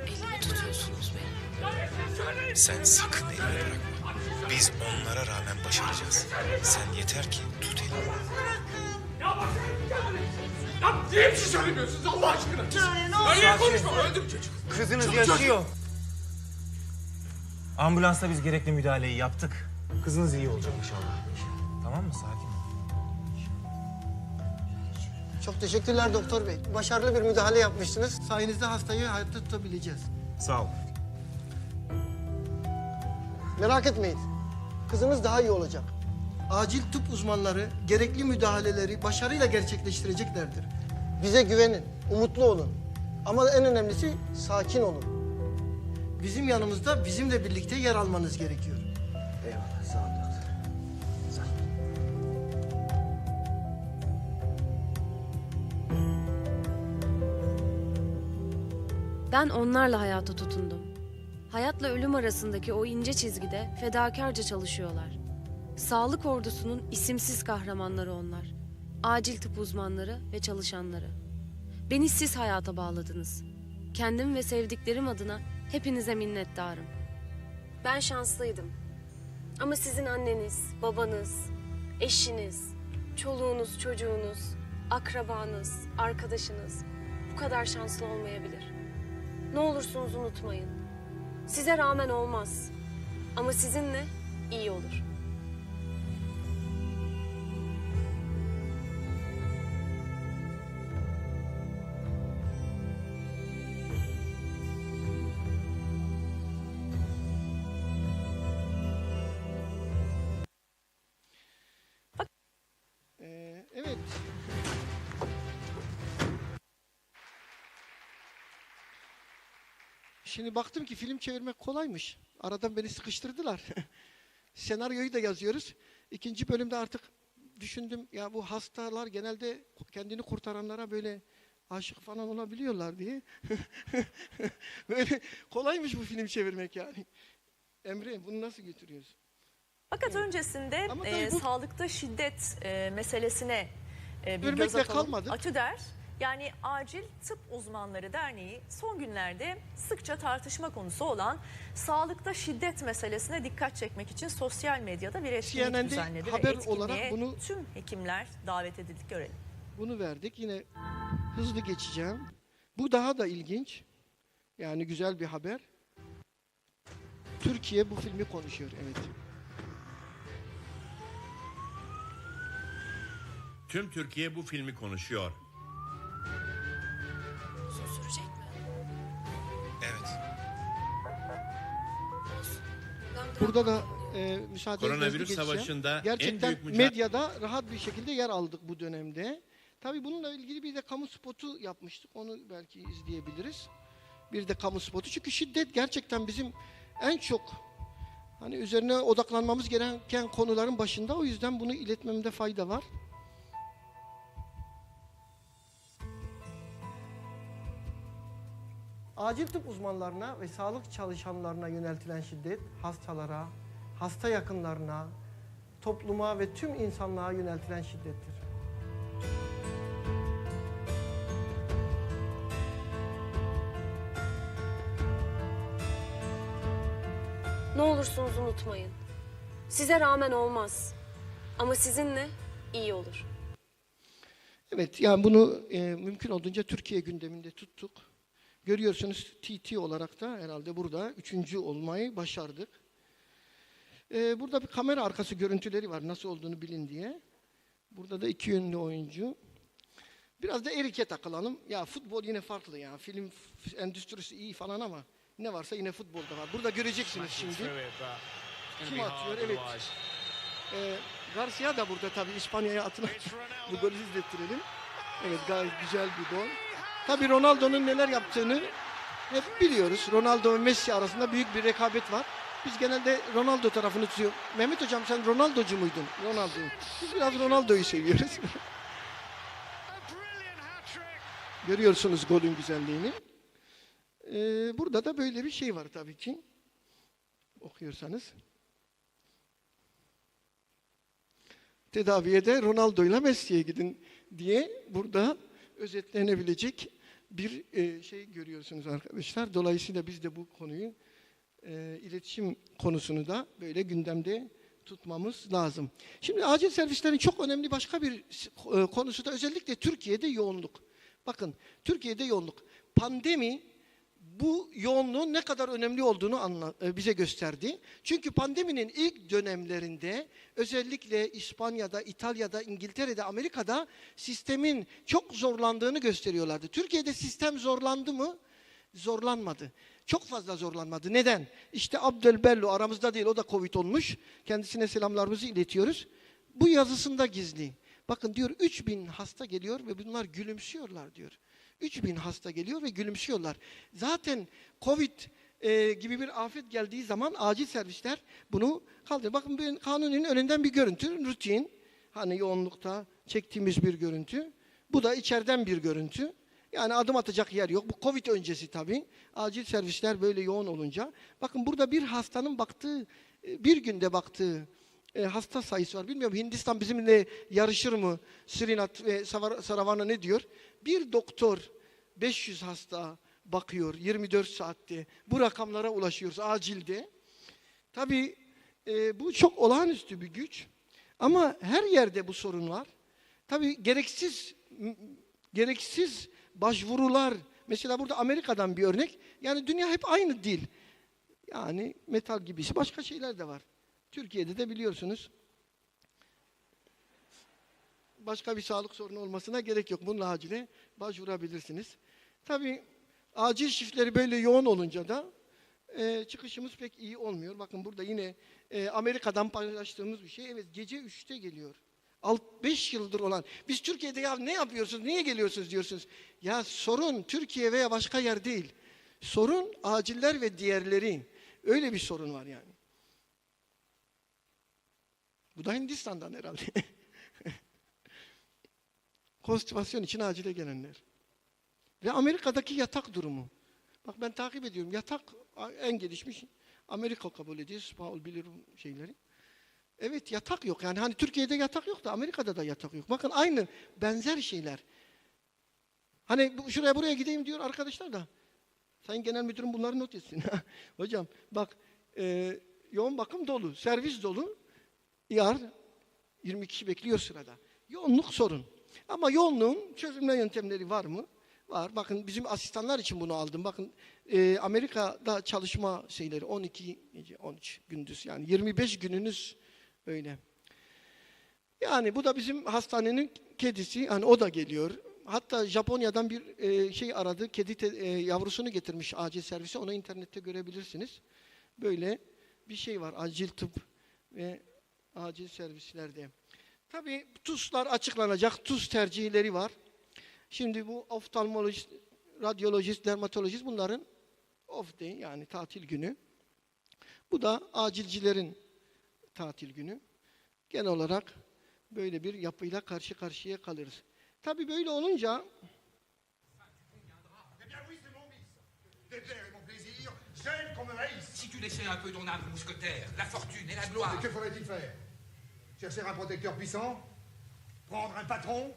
Elimi tutuyorsunuz benim. Sen sakın elini bırakma. Biz onlara rağmen başaracağız. Sen yeter ki tut elini. Ya niye bir şey söylemiyorsunuz Allah aşkına? Söyle ne Öyle olur. konuşma öldüm çocuk. Kızınız Çocuk, yaşıyor. Ambulansla biz gerekli müdahaleyi yaptık. Kızınız iyi olacak inşallah. Tamam mı? Sakin ol. Çok teşekkürler doktor bey. Başarılı bir müdahale yapmışsınız. Sayenizde hastayı hayatta tutabileceğiz. Sağ ol. Merak etmeyin. Kızınız daha iyi olacak. Acil tıp uzmanları gerekli müdahaleleri başarıyla gerçekleştireceklerdir. Bize güvenin, umutlu olun. Ama en önemlisi sakin olun. Bizim yanımızda bizimle birlikte yer almanız gerekiyor. Eyvallah sağ ol doktor. Sağ ol. Ben onlarla hayata tutundum. Hayatla ölüm arasındaki o ince çizgide fedakarca çalışıyorlar. Sağlık ordusunun isimsiz kahramanları onlar. Acil tıp uzmanları ve çalışanları. Beni siz hayata bağladınız. Kendim ve sevdiklerim adına hepinize minnettarım. Ben şanslıydım. Ama sizin anneniz, babanız, eşiniz, çoluğunuz, çocuğunuz, akrabanız, arkadaşınız bu kadar şanslı olmayabilir. Ne olursunuz unutmayın. Size rağmen olmaz. Ama sizinle iyi olur. Evet. Şimdi baktım ki film çevirmek kolaymış. Aradan beni sıkıştırdılar. Senaryoyu da yazıyoruz. İkinci bölümde artık düşündüm ya bu hastalar genelde kendini kurtaranlara böyle aşık falan olabiliyorlar diye. Böyle kolaymış bu film çevirmek yani. Emre bunu nasıl götürüyoruz? Fakat öncesinde sağlıkta şiddet meselesine bir göz Örnekle atalım. kalmadık. ATÜDER yani Acil Tıp Uzmanları Derneği son günlerde sıkça tartışma konusu olan sağlıkta şiddet meselesine dikkat çekmek için sosyal medyada bir etkinlik CNN'de düzenledi. haber ve olarak bunu tüm hekimler davet edildik, görelim. Bunu verdik. Yine hızlı geçeceğim. Bu daha da ilginç. Yani güzel bir haber. Türkiye bu filmi konuşuyor, evet. Tüm Türkiye bu filmi konuşuyor. Uzun sürecek mi? Evet. Olsun. Ben Burada da müsaade Koronavirüs geçeceğim. savaşında en gerçekten büyük mücadele... medyada rahat bir şekilde yer aldık bu dönemde. Tabii bununla ilgili bir de kamu spotu yapmıştık. Onu belki izleyebiliriz. Bir de kamu spotu. Çünkü şiddet gerçekten bizim en çok hani üzerine odaklanmamız gereken konuların başında. O yüzden bunu iletmemde fayda var. Acil tıp uzmanlarına ve sağlık çalışanlarına yöneltilen şiddet, hastalara, hasta yakınlarına, topluma ve tüm insanlığa yöneltilen şiddettir. Ne olursunuz unutmayın. Size rağmen olmaz. Ama sizinle iyi olur. Evet, yani bunu mümkün olduğunca Türkiye gündeminde tuttuk. Görüyorsunuz TT olarak da herhalde burada 3. olmayı başardık. Burada bir kamera arkası görüntüleri var, nasıl olduğunu bilin diye. Burada da 2 yönlü oyuncu. Biraz da Erik'e takılalım. Ya futbol yine farklı ya. Film endüstrisi iyi falan ama ne varsa yine futbolda var. Burada göreceksiniz şimdi. Kim atıyor? Evet. Garcia da burada tabii, İspanya'ya atılan bu golü izlettirelim. Evet, gayet güzel bir gol. Tabii Ronaldo'nun neler yaptığını hep biliyoruz. Ronaldo ve Messi arasında büyük bir rekabet var. Biz genelde Ronaldo tarafını tutuyoruz. Mehmet Hocam sen Ronaldo'cu muydun? Ronaldo. Biz biraz Ronaldo'yu seviyoruz. Görüyorsunuz golün güzelliğini. Burada da böyle bir şey var tabii ki. Okuyorsanız. Tedaviye de Ronaldo'yla Messi'ye gidin diye burada özetlenebilecek bir şey görüyorsunuz arkadaşlar. Dolayısıyla biz de bu konuyu, iletişim konusunu da böyle gündemde tutmamız lazım. Şimdi acil servislerin çok önemli başka bir konusu da özellikle Türkiye'de yoğunluk. Bakın, Türkiye'de yoğunluk. Pandemi bu yoğunluğun ne kadar önemli olduğunu bize gösterdi. Çünkü pandeminin ilk dönemlerinde özellikle İspanya'da, İtalya'da, İngiltere'de, Amerika'da sistemin çok zorlandığını gösteriyorlardı. Türkiye'de sistem zorlandı mı? Zorlanmadı. Çok fazla zorlanmadı. Neden? İşte Abdelbello aramızda değil, o da Covid olmuş. Kendisine selamlarımızı iletiyoruz. Bu yazısında gizli. Bakın diyor 3000 hasta geliyor ve bunlar gülümsüyorlar diyor. 3000 hasta geliyor ve gülümsüyorlar. Zaten Covid gibi bir afet geldiği zaman acil servisler bunu kaldırıyor. Bakın ben Kanuni'nin önünden bir görüntü, rutin. Hani yoğunlukta çektiğimiz bir görüntü. Bu da içeriden bir görüntü. Yani adım atacak yer yok. Bu Covid öncesi tabii. Acil servisler böyle yoğun olunca. Bakın burada bir hastanın baktığı, bir günde baktığı hasta sayısı var. Bilmiyorum Hindistan bizimle yarışır mı? Srinath ve Saravana ne diyor? Bir doktor 500 hasta bakıyor 24 saatte. Bu rakamlara ulaşıyoruz acilde. Tabii bu çok olağanüstü bir güç. Ama her yerde bu sorun var. Tabii gereksiz başvurular. Mesela burada Amerika'dan bir örnek. Yani dünya hep aynı değil. Yani metal gibisi başka şeyler de var. Türkiye'de de biliyorsunuz başka bir sağlık sorunu olmasına gerek yok. Bununla acile başvurabilirsiniz. Tabii acil şiftleri böyle yoğun olunca da çıkışımız pek iyi olmuyor. Bakın burada yine Amerika'dan paylaştığımız bir şey. Evet, gece 3'te geliyor. 5 yıldır olan. Biz Türkiye'de ya ne yapıyorsunuz, niye geliyorsunuz diyorsunuz. Ya sorun Türkiye veya başka yer değil. Sorun aciller ve diğerleri. Öyle bir sorun var yani. Bu da Hindistan'dan herhalde. Konstipasyon için acile gelenler. Ve Amerika'daki yatak durumu. Bak ben takip ediyorum. Yatak en gelişmiş. Amerika kabul ediyor. Paul bilir şeyleri. Evet, yatak yok. Yani hani Türkiye'de yatak yok da Amerika'da da yatak yok. Bakın aynı benzer şeyler. Hani şuraya buraya gideyim diyor arkadaşlar da. Sayın Genel Müdürüm bunları not etsin. Hocam bak yoğun bakım dolu, servis dolu. ER 20 kişi bekliyor sırada. Yoğunluk sorun. Ama yoğunluğun çözümle yöntemleri var mı? var. Bakın bizim asistanlar için bunu aldım. Bakın Amerika'da çalışma şeyleri 12 gece 13 gündüz yani 25 gününüz öyle. Yani bu da bizim hastanenin kedisi. Hani o da geliyor. Hatta Japonya'dan bir şey aradı. Kedi yavrusunu getirmiş acil servise. Onu internette görebilirsiniz. Böyle bir şey var. Acil tıp ve acil servislerde. Tabii TUS'lar açıklanacak. TUS tercihleri var. Şimdi bu oftalmolojist, radyolojist, dermatolojist bunların off day yani tatil günü. Bu da acilcilerin tatil günü. Genel olarak böyle bir yapıyla karşı karşıya kalırız. Tabii böyle olunca Si tu laissais un peu ton âme mousquetaire, la fortune et la gloire. Que faudrait-il faire? Chercher un protecteur puissant? Prendre un patron?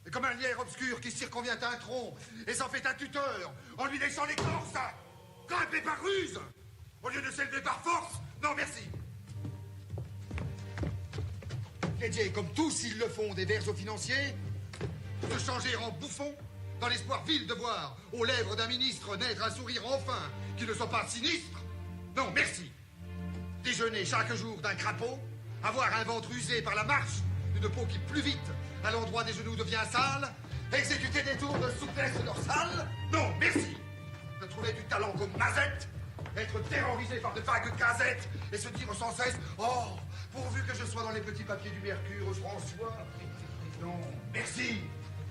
Et comme un lierre obscur qui circonvient un tronc et s'en fait un tuteur en lui laissant l'écorce? Grimper par ruse au lieu de s'élever par force? Non, merci. Crédier, comme tous ils le font, des vers aux financiers, se changer en bouffon dans l'espoir vil de voir aux lèvres d'un ministre naître un sourire enfin qui ne soit pas sinistre? Non, merci. Déjeuner chaque jour d'un crapaud, avoir un ventre usé par la marche, une peau qui plus vite à l'endroit des genoux devient sale, exécuter des tours de souplesse dorsale? Non, merci. De trouver du talent comme Mazette, être terrorisé par de vagues gazettes et se dire sans cesse « Oh, pourvu que je sois dans les petits papiers du Mercure, François !» Non, merci.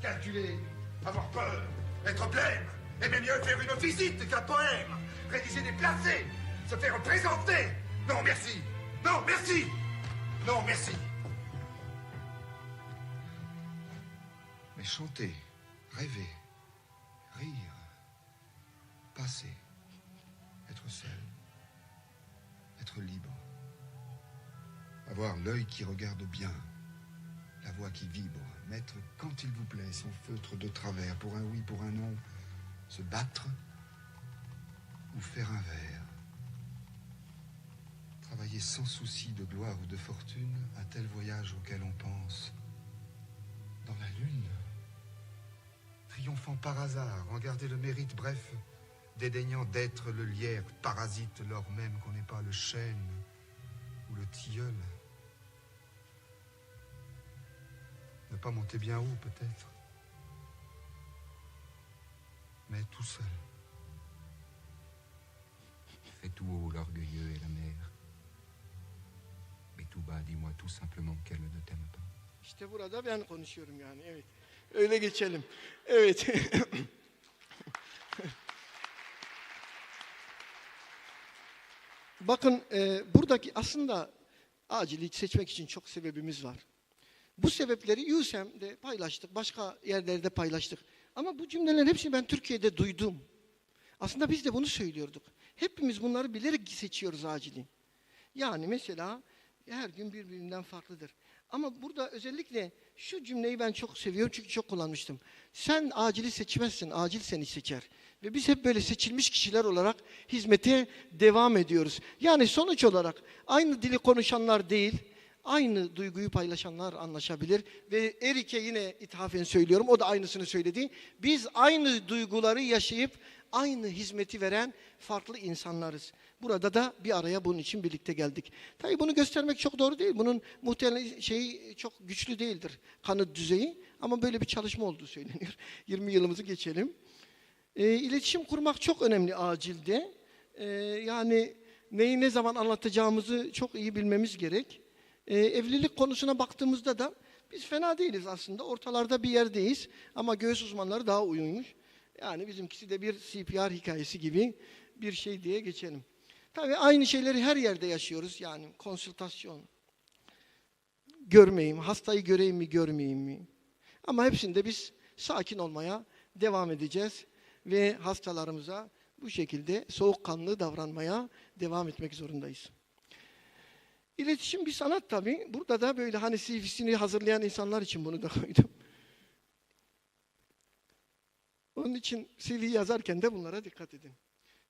Calculer, avoir peur, être blême, aimer mieux faire une visite qu'un poème, rédiger des placés, se faire présenter. Non, merci. Non, merci. Non, merci. Mais chanter, rêver, rire, passer, être seul, être libre, avoir l'œil qui regarde bien, la voix qui vibre, mettre, quand il vous plaît, son feutre de travers, pour un oui, pour un non, se battre ou faire un vers. Travailler sans souci de gloire ou de fortune, un tel voyage auquel on pense. Dans la lune, triomphant par hasard, en garder le mérite, bref, dédaignant d'être le lierre parasite, lors même qu'on n'est pas le chêne ou le tilleul. Ne pas monter bien haut, peut-être, mais tout seul. Fais tout haut l'orgueilleux et la mère. Mais tout bas, dis-moi tout simplement qu'elle ne t'aime pas. İşte burada ben konuşuyorum yani, evet. Öyle geçelim. Evet. Bakın buradaki aslında acili seçmek için çok sebebimiz var. Bu sebepleri USM'de paylaştık, başka yerlerde paylaştık. Ama bu cümlelerin hepsini ben Türkiye'de duydum. Aslında biz de bunu söylüyorduk. Hepimiz bunları bilerek seçiyoruz acili. Yani mesela her gün birbirinden farklıdır. Ama burada özellikle şu cümleyi ben çok seviyorum çünkü çok kullanmıştım. Sen acili seçmezsin, acil seni seçer. Ve biz hep böyle seçilmiş kişiler olarak hizmete devam ediyoruz. Yani sonuç olarak aynı dili konuşanlar değil, aynı duyguyu paylaşanlar anlaşabilir. Ve Erik'e yine ithafen söylüyorum, o da aynısını söyledi. Biz aynı duyguları yaşayıp aynı hizmeti veren farklı insanlarız. Burada da bir araya bunun için birlikte geldik. Tabii bunu göstermek çok doğru değil. Bunun muhtemelen şeyi çok güçlü değildir. Kanıt düzeyi. Ama böyle bir çalışma olduğu söyleniyor. 20 yılımızı geçelim. İletişim kurmak çok önemli acilde. Yani neyi ne zaman anlatacağımızı çok iyi bilmemiz gerek. Evlilik konusuna baktığımızda da biz fena değiliz aslında. Ortalarda bir yerdeyiz. Ama göğüs uzmanları daha uyumuş. Yani bizimkisi de bir CPR hikayesi gibi bir şey diye geçelim. Tabii aynı şeyleri her yerde yaşıyoruz. Yani konsültasyon, görmeyeyim, hastayı göreyim mi, görmeyeyim mi? Ama hepsinde biz sakin olmaya devam edeceğiz. Ve hastalarımıza bu şekilde soğukkanlı davranmaya devam etmek zorundayız. İletişim bir sanat tabii. Burada da böyle hani CV'sini hazırlayan insanlar için bunu da koydum. Onun için CV yazarken de bunlara dikkat edin.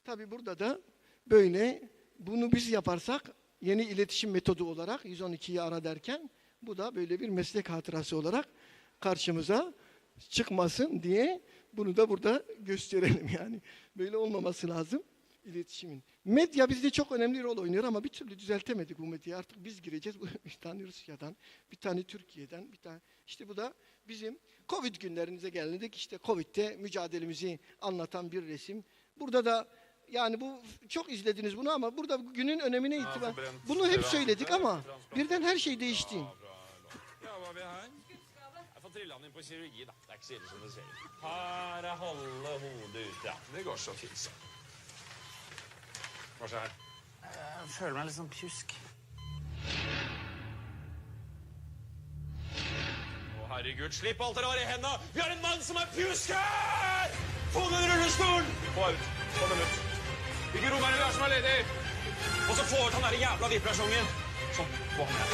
Tabii burada da böyle bunu biz yaparsak yeni iletişim metodu olarak 112'yi ara derken bu da böyle bir meslek hatırası olarak karşımıza çıkmasın diye Bunu da burada gösterelim yani. Böyle olmaması lazım iletişimin. Medya bizde çok önemli rol oynuyor ama bir türlü düzeltemedik bu medyayı. Artık biz gireceğiz. Bir tane Rusya'dan, bir tane Türkiye'den, bir tane. İşte bu da bizim Covid günlerinize geldik. İşte Covid'de mücadelemizi anlatan bir resim. Burada da yani bu çok izlediniz bunu ama burada günün önemine itibar. Bunu hep söyledik ama birden her şey değişti. Trilla den på kirurgi, da. Det er ikke så ille som det ser ut. Her er halve hodet ute. Ja, det går så fint, så. Hva skjer her? Jeg føler meg litt sånn pjusk. Å, herregud, slipp alt dere har i hendene! Vi har en mann som er pjusk her! Få den rullestolen! Få ut. Få den ut. Hvilke rom er det vi har som er ledig? Og så få ut han der jævla vibrasjongen. Sånn, få han her.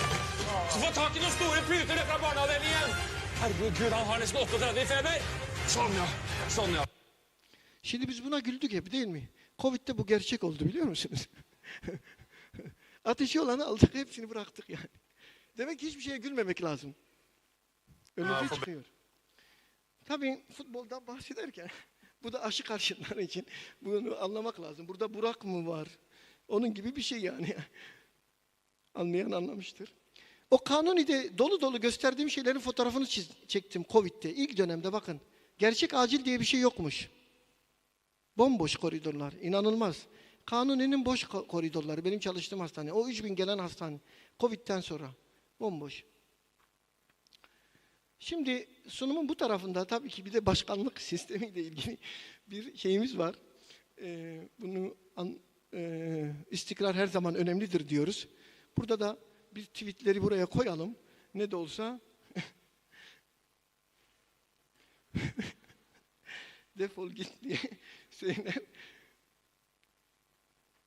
Så få tak i noen store puter ned fra barneavdelingen! Herregud, han har nesten 38 i feber. Sånn ja, sånn ja. Şimdi biz buna güldük hep değil mi? Covid'de bu gerçek oldu biliyor musunuz? Ateşi olanı aldık, hepsini bıraktık yani. Demek ki hiçbir şeye gülmemek lazım. Önümüze çıkıyor. Tabii futboldan bahsederken bu da aşı karşıtları için bunu anlamak lazım. Burada Burak mı var? Onun gibi bir şey yani. Anlayan anlamıştır. O Kanuni'de dolu dolu gösterdiğim şeylerin fotoğrafını çektim Covid'de. İlk dönemde bakın. Gerçek acil diye bir şey yokmuş. Bomboş koridorlar. İnanılmaz. Kanuni'nin boş koridorları. Benim çalıştığım hastane. O 3000 gelen hastane. Covid'den sonra. Bomboş. Şimdi sunumun bu tarafında tabii ki bir de başkanlık sistemiyle ilgili bir şeyimiz var. İstikrar her zaman önemlidir diyoruz. Burada da bir tweetleri buraya koyalım. Ne de olsa defol git diye söyler.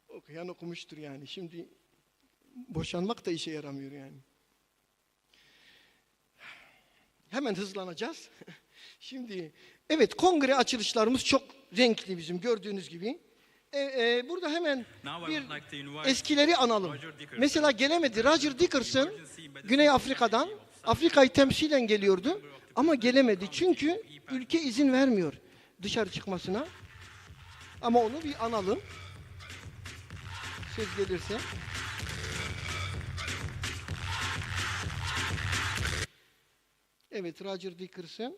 Okuyan okumuştur yani. Şimdi boşanmak da işe yaramıyor yani. Hemen hızlanacağız. Şimdi evet kongre açılışlarımız çok renkli bizim gördüğünüz gibi. Burada hemen bir eskileri analım. Mesela gelemedi. Roger Dickerson Güney Afrika'dan Afrika'yı temsilen geliyordu ama gelemedi. Çünkü ülke izin vermiyor dışarı çıkmasına. Ama onu bir analım. Söz gelirse. Evet, Roger Dickerson.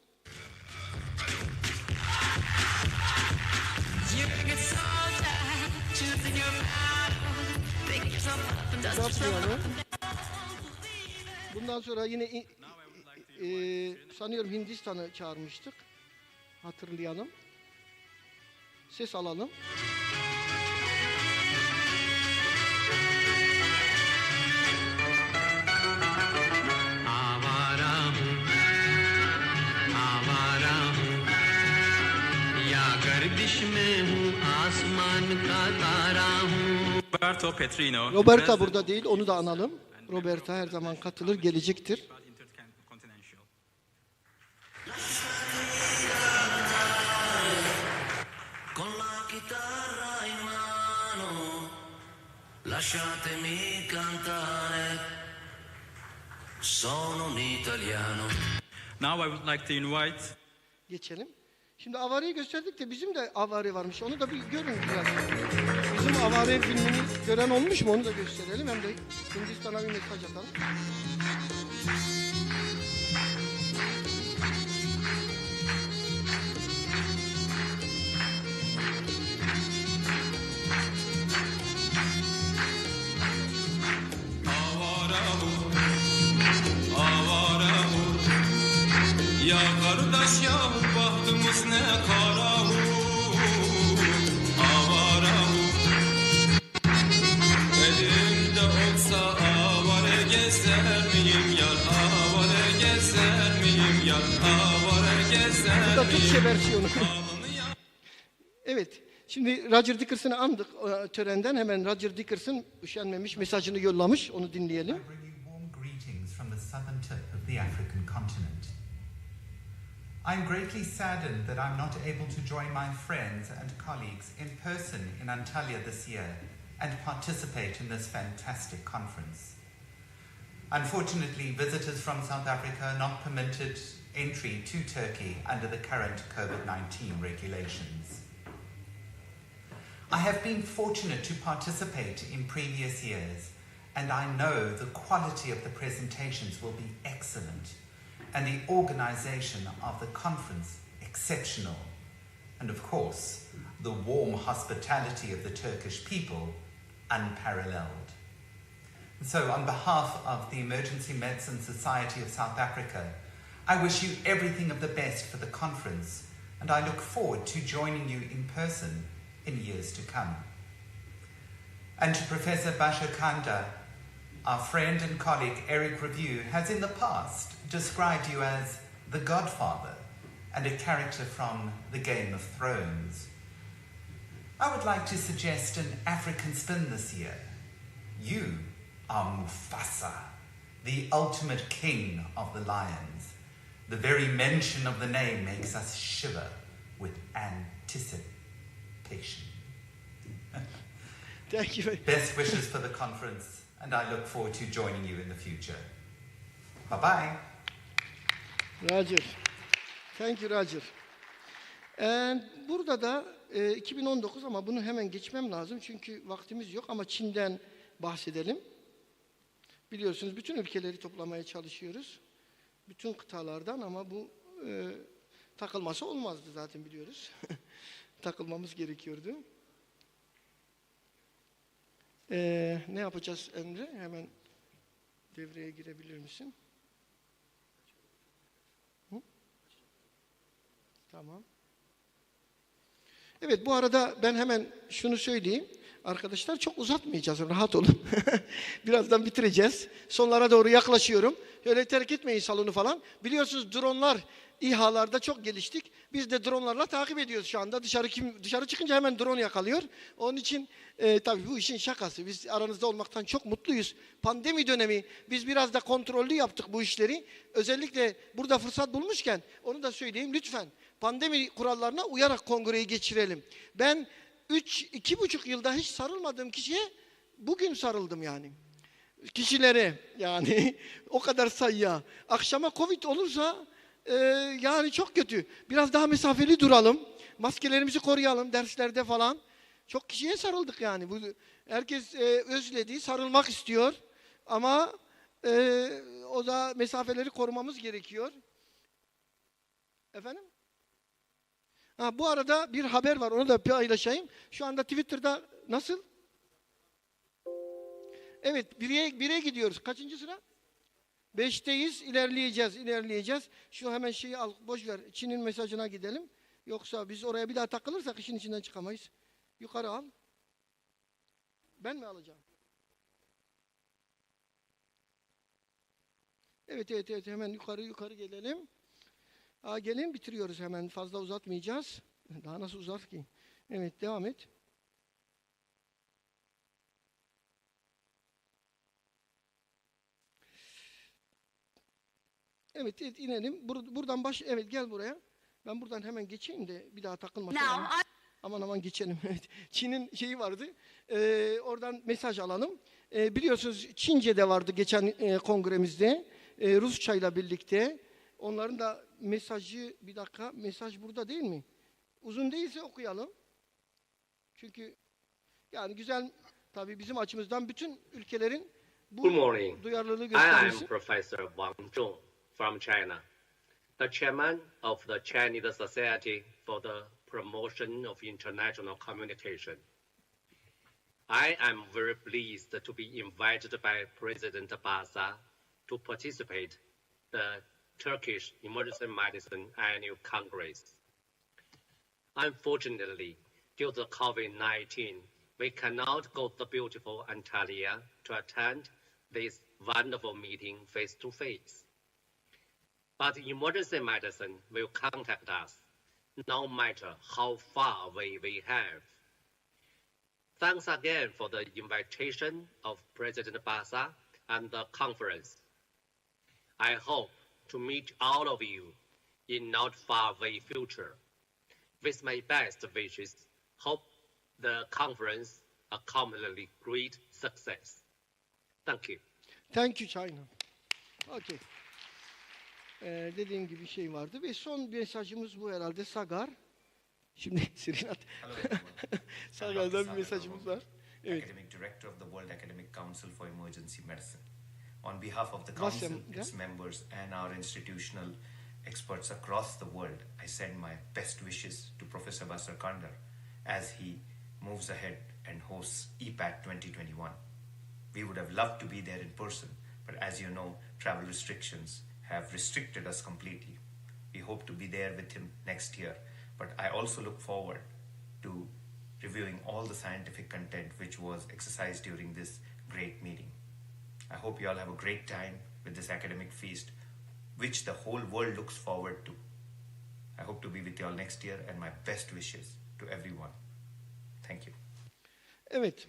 Bundan sonra yine sanıyorum Hindistan'ı çağırmıştık. Hatırlayalım. Ses alalım. Roberta burada değil, onu da analım. Roberta her zaman katılır, gelecektir. Lasciatemi cantare, sono un italiano. Now I would like to invite. Geçelim. Şimdi Avare'yi gösterdik de bizim de Avare varmış. Onu da bir görün biraz. Bizim Avare filmini gören olmuş mu? Onu da gösterelim. Hem de Hindistan'a bir mesaj atalım. Ya kardeş ya bahtımız ne kara hu, avara hu. Elimde olsa avare gezer miyim yar, avare gezer miyim yar, avare gezer miyim. Bu da Türkçe versiyonu. Evet, şimdi Roger Dickerson'ı andık törenden. Hemen Roger Dickerson üşenmemiş, mesajını yollamış. Onu dinleyelim. From the southern tip of the African continent. I'm greatly saddened that I'm not able to join my friends and colleagues in person in Antalya this year and participate in this fantastic conference. Unfortunately, visitors from South Africa are not permitted entry to Turkey under the current COVID-19 regulations. I have been fortunate to participate in previous years, and I know the quality of the presentations will be excellent, and the organization of the conference exceptional, and of course, the warm hospitality of the Turkish people unparalleled. So on behalf of the Emergency Medicine Society of South Africa, I wish you everything of the best for the conference, and I look forward to joining you in person in years to come. And to Professor Bashokanda, our friend and colleague Eric Review has in the past described you as the Godfather and a character from the Game of Thrones. I would like to suggest an African spin this year. You are Mufasa, the ultimate king of the lions. The very mention of the name makes us shiver with anticipation. Thank you. Best wishes for the conference, and I look forward to joining you in the future. Bye-bye. Roger. Thank you, Roger. Burada da 2019 ama bunu hemen geçmem lazım çünkü vaktimiz yok ama Çin'den bahsedelim. Biliyorsunuz bütün ülkeleri toplamaya çalışıyoruz. Bütün kıtalardan ama bu takılması olmazdı zaten biliyoruz. Takılmamız gerekiyordu. Ne yapacağız Emre? Hemen devreye girebilir misin? Hı? Tamam. Evet, bu arada ben hemen şunu söyleyeyim. Arkadaşlar çok uzatmayacağız, rahat olun. Birazdan bitireceğiz. Sonlara doğru yaklaşıyorum. Öyle terk etmeyin salonu falan. Biliyorsunuz dronlar İHA'larda çok geliştik. Biz de dronlarla takip ediyoruz şu anda. Dışarı çıkınca hemen drone yakalıyor. Onun için tabii bu işin şakası. Biz aranızda olmaktan çok mutluyuz. Pandemi dönemi biz biraz da kontrollü yaptık bu işleri. Özellikle burada fırsat bulmuşken onu da söyleyeyim lütfen. Pandemi kurallarına uyarak kongreyi geçirelim. Ben 2,5 yılda hiç sarılmadığım kişiye bugün sarıldım yani. Kişilere yani o kadar sayıya. Akşama Covid olursa yani çok kötü. Biraz daha mesafeli duralım. Maskelerimizi koruyalım derslerde falan. Çok kişiye sarıldık yani. Herkes özledi, sarılmak istiyor. Ama o da mesafeleri korumamız gerekiyor. Efendim? Bu arada bir haber var, onu da paylaşayım. Şu anda Twitter'da nasıl? Evet, 1'e gidiyoruz. Kaçıncı sıra? 5'teyiz, ilerleyeceğiz. Şu hemen şeyi al, boş ver. Çin'in mesajına gidelim. Yoksa biz oraya bir daha takılırsak işin içinden çıkamayız. Yukarı al. Ben mi alacağım? Evet, hemen yukarı gelelim. Gelin bitiriyoruz hemen. Fazla uzatmayacağız. Daha nasıl uzar ki? Evet, devam et. Evet, inelim. Buradan evet gel buraya. Ben buradan hemen geçeyim de bir daha takılmasın. Aman geçelim. Evet. Çin'in şeyi vardı. Oradan mesaj alalım. Biliyorsunuz Çince'de vardı geçen kongremizde. Rusçayla birlikte. Onların da mesajı, bir dakika, mesaj burada değil mi? Uzun değilse okuyalım. Çünkü yani güzel, tabii bizim açımızdan bütün ülkelerin bu duyarlılığı göstermesi. I am Professor Wang Zhong from China, the chairman of the Chinese Society for the Promotion of International Communication. I am very pleased to be invited by President Basa to participate the Turkish Emergency Medicine Annual Congress. Unfortunately, due to COVID-19, we cannot go to beautiful Antalya to attend this wonderful meeting face-to-face. But emergency medicine will contact us, no matter how far away we have. Thanks again for the invitation of President Basa and the conference. I hope to meet all of you in not far away future. With my best wishes, hope the conference accomplishes great success. Thank you. Thank you, China. Okay. Dediğim gibi şey vardı ve son mesajımız bu herhalde Sagar. Şimdi Sirinat. Sagar'dan bir mesajımız var. Evet. Academic Director of the World Academic Council for Emergency Medicine. On behalf of the Council, its members, and our institutional experts across the world, I send my best wishes to Professor Basar Kandar as he moves ahead and hosts EPAC 2021. We would have loved to be there in person, but as you know, travel restrictions have restricted us completely. We hope to be there with him next year, but I also look forward to reviewing all the scientific content which was exercised during this great meeting. I hope you all have a great time with this academic feast, which the whole world looks forward to. I hope to be with you all next year, and my best wishes to everyone. Thank you. Evet.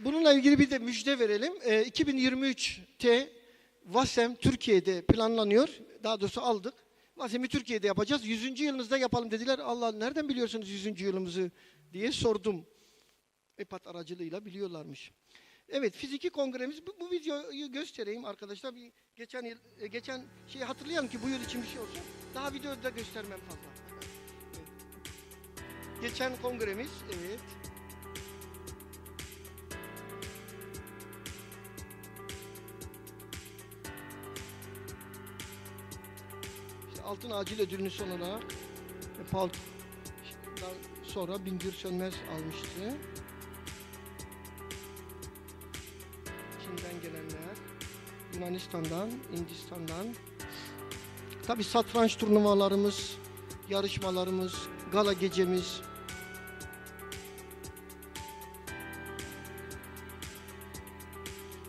Bununla ilgili bir de müjde verelim. 2023'te VASEM Türkiye'de planlanıyor. Daha doğrusu aldık. VASEM'i Türkiye'de yapacağız. 100. yılınızda yapalım dediler. Allah nereden biliyorsunuz 100. yılımızı diye sordum. EPAT aracılığıyla biliyorlarmış. Evet, fiziki kongremiz. Bu videoyu göstereyim arkadaşlar. Bir geçen şeyi hatırlayalım ki bu yıl için bir şey olsun. Daha videoda göstermem fazla. Evet. Geçen kongremiz, evet. İşte altın acil ödülünü son olarak sonra Bingür Sönmez almıştı. Çin'den gelenler, Yunanistan'dan, Hindistan'dan. Tabii satranç turnuvalarımız, yarışmalarımız, gala gecemiz.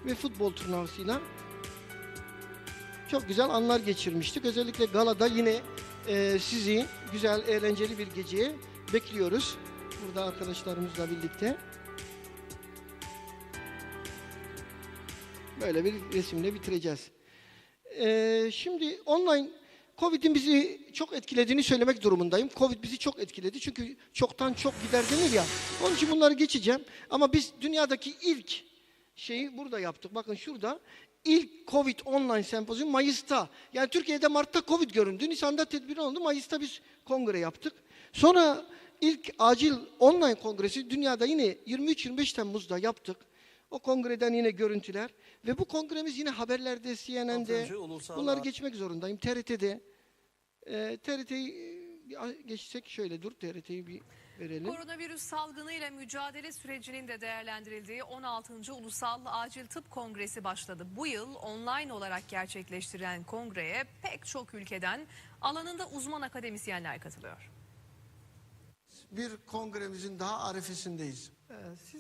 Ve futbol turnuvasıyla çok güzel anlar geçirmiştik. Özellikle galada yine sizi güzel, eğlenceli bir geceye bekliyoruz. Burada arkadaşlarımızla birlikte. Böyle bir resimle bitireceğiz. Şimdi online Covid'in bizi çok etkilediğini söylemek durumundayım. Covid bizi çok etkiledi çünkü çoktan çok gider denir ya. Onun için bunları geçeceğim. Ama biz dünyadaki ilk şeyi burada yaptık. Bakın şurada ilk Covid online sempozyum Mayıs'ta. Yani Türkiye'de Mart'ta Covid göründü. Nisan'da tedbir oldu. Mayıs'ta biz kongre yaptık. Sonra ilk acil online kongresi dünyada yine 23-25 Temmuz'da yaptık. O kongreden yine görüntüler. Ve bu kongremiz yine haberlerde, CNN'de. Bunları geçmek zorundayım. TRT'de. TRT'yi geçsek şöyle dur. TRT'yi bir verelim. Koronavirüs salgınıyla mücadele sürecinin de değerlendirildiği 16. Ulusal Acil Tıp Kongresi başladı. Bu yıl online olarak gerçekleştirilen kongreye pek çok ülkeden alanında uzman akademisyenler katılıyor. Bir kongremizin daha arifesindeyiz.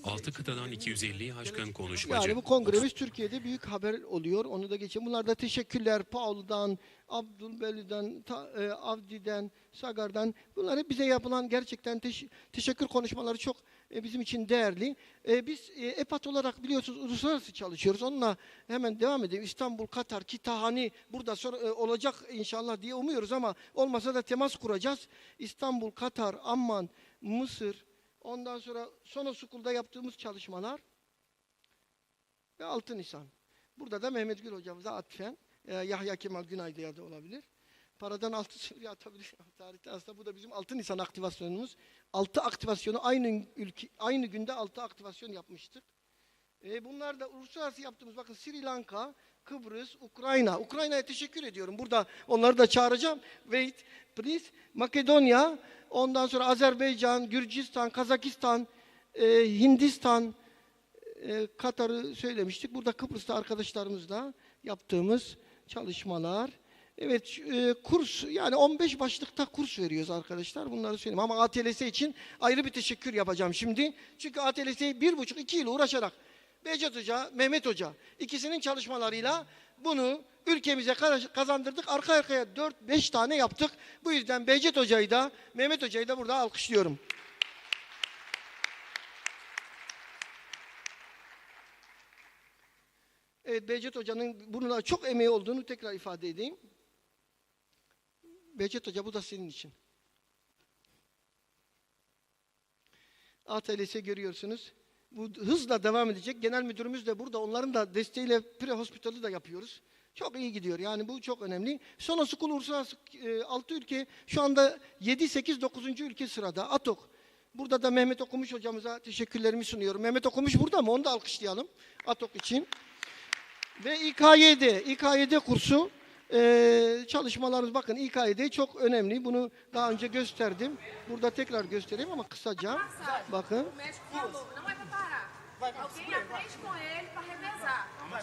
6 kıtadan 250'yi aşkın konuşmacı. Yani bu kongremiz Türkiye'de büyük haber oluyor. Onu da geçelim. Bunlarda teşekkürler Paul'dan, Abdülbeli'den, Avdi'den, Sagar'dan. Bunlar hep bize yapılan gerçekten teşekkür konuşmaları çok bizim için değerli. Biz EPAT olarak biliyorsunuz uluslararası çalışıyoruz. Onunla hemen devam edelim. İstanbul, Katar, Kitahani burada sonra olacak inşallah diye umuyoruz ama olmasa da temas kuracağız. İstanbul, Katar, Amman, Mısır, ondan sonra Sonos School'da yaptığımız çalışmalar ve 6 Nisan. Burada da Mehmet Gül hocamıza atfen Yahya Kemal Günayda'ya da olabilir. Paradan 6 sürü atabilir. Tarihte aslında bu da bizim 6 Nisan aktivasyonumuz. 6 aktivasyonu aynı günde 6 aktivasyon yapmıştık. Bunlar da uluslararası yaptığımız bakın Sri Lanka, Kıbrıs, Ukrayna. Ukrayna'ya teşekkür ediyorum. Burada onları da çağıracağım. Wait, please. Makedonya, ondan sonra Azerbaycan, Gürcistan, Kazakistan, Hindistan, Katar'ı söylemiştik. Burada Kıbrıs'ta arkadaşlarımızla yaptığımız çalışmalar. Evet, kurs yani 15 başlıkta kurs veriyoruz arkadaşlar. Bunları söyleyeyim ama ATLS için ayrı bir teşekkür yapacağım şimdi. Çünkü ATLS'yi 1,5-2 yıl uğraşarak Behçet Hoca, Mehmet Hoca ikisinin çalışmalarıyla bunu ülkemize kazandırdık. Arka arkaya 4-5 tane yaptık. Bu yüzden Behçet Hoca'yı da Mehmet Hoca'yı da burada alkışlıyorum. Evet, Behçet Hoca'nın bununla çok emeği olduğunu tekrar ifade edeyim. Behçet Hoca bu da senin için. ATLS görüyorsunuz. Bu hızla devam edecek. Genel müdürümüz de burada. Onların da desteğiyle pre-hospital'ı da yapıyoruz. Çok iyi gidiyor. Yani bu çok önemli. Sona School uluslararası 6 ülke, şu anda 7, 8, 9. ülke sırada. ATOK. Burada da Mehmet Okumuş hocamıza teşekkürlerimi sunuyorum. Mehmet Okumuş burada mı? Onu da alkışlayalım. ATOK için. Ve İKYD kursu çalışmalarımız, bakın İKYD çok önemli. Bunu daha önce gösterdim. Burada tekrar göstereyim ama kısaca. Bakın.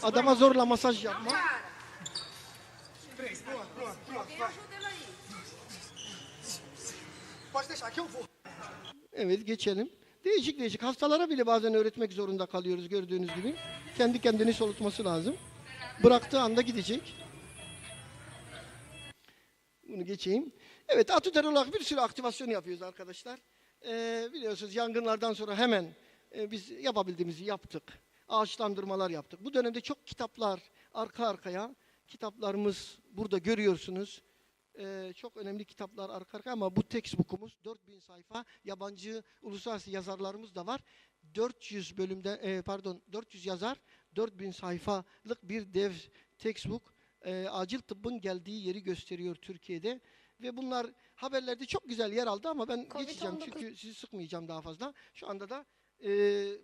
Adama zorla masaj yapma. Evet, geçelim. Değişik hastalara bile bazen öğretmek zorunda kalıyoruz, gördüğünüz gibi. Kendi kendini solutması lazım. Bıraktığı anda gidecek. Bunu geçeyim. Evet, atüter olarak bir sürü aktivasyon yapıyoruz arkadaşlar. Biliyorsunuz yangınlardan sonra hemen biz yapabildiğimizi yaptık. Ağaçlandırmalar yaptık. Bu dönemde çok kitaplar arka arkaya. Kitaplarımız burada görüyorsunuz. Çok önemli kitaplar arka arkaya ama bu textbook'umuz 4000 sayfa. Yabancı uluslararası yazarlarımız da var. 400 bölümde 400 yazar, 4000 sayfalık bir dev textbook. Acil tıbbın geldiği yeri gösteriyor Türkiye'de. Ve bunlar haberlerde çok güzel yer aldı ama ben geçeceğim çünkü sizi sıkmayacağım daha fazla. Şu anda da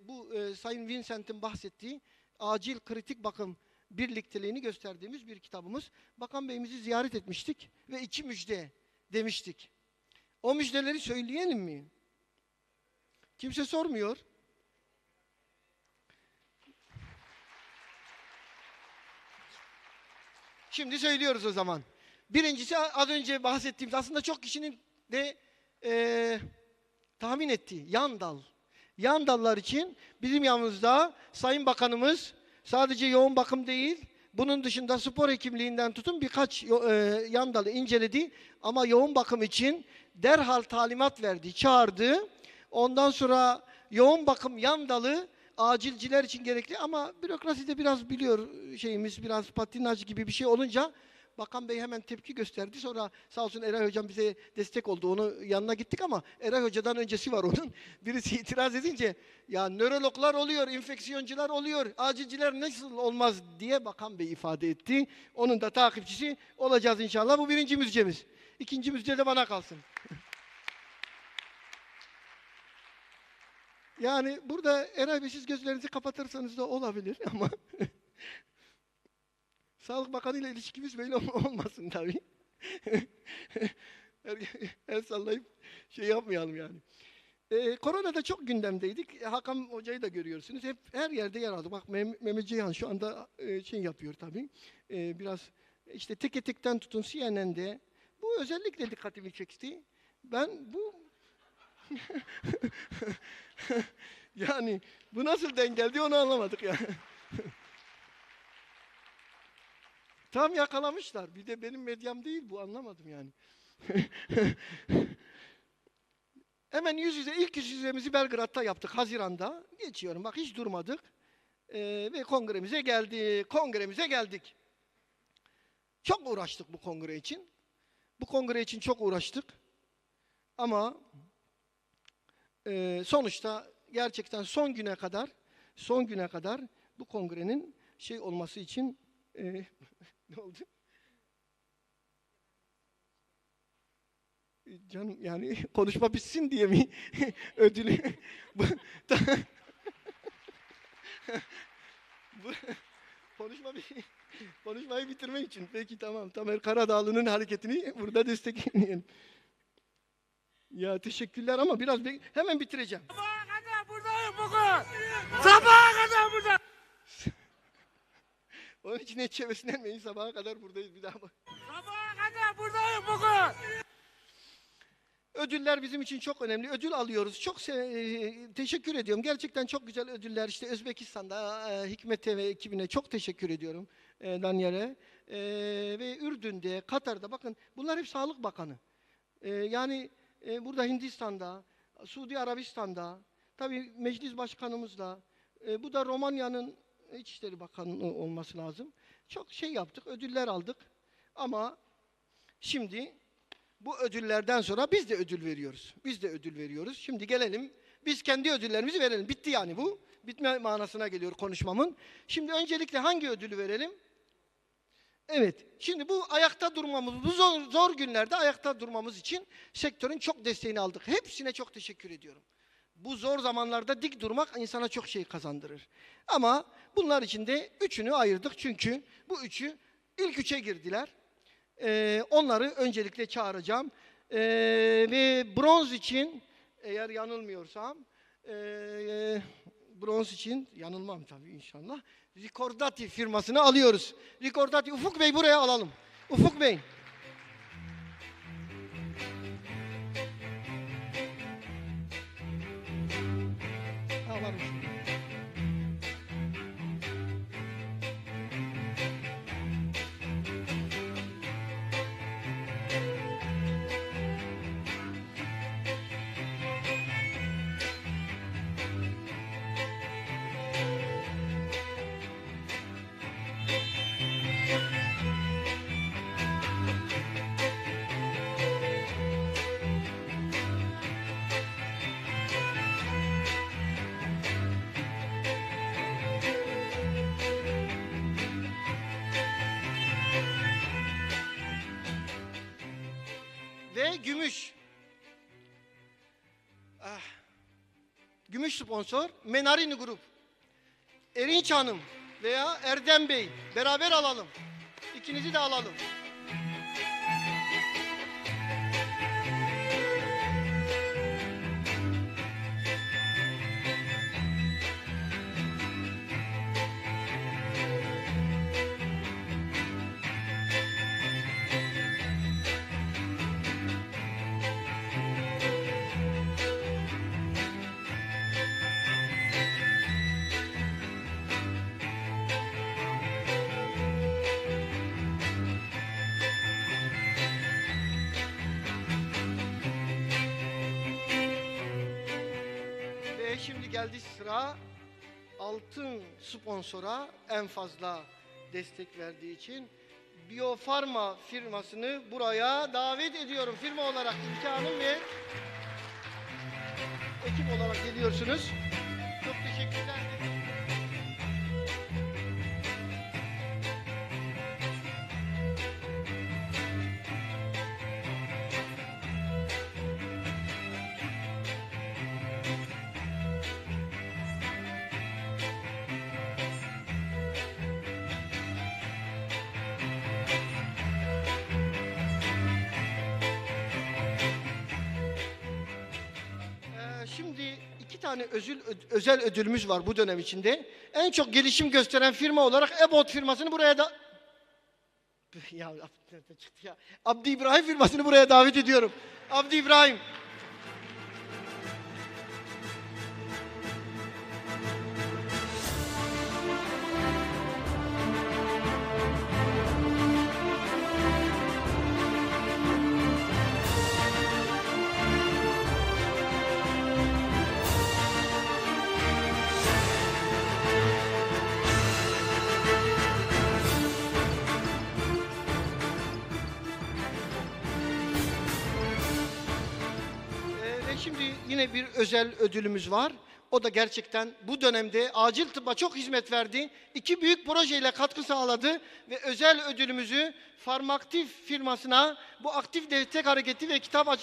bu Sayın Vincent'in bahsettiği acil kritik bakım birlikteliğini gösterdiğimiz bir kitabımız. Bakan Bey'imizi ziyaret etmiştik ve 2 müjde demiştik. O müjdeleri söyleyelim mi? Kimse sormuyor. Şimdi söylüyoruz o zaman. Birincisi az önce bahsettiğimiz, aslında çok kişinin de tahmin ettiği yan dal. Yan dallar için bizim yanımızda Sayın Bakanımız sadece yoğun bakım değil, bunun dışında spor hekimliğinden tutun birkaç yan dalı inceledi. Ama yoğun bakım için derhal talimat verdi, çağırdı. Ondan sonra yoğun bakım yan dalı acilciler için gerekli ama bürokraside biraz biliyor şeyimiz, biraz patinaj gibi bir şey olunca Bakan Bey hemen tepki gösterdi. Sonra sağ olsun Eray Hocam bize destek oldu. Onun yanına gittik ama Eray Hoca'dan öncesi var onun. Birisi itiraz edince ya nörologlar oluyor, enfeksiyoncular oluyor, acilciler nasıl olmaz diye Bakan Bey ifade etti. Onun da takipçisi olacağız inşallah. Bu birinci müjdemiz. İkinci müjde de bana kalsın. Yani burada Eray Bey siz gözlerinizi kapatırsanız da olabilir ama Sağlık Bakanı ile ilişkimiz böyle olmasın tabii. El sallayıp şey yapmayalım yani. Koronada çok gündemdeydik. Hakan Hoca'yı da görüyorsunuz. Hep her yerde yer aldı. Bak Mehmet Ceyhan şu anda şey yapıyor tabii. Biraz işte teke tekten tutun CNN'de. Bu özellikle dikkatimi çekti. Ben bu yani bu nasıl denk geldi onu anlamadık ya. Tam yakalamışlar. Bir de benim medyam değil bu, anlamadım yani. Hemen ilk yüz yüzemizi Belgrad'da yaptık Haziran'da. Geçiyorum bak, hiç durmadık. Ve kongremize geldik. Çok uğraştık bu kongre için. Bu kongre için çok uğraştık. Ama sonuçta gerçekten son güne kadar bu kongrenin şey olması için ne oldu? Canım yani konuşma bitsin diye mi ödülü? Konuşmayı bitirmek için. Peki tamam. Tamer Karadağlı'nın hareketini burada destekleyelim. Ya teşekkürler ama biraz hemen bitireceğim. Sabaha kadar buradayım bugün. Sabaha kadar burada. Onun için hiç heveslenmeyin, sabaha kadar buradayız bir daha. Sabaha kadar buradayım bugün. Ödüller bizim için çok önemli. Ödül alıyoruz. Çok teşekkür ediyorum. Gerçekten çok güzel ödüller. İşte Özbekistan'da Hikmet'e ve ekibine çok teşekkür ediyorum. Danyal'e. Ve Ürdün'de, Katar'da, bakın bunlar hep Sağlık Bakanı. Yani burada Hindistan'da, Suudi Arabistan'da, tabii meclis başkanımızla, bu da Romanya'nın İçişleri Bakanı olması lazım. Çok şey yaptık, ödüller aldık. Ama şimdi bu ödüllerden sonra biz de ödül veriyoruz. Şimdi gelelim, biz kendi ödüllerimizi verelim. Bitti yani bu. Bitme manasına geliyor konuşmamın. Şimdi öncelikle hangi ödülü verelim? Evet, şimdi bu ayakta durmamız, bu zor günlerde ayakta durmamız için sektörün çok desteğini aldık. Hepsine çok teşekkür ediyorum. Bu zor zamanlarda dik durmak insana çok şey kazandırır. Ama bunlar için de üçünü ayırdık çünkü bu üçü ilk üçe girdiler. Onları öncelikle çağıracağım. Ve bronz için, eğer yanılmıyorsam, bronz için, yanılmam tabii inşallah, Ricordati firmasını alıyoruz. Ricordati, Ufuk Bey buraya alalım. Ufuk Bey. Varmış. Ve gümüş. Gümüş sponsor Menarini Grup. Erinç Hanım veya Erdem Bey beraber alalım. İkinizi de alalım. Şimdi geldi sıra altın sponsora en fazla destek verdiği için Biofarma firmasını buraya davet ediyorum. Firma olarak İlke Hanım ve ekip olarak geliyorsunuz. Çok teşekkürler. Şimdi iki tane özel ödülümüz var bu dönem içinde. En çok gelişim gösteren firma olarak Ebot firmasını buraya da... Ya nereden çıktı ya? Abdi İbrahim firmasını buraya davet ediyorum. Abdi İbrahim. Şimdi yine bir özel ödülümüz var. O da gerçekten bu dönemde acil tıbba çok hizmet verdi. İki büyük projeyle katkı sağladı ve özel ödülümüzü Farmaktif firmasına bu aktif destek hareketi ve kitap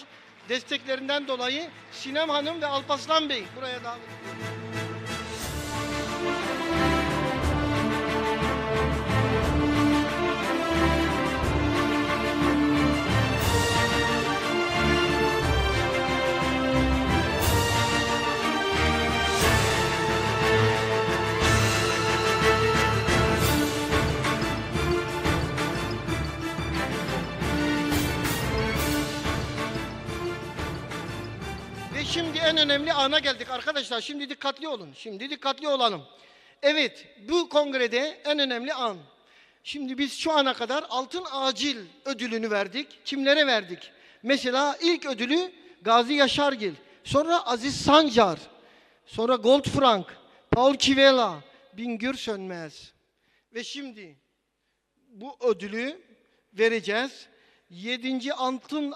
desteklerinden dolayı Sinem Hanım ve Alparslan Bey buraya davet ediyoruz. Şimdi en önemli ana geldik arkadaşlar. Şimdi dikkatli olun. Şimdi dikkatli olalım. Evet, bu kongrede en önemli an. Şimdi biz şu ana kadar Altın Acil ödülünü verdik. Kimlere verdik? Mesela ilk ödülü Gazi Yaşargil, sonra Aziz Sancar, sonra Gold Frank, Paul Kivela, Bingür Sönmez. Ve şimdi bu ödülü vereceğiz. 7. Altın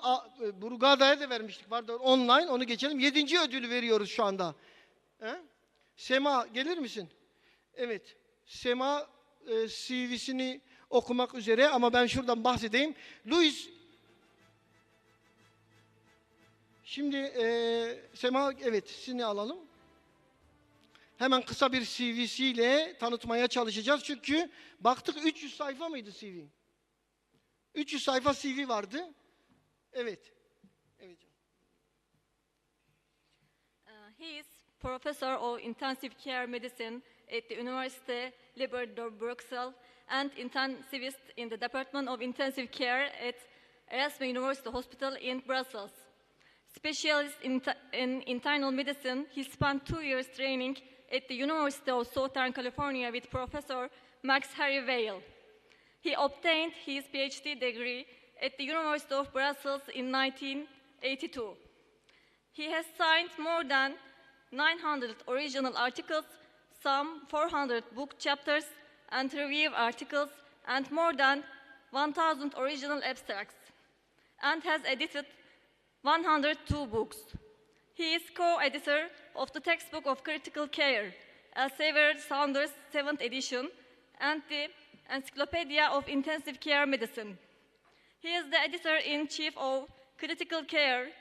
Burgada'ya da vermiştik. Pardon, online onu geçelim. 7. ödülü veriyoruz şu anda. Sema gelir misin? Evet. Sema CV'sini okumak üzere ama ben şuradan bahsedeyim. Louis, şimdi Sema, evet sizi alalım. Hemen kısa bir CV'siyle tanıtmaya çalışacağız. Çünkü baktık 300 sayfa mıydı CV? 300 sayfa CV vardı. Evet. Evet. He is Professor of Intensive Care Medicine at the University Libre de Bruxelles and intensivist in the Department of Intensive Care at Erasmus University Hospital in Brussels. Specialist in internal medicine, he spent 2 years training at the University of Southern California with Professor Max Harry Weil. He obtained his PhD degree at the University of Brussels in 1982. He has signed more than 900 original articles, some 400 book chapters and review articles, and more than 1,000 original abstracts, and has edited 102 books. He is co-editor of the Textbook of Critical Care, Elsevier Saunders 7th edition, and the Encyclopedia of Intensive Care Medicine. He is the editor-in-chief of Critical Care,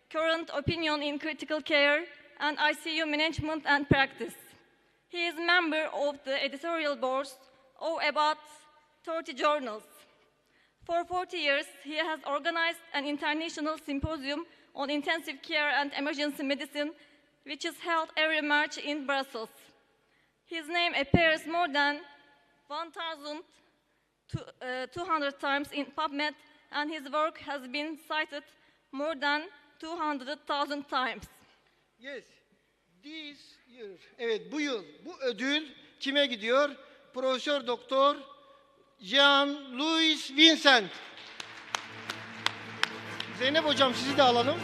Current Opinion in Critical Care, and ICU Management and Practice. He is member of the editorial boards of about 30 journals. For 40 years, he has organized an international symposium on intensive care and emergency medicine, which is held every March in Brussels. His name appears more than 1,200 times in PubMed, and his work has been cited more than 200,000 times. Yes, this year. Evet, bu yıl bu ödül kime gidiyor? Profesör Doktor Jean-Louis Vincent. Zeynep Hocam sizi de alalım.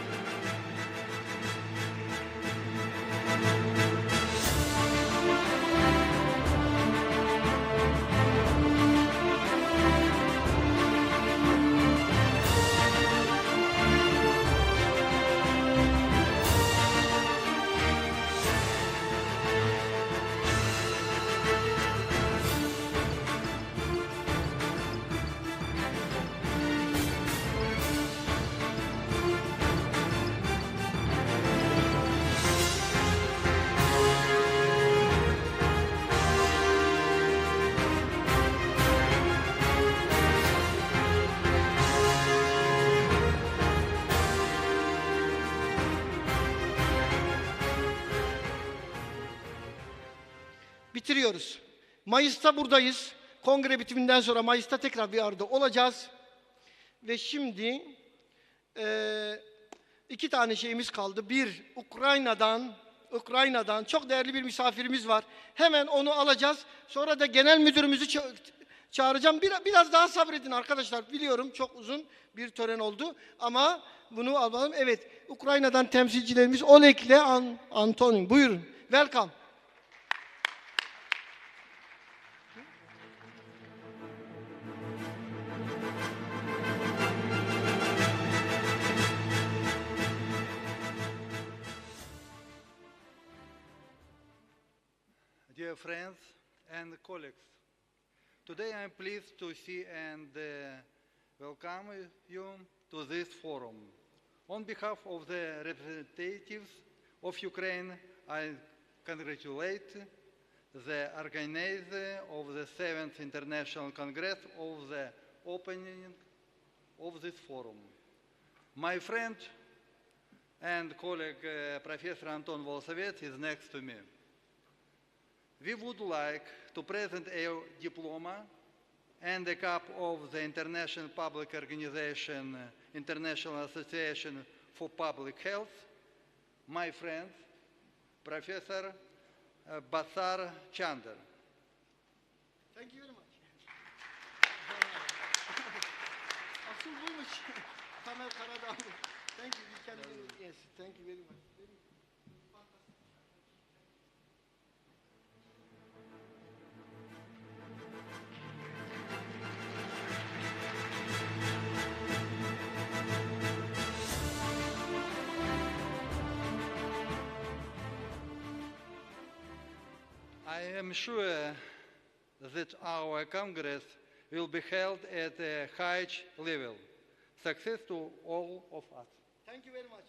Bitiriyoruz. Mayıs'ta buradayız. Kongre bitiminden sonra Mayıs'ta tekrar bir arada olacağız. Ve şimdi 2 tane şeyimiz kaldı. Bir, Ukrayna'dan çok değerli bir misafirimiz var. Hemen onu alacağız. Sonra da genel müdürümüzü çağıracağım. Biraz daha sabredin arkadaşlar. Biliyorum çok uzun bir tören oldu. Ama bunu alalım. Evet, Ukrayna'dan temsilcilerimiz Oleg ile Antonin. Buyurun. Welcome. Dear friends and colleagues, today I am pleased to see and welcome you to this forum. On behalf of the representatives of Ukraine, I congratulate the organizer of the 7th International Congress of the opening of this forum. My friend and colleague Professor Anton Volosovets is next to me. We would like to present a diploma and a cup of the International Public Organization, International Association for Public Health, my friend, Professor Basar Chander. Thank you very much. Asıl buymuş. Tamer Karadağlı. Thank you. Yes, thank you very much. I am sure that our Congress will be held at a high level. Success to all of us. Thank you very much.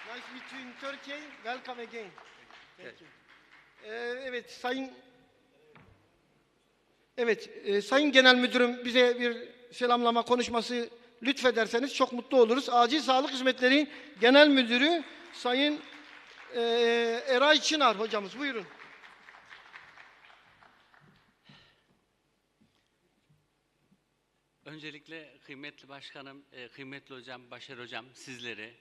Nice to meet you in Turkey. Welcome again. Thank you. Evet, Sayın Genel Müdürüm bize bir selamlama konuşması lütfederseniz çok mutlu oluruz. Acil Sağlık Hizmetleri Genel Müdürü Sayın Eray Çınar hocamız. Buyurun. Öncelikle kıymetli başkanım, kıymetli hocam, Başar hocam, sizleri,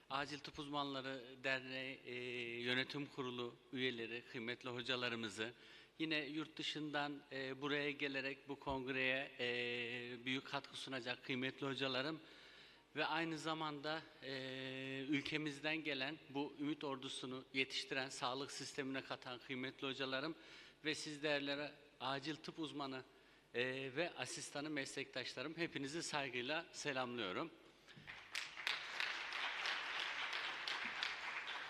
Acil Tıp Uzmanları Derneği Yönetim Kurulu üyeleri, kıymetli hocalarımızı, yine yurt dışından buraya gelerek bu kongreye büyük katkı sunacak kıymetli hocalarım ve aynı zamanda ülkemizden gelen bu Ümit Ordusu'nu yetiştiren, sağlık sistemine katan kıymetli hocalarım ve siz değerli acil tıp uzmanı ve asistanı meslektaşlarım, hepinizi saygıyla selamlıyorum.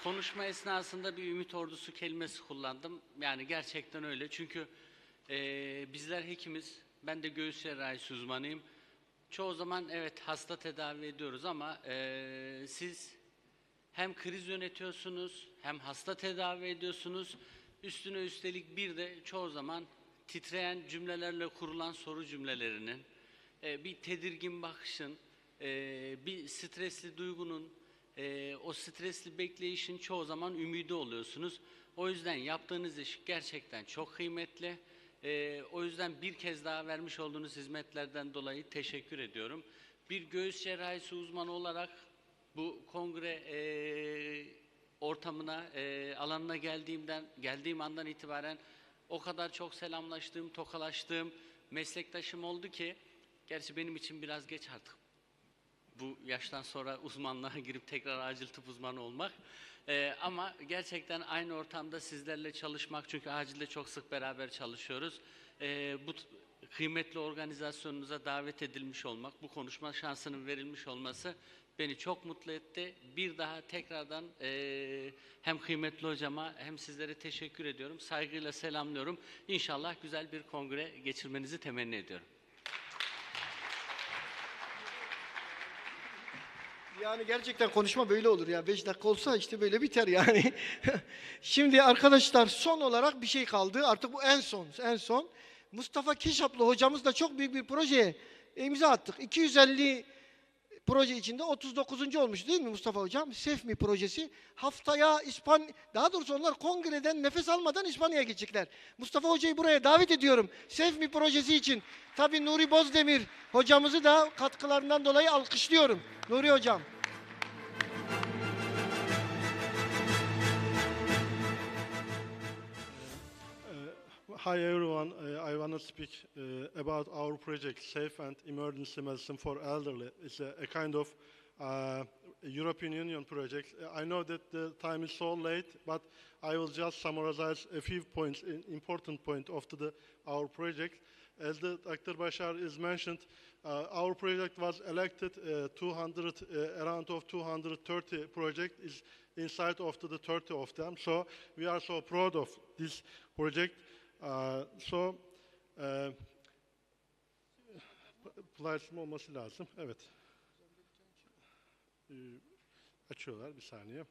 Konuşma esnasında bir Ümit Ordusu kelimesi kullandım. Yani gerçekten öyle. Çünkü bizler hekimiz, ben de göğüs cerrahisi uzmanıyım. Çoğu zaman evet hasta tedavi ediyoruz ama siz hem kriz yönetiyorsunuz, hem hasta tedavi ediyorsunuz. Üstüne üstelik bir de çoğu zaman titreyen cümlelerle kurulan soru cümlelerinin, bir tedirgin bakışın, bir stresli duygunun, o stresli bekleyişin çoğu zaman ümidi oluyorsunuz. O yüzden yaptığınız iş gerçekten çok kıymetli. O yüzden bir kez daha vermiş olduğunuz hizmetlerden dolayı teşekkür ediyorum. Bir göğüs cerrahisi uzmanı olarak bu kongre ortamına, alanına geldiğim andan itibaren o kadar çok selamlaştığım, tokalaştığım meslektaşım oldu ki, gerçi benim için biraz geç artık bu yaştan sonra uzmanlığa girip tekrar acil tıp uzmanı olmak. Ama gerçekten aynı ortamda sizlerle çalışmak, çünkü acilde çok sık beraber çalışıyoruz. Bu kıymetli organizasyonunuza davet edilmiş olmak, bu konuşma şansının verilmiş olması beni çok mutlu etti. Bir daha tekrardan hem kıymetli hocama hem sizlere teşekkür ediyorum. Saygıyla selamlıyorum. İnşallah güzel bir kongre geçirmenizi temenni ediyorum. Yani gerçekten konuşma böyle olur ya. 5 dakika olsa işte böyle biter yani. Şimdi arkadaşlar son olarak bir şey kaldı. Artık bu en son. Mustafa Keşaplı hocamızla çok büyük bir projeye imza attık. 250 proje içinde 39. olmuş değil mi Mustafa hocam? SEFMI projesi. Haftaya daha doğrusu onlar kongreden nefes almadan İspanya'ya gidecekler. Mustafa hocayı buraya davet ediyorum. SEFMI projesi için. Tabii Nuri Bozdemir hocamızı da katkılarından dolayı alkışlıyorum. Nuri hocam. Hi everyone, I want to speak about our project, Safe and Emergency Medicine for Elderly. It's a kind of European Union project. I know that the time is so late, but I will just summarize a few points, important points of our project. As the Dr. Bashar is mentioned, our project was elected around of 230 project is inside of the 30 of them. So we are so proud of this project. Paylaşım olması lazım. Evet. Açıyorlar bir saniye.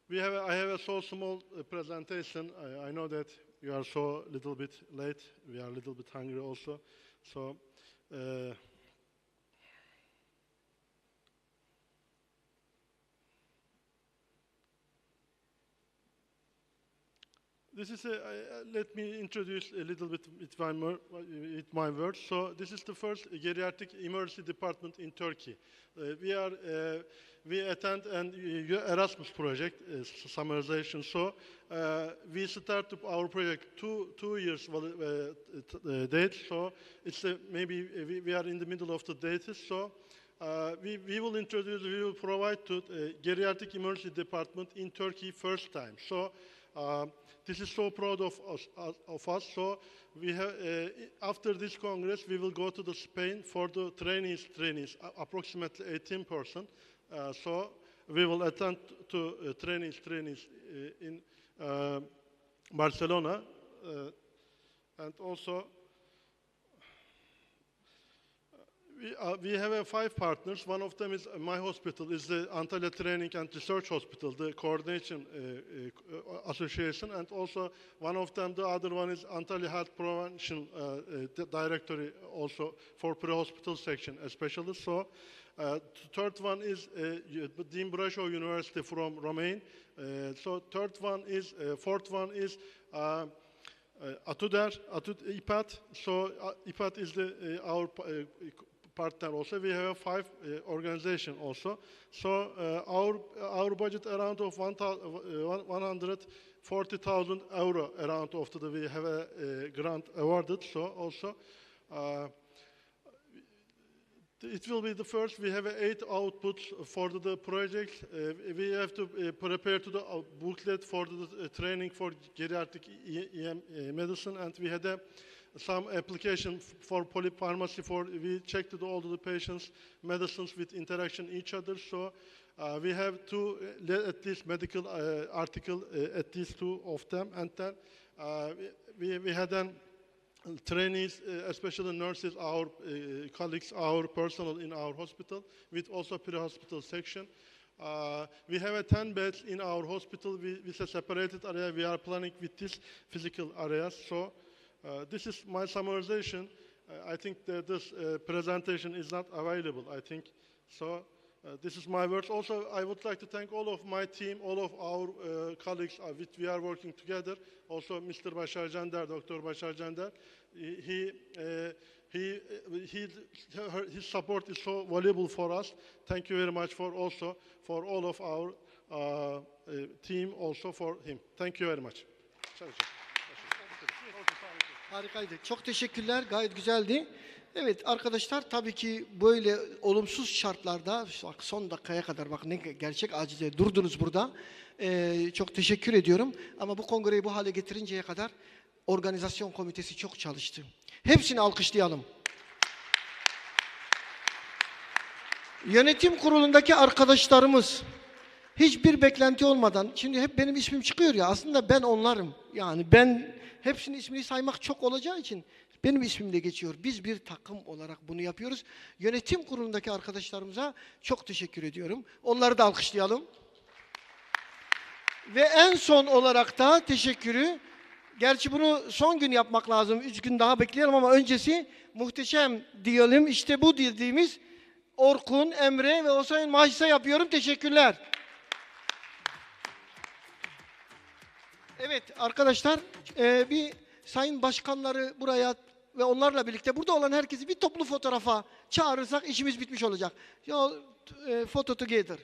I have a so small presentation. I know that you are so little bit late. We are a little bit hungry also. So this is let me introduce a little bit with my words. So this is the first geriatric emergency department in Turkey. We attend an Erasmus project summarization. So we started our project two years date. So it's maybe we are in the middle of the date. So we will provide to geriatric emergency department in Turkey first time. So this is so proud of us. So we have after this congress we will go to Spain for the trainees, approximately 18%. So we will attend to trainees in Barcelona, and also we have 5 partners. One of them is my hospital, is the Antalya Training and Research Hospital, the coordination association, and also one of them, the other one is Antalya Health Prevention Directory, also for pre-hospital section especially. So third one is Dean Brașov University from Romania. So fourth one is IPAT. So IPAT is our partner also. We have 5 organizations also. So our budget around of 140,000 euro around of we have a grant awarded. So also it will be the first. We have 8 outputs for the project. We have to prepare to the booklet for the training for geriatric EM medicine, and we had some application for polypharmacy. We checked all the patients' medicines with interaction each other. So we have to at least medical article at least 2 of them, and then we had trainees, especially nurses, our colleagues, our personnel in our hospital, with also pre-hospital section. We have 10 beds in our hospital with a separated area. We are planning with these physical areas. So this is my summarization. I think that this presentation is not available, I think. So this is my words. Also, I would like to thank all of my team, all of our colleagues with we are working together. Also, Mr. Başar Cender, Dr. Başar Cender. His support is so valuable for us. Thank you very much for all of our team, also for him. Thank you very much. Harikaydı. Çok teşekkürler. Gayet güzeldi. Evet arkadaşlar, tabii ki böyle olumsuz şartlarda bak, son dakikaya kadar bak ne gerçek acize durdunuz burada. Çok teşekkür ediyorum. Ama bu kongreyi bu hale getirinceye kadar organizasyon komitesi çok çalıştı. Hepsini alkışlayalım. Yönetim kurulundaki arkadaşlarımız hiçbir beklenti olmadan, şimdi hep benim ismim çıkıyor ya, aslında ben onlarım. Yani ben hepsinin ismini saymak çok olacağı için benim ismim de geçiyor. Biz bir takım olarak bunu yapıyoruz. Yönetim kurulundaki arkadaşlarımıza çok teşekkür ediyorum. Onları da alkışlayalım. Ve en son olarak da teşekkürü, gerçi bunu son gün yapmak lazım, 3 gün daha bekleyelim ama öncesi muhteşem diyelim. İşte bu dediğimiz Orkun, Emre ve Osayin Mahşis'e yapıyorum. Teşekkürler. Evet arkadaşlar, bir sayın başkanları buraya ve onlarla birlikte burada olan herkesi bir toplu fotoğrafa çağırırsak işimiz bitmiş olacak. Photo together.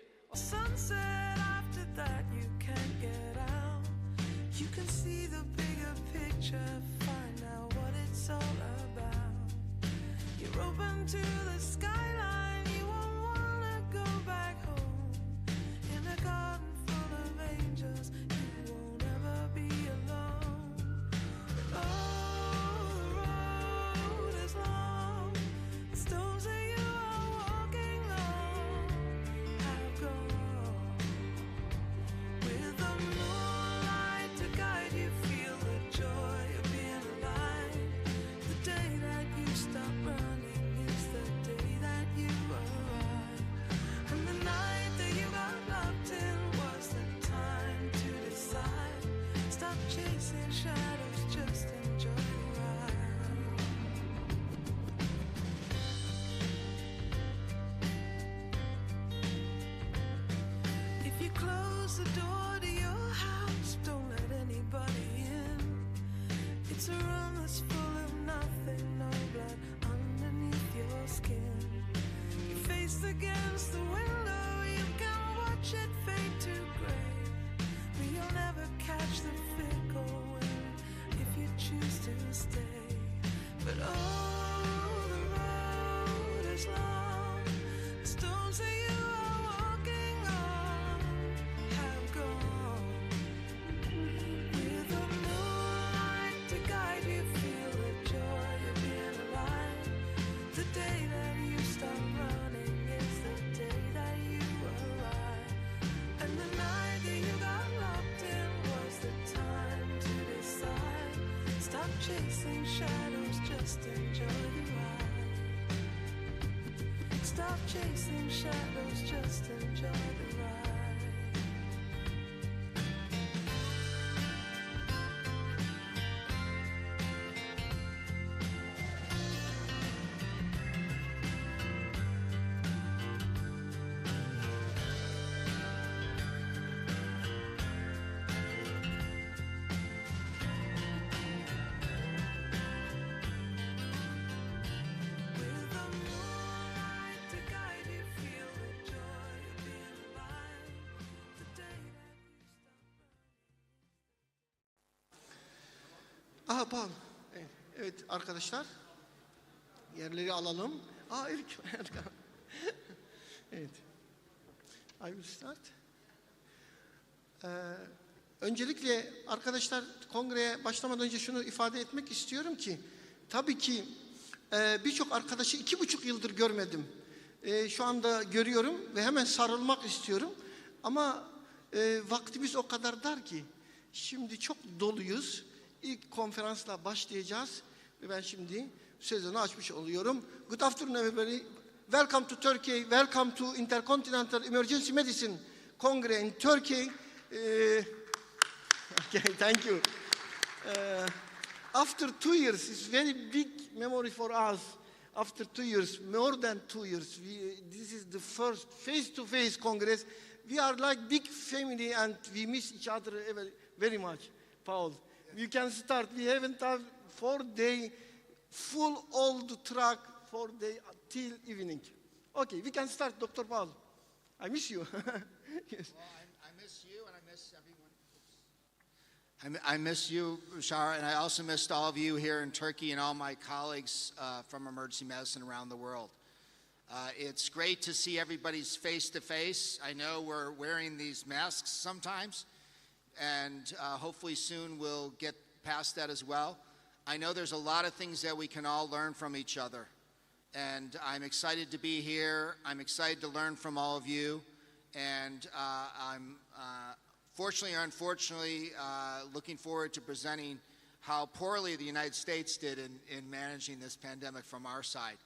Against the window, you can watch it fade to gray, but you'll never catch the fickle wind if you choose to stay. But oh, the road is long, the stones that you are walking on have gone. With the moonlight to guide you, feel the joy of being alive. The day that you stop running, chasing shadows, just enjoy the ride. stop chasing shadows, just enjoy the ride. Aha Paul. Evet arkadaşlar. Yerleri alalım. Evet. Evet. I will start. Öncelikle arkadaşlar kongreye başlamadan önce şunu ifade etmek istiyorum ki tabii ki birçok arkadaşı 2,5 yıldır görmedim. Şu anda görüyorum ve hemen sarılmak istiyorum. Ama vaktimiz o kadar dar ki şimdi çok doluyuz. İlk konferansla başlayacağız ve ben şimdi sözünü açmış oluyorum. Good afternoon everybody. Welcome to Turkey. Welcome to Intercontinental Emergency Medicine Congress in Turkey. Okay, thank you. After 2 years, it's very big memory for us. After 2 years, more than 2 years, this is the first face-to-face Congress. We are like big family and we miss each other very much, Paul. We can start. We haven't had 4 days full old truck 4 days till evening. Okay, we can start, Dr. Paul. I miss you. Yes. Well, I miss you and I miss everyone. I miss you, Bashar, and I also missed all of you here in Turkey and all my colleagues from emergency medicine around the world. It's great to see everybody's face-to-face. I know we're wearing these masks sometimes, and hopefully soon we'll get past that as well. I know there's a lot of things that we can all learn from each other, and I'm excited to be here. I'm excited to learn from all of you, and I'm fortunately or unfortunately looking forward to presenting how poorly the United States did in managing this pandemic from our side.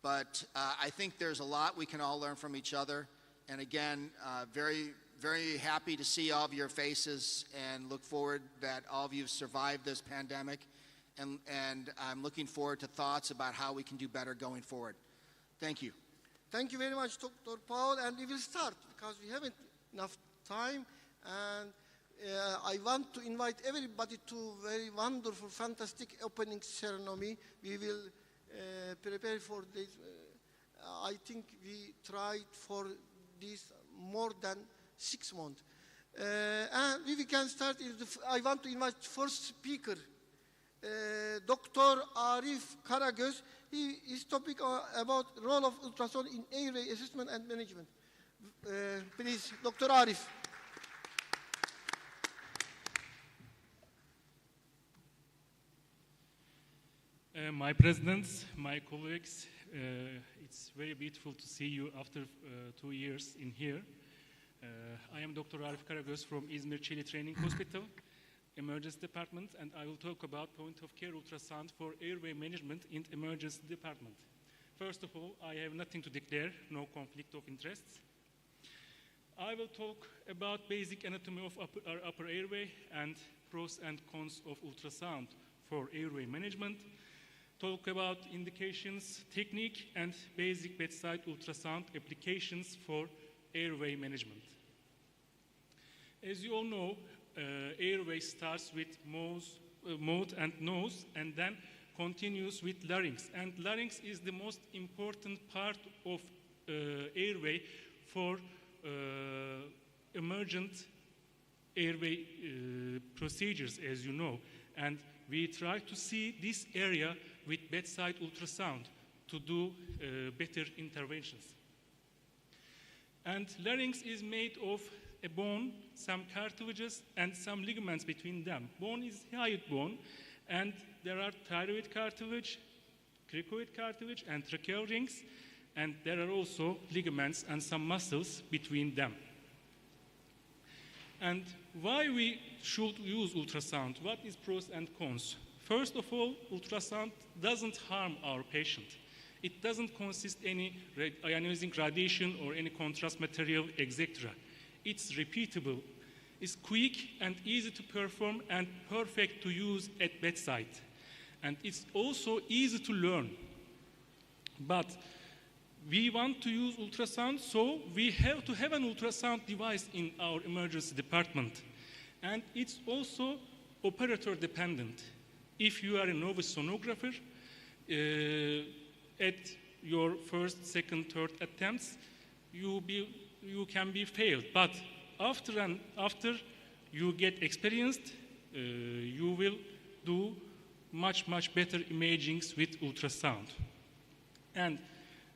But I think there's a lot we can all learn from each other, and again, very happy to see all of your faces and look forward that all of you have survived this pandemic. And I'm looking forward to thoughts about how we can do better going forward. Thank you. Thank you very much, Dr. Paul. And we will start because we haven't enough time. And I want to invite everybody to a very wonderful, fantastic opening ceremony. We will prepare for this. I think we tried for this more than 6 months. And we can start. I want to invite first speaker, Dr. Arif Karagöz. He is topic about role of ultrasound in airway assessment and management. Please, Dr. Arif. My presidents, my colleagues, it's very beautiful to see you after 2 years in here. I am Dr. Arif Karagöz from İzmir Çiğli Training Hospital, Emergency Department, and I will talk about point-of-care ultrasound for airway management in Emergency Department. First of all, I have nothing to declare, no conflict of interests. I will talk about basic anatomy of our upper airway and pros and cons of ultrasound for airway management. Talk about indications, technique, and basic bedside ultrasound applications for airway management. As you all know, airway starts with mouth and nose, and then continues with larynx. And larynx is the most important part of airway for emergent airway procedures, as you know. And we try to see this area with bedside ultrasound to do better interventions. And larynx is made of a bone, some cartilages, and some ligaments between them. Bone is hyoid bone, and there are thyroid cartilage, cricoid cartilage, and tracheal rings, and there are also ligaments and some muscles between them. And why we should use ultrasound? What is pros and cons? First of all, ultrasound doesn't harm our patient. It doesn't consist any ionizing radiation or any contrast material, etc. It's repeatable, it's quick and easy to perform and perfect to use at bedside. And it's also easy to learn. But we want to use ultrasound, so we have to have an ultrasound device in our emergency department. And it's also operator dependent. If you are a novice sonographer, at your first, second, third attempts, you can be failed. But after you get experienced, you will do much better imagings with ultrasound. And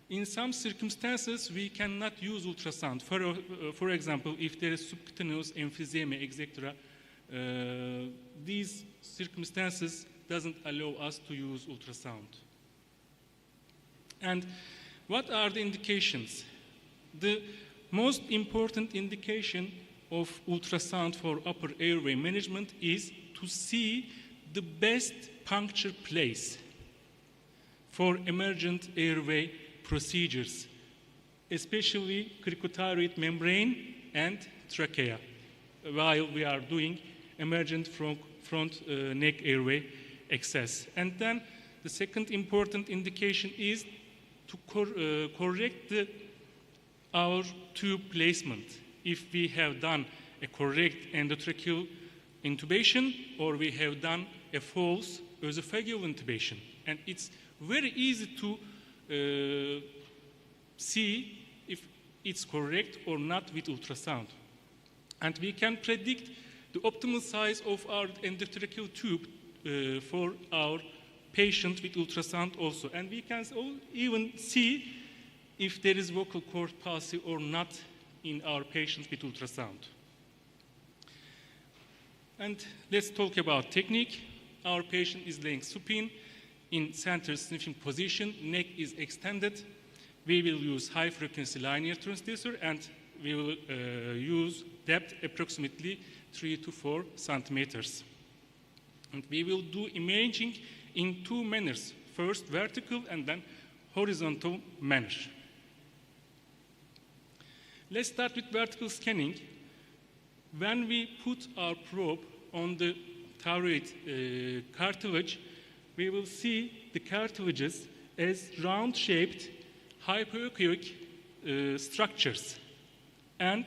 in some circumstances, we cannot use ultrasound. For example, if there is subcutaneous emphysema, etc., these circumstances doesn't allow us to use ultrasound. And what are the indications? The most important indication of ultrasound for upper airway management is to see the best puncture place for emergent airway procedures, especially cricothyroid membrane and trachea, while we are doing emergent front neck airway access. And then the second important indication is to correct our tube placement. If we have done a correct endotracheal intubation or we have done a false esophageal intubation. And it's very easy to see if it's correct or not with ultrasound. And we can predict the optimal size of our endotracheal tube for our patient with ultrasound also. And we can even see if there is vocal cord palsy or not in our patient with ultrasound. And let's talk about technique. Our patient is laying supine in center sniffing position, neck is extended. We will use high frequency linear transducer and we will use depth approximately 3 to 4 centimeters. And we will do imaging in two manners, first vertical and then horizontal manner. Let's start with vertical scanning. When we put our probe on the thyroid cartilage, we will see the cartilages as round-shaped hypoechoic structures. And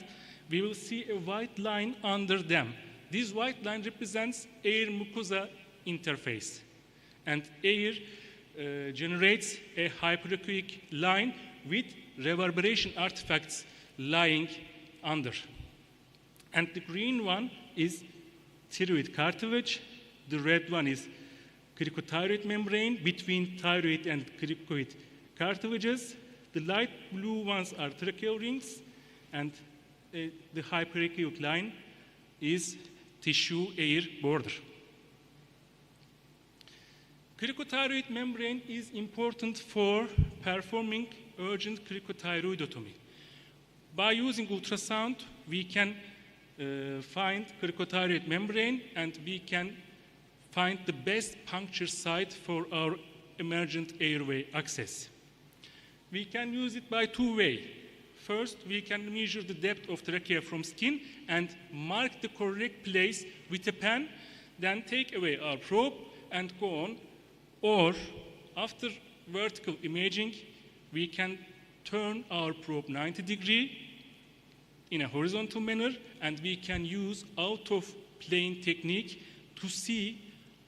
we will see a white line under them. This white line represents air-mucosa interface. And air generates a hypoechoic line with reverberation artifacts lying under. And the green one is thyroid cartilage. The red one is cricothyroid membrane between thyroid and cricoid cartilages. The light blue ones are tracheal rings, and the hypoechoic line is tissue air border. Cricothyroid membrane is important for performing urgent cricothyroidotomy. By using ultrasound, we can find cricothyroid membrane and we can find the best puncture site for our emergent airway access. We can use it by two ways. First, we can measure the depth of trachea from skin and mark the correct place with a pen, then take away our probe and go on. Or, after vertical imaging, we can turn our probe 90 degrees in a horizontal manner, and we can use out-of-plane technique to see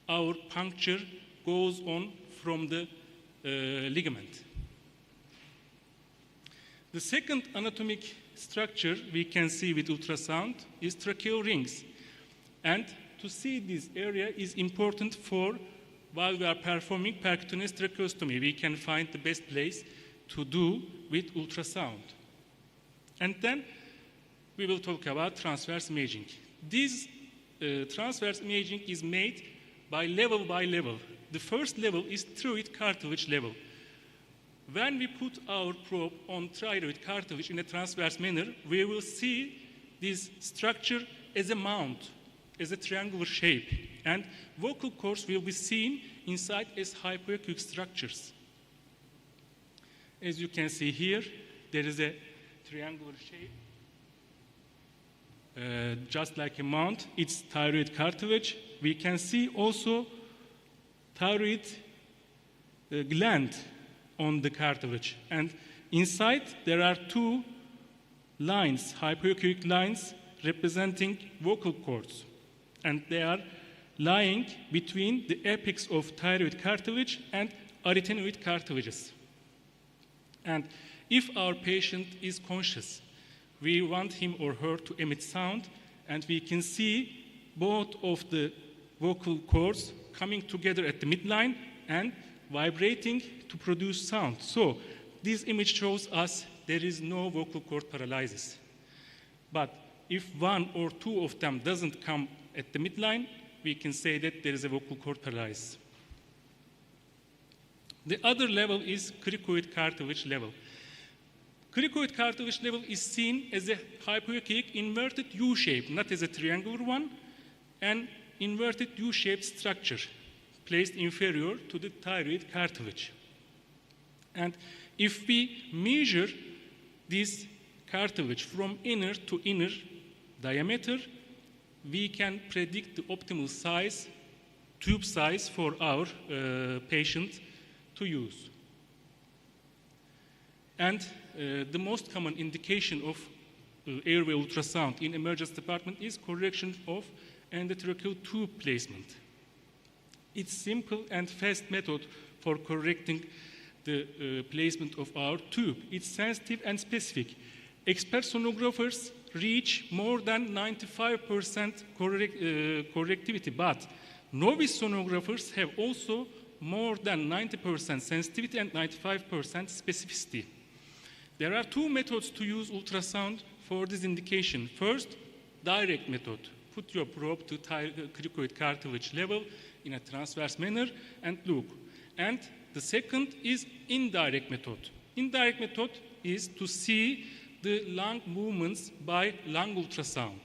our puncture goes on from the ligament. The second anatomic structure we can see with ultrasound is tracheal rings. And to see this area is important for while we are performing percutaneous tracheostomy. We can find the best place to do with ultrasound. And then we will talk about transverse imaging. This transverse imaging is made by level. The first level is thyroid cartilage level. When we put our probe on thyroid cartilage in a transverse manner, we will see this structure as a mound, as a triangular shape. And vocal cords will be seen inside as hypoechoic structures. As you can see here, there is a triangular shape, just like a mount. It's thyroid cartilage. We can see also thyroid gland on the cartilage. And inside, there are two lines, hypoechoic lines, representing vocal cords. And they are lying between the apex of thyroid cartilage and arytenoid cartilages. And if our patient is conscious, we want him or her to emit sound, and we can see both of the vocal cords coming together at the midline and vibrating to produce sound. So this image shows us there is no vocal cord paralysis. But if one or two of them doesn't come at the midline, we can say that there is a vocal cord paralysis. The other level is cricoid cartilage level. Cricoid cartilage level is seen as a hypoechoic inverted U shape, not as a triangular one, an inverted U-shaped structure placed inferior to the thyroid cartilage. And if we measure this cartilage from inner to inner diameter, we can predict the optimal size, tube size for our patient to use. And the most common indication of airway ultrasound in emergency department is correction of endotracheal tube placement. It's simple and fast method for correcting the placement of our tube. It's sensitive and specific. Expert sonographers reach more than 95% correctivity, but novice sonographers have also more than 90% sensitivity and 95% specificity. There are two methods to use ultrasound for this indication. First, direct method. Put your probe to cricoid cartilage level in a transverse manner and look. And the second is indirect method. Indirect method is to see the lung movements by lung ultrasound.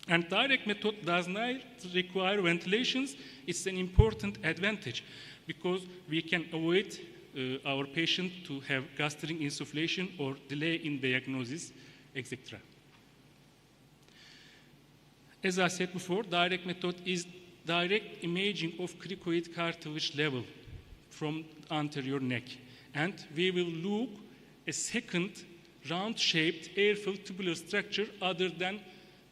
And direct method does not require ventilations. It's an important advantage because we can avoid our patient to have gastric insufflation or delay in diagnosis, etc. As I said before, direct method is direct imaging of cricoid cartilage level from anterior neck. And we will look a second round-shaped air-filled tubular structure other than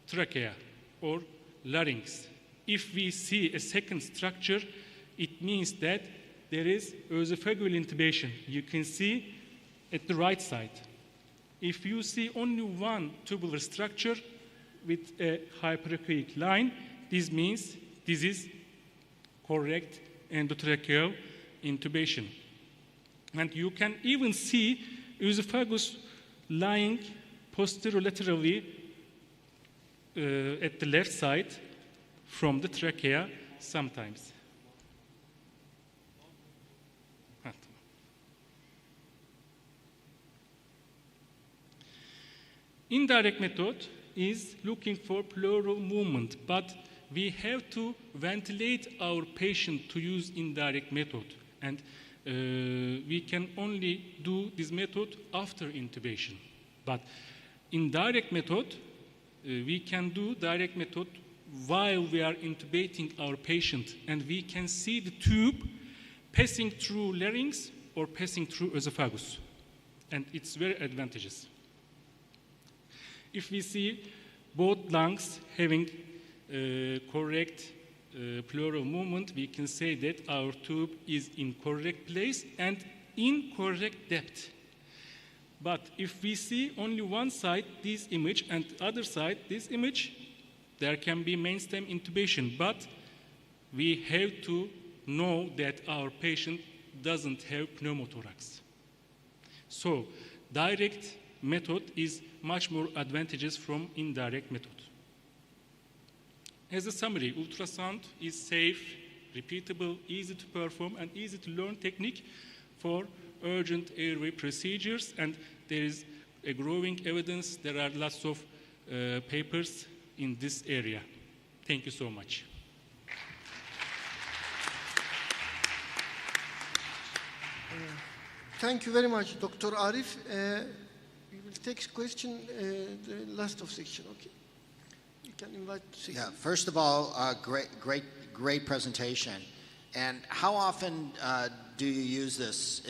trachea or larynx. If we see a second structure, it means that there is esophageal intubation. You can see at the right side. If you see only one tubular structure with a hyperechoic line, this means this is correct endotracheal intubation. And you can even see esophagus lying posterolaterally at the left side from the trachea sometimes. Indirect method is looking for pleural movement, but we have to ventilate our patient to use indirect method. And we can only do this method after intubation. But in direct method, we can do direct method while we are intubating our patient, and we can see the tube passing through larynx or passing through esophagus. And it's very advantageous. If we see both lungs having correct pleural movement, we can say that our tube is in correct place and in correct depth. But if we see only one side, this image, and other side, this image, there can be mainstem intubation. But we have to know that our patient doesn't have pneumothorax. So direct method is much more advantageous from indirect method. As a summary, ultrasound is safe, repeatable, easy to perform, and easy to learn technique for urgent airway procedures, and there is a growing evidence. There are lots of papers in this area. Thank you so much. Thank you very much, Dr. Arif. We will take question, the last of section, okay? You can invite. Yeah, first of all, great presentation. And how often do you use this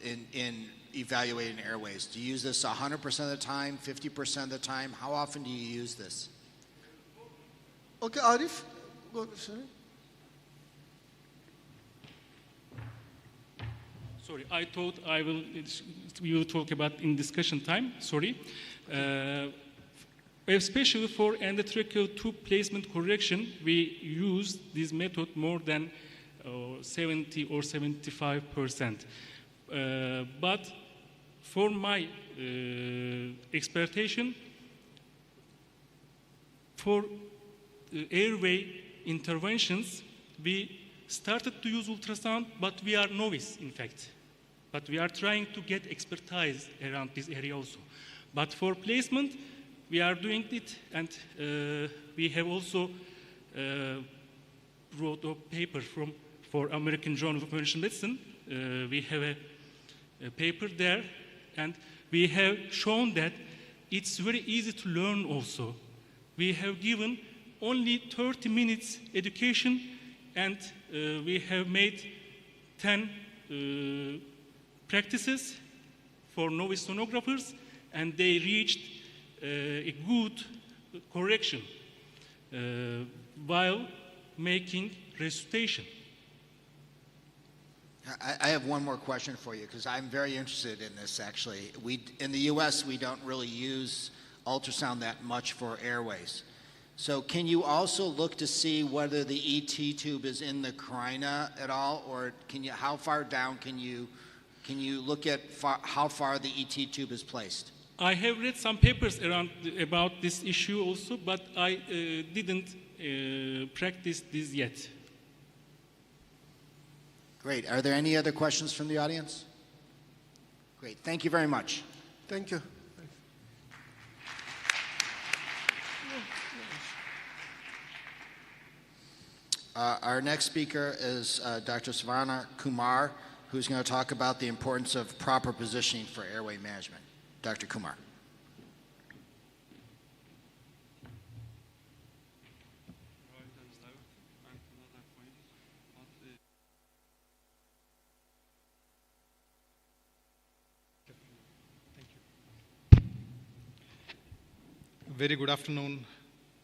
in evaluating airways? Do you use this 100% of the time, 50% of the time? How often do you use this? Okay, Arif, go, sorry. Sorry, I thought we will talk about in discussion time, sorry. Especially for endotracheal tube placement correction, we use this method more than 70 or 75%. But for my expectation, for airway interventions, we started to use ultrasound, but we are novice, in fact. But we are trying to get expertise around this area also. But for placement, we are doing it, and we have also wrote a paper for American Journal of Emergency Medicine. We have a paper there, and we have shown that it's very easy to learn also. We have given only 30 minutes education, and we have made 10 practices for novice sonographers, and they reached a good correction while making resuscitation. I have one more question for you, because I'm very interested in this, actually. In the U.S., we don't really use ultrasound that much for airways. So can you also look to see whether the ET tube is in the carina at all, or how far down can you look at how far the ET tube is placed? I have read some papers about this issue also, but I didn't practice this yet. Great. Are there any other questions from the audience? Great. Thank you very much. Thank you. Our next speaker is Dr. Savana Kumar, who's going to talk about the importance of proper positioning for airway management. Dr. Kumar. Very good afternoon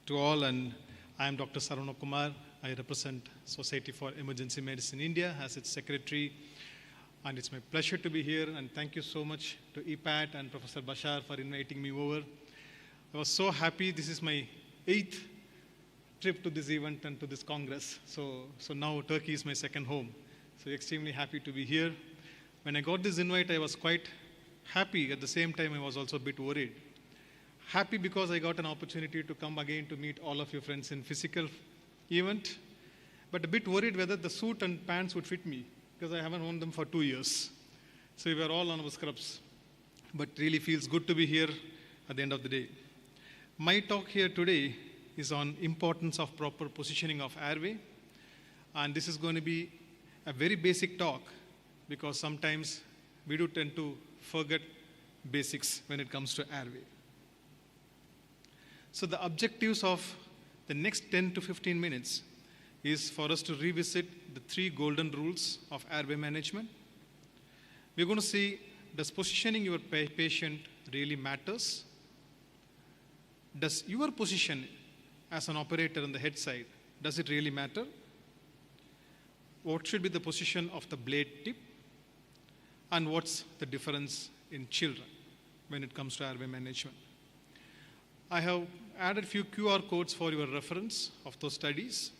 to all, and I am Dr. Savana Kumar. I represent Society for Emergency Medicine India as its secretary, and it's my pleasure to be here, and thank you so much to EPAT and Professor Bashar for inviting me over. I was so happy. This is my 8th trip to this event and to this Congress, so now Turkey is my second home. So extremely happy to be here. When I got this invite, I was quite happy. At the same time, I was also a bit worried. Happy because I got an opportunity to come again to meet all of your friends in physical event, but a bit worried whether the suit and pants would fit me, because I haven't worn them for 2 years. So we were all on our scrubs. But really feels good to be here at the end of the day. My talk here today is on importance of proper positioning of airway. And this is going to be a very basic talk, because sometimes we do tend to forget basics when it comes to airway. So the objectives of the next 10 to 15 minutes is for us to revisit the 3 golden rules of airway management. We're going to see, does positioning your patient really matters? Does your position as an operator on the head side, does it really matter? What should be the position of the blade tip? And what's the difference in children when it comes to airway management? I have added a few QR codes for your reference of those studies.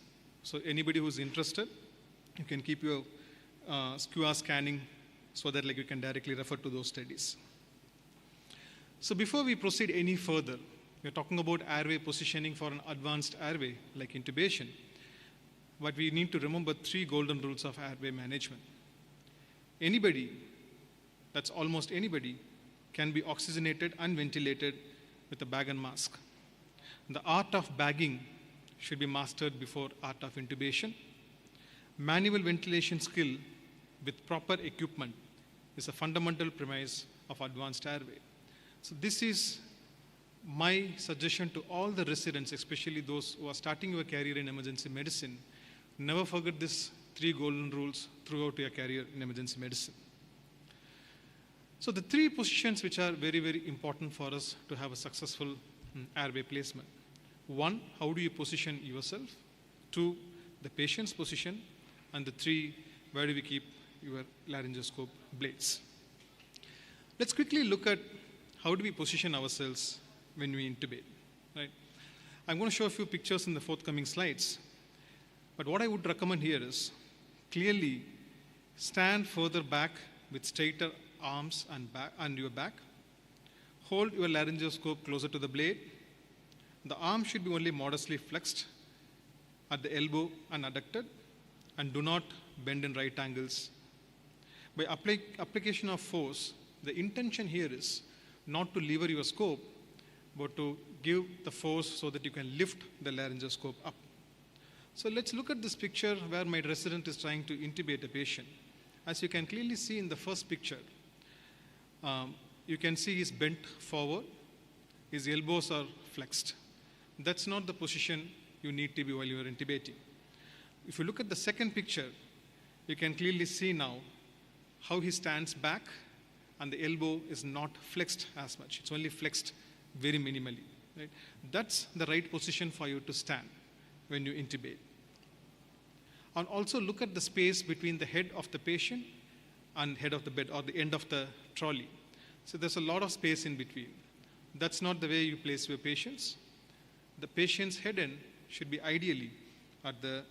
So anybody who's interested, you can keep your QR scanning so that you can directly refer to those studies. So before we proceed any further, we're talking about airway positioning for an advanced airway like intubation. But we need to remember 3 golden rules of airway management. Anybody, that's almost anybody, can be oxygenated and ventilated with a bag and mask. The art of bagging should be mastered before art of intubation. Manual ventilation skill with proper equipment is a fundamental premise of advanced airway. So this is my suggestion to all the residents, especially those who are starting your career in emergency medicine. Never forget these 3 golden rules throughout your career in emergency medicine. So the 3 positions which are very, very important for us to have a successful airway placement. 1, how do you position yourself? 2, the patient's position. And the 3, where do we keep your laryngoscope blades? Let's quickly look at how do we position ourselves when we intubate. Right? I'm going to show a few pictures in the forthcoming slides. But what I would recommend here is clearly stand further back with straighter arms and your back. Hold your laryngoscope closer to the blade. The arm should be only modestly flexed at the elbow and adducted, and do not bend in right angles. By application of force, the intention here is not to lever your scope, but to give the force so that you can lift the laryngoscope up. So let's look at this picture where my resident is trying to intubate a patient. As you can clearly see in the first picture, you can see he's bent forward, his elbows are flexed. That's not the position you need to be while you are intubating. If you look at the second picture, you can clearly see now how he stands back and the elbow is not flexed as much. It's only flexed very minimally. Right? That's the right position for you to stand when you intubate. And also look at the space between the head of the patient and head of the bed or the end of the trolley. So there's a lot of space in between. That's not the way you place your patients. The patient's head end should be ideally at the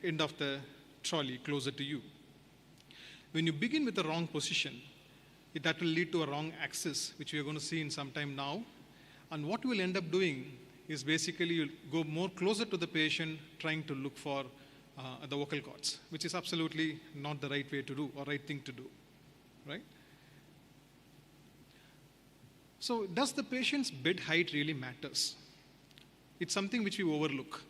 end of the trolley, closer to you. When you begin with the wrong position, that will lead to a wrong axis, which we are going to see in some time now. And what you will end up doing is basically you'll go more closer to the patient, trying to look for the vocal cords, which is absolutely not the right way to do or right thing to do, right? So does the patient's bed height really matters? It's something which we overlook.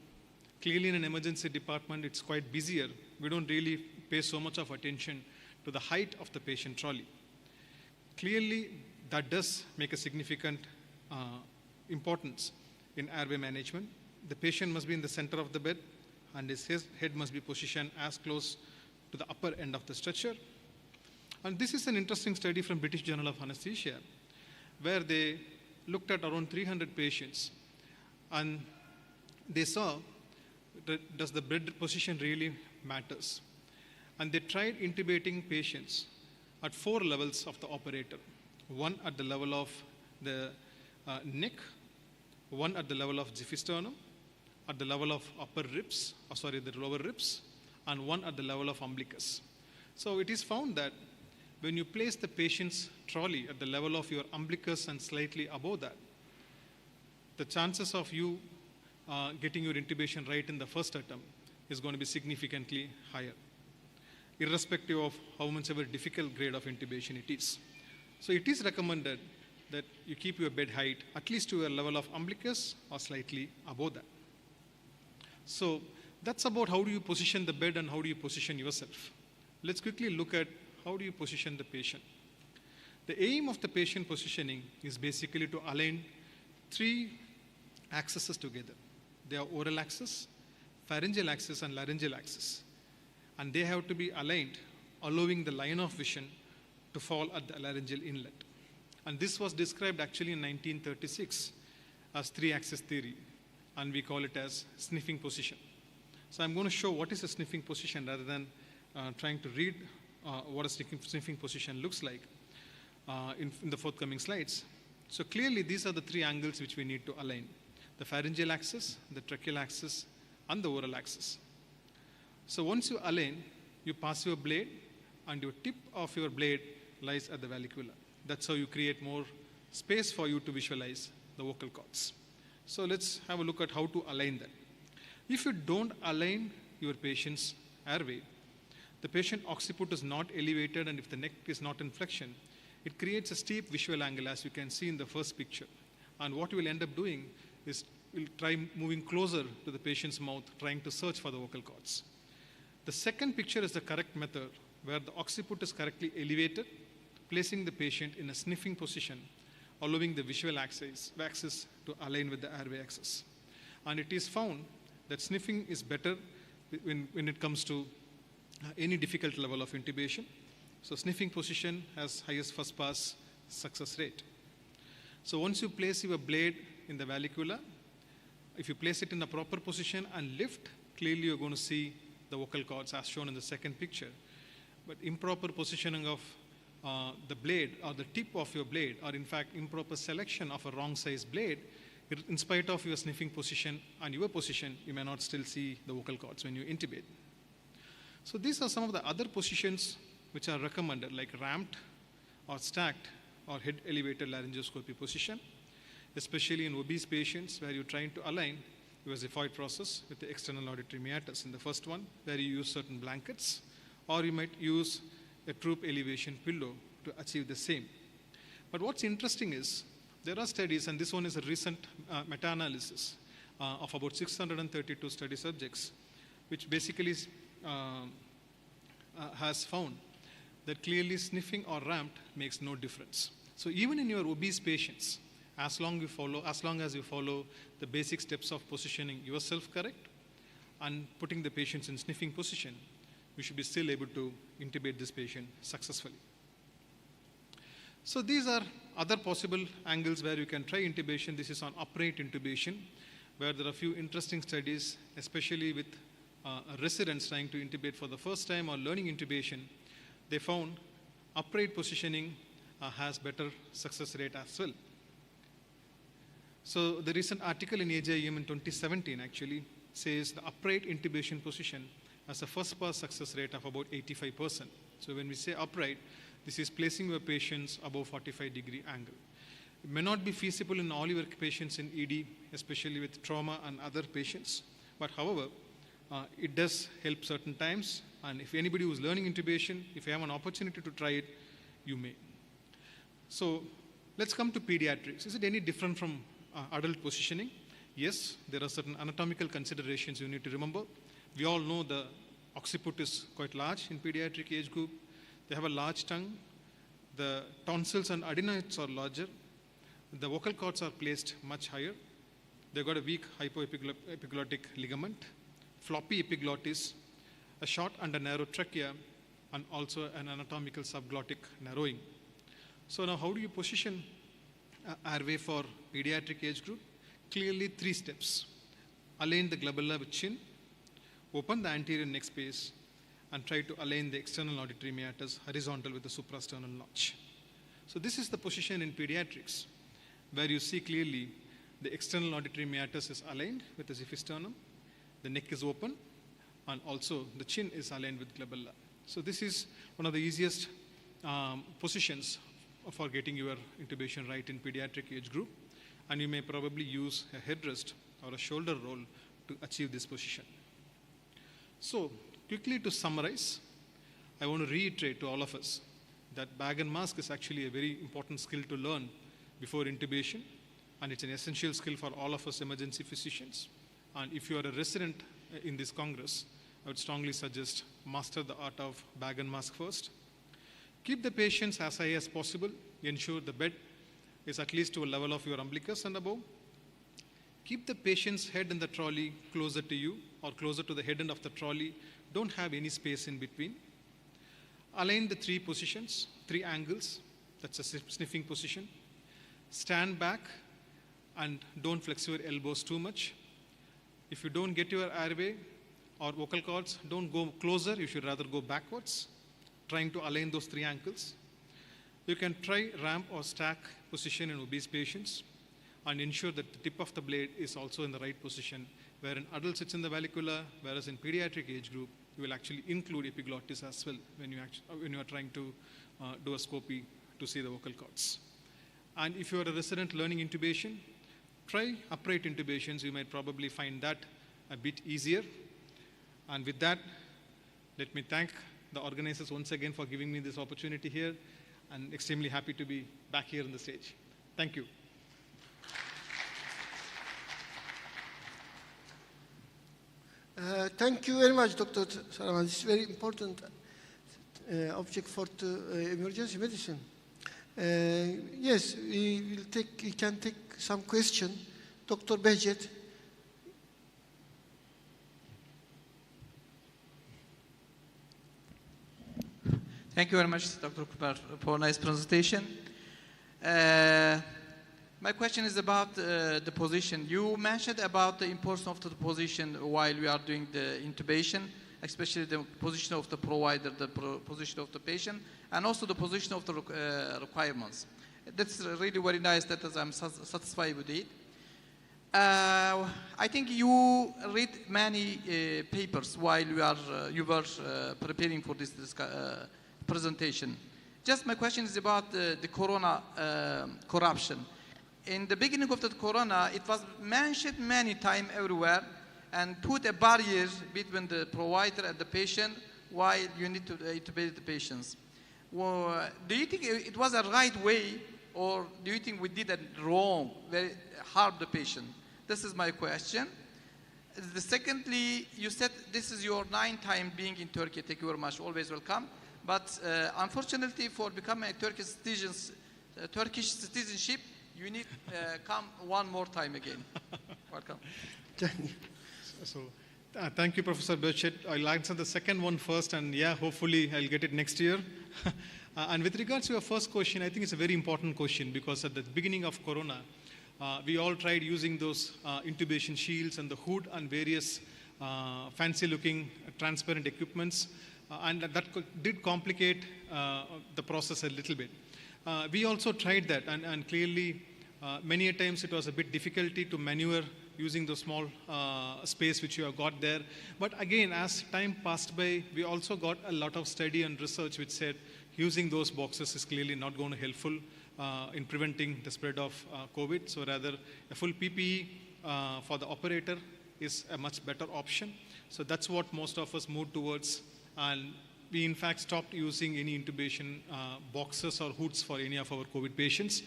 Clearly in an emergency department, it's quite busier. We don't really pay so much of attention to the height of the patient trolley. Clearly, that does make a significant importance in airway management. The patient must be in the center of the bed, and his head must be positioned as close to the upper end of the stretcher. And this is an interesting study from British Journal of Anesthesia, where they looked at around 300 patients, and they saw that does the bed position really matters. And they tried intubating patients at 4 levels of the operator. 1 at the level of the neck, 1 at the level of xiphisternum, at the level of the lower ribs, and 1 at the level of umbilicus. So it is found that when you place the patient's trolley at the level of your umbilicus and slightly above that, the chances of you getting your intubation right in the first attempt is going to be significantly higher, irrespective of how much of a difficult grade of intubation it is. So it is recommended that you keep your bed height at least to a level of umbilicus or slightly above that. So that's about how do you position the bed and how do you position yourself. Let's quickly look at how do you position the patient. The aim of the patient positioning is basically to align 3 axes together. They are oral axis, pharyngeal axis, and laryngeal axis. And they have to be aligned, allowing the line of vision to fall at the laryngeal inlet. And this was described actually in 1936 as 3-axis theory, and we call it as sniffing position. So I'm going to show what is a sniffing position rather than trying to read what a sniffing position looks like in the forthcoming slides. So clearly these are the 3 angles which we need to align: the pharyngeal axis, the tracheal axis, and the oral axis. So once you align, you pass your blade, and your tip of your blade lies at the vallecula. That's how you create more space for you to visualize the vocal cords. So let's have a look at how to align that. If you don't align your patient's airway, the patient occiput is not elevated, and if the neck is not in flexion, it creates a steep visual angle, as you can see in the first picture. And what you will end up doing is you'll try moving closer to the patient's mouth, trying to search for the vocal cords. The second picture is the correct method where the occiput is correctly elevated, placing the patient in a sniffing position, allowing the visual axis to align with the airway axis. And it is found that sniffing is better when it comes to any difficult level of intubation. So sniffing position has highest first pass success rate. So once you place your blade in the vallecula, if you place it in the proper position and lift, clearly you're going to see the vocal cords as shown in the second picture. But improper positioning of the blade or the tip of your blade, or in fact improper selection of a wrong size blade, in spite of your sniffing position and your position, you may not still see the vocal cords when you intubate. So these are some of the other positions which are recommended, like ramped or stacked or head elevated laryngoscopy position, especially in obese patients where you're trying to align your xiphoid process with the external auditory meatus. In the first one, where you use certain blankets, or you might use a troop elevation pillow to achieve the same. But what's interesting is, there are studies, and this one is a recent meta-analysis of about 632 study subjects, which basically has found that clearly sniffing or ramped makes no difference. So even in your obese patients, as long as you follow the basic steps of positioning yourself correct and putting the patients in sniffing position, we should be still able to intubate this patient successfully. So these are other possible angles where you can try intubation. This is on upright intubation, where there are a few interesting studies, especially with residents trying to intubate for the first time or learning intubation. They found upright positioning has better success rate as well. So the recent article in AJIM in 2017 actually says the upright intubation position has a first pass success rate of about 85%. So when we say upright, this is placing your patients above 45-degree angle. It may not be feasible in all your patients in ED, especially with trauma and other patients. But however, it does help certain times. And if anybody who's learning intubation, if you have an opportunity to try it, you may. So let's come to pediatrics. Is it any different from adult positioning? Yes, there are certain anatomical considerations you need to remember. We all know the occiput is quite large in pediatric age group. They have a large tongue. The tonsils and adenoids are larger. The vocal cords are placed much higher. They've got a weak hypoepiglottic ligament, floppy epiglottis, a short and a narrow trachea, and also an anatomical subglottic narrowing. So now how do you position airway for pediatric age group? Clearly 3 steps. Align the glabella with chin, open the anterior neck space, and try to align the external auditory meatus horizontal with the suprasternal notch. So this is the position in pediatrics, where you see clearly the external auditory meatus is aligned with the xiphisternum, the neck is open, and also the chin is aligned with glabella. So this is one of the easiest positions for getting your intubation right in pediatric age group, and you may probably use a headrest or a shoulder roll to achieve this position. So quickly to summarize, I want to reiterate to all of us that bag and mask is actually a very important skill to learn before intubation, and it's an essential skill for all of us emergency physicians. And if you are a resident in this Congress, I would strongly suggest master the art of bag and mask first. Keep the patients as high as possible. Ensure the bed is at least to a level of your umbilicus and above. Keep the patient's head in the trolley closer to you or closer to the head end of the trolley. Don't have any space in between. Align the 3 positions, 3 angles. That's a sniffing position. Stand back and don't flex your elbows too much. If you don't get your airway or vocal cords, don't go closer. You should rather go backwards, trying to align those 3 ankles. You can try ramp or stack position in obese patients and ensure that the tip of the blade is also in the right position, where in adults it's in the vallecula, whereas in pediatric age group, you will actually include epiglottis as well when you are trying to do a scopy to see the vocal cords. And if you are a resident learning intubation, try upright intubations. You might probably find that a bit easier. And with that, let me thank the organizers once again for giving me this opportunity here, and extremely happy to be back here on the stage. Thank you. Thank you very much, Dr. Saraman. This is very important. object for the emergency medicine. Yes, we can take some question. Dr. Behjet. Thank you very much, Dr. Kupar, for a nice presentation. My question is about the position. You mentioned about the importance of the position while we are doing the intubation, especially the position of the provider, the position of the patient, and also the position of the requirements. That's really very nice. That is, I'm satisfied with it. I think you read many papers while you were preparing for this presentation. Just my question is about the corona corruption. In the beginning of the corona, it was mentioned many times everywhere and put a barrier between the provider and the patient while you need to intubate the patients. Well, do you think it was a right way, or do you think we did it wrong, very harm the patient? This is my question. Secondly, you said this is your 9th time being in Turkey. Thank you very much. Always welcome. But unfortunately, for becoming a Turkish citizenship, you need come one more time again. Welcome. Thank you, Professor Behjet. I'll answer the second one first, and yeah, hopefully I'll get it next year. And with regards to your first question, I think it's a very important question, because at the beginning of Corona, we all tried using those intubation shields and the hood and various fancy-looking transparent equipments, and that did complicate the process a little bit. We also tried that, and clearly many a times it was a bit difficulty to maneuver using the small space which you have got there. But again, as time passed by, we also got a lot of study and research which said using those boxes is clearly not going to be helpful in preventing the spread of COVID. So rather, a full PPE for the operator is a much better option. So that's what most of us moved towards. And we in fact stopped using any intubation boxes or hoods for any of our COVID patients,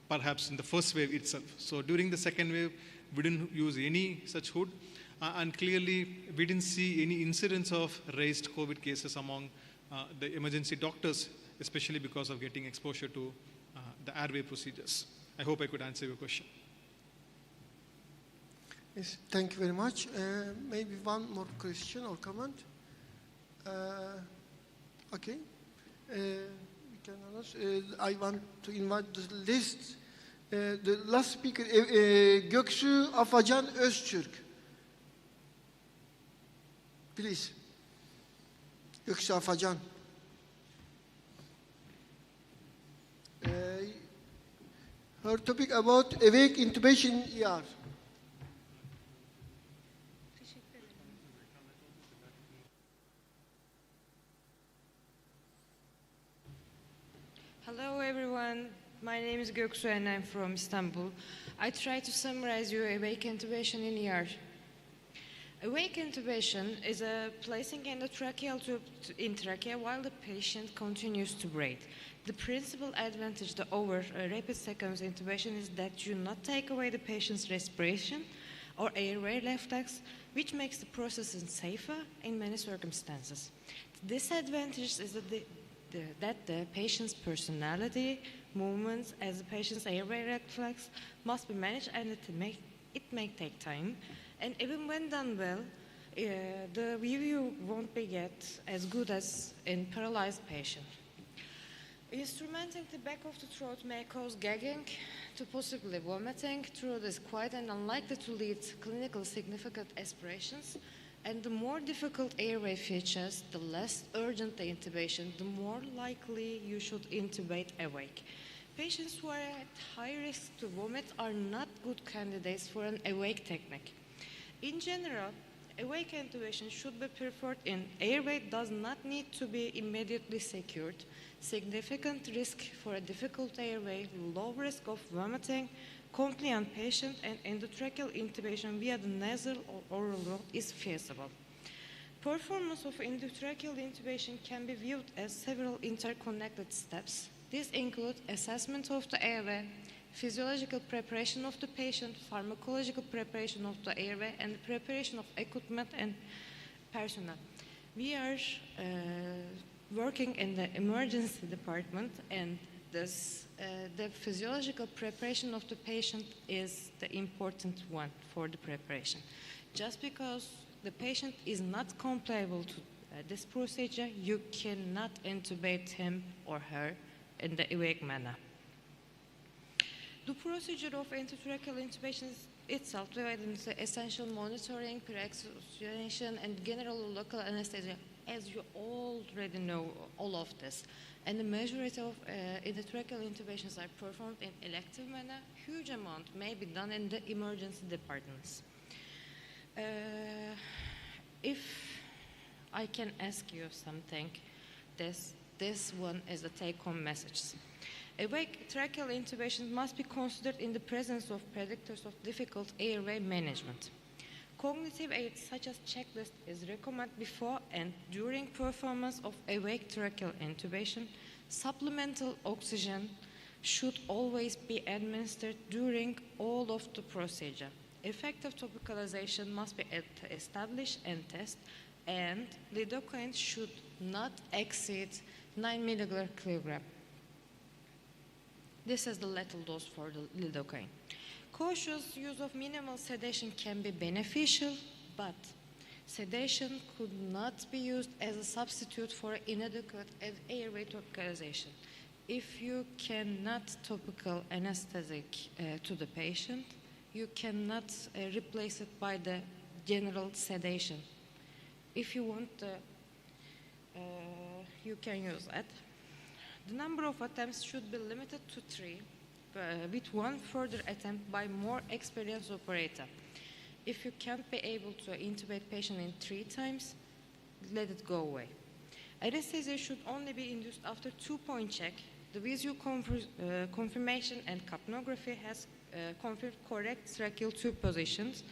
perhaps in the first wave itself. So during the second wave, we didn't use any such hood. And clearly, we didn't see any incidence of raised COVID cases among the emergency doctors, especially because of getting exposure to the airway procedures. I hope I could answer your question. Yes, thank you very much. Maybe one more question or comment. Okay. We can announce. I want to invite the list. The last speaker, Göksu Afacan Öztürk. Please. Göksu Afacan. Her topic about awake intubation ER. Hello everyone, my name is Göksu and I'm from Istanbul. I try to summarize your awake intubation in ER. Awake intubation is a placing endotracheal tube in trachea while the patient continues to breathe. The principal advantage over rapid sequence intubation is that you not take away the patient's respiration or airway reflex, which makes the process safer in many circumstances. The disadvantage is that the patient's personality, movements, as the patient's airway reflex must be managed, and it may take time. And even when done well, the review won't be as good as in paralyzed patient. Instrumenting the back of the throat may cause gagging to possibly vomiting through this quiet and unlikely to lead to clinically significant aspirations. And the more difficult airway features, the less urgent the intubation, the more likely you should intubate awake. Patients who are at high risk to vomit are not good candidates for an awake technique. In general, awake intubation should be preferred in airway does not need to be immediately secured. Significant risk for a difficult airway, low risk of vomiting, compliant patient, and endotracheal intubation via the nasal or oral route is feasible. Performance of endotracheal intubation can be viewed as several interconnected steps. These include assessment of the airway, physiological preparation of the patient, pharmacological preparation of the airway, and the preparation of equipment and personnel. We are working in the emergency department, and the physiological preparation of the patient is the important one for the preparation. Just because the patient is not compliable to this procedure, you cannot intubate him or her in the awake manner. The procedure of endotracheal intubation itself divides into essential monitoring, pre-oxygenation, and general local anesthesia, as you already know all of this. And the majority of endotracheal intubations are performed in elective manner. Huge amount may be done in the emergency departments. If I can ask you something, this one is the take-home message. Awake tracheal intubation must be considered in the presence of predictors of difficult airway management. Cognitive aids such as checklist is recommended before and during performance of awake tracheal intubation. Supplemental oxygen should always be administered during all of the procedure. Effective topicalization must be established and tested, and lidocaine should not exceed 9 mg/kg. This is the lethal dose for the lidocaine. Cautious use of minimal sedation can be beneficial, but sedation could not be used as a substitute for inadequate airway topicalization. If you cannot topical anesthetic to the patient, you cannot replace it by the general sedation. If you want, you can use that. The number of attempts should be limited to 3, with one further attempt by more experienced operator. If you can't be able to intubate patient in 3 times, let it go away. Anesthesia should only be induced after 2-point check. The visual confirmation and capnography has confirmed correct tracheal tube positions.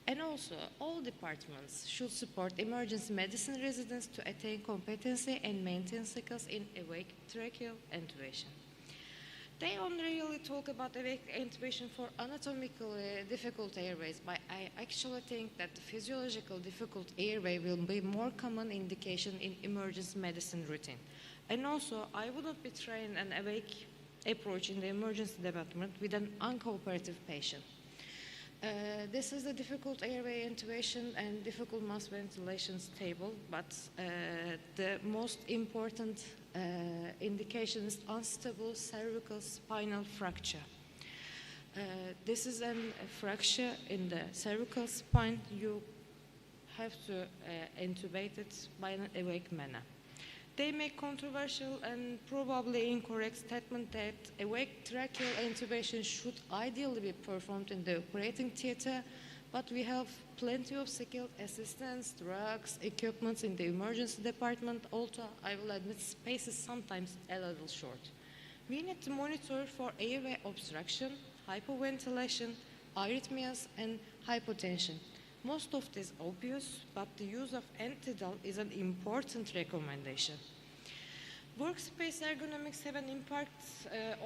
And also, all departments should support emergency medicine residents to attain competency and maintain skills in awake tracheal intubation. They only really talk about awake intubation for anatomically difficult airways, but I actually think that the physiological difficult airway will be more common indication in emergency medicine routine. And also, I wouldn't be trying an awake approach in the emergency department with an uncooperative patient. This is the difficult airway intubation and difficult mass ventilation table, but the most important indication is unstable cervical spinal fracture. This is a fracture in the cervical spine. You have to intubate it by an awake manner. They make controversial and probably incorrect statement that awake tracheal intubation should ideally be performed in the operating theater, but we have plenty of skilled assistants, drugs, equipment in the emergency department. Also, I will admit space is sometimes a little short. We need to monitor for airway obstruction, hypoventilation, arrhythmias, and hypotension. Most of this is obvious, but the use of antidote is an important recommendation. Workspace ergonomics have an impact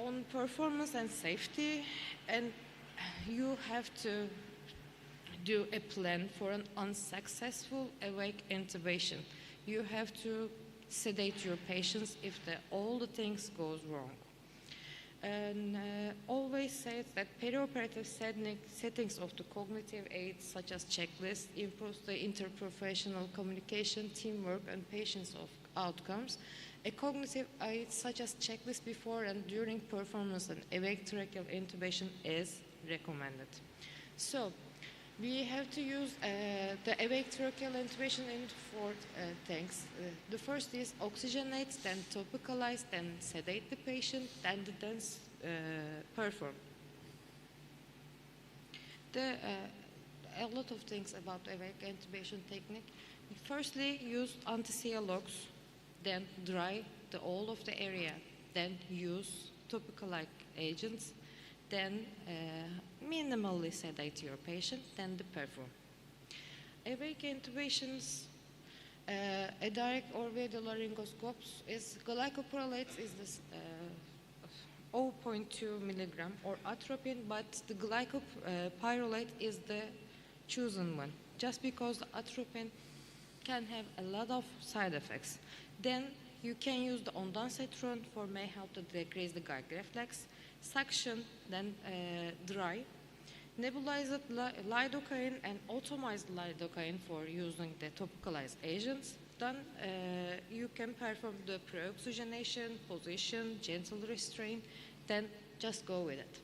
on performance and safety, and you have to do a plan for an unsuccessful awake intubation. You have to sedate your patients if all the things goes wrong. And always says that perioperative settings of the cognitive aids such as checklists improves the interprofessional communication, teamwork, and patients of outcomes. A cognitive aid such as checklist before and during performance and awake tracheal intubation is recommended. So we have to use the awake tracheal intubation in 4 things. The first is oxygenate, then topicalize, then sedate the patient, then perform. A lot of things about awake intubation technique. Firstly, use anti-CLOX, then dry all of the area, then use topical-like agents, then minimally sedate your patient, then perform. Awake intubations, a direct or radial laryngoscopes is glycopyrrolate is this 0.2 milligram or atropine, but the glycopyrrolate is the chosen one, just because the atropine can have a lot of side effects. Then you can use the ondansetron for may help to decrease the gag reflex, suction, then dry, nebulized lidocaine and atomized lidocaine for using the topicalized agents. Then you can perform the pre-oxygenation, position, gentle restraint, then just go with it.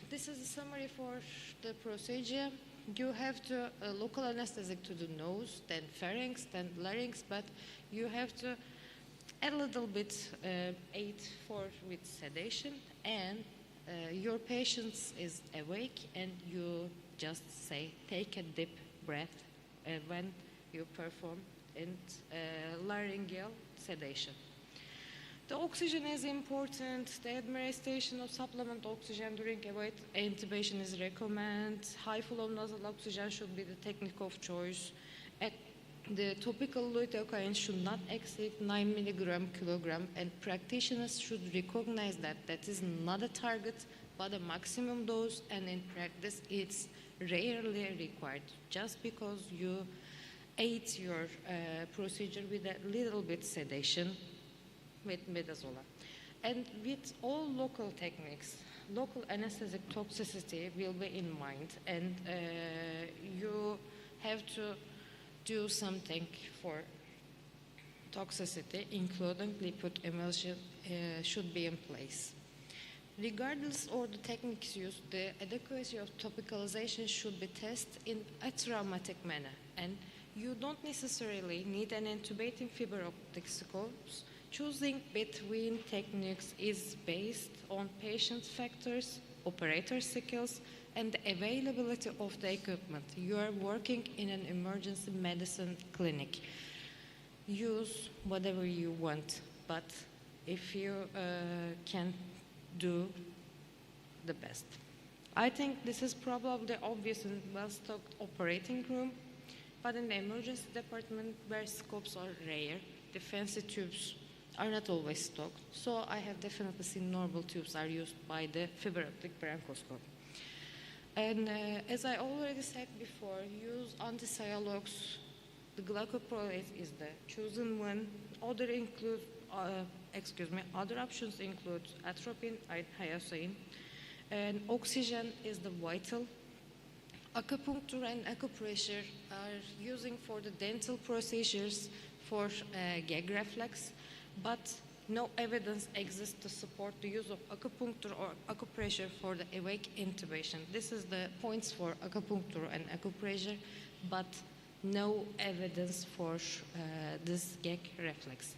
This is a summary for the procedure. You have to local anesthetic to the nose, then pharynx, then larynx, but you have to a little bit aid with sedation, and your patient is awake, and you just say, take a deep breath when you perform in laryngeal sedation. The oxygen is important. The administration of supplement oxygen during await intubation is recommended. High flow nasal oxygen should be the technique of choice. The topical lidocaine should not exceed 9 mg/kg, and practitioners should recognize that that is not a target but a maximum dose, and in practice it's rarely required. Just because you aid your procedure with a little bit sedation with midazolam. And with all local techniques, local anesthetic toxicity will be in mind, and you have to do something for toxicity, including lipid emulsion should be in place. Regardless of the techniques used, the adequacy of topicalization should be tested in a traumatic manner, and you don't necessarily need an intubating fiber optic scopes. Choosing between techniques is based on patient factors, operator skills, and the availability of the equipment. You are working in an emergency medicine clinic. Use whatever you want, but if you can do the best. I think this is probably obvious in well-stocked operating room, but in the emergency department where scopes are rare, the fancy tubes are not always stocked. So I have definitely seen normal tubes are used by the fiber optic bronchoscope. And as I already said before, use anticyalogs. The glycoprolate is the chosen one. Other options include atropine and hyoscine. And oxygen is the vital. Acupuncture and acupressure are using for the dental procedures for gag reflex, but no evidence exists to support the use of acupuncture or acupressure for the awake intubation. This is the points for acupuncture and acupressure, but no evidence for this gag reflex.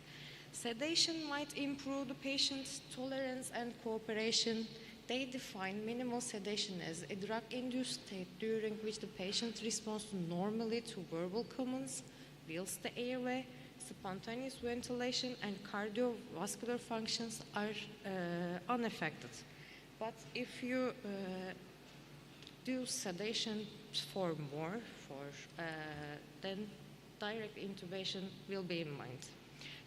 Sedation might improve the patient's tolerance and cooperation. They define minimal sedation as a drug-induced state during which the patient responds normally to verbal commands, fills the airway, spontaneous ventilation, and cardiovascular functions are unaffected. But if you do sedation for more, then direct intubation will be in mind.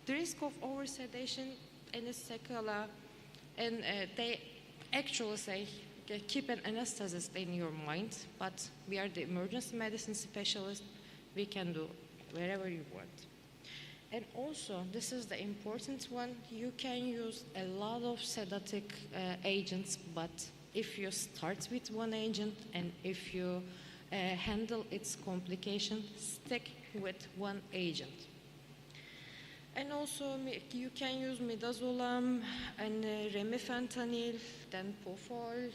The risk of over-sedation and a sequela, and they actually say keep an anesthetist in your mind, but we are the emergency medicine specialist. We can do wherever you want. And also, this is the important one, you can use a lot of sedative agents, but if you start with one agent and if you handle its complication, stick with one agent. And also, you can use midazolam and remifentanil, then pofol,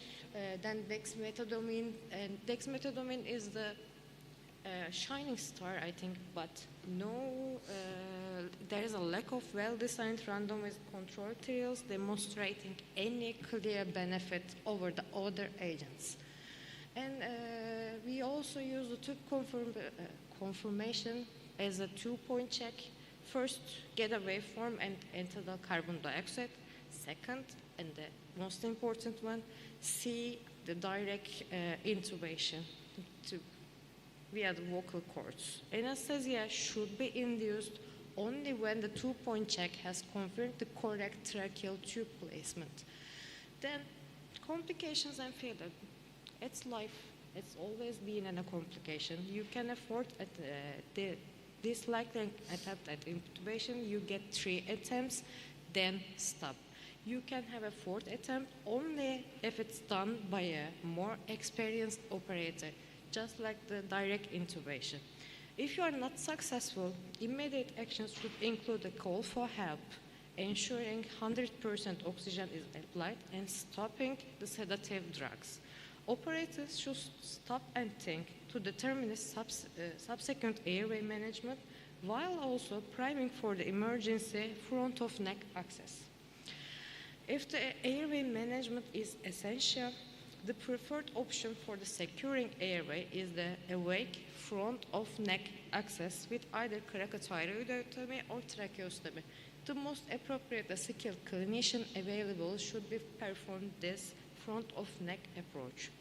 then dexmedetomidine. And dexmedetomidine is the shining star, I think, but there is a lack of well-designed randomized control trials demonstrating any clear benefit over the other agents. And we also use the tube conformation as a two-point check. First, get a waveform and enter the carbon dioxide. Second, and the most important one, see the direct intubation via the vocal cords. Anesthesia should be induced only when the two-point check has confirmed the correct tracheal tube placement. Then, complications and failure. It's life. It's always been a complication. You can afford this likely attempt at intubation. You get 3 attempts, then stop. You can have a 4th attempt only if it's done by a more experienced operator, just like the direct intubation. If you are not successful, immediate actions should include a call for help, ensuring 100% oxygen is applied, and stopping the sedative drugs. Operators should stop and think to determine subsequent airway management while also priming for the emergency front of neck access. If the airway management is essential, the preferred option for the securing airway is the awake front of neck access with either cricothyroidotomy or tracheostomy. The most appropriate skilled clinician available should be performed this front of neck approach.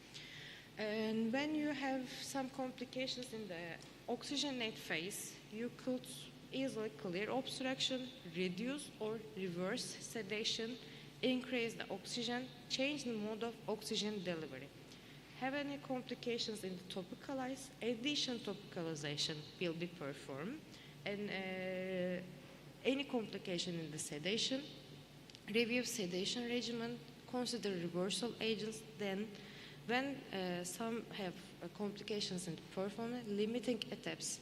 And when you have some complications in the oxygenate phase, you could easily clear obstruction, reduce or reverse sedation, increase the oxygen, change the mode of oxygen delivery. Have any complications in the topicalized, additional topicalization will be performed, and any complication in the sedation, review sedation regimen, consider reversal agents, then when some have complications in the performance, limiting attempts.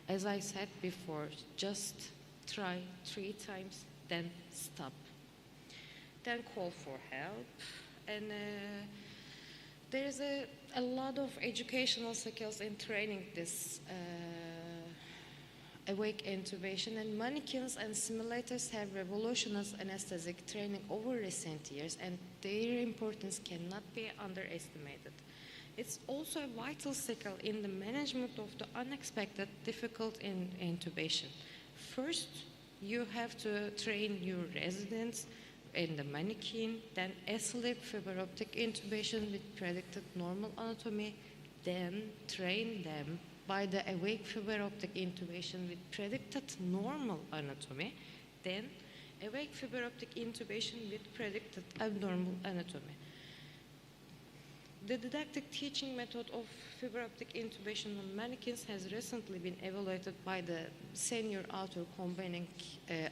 As I said before, just try 3 times, then stop. Then call for help. And there's a lot of educational skills in training this awake intubation, and mannequins and simulators have revolutionized anesthetic training over recent years, and their importance cannot be underestimated. It's also a vital skill in the management of the unexpected difficult intubation. First, you have to train your residents in the mannequin, then Acil fiber optic intubation with predicted normal anatomy, then train them by the awake fiber optic intubation with predicted normal anatomy, then awake fiber optic intubation with predicted abnormal anatomy. The didactic teaching method of fiber optic intubation on mannequins has recently been evaluated by the senior author, combining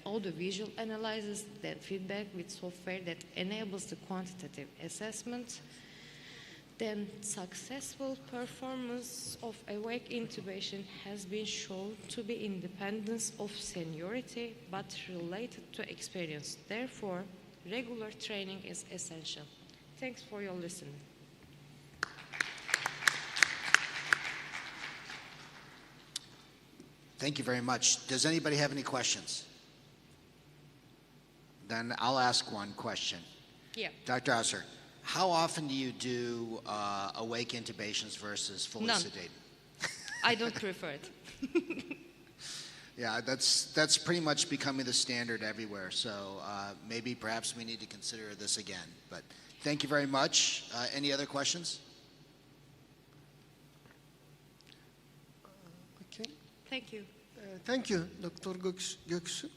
audio-visual analysis, then feedback with software that enables the quantitative assessment. Then successful performance of awake intubation has been shown to be independent of seniority but related to experience. Therefore, regular training is essential. Thanks for your listening. Thank you very much. Does anybody have any questions? Then I'll ask one question. Yeah. Dr. Acil, how often do you do awake intubations versus fully None. sedated? I don't prefer it. Yeah, that's pretty much becoming the standard everywhere. So maybe perhaps we need to consider this again. But thank you very much. Any other questions? Okay. Thank you. Thank you, Dr. Göksu.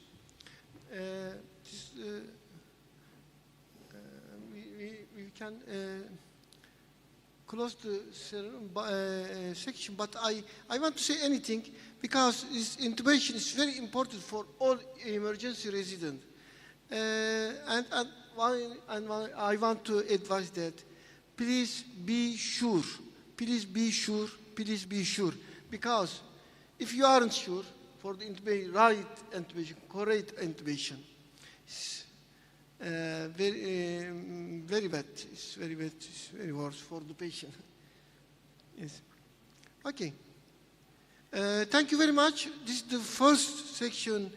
We can close the section, but I want to say anything because this intubation is very important for all emergency residents. And I want to advise that please be sure, please be sure, please be sure, because if you aren't sure for the intubation, right intubation, correct intubation, it's very bad. It's very bad. It's very worse for the patient. Yes. Okay. Thank you very much. This is the first section,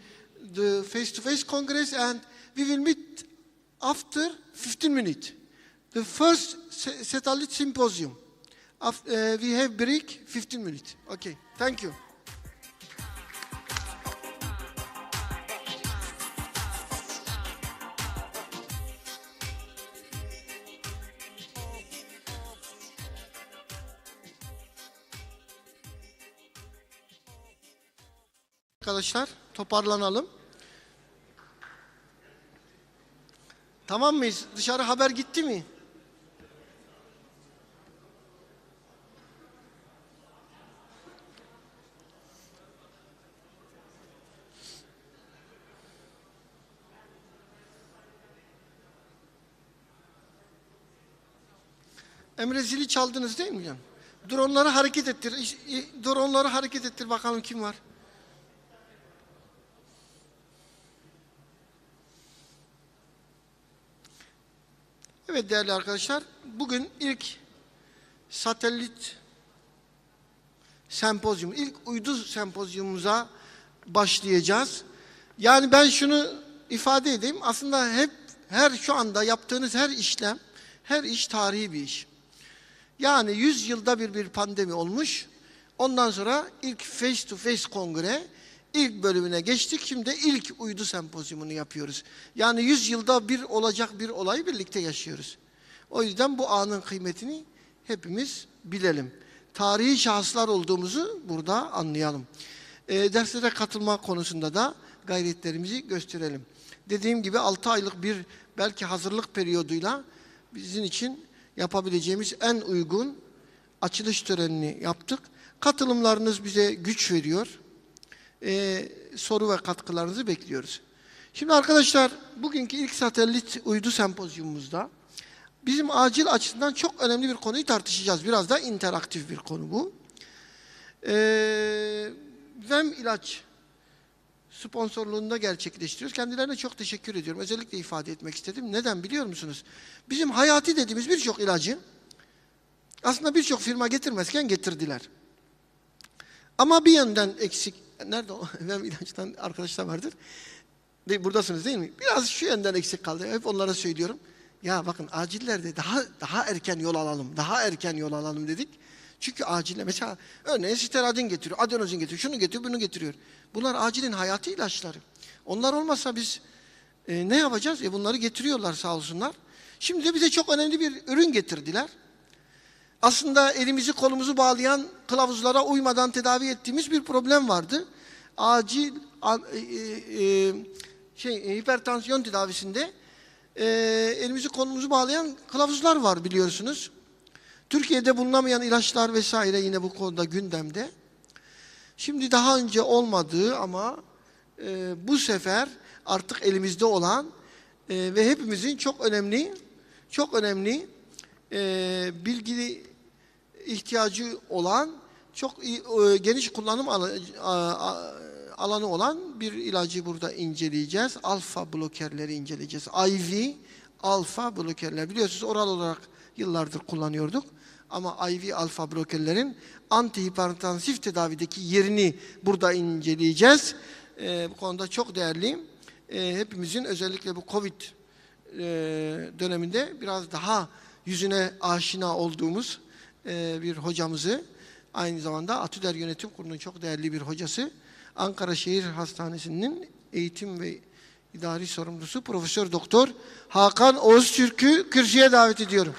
the face-to-face congress, and we will meet after 15 minutes. The first satellite symposium. We have break 15 minutes. Okay. Thank you. Arkadaşlar toparlanalım. Tamam mıyız? Dışarı haber gitti mi? Emre zili çaldınız değil mi canım? Dronları hareket ettir. Dronları hareket ettir bakalım kim var. Evet değerli arkadaşlar, bugün ilk satelit sempozyum, ilk uydu sempozyumumuza başlayacağız. Yani ben şunu ifade edeyim, aslında şu anda yaptığınız her işlem, her iş tarihi bir iş. Yani 100 yılda bir pandemi olmuş, ondan sonra ilk face to face kongre, ilk bölümüne geçtik, şimdi ilk uydu sempozyumunu yapıyoruz. Yani 100 yılda bir olacak bir olayı birlikte yaşıyoruz. O yüzden bu anın kıymetini hepimiz bilelim. Tarihi şahıslar olduğumuzu burada anlayalım. Derslere katılma konusunda da gayretlerimizi gösterelim. Dediğim gibi 6 aylık bir belki hazırlık periyoduyla bizim için yapabileceğimiz en uygun açılış törenini yaptık. Katılımlarınız bize güç veriyor. Soru ve katkılarınızı bekliyoruz. Şimdi arkadaşlar bugünkü ilk satelit uydu sempozyumumuzda bizim acil açısından çok önemli bir konuyu tartışacağız. Biraz da interaktif bir konu bu. VEM ilaç sponsorluğunda gerçekleştiriyoruz. Kendilerine çok teşekkür ediyorum. Özellikle ifade etmek istedim. Neden biliyor musunuz? Bizim hayati dediğimiz birçok ilacı aslında birçok firma getirmezken getirdiler. Ama bir yönden eksik. Nerede o? VEM ilaçtan arkadaşlar vardır. Buradasınız değil mi? Biraz şu yönden eksik kaldı. Hep onlara söylüyorum. Ya bakın acillerde daha erken yol alalım. Daha erken yol alalım dedik. Çünkü acille mesela örneğin steradin getiriyor, adenozin getiriyor, şunu getiriyor, bunu getiriyor. Bunlar acilin hayati ilaçları. Onlar olmazsa biz ne yapacağız? Bunları getiriyorlar sağ olsunlar. Şimdi de bize çok önemli bir ürün getirdiler. Aslında elimizi kolumuzu bağlayan kılavuzlara uymadan tedavi ettiğimiz bir problem vardı. Acil hipertansiyon tedavisinde elimizi kolumuzu bağlayan kılavuzlar var biliyorsunuz. Türkiye'de bulunamayan ilaçlar vesaire yine bu konuda gündemde. Şimdi daha önce olmadığı ama bu sefer artık elimizde olan ve hepimizin çok önemli bilgi ihtiyacı olan, çok geniş kullanım alanı olan bir ilacı burada inceleyeceğiz. Alfa blokerleri inceleyeceğiz. IV alfa blokerler. Biliyorsunuz oral olarak yıllardır kullanıyorduk. Ama IV alfa blokerlerin antihipertansif tedavideki yerini burada inceleyeceğiz. Bu konuda çok değerli. Hepimizin özellikle bu Covid döneminde biraz daha yüzüne aşina olduğumuz bir hocamızı, aynı zamanda Atüder Yönetim Kurulu'nun çok değerli bir hocası, Ankara Şehir Hastanesi'nin eğitim ve idari sorumlusu Profesör Doktor Hakan Öztürk'ü kürsüye davet ediyorum.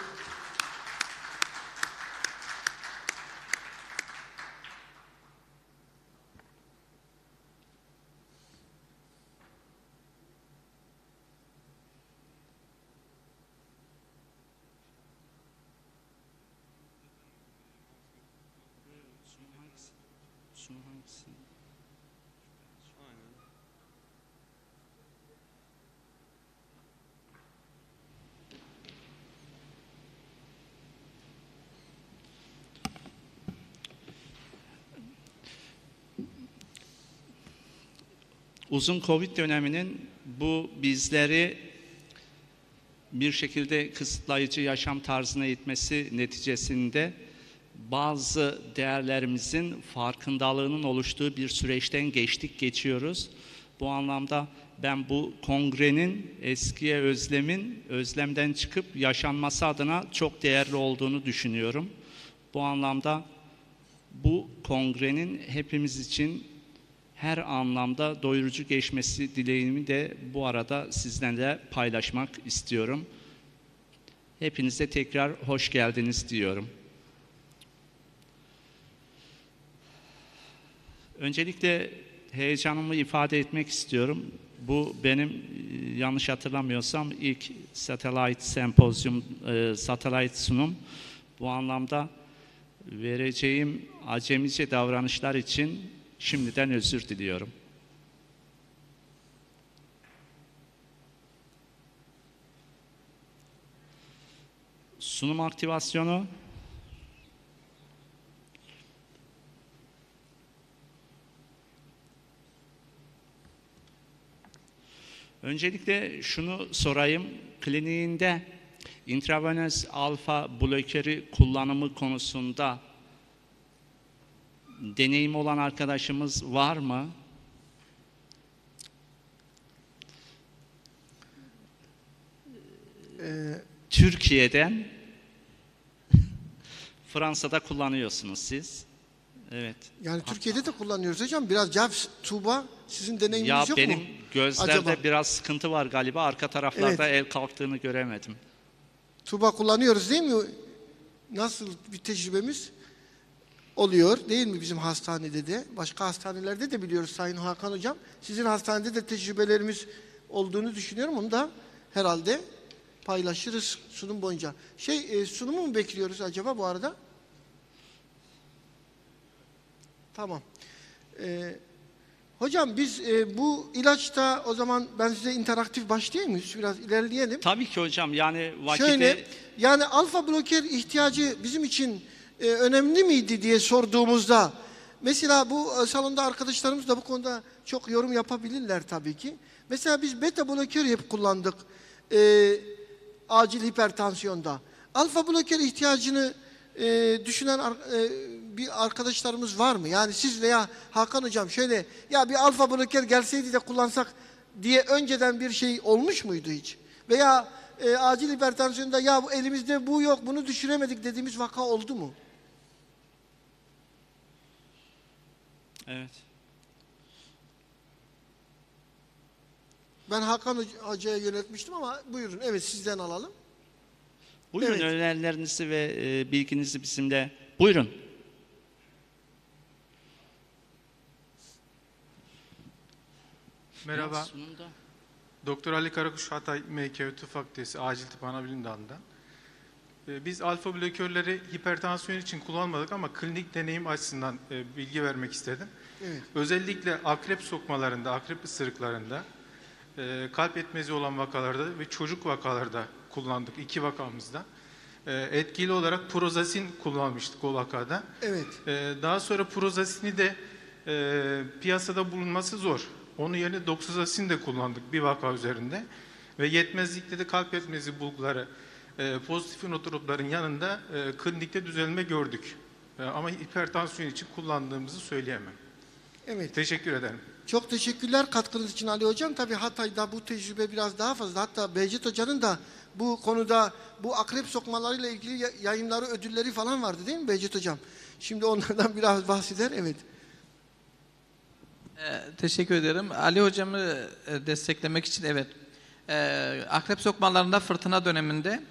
Uzun Covid döneminin bu bizleri bir şekilde kısıtlayıcı yaşam tarzına itmesi neticesinde bazı değerlerimizin farkındalığının oluştuğu bir süreçten geçiyoruz. Bu anlamda ben bu kongrenin eskiye özlemden çıkıp yaşanması adına çok değerli olduğunu düşünüyorum. Bu anlamda bu kongrenin hepimiz için her anlamda doyurucu geçmesi dileğimi de bu arada sizlerle paylaşmak istiyorum. Hepinize tekrar hoş geldiniz diyorum. Öncelikle heyecanımı ifade etmek istiyorum. Bu benim yanlış hatırlamıyorsam ilk satellite sunum. Bu anlamda vereceğim acemice davranışlar için şimdiden özür diliyorum. Sunum aktivasyonu. Öncelikle şunu sorayım. Kliniğinde intravenöz alfa blokeri kullanımı konusunda deneyim olan arkadaşımız var mı? Türkiye'den Fransa'da kullanıyorsunuz siz. Evet. Yani Türkiye'de de kullanıyoruz hocam. Biraz cevap Tuğba, sizin deneyiminiz yok mu? Ya benim gözlerde acaba biraz sıkıntı var galiba. Arka taraflarda el kalktığını göremedim. Tuğba kullanıyoruz değil mi? Nasıl bir tecrübemiz oluyor değil mi bizim hastanede de? Başka hastanelerde de biliyoruz Sayın Hakan Hocam. Sizin hastanede de tecrübelerimiz olduğunu düşünüyorum. Onu da herhalde paylaşırız sunum boyunca. Sunumu mu bekliyoruz acaba bu arada? Tamam. Hocam biz bu ilaçta o zaman ben size interaktif başlayayım mı? Biraz ilerleyelim. Tabii ki hocam, yani vakiti... Şöyle, yani alfa bloker ihtiyacı bizim için önemli miydi diye sorduğumuzda, mesela bu salonda arkadaşlarımız da bu konuda çok yorum yapabilirler tabii ki. Mesela biz beta bloker hep kullandık acil hipertansiyonda. Alfa bloker ihtiyacını düşünen bir arkadaşlarımız var mı? Yani siz veya Hakan Hocam şöyle, ya bir alfa bloker gelseydi de kullansak diye önceden bir şey olmuş muydu hiç? Veya acil hipertansiyonda ya elimizde bu yok, bunu düşüremedik dediğimiz vaka oldu mu? Evet. Ben Hakan Hoca'ya yönetmiştim ama buyurun, evet sizden alalım. Buyurun, evet. Önerilerinizi ve bilginizi bizimle. Buyurun. Merhaba. Doktor Ali Karakuş, Hatay MKÜ Tıp Fakültesi Acil Tıp Anabilim Dalı'ndan. Biz alfa blokörleri hipertansiyon için kullanmadık ama klinik deneyim açısından bilgi vermek istedim. Evet. Özellikle akrep sokmalarında, akrep ısırıklarında, kalp yetmezi olan vakalarda ve çocuk vakalarda kullandık, 2 vakamızda. Etkili olarak prozasin kullanmıştık o vakada. Evet. Daha sonra prozasini de piyasada bulunması zor. Onun yerine doksazasin de kullandık bir vaka üzerinde. Ve yetmezlikte de kalp yetmezi bulguları pozitif inotropların yanında klinikte düzelme gördük. Ama hipertansiyon için kullandığımızı söyleyemem. Evet. Teşekkür ederim. Çok teşekkürler katkınız için Ali Hocam. Tabii Hatay'da bu tecrübe biraz daha fazla. Hatta Behçet Hoca'nın da bu konuda bu akrep sokmalarıyla ilgili yayınları, ödülleri falan vardı değil mi Behçet Hocam? Şimdi onlardan biraz bahseder. Evet. Teşekkür ederim. Ali Hocam'ı desteklemek için evet. Akrep sokmalarında fırtına döneminde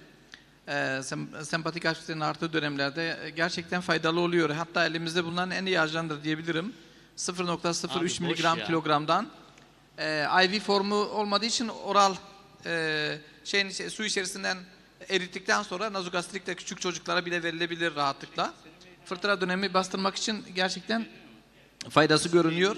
sempatik aktivitenin arttığı dönemlerde gerçekten faydalı oluyor. Hatta elimizde bulunan en iyi ajandır diyebilirim. 0.03 miligram kilogramdan IV formu olmadığı için oral su içerisinden erittikten sonra nazogastrikte küçük çocuklara bile verilebilir rahatlıkla. Fırtına dönemi bastırmak için gerçekten faydası görünüyor.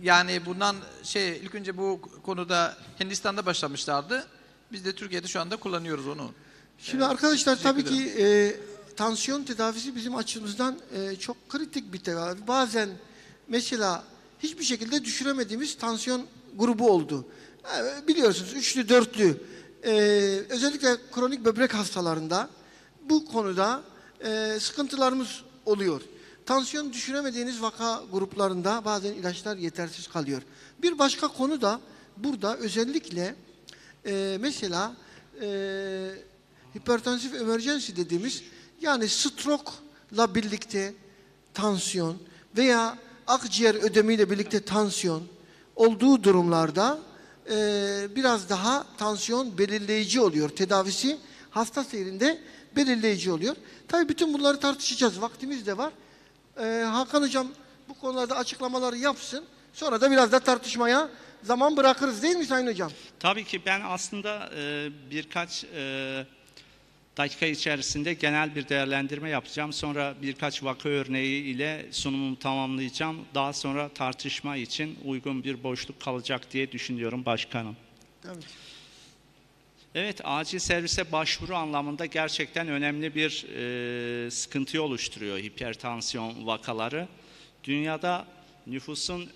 Yani bundan ilk önce bu konuda Hindistan'da başlamışlardı. Biz de Türkiye'de şu anda kullanıyoruz onu. Şimdi arkadaşlar tabii ki tansiyon tedavisi bizim açımızdan çok kritik bir tedavi. Bazen mesela hiçbir şekilde düşüremediğimiz tansiyon grubu oldu. Biliyorsunuz üçlü, dörtlü, özellikle kronik böbrek hastalarında bu konuda sıkıntılarımız oluyor. Tansiyon düşüremediğiniz vaka gruplarında bazen ilaçlar yetersiz kalıyor. Bir başka konu da burada özellikle mesela hipertansif emergency dediğimiz, yani stroke'la birlikte tansiyon veya akciğer ödemiyle birlikte tansiyon olduğu durumlarda biraz daha tansiyon belirleyici oluyor. Tedavisi hasta seyrinde belirleyici oluyor. Tabii bütün bunları tartışacağız. Vaktimiz de var. Hakan Hocam bu konularda açıklamaları yapsın. Sonra da biraz da tartışmaya zaman bırakırız değil mi Sayın Hocam? Tabii ki ben aslında birkaç dakika içerisinde genel bir değerlendirme yapacağım. Sonra birkaç vaka örneği ile sunumumu tamamlayacağım. Daha sonra tartışma için uygun bir boşluk kalacak diye düşünüyorum başkanım. Tabii. Evet, acil servise başvuru anlamında gerçekten önemli bir sıkıntıyı oluşturuyor hipertansiyon vakaları. Dünyada nüfusun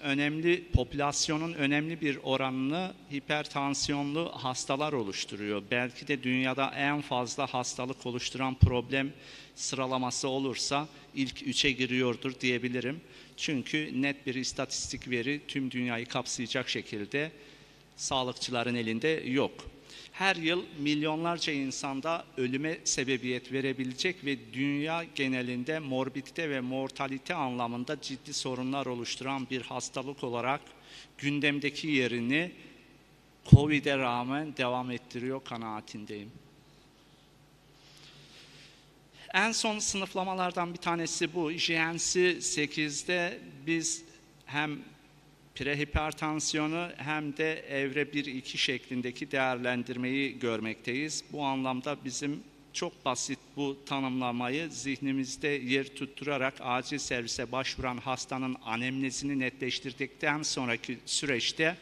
popülasyonun önemli bir oranını hipertansiyonlu hastalar oluşturuyor. Belki de dünyada en fazla hastalık oluşturan problem sıralaması olursa ilk 3'e giriyordur diyebilirim. Çünkü net bir istatistik veri tüm dünyayı kapsayacak şekilde sağlıkçıların elinde yok. Her yıl milyonlarca insanda ölüme sebebiyet verebilecek ve dünya genelinde morbidite ve mortalite anlamında ciddi sorunlar oluşturan bir hastalık olarak gündemdeki yerini Covid'e rağmen devam ettiriyor kanaatindeyim. En son sınıflamalardan bir tanesi bu. JNC 8'de biz hem prehipertansiyonu hem de evre 1-2 şeklindeki değerlendirmeyi görmekteyiz. Bu anlamda bizim çok basit bu tanımlamayı zihnimizde yer tutturarak acil servise başvuran hastanın anemnezini netleştirdikten sonraki süreçte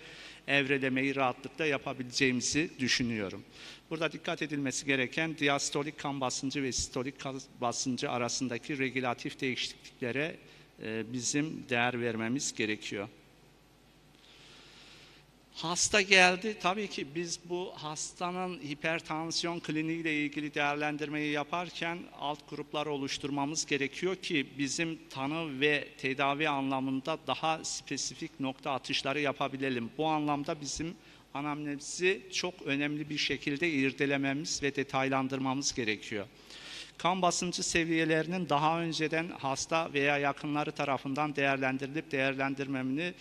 evrelemeyi rahatlıkla yapabileceğimizi düşünüyorum. Burada dikkat edilmesi gereken diastolik kan basıncı ve sistolik kan basıncı arasındaki regülatif değişikliklere bizim değer vermemiz gerekiyor. Hasta geldi. Tabii ki biz bu hastanın hipertansiyon kliniğiyle ilgili değerlendirmeyi yaparken alt gruplar oluşturmamız gerekiyor ki bizim tanı ve tedavi anlamında daha spesifik nokta atışları yapabilelim. Bu anlamda bizim anamnezi çok önemli bir şekilde irdelememiz ve detaylandırmamız gerekiyor. Kan basıncı seviyelerinin daha önceden hasta veya yakınları tarafından değerlendirilip değerlendirmemini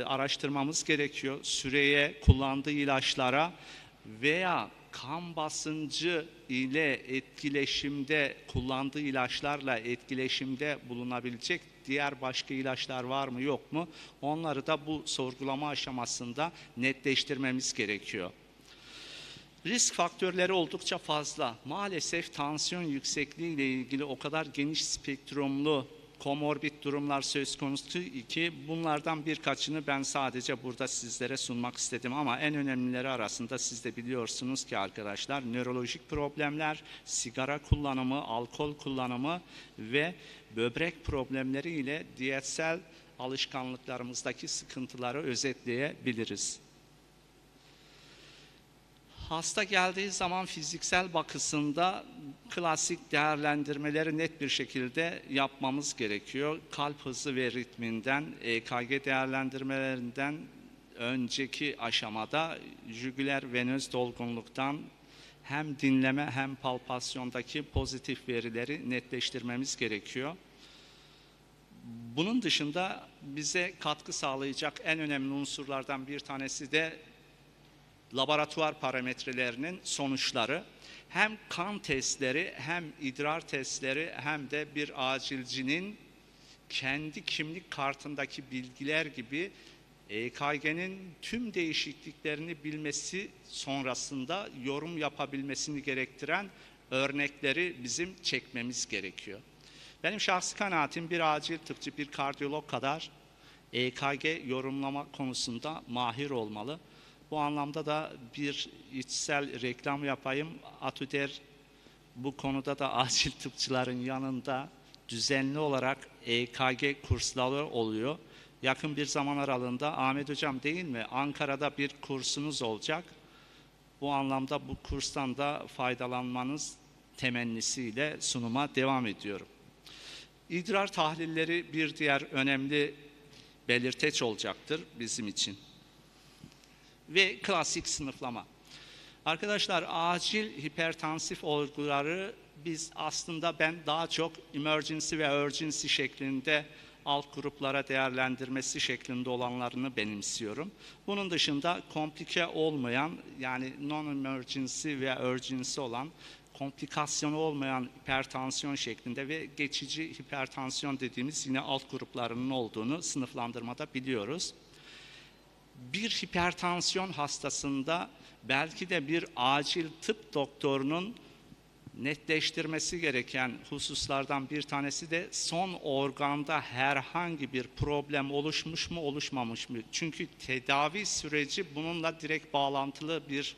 araştırmamız gerekiyor. Süreye, kullandığı ilaçlara veya kan basıncı ile etkileşimde, kullandığı ilaçlarla etkileşimde bulunabilecek diğer başka ilaçlar var mı yok mu? Onları da bu sorgulama aşamasında netleştirmemiz gerekiyor. Risk faktörleri oldukça fazla. Maalesef tansiyon yüksekliği ile ilgili o kadar geniş spektrumlu komorbid durumlar söz konusu ki bunlardan birkaçını ben sadece burada sizlere sunmak istedim ama en önemlileri arasında siz de biliyorsunuz ki arkadaşlar nörolojik problemler, sigara kullanımı, alkol kullanımı ve böbrek problemleri ile diyetsel alışkanlıklarımızdaki sıkıntıları özetleyebiliriz. Hasta geldiği zaman fiziksel bakısında klasik değerlendirmeleri net bir şekilde yapmamız gerekiyor. Kalp hızı ve ritminden, EKG değerlendirmelerinden önceki aşamada jugüler venöz dolgunluktan hem dinleme hem palpasyondaki pozitif verileri netleştirmemiz gerekiyor. Bunun dışında bize katkı sağlayacak en önemli unsurlardan bir tanesi de laboratuvar parametrelerinin sonuçları. Hem kan testleri hem idrar testleri hem de bir acilcinin kendi kimlik kartındaki bilgiler gibi EKG'nin tüm değişikliklerini bilmesi sonrasında yorum yapabilmesini gerektiren örnekleri bizim çekmemiz gerekiyor. Benim şahsi kanaatim bir acil tıpçı, bir kardiyolog kadar EKG yorumlama konusunda mahir olmalı. Bu anlamda da bir içsel reklam yapayım. Atüder bu konuda da acil tıpçıların yanında düzenli olarak EKG kursları oluyor. Yakın bir zaman aralığında Ahmet Hocam değil mi? Ankara'da bir kursunuz olacak. Bu anlamda bu kurstan da faydalanmanız temennisiyle sunuma devam ediyorum. İdrar tahlilleri bir diğer önemli belirteç olacaktır bizim için. Ve klasik sınıflama. Arkadaşlar acil hipertansif olguları biz aslında ben daha çok emergency ve urgency şeklinde alt gruplara değerlendirmesi şeklinde olanlarını benimsiyorum. Bunun dışında komplike olmayan yani non-emergency ve urgency olan komplikasyonu olmayan hipertansiyon şeklinde ve geçici hipertansiyon dediğimiz yine alt gruplarının olduğunu sınıflandırmada biliyoruz. Bir hipertansiyon hastasında belki de bir acil tıp doktorunun netleştirmesi gereken hususlardan bir tanesi de son organda herhangi bir problem oluşmuş mu oluşmamış mı? Çünkü tedavi süreci bununla direkt bağlantılı bir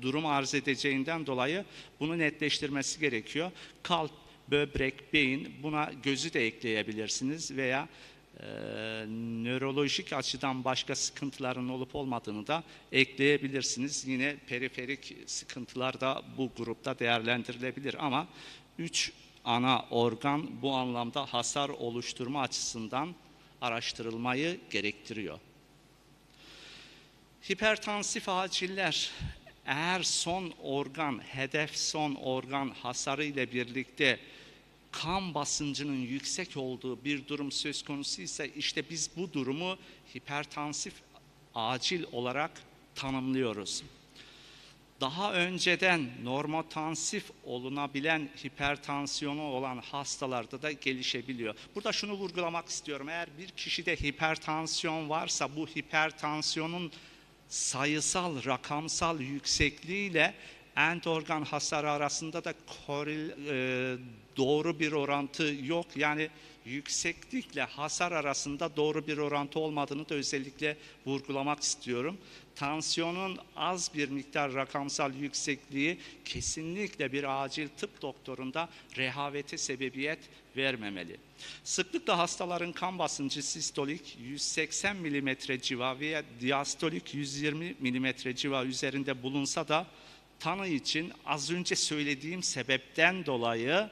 durum arz edeceğinden dolayı bunu netleştirmesi gerekiyor. Kalp, böbrek, beyin, buna gözü de ekleyebilirsiniz veya nörolojik açıdan başka sıkıntıların olup olmadığını da ekleyebilirsiniz. Yine periferik sıkıntılar da bu grupta değerlendirilebilir ama 3 ana organ bu anlamda hasar oluşturma açısından araştırılmayı gerektiriyor. Hipertansif aciller eğer son organ, hedef son organ hasarı ile birlikte kan basıncının yüksek olduğu bir durum söz konusu ise işte biz bu durumu hipertansif acil olarak tanımlıyoruz. Daha önceden normotansif olunabilen hipertansiyonu olan hastalarda da gelişebiliyor. Burada şunu vurgulamak istiyorum. Eğer bir kişide hipertansiyon varsa bu hipertansiyonun sayısal, rakamsal yüksekliğiyle end organ hasarı arasında da doğru bir orantı yok. Yani yükseklikle hasar arasında doğru bir orantı olmadığını da özellikle vurgulamak istiyorum. Tansiyonun az bir miktar rakamsal yüksekliği kesinlikle bir acil tıp doktorunda rehavete sebebiyet vermemeli. Sıklıkla hastaların kan basıncı sistolik 180 mm civa veya diastolik 120 mm civa üzerinde bulunsa da tanı için az önce söylediğim sebepten dolayı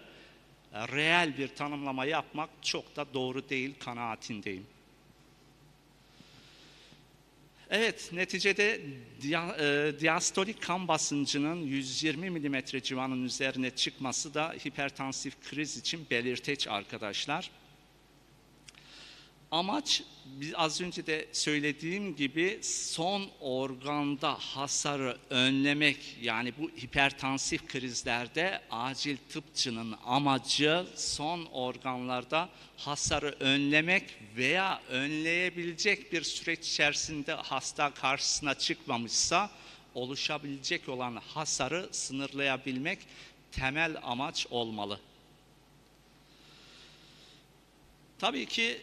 reel bir tanımlama yapmak çok da doğru değil kanaatindeyim. Evet, neticede diastolik kan basıncının 120 mm civanın üzerine çıkması da hipertansif kriz için belirteç arkadaşlar. Amaç az önce de söylediğim gibi son organda hasarı önlemek, yani bu hipertansif krizlerde acil tıpçının amacı son organlarda hasarı önlemek veya önleyebilecek bir süreç içerisinde hasta karşısına çıkmamışsa oluşabilecek olan hasarı sınırlayabilmek temel amaç olmalı. Tabii ki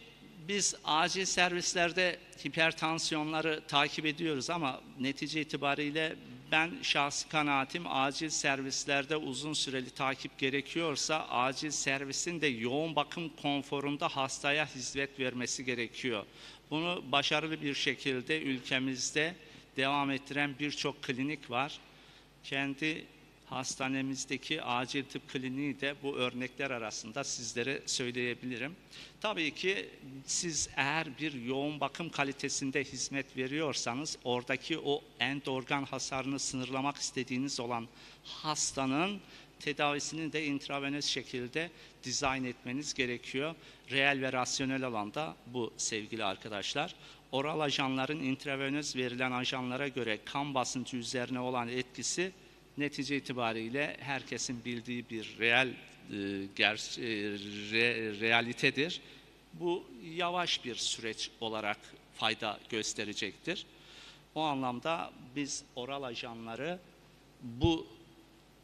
biz acil servislerde hipertansiyonları takip ediyoruz ama netice itibariyle ben şahsi kanaatim acil servislerde uzun süreli takip gerekiyorsa acil servisin de yoğun bakım konforunda hastaya hizmet vermesi gerekiyor. Bunu başarılı bir şekilde ülkemizde devam ettiren birçok klinik var. Kendi hastanemizdeki acil tıp kliniği de bu örnekler arasında sizlere söyleyebilirim. Tabii ki siz eğer bir yoğun bakım kalitesinde hizmet veriyorsanız oradaki o end organ hasarını sınırlamak istediğiniz olan hastanın tedavisini de intravenöz şekilde dizayn etmeniz gerekiyor. Reel ve rasyonel alanda bu sevgili arkadaşlar. Oral ajanların intravenöz verilen ajanlara göre kan basıncı üzerine olan etkisi netice itibariyle herkesin bildiği bir realitedir. Bu yavaş bir süreç olarak fayda gösterecektir. O anlamda biz oral ajanları bu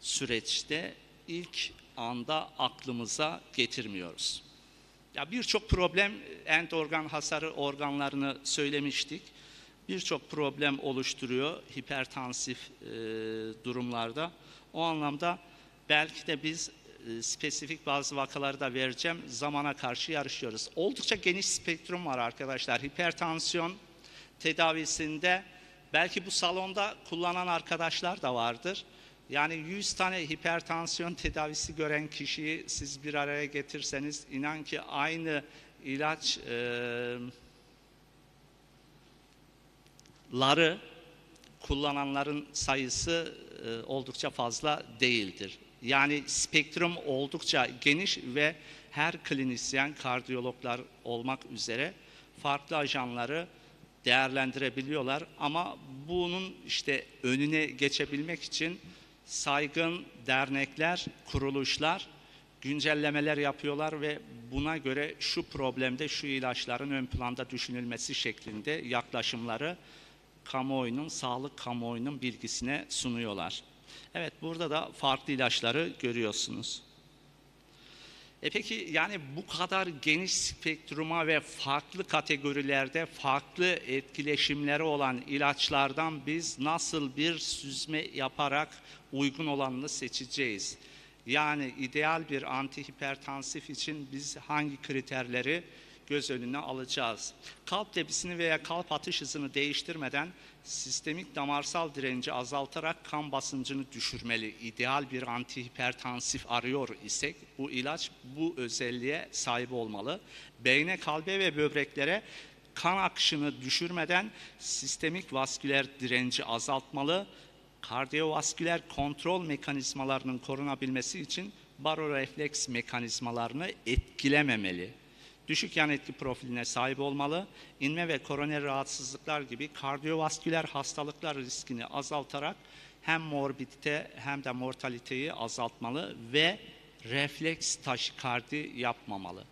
süreçte ilk anda aklımıza getirmiyoruz. Ya birçok problem, end organ hasarı organlarını söylemiştik. Birçok problem oluşturuyor hipertansif durumlarda. O anlamda belki de biz spesifik bazı vakaları da vereceğim, zamana karşı yarışıyoruz. Oldukça geniş spektrum var arkadaşlar. Hipertansiyon tedavisinde belki bu salonda kullanan arkadaşlar da vardır. Yani 100 tane hipertansiyon tedavisi gören kişiyi siz bir araya getirseniz inan ki aynı ilaç kullananların sayısı oldukça fazla değildir. Yani spektrum oldukça geniş ve her klinisyen, kardiyologlar olmak üzere farklı ajanları değerlendirebiliyorlar. Ama bunun işte önüne geçebilmek için saygın dernekler, kuruluşlar güncellemeler yapıyorlar ve buna göre şu problemde şu ilaçların ön planda düşünülmesi şeklinde yaklaşımları kamuoyunun, sağlık kamuoyunun bilgisine sunuyorlar. Evet, burada da farklı ilaçları görüyorsunuz. Peki yani bu kadar geniş spektruma ve farklı kategorilerde farklı etkileşimleri olan ilaçlardan biz nasıl bir süzme yaparak uygun olanını seçeceğiz? Yani ideal bir antihipertansif için biz hangi kriterleri göz önüne alacağız? Kalp tepkisini veya kalp atış hızını değiştirmeden sistemik damarsal direnci azaltarak kan basıncını düşürmeli. İdeal bir antihipertansif arıyor isek bu ilaç bu özelliğe sahip olmalı. Beyne, kalbe ve böbreklere kan akışını düşürmeden sistemik vasküler direnci azaltmalı. Kardiyovasküler kontrol mekanizmalarının korunabilmesi için barorefleks mekanizmalarını etkilememeli. Düşük yan etki profiline sahip olmalı. İnme ve koroner rahatsızlıklar gibi kardiyovasküler hastalıklar riskini azaltarak hem morbidite hem de mortaliteyi azaltmalı ve refleks taşikardi yapmamalı.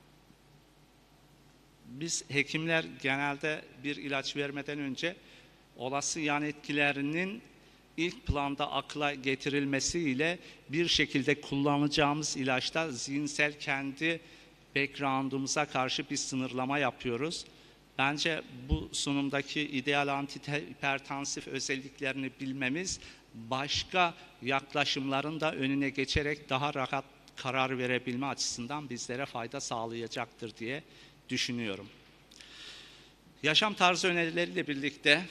Biz hekimler genelde bir ilaç vermeden önce olası yan etkilerinin ilk planda akla getirilmesiyle bir şekilde kullanacağımız ilaçta zihinsel kendi background'umuza karşı bir sınırlama yapıyoruz. Bence bu sunumdaki ideal antihipertansif özelliklerini bilmemiz başka yaklaşımların da önüne geçerek daha rahat karar verebilme açısından bizlere fayda sağlayacaktır diye düşünüyorum. Yaşam tarzı önerileriyle birlikte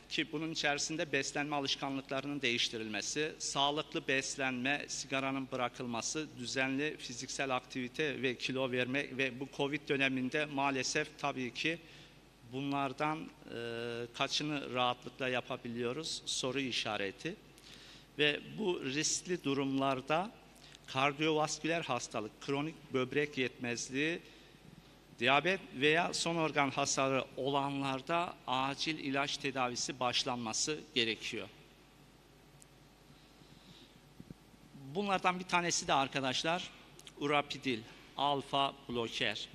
ki bunun içerisinde beslenme alışkanlıklarının değiştirilmesi, sağlıklı beslenme, sigaranın bırakılması, düzenli fiziksel aktivite ve kilo verme ve bu Covid döneminde maalesef tabii ki bunlardan kaçını rahatlıkla yapabiliyoruz? Soru işareti. Ve bu riskli durumlarda kardiyovasküler hastalık, kronik böbrek yetmezliği, diyabet veya son organ hasarı olanlarda acil ilaç tedavisi başlanması gerekiyor. Bunlardan bir tanesi de arkadaşlar urapidil, alfa bloker.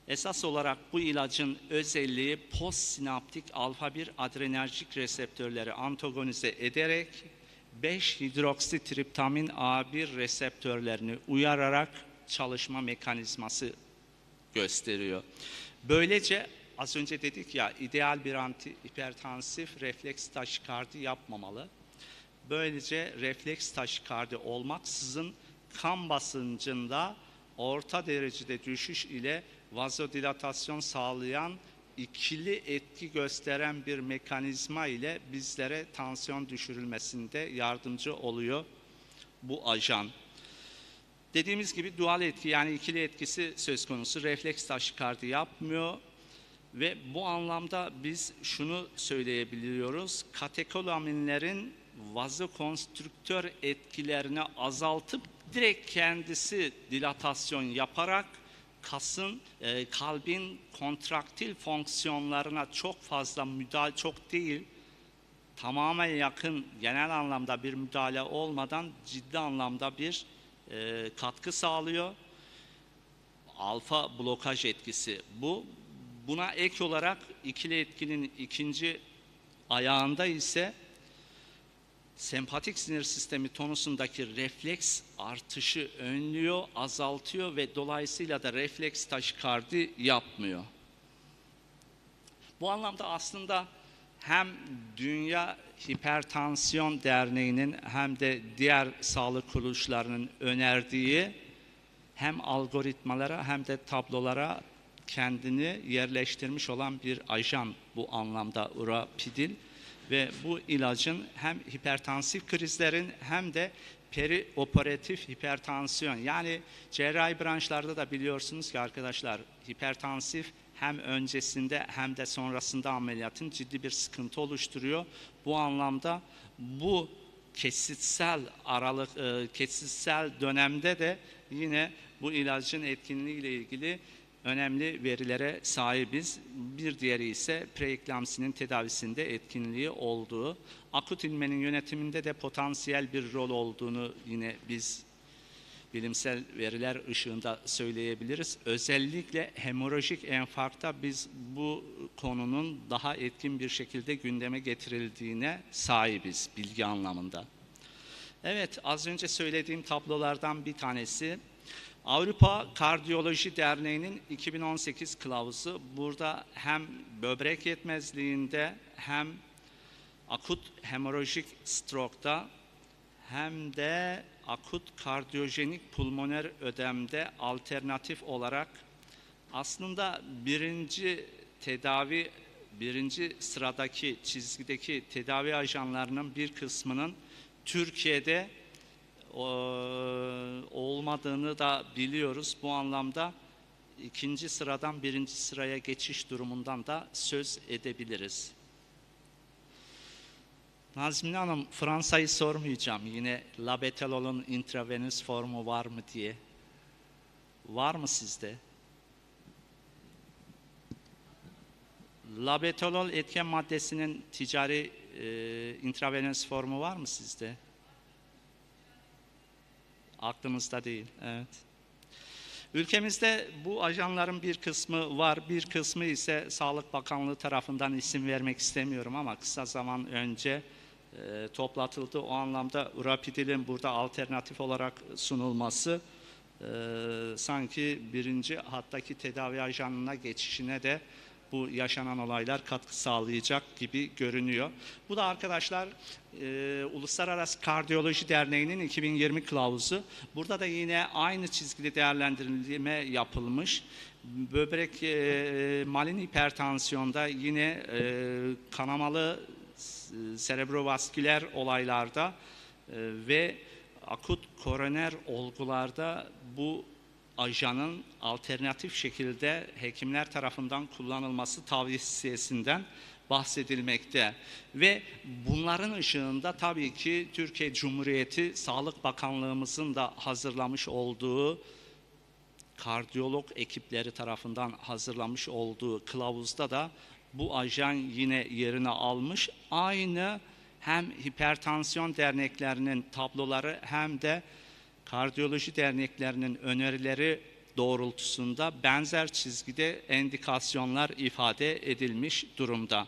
Esas olarak bu ilacın özelliği postsinaptik alfa-1 adrenerjik reseptörleri antagonize ederek 5-hidroksitriptamin A1 reseptörlerini uyararak çalışma mekanizması gösteriyor. Böylece az önce dedik ya ideal bir antihipertansif refleks taşikardi yapmamalı. Böylece refleks taşikardi olmaksızın kan basıncında orta derecede düşüş ile vazodilatasyon sağlayan ikili etki gösteren bir mekanizma ile bizlere tansiyon düşürülmesinde yardımcı oluyor bu ajan. Dediğimiz gibi dual etki yani ikili etkisi söz konusu, refleks taşikardi yapmıyor ve bu anlamda biz şunu söyleyebiliyoruz. Katekolaminlerin vazokonstrüktör etkilerini azaltıp direkt kendisi dilatasyon yaparak kalbin kontraktil fonksiyonlarına çok fazla müdahale, çok değil, tamamen yakın genel anlamda bir müdahale olmadan ciddi anlamda bir katkı sağlıyor. Alfa blokaj etkisi bu. Buna ek olarak ikili etkinin ikinci ayağında ise sempatik sinir sistemi tonusundaki refleks artışı önlüyor, azaltıyor ve dolayısıyla da refleks taşikardi yapmıyor. Bu anlamda aslında hem Dünya Hipertansiyon Derneği'nin hem de diğer sağlık kuruluşlarının önerdiği hem algoritmalara hem de tablolara kendini yerleştirmiş olan bir ajan bu anlamda urapidil ve bu ilacın hem hipertansif krizlerin hem de perioperatif hipertansiyon yani cerrahi branşlarda da biliyorsunuz ki arkadaşlar hipertansif hem öncesinde hem de sonrasında ameliyatın ciddi bir sıkıntı oluşturuyor. Bu anlamda bu kesitsel dönemde de yine bu ilacın etkinliği ile ilgili önemli verilere sahibiz. Bir diğeri ise preeklamsinin tedavisinde etkinliği olduğu, akut inmenin yönetiminde de potansiyel bir rol olduğunu yine biz bilimsel veriler ışığında söyleyebiliriz. Özellikle hemorajik enfarkta biz bu konunun daha etkin bir şekilde gündeme getirildiğine sahibiz bilgi anlamında. Evet, az önce söylediğim tablolardan bir tanesi. Avrupa Kardiyoloji Derneği'nin 2018 kılavuzu burada hem böbrek yetmezliğinde hem akut hemorajik stroke'da hem de akut kardiyojenik pulmoner ödemde alternatif olarak aslında birinci sıradaki çizgideki tedavi ajanlarının bir kısmının Türkiye'de olmadığını da biliyoruz. Bu anlamda ikinci sıradan birinci sıraya geçiş durumundan da söz edebiliriz. Nazmine Hanım, Fransa'yı sormayacağım. Yine labetalol'un intravenöz formu var mı diye. Var mı sizde? Labetalol etken maddesinin ticari intravenöz formu var mı sizde? Aklımızda değil, evet. Ülkemizde bu ajanların bir kısmı var, bir kısmı ise Sağlık Bakanlığı tarafından isim vermek istemiyorum ama kısa zaman önce toplatıldı. O anlamda Rapidil'in burada alternatif olarak sunulması sanki birinci hattaki tedavi ajanına geçişine de bu yaşanan olaylar katkı sağlayacak gibi görünüyor. Bu da arkadaşlar Uluslararası Kardiyoloji Derneği'nin 2020 kılavuzu. Burada da yine aynı çizgide değerlendirilme yapılmış. Böbrek malin hipertansiyonda yine kanamalı serebrovasküler olaylarda ve akut koroner olgularda bu ajanın alternatif şekilde hekimler tarafından kullanılması tavsiyesinden bahsedilmekte. Ve bunların ışığında tabii ki Türkiye Cumhuriyeti Sağlık Bakanlığımızın da hazırlamış olduğu kardiyolog ekipleri tarafından hazırlamış olduğu kılavuzda da bu ajan yine yerini almış. Aynı hem hipertansiyon derneklerinin tabloları hem de kardiyoloji derneklerinin önerileri doğrultusunda benzer çizgide endikasyonlar ifade edilmiş durumda.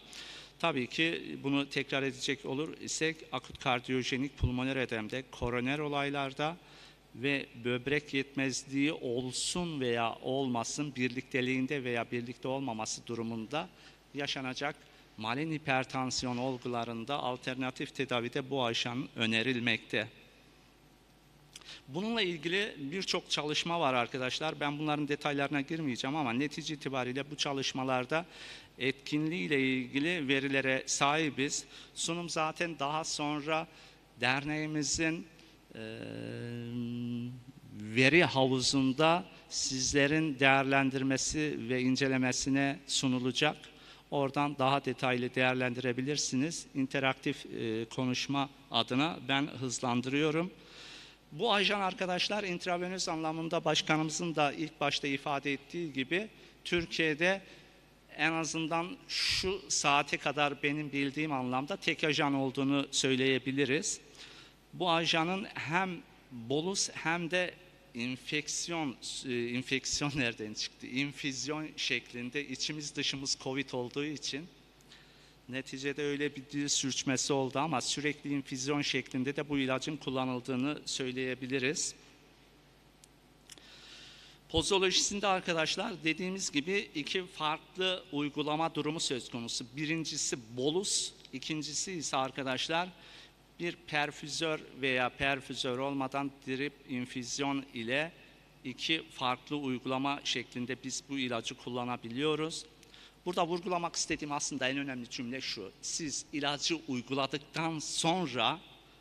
Tabii ki bunu tekrar edecek olur isek akut kardiyojenik pulmoner ödemde, koroner olaylarda ve böbrek yetmezliği olsun veya olmasın, birlikteliğinde veya birlikte olmaması durumunda yaşanacak malin hipertansiyon olgularında alternatif tedavide bu ajan önerilmekte. Bununla ilgili birçok çalışma var arkadaşlar. Ben bunların detaylarına girmeyeceğim ama netice itibariyle bu çalışmalarda etkinliği ile ilgili verilere sahibiz. Sunum zaten daha sonra derneğimizin veri havuzunda sizlerin değerlendirmesi ve incelemesine sunulacak. Oradan daha detaylı değerlendirebilirsiniz. İnteraktif konuşma adına ben hızlandırıyorum. Bu ajan arkadaşlar intravenöz anlamında başkanımızın da ilk başta ifade ettiği gibi Türkiye'de en azından şu saate kadar benim bildiğim anlamda tek ajan olduğunu söyleyebiliriz. Bu ajanın hem bolus hem de enfeksiyon nereden çıktı? İnfüzyon şeklinde içimiz dışımız Covid olduğu için neticede öyle bir dil sürçmesi oldu ama sürekli infüzyon şeklinde de bu ilacın kullanıldığını söyleyebiliriz. Pozolojisinde arkadaşlar dediğimiz gibi iki farklı uygulama durumu söz konusu. Birincisi bolus, ikincisi ise arkadaşlar bir perfüzör veya perfüzör olmadan drip infüzyon ile iki farklı uygulama şeklinde biz bu ilacı kullanabiliyoruz. Burada vurgulamak istediğim aslında en önemli cümle şu. Siz ilacı uyguladıktan sonra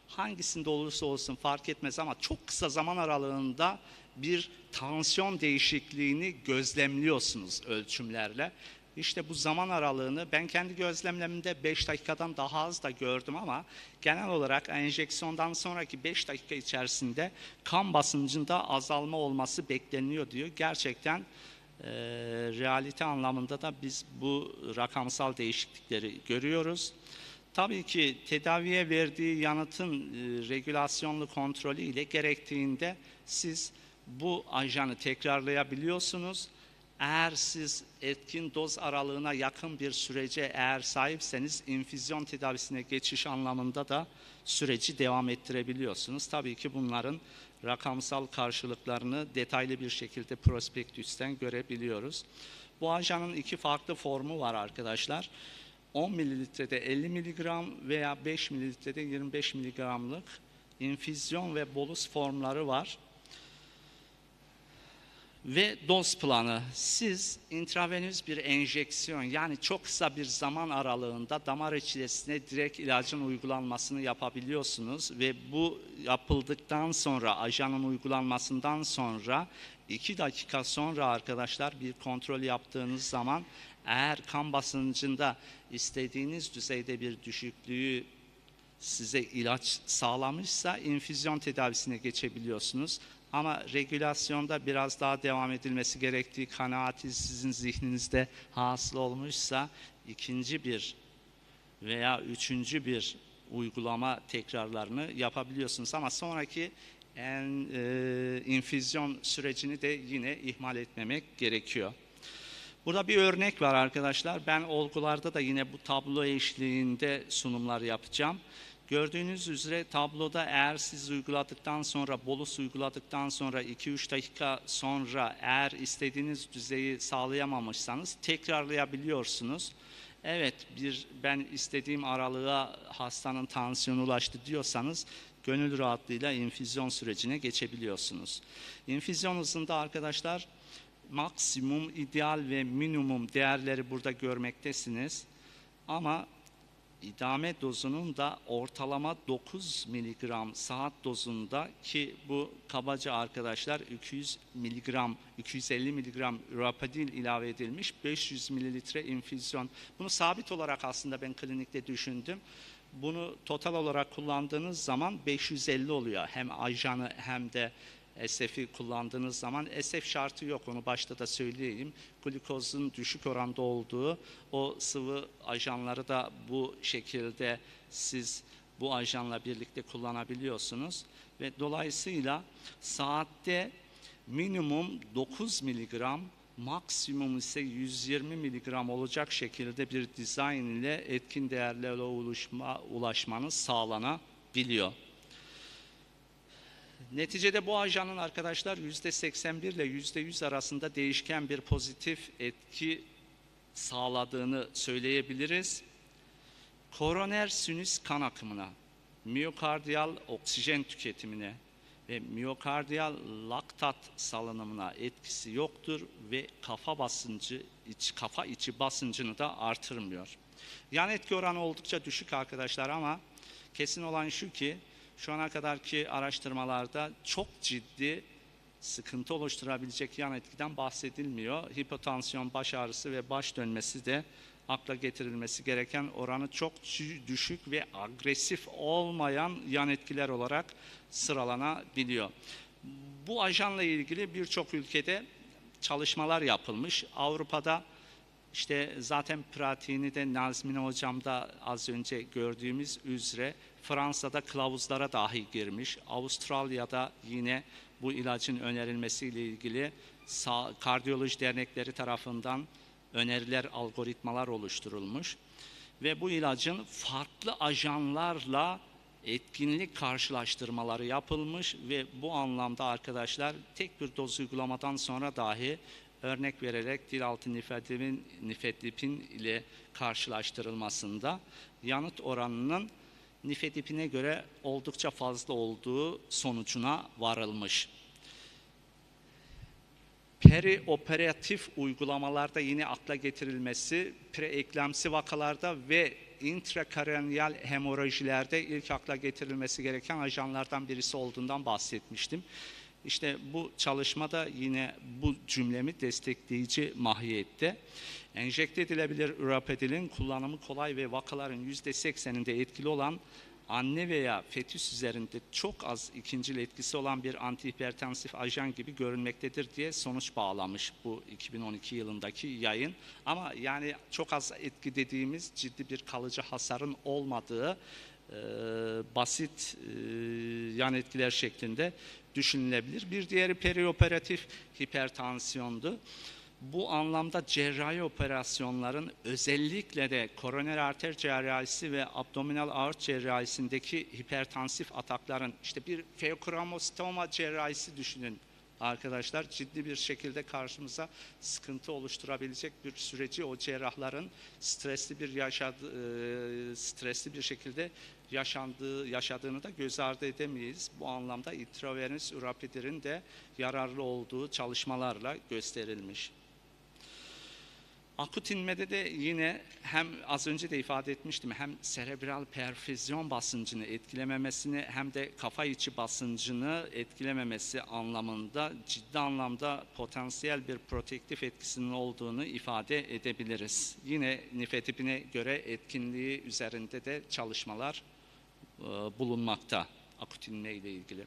hangisinde olursa olsun fark etmez ama çok kısa zaman aralığında bir tansiyon değişikliğini gözlemliyorsunuz ölçümlerle. İşte bu zaman aralığını ben kendi gözlemlerimde 5 dakikadan daha az da gördüm ama genel olarak enjeksiyondan sonraki 5 dakika içerisinde kan basıncında azalma olması bekleniyor diyor. Gerçekten realite anlamında da biz bu rakamsal değişiklikleri görüyoruz. Tabii ki tedaviye verdiği yanıtın regülasyonlu kontrolü ile gerektiğinde siz bu ajanı tekrarlayabiliyorsunuz. Eğer siz etkin doz aralığına yakın bir sürece eğer sahipseniz infüzyon tedavisine geçiş anlamında da süreci devam ettirebiliyorsunuz. Tabii ki bunların rakamsal karşılıklarını detaylı bir şekilde prospektüsten görebiliyoruz. Bu ajanın iki farklı formu var arkadaşlar. 10 mililitrede 50 miligram veya 5 mililitrede 25 miligramlık infüzyon ve bolus formları var. Ve doz planı. Siz intravenöz bir enjeksiyon yani çok kısa bir zaman aralığında damar içerisine direkt ilacın uygulanmasını yapabiliyorsunuz. Ve bu yapıldıktan sonra ajanın uygulanmasından sonra 2 dakika sonra arkadaşlar bir kontrol yaptığınız zaman eğer kan basıncında istediğiniz düzeyde bir düşüklüğü size ilaç sağlamışsa infüzyon tedavisine geçebiliyorsunuz. Ama regülasyonda biraz daha devam edilmesi gerektiği kanaati sizin zihninizde hasıl olmuşsa ikinci bir veya üçüncü bir uygulama tekrarlarını yapabiliyorsunuz. Ama sonraki infüzyon sürecini de yine ihmal etmemek gerekiyor. Burada bir örnek var arkadaşlar. Ben olgularda da yine bu tablo eşliğinde sunumlar yapacağım. Gördüğünüz üzere tabloda eğer siz uyguladıktan sonra, bolus uyguladıktan sonra 2-3 dakika sonra eğer istediğiniz düzeyi sağlayamamışsanız tekrarlayabiliyorsunuz. Evet, ben istediğim aralığa hastanın tansiyonu ulaştı diyorsanız gönül rahatlığıyla infüzyon sürecine geçebiliyorsunuz. İnfüzyon hızında arkadaşlar maksimum, ideal ve minimum değerleri burada görmektesiniz. Ama idame dozunun da ortalama 9 miligram saat dozunda ki bu kabaca arkadaşlar 250 miligram rapadil ilave edilmiş 500 mililitre infüzyon. Bunu sabit olarak aslında ben klinikte düşündüm. Bunu total olarak kullandığınız zaman 550 oluyor. Hem ajanı hem de SF'i kullandığınız zaman SF şartı yok, onu başta da söyleyeyim. Glukozun düşük oranda olduğu o sıvı ajanları da bu şekilde siz bu ajanla birlikte kullanabiliyorsunuz. Ve dolayısıyla saatte minimum 9 miligram, maksimum ise 120 miligram olacak şekilde bir dizayn ile etkin değerlere ulaşmanız sağlanabiliyor. Neticede bu ajanın arkadaşlar %81 ile %100 arasında değişken bir pozitif etki sağladığını söyleyebiliriz. Koroner sinüs kan akımına, miyokardiyal oksijen tüketimine ve miyokardiyal laktat salınımına etkisi yoktur ve kafa içi basıncını da artırmıyor. Yan etki oranı oldukça düşük arkadaşlar ama kesin olan şu ki şu ana kadarki araştırmalarda çok ciddi sıkıntı oluşturabilecek yan etkiden bahsedilmiyor. Hipotansiyon, baş ağrısı ve baş dönmesi de akla getirilmesi gereken oranı çok düşük ve agresif olmayan yan etkiler olarak sıralanabiliyor. Bu ajanla ilgili birçok ülkede çalışmalar yapılmış. Avrupa'da işte zaten pratiğini de Nazmine hocamda az önce gördüğümüz üzere Fransa'da kılavuzlara dahi girmiş. Avustralya'da yine bu ilacın önerilmesiyle ilgili kardiyoloji dernekleri tarafından öneriler, algoritmalar oluşturulmuş. Ve bu ilacın farklı ajanlarla etkinlik karşılaştırmaları yapılmış ve bu anlamda arkadaşlar tek bir doz uygulamadan sonra dahi örnek vererek dil altı nifedipin ile karşılaştırılmasında yanıt oranının nifedipine göre oldukça fazla olduğu sonucuna varılmış. Perioperatif uygulamalarda yine akla getirilmesi, preeklemsi vakalarda ve intrakaranyal hemorajilerde ilk akla getirilmesi gereken ajanlardan birisi olduğundan bahsetmiştim. İşte bu çalışmada yine bu cümlemi destekleyici mahiyette. Enjekte edilebilir ürapedilin kullanımı kolay ve vakaların %80'inde etkili olan anne veya fetüs üzerinde çok az ikincil etkisi olan bir antihipertansif ajan gibi görünmektedir diye sonuç bağlamış bu 2012 yılındaki yayın. Ama yani çok az etki dediğimiz ciddi bir kalıcı hasarın olmadığı basit yan etkiler şeklinde düşünülebilir. Bir diğeri perioperatif hipertansiyondu. Bu anlamda cerrahi operasyonların özellikle de koroner arter cerrahisi ve abdominal aort cerrahisindeki hipertansif atakların, işte bir feokromostoma cerrahisi düşünün arkadaşlar, ciddi bir şekilde karşımıza sıkıntı oluşturabilecek bir süreci o cerrahların stresli bir şekilde yaşadığını da göz ardı edemeyiz. Bu anlamda intravenöz urapidirin de yararlı olduğu çalışmalarla gösterilmiş. Akut inmede de yine hem az önce de ifade etmiştim, hem serebral perfüzyon basıncını etkilememesini hem de kafa içi basıncını etkilememesi anlamında ciddi anlamda potansiyel bir protektif etkisinin olduğunu ifade edebiliriz. Yine nifetipine göre etkinliği üzerinde de çalışmalar bulunmakta akut inme ile ilgili.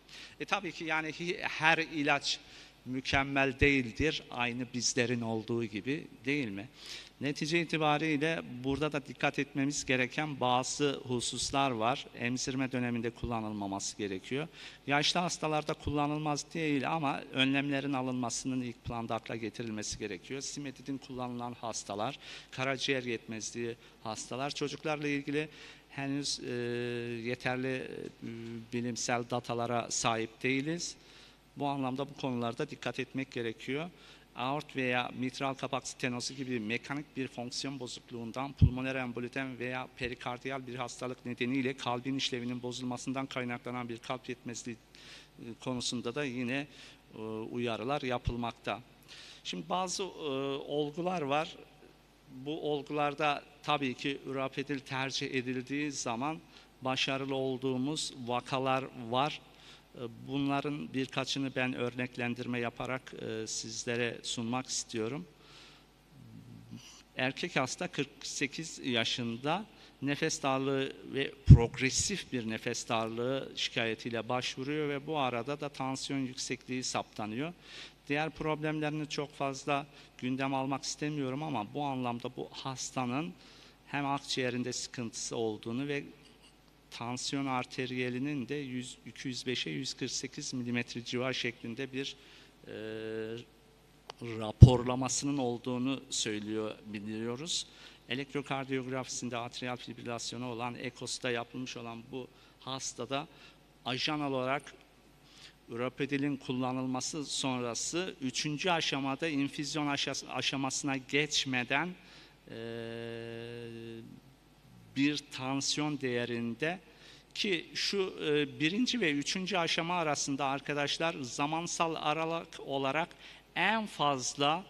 Tabii ki yani her ilaç mükemmel değildir, aynı bizlerin olduğu gibi, değil mi? Netice itibariyle burada da dikkat etmemiz gereken bazı hususlar var. Emzirme döneminde kullanılmaması gerekiyor. Yaşlı hastalarda kullanılmaz değil ama önlemlerin alınmasının ilk planda akla getirilmesi gerekiyor. Simetidin kullanılan hastalar, karaciğer yetmezliği hastalar, çocuklarla ilgili henüz yeterli bilimsel datalara sahip değiliz. Bu anlamda bu konularda dikkat etmek gerekiyor. Aort veya mitral kapak stenozu gibi mekanik bir fonksiyon bozukluğundan, pulmoner emboliden veya perikardiyal bir hastalık nedeniyle kalbin işlevinin bozulmasından kaynaklanan bir kalp yetmezliği konusunda da yine uyarılar yapılmakta. Şimdi bazı olgular var. Bu olgularda tabii ki ürapedil tercih edildiği zaman başarılı olduğumuz vakalar var. Bunların birkaçını ben örneklendirme yaparak sizlere sunmak istiyorum. Erkek hasta 48 yaşında nefes darlığı ve progresif bir nefes darlığı şikayetiyle başvuruyor ve bu arada da tansiyon yüksekliği saptanıyor. Diğer problemlerini çok fazla gündem almak istemiyorum ama bu anlamda bu hastanın hem akciğerinde sıkıntısı olduğunu ve tansiyon arteriyelinin de 205'e 148 mm civar şeklinde bir raporlamasının olduğunu biliyoruz. Elektrokardiyografisinde atrial fibrilasyonu olan, EKOS'ta yapılmış olan bu hastada ajanal olarak ürapedilin kullanılması sonrası 3. aşamada infüzyon aşamasına geçmeden bir tansiyon değerinde, ki şu 1. ve 3. aşama arasında arkadaşlar zamansal aralık olarak en fazla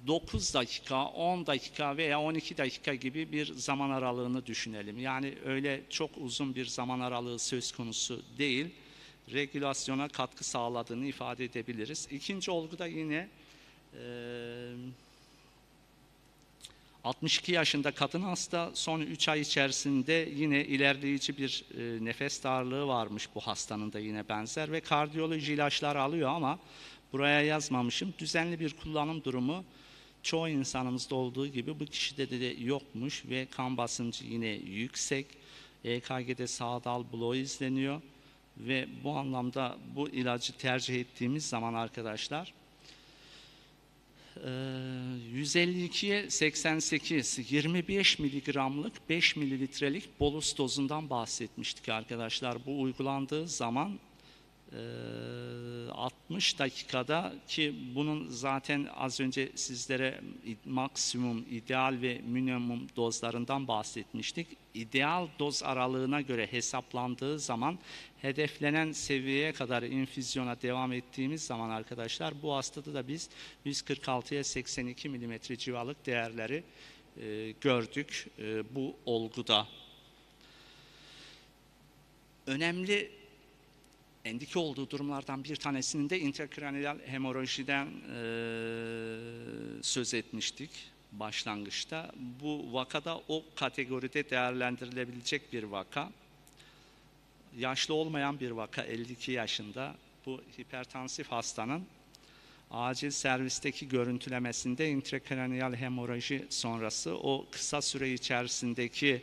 9 dakika, 10 dakika veya 12 dakika gibi bir zaman aralığını düşünelim. Yani öyle çok uzun bir zaman aralığı söz konusu değil. Regülasyona katkı sağladığını ifade edebiliriz. İkinci olguda yine 62 yaşında kadın hasta, son 3 ay içerisinde yine ilerleyici bir nefes darlığı varmış bu hastanın da yine benzer ve kardiyoloji ilaçlar alıyor ama buraya yazmamışım. Düzenli bir kullanım durumu çoğu insanımızda olduğu gibi bu kişide de yokmuş ve kan basıncı yine yüksek. EKG'de sağ dal bloğu izleniyor ve bu anlamda bu ilacı tercih ettiğimiz zaman arkadaşlar 152'ye 88 25 miligramlık 5 mililitrelik bolus dozundan bahsetmiştik arkadaşlar. Bu uygulandığı zaman 60 dakikada, ki bunun zaten az önce sizlere maksimum, ideal ve minimum dozlarından bahsetmiştik. İdeal doz aralığına göre hesaplandığı zaman hedeflenen seviyeye kadar infüzyona devam ettiğimiz zaman arkadaşlar bu hastada da biz 146'ya 82 mm civarlık değerleri gördük bu olguda. Önemli endike olduğu durumlardan bir tanesinin de intrakraniyal hemorajiden söz etmiştik başlangıçta. Bu vakada o kategoride değerlendirilebilecek bir vaka. Yaşlı olmayan bir vaka, 52 yaşında. Bu hipertansif hastanın acil servisteki görüntülemesinde intrakraniyal hemorajı sonrası o kısa süre içerisindeki,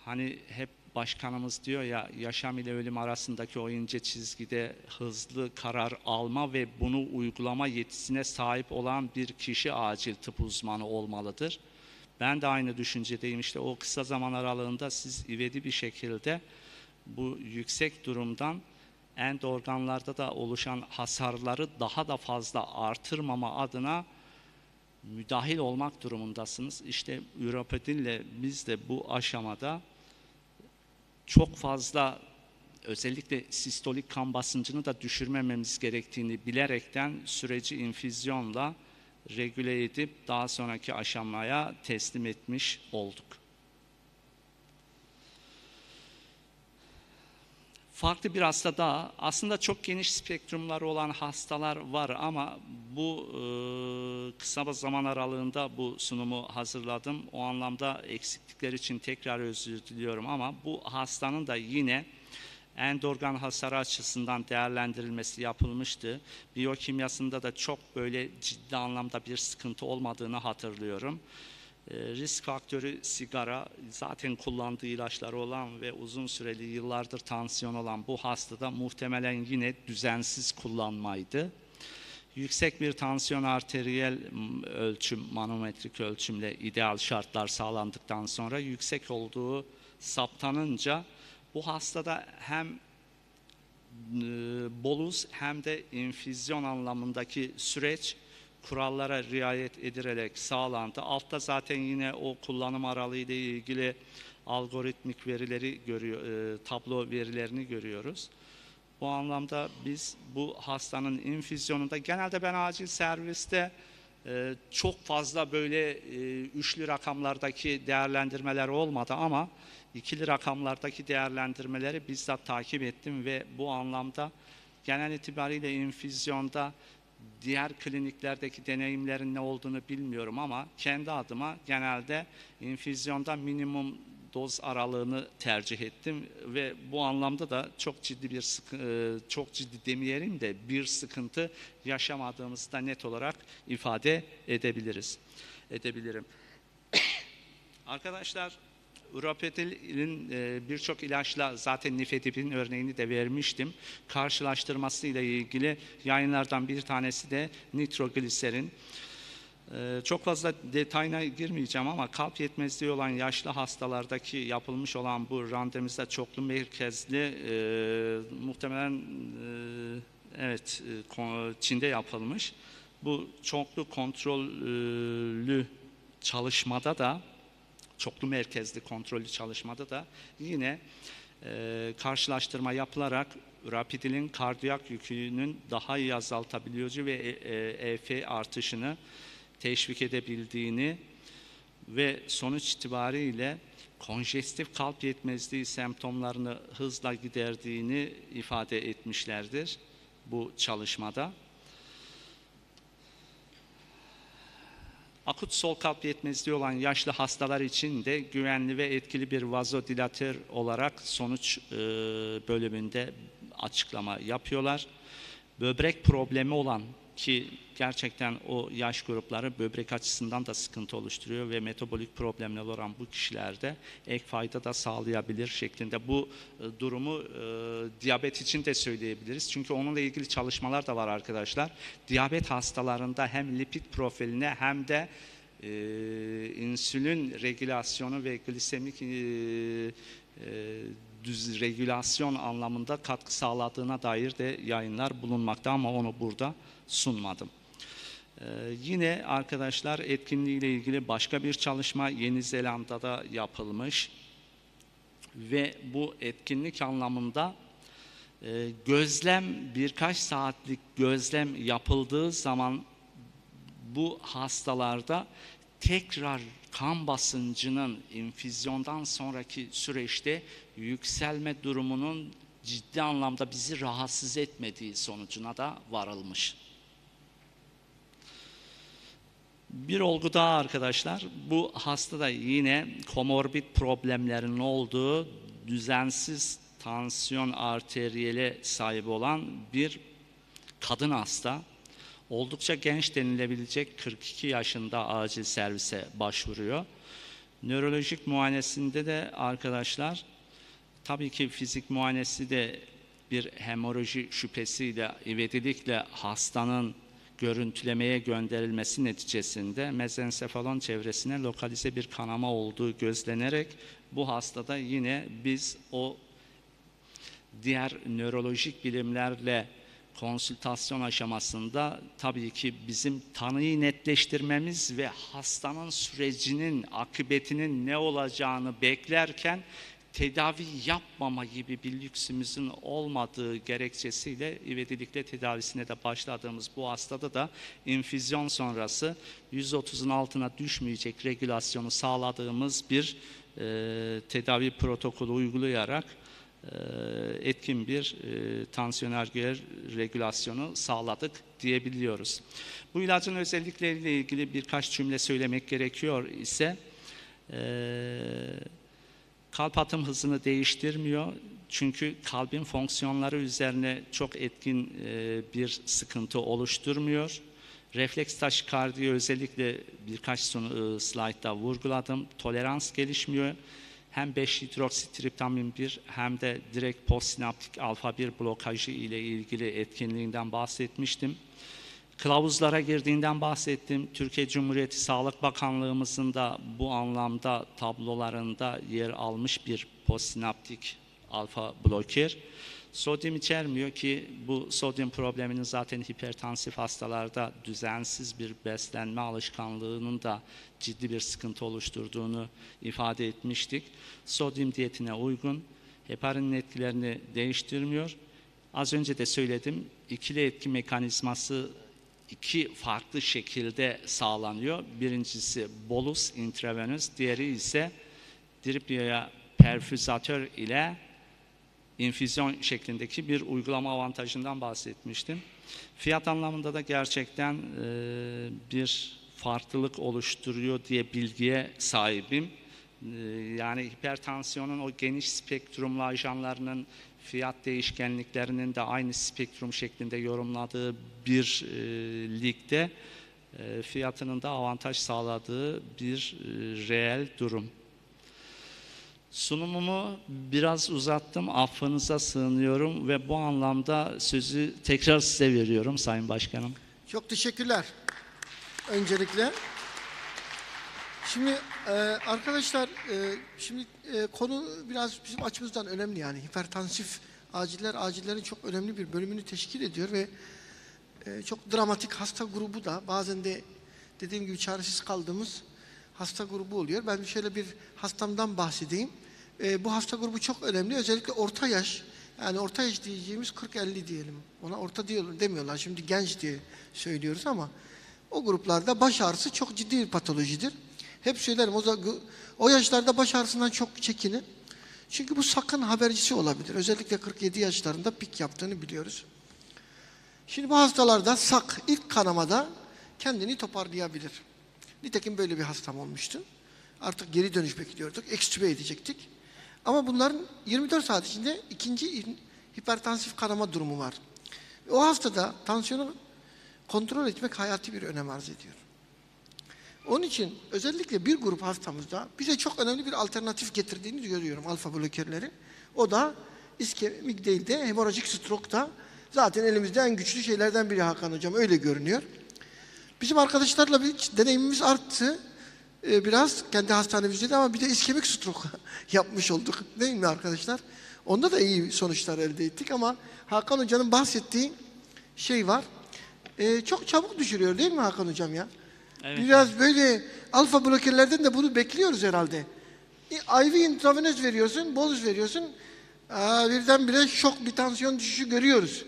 hani hep başkanımız diyor ya, yaşam ile ölüm arasındaki o ince çizgide hızlı karar alma ve bunu uygulama yetisine sahip olan bir kişi acil tıp uzmanı olmalıdır. Ben de aynı düşüncedeyim. İşte o kısa zaman aralığında siz ivedi bir şekilde bu yüksek durumdan end organlarda da oluşan hasarları daha da fazla artırmama adına müdahil olmak durumundasınız. İşte ürapedinle biz de bu aşamada çok fazla, özellikle sistolik kan basıncını da düşürmememiz gerektiğini bilerekten süreci infüzyonla regüle edip daha sonraki aşamaya teslim etmiş olduk. Farklı bir hasta daha, aslında çok geniş spektrumları olan hastalar var ama bu kısa zaman aralığında bu sunumu hazırladım. O anlamda eksiklikler için tekrar özür diliyorum ama bu hastanın da yine end organ hasarı açısından değerlendirilmesi yapılmıştı. Biyokimyasında da çok böyle ciddi anlamda bir sıkıntı olmadığını hatırlıyorum. Risk faktörü sigara, zaten kullandığı ilaçları olan ve uzun süreli yıllardır tansiyon olan bu hastada muhtemelen yine düzensiz kullanmaydı. Yüksek bir tansiyon arteriyel ölçüm, manometrik ölçümle ideal şartlar sağlandıktan sonra yüksek olduğu saptanınca bu hastada hem bolus hem de infüzyon anlamındaki süreç kurallara riayet edilerek sağlandı. Altta zaten yine o kullanım aralığı ile ilgili algoritmik verileri tablo verilerini görüyoruz. Bu anlamda biz bu hastanın infüzyonunda, genelde ben acil serviste çok fazla böyle üçlü rakamlardaki değerlendirmeler olmadı ama ikili rakamlardaki değerlendirmeleri bizzat takip ettim ve bu anlamda genel itibariyle infüzyonda diğer kliniklerdeki deneyimlerin ne olduğunu bilmiyorum ama kendi adıma genelde infüzyonda minimum doz aralığını tercih ettim ve bu anlamda da çok ciddi çok ciddi demeyelim de bir sıkıntı yaşamadığımızı da net olarak ifade edebilirim. Arkadaşlar, ürapedilin birçok ilaçla, zaten nifedipin örneğini de vermiştim. Karşılaştırması ile ilgili yayınlardan bir tanesi de nitrogliserin. Çok fazla detayına girmeyeceğim ama kalp yetmezliği olan yaşlı hastalardaki yapılmış olan bu randomize çoklu merkezli, muhtemelen evet Çin'de yapılmış. Bu çoklu kontrollü çalışmada da, çoklu merkezli kontrollü çalışmada da yine karşılaştırma yapılarak ürapedilin kardiyak yükünün daha iyi azaltabiliyorcu ve EF artışını teşvik edebildiğini ve sonuç itibariyle konjestif kalp yetmezliği semptomlarını hızla giderdiğini ifade etmişlerdir bu çalışmada. Akut sol kalp yetmezliği olan yaşlı hastalar için de güvenli ve etkili bir vazodilatör olarak sonuç bölümünde açıklama yapıyorlar. Böbrek problemi olan, ki gerçekten o yaş grupları böbrek açısından da sıkıntı oluşturuyor ve metabolik problemler olan bu kişilerde ek fayda da sağlayabilir şeklinde. Bu durumu diyabet için de söyleyebiliriz. Çünkü onunla ilgili çalışmalar da var arkadaşlar. Diyabet hastalarında hem lipid profiline hem de insülin regülasyonu ve glisemik düz regülasyon anlamında katkı sağladığına dair de yayınlar bulunmakta ama onu burada sunmadım. Yine arkadaşlar, etkinliği ile ilgili başka bir çalışma Yeni Zelanda'da yapılmış ve bu etkinlik anlamında gözlem, birkaç saatlik gözlem yapıldığı zaman bu hastalarda tekrar kan basıncının infüzyondan sonraki süreçte yükselme durumunun ciddi anlamda bizi rahatsız etmediği sonucuna da varılmış. Bir olgu daha arkadaşlar, bu hastada yine komorbid problemlerin olduğu, düzensiz tansiyon arteriyele sahip olan bir kadın hasta. Oldukça genç denilebilecek, 42 yaşında acil servise başvuruyor. Nörolojik muayenesinde de arkadaşlar Tabii ki fizik muayenesi de bir hemoroji şüphesiyle, ivedilikle hastanın görüntülemeye gönderilmesi neticesinde mezensefalon çevresine lokalize bir kanama olduğu gözlenerek bu hastada yine biz o diğer nörolojik bilimlerle konsültasyon aşamasında tabii ki bizim tanıyı netleştirmemiz ve hastanın sürecinin akıbetinin ne olacağını beklerken tedavi yapmama gibi bir lüksümüzün olmadığı gerekçesiyle ivedilikle tedavisine de başladığımız bu hastada da infüzyon sonrası 130'un altına düşmeyecek regülasyonu sağladığımız bir tedavi protokolü uygulayarak etkin bir tansiyon arteriyer regülasyonu sağladık diyebiliyoruz. Bu ilacın özellikleriyle ilgili birkaç cümle söylemek gerekiyor ise kalp atım hızını değiştirmiyor. Çünkü kalbin fonksiyonları üzerine çok etkin bir sıkıntı oluşturmuyor. Refleks taşikardiyi özellikle birkaç slaytta vurguladım. Tolerans gelişmiyor. Hem 5-hidroksitriptamin 1 hem de direkt postsinaptik alfa 1 blokajı ile ilgili etkinliğinden bahsetmiştim. Kılavuzlara girdiğinden bahsettim. Türkiye Cumhuriyeti Sağlık Bakanlığımızın da bu anlamda tablolarında yer almış bir postsinaptik alfa bloker. Sodyum içermiyor ki bu sodyum probleminin zaten hipertansif hastalarda düzensiz bir beslenme alışkanlığının da ciddi bir sıkıntı oluşturduğunu ifade etmiştik. Sodyum diyetine uygun, heparinin etkilerini değiştirmiyor. Az önce de söyledim, ikili etki mekanizması iki farklı şekilde sağlanıyor. Birincisi bolus intravenöz, diğeri ise driplioya perfüzatör ile infüzyon şeklindeki bir uygulama avantajından bahsetmiştim. Fiyat anlamında da gerçekten bir farklılık oluşturuyor diye bilgiye sahibim. Yani hipertansiyonun o geniş spektrumlu ajanlarının fiyat değişkenliklerinin de aynı spektrum şeklinde yorumladığı bir ligde fiyatının da avantaj sağladığı bir reel durum. Sunumumu biraz uzattım, affınıza sığınıyorum ve bu anlamda sözü tekrar size veriyorum Sayın Başkanım. Çok teşekkürler. Öncelikle. Şimdi arkadaşlar, şimdi konu biraz bizim açımızdan önemli yani. Hipertansif acillerin çok önemli bir bölümünü teşkil ediyor ve çok dramatik hasta grubu da bazen de dediğim gibi çaresiz kaldığımız hasta grubu oluyor. Ben şöyle bir hastamdan bahsedeyim. Bu hasta grubu çok önemli. Özellikle orta yaş, yani orta yaş diyeceğimiz 40-50 diyelim. Ona orta demiyorlar. Şimdi genç diye söylüyoruz ama o gruplarda baş ağrısı çok ciddi bir patolojidir. Hep söylerim, o yaşlarda baş ağrısından çok çekinin. Çünkü bu sakın habercisi olabilir. Özellikle 47 yaşlarında pik yaptığını biliyoruz. Şimdi bu hastalarda sak ilk kanamada kendini toparlayabilir. Nitekim böyle bir hastam olmuştu. Artık geri dönüş bekliyorduk. Ekstübe edecektik. Ama bunların 24 saat içinde ikinci hipertansif kanama durumu var. O hastada tansiyonu kontrol etmek hayati bir önem arz ediyor. Onun için özellikle bir grup hastamızda bize çok önemli bir alternatif getirdiğini görüyorum alfa blokerlerin. O da iskemik değil de hemorajik stroke'da zaten elimizde en güçlü şeylerden biri Hakan Hocam, öyle görünüyor. Bizim arkadaşlarla bir deneyimimiz arttı. Biraz kendi hastanemizde de ama bir de iskemik stroke yapmış olduk. Değil mi arkadaşlar? Onda da iyi sonuçlar elde ettik ama Hakan Hoca'nın bahsettiği şey var. Çok çabuk düşürüyor değil mi Hakan Hocam ya? Evet. Biraz böyle alfa blokerlerden de bunu bekliyoruz herhalde. IV intravenöz veriyorsun, bolus veriyorsun. Birdenbire şok bir tansiyon düşüşü görüyoruz.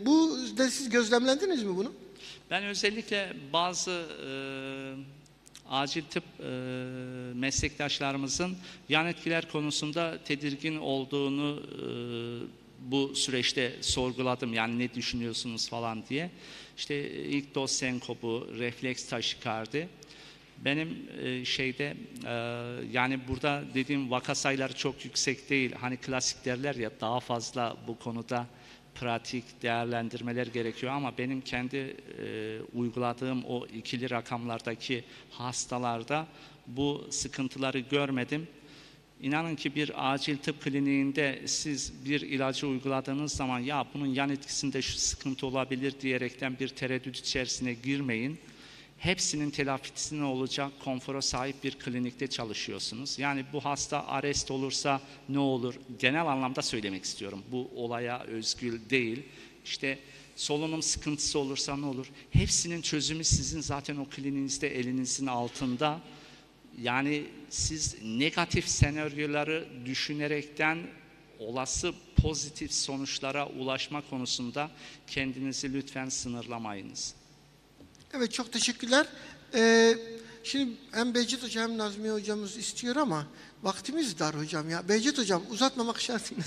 Bu da siz gözlemlendiniz mi bunu? Ben özellikle bazı acil tıp meslektaşlarımızın yan etkiler konusunda tedirgin olduğunu bu süreçte sorguladım. Yani ne düşünüyorsunuz falan diye. İşte ilk doz senkopu, refleks taşikardi. Benim yani burada dediğim vaka sayıları çok yüksek değil. Hani klasik derler ya, daha fazla bu konuda pratik değerlendirmeler gerekiyor ama benim kendi uyguladığım o ikili rakamlardaki hastalarda bu sıkıntıları görmedim. İnanın ki bir acil tıp kliniğinde siz bir ilacı uyguladığınız zaman ya bunun yan etkisinde şu sıkıntı olabilir diyerekten bir tereddüt içerisine girmeyin. Hepsinin telafisine olacak konfora sahip bir klinikte çalışıyorsunuz. Yani bu hasta arrest olursa ne olur? Genel anlamda söylemek istiyorum. Bu olaya özgül değil. İşte solunum sıkıntısı olursa ne olur? Hepsinin çözümü sizin zaten o kliniğinizde elinizin altında. Yani siz negatif senaryoları düşünerekten olası pozitif sonuçlara ulaşma konusunda kendinizi lütfen sınırlamayınız. Evet, çok teşekkürler. Şimdi hem Behçet Hoca hem Nazmiye Hocamız istiyor ama vaktimiz dar hocam ya. Behçet Hocam uzatmamak şartıyla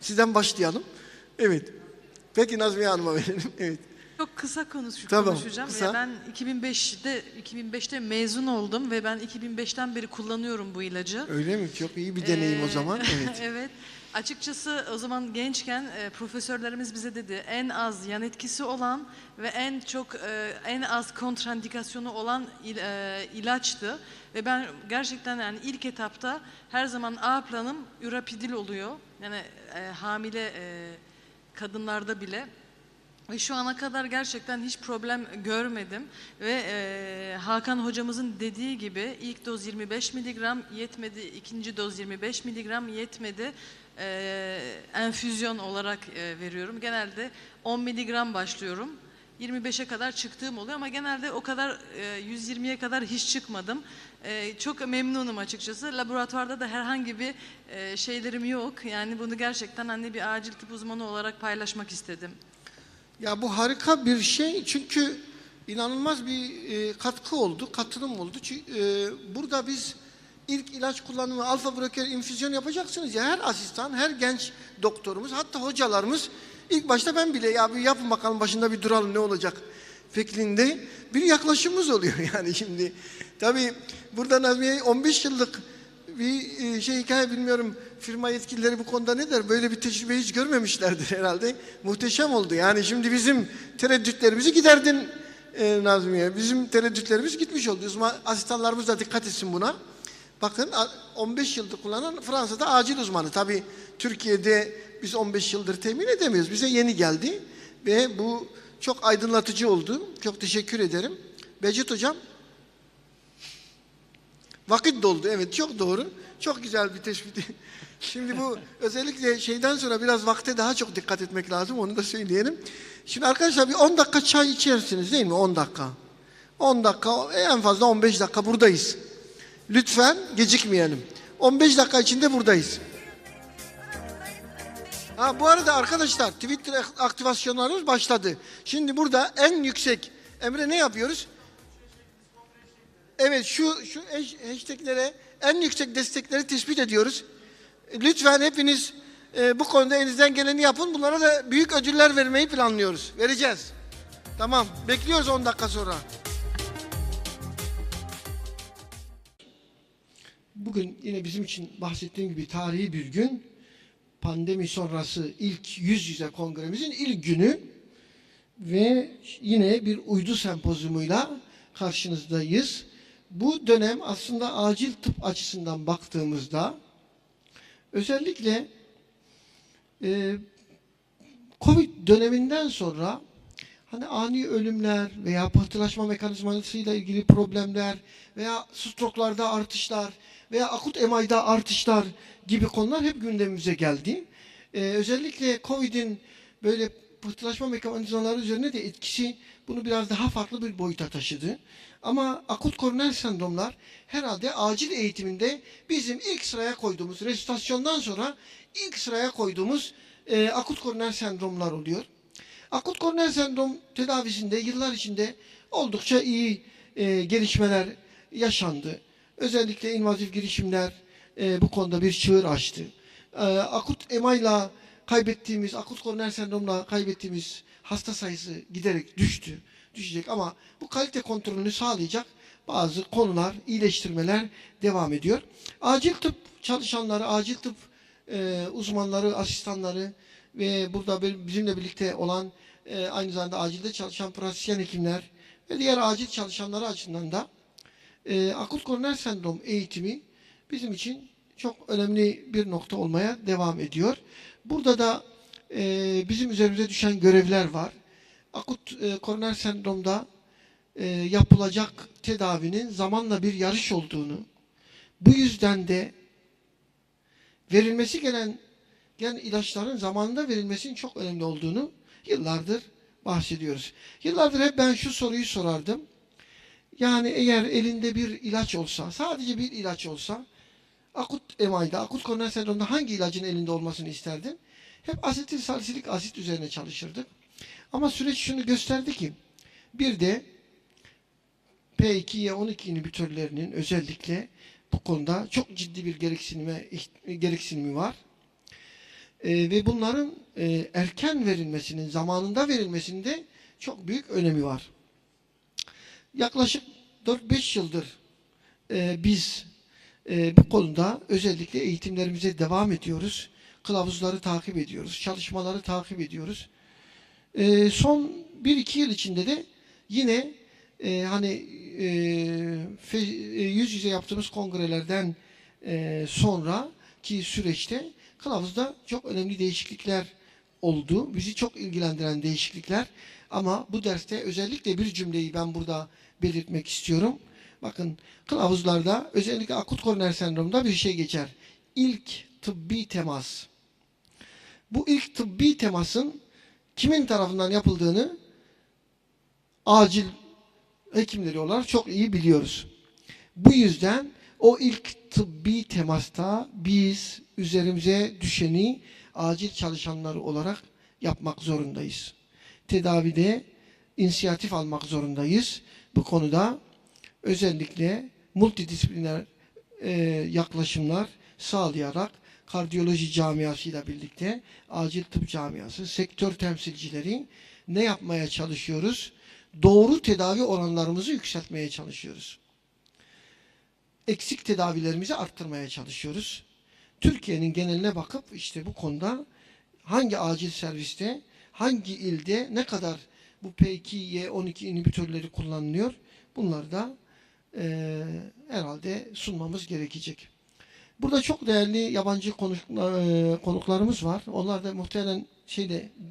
sizden başlayalım. Evet. Peki Nazmiye Hanım'a verelim. Evet. Çok kısa Tamam, konuşacağım. kısa. Ya ben 2005'te mezun oldum ve ben 2005'ten beri kullanıyorum bu ilacı. Öyle mi? Çok iyi bir deneyim o zaman. Evet. Evet. Açıkçası o zaman gençken profesörlerimiz bize dedi en az yan etkisi olan ve en az kontraindikasyonu olan ilaçtı. Ve ben gerçekten yani ilk etapta her zaman A planım ürapidil oluyor. Yani hamile kadınlarda bile. Ve şu ana kadar gerçekten hiç problem görmedim ve Hakan hocamızın dediği gibi ilk doz 25 miligram yetmedi, ikinci doz 25 miligram yetmedi, enfüzyon olarak veriyorum. Genelde 10 miligram başlıyorum, 25'e kadar çıktığım oluyor ama genelde o kadar 120'ye kadar hiç çıkmadım. Çok memnunum açıkçası. Laboratuvarda da herhangi bir şeylerim yok. Yani bunu gerçekten hani bir acil tıp uzmanı olarak paylaşmak istedim. Ya bu harika bir şey çünkü inanılmaz bir katkı oldu, katılım oldu. Çünkü burada biz ilk ilaç kullanımı alfa bloker infüzyon yapacaksınız ya her asistan, her genç doktorumuz hatta hocalarımız ilk başta ben bile ya bir yapın bakalım başında bir duralım ne olacak fikrinde bir yaklaşımımız oluyor yani şimdi. Tabii burada Nazmiye 15 yıllık bir hikaye bilmiyorum firma yetkilileri bu konuda ne der? Böyle bir tecrübe hiç görmemişlerdir herhalde. Muhteşem oldu. Yani şimdi bizim tereddütlerimizi giderdin Nazmiye. Bizim tereddütlerimiz gitmiş oldu. Asistanlarımız da dikkat etsin buna. Bakın 15 yıldır kullanan Fransa'da acil uzmanı. Tabii Türkiye'de biz 15 yıldır temin edemiyoruz. Bize yeni geldi ve bu çok aydınlatıcı oldu. Çok teşekkür ederim. Behçet Hocam. Vakit doldu. Evet çok doğru. Çok güzel bir tespit. Şimdi bu özellikle şeyden sonra biraz vakte daha çok dikkat etmek lazım. Onu da söyleyelim. Şimdi arkadaşlar bir 10 dakika çay içersiniz değil mi? 10 dakika. 10 dakika en fazla 15 dakika buradayız. Lütfen gecikmeyelim. 15 dakika içinde buradayız. Ha, bu arada arkadaşlar Twitter aktivasyonlarımız başladı. Şimdi burada en yüksek Emre ne yapıyoruz? Evet şu hashtaglere en yüksek destekleri tespit ediyoruz. Lütfen hepiniz bu konuda elinizden geleni yapın. Bunlara da büyük ödüller vermeyi planlıyoruz. Vereceğiz. Tamam. Bekliyoruz 10 dakika sonra. Bugün yine bizim için bahsettiğim gibi tarihi bir gün. Pandemi sonrası ilk yüz yüze kongremizin ilk günü. Ve yine bir uydu sempozyumuyla karşınızdayız. Bu dönem aslında acil tıp açısından baktığımızda özellikle Covid döneminden sonra hani ani ölümler veya pıhtılaşma mekanizmasıyla ilgili problemler veya stroke'larda artışlar veya akut MI'da artışlar gibi konular hep gündemimize geldi. Özellikle Covid'in böyle pıhtılaşma mekanizmaları üzerine de etkisi bunu biraz daha farklı bir boyuta taşıdı. Ama akut koroner sendromlar herhalde acil eğitiminde bizim ilk sıraya koyduğumuz, resüsitasyondan sonra ilk sıraya koyduğumuz akut koroner sendromlar oluyor. Akut koroner sendrom tedavisinde yıllar içinde oldukça iyi gelişmeler yaşandı. Özellikle invazif girişimler bu konuda bir çığır açtı. Akut EMA'yla kaybettiğimiz, akut koroner sendromla kaybettiğimiz hasta sayısı giderek düşecek ama bu kalite kontrolünü sağlayacak bazı konular, iyileştirmeler devam ediyor. Acil tıp çalışanları, acil tıp uzmanları, asistanları ve burada bizimle birlikte olan aynı zamanda acilde çalışan pratisyen hekimler ve diğer acil çalışanları açısından da akut koroner sendrom eğitimi bizim için çok önemli bir nokta olmaya devam ediyor. Burada da bizim üzerimize düşen görevler var. Akut koroner sendromda yapılacak tedavinin zamanla bir yarış olduğunu, bu yüzden de verilmesi gereken ilaçların zamanında verilmesinin çok önemli olduğunu yıllardır bahsediyoruz. Yıllardır hep ben şu soruyu sorardım. Yani eğer elinde bir ilaç olsa, sadece bir ilaç olsa, akut MI'da, akut koroner sendromda hangi ilacın elinde olmasını isterdin? Hep asetil salisilik asit üzerine çalışırdık. Ama süreç şunu gösterdi ki, bir de P2Y12 inhibitörlerinin özellikle bu konuda çok ciddi bir gereksinimi var. Ve bunların erken verilmesinin, zamanında verilmesinde çok büyük önemi var. Yaklaşık 4-5 yıldır biz bu konuda özellikle eğitimlerimize devam ediyoruz. Kılavuzları takip ediyoruz, çalışmaları takip ediyoruz. Son 1-2 yıl içinde de yine yüz yüze yaptığımız kongrelerden sonraki süreçte kılavuzda çok önemli değişiklikler oldu. Bizi çok ilgilendiren değişiklikler. Ama bu derste özellikle bir cümleyi ben burada belirtmek istiyorum. Bakın, kılavuzlarda özellikle akut koroner sendromda bir şey geçer. İlk tıbbi temas. Bu ilk tıbbi temasın kimin tarafından yapıldığını acil hekimleri olarak çok iyi biliyoruz. Bu yüzden o ilk tıbbi temasta biz üzerimize düşeni acil çalışanları olarak yapmak zorundayız. Tedavide inisiyatif almak zorundayız. Bu konuda özellikle multidisipliner yaklaşımlar sağlayarak kardiyoloji camiasıyla birlikte acil tıp camiası, sektör temsilcileri ne yapmaya çalışıyoruz? Doğru tedavi oranlarımızı yükseltmeye çalışıyoruz. Eksik tedavilerimizi arttırmaya çalışıyoruz. Türkiye'nin geneline bakıp işte bu konuda hangi acil serviste, hangi ilde ne kadar bu P2Y12 inhibitörleri kullanılıyor, bunları da herhalde sunmamız gerekecek. Burada çok değerli yabancı konuklarımız var. Onlar da muhtemelen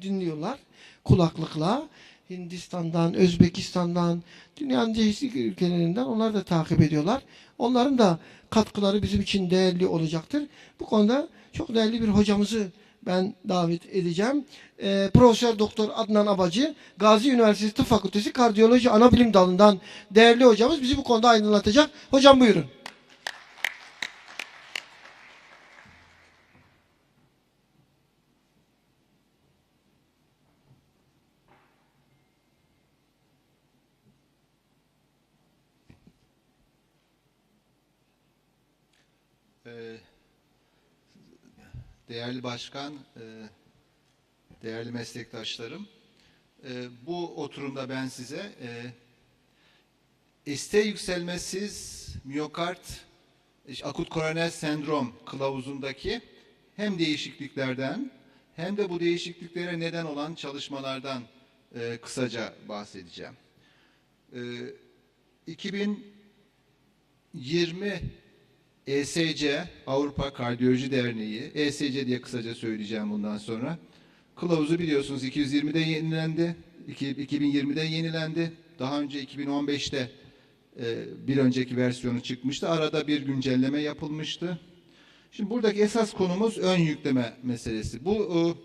dinliyorlar kulaklıkla. Hindistan'dan, Özbekistan'dan, dünyanın çeşitli ülkelerinden onlar da takip ediyorlar. Onların da katkıları bizim için değerli olacaktır. Bu konuda çok değerli bir hocamızı ben davet edeceğim. Profesör Doktor Adnan Abacı, Gazi Üniversitesi Tıp Fakültesi Kardiyoloji Anabilim Dalı'ndan değerli hocamız bizi bu konuda aydınlatacak. Hocam buyurun. Değerli başkan, değerli meslektaşlarım, bu oturumda ben size ST yükselmesiz miyokard akut koroner sendrom kılavuzundaki hem değişikliklerden hem de bu değişikliklere neden olan çalışmalardan kısaca bahsedeceğim. 2020 ESC, Avrupa Kardiyoloji Derneği, ESC diye kısaca söyleyeceğim bundan sonra. Kılavuzu biliyorsunuz 220'de yenilendi, 2020'de yenilendi. Daha önce 2015'te bir önceki versiyonu çıkmıştı. Arada bir güncelleme yapılmıştı. Şimdi buradaki esas konumuz ön yükleme meselesi. Bu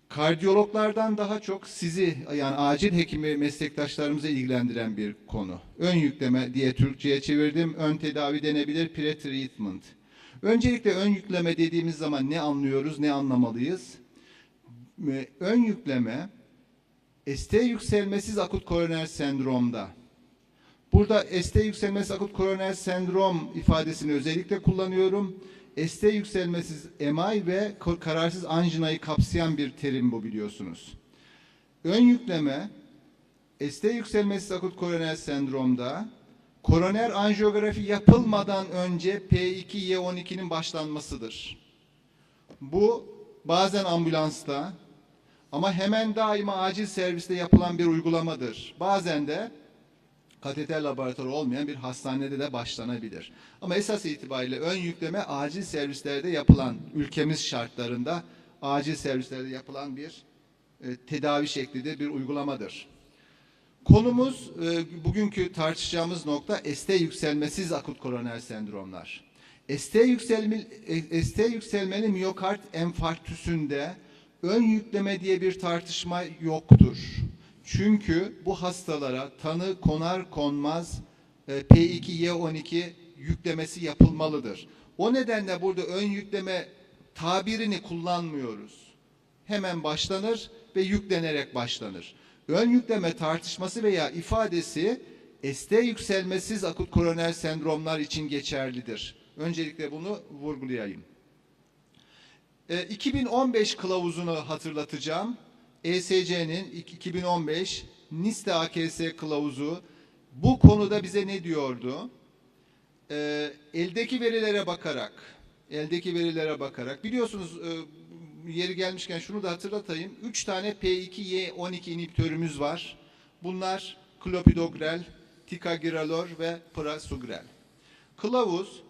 kardiyologlardan daha çok sizi, yani acil hekimi meslektaşlarımızı ilgilendiren bir konu. Ön yükleme diye Türkçe'ye çevirdim. Ön tedavi denebilir, pre-treatment. Öncelikle ön yükleme dediğimiz zaman ne anlıyoruz, ne anlamalıyız? Ön yükleme, ST yükselmesiz akut koroner sendromda. Burada ST yükselmesiz akut koroner sendrom ifadesini özellikle kullanıyorum. ST yükselmesiz MI ve kararsız anjinayı kapsayan bir terim bu, biliyorsunuz. Ön yükleme, ST yükselmesiz akut koroner sendromda koroner anjiyografi yapılmadan önce P2Y12'nin başlanmasıdır. Bu bazen ambulansta ama hemen daima acil serviste yapılan bir uygulamadır. Bazen de kateter laboratuvarı olmayan bir hastanede de başlanabilir. Ama esas itibariyle ön yükleme acil servislerde yapılan, ülkemiz şartlarında acil servislerde yapılan bir tedavi şeklidir, bir uygulamadır. Konumuz, bugünkü tartışacağımız nokta ST yükselmesiz akut koroner sendromlar. ST yükselmeli miyokard enfarktüsünde ön yükleme diye bir tartışma yoktur. Çünkü bu hastalara tanı konar konmaz P2Y12 yüklemesi yapılmalıdır. O nedenle burada ön yükleme tabirini kullanmıyoruz. Hemen başlanır ve yüklenerek başlanır. Ön yükleme tartışması veya ifadesi ST yükselmesiz akut koroner sendromlar için geçerlidir. Öncelikle bunu vurgulayayım. 2015 kılavuzunu hatırlatacağım. ESC'nin 2015 NIST AKS kılavuzu bu konuda bize ne diyordu? Eldeki verilere bakarak biliyorsunuz, yeri gelmişken şunu da hatırlatayım. 3 tane P2Y12 inhibitörümüz var. Bunlar klopidogrel, ticagrelor ve prasugrel. Kılavuz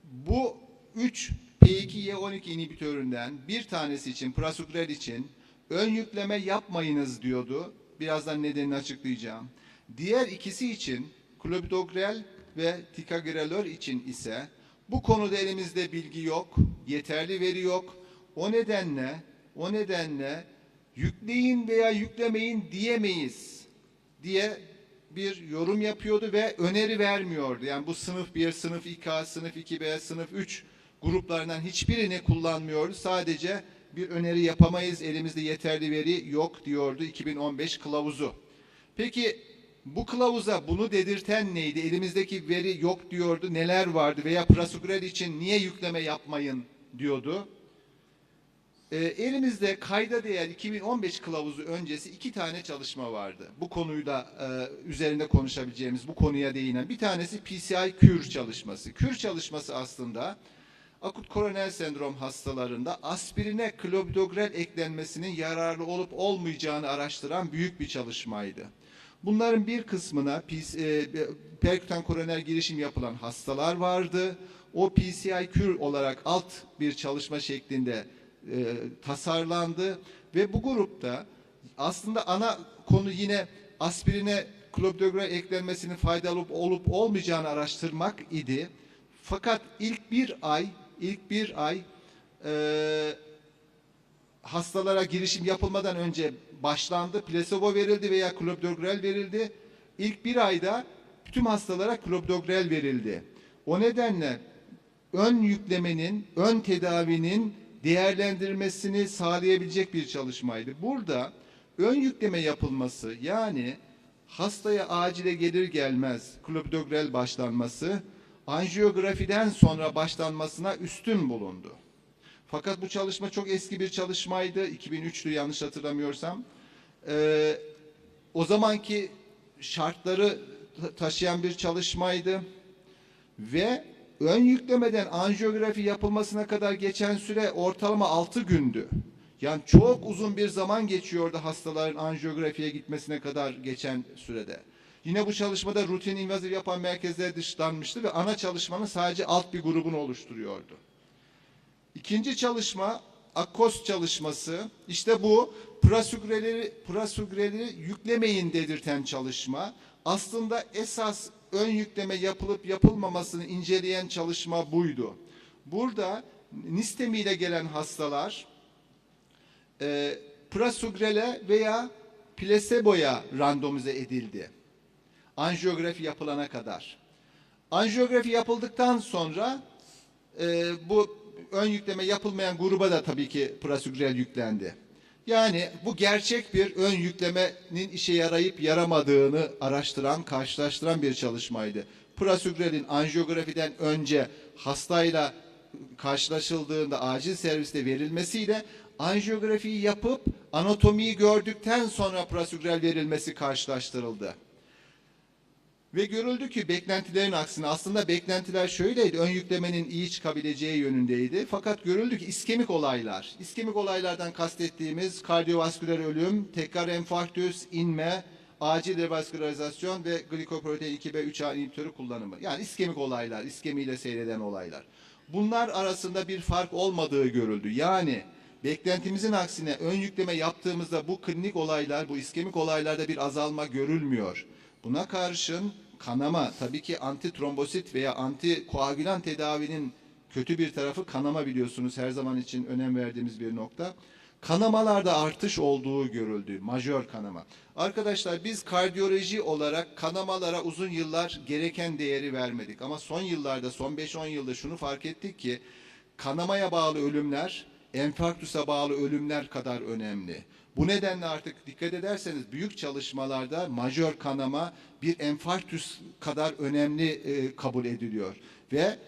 bu 3 P2Y12 inhibitöründen bir tanesi için, prasugrel için ön yükleme yapmayınız diyordu. Birazdan nedenini açıklayacağım. Diğer ikisi için, klopidogrel ve ticagrelor için ise bu konuda elimizde bilgi yok, yeterli veri yok. O nedenle yükleyin veya yüklemeyin diyemeyiz diye bir yorum yapıyordu ve öneri vermiyordu. Yani bu sınıf 1, sınıf 2A, sınıf 2B, sınıf 3 gruplarından hiçbirini kullanmıyordu. Sadece bir öneri yapamayız, elimizde yeterli veri yok diyordu 2015 kılavuzu. Peki bu kılavuza bunu dedirten neydi? Elimizdeki veri yok diyordu. Neler vardı? Veya prasugrel için niye yükleme yapmayın diyordu. Elimizde kayda değer 2015 kılavuzu öncesi 2 tane çalışma vardı. Bu konuyu da üzerinde konuşabileceğimiz, bu konuya değinen. Bir tanesi PCI Cure çalışması. Cure çalışması aslında akut koroner sendrom hastalarında aspirine klopidogrel eklenmesinin yararlı olup olmayacağını araştıran büyük bir çalışmaydı. Bunların bir kısmına perkütan koroner girişim yapılan hastalar vardı. O PCI Cure olarak alt bir çalışma şeklinde tasarlandı ve bu grupta aslında ana konu yine aspirine klopidogrel eklenmesinin faydalı olup olmayacağını araştırmak idi. Fakat ilk bir ay hastalara girişim yapılmadan önce başlandı. Plasebo verildi veya klopidogrel verildi. İlk bir ayda tüm hastalara klopidogrel verildi. O nedenle ön yüklemenin, ön tedavinin değerlendirmesini sağlayabilecek bir çalışmaydı. Burada ön yükleme yapılması, yani hastaya acile gelir gelmez klopidogrel başlanması, anjiyografiden sonra başlanmasına üstün bulundu. Fakat bu çalışma çok eski bir çalışmaydı. 2003'lü yanlış hatırlamıyorsam. O zamanki şartları taşıyan bir çalışmaydı. Ve ön yüklemeden anjiyografi yapılmasına kadar geçen süre ortalama 6 gündü. Yani çok uzun bir zaman geçiyordu hastaların anjiyografiye gitmesine kadar geçen sürede. Yine bu çalışmada rutin invaziv yapan merkezler dışlanmıştı ve ana çalışmanın sadece alt bir grubunu oluşturuyordu. İkinci çalışma AKKOS çalışması. İşte bu prasugreli yüklemeyin dedirten çalışma. Aslında esas ön yükleme yapılıp yapılmamasını inceleyen çalışma buydu. Burada nistemiyle gelen hastalar prasugrele veya plaseboya randomize edildi. Anjiyografi yapılana kadar. Anjiyografi yapıldıktan sonra bu ön yükleme yapılmayan gruba da tabii ki prasugrel yüklendi. Yani bu gerçek bir ön yüklemenin işe yarayıp yaramadığını araştıran, karşılaştıran bir çalışmaydı. Prasugrelin anjiyografiden önce hastayla karşılaşıldığında acil serviste verilmesiyle anjiyografiyi yapıp anatomiyi gördükten sonra prasugrel verilmesi karşılaştırıldı. Ve görüldü ki beklentilerin aksine, aslında beklentiler şöyleydi, ön yüklemenin iyi çıkabileceği yönündeydi. Fakat görüldü ki iskemik olaylardan kastettiğimiz kardiyovasküler ölüm, tekrar enfarktüs, inme, acil revaskülarizasyon ve glikoprotein 2B3A inhibitörü kullanımı. Yani iskemik olaylar, iskemiyle seyreden olaylar. Bunlar arasında bir fark olmadığı görüldü. Yani beklentimizin aksine ön yükleme yaptığımızda bu klinik olaylar, bu iskemik olaylarda bir azalma görülmüyor. Buna karşın kanama, tabii ki antitrombosit veya antikoagülan tedavinin kötü bir tarafı kanama, biliyorsunuz her zaman için önem verdiğimiz bir nokta. Kanamalarda artış olduğu görüldü, majör kanama. Arkadaşlar biz kardiyoloji olarak kanamalara uzun yıllar gereken değeri vermedik. Ama son yıllarda, son 5-10 yılda şunu fark ettik ki kanamaya bağlı ölümler, enfarktüse bağlı ölümler kadar önemli. Bu nedenle artık dikkat ederseniz büyük çalışmalarda majör kanama bir enfarktüs kadar önemli kabul ediliyor. Ve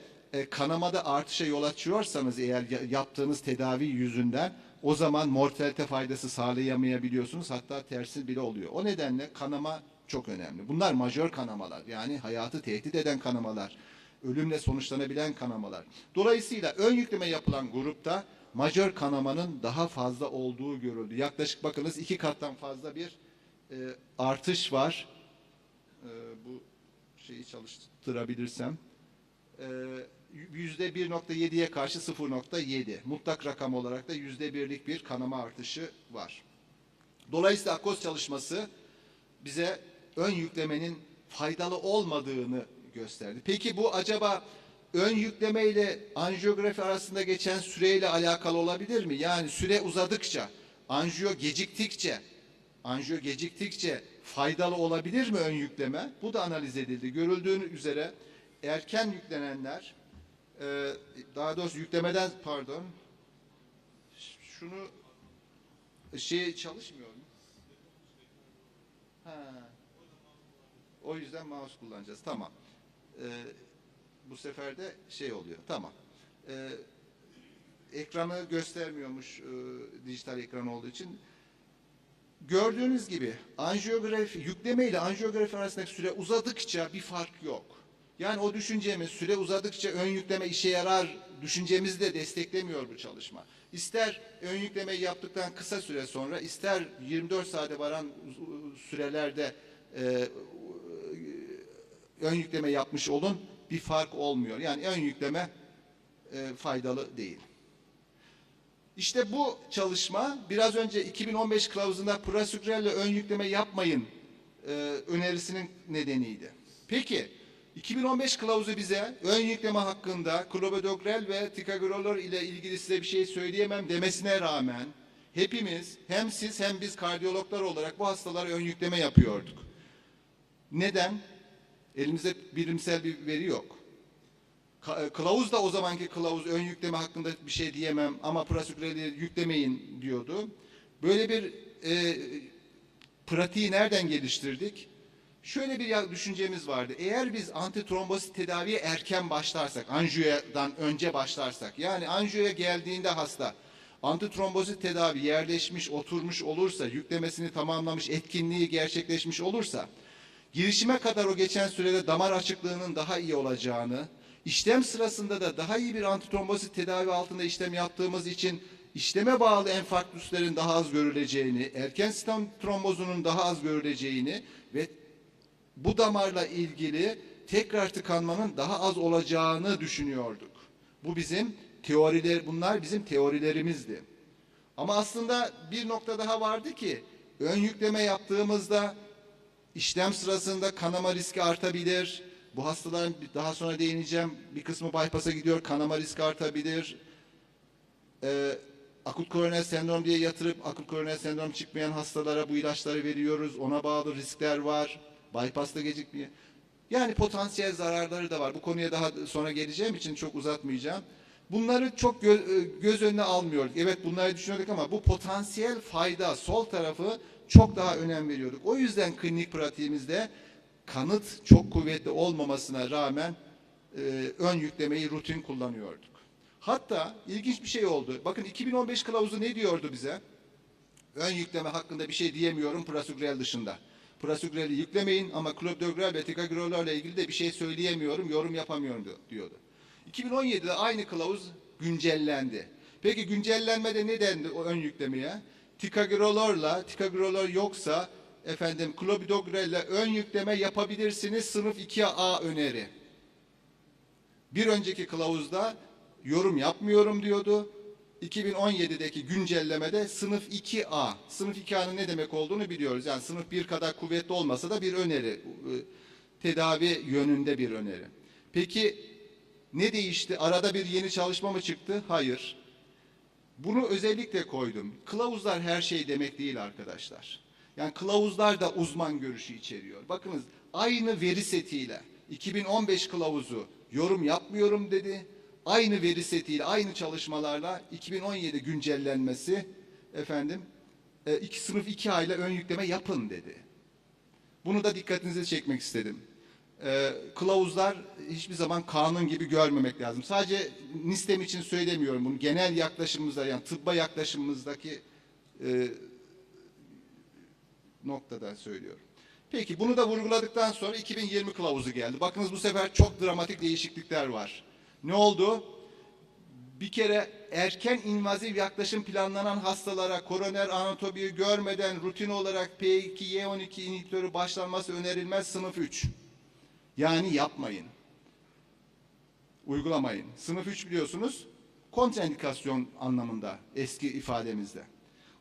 kanamada artışa yol açıyorsanız eğer yaptığınız tedavi yüzünden o zaman mortalite faydası sağlayamayabiliyorsunuz. Hatta tersi bile oluyor. O nedenle kanama çok önemli. Bunlar majör kanamalar. Yani hayatı tehdit eden kanamalar. Ölümle sonuçlanabilen kanamalar. Dolayısıyla ön yükleme yapılan grupta majör kanamanın daha fazla olduğu görüldü. Yaklaşık bakınız 2 kattan fazla bir artış var. Bu şeyi çalıştırabilirsem. %1.7'ye karşı 0.7. Mutlak rakam olarak da %1'lik bir kanama artışı var. Dolayısıyla akkoz çalışması bize ön yüklemenin faydalı olmadığını gösterdi. Peki bu acaba ön yükleme ile anjiyografi arasında geçen süreyle alakalı olabilir mi? Yani süre uzadıkça, anjiyo geciktikçe faydalı olabilir mi ön yükleme? Bu da analiz edildi. Görüldüğü üzere erken yüklenenler, daha doğrusu yüklemeden, şunu çalışmıyor mu? O yüzden mouse kullanacağız. Tamam. Bu sefer de oluyor. Tamam. Ekranı göstermiyormuş dijital ekran olduğu için. Gördüğünüz gibi anjiyografi, yükleme ile anjiyografi arasındaki süre uzadıkça bir fark yok. Yani o düşüncemiz süre uzadıkça ön yükleme işe yarar düşüncemizi de desteklemiyor bu çalışma. İster ön yüklemeyi yaptıktan kısa süre sonra, ister 24 saate varan sürelerde ön yükleme yapmış olun, bir fark olmuyor. Yani ön yükleme faydalı değil. İşte bu çalışma biraz önce 2015 kılavuzunda prasugrelle ön yükleme yapmayın önerisinin nedeniydi. Peki 2015 kılavuzu bize ön yükleme hakkında clopidogrel ve ticagrelor ile ilgili size bir şey söyleyemem demesine rağmen hepimiz, hem siz hem biz kardiyologlar olarak bu hastalara ön yükleme yapıyorduk. Neden? Elimizde bilimsel bir veri yok. Kılavuz da o zamanki kılavuz ön yükleme hakkında bir şey diyemem ama prasugreli yüklemeyin diyordu. Böyle bir pratiği nereden geliştirdik? Şöyle bir düşüncemiz vardı. Eğer biz antitrombosit tedaviye erken başlarsak, anjiyodan önce başlarsak, yani anjiyoya geldiğinde hasta antitrombosit tedavi yerleşmiş, oturmuş olursa, yüklemesini tamamlamış, etkinliği gerçekleşmiş olursa, girişime kadar o geçen sürede damar açıklığının daha iyi olacağını, işlem sırasında da daha iyi bir antitrombosit tedavi altında işlem yaptığımız için işleme bağlı enfarktüslerin daha az görüleceğini, erken stent trombozunun daha az görüleceğini ve bu damarla ilgili tekrar tıkanmanın daha az olacağını düşünüyorduk. Bunlar bizim teorilerimizdi. Ama aslında bir nokta daha vardı ki ön yükleme yaptığımızda işlem sırasında kanama riski artabilir. Bu hastaların daha sonra değineceğim bir kısmı bypass'a gidiyor, kanama riski artabilir. Akut koroner sendrom diye yatırıp akut koroner sendrom çıkmayan hastalara bu ilaçları veriyoruz. Ona bağlı riskler var. Bypass'ta gecikmiyor. Yani potansiyel zararları da var. Bu konuya daha sonra geleceğim için çok uzatmayacağım. Bunları çok göz önüne almıyorduk. Evet bunları düşünüyorduk ama bu potansiyel fayda, sol tarafı çok daha önem veriyorduk. O yüzden klinik pratiğimizde kanıt çok kuvvetli olmamasına rağmen ön yüklemeyi rutin kullanıyorduk. Hatta ilginç bir şey oldu. Bakın 2015 kılavuzu ne diyordu bize? Ön yükleme hakkında bir şey diyemiyorum prasugrel dışında. Prasugrel'i yüklemeyin ama clopidogrel ve ticagrelor'la ilgili de bir şey söyleyemiyorum, yorum yapamıyorum diyordu. 2017'de aynı kılavuz güncellendi. Peki güncellenmede ne dendi o ön yüklemeye? Ticagrelor yoksa efendim klopidogrelle ön yükleme yapabilirsiniz sınıf 2A öneri. Bir önceki kılavuzda yorum yapmıyorum diyordu. 2017'deki güncellemede sınıf 2A. Sınıf 2A'nın ne demek olduğunu biliyoruz. Yani sınıf 1 kadar kuvvetli olmasa da bir öneri. Tedavi yönünde bir öneri. Peki ne değişti? Arada bir yeni çalışma mı çıktı? Hayır. Bunu özellikle koydum. Kılavuzlar her şey demek değil arkadaşlar. Yani kılavuzlar da uzman görüşü içeriyor. Bakınız aynı veri setiyle 2015 kılavuzu yorum yapmıyorum dedi. Aynı veri setiyle, aynı çalışmalarla 2017 güncellenmesi efendim sınıf 2A ile ön yükleme yapın dedi. Bunu da dikkatinizi çekmek istedim. Kılavuzlar hiçbir zaman kanun gibi görmemek lazım. Sadece NISTEM için söylemiyorum bunu. Genel yaklaşımımızda yani tıbba yaklaşımımızdaki noktada söylüyorum. Peki bunu da vurguladıktan sonra 2020 kılavuzu geldi. Bakınız bu sefer çok dramatik değişiklikler var. Ne oldu? Bir kere erken invaziv yaklaşım planlanan hastalara koroner anatomiyi görmeden rutin olarak P2-Y12 inhibitörü başlanması önerilmez sınıf 3. Yani yapmayın. Uygulamayın. Sınıf 3 biliyorsunuz kontraindikasyon anlamında eski ifademizde.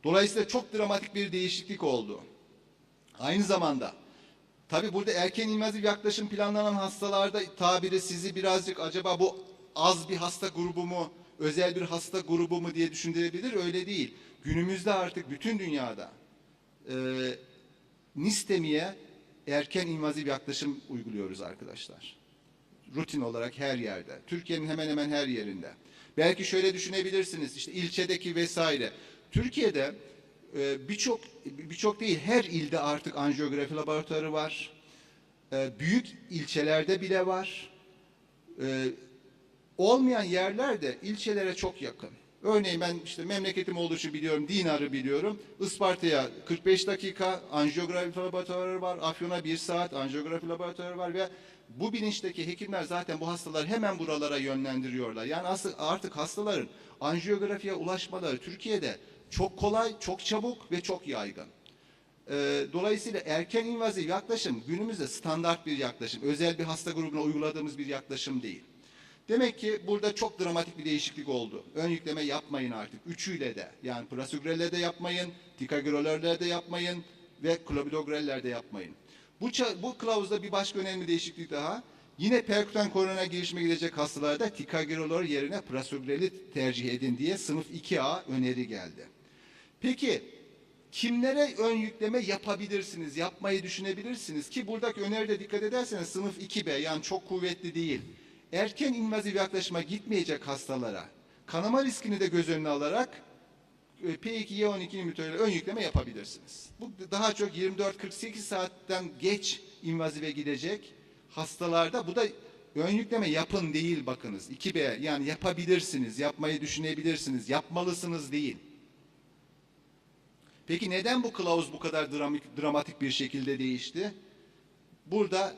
Dolayısıyla çok dramatik bir değişiklik oldu. Aynı zamanda tabii burada erken invaziv yaklaşım planlanan hastalarda tabiri sizi birazcık acaba bu az bir hasta grubu mu, özel bir hasta grubu mu diye düşündürebilir. Öyle değil. Günümüzde artık bütün dünyada NISTEMİ'ye erken invaziv yaklaşım uyguluyoruz arkadaşlar. Rutin olarak her yerde. Türkiye'nin hemen hemen her yerinde. Belki şöyle düşünebilirsiniz. İşte ilçedeki vesaire. Türkiye'de birçok değil her ilde artık anjiyografi laboratuvarı var. Büyük ilçelerde bile var. Olmayan yerlerde ilçelere çok yakın. Örneğin ben işte memleketim olduğu için biliyorum, Dinar'ı biliyorum. Isparta'ya 45 dakika anjiyografi laboratuvarı var. Afyon'a 1 saat anjiyografi laboratuvarı var ve bu bilinçteki hekimler zaten bu hastaları hemen buralara yönlendiriyorlar. Yani artık hastaların anjiyografiye ulaşmaları Türkiye'de çok kolay, çok çabuk ve çok yaygın. Dolayısıyla erken invaziv yaklaşım günümüzde standart bir yaklaşım. Özel bir hasta grubuna uyguladığımız bir yaklaşım değil. Demek ki burada çok dramatik bir değişiklik oldu. Ön yükleme yapmayın artık. Üçüyle de yani prasugrelle de yapmayın, ticagrelor'le de yapmayın ve klopidogrelle de yapmayın. Bu kılavuzda bir başka önemli değişiklik daha. Yine perkütan korona girişime gidecek hastalarda ticagrelor yerine prasugreli tercih edin diye sınıf 2A öneri geldi. Peki kimlere ön yükleme yapabilirsiniz, yapmayı düşünebilirsiniz ki buradaki öneride dikkat ederseniz sınıf 2B yani çok kuvvetli değil. Erken invaziv yaklaşıma gitmeyecek hastalara kanama riskini de göz önüne alarak P2-Y12 inhibitörüyle ön yükleme yapabilirsiniz. Bu daha çok 24-48 saatten geç invazive gidecek hastalarda bu da ön yükleme yapın değil bakınız. 2B yani yapabilirsiniz, yapmayı düşünebilirsiniz, yapmalısınız değil. Peki neden bu kılavuz bu kadar dramatik bir şekilde değişti? Burada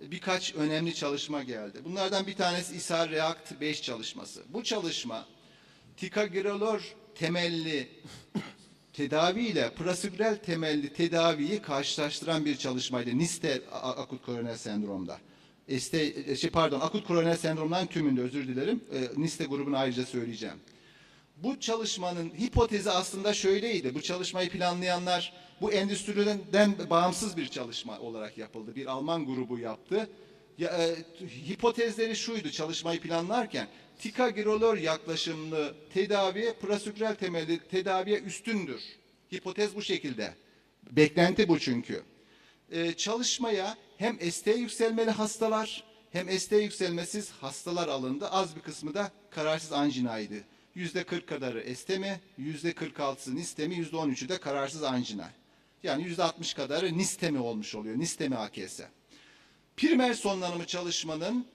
birkaç önemli çalışma geldi. Bunlardan bir tanesi ISAR React 5 çalışması. Bu çalışma ticagrelor temelli tedavi ile prasugrel temelli tedaviyi karşılaştıran bir çalışmaydı. NIST akut koroner sendromda. Akut koroner sendromların tümünde özür dilerim. NIST grubunu ayrıca söyleyeceğim. Bu çalışmanın hipotezi aslında şöyleydi. Bu çalışmayı planlayanlar bu endüstriden bağımsız bir çalışma olarak yapıldı. Bir Alman grubu yaptı. Hipotezleri şuydu çalışmayı planlarken ticagrelor yaklaşımlı tedavi prasugrel temelli tedaviye üstündür. Hipotez bu şekilde. Beklenti bu çünkü. Çalışmaya hem ST yükselmeli hastalar hem ST yükselmesiz hastalar alındı. Az bir kısmı da kararsız anjinaydı. %40 kadarı STEMI, %46'sı NISTEMI, %13'ü de kararsız anjina. Yani %60 kadarı NISTEMI olmuş oluyor. NISTEMI AKS. Primer sonlanımı çalışmanın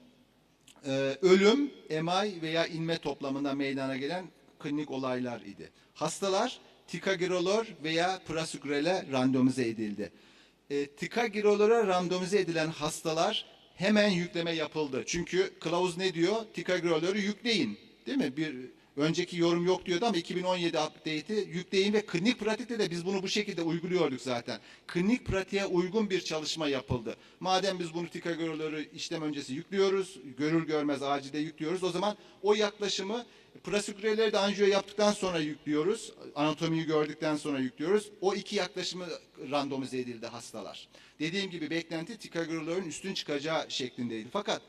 ölüm, MI veya inme toplamında meydana gelen klinik olaylar idi. Hastalar ticagrelor veya prasugrel'e randomize edildi. Ticagrelor'a randomize edilen hastalar hemen yükleme yapıldı. Çünkü kılavuz ne diyor? Ticagrelor'u yükleyin. Değil mi? Önceki yorum yok diyordu ama 2017 update'i yükleyin ve klinik pratikte de biz bunu bu şekilde uyguluyorduk zaten. Klinik pratiğe uygun bir çalışma yapıldı. Madem biz bunu tikagörleri işlem öncesi yüklüyoruz, görür görmez acilde yüklüyoruz, o zaman o yaklaşımı prasiküreleri de anjiyo yaptıktan sonra yüklüyoruz. Anatomiyi gördükten sonra yüklüyoruz. O iki yaklaşımı randomize edildi hastalar. Dediğim gibi beklenti tikagörlerin üstün çıkacağı şeklindeydi. Fakat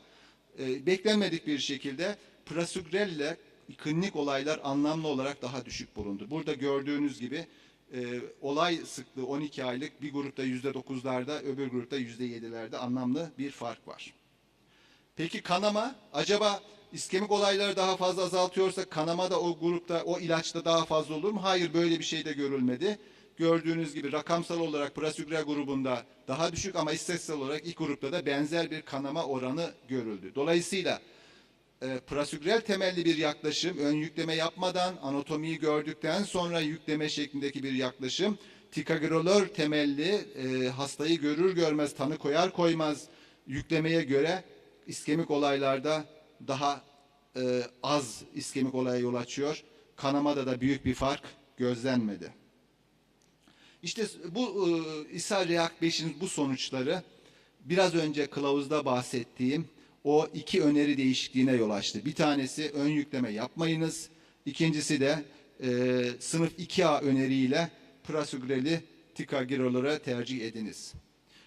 beklenmedik bir şekilde prasikürelle klinik olaylar anlamlı olarak daha düşük bulundu. Burada gördüğünüz gibi olay sıklığı 12 aylık, bir grupta %9'larda, öbür grupta %7'lerde anlamlı bir fark var. Peki kanama, acaba iskemik olayları daha fazla azaltıyorsa kanama da o grupta, o ilaçta daha fazla olur mu? Hayır, böyle bir şey de görülmedi. Gördüğünüz gibi rakamsal olarak prasikürel grubunda daha düşük ama istatistiksel olarak ilk grupta da benzer bir kanama oranı görüldü. Dolayısıyla prasikürel temelli bir yaklaşım, ön yükleme yapmadan, anatomiyi gördükten sonra yükleme şeklindeki bir yaklaşım, tikagirolör temelli hastayı görür görmez, tanı koyar koymaz yüklemeye göre iskemik olaylarda daha az iskemik olaya yol açıyor. Kanamada da büyük bir fark gözlenmedi. İşte bu ishal reak 5'in bu sonuçları biraz önce kılavuzda bahsettiğim o iki öneri değişikliğine yol açtı. Bir tanesi ön yükleme yapmayınız. İkincisi de sınıf 2A öneriyle prasiküreli tikagirolere tercih ediniz.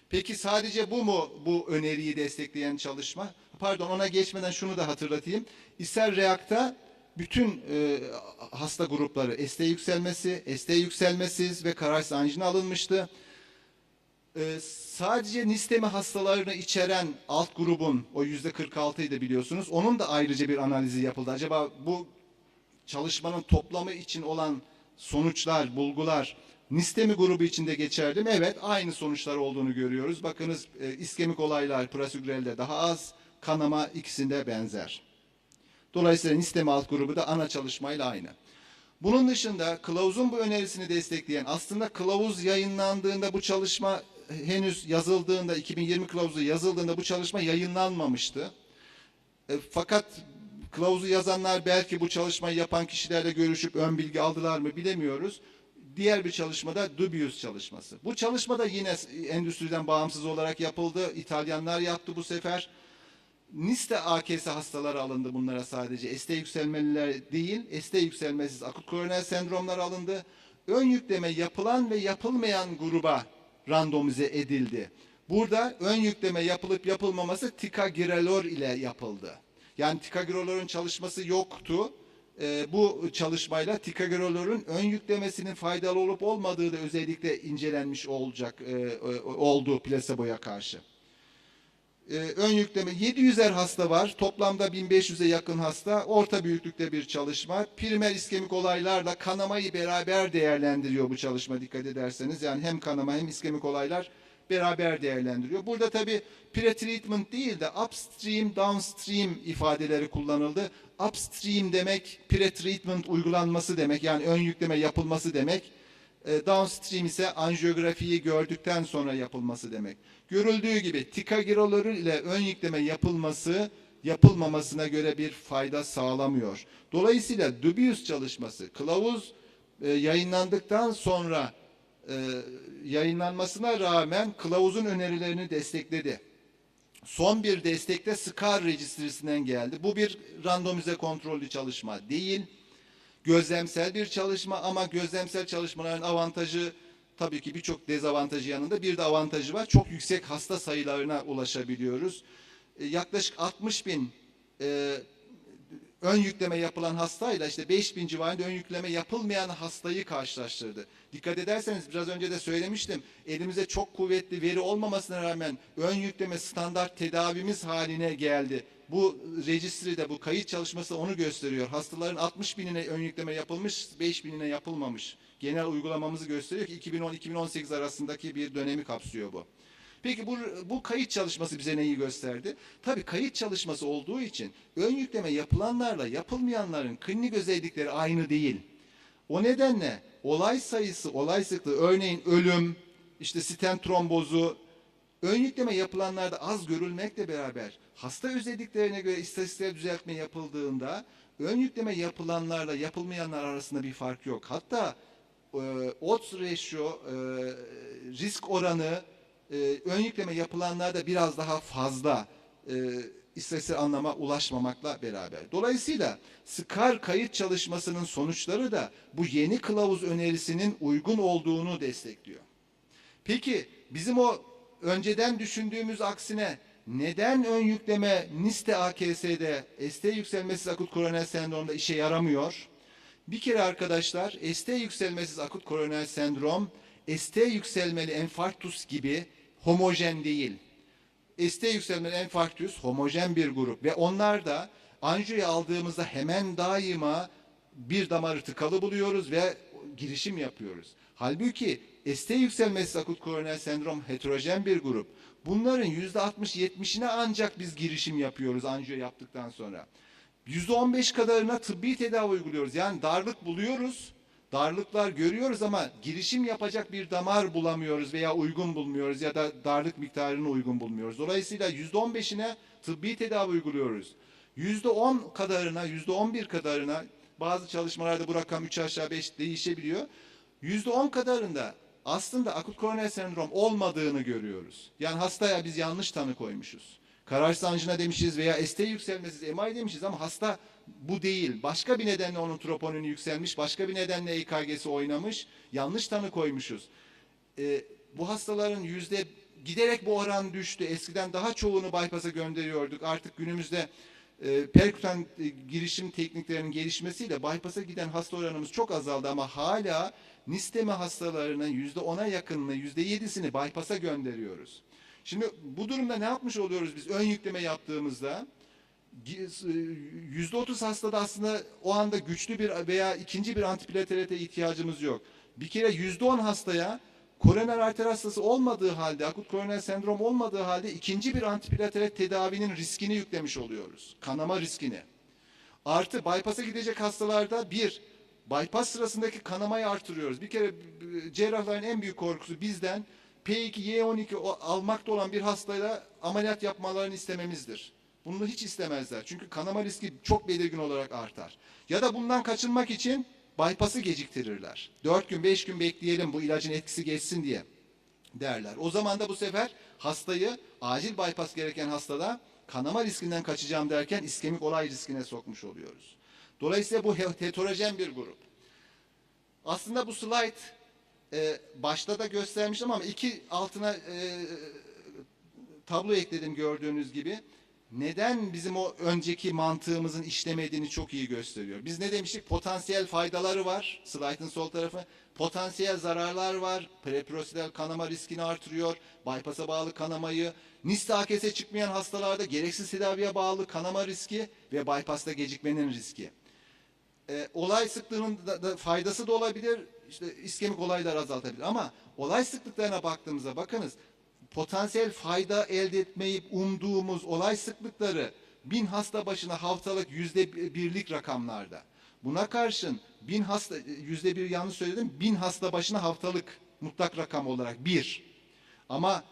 Peki sadece bu mu bu öneriyi destekleyen çalışma? Pardon, ona geçmeden şunu da hatırlatayım. İshal reakta bütün hasta grupları ST yükselmesi, ST yükselmesiz ve kararsız anjina alınmıştı. Sadece nistemi hastalarını içeren alt grubun o %46'ydı biliyorsunuz. Onun da ayrıca bir analizi yapıldı. Acaba bu çalışmanın toplamı için olan sonuçlar, bulgular nistemi grubu içinde geçerli mi? Evet, aynı sonuçlar olduğunu görüyoruz. Bakınız iskemik olaylar prasikürelde daha az, kanama ikisinde benzer. Dolayısıyla nistemi alt grubu da ana çalışmayla aynı. Bunun dışında kılavuzun bu önerisini destekleyen, aslında kılavuz yayınlandığında bu çalışma henüz yazıldığında, 2020 kılavuzu yazıldığında bu çalışma yayınlanmamıştı. Fakat kılavuzu yazanlar belki bu çalışmayı yapan kişilerle görüşüp ön bilgi aldılar mı bilemiyoruz. Diğer bir çalışmada Dubius çalışması. Bu çalışma da yine endüstriden bağımsız olarak yapıldı. İtalyanlar yaptı bu sefer. Niste AKS hastaları alındı bunlara sadece. ST yükselmeliler değil, ST yükselmesiz akut koroner sendromlar alındı. Ön yükleme yapılan ve yapılmayan gruba randomize edildi. Burada ön yükleme yapılıp yapılmaması tikagirolor ile yapıldı. Yani tikagirolorun çalışması yoktu. Bu çalışmayla tikagirolorun ön yüklemesinin faydalı olup olmadığı da özellikle incelenmiş oldu plaseboya karşı. Ön yükleme 700'er hasta var. Toplamda 1500'e yakın hasta. Orta büyüklükte bir çalışma. Primer iskemik olaylarla kanamayı beraber değerlendiriyor bu çalışma, dikkat ederseniz. Yani hem kanama hem iskemik olaylar beraber değerlendiriyor. Burada tabii pre-treatment değil de upstream, downstream ifadeleri kullanıldı. Upstream demek pre-treatment uygulanması demek. Yani ön yükleme yapılması demek. Downstream ise anjiyografiyi gördükten sonra yapılması demek. Görüldüğü gibi tikagirolor ile ön yükleme yapılması yapılmamasına göre bir fayda sağlamıyor. Dolayısıyla Dubius çalışması, kılavuz yayınlandıktan sonra yayınlanmasına rağmen kılavuzun önerilerini destekledi. Son bir destekte SCAR rejistrisinden geldi. Bu bir randomize kontrollü çalışma değil. Gözlemsel bir çalışma ama gözlemsel çalışmaların avantajı tabii ki birçok dezavantajı yanında bir de avantajı var. Çok yüksek hasta sayılarına ulaşabiliyoruz. Yaklaşık 60.000 ön yükleme yapılan hastayla işte 5.000 civarında ön yükleme yapılmayan hastayı karşılaştırdı. Dikkat ederseniz biraz önce de söylemiştim. Elimize çok kuvvetli veri olmamasına rağmen ön yükleme standart tedavimiz haline geldi. Bu rejistride, bu kayıt çalışması onu gösteriyor. Hastaların 60.000'ine ön yükleme yapılmış, 5.000'ine yapılmamış. Genel uygulamamızı gösteriyor ki 2010-2018 arasındaki bir dönemi kapsıyor bu. Peki bu kayıt çalışması bize neyi gösterdi? Tabii kayıt çalışması olduğu için ön yükleme yapılanlarla yapılmayanların klinik özellikleri aynı değil. O nedenle olay sayısı, olay sıklığı, örneğin ölüm, işte stent trombozu, Ön yükleme yapılanlarda az görülmekle beraber hasta özelliklerine göre istatistiksel düzeltme yapıldığında ön yükleme yapılanlarla yapılmayanlar arasında bir fark yok. Hatta odds ratio, risk oranı ön yükleme yapılanlarda biraz daha fazla istatistiksel anlama ulaşmamakla beraber. Dolayısıyla SCAR kayıt çalışmasının sonuçları da bu yeni kılavuz önerisinin uygun olduğunu destekliyor. Peki bizim o önceden düşündüğümüz aksine neden ön yükleme NIST AKS'de ST yükselmesiz akut koroner sendromda işe yaramıyor? Bir kere arkadaşlar ST yükselmesiz akut koroner sendrom ST yükselmeli enfarktüs gibi homojen değil. ST yükselmeli enfarktüs homojen bir grup ve onlar da anjiyoyu aldığımızda hemen daima bir damarı tıkalı buluyoruz ve girişim yapıyoruz. Halbuki ST yükselmesiz akut koroner sendrom heterojen bir grup. Bunların %60-70'ine ancak biz girişim yapıyoruz anjiyo yaptıktan sonra. %15 kadarına tıbbi tedavi uyguluyoruz. Yani darlık buluyoruz, darlıklar görüyoruz ama girişim yapacak bir damar bulamıyoruz veya uygun bulmuyoruz ya da darlık miktarını uygun bulmuyoruz. Dolayısıyla %15'ine tıbbi tedavi uyguluyoruz. %10 kadarına, %11 kadarına bazı çalışmalarda bu rakam 3 aşağı 5 değişebiliyor. %10 kadarında aslında akut koroner sendrom olmadığını görüyoruz. Yani hastaya biz yanlış tanı koymuşuz. Kararsız anjina demişiz veya ST yükselmesiz MI demişiz ama hasta bu değil. Başka bir nedenle onun troponini yükselmiş, başka bir nedenle EKG'si oynamış, yanlış tanı koymuşuz. Bu hastaların giderek bu oran düştü. Eskiden daha çoğunu bypass'a gönderiyorduk. Artık günümüzde perkutan girişim tekniklerinin gelişmesiyle bypass'a giden hasta oranımız çok azaldı ama hala nistemi hastalarının %10'a yakınını, %7'sini bypass'a gönderiyoruz. Şimdi bu durumda ne yapmış oluyoruz biz ön yükleme yaptığımızda? %30 hastada aslında o anda güçlü bir veya ikinci bir antiplaterete ihtiyacımız yok. Bir kere %10 hastaya koroner arter hastası olmadığı halde, akut koroner sendrom olmadığı halde ikinci bir antiplatelet tedavinin riskini yüklemiş oluyoruz. Kanama riskini. Artı bypass'a gidecek hastalarda bypass sırasındaki kanamayı artırıyoruz. Bir kere cerrahların en büyük korkusu bizden P2, Y12 almakta olan bir hastayla ameliyat yapmalarını istememizdir. Bunu hiç istemezler. Çünkü kanama riski çok belirgin olarak artar. Ya da bundan kaçınmak için bypass'ı geciktirirler. 4 gün, 5 gün bekleyelim bu ilacın etkisi geçsin diye derler. O zaman da bu sefer hastayı acil bypass gereken hastada kanama riskinden kaçacağım derken iskemik olay riskine sokmuş oluyoruz. Dolayısıyla bu heterojen bir grup. Aslında bu slide başta da göstermiştim ama iki altına tablo ekledim gördüğünüz gibi. Neden bizim o önceki mantığımızın işlemediğini çok iyi gösteriyor. Biz ne demiştik? Potansiyel faydaları var. Slide'ın sol tarafı. Potansiyel zararlar var. Preprosidal kanama riskini artırıyor. Bypass'a bağlı kanamayı. NIST AKS çıkmayan hastalarda gereksiz tedaviye bağlı kanama riski ve bypass'ta gecikmenin riski. Olay sıklığının da faydası da olabilir. İşte iskemik olaylar azaltabilir. Ama olay sıklıklarına baktığımızda bakınız. Potansiyel fayda elde etmeyi umduğumuz olay sıklıkları 1000 hasta başına haftalık %1'lik rakamlarda. Buna karşın 1000 hasta, %1 yanlış söyledim, 1000 hasta başına haftalık mutlak rakam olarak 1. Ama